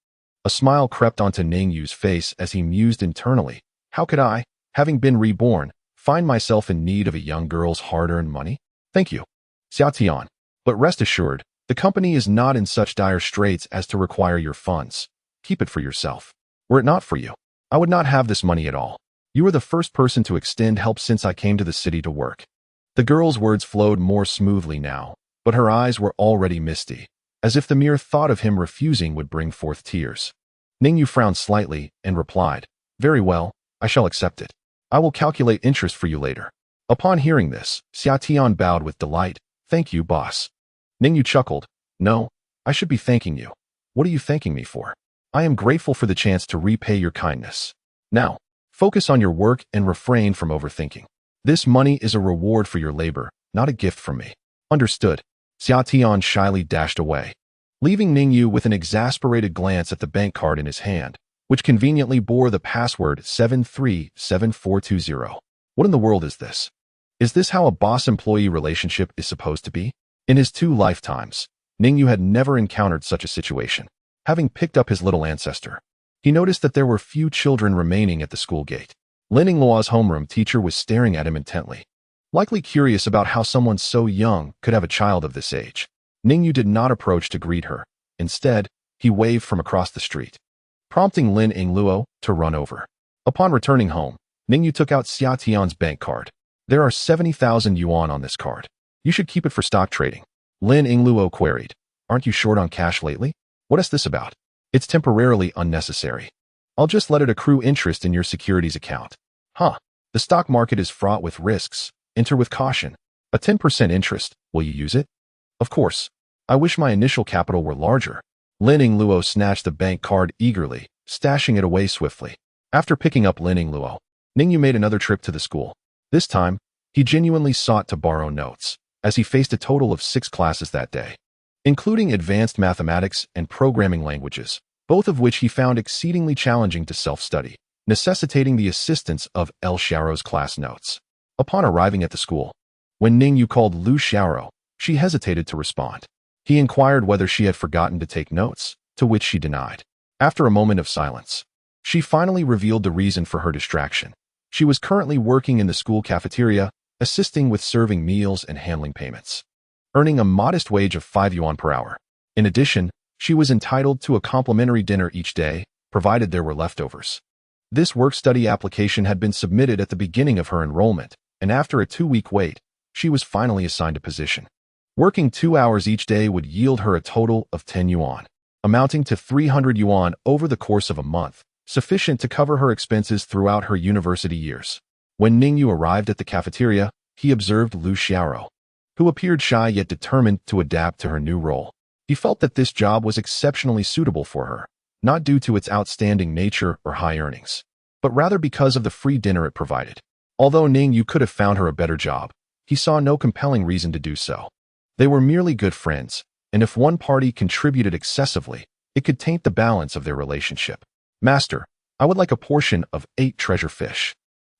A smile crept onto Ning Yu's face as he mused internally. How could I, having been reborn, find myself in need of a young girl's hard-earned money? Thank you, Xia Tian. But rest assured, the company is not in such dire straits as to require your funds. Keep it for yourself. Were it not for you, I would not have this money at all. You were the first person to extend help since I came to the city to work. The girl's words flowed more smoothly now, but her eyes were already misty, as if the mere thought of him refusing would bring forth tears. Ning Yu frowned slightly and replied, Very well, I shall accept it. I will calculate interest for you later. Upon hearing this, Xia Tian bowed with delight. Thank you, boss. Ning Yu chuckled. No, I should be thanking you. What are you thanking me for? I am grateful for the chance to repay your kindness. Now, focus on your work and refrain from overthinking. This money is a reward for your labor, not a gift from me. Understood. Xia Tian shyly dashed away, leaving Ning Yu with an exasperated glance at the bank card in his hand, which conveniently bore the password 737420. What in the world is this? Is this how a boss-employee relationship is supposed to be? In his 2 lifetimes, Ning Yu had never encountered such a situation. Having picked up his little ancestor, he noticed that there were few children remaining at the school gate. Lin Yingluo's homeroom teacher was staring at him intently, likely curious about how someone so young could have a child of this age. Ning Yu did not approach to greet her. Instead, he waved from across the street, prompting Lin Yingluo to run over. Upon returning home, Ning Yu took out Xia Tian's bank card. There are 70,000 yuan on this card. You should keep it for stock trading. Lin Yingluo queried. Aren't you short on cash lately? What is this about? It's temporarily unnecessary. I'll just let it accrue interest in your securities account. Huh. The stock market is fraught with risks. Enter with caution. A 10% interest. Will you use it? Of course. I wish my initial capital were larger. Lin Yingluo snatched the bank card eagerly, stashing it away swiftly. After picking up Lin Yingluo, Ning Yu made another trip to the school. This time, he genuinely sought to borrow notes, as he faced a total of 6 classes that day. including advanced mathematics and programming languages, both of which he found exceedingly challenging to self-study, necessitating the assistance of L. Xiaorou's class notes. Upon arriving at the school, when Ning Yu called Lu Xiaorou, she hesitated to respond. He inquired whether she had forgotten to take notes, to which she denied. After a moment of silence, she finally revealed the reason for her distraction. She was currently working in the school cafeteria, assisting with serving meals and handling payments, earning a modest wage of 5 yuan per hour. In addition, she was entitled to a complimentary dinner each day, provided there were leftovers. This work-study application had been submitted at the beginning of her enrollment, and after a 2-week wait, she was finally assigned a position. Working 2 hours each day would yield her a total of 10 yuan, amounting to 300 yuan over the course of a month, sufficient to cover her expenses throughout her university years. When Ning Yu arrived at the cafeteria, he observed Lu Xiaorou, who appeared shy yet determined to adapt to her new role. He felt that this job was exceptionally suitable for her, not due to its outstanding nature or high earnings, but rather because of the free dinner it provided. Although Ning Yu could have found her a better job, he saw no compelling reason to do so. They were merely good friends, and if one party contributed excessively, it could taint the balance of their relationship. "Master, I would like a portion of 8 treasure fish."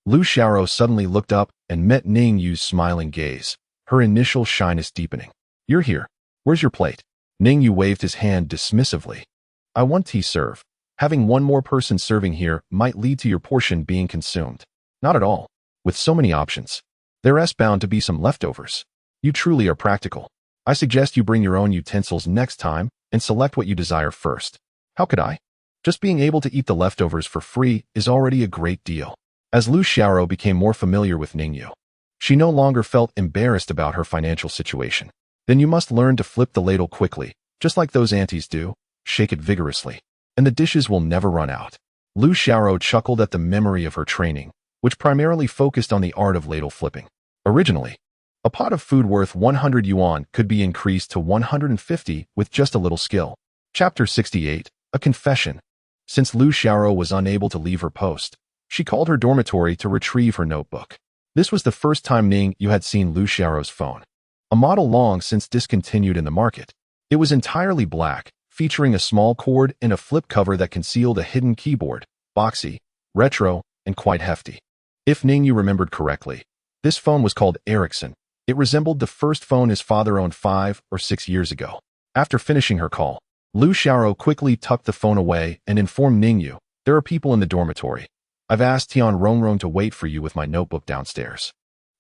Lu Xiaorou suddenly looked up and met Ning Yu's smiling gaze, her initial shyness deepening. "You're here. Where's your plate?" Ning Yu waved his hand dismissively. "I want tea served. Having one more person serving here might lead to your portion being consumed." "Not at all. With so many options, there's bound to be some leftovers. You truly are practical. I suggest you bring your own utensils next time and select what you desire first." "How could I? Just being able to eat the leftovers for free is already a great deal." As Lu Xiaorou became more familiar with Ning Yu, she no longer felt embarrassed about her financial situation. "Then you must learn to flip the ladle quickly, just like those aunties do. Shake it vigorously, and the dishes will never run out." Lu Xiaorou chuckled at the memory of her training, which primarily focused on the art of ladle flipping. Originally, a pot of food worth 100 yuan could be increased to 150 with just a little skill. Chapter 68, A Confession. Since Lu Xiaorou was unable to leave her post, she called her dormitory to retrieve her notebook. This was the first time Ning Yu had seen Lu Xiaorou's phone, a model long since discontinued in the market. It was entirely black, featuring a small cord and a flip cover that concealed a hidden keyboard, boxy, retro, and quite hefty. If Ning Yu remembered correctly, this phone was called Ericsson. It resembled the first phone his father owned 5 or 6 years ago. After finishing her call, Lu Xiaorou quickly tucked the phone away and informed Ning Yu, "There are people in the dormitory. I've asked Tian Rongrong to wait for you with my notebook downstairs."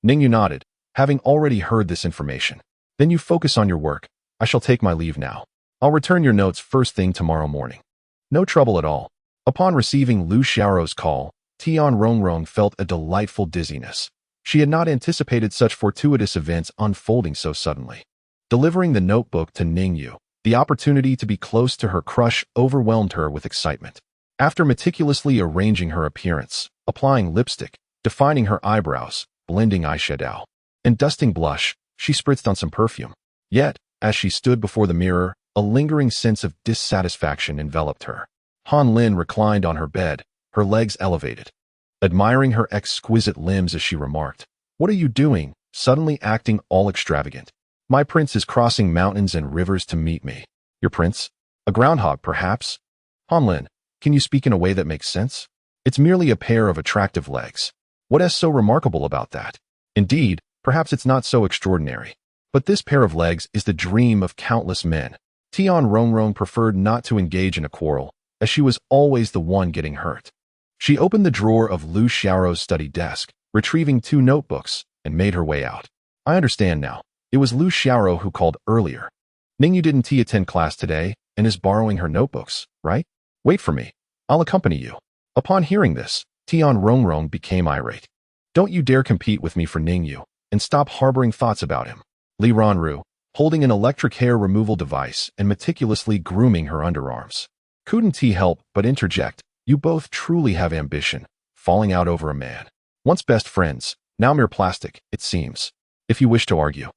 Ning Yu nodded, having already heard this information. "Then you focus on your work. I shall take my leave now. I'll return your notes first thing tomorrow morning." No trouble at all. Upon receiving Lu Xiaorou's call, Tian Rongrong felt a delightful dizziness. She had not anticipated such fortuitous events unfolding so suddenly. Delivering the notebook to Ning Yu, the opportunity to be close to her crush overwhelmed her with excitement. After meticulously arranging her appearance, applying lipstick, defining her eyebrows, blending eyeshadow, and dusting blush, she spritzed on some perfume. Yet, as she stood before the mirror, a lingering sense of dissatisfaction enveloped her. Han Lin reclined on her bed, her legs elevated, admiring her exquisite limbs as she remarked, "What are you doing, suddenly acting all extravagant? My prince is crossing mountains and rivers to meet me." "Your prince? A groundhog, perhaps?" "Han Lin, can you speak in a way that makes sense? It's merely a pair of attractive legs. What is so remarkable about that? Indeed, perhaps it's not so extraordinary. But this pair of legs is the dream of countless men." Tian Rongrong preferred not to engage in a quarrel, as she was always the one getting hurt. She opened the drawer of Lu Xiaorou's study desk, retrieving 2 notebooks, and made her way out. "I understand now. It was Lu Xiaorou who called earlier. Ning Yu didn't attend class today and is borrowing her notebooks, right? Wait for me. I'll accompany you." Upon hearing this, Tian Rongrong became irate. "Don't you dare compete with me for Ning Yu, and stop harboring thoughts about him." Li Ronru, holding an electric hair removal device and meticulously grooming her underarms, couldn't he help but interject, "You both truly have ambition, falling out over a man. Once best friends, now mere plastic, it seems. If you wish to argue,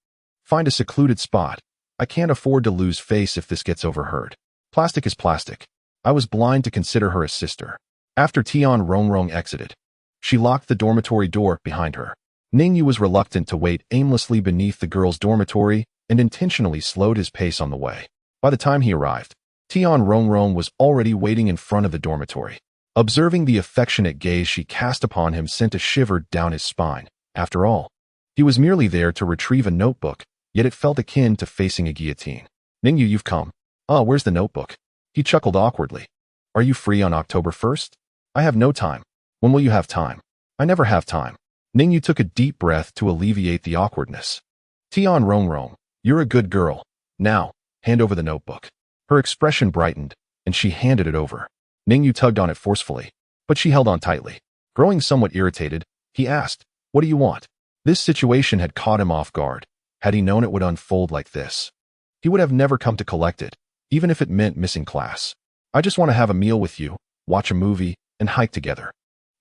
find a secluded spot. I can't afford to lose face if this gets overheard. Plastic is plastic." I was blind to consider her a sister. After Tian Rongrong exited, she locked the dormitory door behind her. Ning Yu was reluctant to wait aimlessly beneath the girls' dormitory, and intentionally slowed his pace on the way. By the time he arrived, Tian Rongrong was already waiting in front of the dormitory. Observing the affectionate gaze she cast upon him sent a shiver down his spine. After all, he was merely there to retrieve a notebook, yet it felt akin to facing a guillotine. Ning Yu, you've come. Where's the notebook? He chuckled awkwardly. Are you free on October 1st? I have no time. When will you have time? I never have time. Ning Yu took a deep breath to alleviate the awkwardness. Tian Rongrong, you're a good girl. Now, hand over the notebook. Her expression brightened, and she handed it over. Ning Yu tugged on it forcefully, but she held on tightly. Growing somewhat irritated, he asked, what do you want? This situation had caught him off guard. Had he known it would unfold like this, he would have never come to collect it, even if it meant missing class. I just want to have a meal with you, watch a movie, and hike together.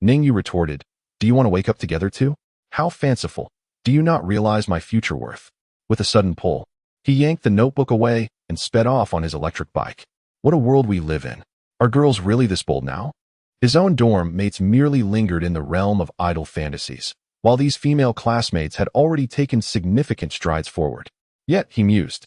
Ning Yu retorted, do you want to wake up together too? How fanciful. Do you not realize my future worth? With a sudden pull, he yanked the notebook away and sped off on his electric bike. What a world we live in. Are girls really this bold now? His own dorm mates merely lingered in the realm of idle fantasies, while these female classmates had already taken significant strides forward. Yet, he mused,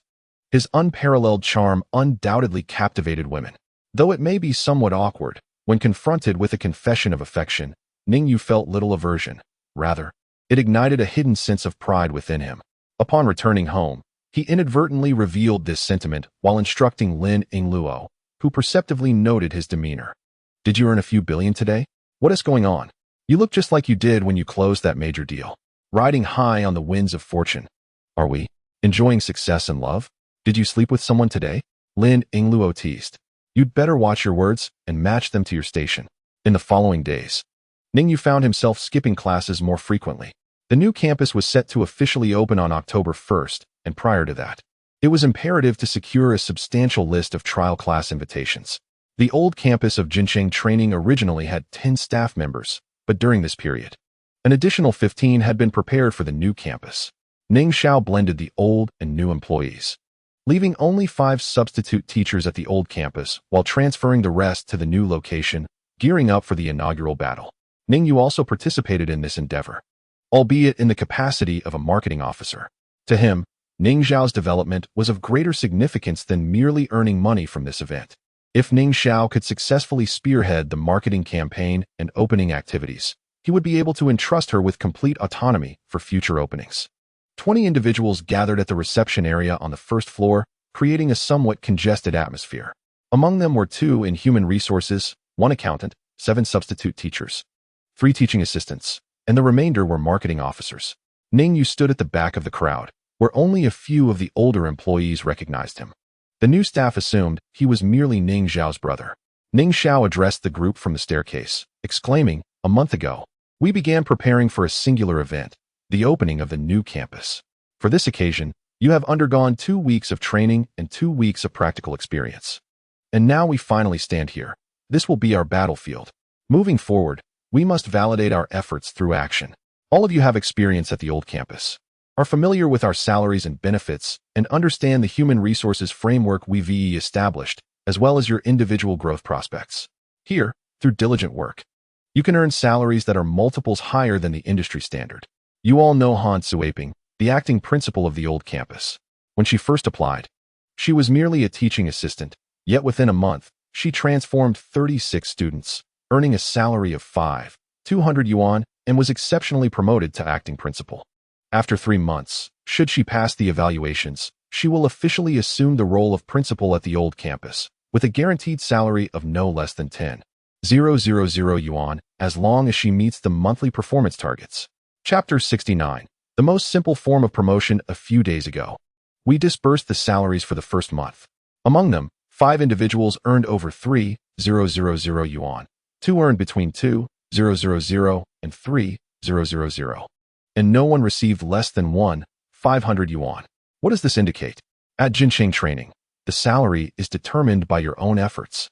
his unparalleled charm undoubtedly captivated women. Though it may be somewhat awkward, when confronted with a confession of affection, Ning Yu felt little aversion. Rather, it ignited a hidden sense of pride within him. Upon returning home, he inadvertently revealed this sentiment while instructing Lin Yingluo, who perceptively noted his demeanor. Did you earn a few billion today? What is going on? You look just like you did when you closed that major deal. Riding high on the winds of fortune. Are we? Enjoying success and love? Did you sleep with someone today? Lin Yingluo teased. You'd better watch your words and match them to your station. In the following days, Ning Yu found himself skipping classes more frequently. The new campus was set to officially open on October 1st, and prior to that, it was imperative to secure a substantial list of trial class invitations. The old campus of Jincheng Training originally had 10 staff members, but during this period, an additional 15 had been prepared for the new campus. Ning Xiao blended the old and new employees, leaving only 5 substitute teachers at the old campus while transferring the rest to the new location, gearing up for the inaugural battle. Ning Yu also participated in this endeavor, albeit in the capacity of a marketing officer. To him, Ning Xiao's development was of greater significance than merely earning money from this event. If Ning Xiao could successfully spearhead the marketing campaign and opening activities, he would be able to entrust her with complete autonomy for future openings. 20 individuals gathered at the reception area on the first floor, creating a somewhat congested atmosphere. Among them were 2 in human resources, 1 accountant, 7 substitute teachers, 3 teaching assistants, and the remainder were marketing officers. Ning Yu stood at the back of the crowd, where only a few of the older employees recognized him. The new staff assumed he was merely Ning Xiao's brother. Ning Xiao addressed the group from the staircase, exclaiming, a month ago, we began preparing for a singular event, the opening of the new campus. For this occasion, you have undergone 2 weeks of training and 2 weeks of practical experience. And now we finally stand here. This will be our battlefield. Moving forward, we must validate our efforts through action. All of you have experience at the old campus, are familiar with our salaries and benefits, and understand the human resources framework we've established, as well as your individual growth prospects. Here, through diligent work, you can earn salaries that are multiples higher than the industry standard. You all know Han Suaping, the acting principal of the old campus. When she first applied, she was merely a teaching assistant, yet within a month, she transformed 36 students, earning a salary of 5,200 yuan, and was exceptionally promoted to acting principal. After 3 months, should she pass the evaluations, she will officially assume the role of principal at the old campus, with a guaranteed salary of no less than 10,000 yuan, as long as she meets the monthly performance targets. Chapter 69. The most simple form of promotion. A few days ago, we disbursed the salaries for the first month. Among them, 5 individuals earned over 3,000 yuan, 2 earned between 2,000 and 3,000, and no one received less than 1,500 yuan. What does this indicate? At Jincheng Training, the salary is determined by your own efforts.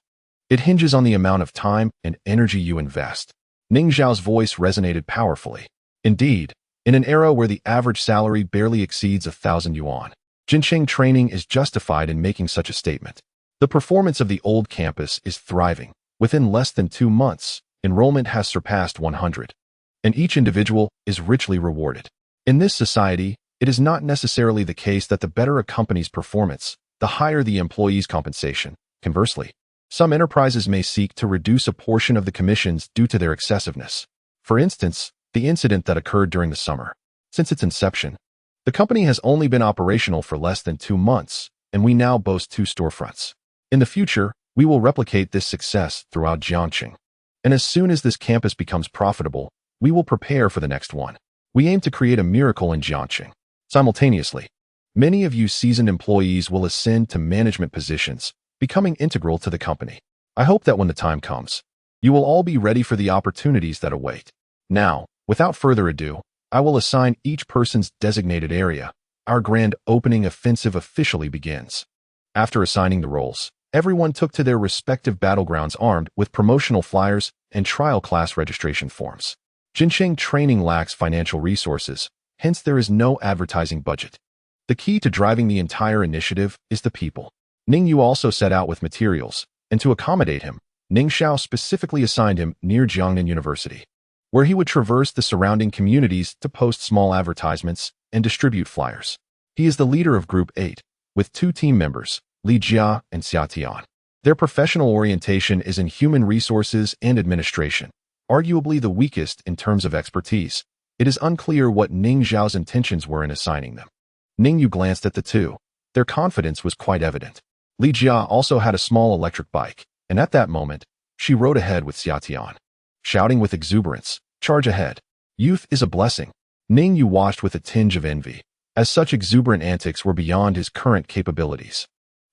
It hinges on the amount of time and energy you invest. Ning Xiao's voice resonated powerfully. Indeed, in an era where the average salary barely exceeds 1,000 yuan, Jincheng Training is justified in making such a statement. The performance of the old campus is thriving. Within less than 2 months, enrollment has surpassed 100, and each individual is richly rewarded. In this society, It is not necessarily the case that the better a company's performance, the higher the employee's compensation. Conversely, some enterprises may seek to reduce a portion of the commissions due to their excessiveness. For instance, the incident that occurred during the summer. Since its inception, the company has only been operational for less than 2 months, and we now boast 2 storefronts. In the future, we will replicate this success throughout Jiangqing. And as soon as this campus becomes profitable, we will prepare for the next one. We aim to create a miracle in Jiangqing. Simultaneously, many of you seasoned employees will ascend to management positions, becoming integral to the company. I hope that when the time comes, you will all be ready for the opportunities that await. Now, without further ado, I will assign each person's designated area. Our grand opening offensive officially begins. After assigning the roles, everyone took to their respective battlegrounds armed with promotional flyers and trial class registration forms. Jincheng Training lacks financial resources, hence there is no advertising budget. The key to driving the entire initiative is the people. Ning Yu also set out with materials, and to accommodate him, Ning Xiao specifically assigned him near Jiangnan University, where he would traverse the surrounding communities to post small advertisements and distribute flyers. He is the leader of Group 8, with 2 team members, Li Jia and Xia Tian. Their professional orientation is in human resources and administration, arguably the weakest in terms of expertise. It is unclear what Ning Xiao's intentions were in assigning them. Ning Yu glanced at the 2. Their confidence was quite evident. Li Jia also had a small electric bike, and at that moment, she rode ahead with Xia Tian, shouting with exuberance, "Charge ahead. Youth is a blessing." Ning Yu watched with a tinge of envy, as such exuberant antics were beyond his current capabilities.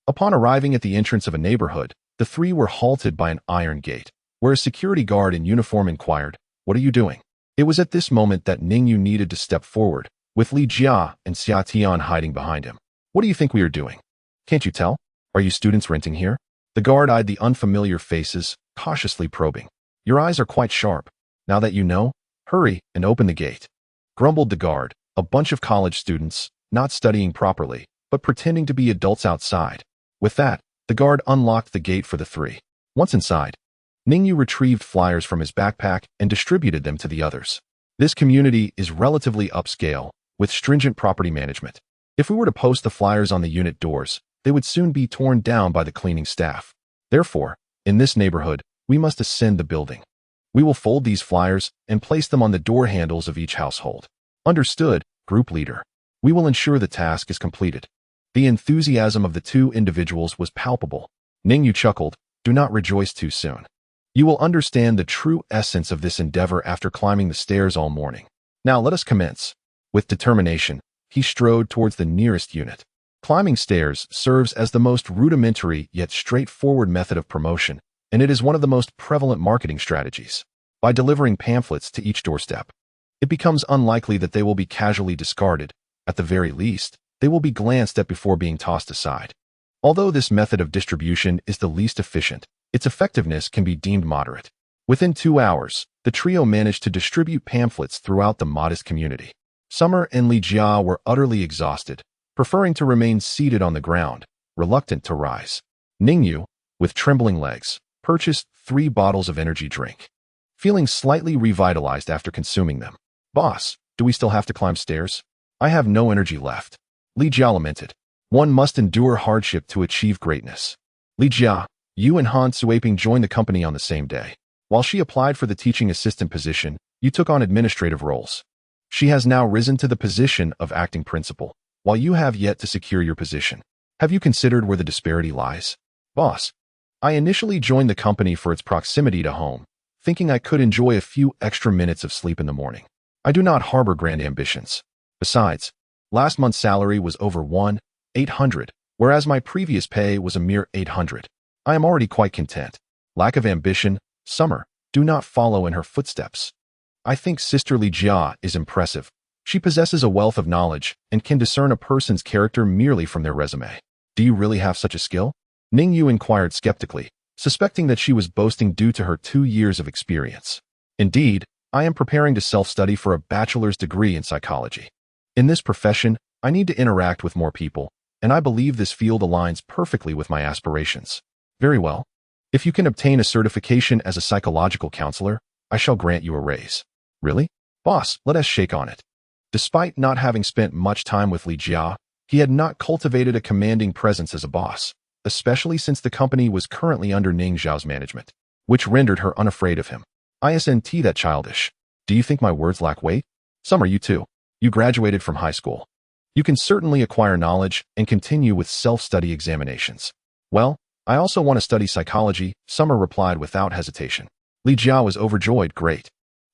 Upon arriving at the entrance of a neighborhood, the 3 were halted by an iron gate, where a security guard in uniform inquired, "What are you doing?" It was at this moment that Ning Yu needed to step forward, with Li Jia and Xia Tian hiding behind him. "What do you think we are doing? Can't you tell? Are you students renting here?" The guard eyed the unfamiliar faces, cautiously probing. "Your eyes are quite sharp. Now that you know, hurry and open the gate," grumbled the guard. A bunch of college students, not studying properly, but pretending to be adults outside. With that, the guard unlocked the gate for the 3. Once inside, Ning Yu retrieved flyers from his backpack and distributed them to the others. This community is relatively upscale, with stringent property management. If we were to post the flyers on the unit doors, they would soon be torn down by the cleaning staff. Therefore, in this neighborhood, we must ascend the building. We will fold these flyers and place them on the door handles of each household. Understood, group leader. We will ensure the task is completed. The enthusiasm of the 2 individuals was palpable. Ning Yu chuckled, "Do not rejoice too soon. You will understand the true essence of this endeavor after climbing the stairs all morning. Now let us commence." With determination, he strode towards the nearest unit. Climbing stairs serves as the most rudimentary yet straightforward method of promotion, and it is one of the most prevalent marketing strategies. By delivering pamphlets to each doorstep, it becomes unlikely that they will be casually discarded. At the very least, they will be glanced at before being tossed aside. Although this method of distribution is the least efficient, its effectiveness can be deemed moderate. Within 2 hours, the trio managed to distribute pamphlets throughout the modest community. Summer and Li Jia were utterly exhausted, preferring to remain seated on the ground, reluctant to rise. Ning Yu, with trembling legs, purchased 3 bottles of energy drink, feeling slightly revitalized after consuming them. "Boss, do we still have to climb stairs? I have no energy left." Li Jia lamented. "One must endure hardship to achieve greatness." Li Jia, you and Han Suiping joined the company on the same day. While she applied for the teaching assistant position, you took on administrative roles. She has now risen to the position of acting principal, while you have yet to secure your position. Have you considered where the disparity lies? Boss, I initially joined the company for its proximity to home, thinking I could enjoy a few extra minutes of sleep in the morning. I do not harbor grand ambitions. Besides, last month's salary was over 1,800, whereas my previous pay was a mere 800. I am already quite content. Lack of ambition, Summer, do not follow in her footsteps. I think Sister Li Jia is impressive. She possesses a wealth of knowledge and can discern a person's character merely from their resume. Do you really have such a skill? Ning Yu inquired skeptically, suspecting that she was boasting due to her 2 years of experience. Indeed, I am preparing to self-study for a bachelor's degree in psychology. In this profession, I need to interact with more people, and I believe this field aligns perfectly with my aspirations. Very well. If you can obtain a certification as a psychological counselor, I shall grant you a raise. Really? Boss, let us shake on it. Despite not having spent much time with Li Jia, he had not cultivated a commanding presence as a boss, especially since the company was currently under Ning Zhao's management, which rendered her unafraid of him. Isn't that childish? Do you think my words lack weight? Summer, you too. You graduated from high school. You can certainly acquire knowledge and continue with self-study examinations. Well, I also want to study psychology, Summer replied without hesitation. Li Jia was overjoyed. Great.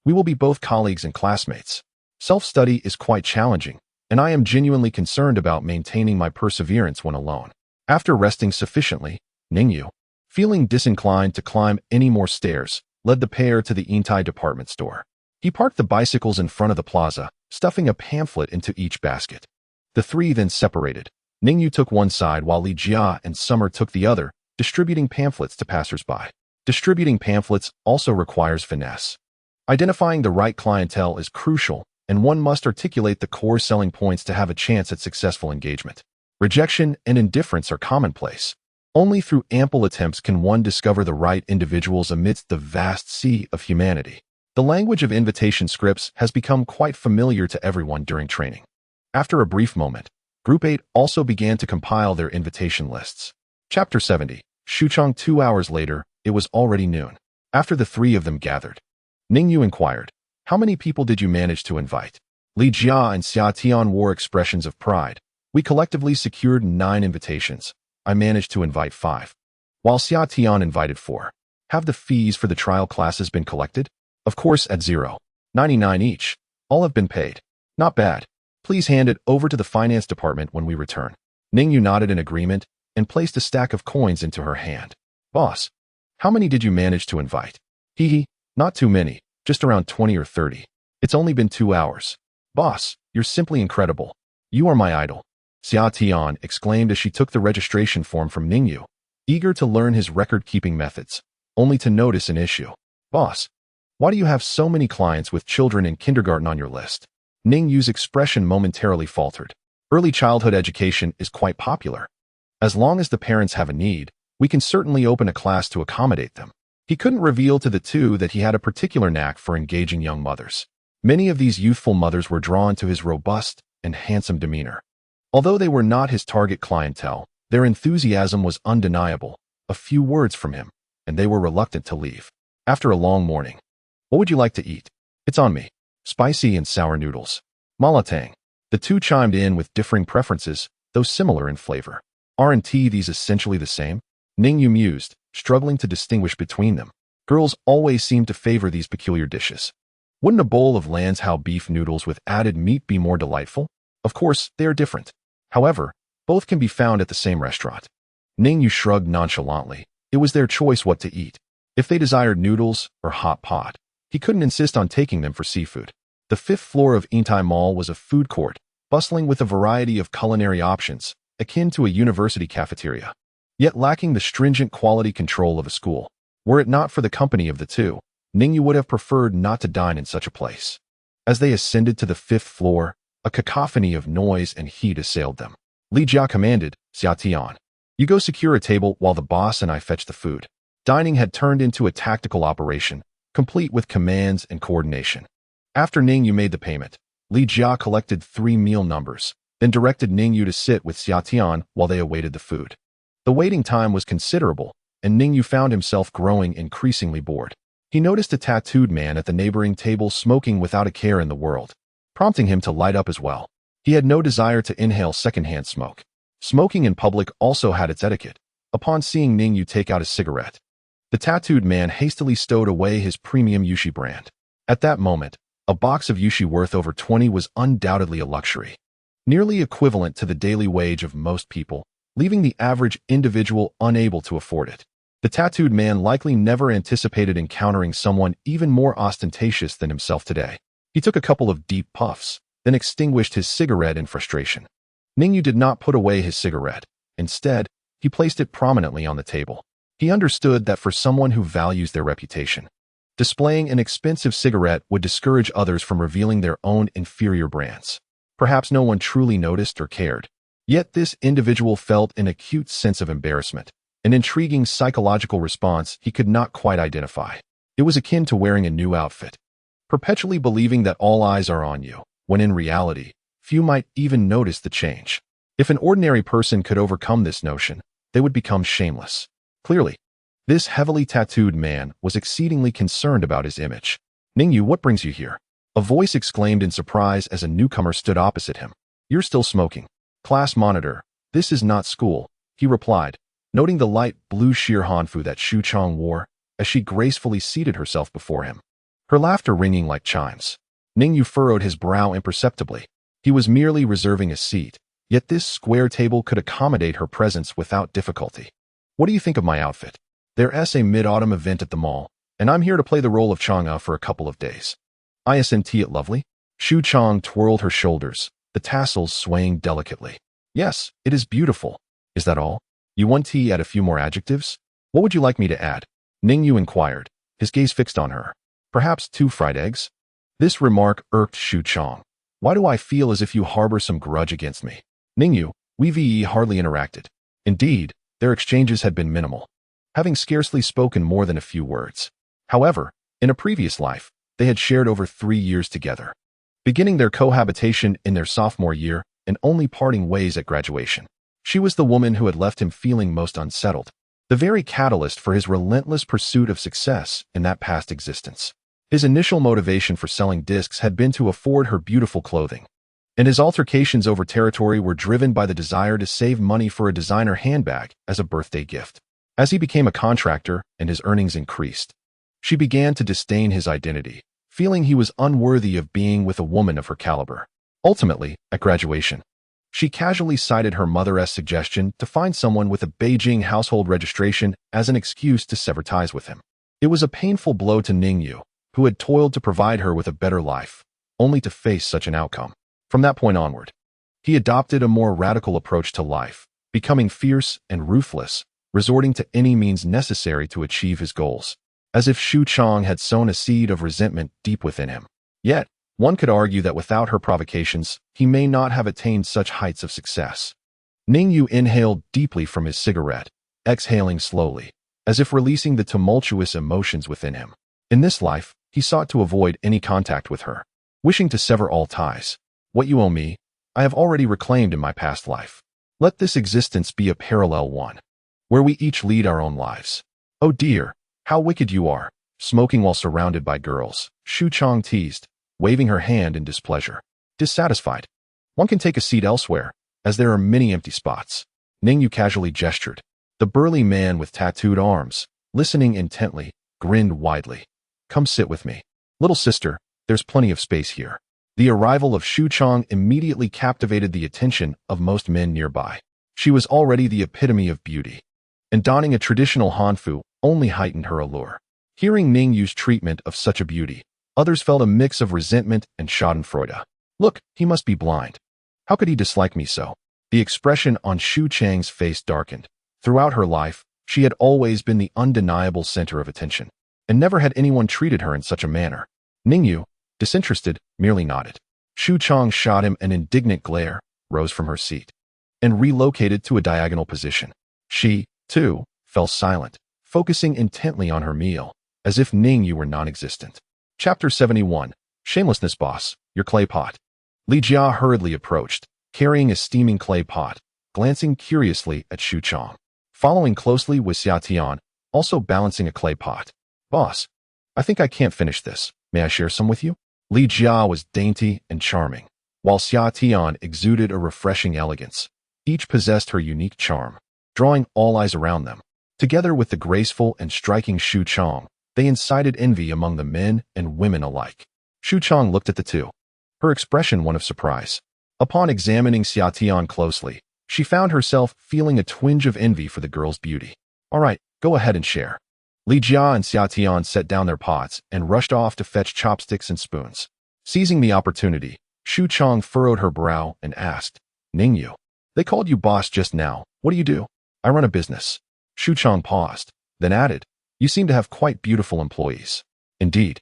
We will be both colleagues and classmates. Self-study is quite challenging, and I am genuinely concerned about maintaining my perseverance when alone. After resting sufficiently, Ning Yu, feeling disinclined to climb any more stairs, led the pair to the Intai department store. He parked the bicycles in front of the plaza, stuffing a pamphlet into each basket. The three then separated. Ning Yu took one side while Li Jia and Summer took the other, distributing pamphlets to passers-by. Distributing pamphlets also requires finesse. Identifying the right clientele is crucial, and one must articulate the core selling points to have a chance at successful engagement. Rejection and indifference are commonplace. Only through ample attempts can one discover the right individuals amidst the vast sea of humanity. The language of invitation scripts has become quite familiar to everyone during training. After a brief moment, Group 8 also began to compile their invitation lists. Chapter 70. Shuchong. 2 hours later, it was already noon. After the three of them gathered, Ning Yu inquired, "How many people did you manage to invite?" Li Jia and Xia Tian wore expressions of pride. "We collectively secured 9 invitations. I managed to invite 5. While Xia Tian invited 4. Have the fees for the trial classes been collected? Of course at 0.99 each. All have been paid. Not bad. Please hand it over to the finance department when we return." Ning Yu nodded in agreement and placed a stack of coins into her hand. "Boss, how many did you manage to invite?" "Hee, not too many, just around 20 or 30. It's only been 2 hours. Boss, you're simply incredible. You are my idol." Xia Tian exclaimed as she took the registration form from Ning Yu, eager to learn his record-keeping methods, only to notice an issue. "Boss, why do you have so many clients with children in kindergarten on your list?" Ning Yu's expression momentarily faltered. "Early childhood education is quite popular. As long as the parents have a need, we can certainly open a class to accommodate them." He couldn't reveal to the two that he had a particular knack for engaging young mothers. Many of these youthful mothers were drawn to his robust and handsome demeanor. Although they were not his target clientele, their enthusiasm was undeniable. A few words from him, and they were reluctant to leave. After a long morning, "What would you like to eat?" "It's on me. Spicy and sour noodles." "Malatang." The two chimed in with differing preferences, though similar in flavor. "Aren't these essentially the same?" Ning Yu mused, struggling to distinguish between them. Girls always seem to favor these peculiar dishes. Wouldn't a bowl of Lanzhou beef noodles with added meat be more delightful? Of course, they are different. However, both can be found at the same restaurant. Ning Yu shrugged nonchalantly. It was their choice what to eat. If they desired noodles or hot pot, he couldn't insist on taking them for seafood. The 5th floor of Intai Mall was a food court, bustling with a variety of culinary options, akin to a university cafeteria, yet lacking the stringent quality control of a school. Were it not for the company of the two, Ning Yu would have preferred not to dine in such a place. As they ascended to the 5th floor, a cacophony of noise and heat assailed them. Li Jia commanded, "Xia Tian, you go secure a table while the boss and I fetch the food." Dining had turned into a tactical operation, complete with commands and coordination. After Ning Yu made the payment, Li Jia collected 3 meal numbers, then directed Ning Yu to sit with Xia Tian while they awaited the food. The waiting time was considerable, and Ning Yu found himself growing increasingly bored. He noticed a tattooed man at the neighboring table smoking without a care in the world, prompting him to light up as well. He had no desire to inhale secondhand smoke. Smoking in public also had its etiquette. Upon seeing Ning Yu take out a cigarette, the tattooed man hastily stowed away his premium Yushi brand. At that moment, a box of Yushi worth over 20 was undoubtedly a luxury, nearly equivalent to the daily wage of most people, leaving the average individual unable to afford it. The tattooed man likely never anticipated encountering someone even more ostentatious than himself today. He took a couple of deep puffs, then extinguished his cigarette in frustration. Ning Yu did not put away his cigarette. Instead, he placed it prominently on the table. He understood that for someone who values their reputation, displaying an expensive cigarette would discourage others from revealing their own inferior brands. Perhaps no one truly noticed or cared. Yet this individual felt an acute sense of embarrassment, an intriguing psychological response he could not quite identify. It was akin to wearing a new outfit, perpetually believing that all eyes are on you, when in reality, few might even notice the change. If an ordinary person could overcome this notion, they would become shameless. Clearly, this heavily tattooed man was exceedingly concerned about his image. "Ning Yu, what brings you here?" A voice exclaimed in surprise as a newcomer stood opposite him. "You're still smoking." "Class monitor, this is not school," he replied, noting the light blue sheer hanfu that Xu Chang wore as she gracefully seated herself before him, her laughter ringing like chimes. Ning Yu furrowed his brow imperceptibly. He was merely reserving a seat, yet this square table could accommodate her presence without difficulty. "What do you think of my outfit? There's a mid-autumn event at the mall, and I'm here to play the role of Chang'e for a couple of days. Isn't it lovely?" Xu Chang twirled her shoulders, the tassels swaying delicately. "Yes, it is beautiful. Is that all? You want to add a few more adjectives? What would you like me to add?" Ning Yu inquired, his gaze fixed on her. "Perhaps 2 fried eggs?" This remark irked Xu Chang. "Why do I feel as if you harbor some grudge against me?" "Ning Yu, we hardly interacted. Indeed, their exchanges had been minimal, having scarcely spoken more than a few words. However, in a previous life, they had shared over 3 years together, beginning their cohabitation in their sophomore year and only parting ways at graduation. She was the woman who had left him feeling most unsettled, the very catalyst for his relentless pursuit of success in that past existence. His initial motivation for selling discs had been to afford her beautiful clothing, and his altercations over territory were driven by the desire to save money for a designer handbag as a birthday gift. As he became a contractor and his earnings increased, she began to disdain his identity, feeling he was unworthy of being with a woman of her caliber. Ultimately, at graduation, she casually cited her mother's suggestion to find someone with a Beijing household registration as an excuse to sever ties with him. It was a painful blow to Ning Yu, who had toiled to provide her with a better life, only to face such an outcome. From that point onward, he adopted a more radical approach to life, becoming fierce and ruthless, resorting to any means necessary to achieve his goals, as if Xu Chang had sown a seed of resentment deep within him. Yet, one could argue that without her provocations, he may not have attained such heights of success. Ning Yu inhaled deeply from his cigarette, exhaling slowly, as if releasing the tumultuous emotions within him. In this life, he sought to avoid any contact with her, wishing to sever all ties. "What you owe me, I have already reclaimed in my past life. Let this existence be a parallel one, where we each lead our own lives." "Oh dear, how wicked you are, smoking while surrounded by girls," Xu Chang teased, waving her hand in displeasure. Dissatisfied, "One can take a seat elsewhere, as there are many empty spots." Ning Yu casually gestured. The burly man with tattooed arms, listening intently, grinned widely. "Come sit with me. Little sister, there's plenty of space here." The arrival of Xu Chang immediately captivated the attention of most men nearby. She was already the epitome of beauty, and donning a traditional hanfu only heightened her allure. Hearing Ning Yu's treatment of such a beauty, others felt a mix of resentment and schadenfreude. "Look, he must be blind. How could he dislike me so?" The expression on Xu Chang's face darkened. Throughout her life, she had always been the undeniable center of attention, and never had anyone treated her in such a manner. Ning Yu, disinterested, merely nodded. Xu Chang shot him an indignant glare, rose from her seat, and relocated to a diagonal position. She, too, fell silent, focusing intently on her meal, as if Ning Yu were non-existent. Chapter 71. Shamelessness Boss, your clay pot. Li Jia hurriedly approached, carrying a steaming clay pot, glancing curiously at Xu Chang. Following closely was Xia Tian, also balancing a clay pot. "Boss, I think I can't finish this. May I share some with you?" Li Jia was dainty and charming, while Xia Tian exuded a refreshing elegance. Each possessed her unique charm, drawing all eyes around them. Together with the graceful and striking Xu Chang, they incited envy among the men and women alike. Xu Chang looked at the two, her expression one of surprise. Upon examining Xia Tian closely, she found herself feeling a twinge of envy for the girl's beauty. "All right, go ahead and share." Li Jia and Xia Tian set down their pots and rushed off to fetch chopsticks and spoons. Seizing the opportunity, Xu Chang furrowed her brow and asked, "Ning Yu, they called you boss just now. What do you do?" "I run a business." Xu Chang paused, then added, "You seem to have quite beautiful employees." "Indeed.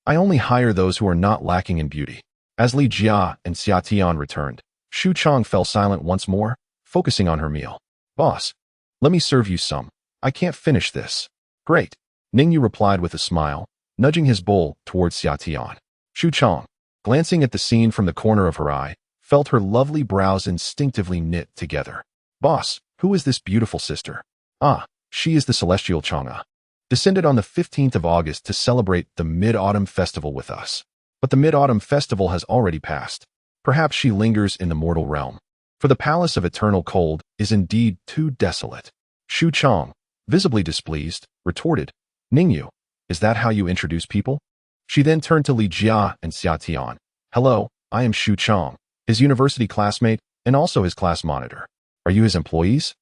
I only hire those who are not lacking in beauty." As Li Jia and Xia Tian returned, Xu Chang fell silent once more, focusing on her meal. "Boss, let me serve you some. I can't finish this." "Great," Ning Yu replied with a smile, nudging his bowl towards Xia Tian. "Xu Chang, glancing at the scene from the corner of her eye, felt her lovely brows instinctively knit together. Boss, who is this beautiful sister? Ah, she is the celestial Chang'e, descended on the 15th of August to celebrate the Mid-Autumn Festival with us. But the Mid-Autumn Festival has already passed. Perhaps she lingers in the mortal realm. For the palace of eternal cold is indeed too desolate. Shu Chang, visibly displeased, retorted, Ning Yu, is that how you introduce people? She then turned to Li Jia and Xia Tian. Hello, I am Shu Chang, his university classmate and also his class monitor. Are you his employees?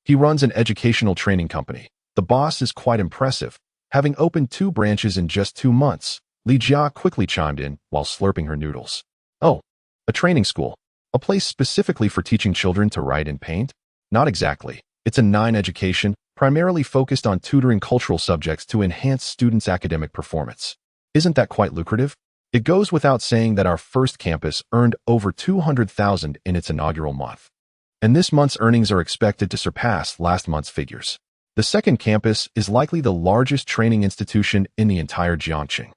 He runs an educational training company. The boss is quite impressive, having opened 2 branches in just 2 months. Li Jia quickly chimed in while slurping her noodles. Oh, a training school. A place specifically for teaching children to write and paint? Not exactly. It's a 9 education, primarily focused on tutoring cultural subjects to enhance students' academic performance. Isn't that quite lucrative? It goes without saying that our first campus earned over 200,000 in its inaugural month. And this month's earnings are expected to surpass last month's figures. The second campus is likely the largest training institution in the entire Jiangxing,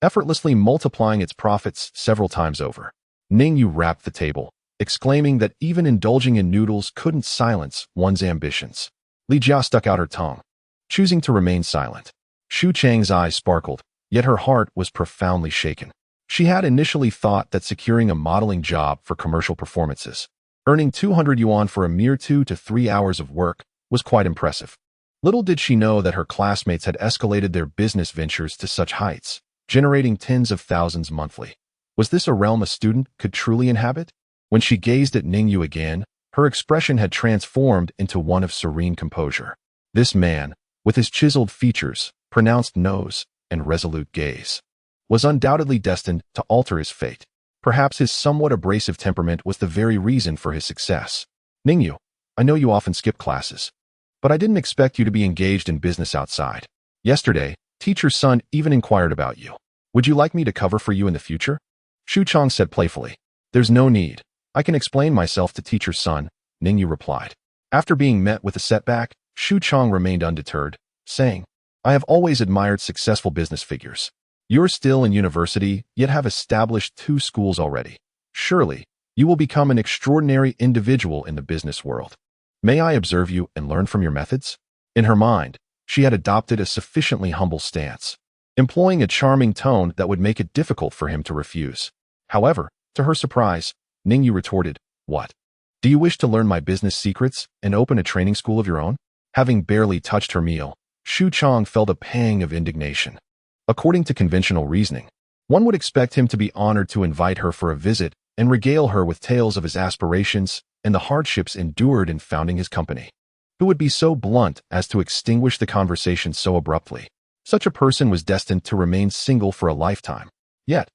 effortlessly multiplying its profits several times over. Ning Yu rapped the table, exclaiming that even indulging in noodles couldn't silence one's ambitions. Li Jia stuck out her tongue, choosing to remain silent. Shu Chang's eyes sparkled, yet her heart was profoundly shaken. She had initially thought that securing a modeling job for commercial performances, earning 200 yuan for a mere 2 to 3 hours of work, was quite impressive. Little did she know that her classmates had escalated their business ventures to such heights, generating tens of thousands monthly. Was this a realm a student could truly inhabit? When she gazed at Ning Yu again, her expression had transformed into one of serene composure. This man, with his chiseled features, pronounced nose, and resolute gaze, was undoubtedly destined to alter his fate. Perhaps his somewhat abrasive temperament was the very reason for his success. Ning Yu, I know you often skip classes, but I didn't expect you to be engaged in business outside. Yesterday, teacher's son even inquired about you. Would you like me to cover for you in the future? Shu Chang said playfully. There's no need. I can explain myself to teacher's son, Ning Yu replied. After being met with a setback, Shu Chang remained undeterred, saying, I have always admired successful business figures. You're still in university, yet have established 2 schools already. Surely, you will become an extraordinary individual in the business world. May I observe you and learn from your methods? In her mind, she had adopted a sufficiently humble stance, employing a charming tone that would make it difficult for him to refuse. However, to her surprise, Ning Yu retorted, What? Do you wish to learn my business secrets and open a training school of your own? Having barely touched her meal, Shu Chang felt a pang of indignation. According to conventional reasoning, one would expect him to be honored to invite her for a visit and regale her with tales of his aspirations and the hardships endured in founding his company. Who would be so blunt as to extinguish the conversation so abruptly? Such a person was destined to remain single for a lifetime. Yet,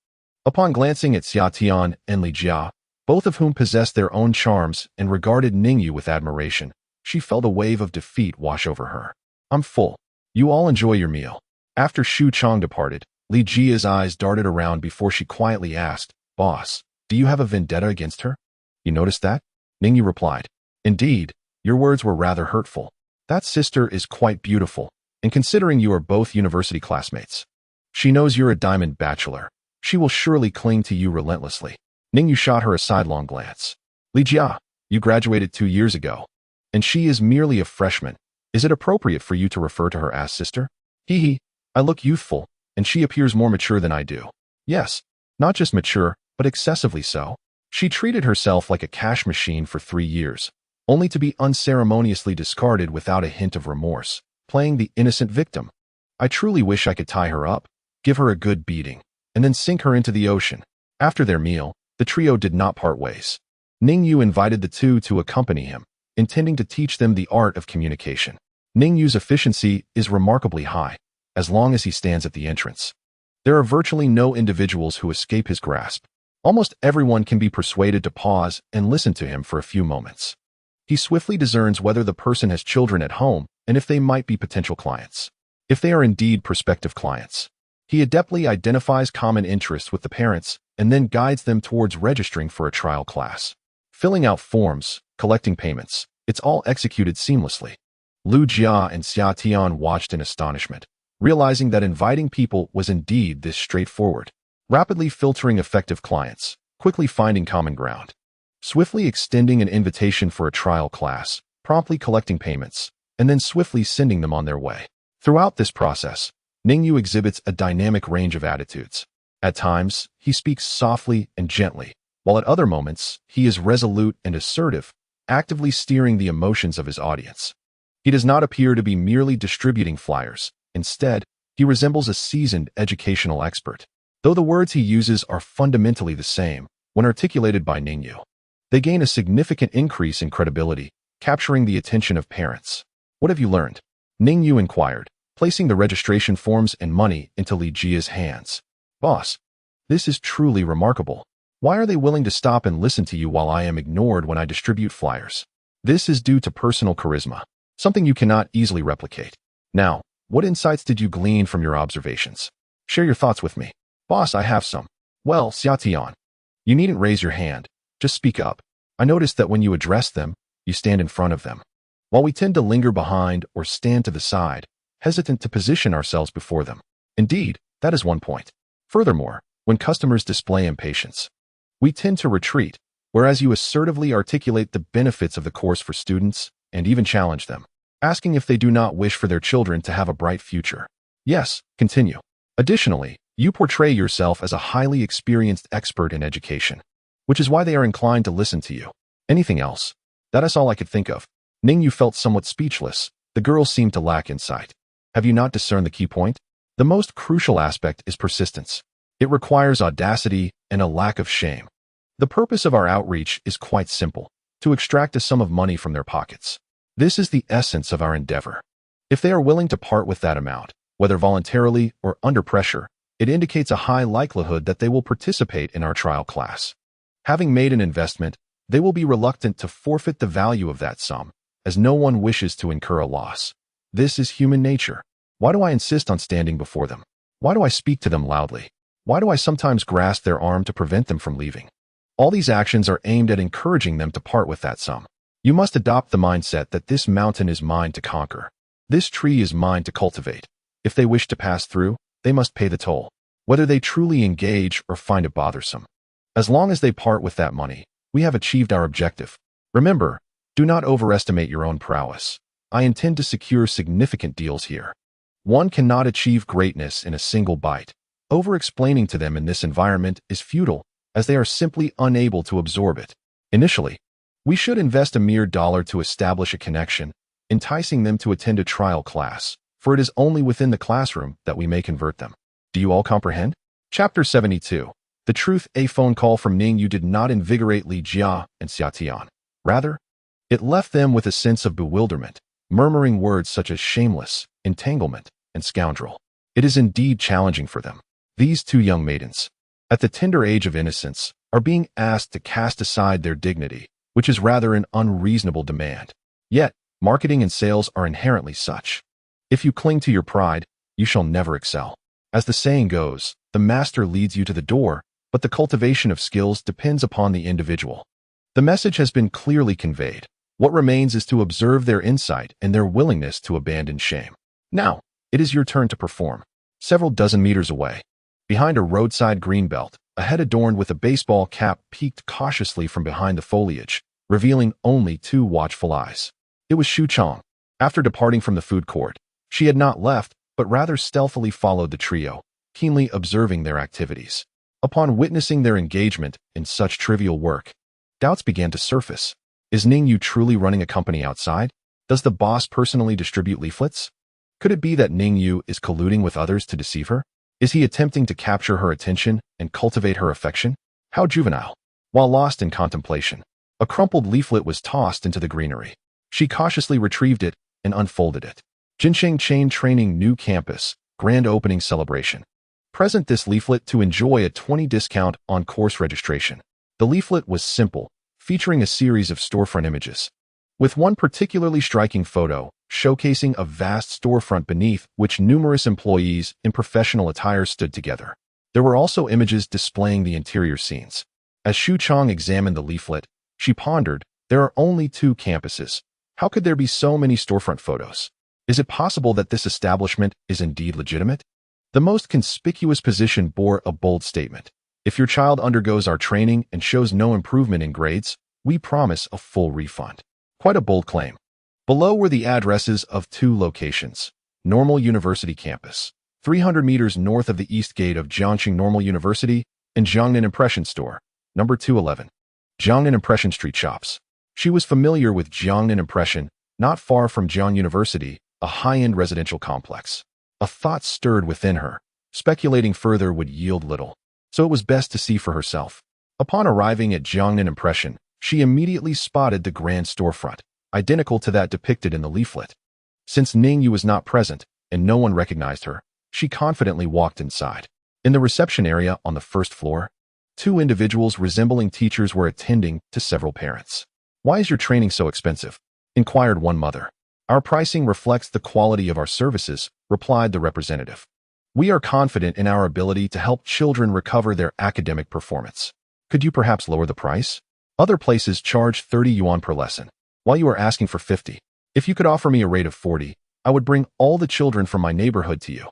upon glancing at Xia Tian and Li Jia, both of whom possessed their own charms and regarded Ning Yu with admiration, she felt a wave of defeat wash over her. I'm full. You all enjoy your meal. After Shu Chang departed, Li Jia's eyes darted around before she quietly asked, Boss, do you have a vendetta against her? You noticed that? Ning Yu replied, Indeed, your words were rather hurtful. That sister is quite beautiful, and considering you are both university classmates, she knows you're a diamond bachelor. She will surely cling to you relentlessly. Ning Yu shot her a sidelong glance. Li Jia, you graduated 2 years ago, and she is merely a freshman. Is it appropriate for you to refer to her as sister? Hee hee, I look youthful, and she appears more mature than I do. Yes, not just mature, but excessively so. She treated herself like a cash machine for 3 years, only to be unceremoniously discarded without a hint of remorse, playing the innocent victim. I truly wish I could tie her up, give her a good beating, and then sink her into the ocean. After their meal, the trio did not part ways. Ning Yu invited the 2 to accompany him, intending to teach them the art of communication. Ning Yu's efficiency is remarkably high, as long as he stands at the entrance. There are virtually no individuals who escape his grasp. Almost everyone can be persuaded to pause and listen to him for a few moments. He swiftly discerns whether the person has children at home and if they might be potential clients. If they are indeed prospective clients, he adeptly identifies common interests with the parents and then guides them towards registering for a trial class. Filling out forms, collecting payments, it's all executed seamlessly. Lu Jia and Xia Tian watched in astonishment, realizing that inviting people was indeed this straightforward. rapidly filtering effective clients, quickly finding common ground, swiftly extending an invitation for a trial class, promptly collecting payments, and then swiftly sending them on their way. Throughout this process, Ning Yu exhibits a dynamic range of attitudes. At times, he speaks softly and gently, while at other moments, he is resolute and assertive, actively steering the emotions of his audience. He does not appear to be merely distributing flyers. Instead, he resembles a seasoned educational expert. Though the words he uses are fundamentally the same, when articulated by Ning Yu, they gain a significant increase in credibility, capturing the attention of parents. What have you learned? Ning Yu inquired, placing the registration forms and money into Li Jia's hands. Boss, this is truly remarkable. Why are they willing to stop and listen to you while I am ignored when I distribute flyers? This is due to personal charisma, something you cannot easily replicate. Now, what insights did you glean from your observations? Share your thoughts with me. Boss, I have some. Well, Xiatian, you needn't raise your hand. Just speak up. I noticed that when you address them, you stand in front of them, while we tend to linger behind or stand to the side, hesitant to position ourselves before them. Indeed, that is one point. Furthermore, when customers display impatience, we tend to retreat, whereas you assertively articulate the benefits of the course for students and even challenge them, asking if they do not wish for their children to have a bright future. Yes, continue. Additionally, you portray yourself as a highly experienced expert in education, which is why they are inclined to listen to you. Anything else? That is all I could think of. Ning Yu felt somewhat speechless. The girl seemed to lack insight. Have you not discerned the key point? The most crucial aspect is persistence. It requires audacity and a lack of shame. The purpose of our outreach is quite simple: to extract a sum of money from their pockets. This is the essence of our endeavor. If they are willing to part with that amount, whether voluntarily or under pressure, it indicates a high likelihood that they will participate in our trial class. Having made an investment, they will be reluctant to forfeit the value of that sum, as no one wishes to incur a loss. This is human nature. Why do I insist on standing before them? Why do I speak to them loudly? Why do I sometimes grasp their arm to prevent them from leaving? All these actions are aimed at encouraging them to part with that sum. You must adopt the mindset that this mountain is mine to conquer. This tree is mine to cultivate. If they wish to pass through, they must pay the toll, whether they truly engage or find it bothersome. As long as they part with that money, we have achieved our objective. Remember, do not overestimate your own prowess. I intend to secure significant deals here. One cannot achieve greatness in a single bite. Over-explaining to them in this environment is futile, as they are simply unable to absorb it. Initially, we should invest a mere $1 to establish a connection, enticing them to attend a trial class, for it is only within the classroom that we may convert them. Do you all comprehend? Chapter 72. The truth. A phone call from Ning Yu did not invigorate Li Jia and Xiatian. Rather, it left them with a sense of bewilderment, murmuring words such as shameless, entanglement, and scoundrel. It is indeed challenging for them. These two young maidens, at the tender age of innocence, are being asked to cast aside their dignity, which is rather an unreasonable demand. Yet, marketing and sales are inherently such. If you cling to your pride, you shall never excel. As the saying goes, the master leads you to the door, but the cultivation of skills depends upon the individual. The message has been clearly conveyed. What remains is to observe their insight and their willingness to abandon shame. Now, it is your turn to perform. Several dozen meters away, behind a roadside greenbelt, a head adorned with a baseball cap peeked cautiously from behind the foliage, revealing only two watchful eyes. It was Xu Chang. After departing from the food court, she had not left, but rather stealthily followed the trio, keenly observing their activities. Upon witnessing their engagement in such trivial work, doubts began to surface. Is Ning Yu truly running a company outside? Does the boss personally distribute leaflets? Could it be that Ning Yu is colluding with others to deceive her? Is he attempting to capture her attention and cultivate her affection? How juvenile. While lost in contemplation, a crumpled leaflet was tossed into the greenery. She cautiously retrieved it and unfolded it. Jinsheng Chain Training New Campus, Grand Opening Celebration. Present this leaflet to enjoy a 20% discount on course registration. The leaflet was simple, featuring a series of storefront images, with one particularly striking photo showcasing a vast storefront beneath which numerous employees in professional attire stood together. There were also images displaying the interior scenes. As Xu Chang examined the leaflet, she pondered, there are only 2 campuses. How could there be so many storefront photos? Is it possible that this establishment is indeed legitimate? The most conspicuous position bore a bold statement. If your child undergoes our training and shows no improvement in grades, we promise a full refund. Quite a bold claim. Below were the addresses of two locations. Normal University Campus, 300 meters north of the east gate of Jiangxing Normal University, and Jiangnan Impression Store, number 211. Jiangnan Impression Street Shops. She was familiar with Jiangnan Impression, not far from Jiang University, a high-end residential complex. A thought stirred within her. Speculating further would yield little, so it was best to see for herself. Upon arriving at Jiangnan Impression, she immediately spotted the grand storefront, identical to that depicted in the leaflet. Since Ning Yu was not present, and no one recognized her, she confidently walked inside. In the reception area on the first floor, two individuals resembling teachers were attending to several parents. "Why is your training so expensive?" inquired one mother. "Our pricing reflects the quality of our services," replied the representative. "We are confident in our ability to help children recover their academic performance. Could you perhaps lower the price? Other places charge 30 yuan per lesson, while you are asking for 50. If you could offer me a rate of 40, I would bring all the children from my neighborhood to you."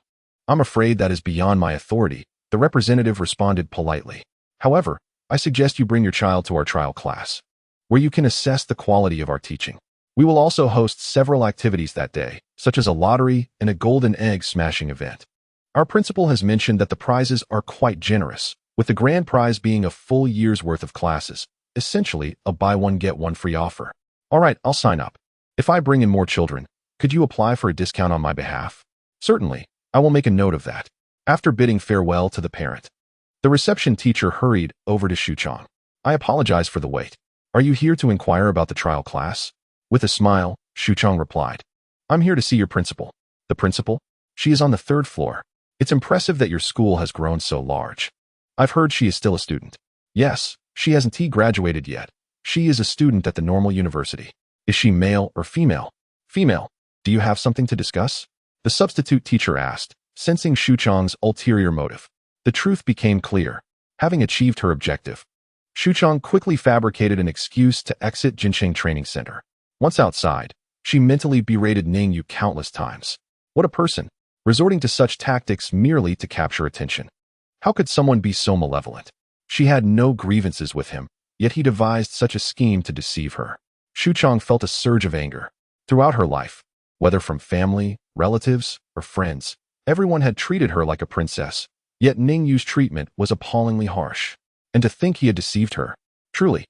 "I'm afraid that is beyond my authority," the representative responded politely. "However, I suggest you bring your child to our trial class, where you can assess the quality of our teaching. We will also host several activities that day, such as a lottery and a golden egg smashing event. Our principal has mentioned that the prizes are quite generous, with the grand prize being a full year's worth of classes, essentially a buy one get one free offer." "All right, I'll sign up. If I bring in more children, could you apply for a discount on my behalf?" "Certainly, I will make a note of that." After bidding farewell to the parent, the reception teacher hurried over to Xuchang. "I apologize for the wait. Are you here to inquire about the trial class?" With a smile, Xuchang replied, "I'm here to see your principal." "The principal? She is on the third floor. It's impressive that your school has grown so large." "I've heard she is still a student." "Yes, she hasn't graduated yet. She is a student at the Normal University." "Is she male or female?" "Female." "Do you have something to discuss?" the substitute teacher asked, sensing Xuchang's ulterior motive. The truth became clear. Having achieved her objective, Xuchang quickly fabricated an excuse to exit Jincheng Training Center. Once outside, she mentally berated Ning Yu countless times. What a person, resorting to such tactics merely to capture attention. How could someone be so malevolent? She had no grievances with him, yet he devised such a scheme to deceive her. Xuchang felt a surge of anger. Throughout her life, whether from family, relatives, or friends, everyone had treated her like a princess, yet Ning Yu's treatment was appallingly harsh. And to think he had deceived her. Truly,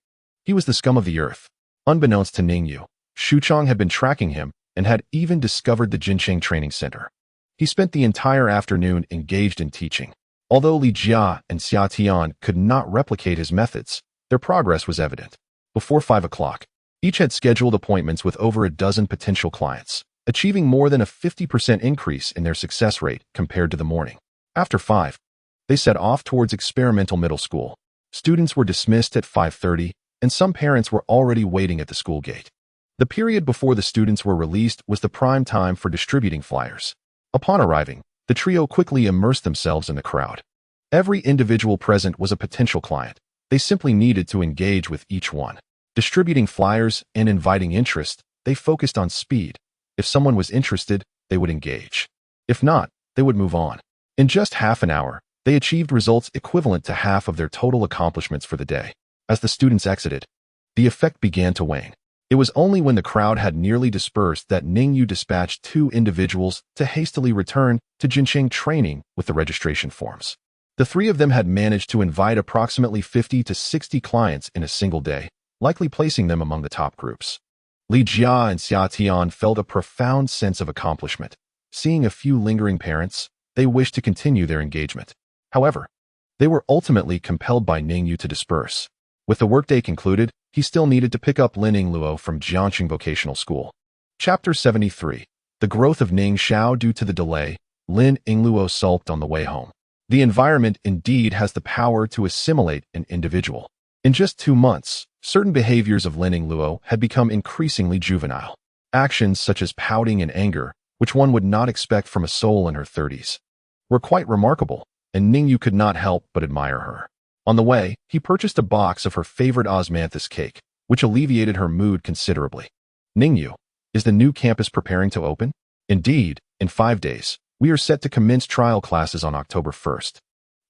he was the scum of the earth. Unbeknownst to Ning Yu, Xuchang had been tracking him and had even discovered the Jincheng Training Center. He spent the entire afternoon engaged in teaching. Although Li Jia and Xia Tian could not replicate his methods, their progress was evident. Before 5 o'clock, each had scheduled appointments with over a dozen potential clients, achieving more than a 50% increase in their success rate compared to the morning. After 5, they set off towards experimental middle school. Students were dismissed at 5:30, and some parents were already waiting at the school gate. The period before the students were released was the prime time for distributing flyers. Upon arriving, the trio quickly immersed themselves in the crowd. Every individual present was a potential client. They simply needed to engage with each one. Distributing flyers and inviting interest, they focused on speed. If someone was interested, they would engage. If not, they would move on. In just half an hour, they achieved results equivalent to half of their total accomplishments for the day. As the students exited, the effect began to wane. It was only when the crowd had nearly dispersed that Ning Yu dispatched 2 individuals to hastily return to Jincheng Training with the registration forms. The 3 of them had managed to invite approximately 50 to 60 clients in a single day, likely placing them among the top groups. Li Jia and Xia Tian felt a profound sense of accomplishment. Seeing a few lingering parents, they wished to continue their engagement. However, they were ultimately compelled by Ning Yu to disperse. With the workday concluded, he still needed to pick up Lin Yingluo from Jiangxing Vocational School. Chapter 73. The growth of Ning Xiao due to the delay, Lin Yingluo sulked on the way home. The environment indeed has the power to assimilate an individual. In just 2 months, certain behaviors of Lin Yingluo had become increasingly juvenile. Actions such as pouting and anger, which one would not expect from a soul in her 30s, were quite remarkable, and Ning Yu could not help but admire her. On the way, he purchased a box of her favorite osmanthus cake, which alleviated her mood considerably. "Ning Yu, is the new campus preparing to open?" "Indeed, in 5 days, We are set to commence trial classes on October 1st.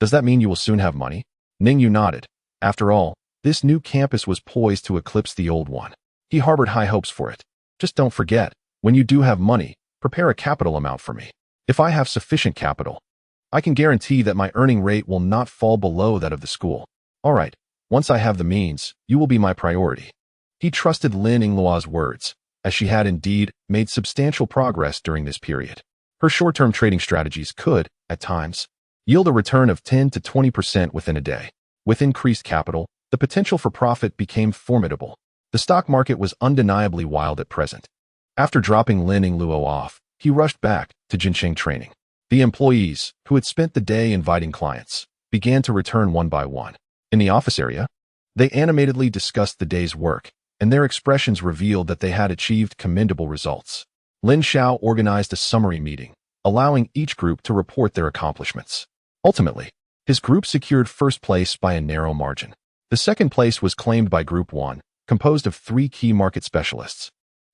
Does that mean you will soon have money? Ning Yu nodded. After all, this new campus was poised to eclipse the old one. He harbored high hopes for it. Just don't forget, when you do have money, prepare a capital amount for me. If I have sufficient capital, I can guarantee that my earning rate will not fall below that of the school. All right, once I have the means, you will be my priority. He trusted Lin Yingluo's words, as she had indeed made substantial progress during this period. Her short-term trading strategies could, at times, yield a return of 10 to 20% within a day. With increased capital, the potential for profit became formidable. The stock market was undeniably wild at present. After dropping Lin Yingluo off, he rushed back to Jincheng training. The employees, who had spent the day inviting clients, began to return one by one. In the office area, they animatedly discussed the day's work, and their expressions revealed that they had achieved commendable results. Lin Xiao organized a summary meeting, allowing each group to report their accomplishments. Ultimately, his group secured first place by a narrow margin. The second place was claimed by Group 1, composed of 3 key market specialists,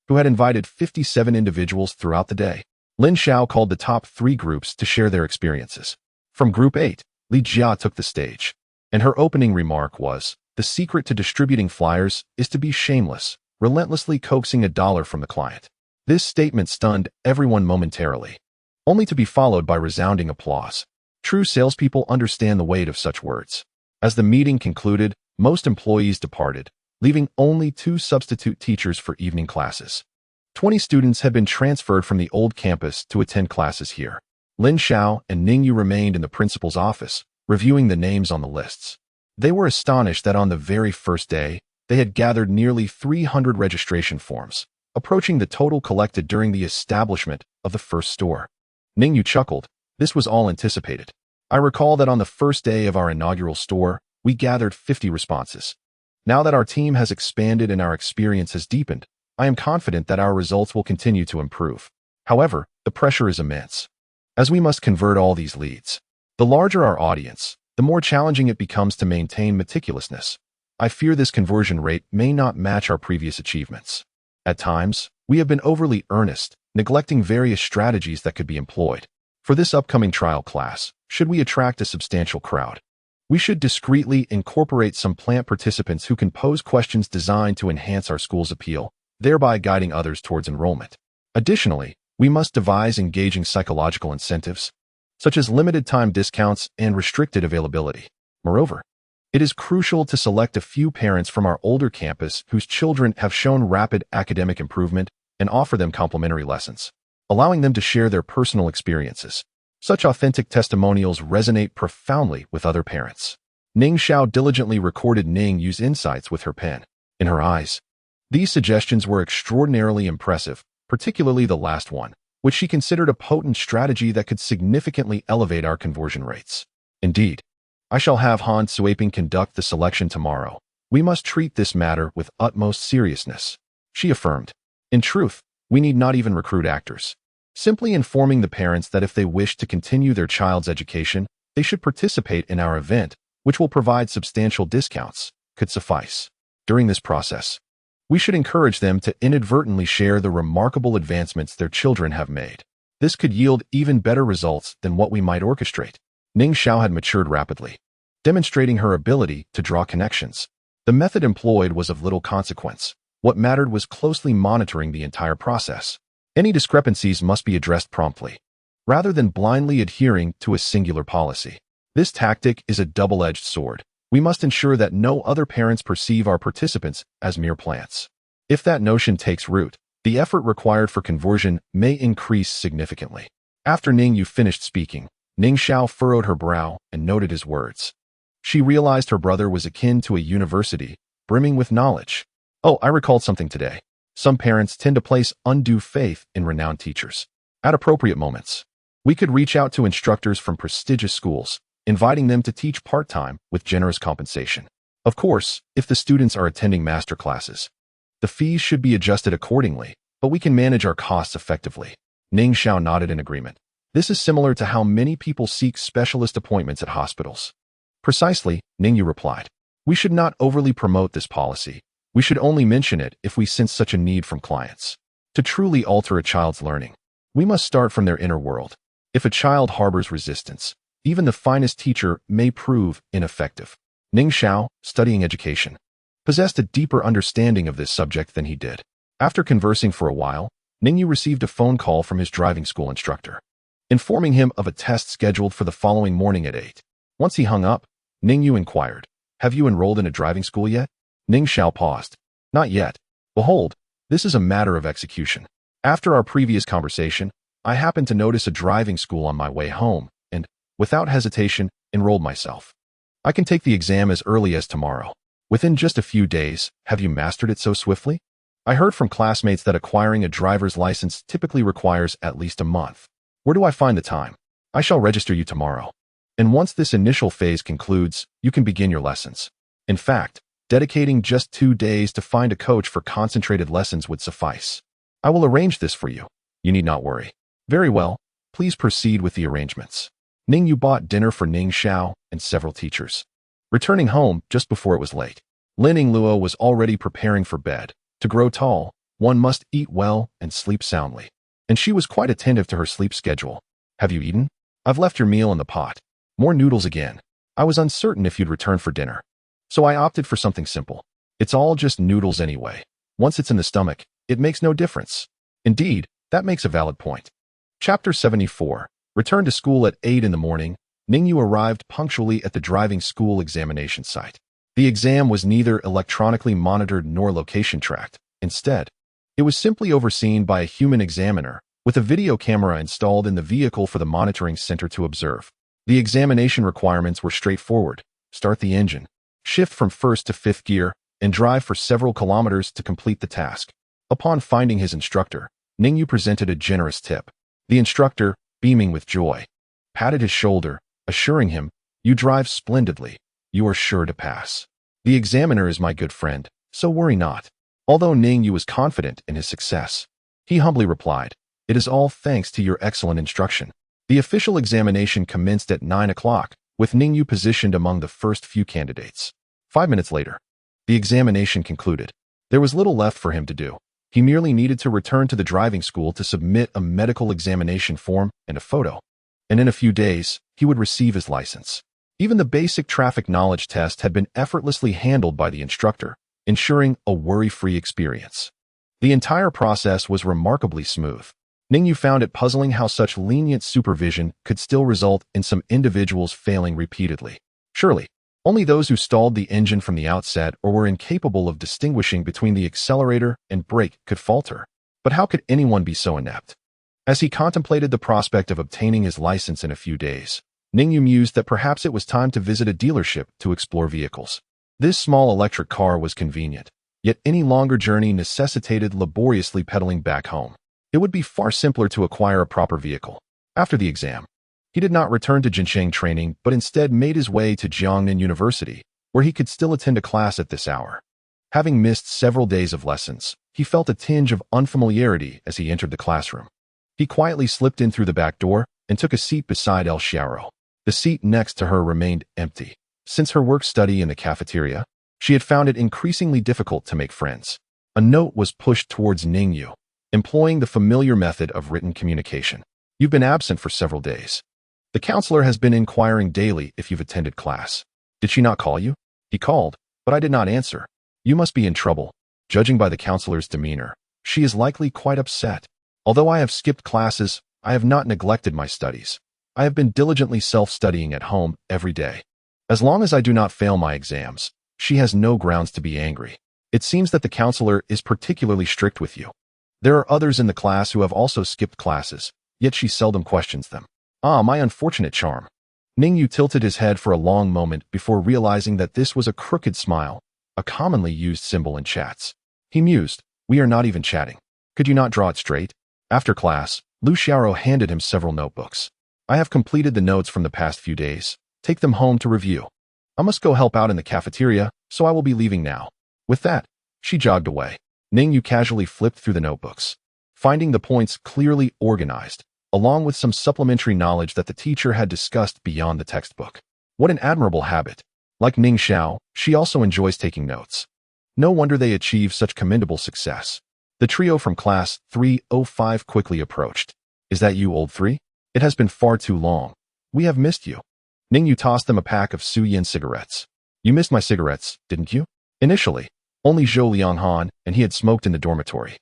who had invited 57 individuals throughout the day. Lin Xiao called the top 3 groups to share their experiences. From Group 8, Li Jia took the stage, and her opening remark was, "The secret to distributing flyers is to be shameless, relentlessly coaxing $1 from the client." This statement stunned everyone momentarily, only to be followed by resounding applause. True salespeople understand the weight of such words. As the meeting concluded, most employees departed, leaving only 2 substitute teachers for evening classes. 20 students had been transferred from the old campus to attend classes here. Lin Xiao and Ning Yu remained in the principal's office, reviewing the names on the lists. They were astonished that on the very first day, they had gathered nearly 300 registration forms, approaching the total collected during the establishment of the first store. Ning Yu chuckled. This was all anticipated. I recall that on the first day of our inaugural store, we gathered 50 responses. Now that our team has expanded and our experience has deepened, I am confident that our results will continue to improve. However, the pressure is immense, as we must convert all these leads. The larger our audience, the more challenging it becomes to maintain meticulousness. I fear this conversion rate may not match our previous achievements. At times, we have been overly earnest, neglecting various strategies that could be employed. For this upcoming trial class, should we attract a substantial crowd, we should discreetly incorporate some plant participants who can pose questions designed to enhance our school's appeal, thereby guiding others towards enrollment. Additionally, we must devise engaging psychological incentives, such as limited time discounts and restricted availability. Moreover, it is crucial to select a few parents from our older campus whose children have shown rapid academic improvement and offer them complimentary lessons, allowing them to share their personal experiences. Such authentic testimonials resonate profoundly with other parents. Ning Xiao diligently recorded Ning Yu's insights with her pen. In her eyes, these suggestions were extraordinarily impressive, particularly the last one, which she considered a potent strategy that could significantly elevate our conversion rates. Indeed, I shall have Han Suiping conduct the selection tomorrow. We must treat this matter with utmost seriousness, she affirmed. In truth, we need not even recruit actors. Simply informing the parents that if they wish to continue their child's education, they should participate in our event, which will provide substantial discounts, could suffice. During this process, we should encourage them to inadvertently share the remarkable advancements their children have made. This could yield even better results than what we might orchestrate. Ning Xiao had matured rapidly, demonstrating her ability to draw connections. The method employed was of little consequence. What mattered was closely monitoring the entire process. Any discrepancies must be addressed promptly, rather than blindly adhering to a singular policy. This tactic is a double-edged sword. We must ensure that no other parents perceive our participants as mere plants. If that notion takes root, the effort required for conversion may increase significantly. After Ning Yu finished speaking, Ning Xiao furrowed her brow and noted his words. She realized her brother was akin to a university, brimming with knowledge. Oh, I recalled something today. Some parents tend to place undue faith in renowned teachers. At appropriate moments, we could reach out to instructors from prestigious schools, inviting them to teach part-time with generous compensation. Of course, if the students are attending master classes, the fees should be adjusted accordingly, but we can manage our costs effectively. Ning Xiao nodded in agreement. This is similar to how many people seek specialist appointments at hospitals. Precisely, Ning Yu replied. We should not overly promote this policy. We should only mention it if we sense such a need from clients. To truly alter a child's learning, we must start from their inner world. If a child harbors resistance, even the finest teacher may prove ineffective. Ning Xiao, studying education, possessed a deeper understanding of this subject than he did. After conversing for a while, Ning Yu received a phone call from his driving school instructor, informing him of a test scheduled for the following morning at 8. Once he hung up, Ning Yu inquired, "Have you enrolled in a driving school yet?" Ning Xiao paused. "Not yet. Behold, this is a matter of execution. After our previous conversation, I happened to notice a driving school on my way home, and, without hesitation, enrolled myself. I can take the exam as early as tomorrow. Within just a few days, have you mastered it so swiftly? I heard from classmates that acquiring a driver's license typically requires at least a month. Where do I find the time? I shall register you tomorrow. And once this initial phase concludes, you can begin your lessons. In fact, dedicating just 2 days to find a coach for concentrated lessons would suffice. I will arrange this for you. You need not worry." "Very well. Please proceed with the arrangements." Ning Yu bought dinner for Ning Xiao and several teachers. Returning home just before it was late, Lin Yingluo was already preparing for bed. To grow tall, one must eat well and sleep soundly. And she was quite attentive to her sleep schedule. "Have you eaten? I've left your meal in the pot. More noodles again. I was uncertain if you'd return for dinner, so I opted for something simple. It's all just noodles anyway. Once it's in the stomach, it makes no difference." Indeed, that makes a valid point. Chapter 74. Returned to school at 8 in the morning, Ning Yu arrived punctually at the driving school examination site. The exam was neither electronically monitored nor location tracked. Instead, it was simply overseen by a human examiner, with a video camera installed in the vehicle for the monitoring center to observe. The examination requirements were straightforward: start the engine, shift from first to fifth gear, and drive for several kilometers to complete the task. Upon finding his instructor, Ning Yu presented a generous tip. The instructor, beaming with joy, patted his shoulder, assuring him, "You drive splendidly. You are sure to pass. The examiner is my good friend, so worry not." Although Ning Yu was confident in his success, he humbly replied, "It is all thanks to your excellent instruction." The official examination commenced at 9 o'clock, with Ning Yu positioned among the first few candidates. 5 minutes later, the examination concluded. There was little left for him to do. He merely needed to return to the driving school to submit a medical examination form and a photo. And in a few days, he would receive his license. Even the basic traffic knowledge test had been effortlessly handled by the instructor, ensuring a worry-free experience. The entire process was remarkably smooth. Ning Yu found it puzzling how such lenient supervision could still result in some individuals failing repeatedly. Surely, only those who stalled the engine from the outset or were incapable of distinguishing between the accelerator and brake could falter. But how could anyone be so inept? As he contemplated the prospect of obtaining his license in a few days, Ning Yu mused that perhaps it was time to visit a dealership to explore vehicles. This small electric car was convenient, yet any longer journey necessitated laboriously pedaling back home. It would be far simpler to acquire a proper vehicle. After the exam, he did not return to Jincheng training, but instead made his way to Jiangnan University, where he could still attend a class at this hour. Having missed several days of lessons, he felt a tinge of unfamiliarity as he entered the classroom. He quietly slipped in through the back door and took a seat beside El Xiao. The seat next to her remained empty. Since her work-study in the cafeteria, she had found it increasingly difficult to make friends. A note was pushed towards Ning Yu, employing the familiar method of written communication. "You've been absent for several days. The counselor has been inquiring daily if you've attended class. Did she not call you?" "He called, but I did not answer." "You must be in trouble. Judging by the counselor's demeanor, she is likely quite upset. Although I have skipped classes, I have not neglected my studies. I have been diligently self-studying at home every day. As long as I do not fail my exams, she has no grounds to be angry. It seems that the counselor is particularly strict with you. There are others in the class who have also skipped classes, yet she seldom questions them. Ah, my unfortunate charm." Ning Yu tilted his head for a long moment before realizing that this was a crooked smile, a commonly used symbol in chats. He mused, "We are not even chatting. Could you not draw it straight?" After class, Lu Xiao handed him several notebooks. "I have completed the notes from the past few days. Take them home to review. I must go help out in the cafeteria, so I will be leaving now." With that, she jogged away. Ning Yu casually flipped through the notebooks, finding the points clearly organized, along with some supplementary knowledge that the teacher had discussed beyond the textbook. What an admirable habit. Like Ning Xiao, she also enjoys taking notes. No wonder they achieve such commendable success. The trio from class 305 quickly approached. "Is that you, old three?" It has been far too long. We have missed you. Ning Yu tossed them a pack of Su-Yin cigarettes. You missed my cigarettes, didn't you? Initially, only Zhou Lianghan and he had smoked in the dormitory.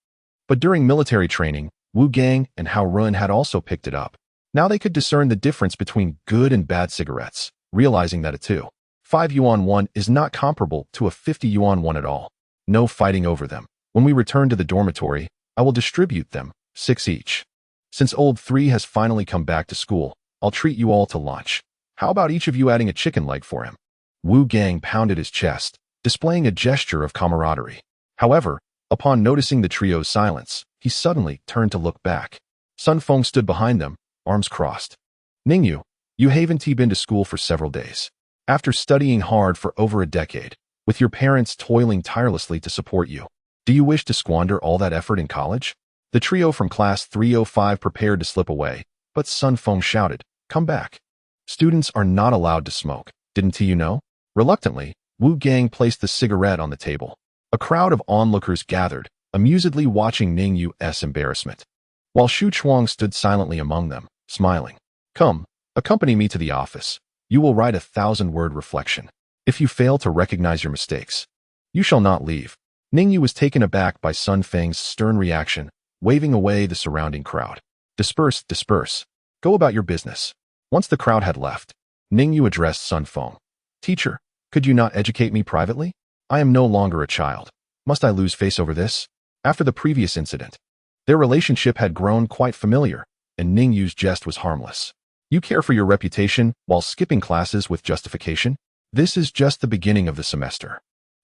But during military training, Wu Gang and Hao Run had also picked it up. Now they could discern the difference between good and bad cigarettes, realizing that a 2.5 yuan one is not comparable to a 50 yuan one at all. No fighting over them. When we return to the dormitory, I will distribute them, 6 each. Since old 3 has finally come back to school, I'll treat you all to lunch. How about each of you adding a chicken leg for him? Wu Gang pounded his chest, displaying a gesture of camaraderie. However, upon noticing the trio's silence, he suddenly turned to look back. Sun Feng stood behind them, arms crossed. Ning Yu, you haven't been to school for several days. After studying hard for over a decade, with your parents toiling tirelessly to support you, do you wish to squander all that effort in college? The trio from class 305 prepared to slip away, but Sun Feng shouted, come back. Students are not allowed to smoke, didn't you know? Reluctantly, Wu Gang placed the cigarette on the table. A crowd of onlookers gathered, amusedly watching Ning Yu's embarrassment, while Xu Chuang stood silently among them, smiling. Come, accompany me to the office. You will write a 1,000-word reflection. If you fail to recognize your mistakes, you shall not leave. Ning Yu was taken aback by Sun Feng's stern reaction, waving away the surrounding crowd. Disperse, disperse. Go about your business. Once the crowd had left, Ning Yu addressed Sun Feng. Teacher, could you not educate me privately? I am no longer a child. Must I lose face over this? After the previous incident, their relationship had grown quite familiar, and Ning Yu's jest was harmless. You care for your reputation while skipping classes with justification? This is just the beginning of the semester.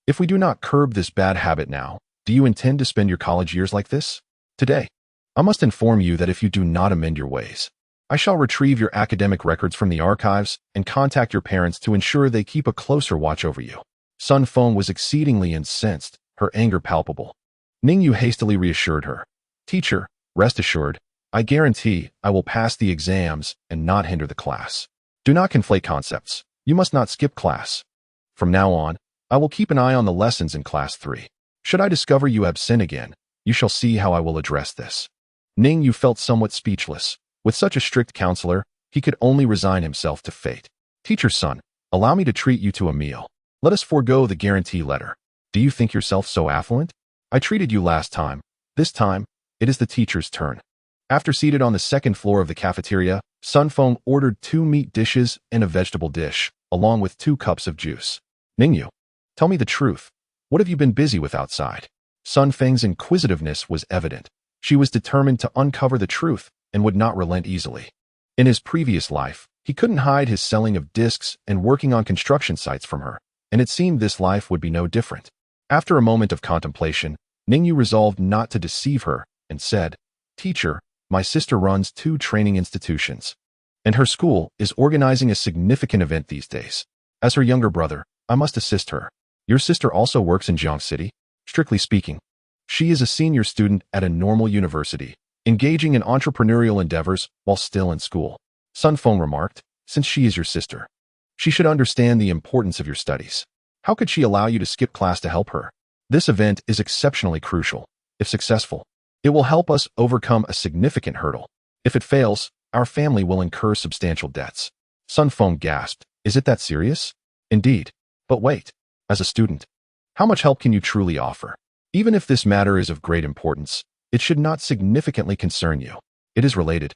If we do not curb this bad habit now, do you intend to spend your college years like this? Today, I must inform you that if you do not amend your ways, I shall retrieve your academic records from the archives and contact your parents to ensure they keep a closer watch over you. Sun Feng was exceedingly incensed, her anger palpable. Ning Yu hastily reassured her. Teacher, rest assured, I guarantee I will pass the exams and not hinder the class. Do not conflate concepts. You must not skip class. From now on, I will keep an eye on the lessons in class 3. Should I discover you absent again, you shall see how I will address this. Ning Yu felt somewhat speechless. With such a strict counselor, he could only resign himself to fate. Teacher's son, allow me to treat you to a meal. Let us forego the guarantee letter. Do you think yourself so affluent? I treated you last time. This time, it is the teacher's turn. After seated on the second floor of the cafeteria, Sun Feng ordered 2 meat dishes and a vegetable dish, along with 2 cups of juice. Ning Yu, tell me the truth. What have you been busy with outside? Sun Feng's inquisitiveness was evident. She was determined to uncover the truth and would not relent easily. In his previous life, he couldn't hide his selling of discs and working on construction sites from her, and it seemed this life would be no different. After a moment of contemplation, Ning Yu resolved not to deceive her and said, Teacher, my sister runs 2 training institutions, and her school is organizing a significant event these days. As her younger brother, I must assist her. Your sister also works in Jiang City? Strictly speaking, she is a senior student at a normal university, engaging in entrepreneurial endeavors while still in school. Sun Feng remarked, since she is your sister, she should understand the importance of your studies. How could she allow you to skip class to help her? This event is exceptionally crucial. If successful, it will help us overcome a significant hurdle. If it fails, our family will incur substantial debts. Sun Feng gasped, is it that serious? Indeed. But wait, as a student, how much help can you truly offer? Even if this matter is of great importance, it should not significantly concern you. It is related,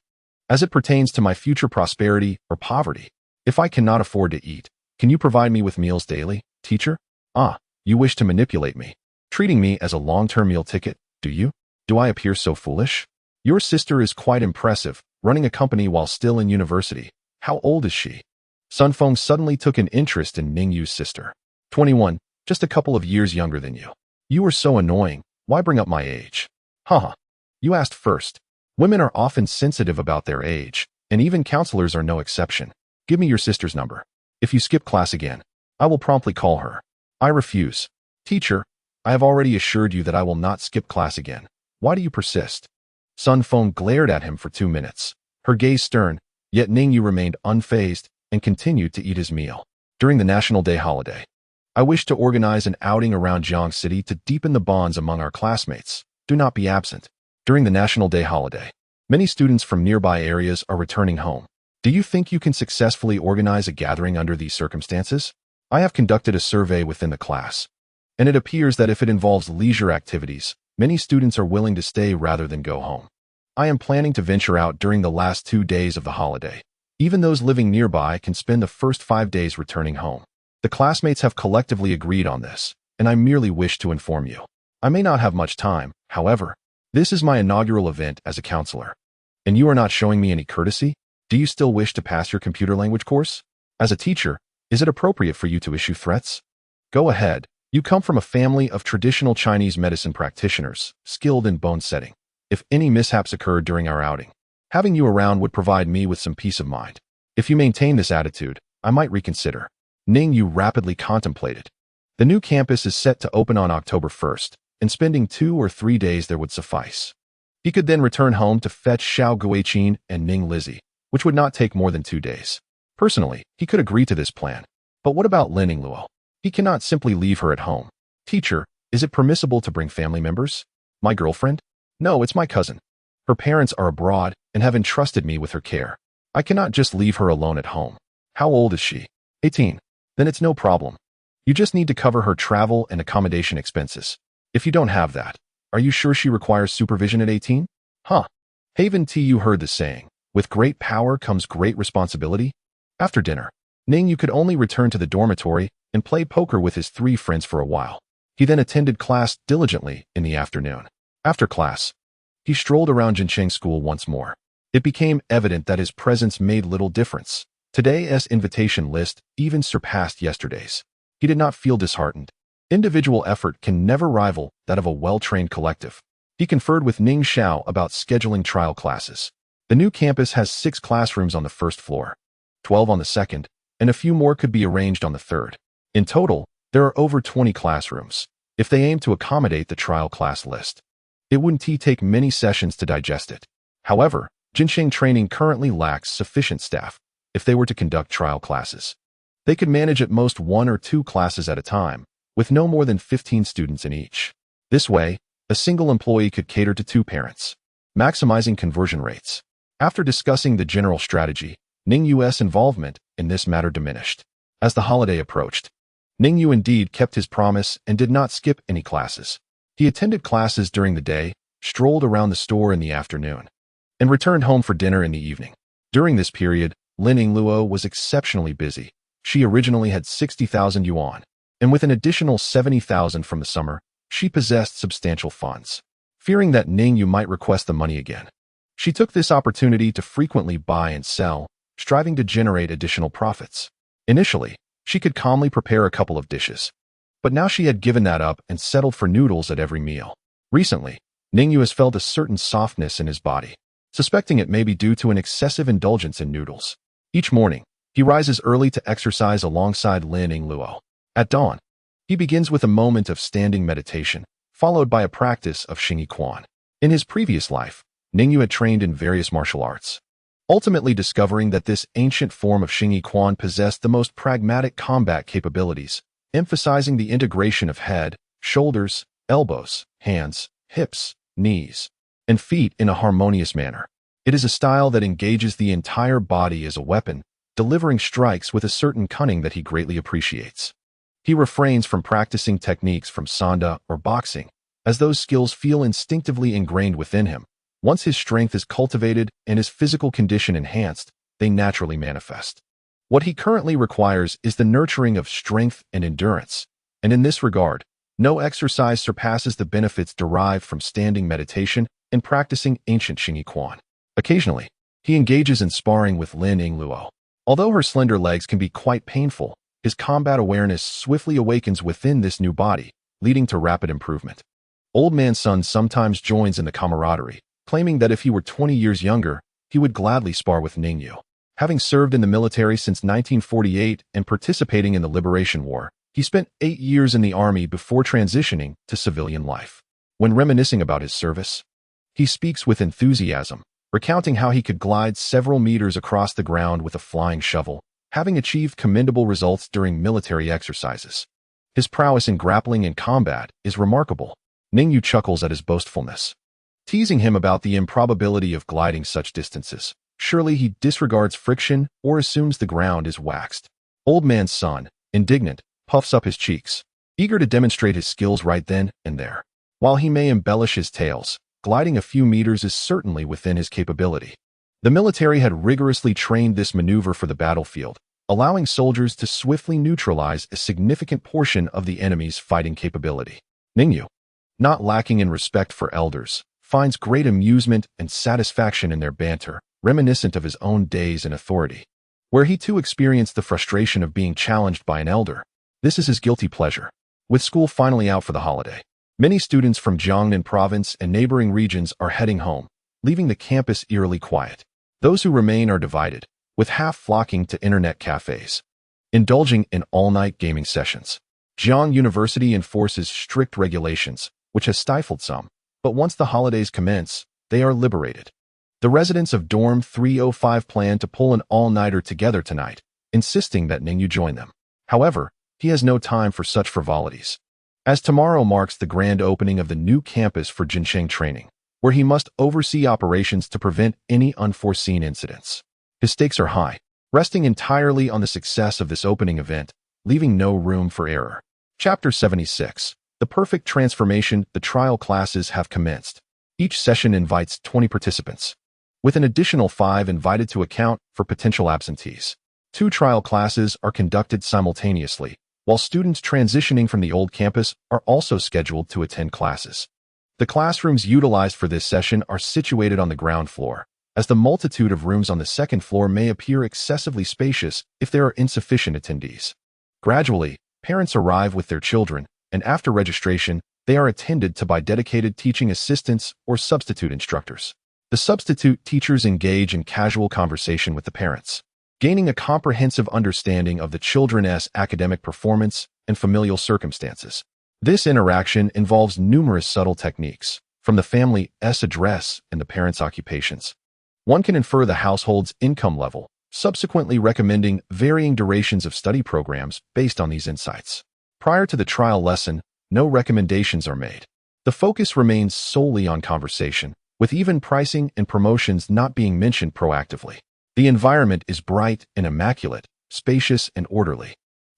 as it pertains to my future prosperity or poverty. If I cannot afford to eat, can you provide me with meals daily, teacher? Ah, you wish to manipulate me, treating me as a long-term meal ticket, do you? Do I appear so foolish? Your sister is quite impressive, running a company while still in university. How old is she? Sun Feng suddenly took an interest in Ning Yu's sister. 21, just a couple of years younger than you. You are so annoying, why bring up my age? Haha, you asked first. Women are often sensitive about their age, and even counselors are no exception. Give me your sister's number. If you skip class again, I will promptly call her. I refuse. Teacher, I have already assured you that I will not skip class again. Why do you persist? Sun Feng glared at him for 2 minutes, her gaze stern, yet Ning Yu remained unfazed and continued to eat his meal. During the National Day holiday, I wish to organize an outing around Jiang City to deepen the bonds among our classmates. Do not be absent. During the National Day holiday, Many students from nearby areas are returning home. Do you think you can successfully organize a gathering under these circumstances? I have conducted a survey within the class, and it appears that if it involves leisure activities, many students are willing to stay rather than go home. I am planning to venture out during the last 2 days of the holiday. Even those living nearby can spend the first 5 days returning home. The classmates have collectively agreed on this, and I merely wish to inform you. I may not have much time, however. This is my inaugural event as a counselor. And you are not showing me any courtesy? Do you still wish to pass your computer language course? As a teacher, is it appropriate for you to issue threats? Go ahead. You come from a family of traditional Chinese medicine practitioners, skilled in bone setting. If any mishaps occurred during our outing, having you around would provide me with some peace of mind. If you maintain this attitude, I might reconsider. Ning Yu rapidly contemplated. The new campus is set to open on October 1st, and spending 2 or 3 days there would suffice. He could then return home to fetch Xiao Guiqin and Ning Lizzie, which would not take more than 2 days. Personally, he could agree to this plan. But what about Lin Yingluo? He cannot simply leave her at home. Teacher, is it permissible to bring family members? My girlfriend? No, it's my cousin. Her parents are abroad and have entrusted me with her care. I cannot just leave her alone at home. How old is she? 18. Then it's no problem. You just need to cover her travel and accommodation expenses. If you don't have that, are you sure she requires supervision at 18? Huh. Haven't you heard the saying, with great power comes great responsibility? After dinner, Ning Yu could only return to the dormitory and play poker with his 3 friends for a while. He then attended class diligently in the afternoon. After class, he strolled around Jincheng School once more. It became evident that his presence made little difference. Today's invitation list even surpassed yesterday's. He did not feel disheartened. Individual effort can never rival that of a well-trained collective. He conferred with Ning Xiao about scheduling trial classes. The new campus has 6 classrooms on the first floor, 12 on the second, and a few more could be arranged on the third. In total, there are over 20 classrooms. If they aim to accommodate the trial class list, it wouldn't take many sessions to digest it. However, Jincheng Training currently lacks sufficient staff. If they were to conduct trial classes, they could manage at most 1 or 2 classes at a time, with no more than 15 students in each. This way, a single employee could cater to 2 parents, maximizing conversion rates. After discussing the general strategy, Ning Yu's involvement in this matter diminished. As the holiday approached, Ning Yu indeed kept his promise and did not skip any classes. He attended classes during the day, strolled around the store in the afternoon, and returned home for dinner in the evening. During this period, Lin Yingluo was exceptionally busy. She originally had 60,000 yuan, and with an additional 70,000 from the summer, she possessed substantial funds. Fearing that Ning Yu might request the money again, she took this opportunity to frequently buy and sell, striving to generate additional profits. Initially, she could calmly prepare a couple of dishes, but now she had given that up and settled for noodles at every meal. Recently, Ning Yu has felt a certain softness in his body, suspecting it may be due to an excessive indulgence in noodles. Each morning, he rises early to exercise alongside Lin Yingluo. At dawn, he begins with a moment of standing meditation, followed by a practice of Xingyi Quan. In his previous life, Ning Yu had trained in various martial arts, ultimately discovering that this ancient form of Xingyi Quan possessed the most pragmatic combat capabilities, emphasizing the integration of head, shoulders, elbows, hands, hips, knees, and feet in a harmonious manner. It is a style that engages the entire body as a weapon, delivering strikes with a certain cunning that he greatly appreciates. He refrains from practicing techniques from sanda or boxing, as those skills feel instinctively ingrained within him. Once his strength is cultivated and his physical condition enhanced, they naturally manifest. What he currently requires is the nurturing of strength and endurance, and in this regard, no exercise surpasses the benefits derived from standing meditation and practicing ancient Xingyi Quan. Occasionally, he engages in sparring with Lin Yingluo. Although her slender legs can be quite painful, his combat awareness swiftly awakens within this new body, leading to rapid improvement. Old Man Sun sometimes joins in the camaraderie, claiming that if he were 20 years younger, he would gladly spar with Ning Yu. Having served in the military since 1948 and participating in the Liberation War, he spent 8 years in the army before transitioning to civilian life. When reminiscing about his service, he speaks with enthusiasm, recounting how he could glide several meters across the ground with a flying shovel, having achieved commendable results during military exercises. His prowess in grappling and combat is remarkable. Ning Yu chuckles at his boastfulness. teasing him about the improbability of gliding such distances. Surely he disregards friction or assumes the ground is waxed. Old man's son, indignant, puffs up his cheeks, eager to demonstrate his skills right then and there. While he may embellish his tales, gliding a few meters is certainly within his capability. The military had rigorously trained this maneuver for the battlefield, allowing soldiers to swiftly neutralize a significant portion of the enemy's fighting capability. Ning Yu, not lacking in respect for elders, finds great amusement and satisfaction in their banter, reminiscent of his own days in authority, where he too experienced the frustration of being challenged by an elder. This is his guilty pleasure. With school finally out for the holiday, many students from Jiangnan province and neighboring regions are heading home, leaving the campus eerily quiet. Those who remain are divided, with half flocking to internet cafes, indulging in all-night gaming sessions. Jiang University enforces strict regulations, which has stifled some, but once the holidays commence, they are liberated. The residents of Dorm 305 plan to pull an all-nighter together tonight, insisting that Ning Yu join them. However, he has no time for such frivolities, as tomorrow marks the grand opening of the new campus for Jinsheng training, where he must oversee operations to prevent any unforeseen incidents. His stakes are high, resting entirely on the success of this opening event, leaving no room for error. Chapter 76. The Perfect Transformation. The trial classes have commenced. Each session invites 20 participants, with an additional 5 invited to account for potential absentees. 2 trial classes are conducted simultaneously, while students transitioning from the old campus are also scheduled to attend classes. The classrooms utilized for this session are situated on the ground floor, as the multitude of rooms on the second floor may appear excessively spacious if there are insufficient attendees. Gradually, parents arrive with their children, and after registration, they are attended to by dedicated teaching assistants or substitute instructors. The substitute teachers engage in casual conversation with the parents, gaining a comprehensive understanding of the children's academic performance and familial circumstances. This interaction involves numerous subtle techniques, from the family's address and the parents' occupations. One can infer the household's income level, subsequently recommending varying durations of study programs based on these insights. Prior to the trial lesson, no recommendations are made. The focus remains solely on conversation, with even pricing and promotions not being mentioned proactively. The environment is bright and immaculate, spacious and orderly,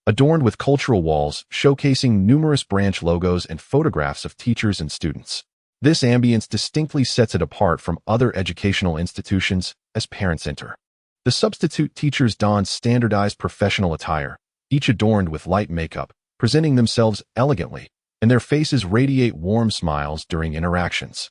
adorned with cultural walls showcasing numerous branch logos and photographs of teachers and students. This ambience distinctly sets it apart from other educational institutions as parents enter. The substitute teachers don standardized professional attire, each adorned with light makeup, presenting themselves elegantly, and their faces radiate warm smiles during interactions.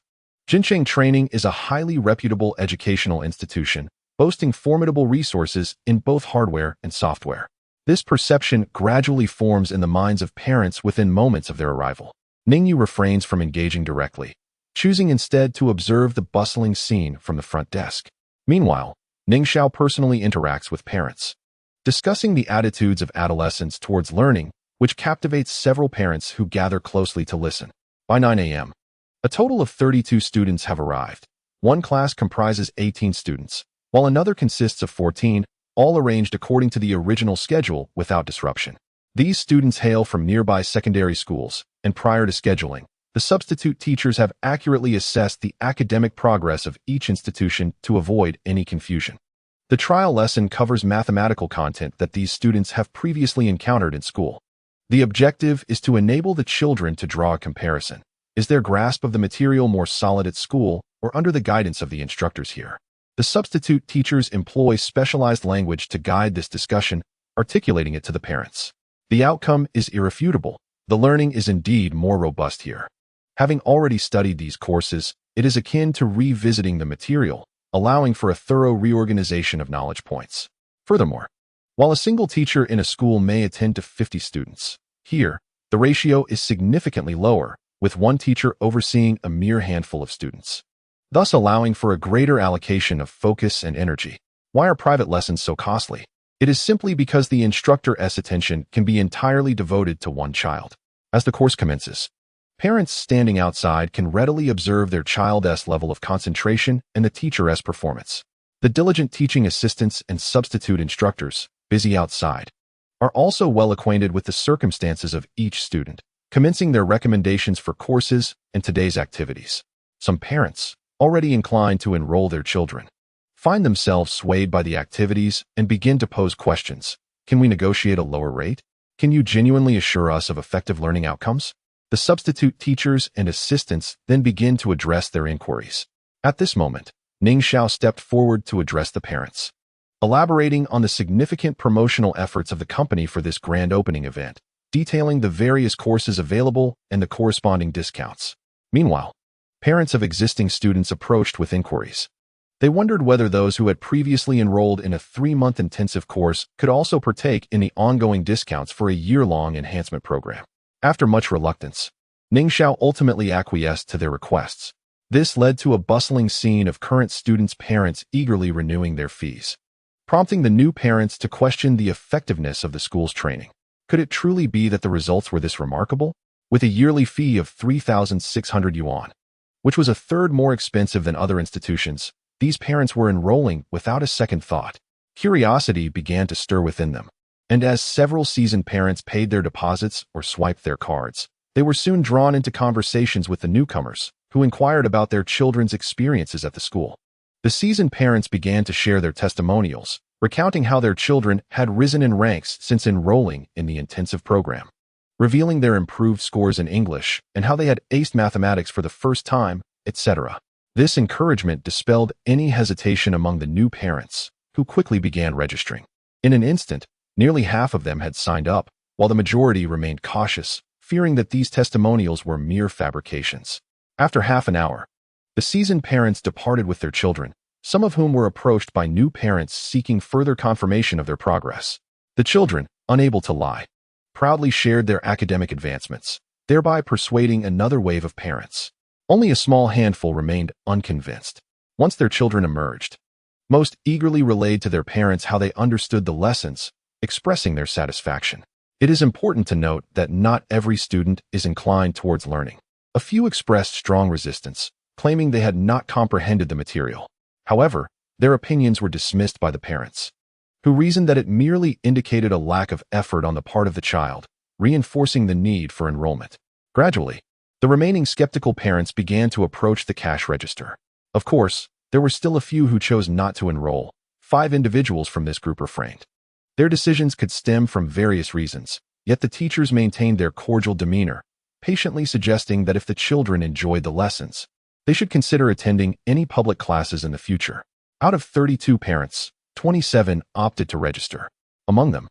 Jinsheng Training is a highly reputable educational institution, boasting formidable resources in both hardware and software. This perception gradually forms in the minds of parents within moments of their arrival. Ning Yu refrains from engaging directly, choosing instead to observe the bustling scene from the front desk. Meanwhile, Ning Xiao personally interacts with parents, discussing the attitudes of adolescents towards learning, which captivates several parents who gather closely to listen. By 9 a.m., a total of 32 students have arrived. One class comprises 18 students, while another consists of 14, all arranged according to the original schedule without disruption. These students hail from nearby secondary schools, and prior to scheduling, the substitute teachers have accurately assessed the academic progress of each institution to avoid any confusion. The trial lesson covers mathematical content that these students have previously encountered in school. The objective is to enable the children to draw a comparison. Is their grasp of the material more solid at school or under the guidance of the instructors here? The substitute teachers employ specialized language to guide this discussion, articulating it to the parents. The outcome is irrefutable. The learning is indeed more robust here. Having already studied these courses, it is akin to revisiting the material, allowing for a thorough reorganization of knowledge points. Furthermore, while a single teacher in a school may attend to 50 students, here, the ratio is significantly lower, with one teacher overseeing a mere handful of students, thus allowing for a greater allocation of focus and energy. Why are private lessons so costly? It is simply because the instructor's attention can be entirely devoted to one child. As the course commences, parents standing outside can readily observe their child's level of concentration and the teacher's performance. The diligent teaching assistants and substitute instructors, busy outside, are also well acquainted with the circumstances of each student, commencing their recommendations for courses and today's activities. Some parents, already inclined to enroll their children, find themselves swayed by the activities and begin to pose questions. Can we negotiate a lower rate? Can you genuinely assure us of effective learning outcomes? The substitute teachers and assistants then begin to address their inquiries. At this moment, Ning Xiao stepped forward to address the parents, elaborating on the significant promotional efforts of the company for this grand opening event, detailing the various courses available and the corresponding discounts. Meanwhile, parents of existing students approached with inquiries. They wondered whether those who had previously enrolled in a 3-month intensive course could also partake in the ongoing discounts for a year-long enhancement program. After much reluctance, Ning Xiao ultimately acquiesced to their requests. This led to a bustling scene of current students' parents eagerly renewing their fees, prompting the new parents to question the effectiveness of the school's training. Could it truly be that the results were this remarkable? With a yearly fee of 3,600 yuan, which was a third more expensive than other institutions, these parents were enrolling without a second thought. Curiosity began to stir within them, and as several seasoned parents paid their deposits or swiped their cards, they were soon drawn into conversations with the newcomers, who inquired about their children's experiences at the school. The seasoned parents began to share their testimonials, recounting how their children had risen in ranks since enrolling in the intensive program, revealing their improved scores in English and how they had aced mathematics for the first time, etc. This encouragement dispelled any hesitation among the new parents, who quickly began registering. In an instant, nearly half of them had signed up, while the majority remained cautious, fearing that these testimonials were mere fabrications. After half an hour, the seasoned parents departed with their children, some of whom were approached by new parents seeking further confirmation of their progress. The children, unable to lie, proudly shared their academic advancements, thereby persuading another wave of parents. Only a small handful remained unconvinced. Once their children emerged, most eagerly relayed to their parents how they understood the lessons, expressing their satisfaction. It is important to note that not every student is inclined towards learning. A few expressed strong resistance, claiming they had not comprehended the material. However, their opinions were dismissed by the parents, who reasoned that it merely indicated a lack of effort on the part of the child, reinforcing the need for enrollment. Gradually, the remaining skeptical parents began to approach the cash register. Of course, there were still a few who chose not to enroll. 5 individuals from this group refrained. Their decisions could stem from various reasons, yet the teachers maintained their cordial demeanor, patiently suggesting that if the children enjoyed the lessons, they should consider attending any public classes in the future. Out of 32 parents, 27 opted to register. Among them,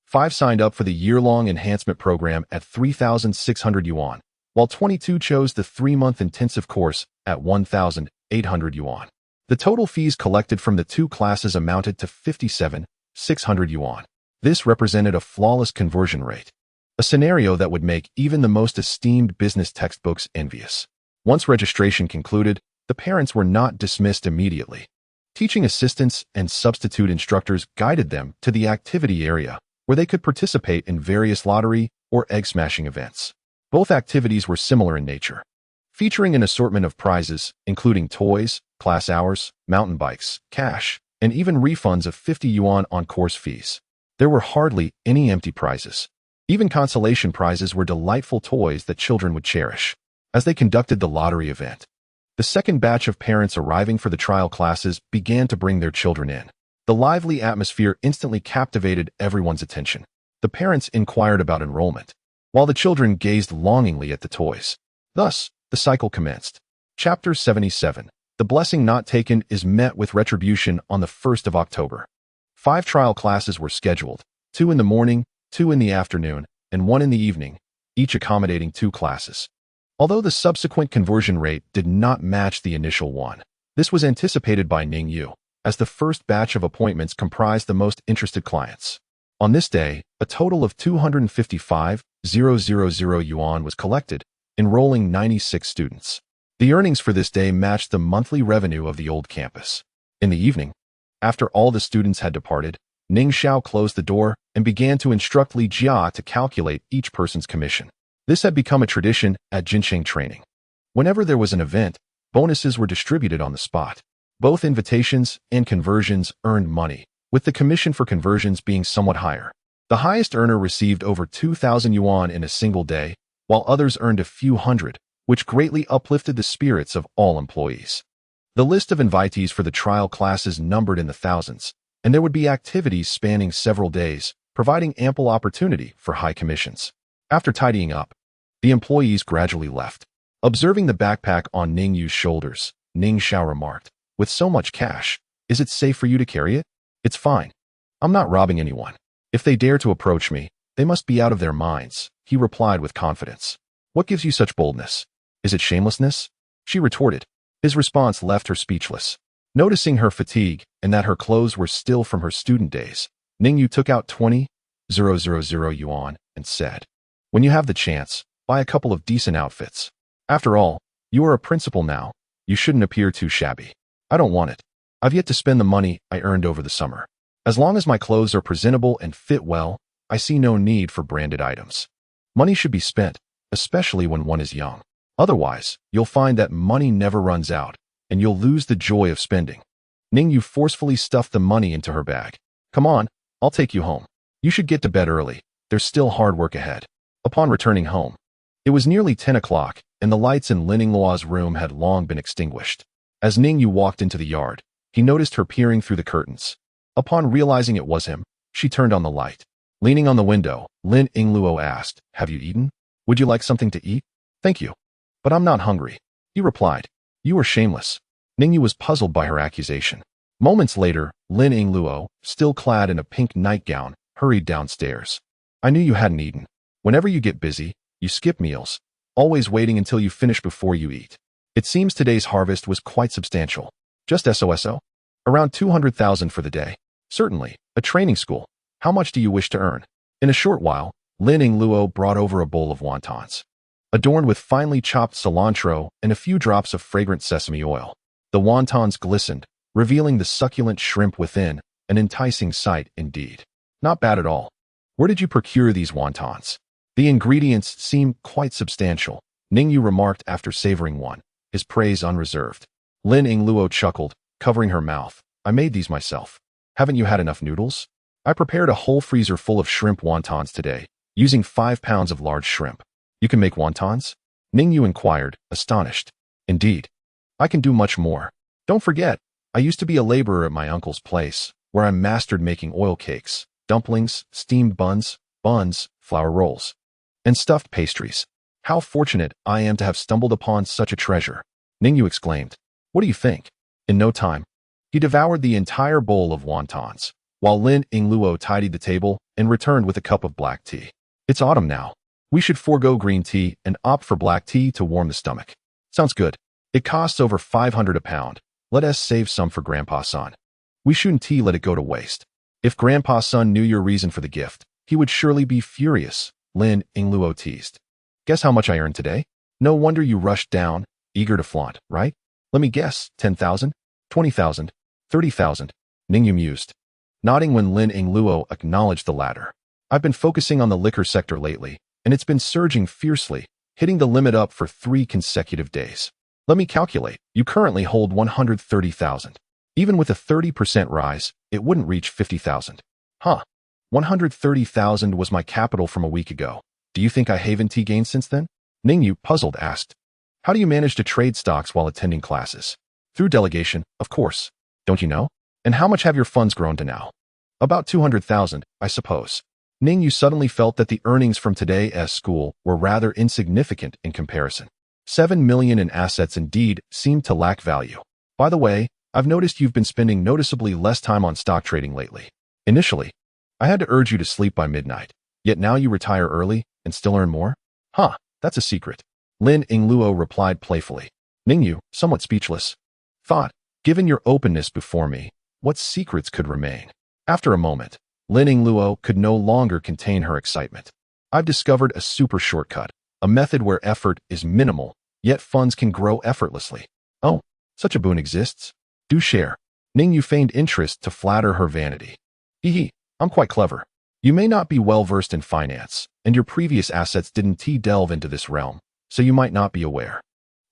5 signed up for the year-long enhancement program at 3,600 yuan, while 22 chose the 3-month intensive course at 1,800 yuan. The total fees collected from the 2 classes amounted to 57,600 yuan. This represented a flawless conversion rate, a scenario that would make even the most esteemed business textbooks envious. Once registration concluded, the parents were not dismissed immediately. Teaching assistants and substitute instructors guided them to the activity area, where they could participate in various lottery or egg-smashing events. Both activities were similar in nature, featuring an assortment of prizes, including toys, class hours, mountain bikes, cash, and even refunds of 50 yuan on course fees. There were hardly any empty prizes. Even consolation prizes were delightful toys that children would cherish. As they conducted the lottery event, the second batch of parents arriving for the trial classes began to bring their children in. The lively atmosphere instantly captivated everyone's attention. The parents inquired about enrollment, while the children gazed longingly at the toys. Thus, the cycle commenced. Chapter 77. The blessing not taken is met with retribution on the 1st of October. 5 trial classes were scheduled, 2 in the morning, 2 in the afternoon, and 1 in the evening, each accommodating 2 classes. Although the subsequent conversion rate did not match the initial one, this was anticipated by Ning Yu, as the first batch of appointments comprised the most interested clients. On this day, a total of 255,000 yuan was collected, enrolling 96 students. The earnings for this day matched the monthly revenue of the old campus. In the evening, after all the students had departed, Ning Xiao closed the door and began to instruct Li Jia to calculate each person's commission. This had become a tradition at Jinsheng training. Whenever there was an event, bonuses were distributed on the spot. Both invitations and conversions earned money, with the commission for conversions being somewhat higher. The highest earner received over 2,000 yuan in a single day, while others earned a few hundred, which greatly uplifted the spirits of all employees. The list of invitees for the trial classes numbered in the thousands, and there would be activities spanning several days, providing ample opportunity for high commissions. After tidying up, the employees gradually left. Observing the backpack on Ning Yu's shoulders, Ning Xiao remarked, "With so much cash, is it safe for you to carry it?" "It's fine. I'm not robbing anyone. If they dare to approach me, they must be out of their minds," he replied with confidence. "What gives you such boldness? Is it shamelessness?" she retorted. His response left her speechless. Noticing her fatigue and that her clothes were still from her student days, Ning Yu took out 20,000 yuan and said, "When you have the chance, buy a couple of decent outfits. After all, you are a principal now. You shouldn't appear too shabby." "I don't want it. I've yet to spend the money I earned over the summer. As long as my clothes are presentable and fit well, I see no need for branded items. Money should be spent, especially when one is young. Otherwise, you'll find that money never runs out, and you'll lose the joy of spending." Ning Yu forcefully stuffed the money into her bag. "Come on, I'll take you home. You should get to bed early. There's still hard work ahead." Upon returning home, it was nearly 10 o'clock, and the lights in Lin Yingluo's room had long been extinguished. As Ning Yu walked into the yard, he noticed her peering through the curtains. Upon realizing it was him, she turned on the light. Leaning on the window, Lin Yingluo asked, "Have you eaten? Would you like something to eat?" "Thank you, but I'm not hungry," he replied. "You are shameless." Ning Yu was puzzled by her accusation. Moments later, Lin Yingluo, still clad in a pink nightgown, hurried downstairs. "I knew you hadn't eaten. Whenever you get busy, you skip meals, always waiting until you finish before you eat. It seems today's harvest was quite substantial. Just SOSO? Around 200,000 for the day. Certainly, a training school. How much do you wish to earn?" In a short while, Lin Yingluo brought over a bowl of wontons, adorned with finely chopped cilantro and a few drops of fragrant sesame oil. The wontons glistened, revealing the succulent shrimp within, an enticing sight indeed. "Not bad at all. Where did you procure these wontons?" "The ingredients seem quite substantial," Ning Yu remarked after savoring one, his praise unreserved. Lin Yingluo chuckled, covering her mouth. "I made these myself. Haven't you had enough noodles? I prepared a whole freezer full of shrimp wontons today, using 5 pounds of large shrimp." "You can make wontons?" Ning Yu inquired, astonished. "Indeed. I can do much more. Don't forget, I used to be a laborer at my uncle's place, where I mastered making oil cakes, dumplings, steamed buns, flour rolls, and stuffed pastries. How fortunate I am to have stumbled upon such a treasure," Ning Yu exclaimed. "What do you think?" In no time, he devoured the entire bowl of wontons, while Lin Yingluo tidied the table and returned with a cup of black tea. "It's autumn now. We should forego green tea and opt for black tea to warm the stomach." "Sounds good. It costs over 500 a pound. Let us save some for Grandpa-san. We shouldn't let it go to waste." "If Grandpa-san knew your reason for the gift, he would surely be furious," Lin Yingluo teased. "Guess how much I earned today? No wonder you rushed down, eager to flaunt, right? Let me guess, 10,000, 20,000, 30,000, Ning Yu mused, nodding when Lin Yingluo acknowledged the latter. "I've been focusing on the liquor sector lately, and it's been surging fiercely, hitting the limit up for 3 consecutive days. Let me calculate. You currently hold 130,000. Even with a 30% rise, it wouldn't reach 50,000. Huh. 130,000 was my capital from a week ago. Do you think I haven't gained since then?" Ning Yu, puzzled, asked. "How do you manage to trade stocks while attending classes?" "Through delegation, of course. Don't you know? And how much have your funds grown to now?" "About 200,000, I suppose." Ning Yu suddenly felt that the earnings from today's school were rather insignificant in comparison. 7 million in assets indeed seemed to lack value. "By the way, I've noticed you've been spending noticeably less time on stock trading lately. Initially, I had to urge you to sleep by midnight, yet now you retire early and still earn more?" "Huh, that's a secret," Lin Yingluo replied playfully. Ning Yu, somewhat speechless, thought, given your openness before me, what secrets could remain? After a moment, Lin Yingluo could no longer contain her excitement. "I've discovered a super shortcut, a method where effort is minimal, yet funds can grow effortlessly." "Oh, such a boon exists? Do share." Ning Yu feigned interest to flatter her vanity. "Hee, I'm quite clever. You may not be well versed in finance, and your previous assets didn't delve into this realm, so you might not be aware.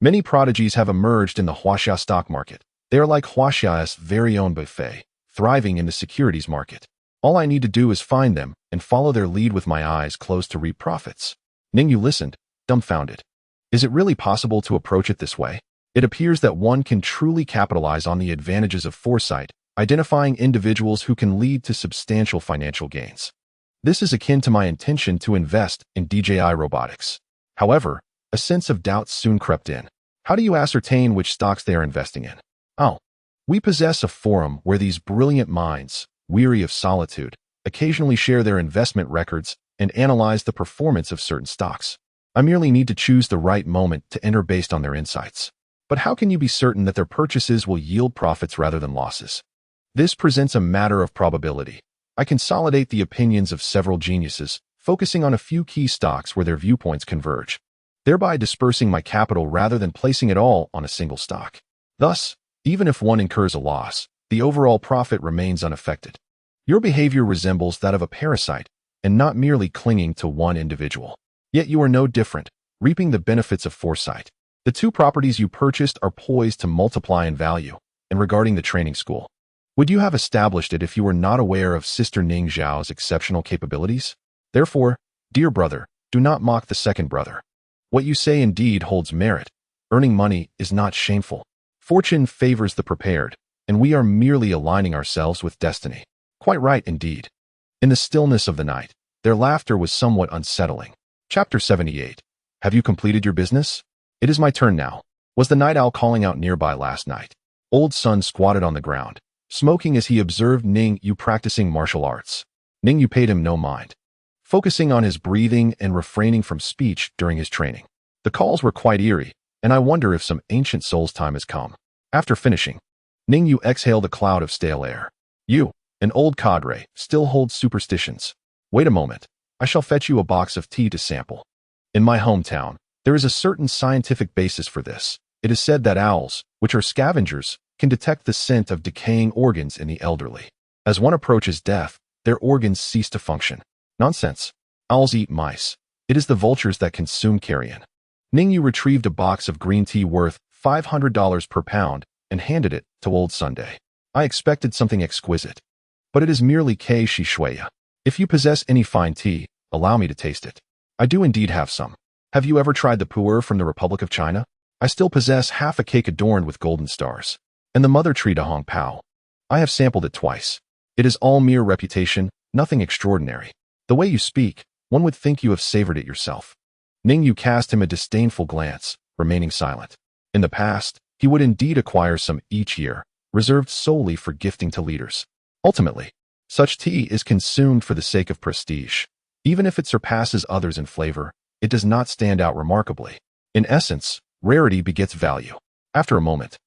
Many prodigies have emerged in the Huaxia stock market. They are like Huaxia's very own buffet, thriving in the securities market. All I need to do is find them and follow their lead with my eyes closed to reap profits." Ning Yu listened, dumbfounded. Is it really possible to approach it this way? It appears that one can truly capitalize on the advantages of foresight, identifying individuals who can lead to substantial financial gains. This is akin to my intention to invest in DJI Robotics. However, a sense of doubt soon crept in. How do you ascertain which stocks they are investing in? Oh, we possess a forum where these brilliant minds, weary of solitude, occasionally share their investment records and analyze the performance of certain stocks. I merely need to choose the right moment to enter based on their insights. But how can you be certain that their purchases will yield profits rather than losses? This presents a matter of probability. I consolidate the opinions of several geniuses, focusing on a few key stocks where their viewpoints converge, thereby dispersing my capital rather than placing it all on a single stock. Thus, even if one incurs a loss, the overall profit remains unaffected. Your behavior resembles that of a parasite, and not merely clinging to one individual. Yet you are no different, reaping the benefits of foresight. The two properties you purchased are poised to multiply in value. And regarding the training school, would you have established it if you were not aware of Sister Ning Zhao's exceptional capabilities? Therefore, dear brother, do not mock the second brother. What you say indeed holds merit. Earning money is not shameful. Fortune favors the prepared, and we are merely aligning ourselves with destiny. Quite right indeed. In the stillness of the night, their laughter was somewhat unsettling. Chapter 78. Have you completed your business? It is my turn now. Was the night owl calling out nearby last night? Old Sun squatted on the ground, smoking as he observed Ning Yu practicing martial arts. Ning Yu paid him no mind, focusing on his breathing and refraining from speech during his training. The calls were quite eerie, and I wonder if some ancient soul's time has come. After finishing, Ning Yu exhaled a cloud of stale air. You, an old cadre, still holds superstitions. Wait a moment. I shall fetch you a box of tea to sample. In my hometown, there is a certain scientific basis for this. It is said that owls, which are scavengers, can detect the scent of decaying organs in the elderly. As one approaches death, their organs cease to function. Nonsense. Owls eat mice. It is the vultures that consume carrion. Ning Yu retrieved a box of green tea worth $500 per pound and handed it to Old Sunday. I expected something exquisite, but it is merely kei shi shuya. If you possess any fine tea, allow me to taste it. I do indeed have some. Have you ever tried the pu'er from the Republic of China? I still possess half a cake adorned with golden stars. And the mother tree to Hong Pao. I have sampled it twice. It is all mere reputation, nothing extraordinary. The way you speak, one would think you have savored it yourself. Ning Yu cast him a disdainful glance, remaining silent. In the past, he would indeed acquire some each year, reserved solely for gifting to leaders. Ultimately, such tea is consumed for the sake of prestige. Even if it surpasses others in flavor, it does not stand out remarkably. In essence, rarity begets value. After a moment,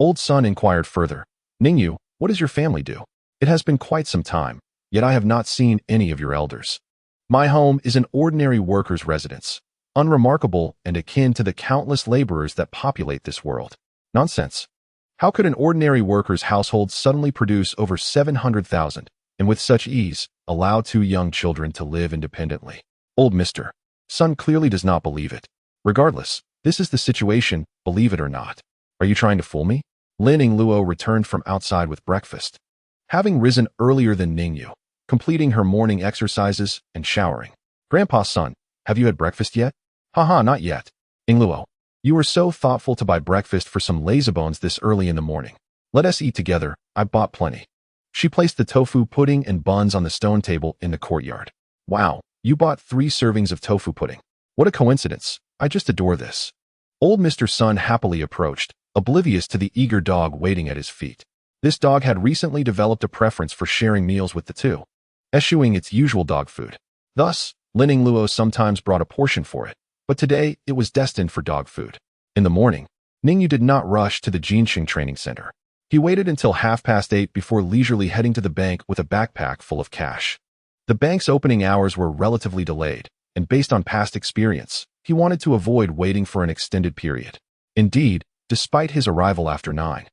Old Sun inquired further, Ning Yu, what does your family do? It has been quite some time, yet I have not seen any of your elders. My home is an ordinary worker's residence, unremarkable and akin to the countless laborers that populate this world. Nonsense. How could an ordinary worker's household suddenly produce over 700,000, and with such ease, allow two young children to live independently? Old Mr. Sun clearly does not believe it. Regardless, this is the situation, believe it or not. Are you trying to fool me? Lin Yingluo returned from outside with breakfast, having risen earlier than Ning Yu, completing her morning exercises and showering. Grandpa's son, have you had breakfast yet? Haha, not yet. Yingluo, you were so thoughtful to buy breakfast for some lazybones this early in the morning. Let us eat together, I bought plenty. She placed the tofu pudding and buns on the stone table in the courtyard. Wow, you bought 3 servings of tofu pudding. What a coincidence, I just adore this. Old Mr. Sun happily approached, oblivious to the eager dog waiting at his feet. This dog had recently developed a preference for sharing meals with the two, eschewing its usual dog food. Thus, Lin Yingluo sometimes brought a portion for it, but today it was destined for dog food. In the morning, Ning Yu did not rush to the Jinxing training center. He waited until 8:30 before leisurely heading to the bank with a backpack full of cash. The bank's opening hours were relatively delayed, and based on past experience, he wanted to avoid waiting for an extended period. Indeed, despite his arrival after 9,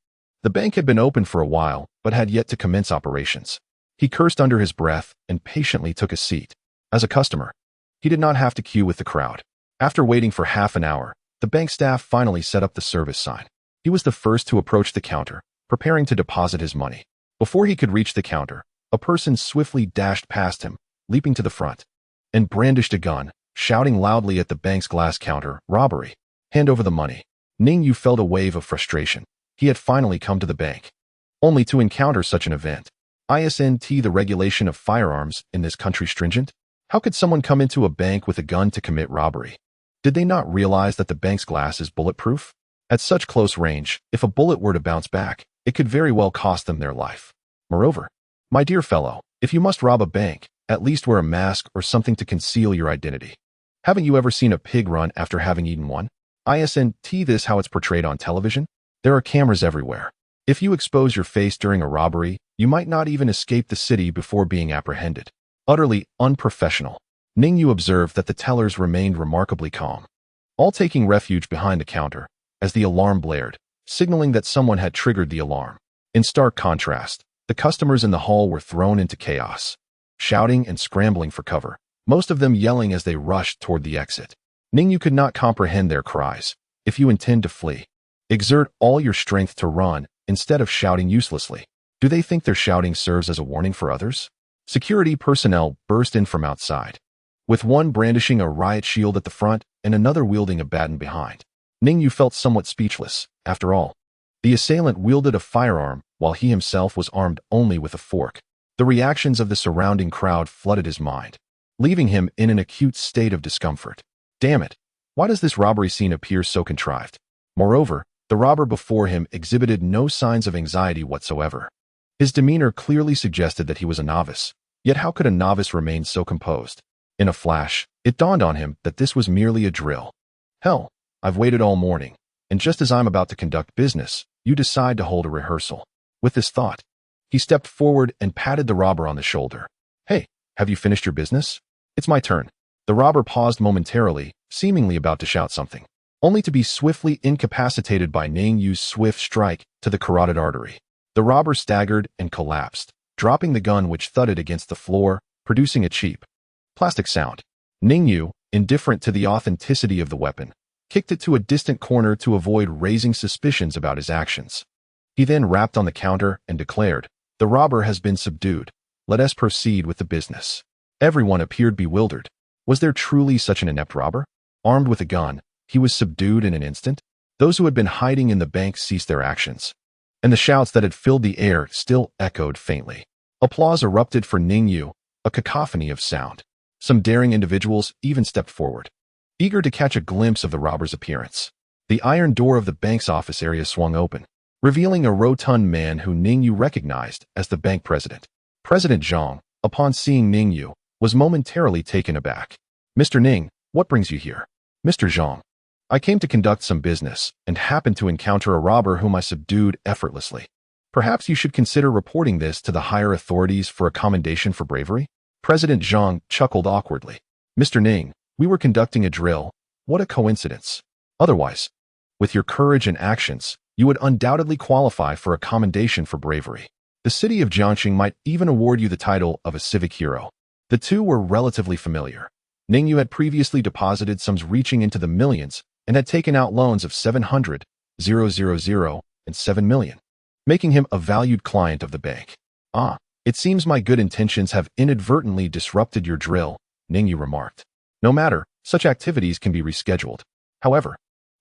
the bank had been open for a while, but had yet to commence operations. He cursed under his breath and patiently took a seat. As a customer, he did not have to queue with the crowd. After waiting for half an hour, the bank staff finally set up the service sign. He was the first to approach the counter, preparing to deposit his money. Before he could reach the counter, a person swiftly dashed past him, leaping to the front, and brandished a gun, shouting loudly at the bank's glass counter, "Robbery!" Hand over the money. Ning Yu felt a wave of frustration. He had finally come to the bank, only to encounter such an event. Isn't the regulation of firearms in this country stringent? How could someone come into a bank with a gun to commit robbery? Did they not realize that the bank's glass is bulletproof? At such close range, if a bullet were to bounce back, it could very well cost them their life. Moreover, my dear fellow, if you must rob a bank, at least wear a mask or something to conceal your identity. Haven't you ever seen a pig run after having eaten one? Isn't this how it's portrayed on television? There are cameras everywhere. If you expose your face during a robbery, you might not even escape the city before being apprehended. Utterly unprofessional. Ning Yu observed that the tellers remained remarkably calm, all taking refuge behind the counter, as the alarm blared, signaling that someone had triggered the alarm. In stark contrast, the customers in the hall were thrown into chaos, shouting and scrambling for cover, most of them yelling as they rushed toward the exit. Ning Yu could not comprehend their cries. If you intend to flee, exert all your strength to run instead of shouting uselessly. Do they think their shouting serves as a warning for others? Security personnel burst in from outside, with one brandishing a riot shield at the front and another wielding a baton behind. Ning Yu felt somewhat speechless. After all, the assailant wielded a firearm while he himself was armed only with a fork. The reactions of the surrounding crowd flooded his mind, leaving him in an acute state of discomfort. Damn it! Why does this robbery scene appear so contrived? Moreover, the robber before him exhibited no signs of anxiety whatsoever. His demeanor clearly suggested that he was a novice. Yet how could a novice remain so composed? In a flash, it dawned on him that this was merely a drill. Hell, I've waited all morning, and just as I'm about to conduct business, you decide to hold a rehearsal. With this thought, he stepped forward and patted the robber on the shoulder. Hey, have you finished your business? It's my turn. The robber paused momentarily, seemingly about to shout something, only to be swiftly incapacitated by Ning Yu's swift strike to the carotid artery. The robber staggered and collapsed, dropping the gun which thudded against the floor, producing a cheap, plastic sound. Ning Yu, indifferent to the authenticity of the weapon, kicked it to a distant corner to avoid raising suspicions about his actions. He then rapped on the counter and declared, "The robber has been subdued. Let us proceed with the business." Everyone appeared bewildered. Was there truly such an inept robber? Armed with a gun, he was subdued in an instant? Those who had been hiding in the bank ceased their actions, and the shouts that had filled the air still echoed faintly. Applause erupted for Ning Yu, a cacophony of sound. Some daring individuals even stepped forward, eager to catch a glimpse of the robber's appearance. The iron door of the bank's office area swung open, revealing a rotund man who Ning Yu recognized as the bank president. President Zhang, upon seeing Ning Yu, was momentarily taken aback. "Mr. Ning, what brings you here?" "Mr. Zhang, I came to conduct some business and happened to encounter a robber whom I subdued effortlessly. Perhaps you should consider reporting this to the higher authorities for a commendation for bravery." President Zhang chuckled awkwardly. "Mr. Ning, we were conducting a drill. What a coincidence. Otherwise, with your courage and actions, you would undoubtedly qualify for a commendation for bravery. The city of Jiangxing might even award you the title of a civic hero." The two were relatively familiar. Ning Yu had previously deposited sums reaching into the millions and had taken out loans of 700,000 and 7 million, making him a valued client of the bank. "Ah, it seems my good intentions have inadvertently disrupted your drill," Ning Yu remarked. "No matter, such activities can be rescheduled. However,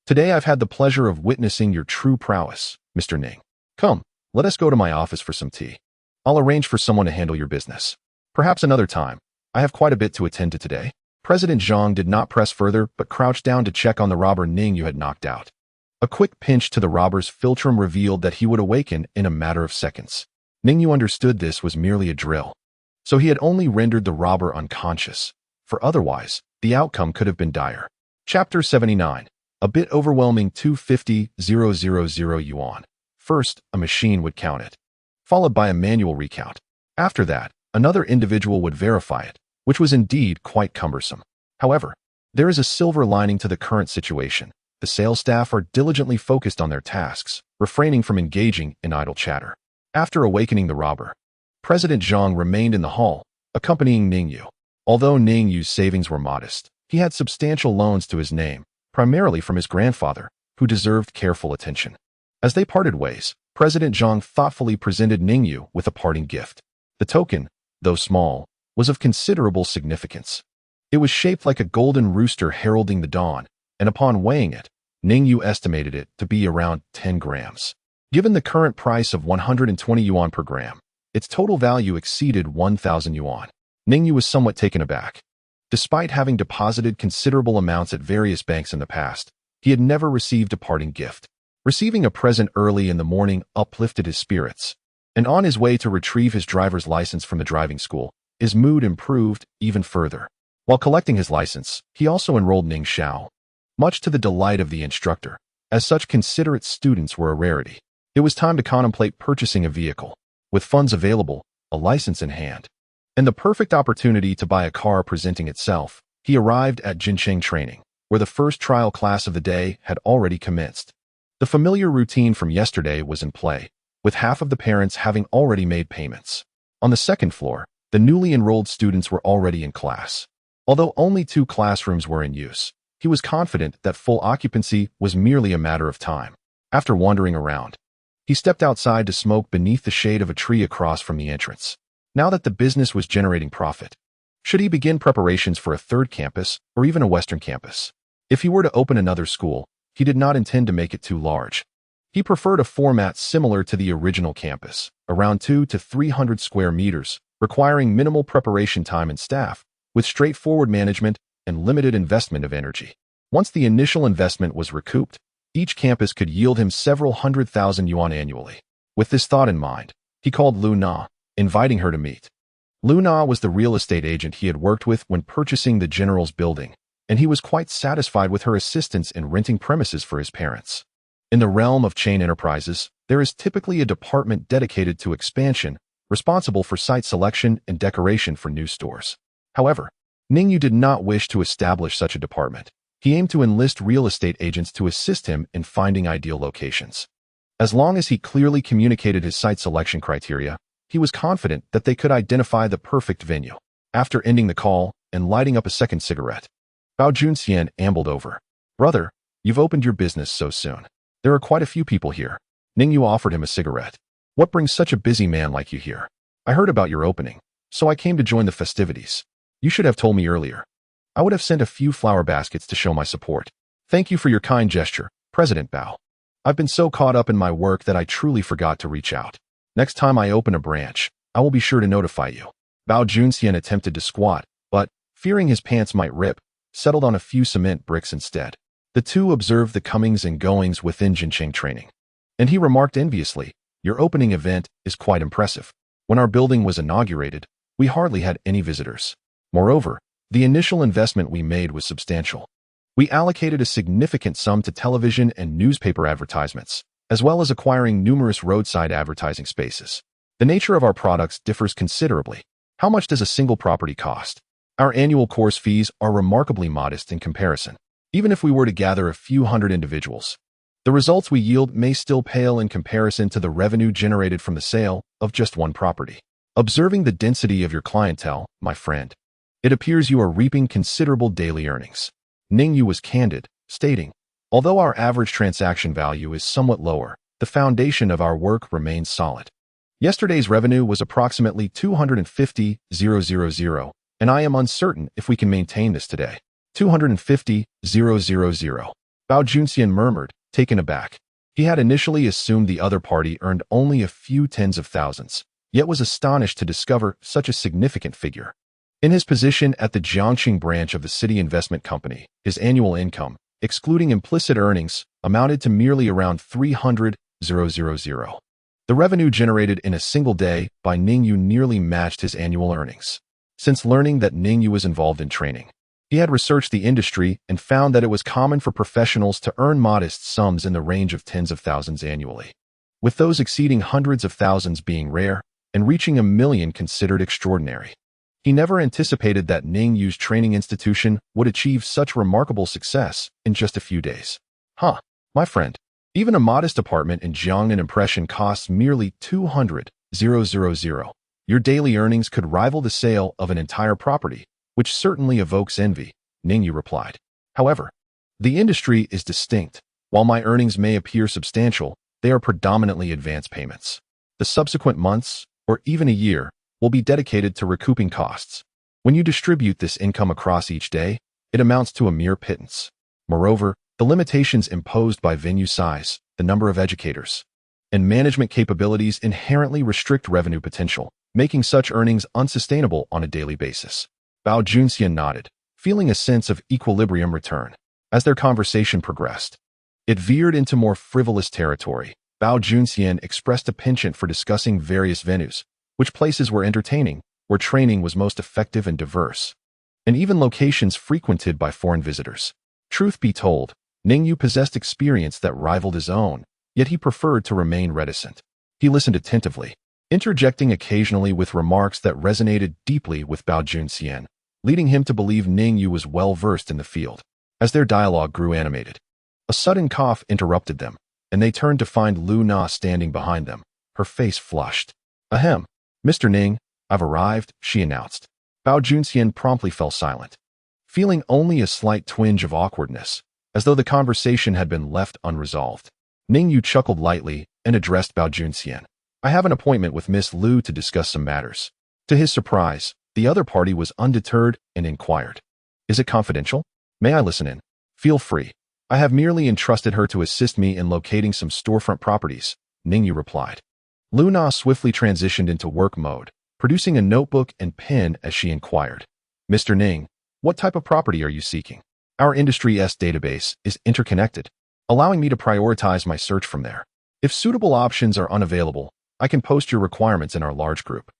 today I've had the pleasure of witnessing your true prowess, Mr. Ning. Come, let us go to my office for some tea. I'll arrange for someone to handle your business. Perhaps another time. I have quite a bit to attend to today." President Zhang did not press further but crouched down to check on the robber Ning Yu had knocked out. A quick pinch to the robber's philtrum revealed that he would awaken in a matter of seconds. Ning Yu understood this was merely a drill, so he had only rendered the robber unconscious, for otherwise, the outcome could have been dire. Chapter 79. A bit overwhelming. 250,000 yuan. First, a machine would count it, followed by a manual recount. After that, another individual would verify it, which was indeed quite cumbersome. However, there is a silver lining to the current situation. The sales staff are diligently focused on their tasks, refraining from engaging in idle chatter. After awakening the robber, President Zhang remained in the hall, accompanying Ning Yu. Although Ning Yu's savings were modest, he had substantial loans to his name, primarily from his grandfather, who deserved careful attention. As they parted ways, President Zhang thoughtfully presented Ning Yu with a parting gift. The token, though small, was of considerable significance. It was shaped like a golden rooster heralding the dawn, and upon weighing it, Ning Yu estimated it to be around 10 grams. Given the current price of 120 yuan per gram, its total value exceeded 1,000 yuan. Ning Yu was somewhat taken aback. Despite having deposited considerable amounts at various banks in the past, he had never received a parting gift. Receiving a present early in the morning uplifted his spirits, and on his way to retrieve his driver's license from the driving school, his mood improved even further. While collecting his license, he also enrolled Ning Xiao, much to the delight of the instructor, as such considerate students were a rarity. It was time to contemplate purchasing a vehicle. With funds available, a license in hand, and the perfect opportunity to buy a car presenting itself, he arrived at Jincheng Training, where the first trial class of the day had already commenced. The familiar routine from yesterday was in play, with half of the parents having already made payments. On the second floor, the newly enrolled students were already in class. Although only 2 classrooms were in use, he was confident that full occupancy was merely a matter of time. After wandering around, he stepped outside to smoke beneath the shade of a tree across from the entrance. Now that the business was generating profit, should he begin preparations for a third campus or even a western campus? If he were to open another school, he did not intend to make it too large. He preferred a format similar to the original campus, around 200 to 300 square meters, requiring minimal preparation time and staff, with straightforward management and limited investment of energy. Once the initial investment was recouped, each campus could yield him several 100,000 yuan annually. With this thought in mind, he called Lu Na, inviting her to meet. Lu Na was the real estate agent he had worked with when purchasing the general's building, and he was quite satisfied with her assistance in renting premises for his parents. In the realm of chain enterprises, there is typically a department dedicated to expansion, responsible for site selection and decoration for new stores. However, Ning Yu did not wish to establish such a department. He aimed to enlist real estate agents to assist him in finding ideal locations. As long as he clearly communicated his site selection criteria, he was confident that they could identify the perfect venue. After ending the call and lighting up a second cigarette, Bao Junxian ambled over. "Brother, you've opened your business so soon. There are quite a few people here." Ning Yu offered him a cigarette. "What brings such a busy man like you here? I heard about your opening, so I came to join the festivities. You should have told me earlier. I would have sent a few flower baskets to show my support." "Thank you for your kind gesture, President Bao. I've been so caught up in my work that I truly forgot to reach out. Next time I open a branch, I will be sure to notify you." Bao Junxian attempted to squat, but, fearing his pants might rip, settled on a few cement bricks instead. The two observed the comings and goings within Jincheng Training, and he remarked enviously, "Your opening event is quite impressive. When our building was inaugurated, we hardly had any visitors. Moreover, the initial investment we made was substantial. We allocated a significant sum to television and newspaper advertisements, as well as acquiring numerous roadside advertising spaces. The nature of our products differs considerably. How much does a single property cost? Our annual course fees are remarkably modest in comparison. Even if we were to gather a few hundred individuals, the results we yield may still pale in comparison to the revenue generated from the sale of just one property. Observing the density of your clientele, my friend, it appears you are reaping considerable daily earnings." Ning Yu was candid, stating, "Although our average transaction value is somewhat lower, the foundation of our work remains solid. Yesterday's revenue was approximately 250,000, and I am uncertain if we can maintain this today." 250,000. Bao Junxian murmured, taken aback. He had initially assumed the other party earned only a few tens of thousands, yet was astonished to discover such a significant figure. In his position at the Jiangxing branch of the City Investment Company, his annual income, excluding implicit earnings, amounted to merely around 300,000. The revenue generated in a single day by Ning Yu nearly matched his annual earnings. Since learning that Ning Yu was involved in training, he had researched the industry and found that it was common for professionals to earn modest sums in the range of tens of thousands annually, with those exceeding hundreds of thousands being rare and reaching 1 million considered extraordinary. He never anticipated that Ning Yu's training institution would achieve such remarkable success in just a few days. My friend, even a modest apartment in Jiangnan Impression costs merely 200,000. Your daily earnings could rival the sale of an entire property, which certainly evokes envy," Ning Yu replied. "However, the industry is distinct. While my earnings may appear substantial, they are predominantly advance payments. The subsequent months, or even a year, will be dedicated to recouping costs. When you distribute this income across each day, it amounts to a mere pittance. Moreover, the limitations imposed by venue size, the number of educators, and management capabilities inherently restrict revenue potential, making such earnings unsustainable on a daily basis. Bao Junxian nodded, feeling a sense of equilibrium return. As their conversation progressed, it veered into more frivolous territory. Bao Junxian expressed a penchant for discussing various venues, which places were entertaining, where training was most effective and diverse, and even locations frequented by foreign visitors. Truth be told, Ning Yu possessed experience that rivaled his own, yet he preferred to remain reticent. He listened attentively, interjecting occasionally with remarks that resonated deeply with Bao Junxian, leading him to believe Ning Yu was well-versed in the field. As their dialogue grew animated, a sudden cough interrupted them, and they turned to find Lu Na standing behind them, her face flushed. "Ahem. Mr. Ning, I've arrived," she announced. Bao Junxian promptly fell silent, feeling only a slight twinge of awkwardness, as though the conversation had been left unresolved. Ning Yu chuckled lightly and addressed Bao Junxian. "I have an appointment with Miss Lu to discuss some matters." To his surprise, the other party was undeterred and inquired, "Is it confidential? May I listen in?" "Feel free. I have merely entrusted her to assist me in locating some storefront properties," Ning Yu replied. Lu Na swiftly transitioned into work mode, producing a notebook and pen as she inquired, "Mr. Ning, what type of property are you seeking? Our industry's database is interconnected, allowing me to prioritize my search from there. If suitable options are unavailable, I can post your requirements in our large group.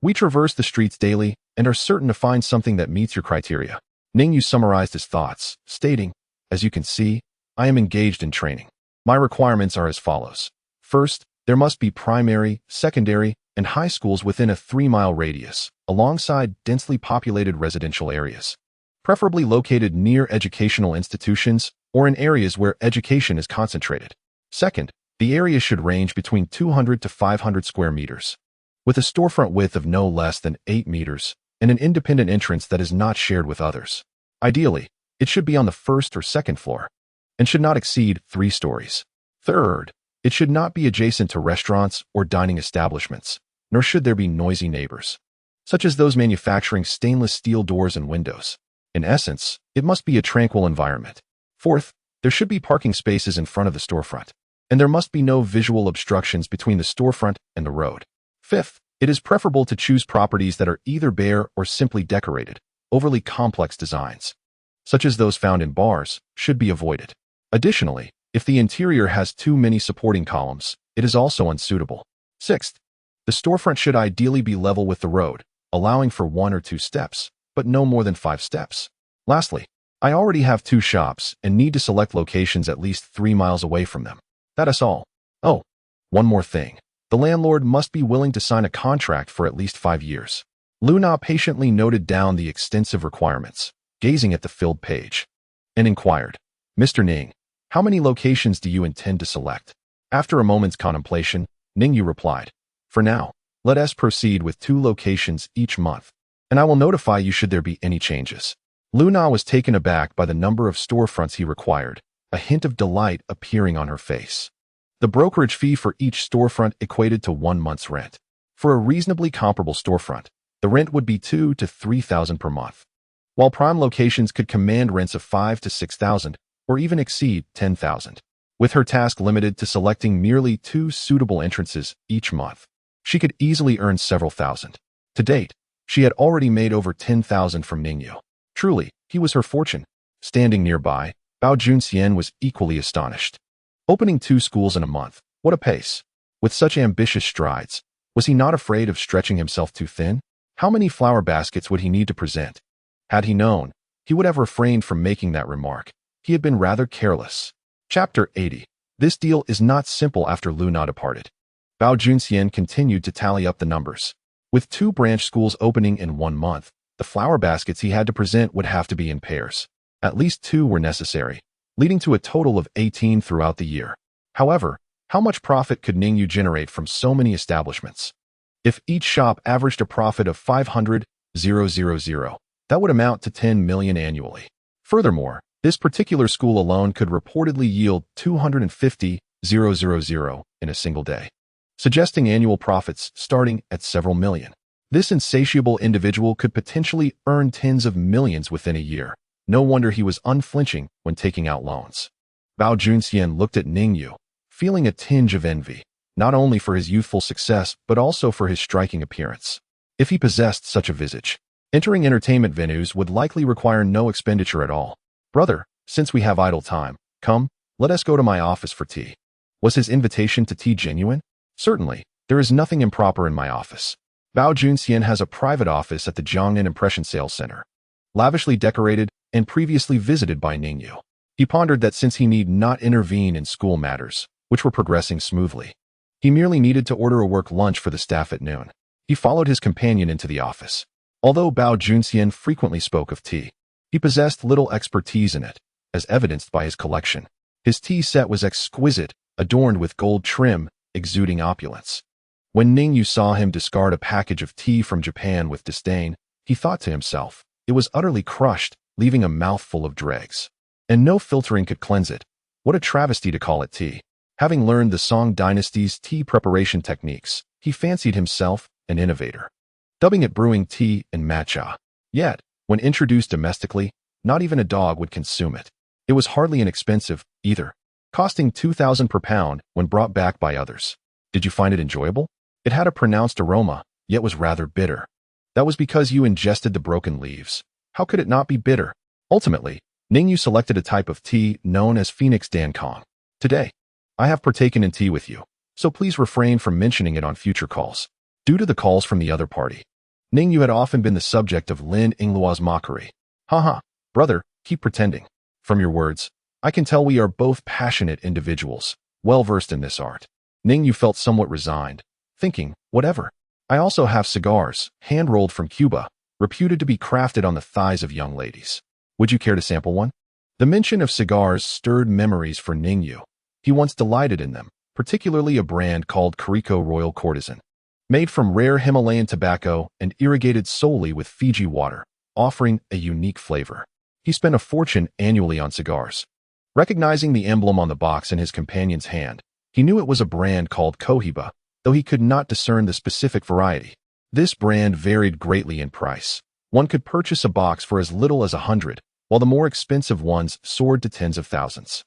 We traverse the streets daily and are certain to find something that meets your criteria." Ning Yu summarized his thoughts, stating, "As you can see, I am engaged in training. My requirements are as follows. First, there must be primary, secondary, and high schools within a 3-mile radius, alongside densely populated residential areas, preferably located near educational institutions or in areas where education is concentrated. Second, the area should range between 200 to 500 square meters, with a storefront width of no less than 8 meters and an independent entrance that is not shared with others. Ideally, it should be on the first or second floor, and should not exceed 3 stories. Third, it should not be adjacent to restaurants or dining establishments, nor should there be noisy neighbors, such as those manufacturing stainless steel doors and windows. In essence, it must be a tranquil environment. Fourth, there should be parking spaces in front of the storefront, and there must be no visual obstructions between the storefront and the road. Fifth, it is preferable to choose properties that are either bare or simply decorated. Overly complex designs, such as those found in bars, should be avoided. Additionally, if the interior has too many supporting columns, it is also unsuitable. Sixth, the storefront should ideally be level with the road, allowing for 1 or 2 steps, but no more than 5 steps. Lastly, I already have 2 shops and need to select locations at least 3 miles away from them. That is all. Oh, one more thing. The landlord must be willing to sign a contract for at least 5 years. Lu Na patiently noted down the extensive requirements, gazing at the filled page, and inquired, "Mr. Ning, how many locations do you intend to select?" After a moment's contemplation, Ning Yu replied, "For now, let us proceed with 2 locations each month, and I will notify you should there be any changes." Lu Na was taken aback by the number of storefronts he required, a hint of delight appearing on her face. The brokerage fee for each storefront equated to 1 month's rent. For a reasonably comparable storefront, the rent would be 2,000 to 3,000 per month, while prime locations could command rents of 5,000 to 6,000 or even exceed 10,000. With her task limited to selecting merely 2 suitable entrances each month, she could easily earn several thousand. To date, she had already made over 10,000 from Ning Yu. Truly, he was her fortune. Standing nearby, Bao Junxian was equally astonished. Opening 2 schools in a month, what a pace! With such ambitious strides, was he not afraid of stretching himself too thin? How many flower baskets would he need to present? Had he known, he would have refrained from making that remark. He had been rather careless. Chapter 80. This deal is not simple. After Lu Na departed, Bao Junxian continued to tally up the numbers. With 2 branch schools opening in 1 month, the flower baskets he had to present would have to be in pairs. At least 2 were necessary, leading to a total of 18 throughout the year. However, how much profit could Ning Yu generate from so many establishments? If each shop averaged a profit of 500,000, that would amount to 10 million annually. Furthermore, this particular school alone could reportedly yield 250,000 in a single day, suggesting annual profits starting at several million. This insatiable individual could potentially earn tens of millions within a year. No wonder he was unflinching when taking out loans. Bao Junxian looked at Ning Yu, feeling a tinge of envy, not only for his youthful success but also for his striking appearance. If he possessed such a visage, entering entertainment venues would likely require no expenditure at all. Brother, since we have idle time, come, let us go to my office for tea. Was his invitation to tea genuine? Certainly, there is nothing improper in my office. Bao Junxian has a private office at the Jiangnan Impression Sales Center, lavishly decorated and previously visited by Ning Yu. He pondered that since he need not intervene in school matters, which were progressing smoothly, he merely needed to order a work lunch for the staff at noon. He followed his companion into the office. Although Bao Junxian frequently spoke of tea, he possessed little expertise in it, as evidenced by his collection. His tea set was exquisite, adorned with gold trim, exuding opulence. When Ning Yu saw him discard a package of tea from Japan with disdain, he thought to himself, it was utterly crushed, leaving a mouthful of dregs. And no filtering could cleanse it. What a travesty to call it tea. Having learned the Song dynasty's tea preparation techniques, he fancied himself an innovator, dubbing it brewing tea and matcha. Yet, when introduced domestically, not even a dog would consume it. It was hardly inexpensive, either, costing 2,000 per pound when brought back by others. Did you find it enjoyable? It had a pronounced aroma, yet was rather bitter. That was because you ingested the broken leaves. How could it not be bitter? Ultimately, Ning Yu selected a type of tea known as Phoenix Dankong. Today, I have partaken in tea with you, so please refrain from mentioning it on future calls. Due to the calls from the other party, Ning Yu had often been the subject of Lin Yingluo's mockery. Haha, brother, keep pretending. From your words, I can tell we are both passionate individuals, well-versed in this art. Ning Yu felt somewhat resigned, thinking, whatever. I also have cigars, hand-rolled from Cuba, reputed to be crafted on the thighs of young ladies. Would you care to sample one? The mention of cigars stirred memories for Ning Yu. He once delighted in them, particularly a brand called Carico Royal Courtesan, made from rare Himalayan tobacco and irrigated solely with Fiji water, offering a unique flavor. He spent a fortune annually on cigars. Recognizing the emblem on the box in his companion's hand, he knew it was a brand called Cohiba, though he could not discern the specific variety. This brand varied greatly in price. One could purchase a box for as little as 100, while the more expensive ones soared to tens of thousands.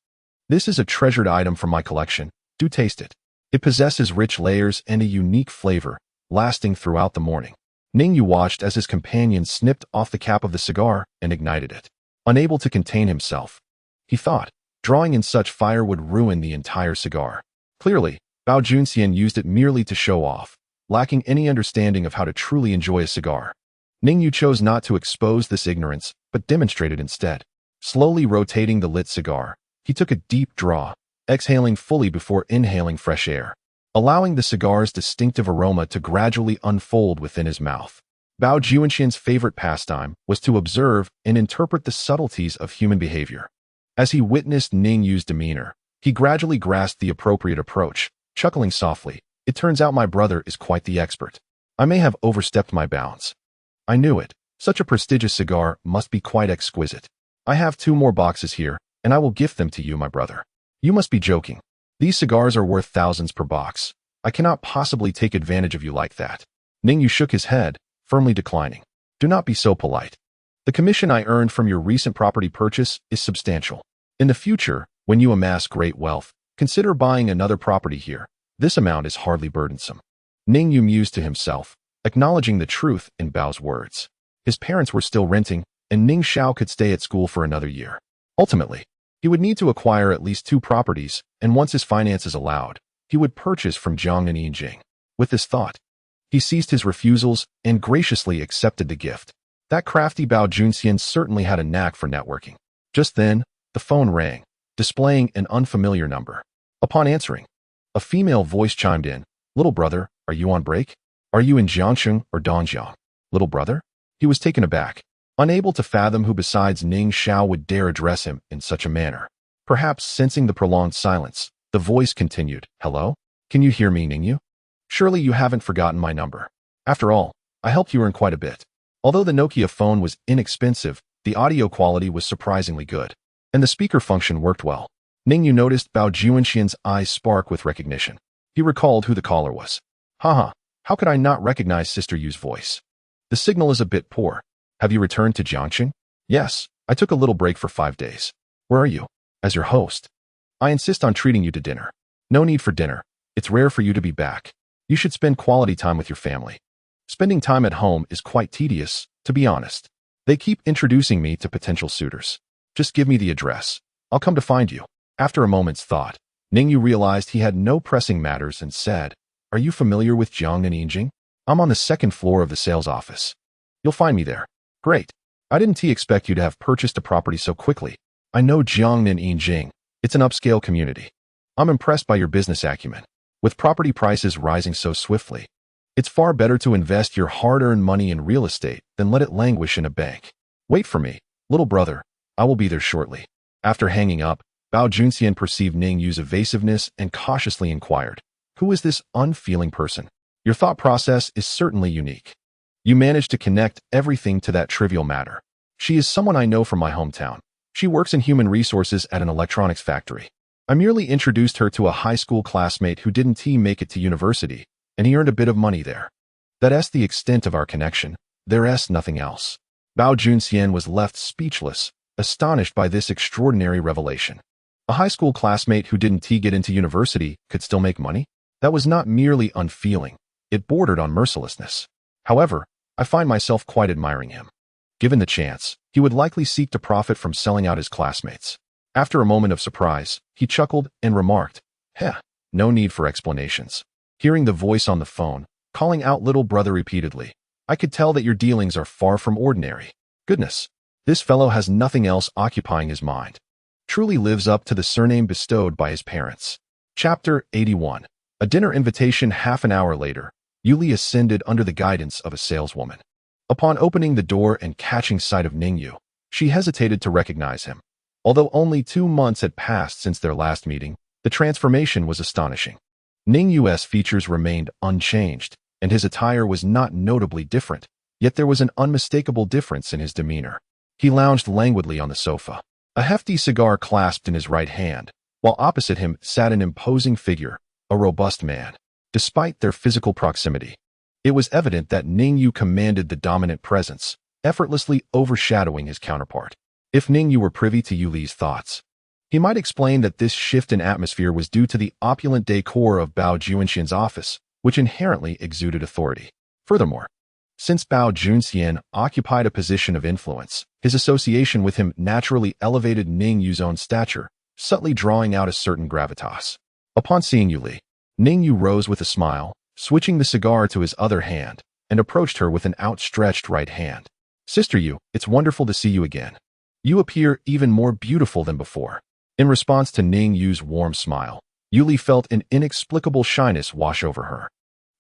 This is a treasured item from my collection. Do taste it. It possesses rich layers and a unique flavor, lasting throughout the morning. Ning Yu watched as his companion snipped off the cap of the cigar and ignited it. Unable to contain himself, he thought, drawing in such fire would ruin the entire cigar. Clearly, Bao Junxian used it merely to show off, lacking any understanding of how to truly enjoy a cigar. Ning Yu chose not to expose this ignorance, but demonstrated instead. Slowly rotating the lit cigar, he took a deep draw, exhaling fully before inhaling fresh air, allowing the cigar's distinctive aroma to gradually unfold within his mouth. Bao Junxian's favorite pastime was to observe and interpret the subtleties of human behavior. As he witnessed Ning Yu's demeanor, he gradually grasped the appropriate approach, chuckling softly. It turns out my brother is quite the expert. I may have overstepped my bounds. I knew it. Such a prestigious cigar must be quite exquisite. I have 2 more boxes here, and I will gift them to you, my brother. You must be joking. These cigars are worth thousands per box. I cannot possibly take advantage of you like that. Ning Yu shook his head, firmly declining. Do not be so polite. The commission I earned from your recent property purchase is substantial. In the future, when you amass great wealth, consider buying another property here. This amount is hardly burdensome. Ning Yu mused to himself, acknowledging the truth in Bao's words. His parents were still renting, and Ning Xiao could stay at school for another year. Ultimately, he would need to acquire at least 2 properties, and once his finances allowed, he would purchase from Jiang and Yinjing. With this thought, he ceased his refusals and graciously accepted the gift. That crafty Bao Junxian certainly had a knack for networking. Just then, the phone rang, displaying an unfamiliar number. Upon answering, a female voice chimed in. Little brother, are you on break? Are you in Jiangsheng or Dongjiang? Little brother? He was taken aback, unable to fathom who besides Ning Xiao would dare address him in such a manner. Perhaps sensing the prolonged silence, the voice continued. Hello? Can you hear me, Ning Yu? Surely you haven't forgotten my number. After all, I helped you earn quite a bit. Although the Nokia phone was inexpensive, the audio quality was surprisingly good, and the speaker function worked well. Ning Yu noticed Bao Junxian's eyes spark with recognition. He recalled who the caller was. Haha, how could I not recognize Sister Yu's voice? The signal is a bit poor. Have you returned to Jiangxing? Yes, I took a little break for 5 days. Where are you? As your host, I insist on treating you to dinner. No need for dinner. It's rare for you to be back. You should spend quality time with your family. Spending time at home is quite tedious, to be honest. They keep introducing me to potential suitors. Just give me the address. I'll come to find you. After a moment's thought, Ning Yu realized he had no pressing matters and said, Are you familiar with Jiang and Yingjing? I'm on the second floor of the sales office. You'll find me there. Great. I didn't expect you to have purchased a property so quickly. I know Jiang and Yingjing. It's an upscale community. I'm impressed by your business acumen. With property prices rising so swiftly, it's far better to invest your hard-earned money in real estate than let it languish in a bank. Wait for me, little brother. I will be there shortly. After hanging up, Bao Junxian perceived Ning Yu's evasiveness and cautiously inquired, Who is this unfeeling person? Your thought process is certainly unique. You managed to connect everything to that trivial matter. She is someone I know from my hometown. She works in human resources at an electronics factory. I merely introduced her to a high school classmate who didn't make it to university, and he earned a bit of money there. That's the extent of our connection. There's nothing else. Bao Junxian was left speechless, astonished by this extraordinary revelation. A high school classmate who didn't get into university could still make money? That was not merely unfeeling. It bordered on mercilessness. However, I find myself quite admiring him. Given the chance, he would likely seek to profit from selling out his classmates. After a moment of surprise, he chuckled and remarked, no need for explanations. Hearing the voice on the phone, calling out little brother repeatedly, I could tell that your dealings are far from ordinary. Goodness, this fellow has nothing else occupying his mind. Truly lives up to the surname bestowed by his parents. Chapter 81. A dinner invitation. Half an hour later, Yuli ascended under the guidance of a saleswoman. Upon opening the door and catching sight of Ning Yu, she hesitated to recognize him. Although only 2 months had passed since their last meeting, the transformation was astonishing. Ning Yu's features remained unchanged, and his attire was not notably different, yet there was an unmistakable difference in his demeanor. He lounged languidly on the sofa, a hefty cigar clasped in his right hand, while opposite him sat an imposing figure, a robust man. Despite their physical proximity, it was evident that Ning Yu commanded the dominant presence, effortlessly overshadowing his counterpart. If Ning Yu were privy to Yuli's thoughts, he might explain that this shift in atmosphere was due to the opulent decor of Bao Junxian's office, which inherently exuded authority. Furthermore, since Bao Junxian occupied a position of influence, his association with him naturally elevated Ning Yu's own stature, subtly drawing out a certain gravitas. Upon seeing Yuli, Ning Yu rose with a smile, switching the cigar to his other hand, and approached her with an outstretched right hand. Sister Yu, it's wonderful to see you again. You appear even more beautiful than before. In response to Ning Yu's warm smile, Yuli felt an inexplicable shyness wash over her.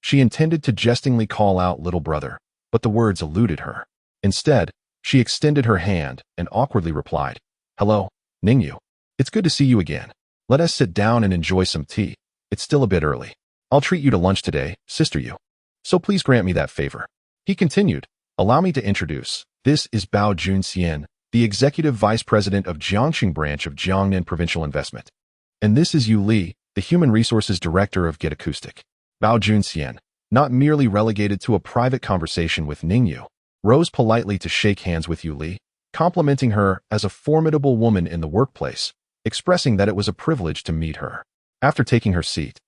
She intended to jestingly call out little brother, but the words eluded her. Instead, she extended her hand and awkwardly replied, Hello, Ning Yu. It's good to see you again. Let us sit down and enjoy some tea. It's still a bit early. I'll treat you to lunch today, Sister Yu. So please grant me that favor. He continued, Allow me to introduce. This is Bao Junxian, the Executive Vice President of Jiangxing Branch of Jiangnan Provincial Investment. And this is Yu Li, the Human Resources Director of Get Acoustic. Bao Junxian, not merely relegated to a private conversation with Ning Yu, rose politely to shake hands with Yu Li, complimenting her as a formidable woman in the workplace, expressing that it was a privilege to meet her. After taking her seat,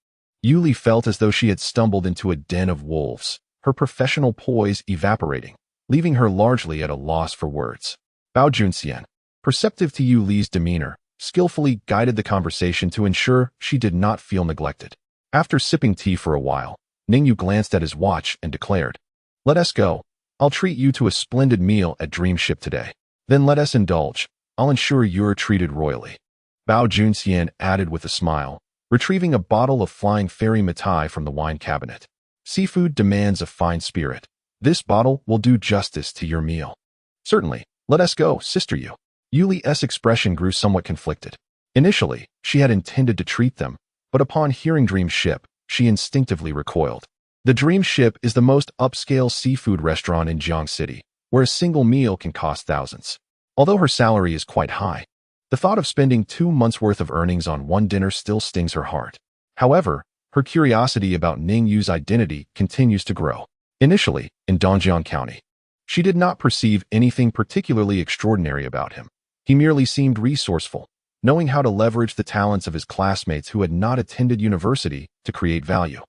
Yu Li felt as though she had stumbled into a den of wolves, her professional poise evaporating, leaving her largely at a loss for words. Bao Junxian, perceptive to Yu Li's demeanor, skillfully guided the conversation to ensure she did not feel neglected. After sipping tea for a while, Ning Yu glanced at his watch and declared, Let us go. I'll treat you to a splendid meal at Dreamship today. Then let us indulge. I'll ensure you're treated royally. Bao Junxian added with a smile, retrieving a bottle of Flying Fairy Mitai from the wine cabinet. Seafood demands a fine spirit. This bottle will do justice to your meal. Certainly, let us go, Sister Yu. Yuli's expression grew somewhat conflicted. Initially, she had intended to treat them, but upon hearing Dream Ship, she instinctively recoiled. The Dream Ship is the most upscale seafood restaurant in Jiang City, where a single meal can cost thousands. Although her salary is quite high, the thought of spending 2 months' worth of earnings on one dinner still stings her heart. However, her curiosity about Ning Yu's identity continues to grow. Initially, in Dongjiang County, she did not perceive anything particularly extraordinary about him. He merely seemed resourceful, knowing how to leverage the talents of his classmates who had not attended university to create value.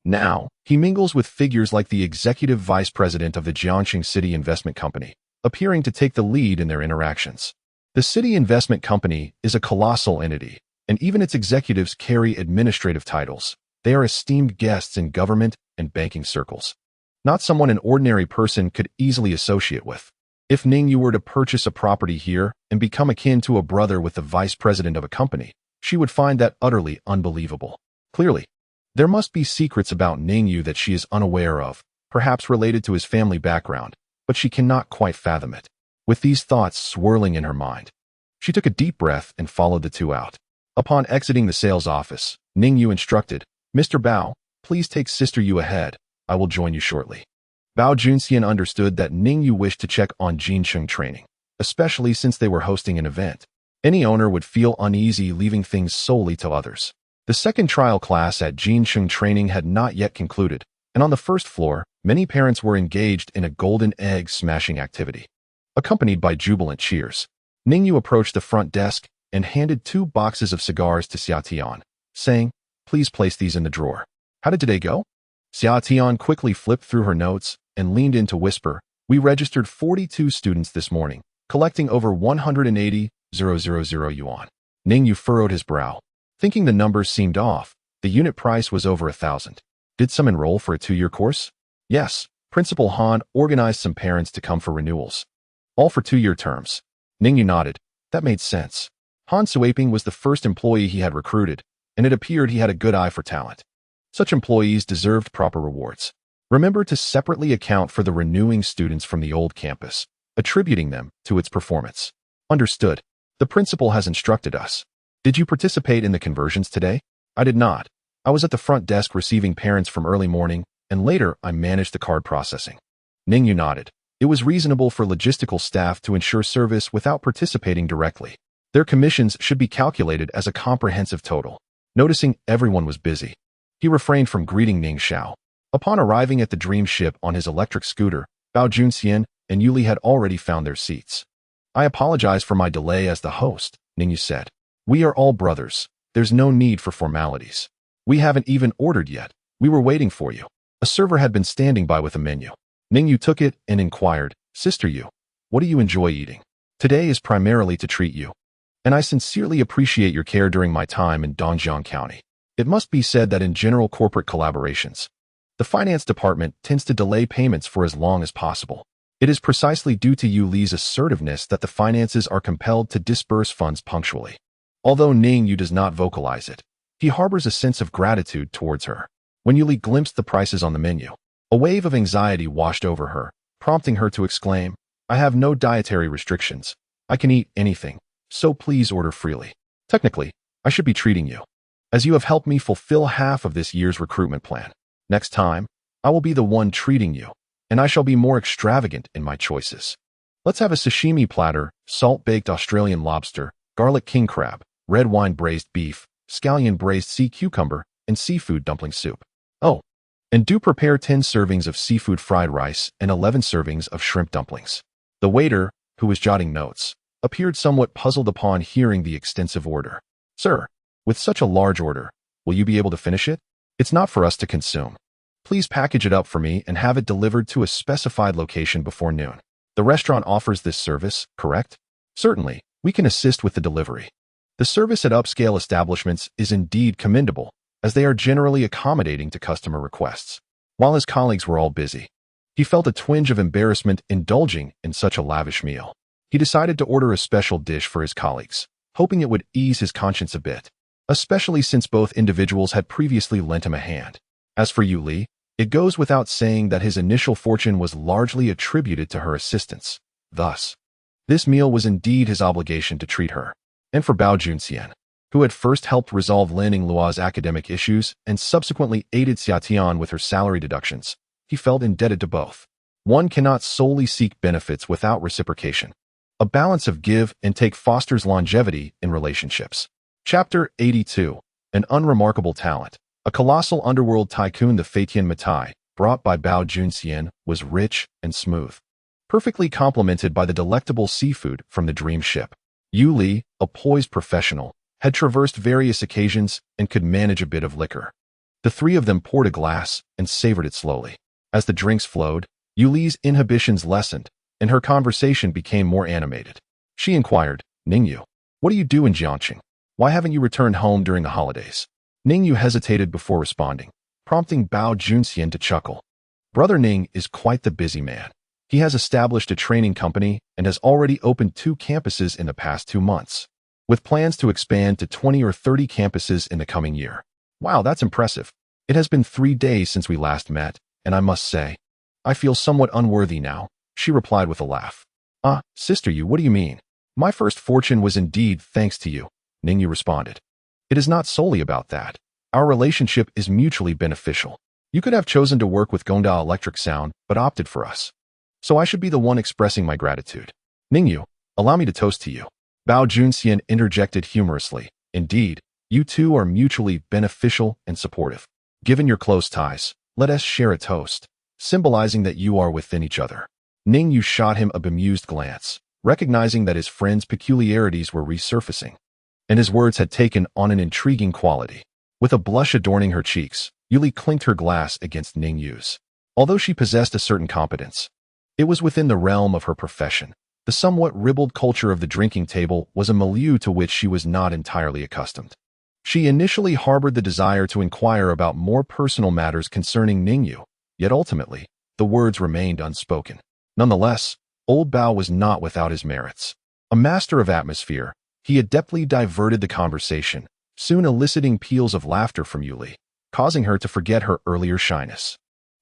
Now, he mingles with figures like the executive vice president of the Jiangxing City Investment Company, appearing to take the lead in their interactions. The City Investment Company is a colossal entity, and even its executives carry administrative titles. They are esteemed guests in government and banking circles. Not someone an ordinary person could easily associate with. If Ning Yu were to purchase a property here and become akin to a brother with the vice president of a company, she would find that utterly unbelievable. Clearly, there must be secrets about Ning Yu that she is unaware of, perhaps related to his family background, but she cannot quite fathom it. With these thoughts swirling in her mind, she took a deep breath and followed the two out. Upon exiting the sales office, Ning Yu instructed, "Mr. Bao, please take Sister Yu ahead. I will join you shortly." Bao Junxian understood that Ning Yu wished to check on Jincheng training, especially since they were hosting an event. Any owner would feel uneasy leaving things solely to others. The second trial class at Jincheng training had not yet concluded, and on the first floor, many parents were engaged in a golden egg smashing activity. Accompanied by jubilant cheers, Ning Yu approached the front desk and handed 2 boxes of cigars to Xia Tian, saying, "Please place these in the drawer." "How did today go?" Xia Tian quickly flipped through her notes and leaned in to whisper, "We registered 42 students this morning, collecting over 180,000 yuan. Ning Yu furrowed his brow. Thinking the numbers seemed off, the unit price was over 1,000. Did some enroll for a 2-year course? Yes, Principal Han organized some parents to come for renewals. All for 2-year terms. Ning Yu nodded. That made sense. Han Suaping was the first employee he had recruited, and it appeared he had a good eye for talent. Such employees deserved proper rewards. Remember to separately account for the renewing students from the old campus, attributing them to its performance. Understood. The principal has instructed us. Did you participate in the conversions today? I did not. I was at the front desk receiving parents from early morning, and later I managed the card processing. Ning Yu nodded. It was reasonable for logistical staff to ensure service without participating directly. Their commissions should be calculated as a comprehensive total. Noticing everyone was busy, he refrained from greeting Ning Xiao. Upon arriving at the dream ship on his electric scooter, Bao Junxian and Yuli had already found their seats. I apologize for my delay as the host, Ning Yu said. We are all brothers. There's no need for formalities. We haven't even ordered yet. We were waiting for you. A server had been standing by with a menu. Ning Yu took it and inquired, Sister Yu, what do you enjoy eating? Today is primarily to treat you, and I sincerely appreciate your care during my time in Dongjiang County. It must be said that in general corporate collaborations, the finance department tends to delay payments for as long as possible. It is precisely due to Yu Li's assertiveness that the finances are compelled to disburse funds punctually. Although Ning Yu does not vocalize it, he harbors a sense of gratitude towards her. When Yu Li glimpsed the prices on the menu, a wave of anxiety washed over her, prompting her to exclaim, I have no dietary restrictions. I can eat anything, so please order freely. Technically, I should be treating you, as you have helped me fulfill half of this year's recruitment plan. Next time, I will be the one treating you, and I shall be more extravagant in my choices. Let's have a sashimi platter, salt-baked Australian lobster, garlic king crab, red wine braised beef, scallion braised sea cucumber, and seafood dumpling soup. Oh, and do prepare 10 servings of seafood fried rice and 11 servings of shrimp dumplings. The waiter, who was jotting notes, appeared somewhat puzzled upon hearing the extensive order. Sir, with such a large order, will you be able to finish it? It's not for us to consume. Please package it up for me and have it delivered to a specified location before noon. The restaurant offers this service, correct? Certainly, we can assist with the delivery. The service at upscale establishments is indeed commendable, as they are generally accommodating to customer requests. While his colleagues were all busy, he felt a twinge of embarrassment indulging in such a lavish meal. He decided to order a special dish for his colleagues, hoping it would ease his conscience a bit, especially since both individuals had previously lent him a hand. As for Yu Li, it goes without saying that his initial fortune was largely attributed to her assistance. Thus, this meal was indeed his obligation to treat her. And for Bao Junxian, who had first helped resolve Lin Yingluo's academic issues and subsequently aided Xia Tian with her salary deductions, he felt indebted to both. One cannot solely seek benefits without reciprocation. A balance of give and take fosters longevity in relationships. Chapter 82. An Unremarkable Talent. A colossal underworld tycoon, the Feitian Matai, brought by Bao Junxian, was rich and smooth, perfectly complemented by the delectable seafood from the dream ship. Yu Li, a poised professional, had traversed various occasions and could manage a bit of liquor. The three of them poured a glass and savored it slowly. As the drinks flowed, Yu Li's inhibitions lessened, and her conversation became more animated. She inquired, Ning Yu, what do you do in Jiangqing? Why haven't you returned home during the holidays? Ning Yu hesitated before responding, prompting Bao Junxian to chuckle. Brother Ning is quite the busy man. He has established a training company and has already opened 2 campuses in the past 2 months, with plans to expand to 20 or 30 campuses in the coming year. Wow, that's impressive. It has been 3 days since we last met, and I must say, I feel somewhat unworthy now, she replied with a laugh. Sister Yu, what do you mean? My first fortune was indeed thanks to you, Ning Yu responded. It is not solely about that. Our relationship is mutually beneficial. You could have chosen to work with Gongda Electric Sound, but opted for us. So I should be the one expressing my gratitude. Ning Yu, allow me to toast to you. Bao Junxian interjected humorously. Indeed, you two are mutually beneficial and supportive. Given your close ties, let us share a toast, symbolizing that you are within each other. Ning Yu shot him a bemused glance, recognizing that his friend's peculiarities were resurfacing, and his words had taken on an intriguing quality. With a blush adorning her cheeks, Yu Li clinked her glass against Ning Yu's. Although she possessed a certain competence, it was within the realm of her profession. The somewhat ribald culture of the drinking table was a milieu to which she was not entirely accustomed. She initially harbored the desire to inquire about more personal matters concerning Ning Yu, yet ultimately, the words remained unspoken. Nonetheless, old Bao was not without his merits. A master of atmosphere, he adeptly diverted the conversation, soon eliciting peals of laughter from Yu Li, causing her to forget her earlier shyness.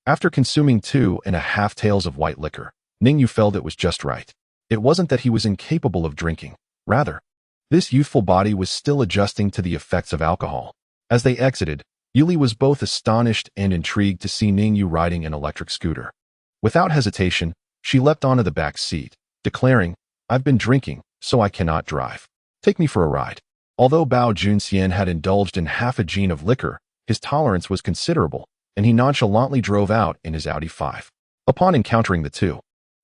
After consuming 2.5 taels of white liquor, Ning Yu felt it was just right. It wasn't that he was incapable of drinking. Rather, this youthful body was still adjusting to the effects of alcohol. As they exited, Yu Li was both astonished and intrigued to see Ning Yu riding an electric scooter. Without hesitation, she leapt onto the back seat, declaring, I've been drinking, so I cannot drive. Take me for a ride. Although Bao Junxian had indulged in half a gin of liquor, his tolerance was considerable, and he nonchalantly drove out in his Audi 5. Upon encountering the two,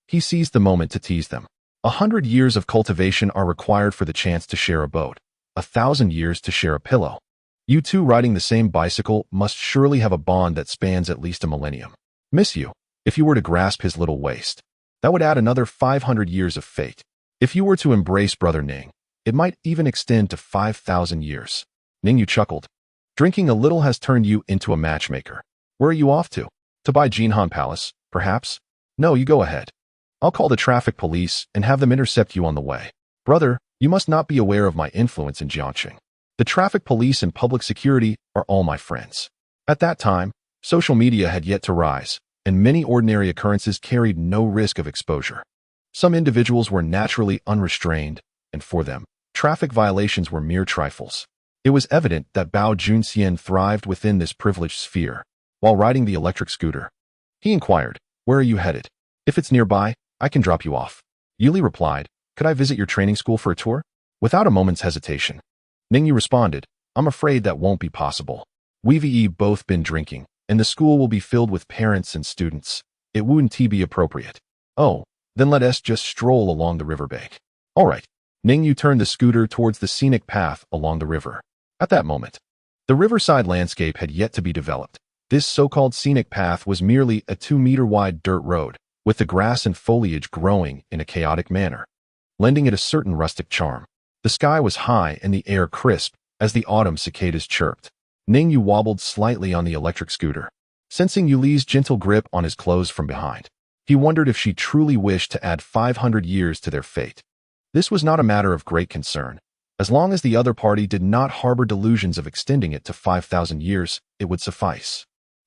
he seized the moment to tease them. 100 years of cultivation are required for the chance to share a boat, 1,000 years to share a pillow. You two riding the same bicycle must surely have a bond that spans at least a millennium. Miss you, if you were to grasp his little waist. That would add another 500 years of fate. If you were to embrace Brother Ning, it might even extend to 5,000 years. Ning Yu chuckled. Drinking a little has turned you into a matchmaker. Where are you off to? To buy Jinhan Palace, perhaps? No, you go ahead. I'll call the traffic police and have them intercept you on the way. Brother, you must not be aware of my influence in Jiangqing. The traffic police and public security are all my friends. At that time, social media had yet to rise, and many ordinary occurrences carried no risk of exposure. Some individuals were naturally unrestrained, and for them, traffic violations were mere trifles. It was evident that Bao Junxian thrived within this privileged sphere. While riding the electric scooter, he inquired, where are you headed? If it's nearby, I can drop you off. Yu Li replied, could I visit your training school for a tour? Without a moment's hesitation, Ning Yu responded, I'm afraid that won't be possible. We've both been drinking, and the school will be filled with parents and students. It wouldn't be appropriate. Oh, then let us just stroll along the riverbank. All right. Ning Yu turned the scooter towards the scenic path along the river. At that moment, the riverside landscape had yet to be developed. This so-called scenic path was merely a 2-meter-wide dirt road, with the grass and foliage growing in a chaotic manner, lending it a certain rustic charm. The sky was high and the air crisp as the autumn cicadas chirped. Ning Yu wobbled slightly on the electric scooter, sensing Yu Li's gentle grip on his clothes from behind. He wondered if she truly wished to add 500 years to their fate. This was not a matter of great concern. As long as the other party did not harbor delusions of extending it to 5,000 years, it would suffice.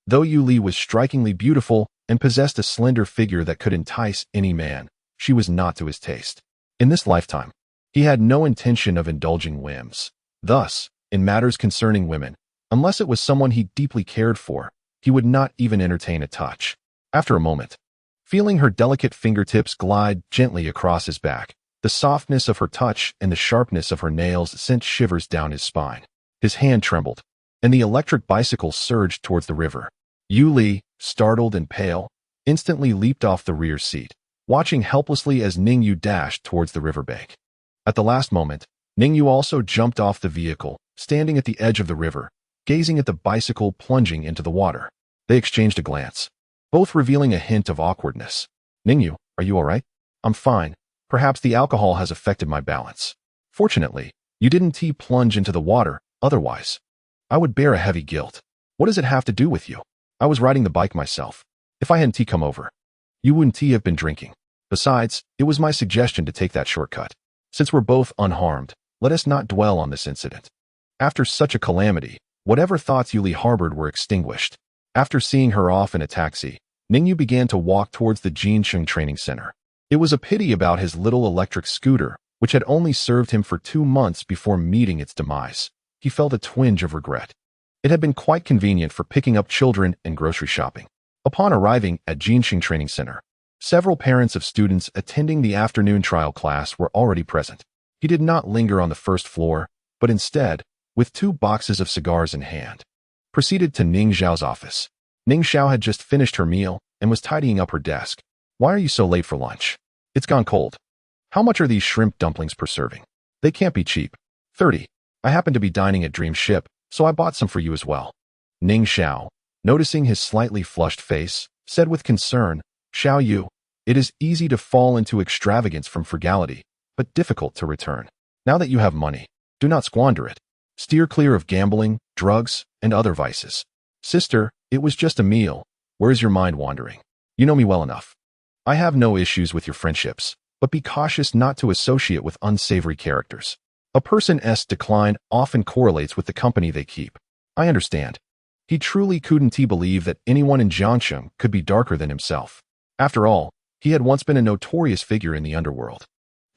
Though Yu Li was strikingly beautiful and possessed a slender figure that could entice any man, she was not to his taste. In this lifetime, he had no intention of indulging whims. Thus, in matters concerning women, unless it was someone he deeply cared for, he would not even entertain a touch. After a moment, feeling her delicate fingertips glide gently across his back, the softness of her touch and the sharpness of her nails sent shivers down his spine. His hand trembled, and the electric bicycle surged towards the river. Yu Li, startled and pale, instantly leaped off the rear seat, watching helplessly as Ning Yu dashed towards the riverbank. At the last moment, Ning Yu also jumped off the vehicle, standing at the edge of the river, gazing at the bicycle plunging into the water. They exchanged a glance, both revealing a hint of awkwardness. Ning Yu, are you all right? I'm fine. Perhaps the alcohol has affected my balance. Fortunately, you didn't plunge into the water, otherwise I would bear a heavy guilt. What does it have to do with you? I was riding the bike myself. If I hadn't come over, you wouldn't have been drinking. Besides, it was my suggestion to take that shortcut. Since we're both unharmed, let us not dwell on this incident. After such a calamity, whatever thoughts Yuli harbored were extinguished. After seeing her off in a taxi, Ning Yu began to walk towards the Jincheng training center. It was a pity about his little electric scooter, which had only served him for 2 months before meeting its demise. He felt a twinge of regret. It had been quite convenient for picking up children and grocery shopping. Upon arriving at Jincheng Training Center, several parents of students attending the afternoon trial class were already present. He did not linger on the first floor, but instead, with 2 boxes of cigars in hand, proceeded to Ning Xiao's office. Ning Xiao had just finished her meal and was tidying up her desk. Why are you so late for lunch? It's gone cold. How much are these shrimp dumplings per serving? They can't be cheap. 30. I happen to be dining at Dream Ship, so I bought some for you as well. Ning Xiao, noticing his slightly flushed face, said with concern, Xiao Yu, it is easy to fall into extravagance from frugality, but difficult to return. Now that you have money, do not squander it. Steer clear of gambling, drugs, and other vices. Sister, it was just a meal. Where is your mind wandering? You know me well enough. I have no issues with your friendships, but be cautious not to associate with unsavory characters. A person's decline often correlates with the company they keep. I understand. He truly couldn't believe that anyone in Jiangsheng could be darker than himself. After all, he had once been a notorious figure in the underworld.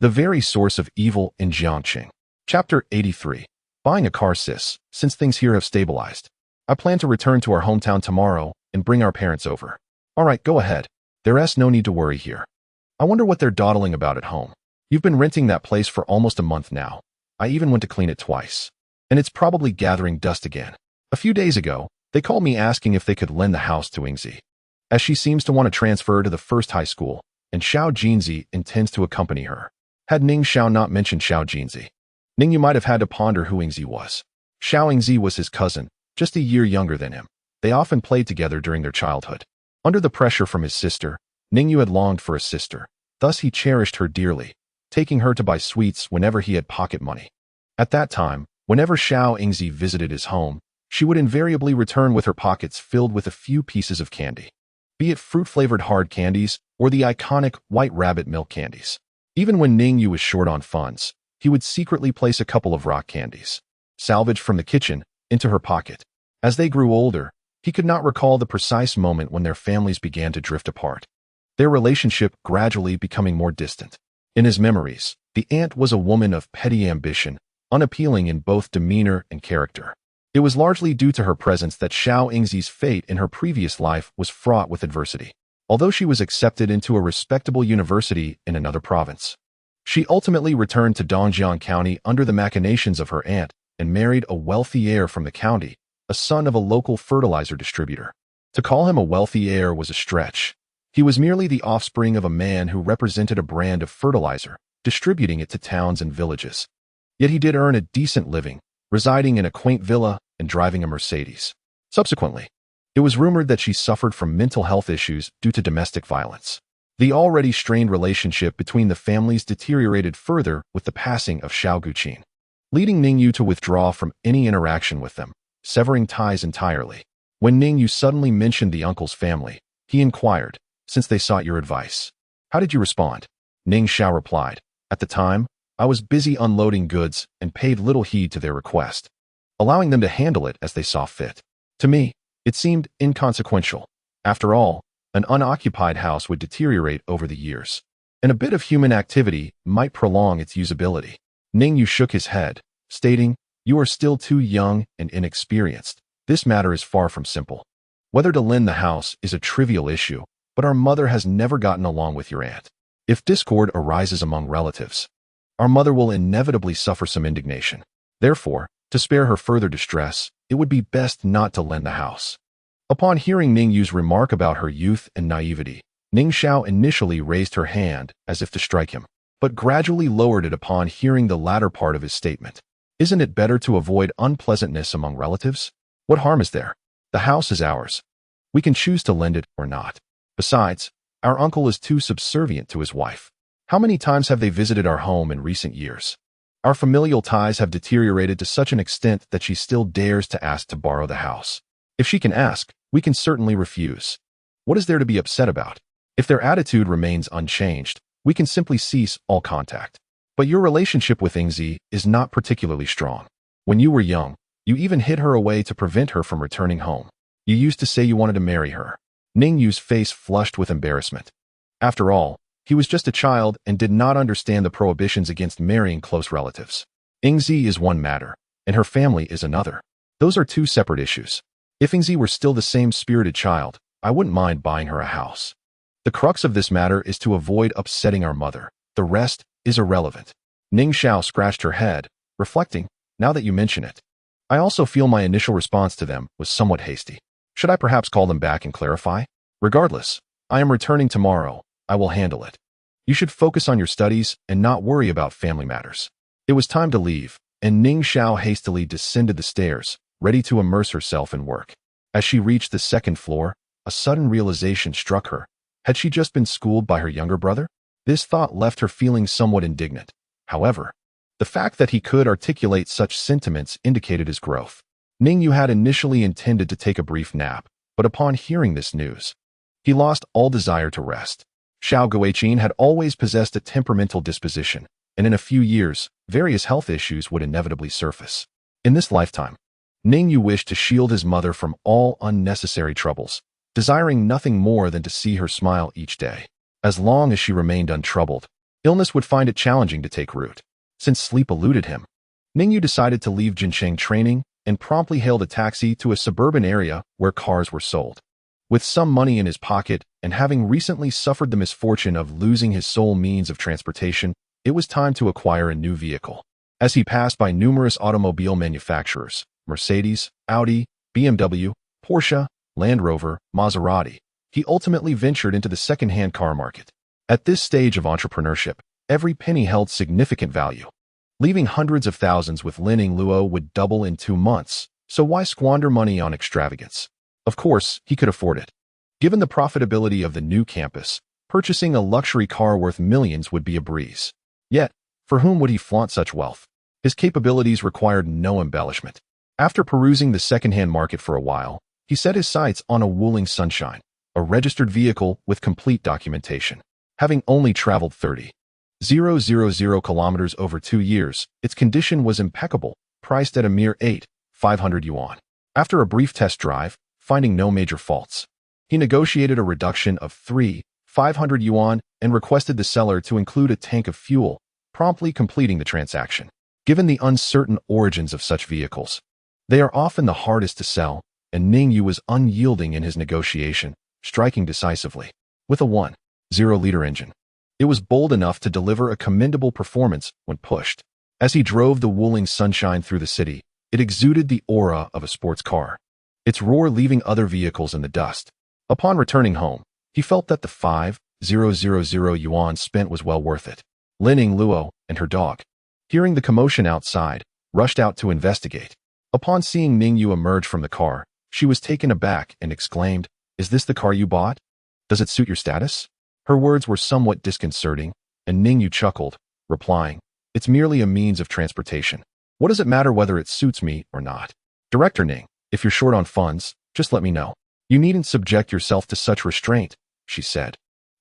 The very source of evil in Jiangsheng. Chapter 83. Buying a car, sis, since things here have stabilized. I plan to return to our hometown tomorrow and bring our parents over. All right, go ahead. There's no need to worry here. I wonder what they're dawdling about at home. You've been renting that place for almost a month now. I even went to clean it twice. And it's probably gathering dust again. A few days ago, they called me asking if they could lend the house to Yingzi, as she seems to want to transfer to the first high school, and Xiao Jinzi intends to accompany her. Had Ning Xiao not mentioned Xiao Jinzi, Ning Yu might have had to ponder who Yingzi was. Xiao Yingzi was his cousin, just a year younger than him. They often played together during their childhood. Under the pressure from his sister, Ning Yu had longed for a sister. Thus he cherished her dearly, taking her to buy sweets whenever he had pocket money. At that time, whenever Xiao Yingzi visited his home, she would invariably return with her pockets filled with a few pieces of candy, be it fruit-flavored hard candies or the iconic white rabbit milk candies. Even when Ning Yu was short on funds, he would secretly place a couple of rock candies, salvaged from the kitchen, into her pocket. As they grew older, he could not recall the precise moment when their families began to drift apart, their relationship gradually becoming more distant. In his memories, the aunt was a woman of petty ambition, unappealing in both demeanor and character. It was largely due to her presence that Xiao Yingzi's fate in her previous life was fraught with adversity. Although she was accepted into a respectable university in another province, she ultimately returned to Dongjiang County under the machinations of her aunt and married a wealthy heir from the county, a son of a local fertilizer distributor. To call him a wealthy heir was a stretch. He was merely the offspring of a man who represented a brand of fertilizer, distributing it to towns and villages. Yet he did earn a decent living, residing in a quaint villa and driving a Mercedes. Subsequently, it was rumored that she suffered from mental health issues due to domestic violence. The already strained relationship between the families deteriorated further with the passing of Xiao Guqin, leading Ning Yu to withdraw from any interaction with them, severing ties entirely. When Ning Yu suddenly mentioned the uncle's family, he inquired, since they sought your advice, how did you respond? Ning Xiao replied, at the time, I was busy unloading goods and paid little heed to their request, allowing them to handle it as they saw fit. To me, it seemed inconsequential. After all, an unoccupied house would deteriorate over the years, and a bit of human activity might prolong its usability. Ning Yu shook his head, stating, you are still too young and inexperienced. This matter is far from simple. Whether to lend the house is a trivial issue, but our mother has never gotten along with your aunt. If discord arises among relatives, our mother will inevitably suffer some indignation. Therefore, to spare her further distress, it would be best not to lend the house. Upon hearing Ning Yu's remark about her youth and naivety, Ning Xiao initially raised her hand as if to strike him. but gradually lowered it upon hearing the latter part of his statement. Isn't it better to avoid unpleasantness among relatives? What harm is there? The house is ours. We can choose to lend it or not. Besides, our uncle is too subservient to his wife. How many times have they visited our home in recent years? Our familial ties have deteriorated to such an extent that she still dares to ask to borrow the house. If she can ask, we can certainly refuse. What is there to be upset about? If their attitude remains unchanged, we can simply cease all contact. But your relationship with Yingzi is not particularly strong. When you were young, you even hid her away to prevent her from returning home. You used to say you wanted to marry her. Ning Yu's face flushed with embarrassment. After all, he was just a child and did not understand the prohibitions against marrying close relatives. Yingzi is one matter, and her family is another. Those are two separate issues. If Yingzi were still the same spirited child, I wouldn't mind buying her a house. The crux of this matter is to avoid upsetting our mother. The rest is irrelevant. Ning Xiao scratched her head, reflecting, now that you mention it. I also feel my initial response to them was somewhat hasty. Should I perhaps call them back and clarify? Regardless, I am returning tomorrow. I will handle it. You should focus on your studies and not worry about family matters. It was time to leave, and Ning Xiao hastily descended the stairs, ready to immerse herself in work. As she reached the second floor, a sudden realization struck her. Had she just been schooled by her younger brother? This thought left her feeling somewhat indignant. However, the fact that he could articulate such sentiments indicated his growth. Ning Yu had initially intended to take a brief nap, but upon hearing this news, he lost all desire to rest. Xiao Guiqin had always possessed a temperamental disposition, and in a few years, various health issues would inevitably surface. In this lifetime, Ning Yu wished to shield his mother from all unnecessary troubles, desiring nothing more than to see her smile each day. As long as she remained untroubled, illness would find it challenging to take root. Since sleep eluded him, Ning Yu decided to leave Jincheng training and promptly hailed a taxi to a suburban area where cars were sold. With some money in his pocket and having recently suffered the misfortune of losing his sole means of transportation, it was time to acquire a new vehicle. As he passed by numerous automobile manufacturers, Mercedes, Audi, BMW, Porsche, Land Rover, Maserati, he ultimately ventured into the second-hand car market. At this stage of entrepreneurship, every penny held significant value. Leaving hundreds of thousands with Lin Yingluo would double in 2 months, so why squander money on extravagance? Of course, he could afford it. Given the profitability of the new campus, purchasing a luxury car worth millions would be a breeze. Yet, for whom would he flaunt such wealth? His capabilities required no embellishment. After perusing the second-hand market for a while, he set his sights on a Wuling Sunshine, a registered vehicle with complete documentation. Having only traveled 30,000 kilometers over 2 years, its condition was impeccable, priced at a mere 8,500 yuan. After a brief test drive, finding no major faults, he negotiated a reduction of 3,500 yuan and requested the seller to include a tank of fuel, promptly completing the transaction. Given the uncertain origins of such vehicles, they are often the hardest to sell, and Ning Yu was unyielding in his negotiation, striking decisively. With a 1.0-liter engine, it was bold enough to deliver a commendable performance when pushed. As he drove the Wuling Sunshine through the city, it exuded the aura of a sports car, its roar leaving other vehicles in the dust. Upon returning home, he felt that the 5,000 yuan spent was well worth it. Lin Yingluo and her dog, hearing the commotion outside, rushed out to investigate. Upon seeing Ning Yu emerge from the car, she was taken aback and exclaimed, "Is this the car you bought? Does it suit your status?" Her words were somewhat disconcerting, and Ning Yu chuckled, replying, "It's merely a means of transportation. What does it matter whether it suits me or not? Director Ning, if you're short on funds, just let me know. You needn't subject yourself to such restraint," she said,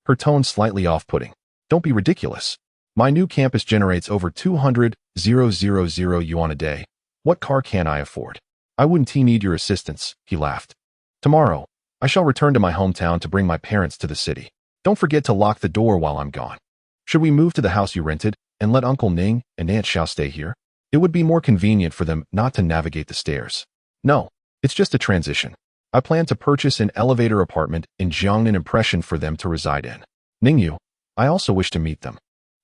her tone slightly off-putting. "Don't be ridiculous. My new campus generates over 200,000 yuan a day. What car can I afford? I wouldn't need your assistance," he laughed. "Tomorrow, I shall return to my hometown to bring my parents to the city. Don't forget to lock the door while I'm gone. Should we move to the house you rented and let Uncle Ning and Aunt Xiao stay here? It would be more convenient for them not to navigate the stairs." "No, it's just a transition. I plan to purchase an elevator apartment in Jiangnan, an impression for them to reside in. Ning Yu, I also wish to meet them.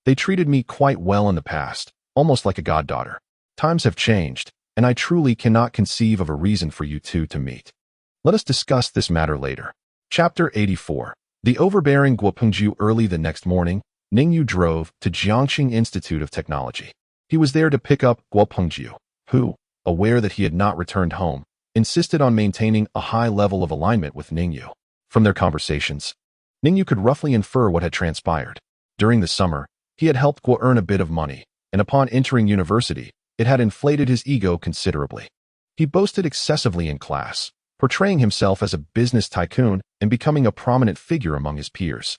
They treated me quite well in the past, almost like a goddaughter. Times have changed, and I truly cannot conceive of a reason for you two to meet. Let us discuss this matter later." Chapter 84. The overbearing Guopengju. Early the next morning, Ning Yu drove to Jiangxing Institute of Technology. He was there to pick up Guo Pengjiu, who, aware that he had not returned home, insisted on maintaining a high level of alignment with Ning Yu. From their conversations, Ning Yu could roughly infer what had transpired. During the summer, he had helped Guo earn a bit of money, and upon entering university, it had inflated his ego considerably. He boasted excessively in class, portraying himself as a business tycoon and becoming a prominent figure among his peers.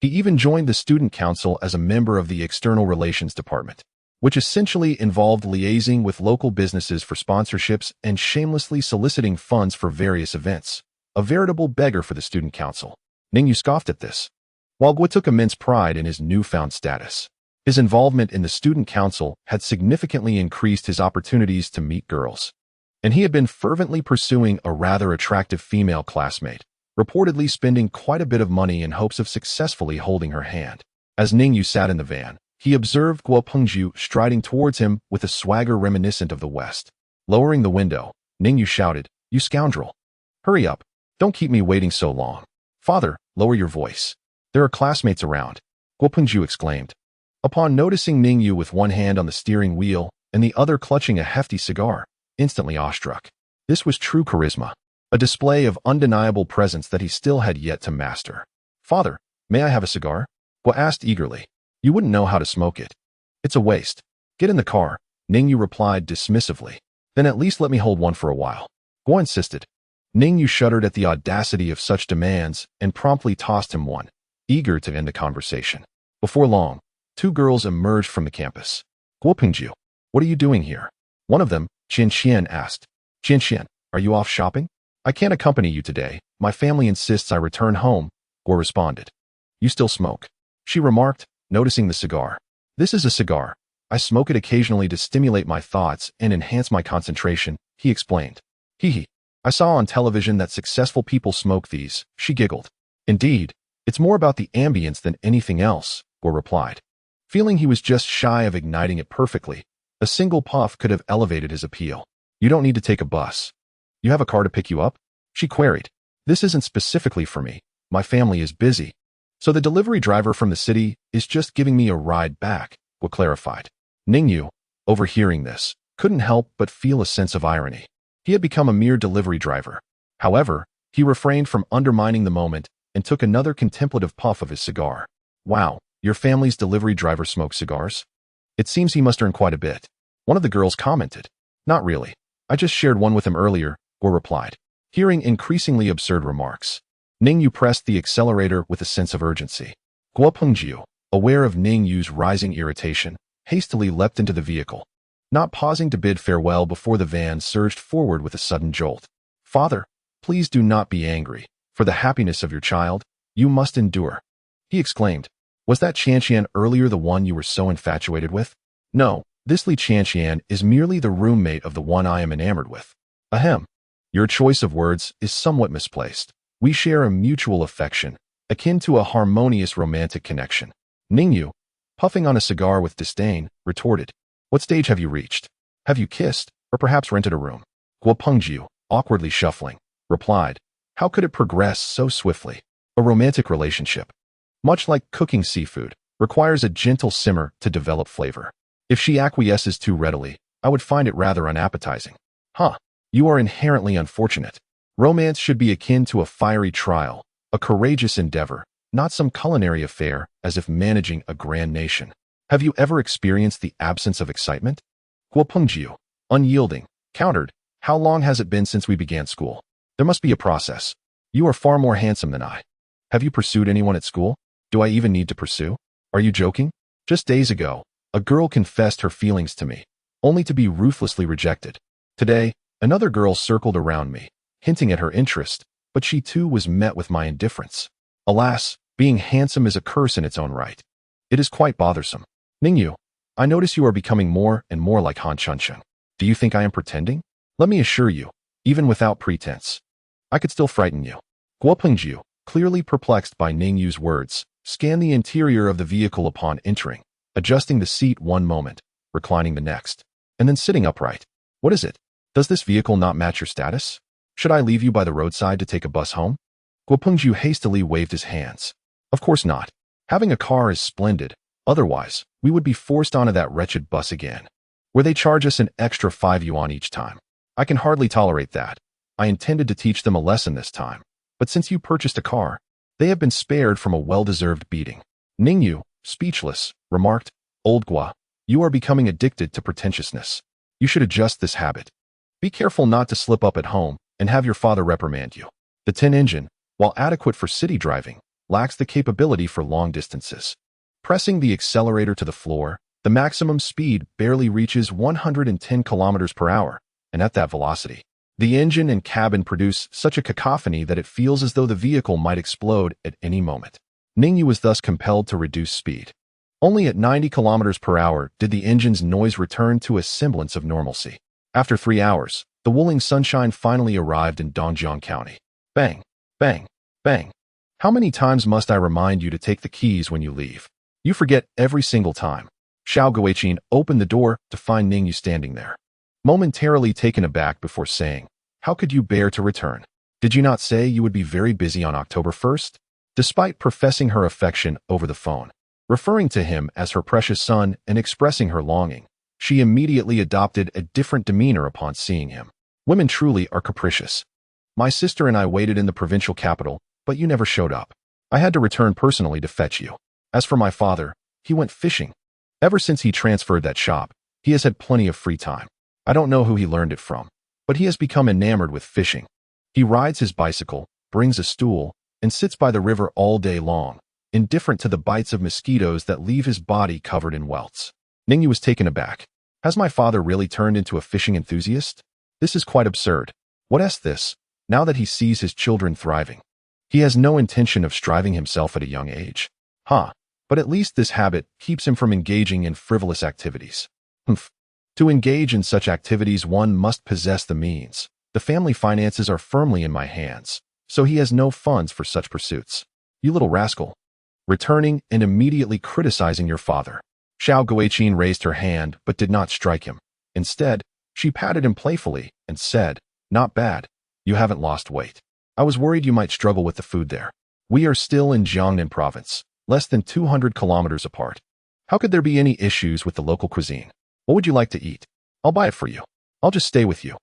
He even joined the student council as a member of the External Relations Department, which essentially involved liaising with local businesses for sponsorships and shamelessly soliciting funds for various events. A veritable beggar for the student council. Ning Yu scoffed at this, while Guo took immense pride in his newfound status. His involvement in the student council had significantly increased his opportunities to meet girls, and he had been fervently pursuing a rather attractive female classmate, reportedly spending quite a bit of money in hopes of successfully holding her hand. As Ning Yu sat in the van, he observed Guo Pengjiu striding towards him with a swagger reminiscent of the West. Lowering the window, Ning Yu shouted, "You scoundrel! Hurry up! Don't keep me waiting so long." "Father, lower your voice. There are classmates around," Guo Pengjiu exclaimed. Upon noticing Ning Yu with one hand on the steering wheel and the other clutching a hefty cigar, instantly awestruck. This was true charisma, a display of undeniable presence that he still had yet to master. "Father, may I have a cigar?" Guo asked eagerly. "You wouldn't know how to smoke it. It's a waste. Get in the car," Ning Yu replied dismissively. "Then at least let me hold one for a while," Guo insisted. Ning Yu shuddered at the audacity of such demands and promptly tossed him one, eager to end the conversation. Before long, two girls emerged from the campus. "Guo Pengjiu, what are you doing here?" One of them, Qian, asked. "Qian, are you off shopping?" "I can't accompany you today. My family insists I return home," Guo responded. "You still smoke?" she remarked, noticing the cigar. "This is a cigar. I smoke it occasionally to stimulate my thoughts and enhance my concentration," he explained. "Hee. I saw on television that successful people smoke these," she giggled. "Indeed, it's more about the ambience than anything else," Guo replied. Feeling he was just shy of igniting it perfectly, a single puff could have elevated his appeal. "You don't need to take a bus. You have a car to pick you up?" she queried. "This isn't specifically for me. My family is busy. So the delivery driver from the city is just giving me a ride back," Guo clarified. Ning Yu, overhearing this, couldn't help but feel a sense of irony. He had become a mere delivery driver. However, he refrained from undermining the moment and took another contemplative puff of his cigar. "Wow, your family's delivery driver smokes cigars? It seems he must earn quite a bit," one of the girls commented. "Not really. I just shared one with him earlier," Guo replied. Hearing increasingly absurd remarks, Ning Yu pressed the accelerator with a sense of urgency. Guo Pengjiu, aware of Ning Yu's rising irritation, hastily leapt into the vehicle, not pausing to bid farewell before the van surged forward with a sudden jolt. "Father, please do not be angry. For the happiness of your child, you must endure," he exclaimed. "Was that Qian earlier the one you were so infatuated with?" "No, this Li Qian is merely the roommate of the one I am enamored with." "Ahem. Your choice of words is somewhat misplaced. We share a mutual affection, akin to a harmonious romantic connection." Ning Yu, puffing on a cigar with disdain, retorted. "What stage have you reached? Have you kissed, or perhaps rented a room?" Guo Pengjiu, awkwardly shuffling, replied. How could it progress so swiftly? A romantic relationship, much like cooking seafood, requires a gentle simmer to develop flavor. If she acquiesces too readily, I would find it rather unappetizing. "Huh, you are inherently unfortunate. Romance should be akin to a fiery trial, a courageous endeavor, not some culinary affair as if managing a grand nation. Have you ever experienced the absence of excitement?" Guo Pengjiu, unyielding, countered. "How long has it been since we began school? There must be a process. You are far more handsome than I. Have you pursued anyone at school? Do I even need to pursue? Are you joking? Just days ago, a girl confessed her feelings to me, only to be ruthlessly rejected. Today, another girl circled around me, hinting at her interest, but she too was met with my indifference. Alas, being handsome is a curse in its own right. It is quite bothersome. Ning Yu, I notice you are becoming more and more like Han Chuncheng. Do you think I am pretending? Let me assure you, even without pretense, I could still frighten you." Guo Pengjiu, clearly perplexed by Ning Yu's words, scanned the interior of the vehicle upon entering, adjusting the seat one moment, reclining the next, and then sitting upright. "What is it? Does this vehicle not match your status? Should I leave you by the roadside to take a bus home?" Guo Pengjiu hastily waved his hands. "Of course not. Having a car is splendid. Otherwise, we would be forced onto that wretched bus again, where they charge us an extra 5 yuan each time. I can hardly tolerate that. I intended to teach them a lesson this time, but since you purchased a car, they have been spared from a well-deserved beating. Ning Yu, speechless, remarked, Old Gua, you are becoming addicted to pretentiousness. You should adjust this habit. Be careful not to slip up at home and have your father reprimand you. The tin engine, while adequate for city driving, lacks the capability for long distances. Pressing the accelerator to the floor, the maximum speed barely reaches 110 kilometers per hour, and at that velocity, the engine and cabin produce such a cacophony that it feels as though the vehicle might explode at any moment. Ning Yu was thus compelled to reduce speed. Only at 90 kilometers per hour did the engine's noise return to a semblance of normalcy. After 3 hours, the Wuling sunshine finally arrived in Dongjiang County. Bang, bang, bang. How many times must I remind you to take the keys when you leave? You forget every single time. Xiao Guiqin opened the door to find Ning Yu standing there, momentarily taken aback before saying, How could you bear to return? Did you not say you would be very busy on October 1st? Despite professing her affection over the phone, referring to him as her precious son and expressing her longing, she immediately adopted a different demeanor upon seeing him. Women truly are capricious. My sister and I waited in the provincial capital, but you never showed up. I had to return personally to fetch you. As for my father, he went fishing. Ever since he transferred that shop, he has had plenty of free time. I don't know who he learned it from, but he has become enamored with fishing. He rides his bicycle, brings a stool, and sits by the river all day long, indifferent to the bites of mosquitoes that leave his body covered in welts. Ning Yu was taken aback. Has my father really turned into a fishing enthusiast? This is quite absurd. What is this, now that he sees his children thriving? He has no intention of striving himself at a young age. But at least this habit keeps him from engaging in frivolous activities. To engage in such activities one must possess the means. The family finances are firmly in my hands, so he has no funds for such pursuits. You little rascal. Returning and immediately criticizing your father. Xiao Guiqin raised her hand but did not strike him. Instead, she patted him playfully and said, Not bad. You haven't lost weight. I was worried you might struggle with the food there. We are still in Jiangnan province, less than 200 kilometers apart. How could there be any issues with the local cuisine? What would you like to eat? I'll buy it for you. I'll just stay with you.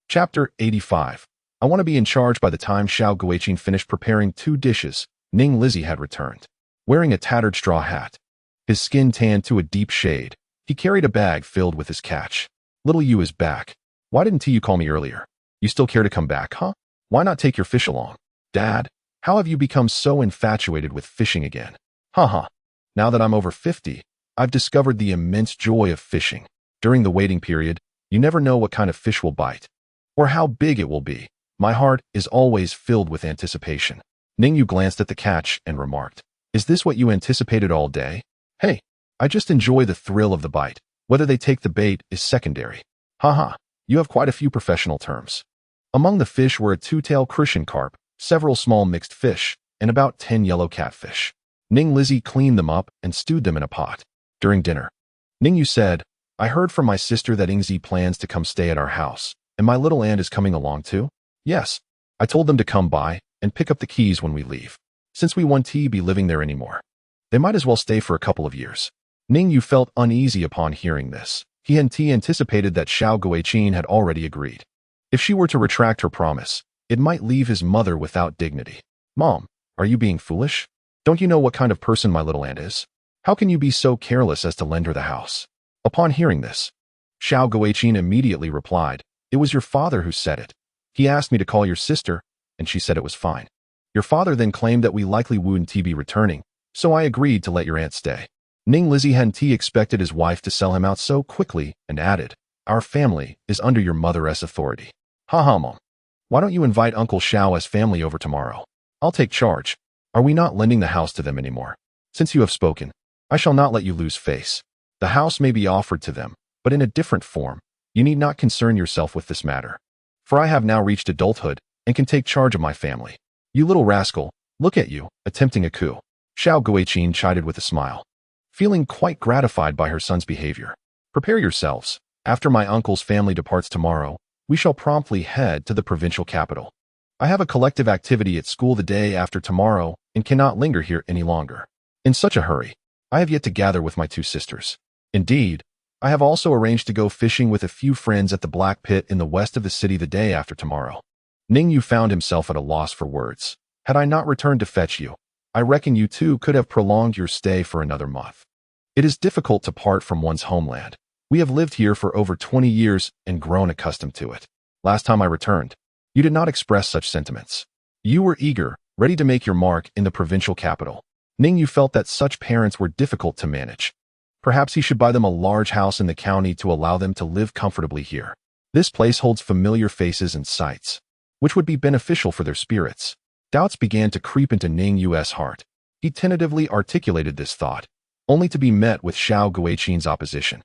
Chapter 85. I want to be in charge. By the time Xiao Guiqin finished preparing 2 dishes, Ning Lizzie had returned. Wearing a tattered straw hat, his skin tanned to a deep shade, he carried a bag filled with his catch. Little Yu is back. Why didn't you call me earlier? You still care to come back, huh? Why not take your fish along? Dad, how have you become so infatuated with fishing again? Now that I'm over 50, I've discovered the immense joy of fishing. During the waiting period, you never know what kind of fish will bite, or how big it will be. My heart is always filled with anticipation. Ning Yu glanced at the catch and remarked, Is this what you anticipated all day? Hey, I just enjoy the thrill of the bite. Whether they take the bait is secondary. You have quite a few professional terms. Among the fish were a 2-tailed Christian carp, several small mixed fish, and about 10 yellow catfish. Ning Lizzie cleaned them up and stewed them in a pot. During dinner, Ning Yu said, I heard from my sister that Ingzi plans to come stay at our house, and my little aunt is coming along too? Yes. I told them to come by and pick up the keys when we leave. Since we won't be living there anymore, they might as well stay for a couple of years. Ning Yu felt uneasy upon hearing this. He had anticipated that Xiao Guiqin had already agreed. If she were to retract her promise, it might leave his mother without dignity. Mom, are you being foolish? Don't you know what kind of person my little aunt is? How can you be so careless as to lend her the house? Upon hearing this, Xiao Guiqin immediately replied, It was your father who said it. He asked me to call your sister, and she said it was fine. Your father then claimed that we likely wouldn't be returning, so I agreed to let your aunt stay. Ning Lizzie hadn't expected his wife to sell him out so quickly and added, Our family is under your mother's authority. Mom. Why don't you invite Uncle Xiao's family over tomorrow? I'll take charge. Are we not lending the house to them anymore? Since you have spoken, I shall not let you lose face. The house may be offered to them, but in a different form. You need not concern yourself with this matter, for I have now reached adulthood and can take charge of my family. You little rascal, look at you, attempting a coup. Xiao Guiqin chided with a smile, feeling quite gratified by her son's behavior. Prepare yourselves. After my uncle's family departs tomorrow, we shall promptly head to the provincial capital. I have a collective activity at school the day after tomorrow and cannot linger here any longer. In such a hurry, I have yet to gather with my two sisters. Indeed, I have also arranged to go fishing with a few friends at the Black Pit in the west of the city the day after tomorrow. Ning Yu found himself at a loss for words. Had I not returned to fetch you, I reckon you too could have prolonged your stay for another month. It is difficult to part from one's homeland. We have lived here for over 20 years and grown accustomed to it. Last time I returned, you did not express such sentiments. You were eager, ready to make your mark in the provincial capital. Ning Yu felt that such parents were difficult to manage. Perhaps he should buy them a large house in the county to allow them to live comfortably here. This place holds familiar faces and sights, which would be beneficial for their spirits. Doubts began to creep into Ning Yu's heart. He tentatively articulated this thought, only to be met with Xiao Guiqin's opposition.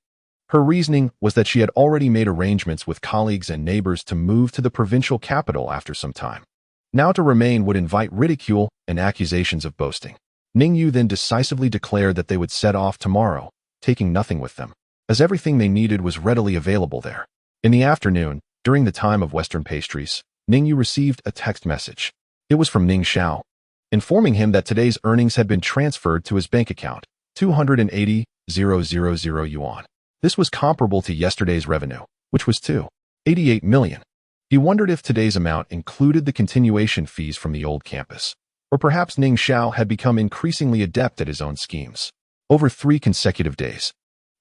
Her reasoning was that she had already made arrangements with colleagues and neighbors to move to the provincial capital after some time. Now to remain would invite ridicule and accusations of boasting. Ning Yu then decisively declared that they would set off tomorrow, taking nothing with them, as everything they needed was readily available there. In the afternoon, during the time of Western pastries, Ning Yu received a text message. It was from Ning Xiao, informing him that today's earnings had been transferred to his bank account, 280,000 yuan. This was comparable to yesterday's revenue, which was 288 million. He wondered if today's amount included the continuation fees from the old campus, or perhaps Ning Xiao had become increasingly adept at his own schemes. Over 3 consecutive days,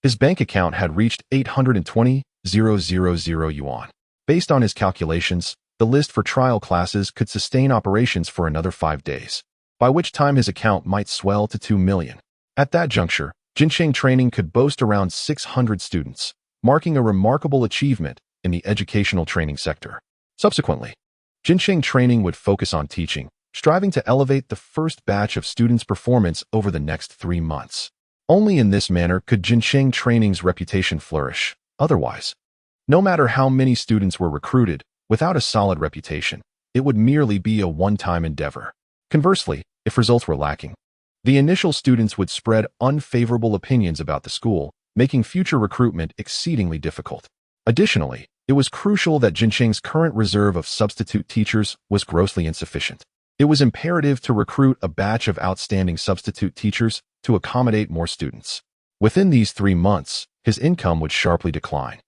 his bank account had reached 820,000 yuan. Based on his calculations, the list for trial classes could sustain operations for another 5 days, by which time his account might swell to 2 million. At that juncture, Jinsheng Training could boast around 600 students, marking a remarkable achievement in the educational training sector. Subsequently, Jinsheng Training would focus on teaching, striving to elevate the first batch of students' performance over the next 3 months. Only in this manner could Jinsheng Training's reputation flourish. Otherwise, no matter how many students were recruited, without a solid reputation, it would merely be a one-time endeavor. Conversely, if results were lacking, the initial students would spread unfavorable opinions about the school, making future recruitment exceedingly difficult. Additionally, it was crucial that Jinsheng's current reserve of substitute teachers was grossly insufficient. It was imperative to recruit a batch of outstanding substitute teachers to accommodate more students. Within these 3 months, his income would sharply decline.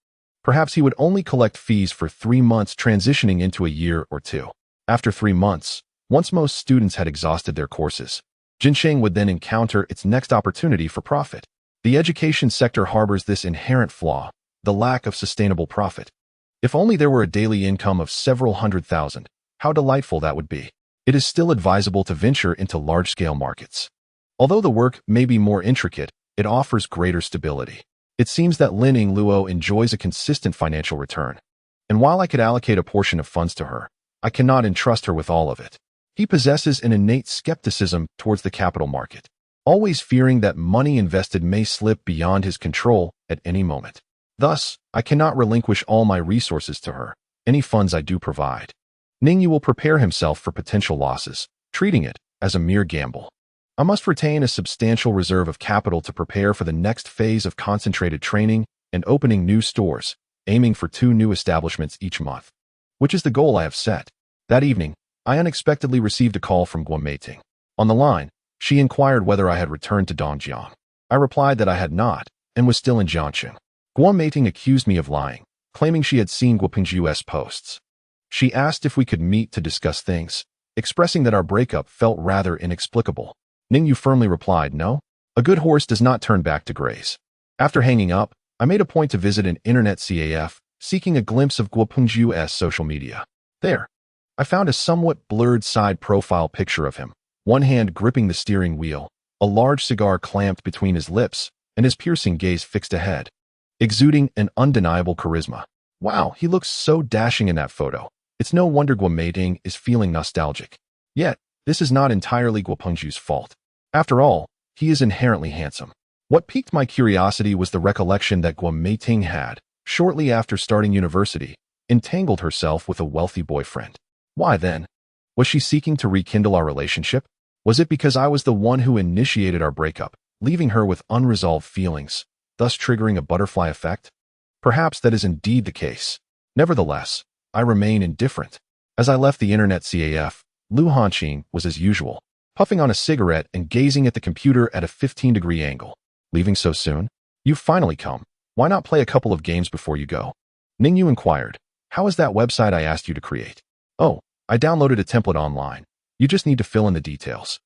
Perhaps he would only collect fees for 3 months, transitioning into a year or 2. After 3 months, once most students had exhausted their courses, Jinsheng would then encounter its next opportunity for profit. The education sector harbors this inherent flaw, the lack of sustainable profit. If only there were a daily income of several hundred thousand, how delightful that would be. It is still advisable to venture into large-scale markets. Although the work may be more intricate, it offers greater stability. It seems that Lin Yingluo enjoys a consistent financial return. And while I could allocate a portion of funds to her, I cannot entrust her with all of it. He possesses an innate skepticism towards the capital market, always fearing that money invested may slip beyond his control at any moment. Thus, I cannot relinquish all my resources to her, any funds I do provide. Ning Yu will prepare himself for potential losses, treating it as a mere gamble. I must retain a substantial reserve of capital to prepare for the next phase of concentrated training and opening new stores, aiming for 2 new establishments each month, which is the goal I have set. That evening, I unexpectedly received a call from Guo Meiting. On the line, she inquired whether I had returned to Dongjiang. I replied that I had not, and was still in Jiangxing. Guo Meiting accused me of lying, claiming she had seen Guo Ping's posts. She asked if we could meet to discuss things, expressing that our breakup felt rather inexplicable. Ning Yu firmly replied, no, a good horse does not turn back to graze. After hanging up, I made a point to visit an internet CAF, seeking a glimpse of Guo Ping's social media. There, I found a somewhat blurred side profile picture of him, one hand gripping the steering wheel, a large cigar clamped between his lips, and his piercing gaze fixed ahead, exuding an undeniable charisma. Wow, he looks so dashing in that photo. It's no wonder Guo Meiting is feeling nostalgic. Yet, this is not entirely Guo Ping's fault. After all, he is inherently handsome. What piqued my curiosity was the recollection that Guo Meiting had, shortly after starting university, entangled herself with a wealthy boyfriend. Why then? Was she seeking to rekindle our relationship? Was it because I was the one who initiated our breakup, leaving her with unresolved feelings, thus triggering a butterfly effect? Perhaps that is indeed the case. Nevertheless, I remain indifferent. As I left the internet CAF, Lu Hanqing was as usual, puffing on a cigarette and gazing at the computer at a 15-degree angle. Leaving so soon? You've finally come. Why not play a couple of games before you go? Ning Yu inquired. How is that website I asked you to create? Oh, I downloaded a template online. You just need to fill in the details.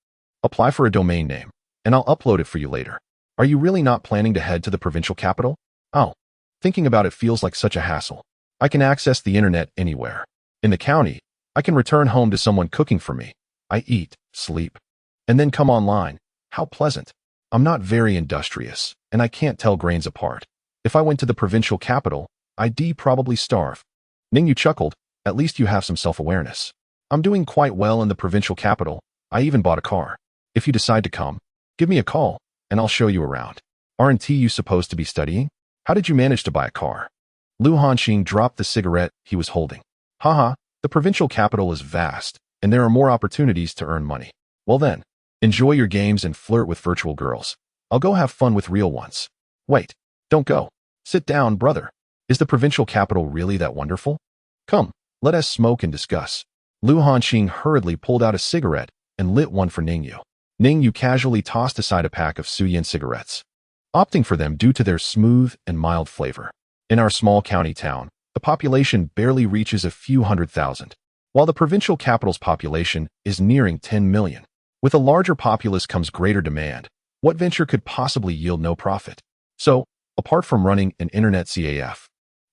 Apply for a domain name, and I'll upload it for you later. Are you really not planning to head to the provincial capital? Oh, thinking about it feels like such a hassle. I can access the internet anywhere. In the county, I can return home to someone cooking for me. I eat, sleep, and then come online. How pleasant. I'm not very industrious, and I can't tell grains apart. If I went to the provincial capital, I'd probably starve. Ning Yu chuckled. At least you have some self-awareness. I'm doing quite well in the provincial capital. I even bought a car. If you decide to come, give me a call, and I'll show you around. Aren't you supposed to be studying? How did you manage to buy a car? Lu Hanxing dropped the cigarette he was holding. Haha, the provincial capital is vast, and there are more opportunities to earn money. Well then, enjoy your games and flirt with virtual girls. I'll go have fun with real ones. Wait, don't go. Sit down, brother. Is the provincial capital really that wonderful? Come, let us smoke and discuss. Lu Hanxing hurriedly pulled out a cigarette and lit one for Ning Yu. Ning Yu casually tossed aside a pack of Suyin cigarettes, opting for them due to their smooth and mild flavor. In our small county town, the population barely reaches a few 100,000, while the provincial capital's population is nearing 10 million. With a larger populace comes greater demand. What venture could possibly yield no profit? So, apart from running an internet CAF,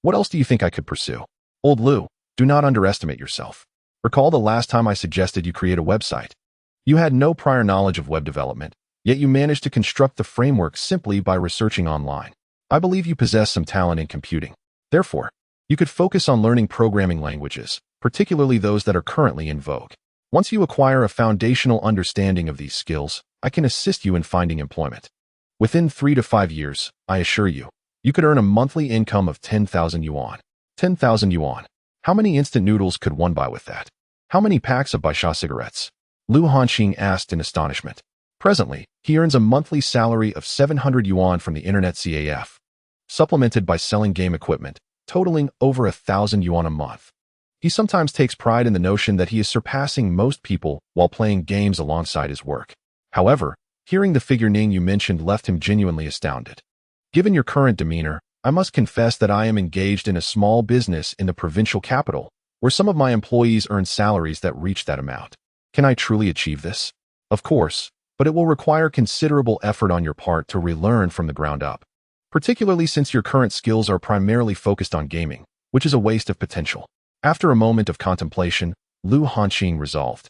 what else do you think I could pursue? Old Lu, do not underestimate yourself. Recall the last time I suggested you create a website. You had no prior knowledge of web development, yet you managed to construct the framework simply by researching online. I believe you possess some talent in computing. Therefore, you could focus on learning programming languages, particularly those that are currently in vogue. Once you acquire a foundational understanding of these skills, I can assist you in finding employment. Within 3 to 5 years, I assure you, you could earn a monthly income of 10,000 yuan. 10,000 yuan. How many instant noodles could one buy with that? How many packs of Baisha cigarettes? Lu Hanxing asked in astonishment. Presently, he earns a monthly salary of 700 yuan from the internet CAF, supplemented by selling game equipment, totaling over 1,000 yuan a month. He sometimes takes pride in the notion that he is surpassing most people while playing games alongside his work. However, hearing the figure Ning Yu mentioned left him genuinely astounded. Given your current demeanor, I must confess that I am engaged in a small business in the provincial capital, where some of my employees earn salaries that reach that amount. Can I truly achieve this? Of course, but it will require considerable effort on your part to relearn from the ground up, particularly since your current skills are primarily focused on gaming, which is a waste of potential. After a moment of contemplation, Lu Hanxing resolved.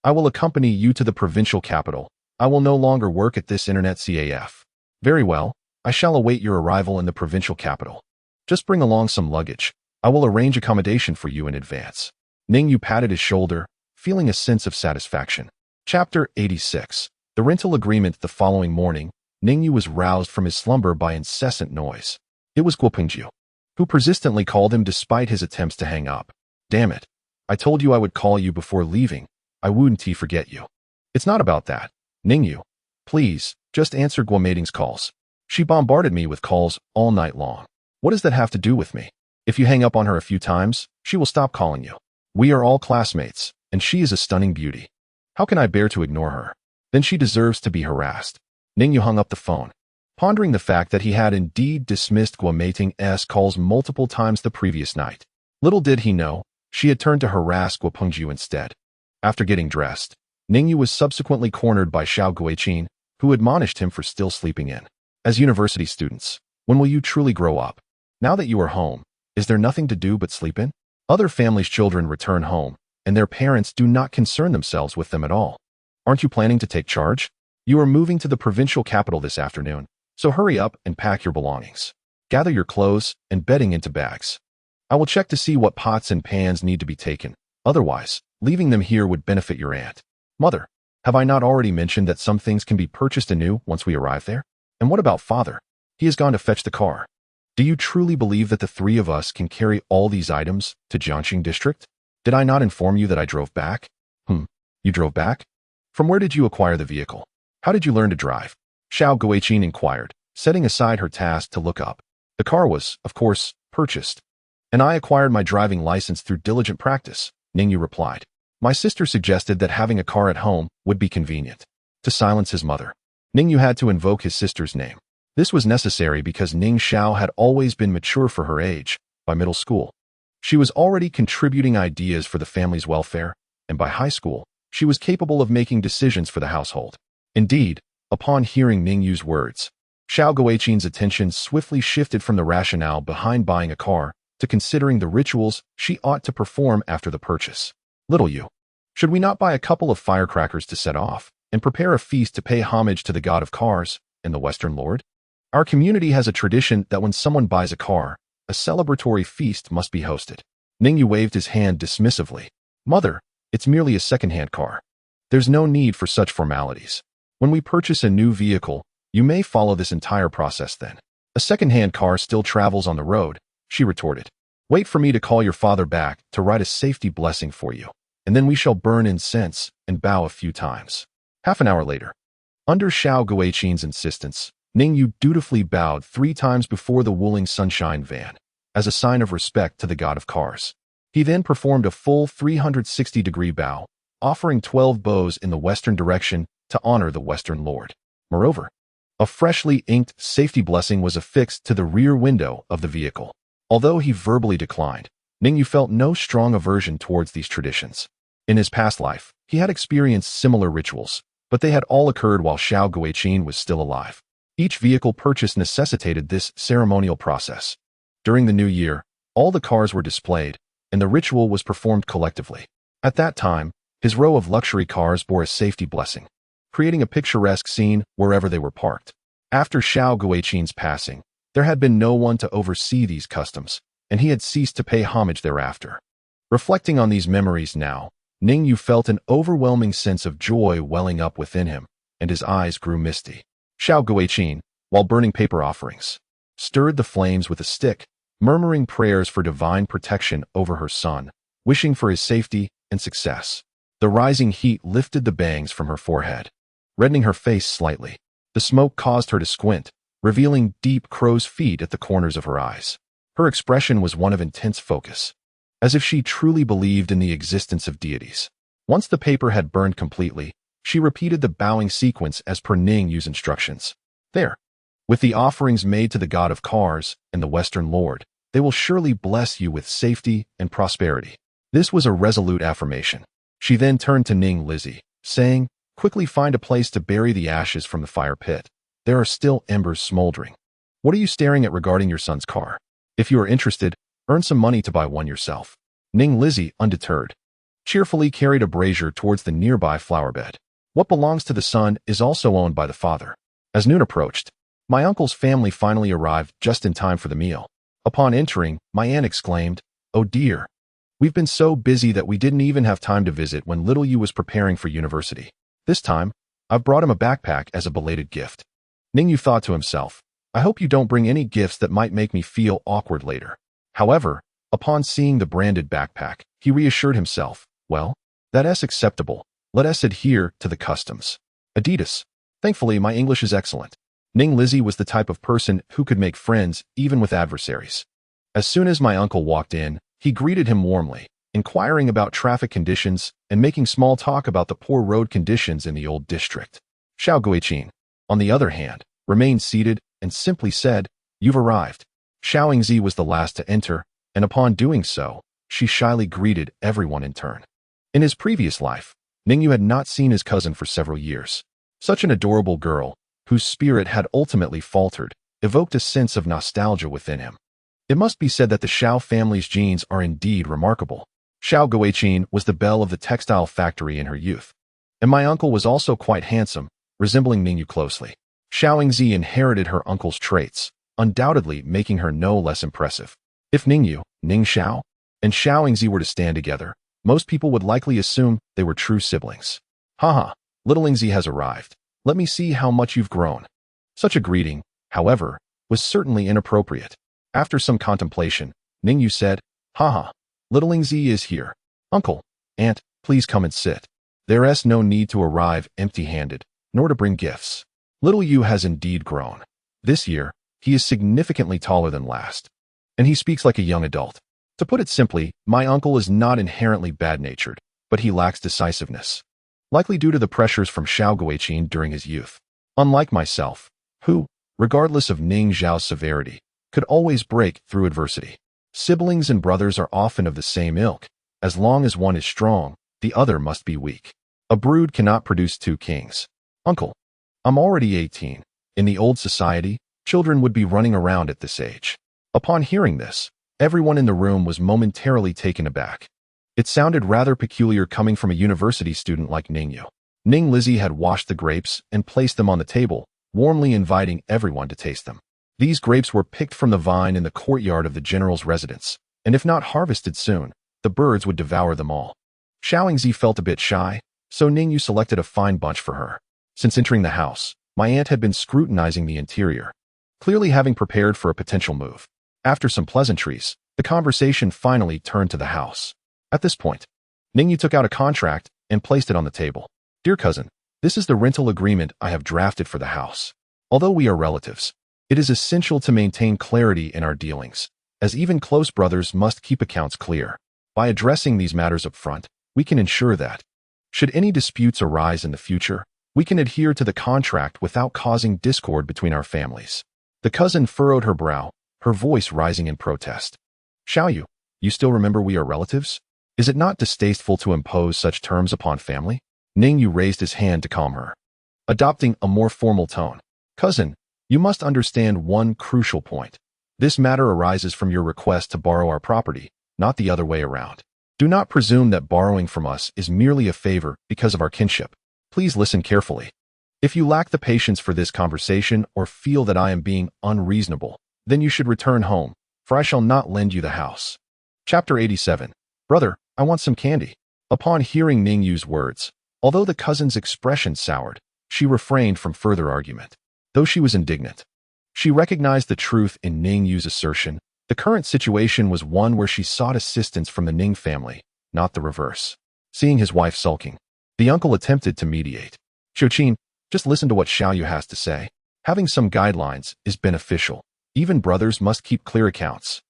I will accompany you to the provincial capital. I will no longer work at this internet CAF. Very well, I shall await your arrival in the provincial capital. Just bring along some luggage. I will arrange accommodation for you in advance. Ning Yu patted his shoulder, feeling a sense of satisfaction. Chapter 86. The rental agreement. The following morning, Ning Yu was roused from his slumber by incessant noise. It was Guo Pengjiu, who persistently called him despite his attempts to hang up. Damn it. I told you I would call you before leaving. I wouldn't forget you. It's not about that. Ning Yu, please, just answer Guo Meiding's calls. She bombarded me with calls all night long. What does that have to do with me? If you hang up on her a few times, she will stop calling you. We are all classmates, and she is a stunning beauty. How can I bear to ignore her? Then she deserves to be harassed. Ning Yu hung up the phone, pondering the fact that he had indeed dismissed Guo Meiding's calls multiple times the previous night. Little did he know, she had turned to harass Guo Pengjiu instead. After getting dressed, Ning Yu was subsequently cornered by Xiao Guiqin, who admonished him for still sleeping in. As university students, when will you truly grow up? Now that you are home, is there nothing to do but sleep in? Other families' children return home, and their parents do not concern themselves with them at all. Aren't you planning to take charge? You are moving to the provincial capital this afternoon, so hurry up and pack your belongings. Gather your clothes and bedding into bags. I will check to see what pots and pans need to be taken. Otherwise, leaving them here would benefit your aunt. Mother, have I not already mentioned that some things can be purchased anew once we arrive there? And what about father? He has gone to fetch the car. Do you truly believe that the three of us can carry all these items to Jiangxing district? Did I not inform you that I drove back? You drove back? From where did you acquire the vehicle? How did you learn to drive? Xiao Guiqin inquired, setting aside her task to look up. The car was, of course, purchased. And I acquired my driving license through diligent practice, Ning Yu replied. My sister suggested that having a car at home would be convenient. To silence his mother, Ning Yu had to invoke his sister's name. This was necessary because Ning Xiao had always been mature for her age. By middle school, she was already contributing ideas for the family's welfare, and by high school, she was capable of making decisions for the household. Indeed, upon hearing Ning Yu's words, Xiao Guiqin's attention swiftly shifted from the rationale behind buying a car to considering the rituals she ought to perform after the purchase. Little Yu, should we not buy a couple of firecrackers to set off and prepare a feast to pay homage to the god of cars and the Western Lord? Our community has a tradition that when someone buys a car, a celebratory feast must be hosted. Ning Yu waved his hand dismissively. Mother, it's merely a second-hand car. There's no need for such formalities. When we purchase a new vehicle, you may follow this entire process then. A second-hand car still travels on the road, she retorted. Wait for me to call your father back to write a safety blessing for you, and then we shall burn incense and bow a few times. Half an hour later, under Xiao Guiqin's insistence, Ning Yu dutifully bowed 3 times before the Wuling Sunshine van, as a sign of respect to the god of cars. He then performed a full 360-degree bow, offering 12 bows in the western direction to honor the Western Lord. Moreover, a freshly inked safety blessing was affixed to the rear window of the vehicle. Although he verbally declined, Ning Yu felt no strong aversion towards these traditions. In his past life, he had experienced similar rituals, but they had all occurred while Xiao Guiqin was still alive. Each vehicle purchase necessitated this ceremonial process. During the new year, all the cars were displayed, and the ritual was performed collectively. At that time, his row of luxury cars bore a safety blessing, creating a picturesque scene wherever they were parked. After Xiao Guiqin's passing, there had been no one to oversee these customs, and he had ceased to pay homage thereafter. Reflecting on these memories now, Ning Yu felt an overwhelming sense of joy welling up within him, and his eyes grew misty. Xiao Guiqin, while burning paper offerings, stirred the flames with a stick, murmuring prayers for divine protection over her son, wishing for his safety and success. The rising heat lifted the bangs from her forehead, reddening her face slightly. The smoke caused her to squint, revealing deep crow's feet at the corners of her eyes. Her expression was one of intense focus, as if she truly believed in the existence of deities. Once the paper had burned completely, she repeated the bowing sequence as per Ning Yu's instructions. There, with the offerings made to the god of cars and the Western Lord, they will surely bless you with safety and prosperity. This was a resolute affirmation. She then turned to Ning Lizzie, saying, quickly find a place to bury the ashes from the fire pit. There are still embers smoldering. What are you staring at regarding your son's car? If you are interested, earn some money to buy one yourself. Ning Lizzie, undeterred, cheerfully carried a brazier towards the nearby flower bed. What belongs to the son is also owned by the father. As noon approached, my uncle's family finally arrived just in time for the meal. Upon entering, my aunt exclaimed, "Oh dear, we've been so busy that we didn't even have time to visit when little Yu was preparing for university. This time, I've brought him a backpack as a belated gift." Ning Yu thought to himself, I hope you don't bring any gifts that might make me feel awkward later. However, upon seeing the branded backpack, he reassured himself, well, that's acceptable. Let us adhere to the customs. Adidas. Thankfully, my English is excellent. Ning Lizzie was the type of person who could make friends even with adversaries. As soon as my uncle walked in, he greeted him warmly, inquiring about traffic conditions and making small talk about the poor road conditions in the old district. Xiao Guiqin, on the other hand, remained seated and simply said, "You've arrived." Xiaoingzi was the last to enter, and upon doing so, she shyly greeted everyone in turn. In his previous life, Ning Yu had not seen his cousin for several years. Such an adorable girl, whose spirit had ultimately faltered, evoked a sense of nostalgia within him. It must be said that the Xiao family's genes are indeed remarkable. Xiao Guiqin was the belle of the textile factory in her youth, and my uncle was also quite handsome, resembling Ning Yu closely. Xiaoingzi inherited her uncle's traits, undoubtedly making her no less impressive. If Ning Yu, Ning Xiao, and Xiaoingzi were to stand together, most people would likely assume they were true siblings. Haha, little Ingzi has arrived. Let me see how much you've grown. Such a greeting, however, was certainly inappropriate. After some contemplation, Ning Yu said, haha, little Ingzi is here. Uncle, aunt, please come and sit. There's no need to arrive empty-handed, nor to bring gifts. Little Yu has indeed grown. This year, he is significantly taller than last, and he speaks like a young adult. To put it simply, my uncle is not inherently bad-natured, but he lacks decisiveness, likely due to the pressures from Xiao Guiqin during his youth. Unlike myself, who, regardless of Ning Zhao's severity, could always break through adversity. Siblings and brothers are often of the same ilk. As long as one is strong, the other must be weak. A brood cannot produce two kings. Uncle, I'm already 18. In the old society, children would be running around at this age. Upon hearing this, everyone in the room was momentarily taken aback. It sounded rather peculiar coming from a university student like Ning Yu. Ning Lizzie had washed the grapes and placed them on the table, warmly inviting everyone to taste them. These grapes were picked from the vine in the courtyard of the general's residence, and if not harvested soon, the birds would devour them all. Xiaoingzi felt a bit shy, so Ning Yu selected a fine bunch for her. Since entering the house, my aunt had been scrutinizing the interior, clearly having prepared for a potential move. After some pleasantries, the conversation finally turned to the house. At this point, Ning Yu took out a contract and placed it on the table. Dear cousin, this is the rental agreement I have drafted for the house. Although we are relatives, it is essential to maintain clarity in our dealings, as even close brothers must keep accounts clear. By addressing these matters up front, we can ensure that, should any disputes arise in the future, we can adhere to the contract without causing discord between our families. The cousin furrowed her brow, her voice rising in protest. Xiaoyu, you still remember we are relatives? Is it not distasteful to impose such terms upon family? Ning Yu raised his hand to calm her, adopting a more formal tone. Cousin, you must understand one crucial point. This matter arises from your request to borrow our property, not the other way around. Do not presume that borrowing from us is merely a favor because of our kinship. Please listen carefully. If you lack the patience for this conversation or feel that I am being unreasonable, then you should return home, for I shall not lend you the house. Chapter 87. Brother, I want some candy. Upon hearing Ning Yu's words, although the cousin's expression soured, she refrained from further argument. Though she was indignant, she recognized the truth in Ning Yu's assertion. The current situation was one where she sought assistance from the Ning family, not the reverse. Seeing his wife sulking, the uncle attempted to mediate. Xiuqin, just listen to what Xiaoyu has to say. Having some guidelines is beneficial. Even brothers must keep clear accounts.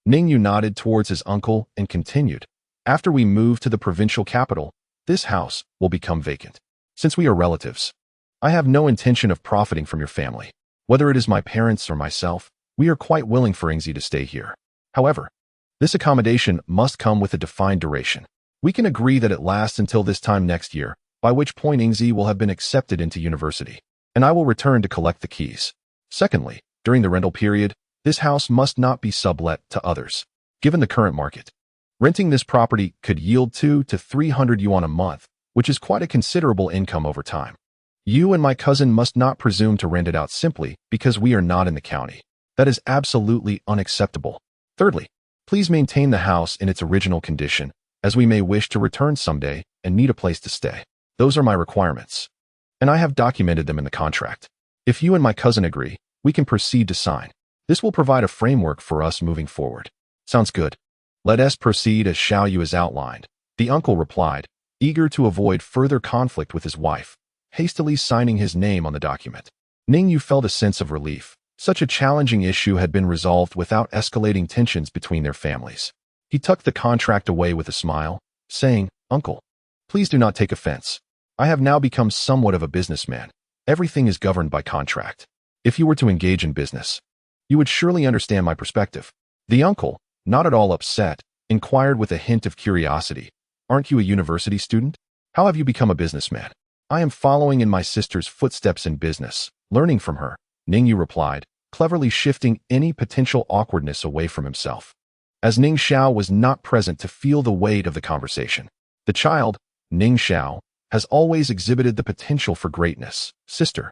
Ning Yu nodded towards his uncle and continued. After we move to the provincial capital, this house will become vacant. Since we are relatives, I have no intention of profiting from your family. Whether it is my parents or myself, we are quite willing for Yingzi to stay here. However, this accommodation must come with a defined duration. We can agree that it lasts until this time next year, by which point Yingzi will have been accepted into university, and I will return to collect the keys. Secondly, during the rental period, this house must not be sublet to others. Given the current market, renting this property could yield 200 to 300 yuan a month, which is quite a considerable income over time. You and my cousin must not presume to rent it out simply because we are not in the county. That is absolutely unacceptable. Thirdly, please maintain the house in its original condition, as we may wish to return someday and need a place to stay. Those are my requirements, and I have documented them in the contract. If you and my cousin agree, we can proceed to sign. This will provide a framework for us moving forward. Sounds good. Let us proceed as Xiaoyu has outlined. The uncle replied, eager to avoid further conflict with his wife, hastily signing his name on the document. Ning Yu felt a sense of relief. Such a challenging issue had been resolved without escalating tensions between their families. He tucked the contract away with a smile, saying, Uncle, please do not take offense. I have now become somewhat of a businessman. Everything is governed by contract. If you were to engage in business, you would surely understand my perspective. The uncle, not at all upset, inquired with a hint of curiosity, Aren't you a university student? How have you become a businessman? I am following in my sister's footsteps in business, learning from her, Ning Yu replied, cleverly shifting any potential awkwardness away from himself. As Ning Xiao was not present to feel the weight of the conversation, the child, Ning Xiao, has always exhibited the potential for greatness. Sister,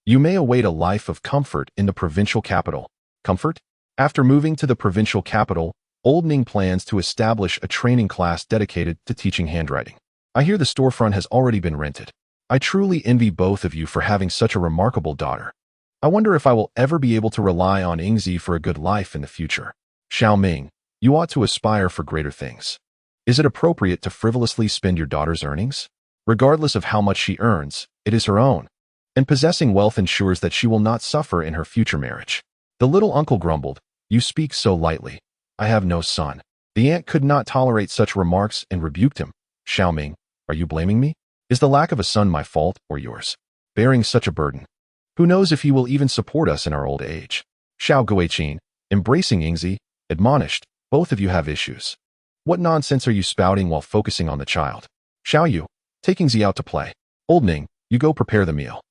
you may await a life of comfort in the provincial capital. Comfort? After moving to the provincial capital, Old Ning plans to establish a training class dedicated to teaching handwriting. I hear the storefront has already been rented. I truly envy both of you for having such a remarkable daughter. I wonder if I will ever be able to rely on Yingzi for a good life in the future. Xiao Ming, you ought to aspire for greater things. Is it appropriate to frivolously spend your daughter's earnings? Regardless of how much she earns, it is her own, and possessing wealth ensures that she will not suffer in her future marriage. The little uncle grumbled, You speak so lightly. I have no son. The aunt could not tolerate such remarks and rebuked him. Xiao Ming, are you blaming me? Is the lack of a son my fault or yours? Bearing such a burden. Who knows if he will even support us in our old age? Xiao Guiqin, embracing Yingzi, admonished, both of you have issues. What nonsense are you spouting while focusing on the child? Xiao Yu, taking Zi out to play. Old Ning, you go prepare the meal.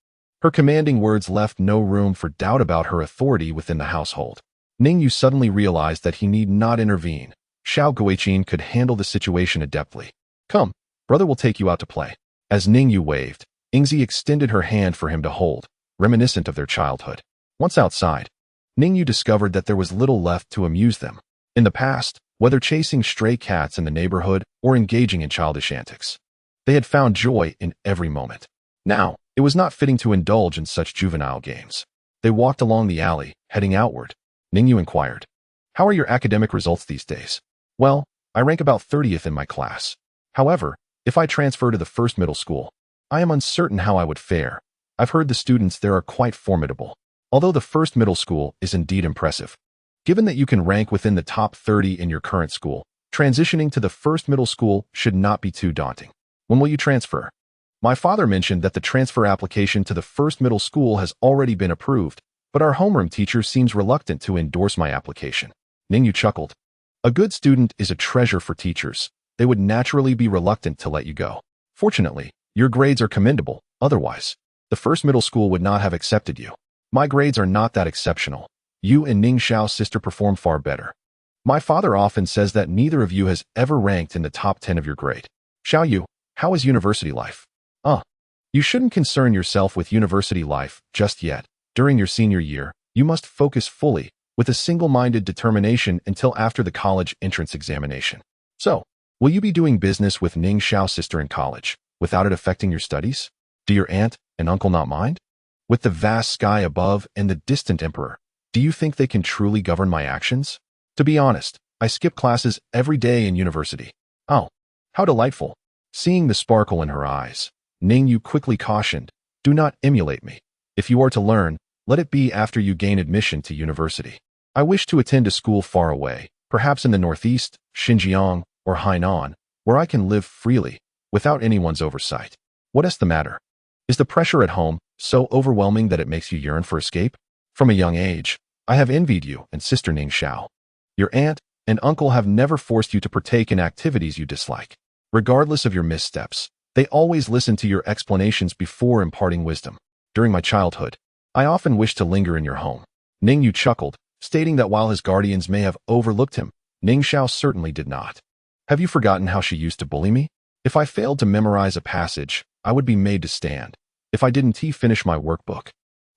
Her commanding words left no room for doubt about her authority within the household. Ning Yu suddenly realized that he need not intervene. Xiao Guiqin could handle the situation adeptly. Come, brother will take you out to play. As Ning Yu waved, Yingzi extended her hand for him to hold, reminiscent of their childhood. Once outside, Ning Yu discovered that there was little left to amuse them. In the past, whether chasing stray cats in the neighborhood or engaging in childish antics, they had found joy in every moment. Now, it was not fitting to indulge in such juvenile games. They walked along the alley, heading outward. Ning Yu inquired, "How are your academic results these days?" "Well, I rank about 30th in my class. However, if I transfer to the first middle school, I am uncertain how I would fare. I've heard the students there are quite formidable. Although the first middle school is indeed impressive. Given that you can rank within the top 30 in your current school, transitioning to the first middle school should not be too daunting. When will you transfer?" My father mentioned that the transfer application to the first middle school has already been approved, but our homeroom teacher seems reluctant to endorse my application. Ning Yu chuckled. A good student is a treasure for teachers. They would naturally be reluctant to let you go. Fortunately, your grades are commendable. Otherwise, the first middle school would not have accepted you. My grades are not that exceptional. You and Ning Xiao's sister perform far better. My father often says that neither of you has ever ranked in the top 10 of your grade. Xiao Yu, how is university life? You shouldn't concern yourself with university life just yet. During your senior year, you must focus fully, with a single-minded determination until after the college entrance examination. So, will you be doing business with Ning Xiao's sister in college, without it affecting your studies? Do your aunt and uncle not mind? With the vast sky above and the distant emperor, do you think they can truly govern my actions? To be honest, I skip classes every day in university. Oh, how delightful. Seeing the sparkle in her eyes, Ning Yu quickly cautioned, do not emulate me. If you are to learn, let it be after you gain admission to university. I wish to attend a school far away, perhaps in the northeast, Xinjiang, or Hainan, where I can live freely, without anyone's oversight. What is the matter? Is the pressure at home so overwhelming that it makes you yearn for escape? From a young age, I have envied you and sister Ning Xiao. Your aunt and uncle have never forced you to partake in activities you dislike. Regardless of your missteps, they always listen to your explanations before imparting wisdom. During my childhood, I often wished to linger in your home. Ning Yu chuckled, stating that while his guardians may have overlooked him, Ning Xiao certainly did not. Have you forgotten how she used to bully me? If I failed to memorize a passage, I would be made to stand. If I didn't finish my workbook,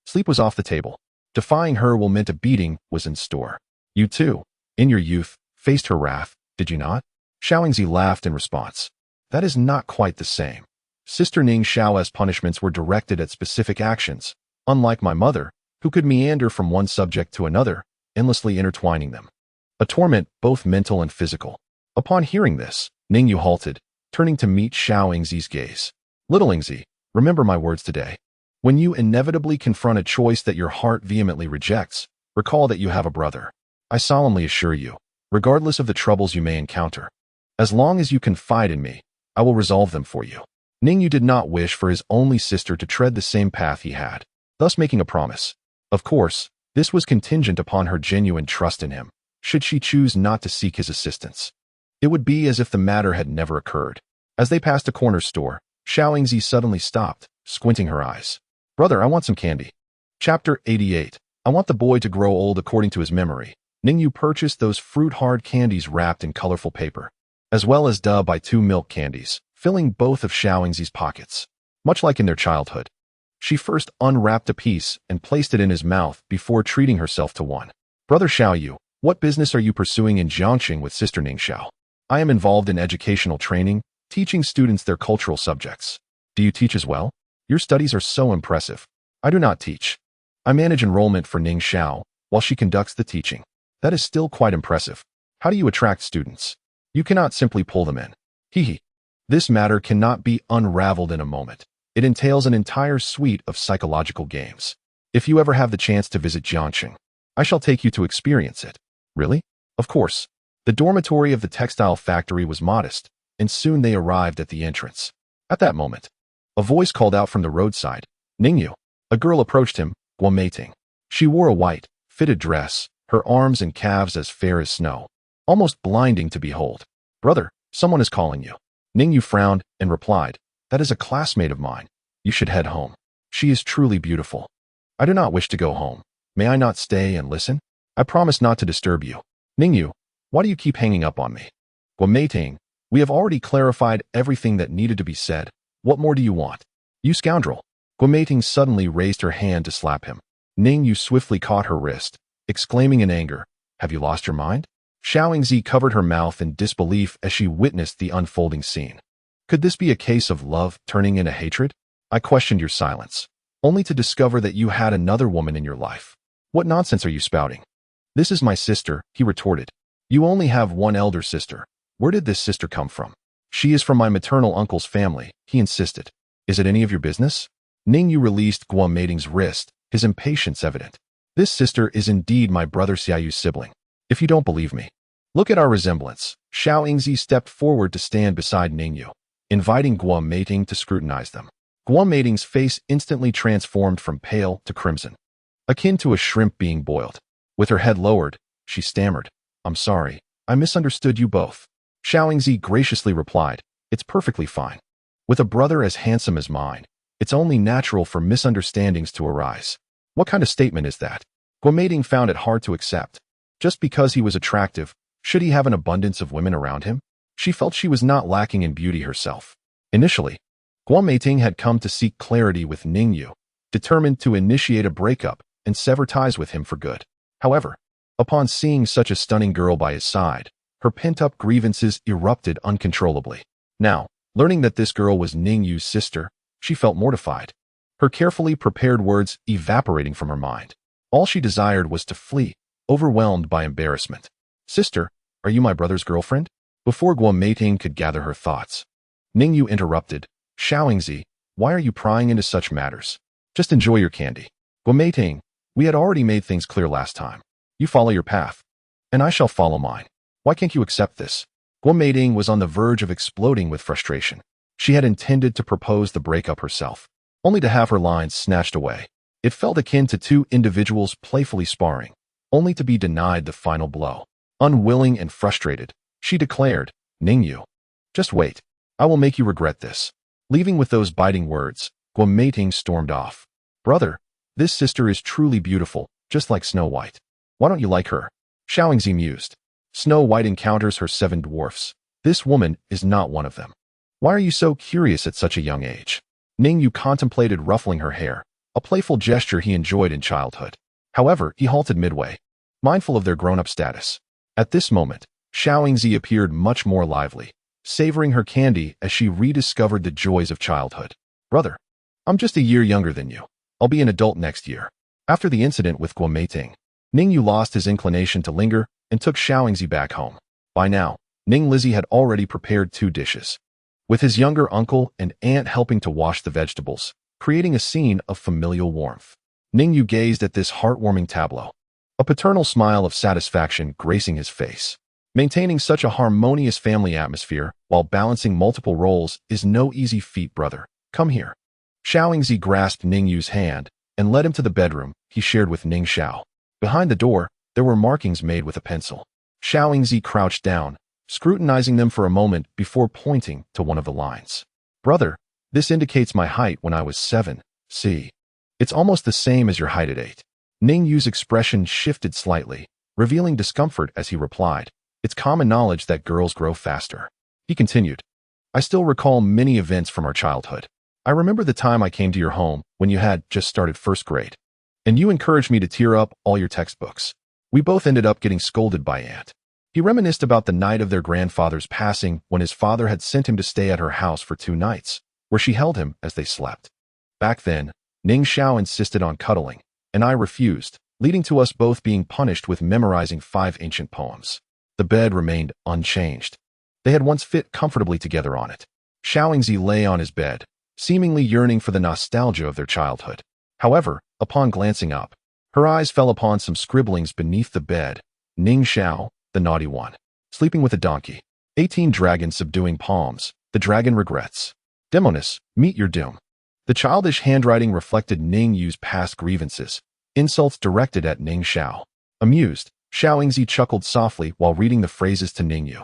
sleep was off the table. Defying her will meant a beating was in store. You too, in your youth, faced her wrath, did you not? Xiao Yingzi laughed in response. That is not quite the same. Sister Ning Xiao's punishments were directed at specific actions, unlike my mother, who could meander from one subject to another, endlessly intertwining them. A torment both mental and physical. Upon hearing this, Ning Yu halted, turning to meet Xiao Yingzi's gaze. Little Yingzi, remember my words today. When you inevitably confront a choice that your heart vehemently rejects, recall that you have a brother. I solemnly assure you, regardless of the troubles you may encounter, as long as you confide in me, I will resolve them for you. Ning Yu did not wish for his only sister to tread the same path he had, thus making a promise. Of course, this was contingent upon her genuine trust in him, should she choose not to seek his assistance. It would be as if the matter had never occurred. As they passed a corner store, Xiao Yingzi suddenly stopped, squinting her eyes. Brother, I want some candy. Chapter 88. I want the boy to grow old according to his memory. Ning Yu purchased those fruit-hard candies wrapped in colorful paper, as well as by 2 milk candies, filling both of Xiao Yingzi's pockets. Much like in their childhood, she first unwrapped a piece and placed it in his mouth before treating herself to one. Brother Xiao Yu, what business are you pursuing in Jiangxing with sister Ning Xiao? I am involved in educational training, teaching students their cultural subjects. Do you teach as well? Your studies are so impressive. I do not teach. I manage enrollment for Ning Xiao while she conducts the teaching. That is still quite impressive. How do you attract students? You cannot simply pull them in. Hee. This matter cannot be unraveled in a moment. It entails an entire suite of psychological games. If you ever have the chance to visit Jiangxing, I shall take you to experience it. Really? Of course. The dormitory of the textile factory was modest, and soon they arrived at the entrance. At that moment, a voice called out from the roadside, "Ning Yu." A girl approached him, Guomating. She wore a white, fitted dress, her arms and calves as fair as snow, almost blinding to behold. "Brother, someone is calling you." Ning Yu frowned and replied, "That is a classmate of mine. You should head home. She is truly beautiful." "I do not wish to go home. May I not stay and listen?" "I promise not to disturb you." "Ning Yu, why do you keep hanging up on me?" "Guomating, we have already clarified everything that needed to be said. What more do you want?" "You scoundrel." Guomating suddenly raised her hand to slap him. Ning Yu swiftly caught her wrist, exclaiming in anger, "Have you lost your mind?" Xiaoingzi covered her mouth in disbelief as she witnessed the unfolding scene. Could this be a case of love turning into hatred? "I questioned your silence, only to discover that you had another woman in your life. What nonsense are you spouting?" "This is my sister," he retorted. "You only have one elder sister. Where did this sister come from?" "She is from my maternal uncle's family," he insisted. "Is it any of your business?" Ning Yu released Guomating's wrist, his impatience evident. "This sister is indeed my brother Xiaoyu's sibling. If you don't believe me, look at our resemblance." Xiaoingzi stepped forward to stand beside Ning Yu, inviting Guomating to scrutinize them. Guomating's face instantly transformed from pale to crimson, akin to a shrimp being boiled. With her head lowered, she stammered, "I'm sorry, I misunderstood you both." Xiaoingzi graciously replied, "It's perfectly fine. With a brother as handsome as mine, it's only natural for misunderstandings to arise." "What kind of statement is that?" Guomating found it hard to accept. Just because he was attractive, should he have an abundance of women around him? She felt she was not lacking in beauty herself. Initially, Guomating had come to seek clarity with Ning Yu, determined to initiate a breakup and sever ties with him for good. However, upon seeing such a stunning girl by his side, her pent-up grievances erupted uncontrollably. Now, learning that this girl was Ning Yu's sister, she felt mortified, her carefully prepared words evaporating from her mind. All she desired was to flee, overwhelmed by embarrassment. "Sister, are you my brother's girlfriend?" Before Guomating could gather her thoughts, Ning Yu interrupted, "Xiaoingzi, why are you prying into such matters? Just enjoy your candy." "Guomating, we had already made things clear last time. You follow your path, and I shall follow mine. Why can't you accept this?" Guomating was on the verge of exploding with frustration. She had intended to propose the breakup herself, only to have her lines snatched away. It felt akin to two individuals playfully sparring, only to be denied the final blow. Unwilling and frustrated, she declared, "Ning Yu, just wait. I will make you regret this." Leaving with those biting words, Guomating stormed off. "Brother, this sister is truly beautiful, just like Snow White. Why don't you like her?" Xiaoingzi mused. "Snow White encounters her 7 dwarfs. This woman is not one of them. Why are you so curious at such a young age?" Ning Yu contemplated ruffling her hair, a playful gesture he enjoyed in childhood. However, he halted midway, mindful of their grown-up status. At this moment, Xiaoingzi appeared much more lively, savoring her candy as she rediscovered the joys of childhood. "Brother, I'm just a year younger than you. I'll be an adult next year." After the incident with Guomating, Ning Yu lost his inclination to linger and took Xiaoingzi back home. By now, Ning Lizzie had already prepared 2 dishes, with his younger uncle and aunt helping to wash the vegetables, creating a scene of familial warmth. Ning Yu gazed at this heartwarming tableau, a paternal smile of satisfaction gracing his face. Maintaining such a harmonious family atmosphere while balancing multiple roles is no easy feat, brother. Come here. Xiaoingzi grasped Ning Yu's hand and led him to the bedroom he shared with Ning Xiao. Behind the door, there were markings made with a pencil. Xiaoingzi crouched down, scrutinizing them for a moment before pointing to one of the lines. "Brother, this indicates my height when I was 7. See? It's almost the same as your height at 8. Ning Yu's expression shifted slightly, revealing discomfort as he replied, "It's common knowledge that girls grow faster." He continued, "I still recall many events from our childhood. I remember the time I came to your home when you had just started 1st grade, and you encouraged me to tear up all your textbooks. We both ended up getting scolded by Aunt." He reminisced about the night of their grandfather's passing when his father had sent him to stay at her house for 2 nights, where she held him as they slept. Back then, Ning Xiao insisted on cuddling, and I refused, leading to us both being punished with memorizing 5 ancient poems. The bed remained unchanged. They had once fit comfortably together on it. Xiaoingzi lay on his bed, seemingly yearning for the nostalgia of their childhood. However, upon glancing up, her eyes fell upon some scribblings beneath the bed. "Ning Xiao, the naughty one, sleeping with a donkey." 18 Dragons subduing palms. The dragon regrets. Demoness, meet your doom. The childish handwriting reflected Ning Yu's past grievances, insults directed at Ning Xiao. Amused, Xiao Yingzi chuckled softly while reading the phrases to Ning Yu.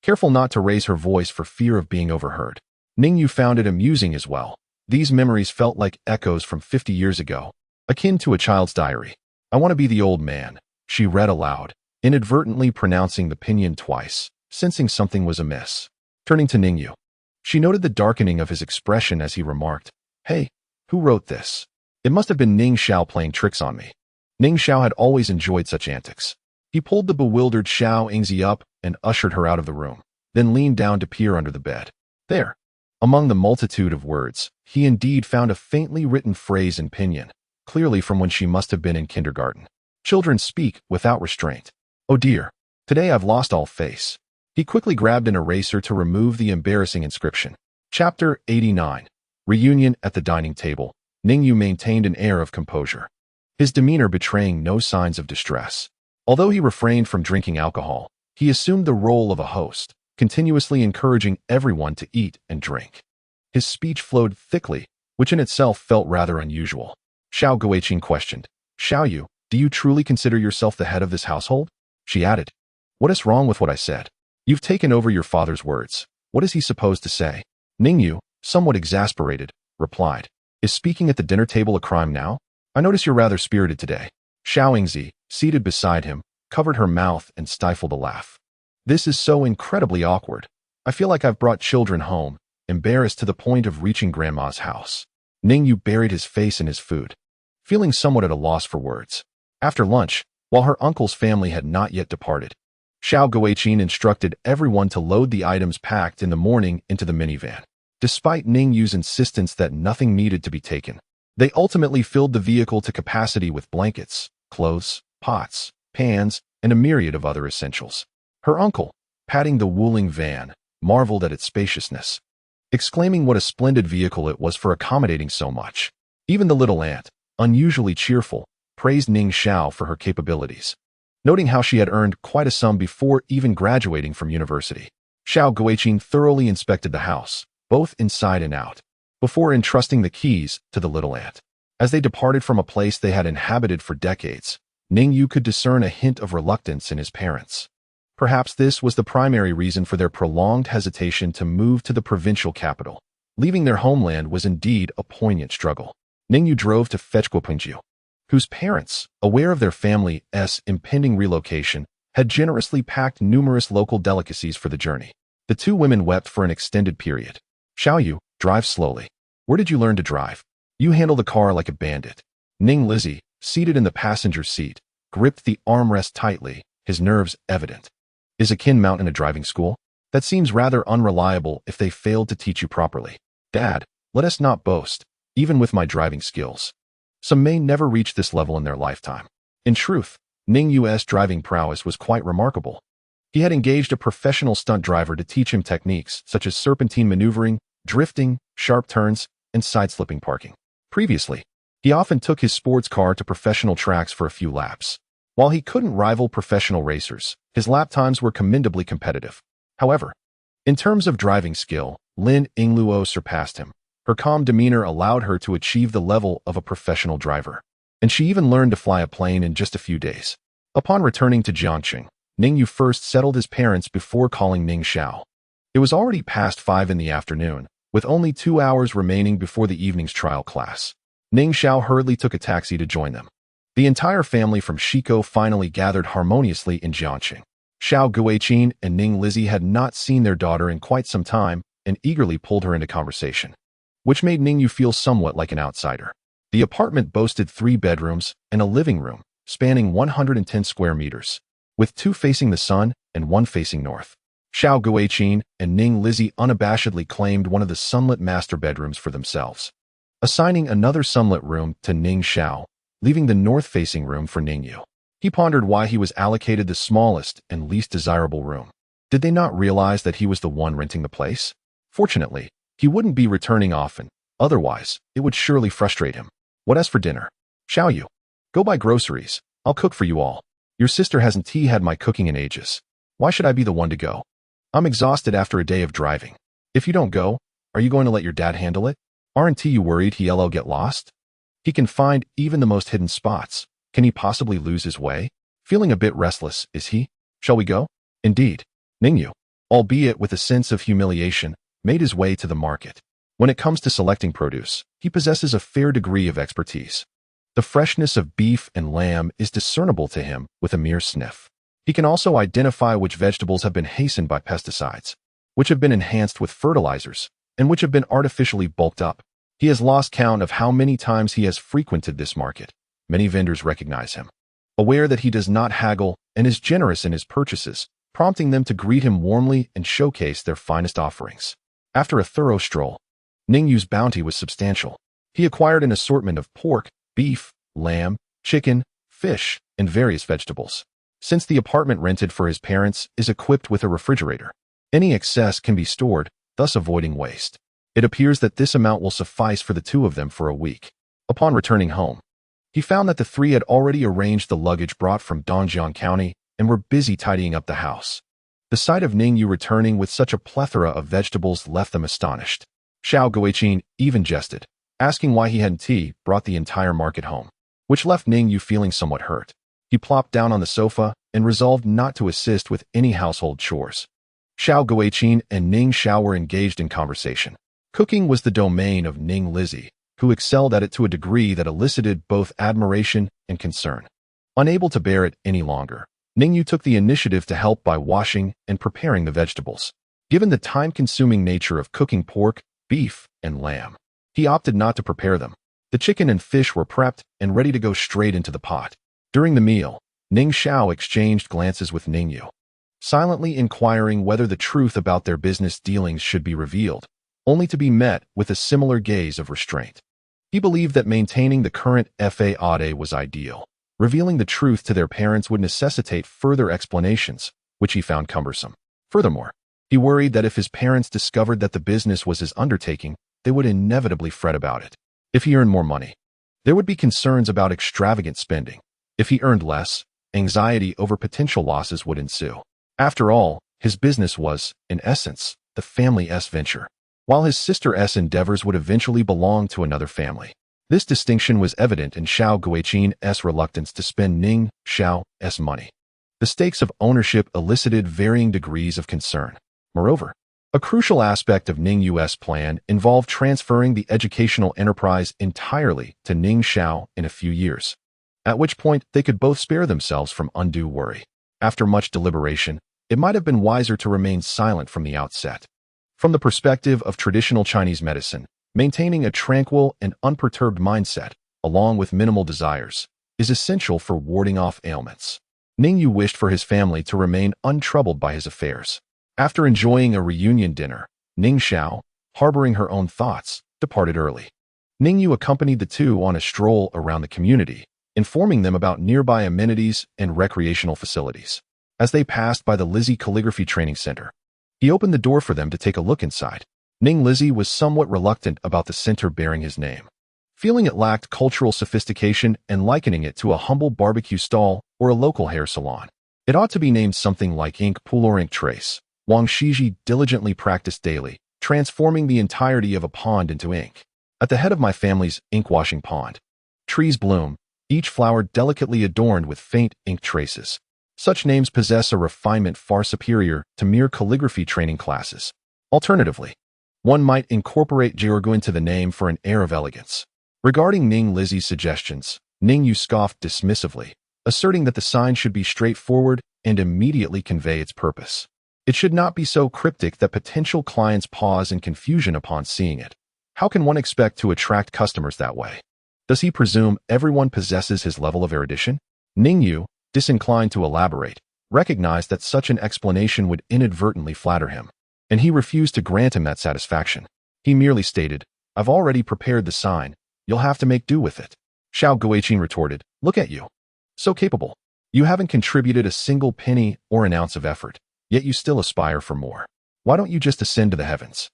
Careful not to raise her voice for fear of being overheard. Ning Yu found it amusing as well. These memories felt like echoes from 50 years ago, akin to a child's diary. I want to be the old man, she read aloud, inadvertently pronouncing the pinyin twice, sensing something was amiss. Turning to Ning Yu, she noted the darkening of his expression as he remarked, "Hey, who wrote this? It must have been Ning Xiao playing tricks on me." Ning Xiao had always enjoyed such antics. He pulled the bewildered Xiao Yingzi up and ushered her out of the room, then leaned down to peer under the bed. There, among the multitude of words, he indeed found a faintly written phrase in pinyin, clearly from when she must have been in kindergarten. Children speak without restraint. Oh dear, today I've lost all face. He quickly grabbed an eraser to remove the embarrassing inscription. Chapter 89. Reunion at the dining table. Ning Yu maintained an air of composure, his demeanor betraying no signs of distress. Although he refrained from drinking alcohol, he assumed the role of a host, continuously encouraging everyone to eat and drink. His speech flowed thickly, which in itself felt rather unusual. Xiao Guiqing questioned, "Xiao Yu, do you truly consider yourself the head of this household?" She added, "What is wrong with what I said? You've taken over your father's words. What is he supposed to say?" Ning Yu, somewhat exasperated, replied, "Is speaking at the dinner table a crime now? I notice you're rather spirited today." Xiao Yingzi, seated beside him, covered her mouth and stifled a laugh. "This is so incredibly awkward. I feel like I've brought children home, embarrassed to the point of reaching grandma's house." Ning Yu buried his face in his food, feeling somewhat at a loss for words. After lunch, while her uncle's family had not yet departed, Xiao Guiqing instructed everyone to load the items packed in the morning into the minivan. Despite Ning Yu's insistence that nothing needed to be taken, they ultimately filled the vehicle to capacity with blankets, clothes, pots, pans, and a myriad of other essentials. Her uncle, patting the Wuling van, marveled at its spaciousness, exclaiming what a splendid vehicle it was for accommodating so much. Even the little aunt, unusually cheerful, praised Ning Xiao for her capabilities, noting how she had earned quite a sum before even graduating from university. Xiao Guiqing thoroughly inspected the house, both inside and out, before entrusting the keys to the little aunt. As they departed from a place they had inhabited for decades, Ning Yu could discern a hint of reluctance in his parents. Perhaps this was the primary reason for their prolonged hesitation to move to the provincial capital. Leaving their homeland was indeed a poignant struggle. Ning Yu drove to fetch Guopingjiu, whose parents, aware of their family's impending relocation, had generously packed numerous local delicacies for the journey. The two women wept for an extended period. "Xiao Yu, drive slowly. Where did you learn to drive? You handle the car like a bandit." Ning Lizzie, seated in the passenger seat, gripped the armrest tightly, his nerves evident. "Is a kin mountain a driving school? That seems rather unreliable if they failed to teach you properly." "Dad, let us not boast, even with my driving skills. Some may never reach this level in their lifetime." In truth, Ning Yu's driving prowess was quite remarkable. He had engaged a professional stunt driver to teach him techniques such as serpentine maneuvering, drifting, sharp turns, and side-slipping parking. Previously, he often took his sports car to professional tracks for a few laps. While he couldn't rival professional racers, his lap times were commendably competitive. However, in terms of driving skill, Lin Yingluo surpassed him. Her calm demeanor allowed her to achieve the level of a professional driver, and she even learned to fly a plane in just a few days. Upon returning to Jiangqing, Ning Yu first settled his parents before calling Ning Xiao. It was already past 5 in the afternoon, with only 2 hours remaining before the evening's trial class. Ning Xiao hurriedly took a taxi to join them. The entire family from Shiko finally gathered harmoniously in Jiangqing. Xiao Guiqing and Ning Lizzie had not seen their daughter in quite some time and eagerly pulled her into conversation, which made Ning Yu feel somewhat like an outsider. The apartment boasted 3 bedrooms and a living room, spanning 110 square meters, with 2 facing the sun and 1 facing north. Xiao Guiqing and Ning Lizzie unabashedly claimed one of the sunlit master bedrooms for themselves, assigning another sunlit room to Ning Xiao, leaving the north-facing room for Ning Yu. He pondered why he was allocated the smallest and least desirable room. Did they not realize that he was the one renting the place? Fortunately, he wouldn't be returning often, otherwise, it would surely frustrate him. "What as for dinner? Xiao Yu, go buy groceries. I'll cook for you all. Your sister hasn't had my cooking in ages. Why should I be the one to go?" I'm exhausted after a day of driving. If you don't go, are you going to let your dad handle it? Aren't you worried he'll get lost? He can find even the most hidden spots. Can he possibly lose his way? Feeling a bit restless, is he? Shall we go? Indeed. Ning Yu, albeit with a sense of humiliation, made his way to the market. When it comes to selecting produce, he possesses a fair degree of expertise. The freshness of beef and lamb is discernible to him with a mere sniff. He can also identify which vegetables have been hastened by pesticides, which have been enhanced with fertilizers, and which have been artificially bulked up. He has lost count of how many times he has frequented this market. Many vendors recognize him, aware that he does not haggle and is generous in his purchases, prompting them to greet him warmly and showcase their finest offerings. After a thorough stroll, Ning Yu's bounty was substantial. He acquired an assortment of pork, beef, lamb, chicken, fish, and various vegetables. Since the apartment rented for his parents is equipped with a refrigerator, any excess can be stored, thus avoiding waste. It appears that this amount will suffice for the two of them for a week. Upon returning home, he found that the three had already arranged the luggage brought from Dongjiang County and were busy tidying up the house. The sight of Ning Yu returning with such a plethora of vegetables left them astonished. Xiao Guiqin even jested, asking why he hadn't brought the entire market home, which left Ning Yu feeling somewhat hurt. He plopped down on the sofa and resolved not to assist with any household chores. Xiao Guiqin and Ning Xiao were engaged in conversation. Cooking was the domain of Ning Lizzie, who excelled at it to a degree that elicited both admiration and concern. Unable to bear it any longer, Ning Yu took the initiative to help by washing and preparing the vegetables. Given the time-consuming nature of cooking pork, beef, and lamb, he opted not to prepare them. The chicken and fish were prepped and ready to go straight into the pot. During the meal, Ning Xiao exchanged glances with Ning Yu, silently inquiring whether the truth about their business dealings should be revealed, only to be met with a similar gaze of restraint. He believed that maintaining the current fade was ideal. Revealing the truth to their parents would necessitate further explanations, which he found cumbersome. Furthermore, he worried that if his parents discovered that the business was his undertaking, they would inevitably fret about it. If he earned more money, there would be concerns about extravagant spending. If he earned less, anxiety over potential losses would ensue. After all, his business was, in essence, the family's venture, while his sister's endeavors would eventually belong to another family. This distinction was evident in Xiao Guiqin's reluctance to spend Ning Xiao's money. The stakes of ownership elicited varying degrees of concern. Moreover, a crucial aspect of Ning Yu's plan involved transferring the educational enterprise entirely to Ning Xiao in a few years, at which point they could both spare themselves from undue worry. After much deliberation, it might have been wiser to remain silent from the outset. From the perspective of traditional Chinese medicine, maintaining a tranquil and unperturbed mindset, along with minimal desires, is essential for warding off ailments. Ning Yu wished for his family to remain untroubled by his affairs. After enjoying a reunion dinner, Ning Xiao, harboring her own thoughts, departed early. Ning Yu accompanied the two on a stroll around the community, informing them about nearby amenities and recreational facilities. As they passed by the Lizzie Calligraphy Training Center, he opened the door for them to take a look inside. Ning Lizzie was somewhat reluctant about the center bearing his name, feeling it lacked cultural sophistication and likening it to a humble barbecue stall or a local hair salon. It ought to be named something like Ink Pool or Ink Trace. Wang Shiji diligently practiced daily, transforming the entirety of a pond into ink. At the head of my family's ink-washing pond, trees bloom, each flower delicately adorned with faint ink traces. Such names possess a refinement far superior to mere calligraphy training classes. Alternatively, one might incorporate jargon into the name for an air of elegance. Regarding Ning Lizzie's suggestions, Ning Yu scoffed dismissively, asserting that the sign should be straightforward and immediately convey its purpose. It should not be so cryptic that potential clients pause in confusion upon seeing it. How can one expect to attract customers that way? Does he presume everyone possesses his level of erudition? Ning Yu, disinclined to elaborate, recognized that such an explanation would inadvertently flatter him, and he refused to grant him that satisfaction. He merely stated, "I've already prepared the sign. You'll have to make do with it." Xiao Guiqin retorted, "Look at you. So capable. You haven't contributed a single penny or an ounce of effort, yet you still aspire for more. Why don't you just ascend to the heavens?"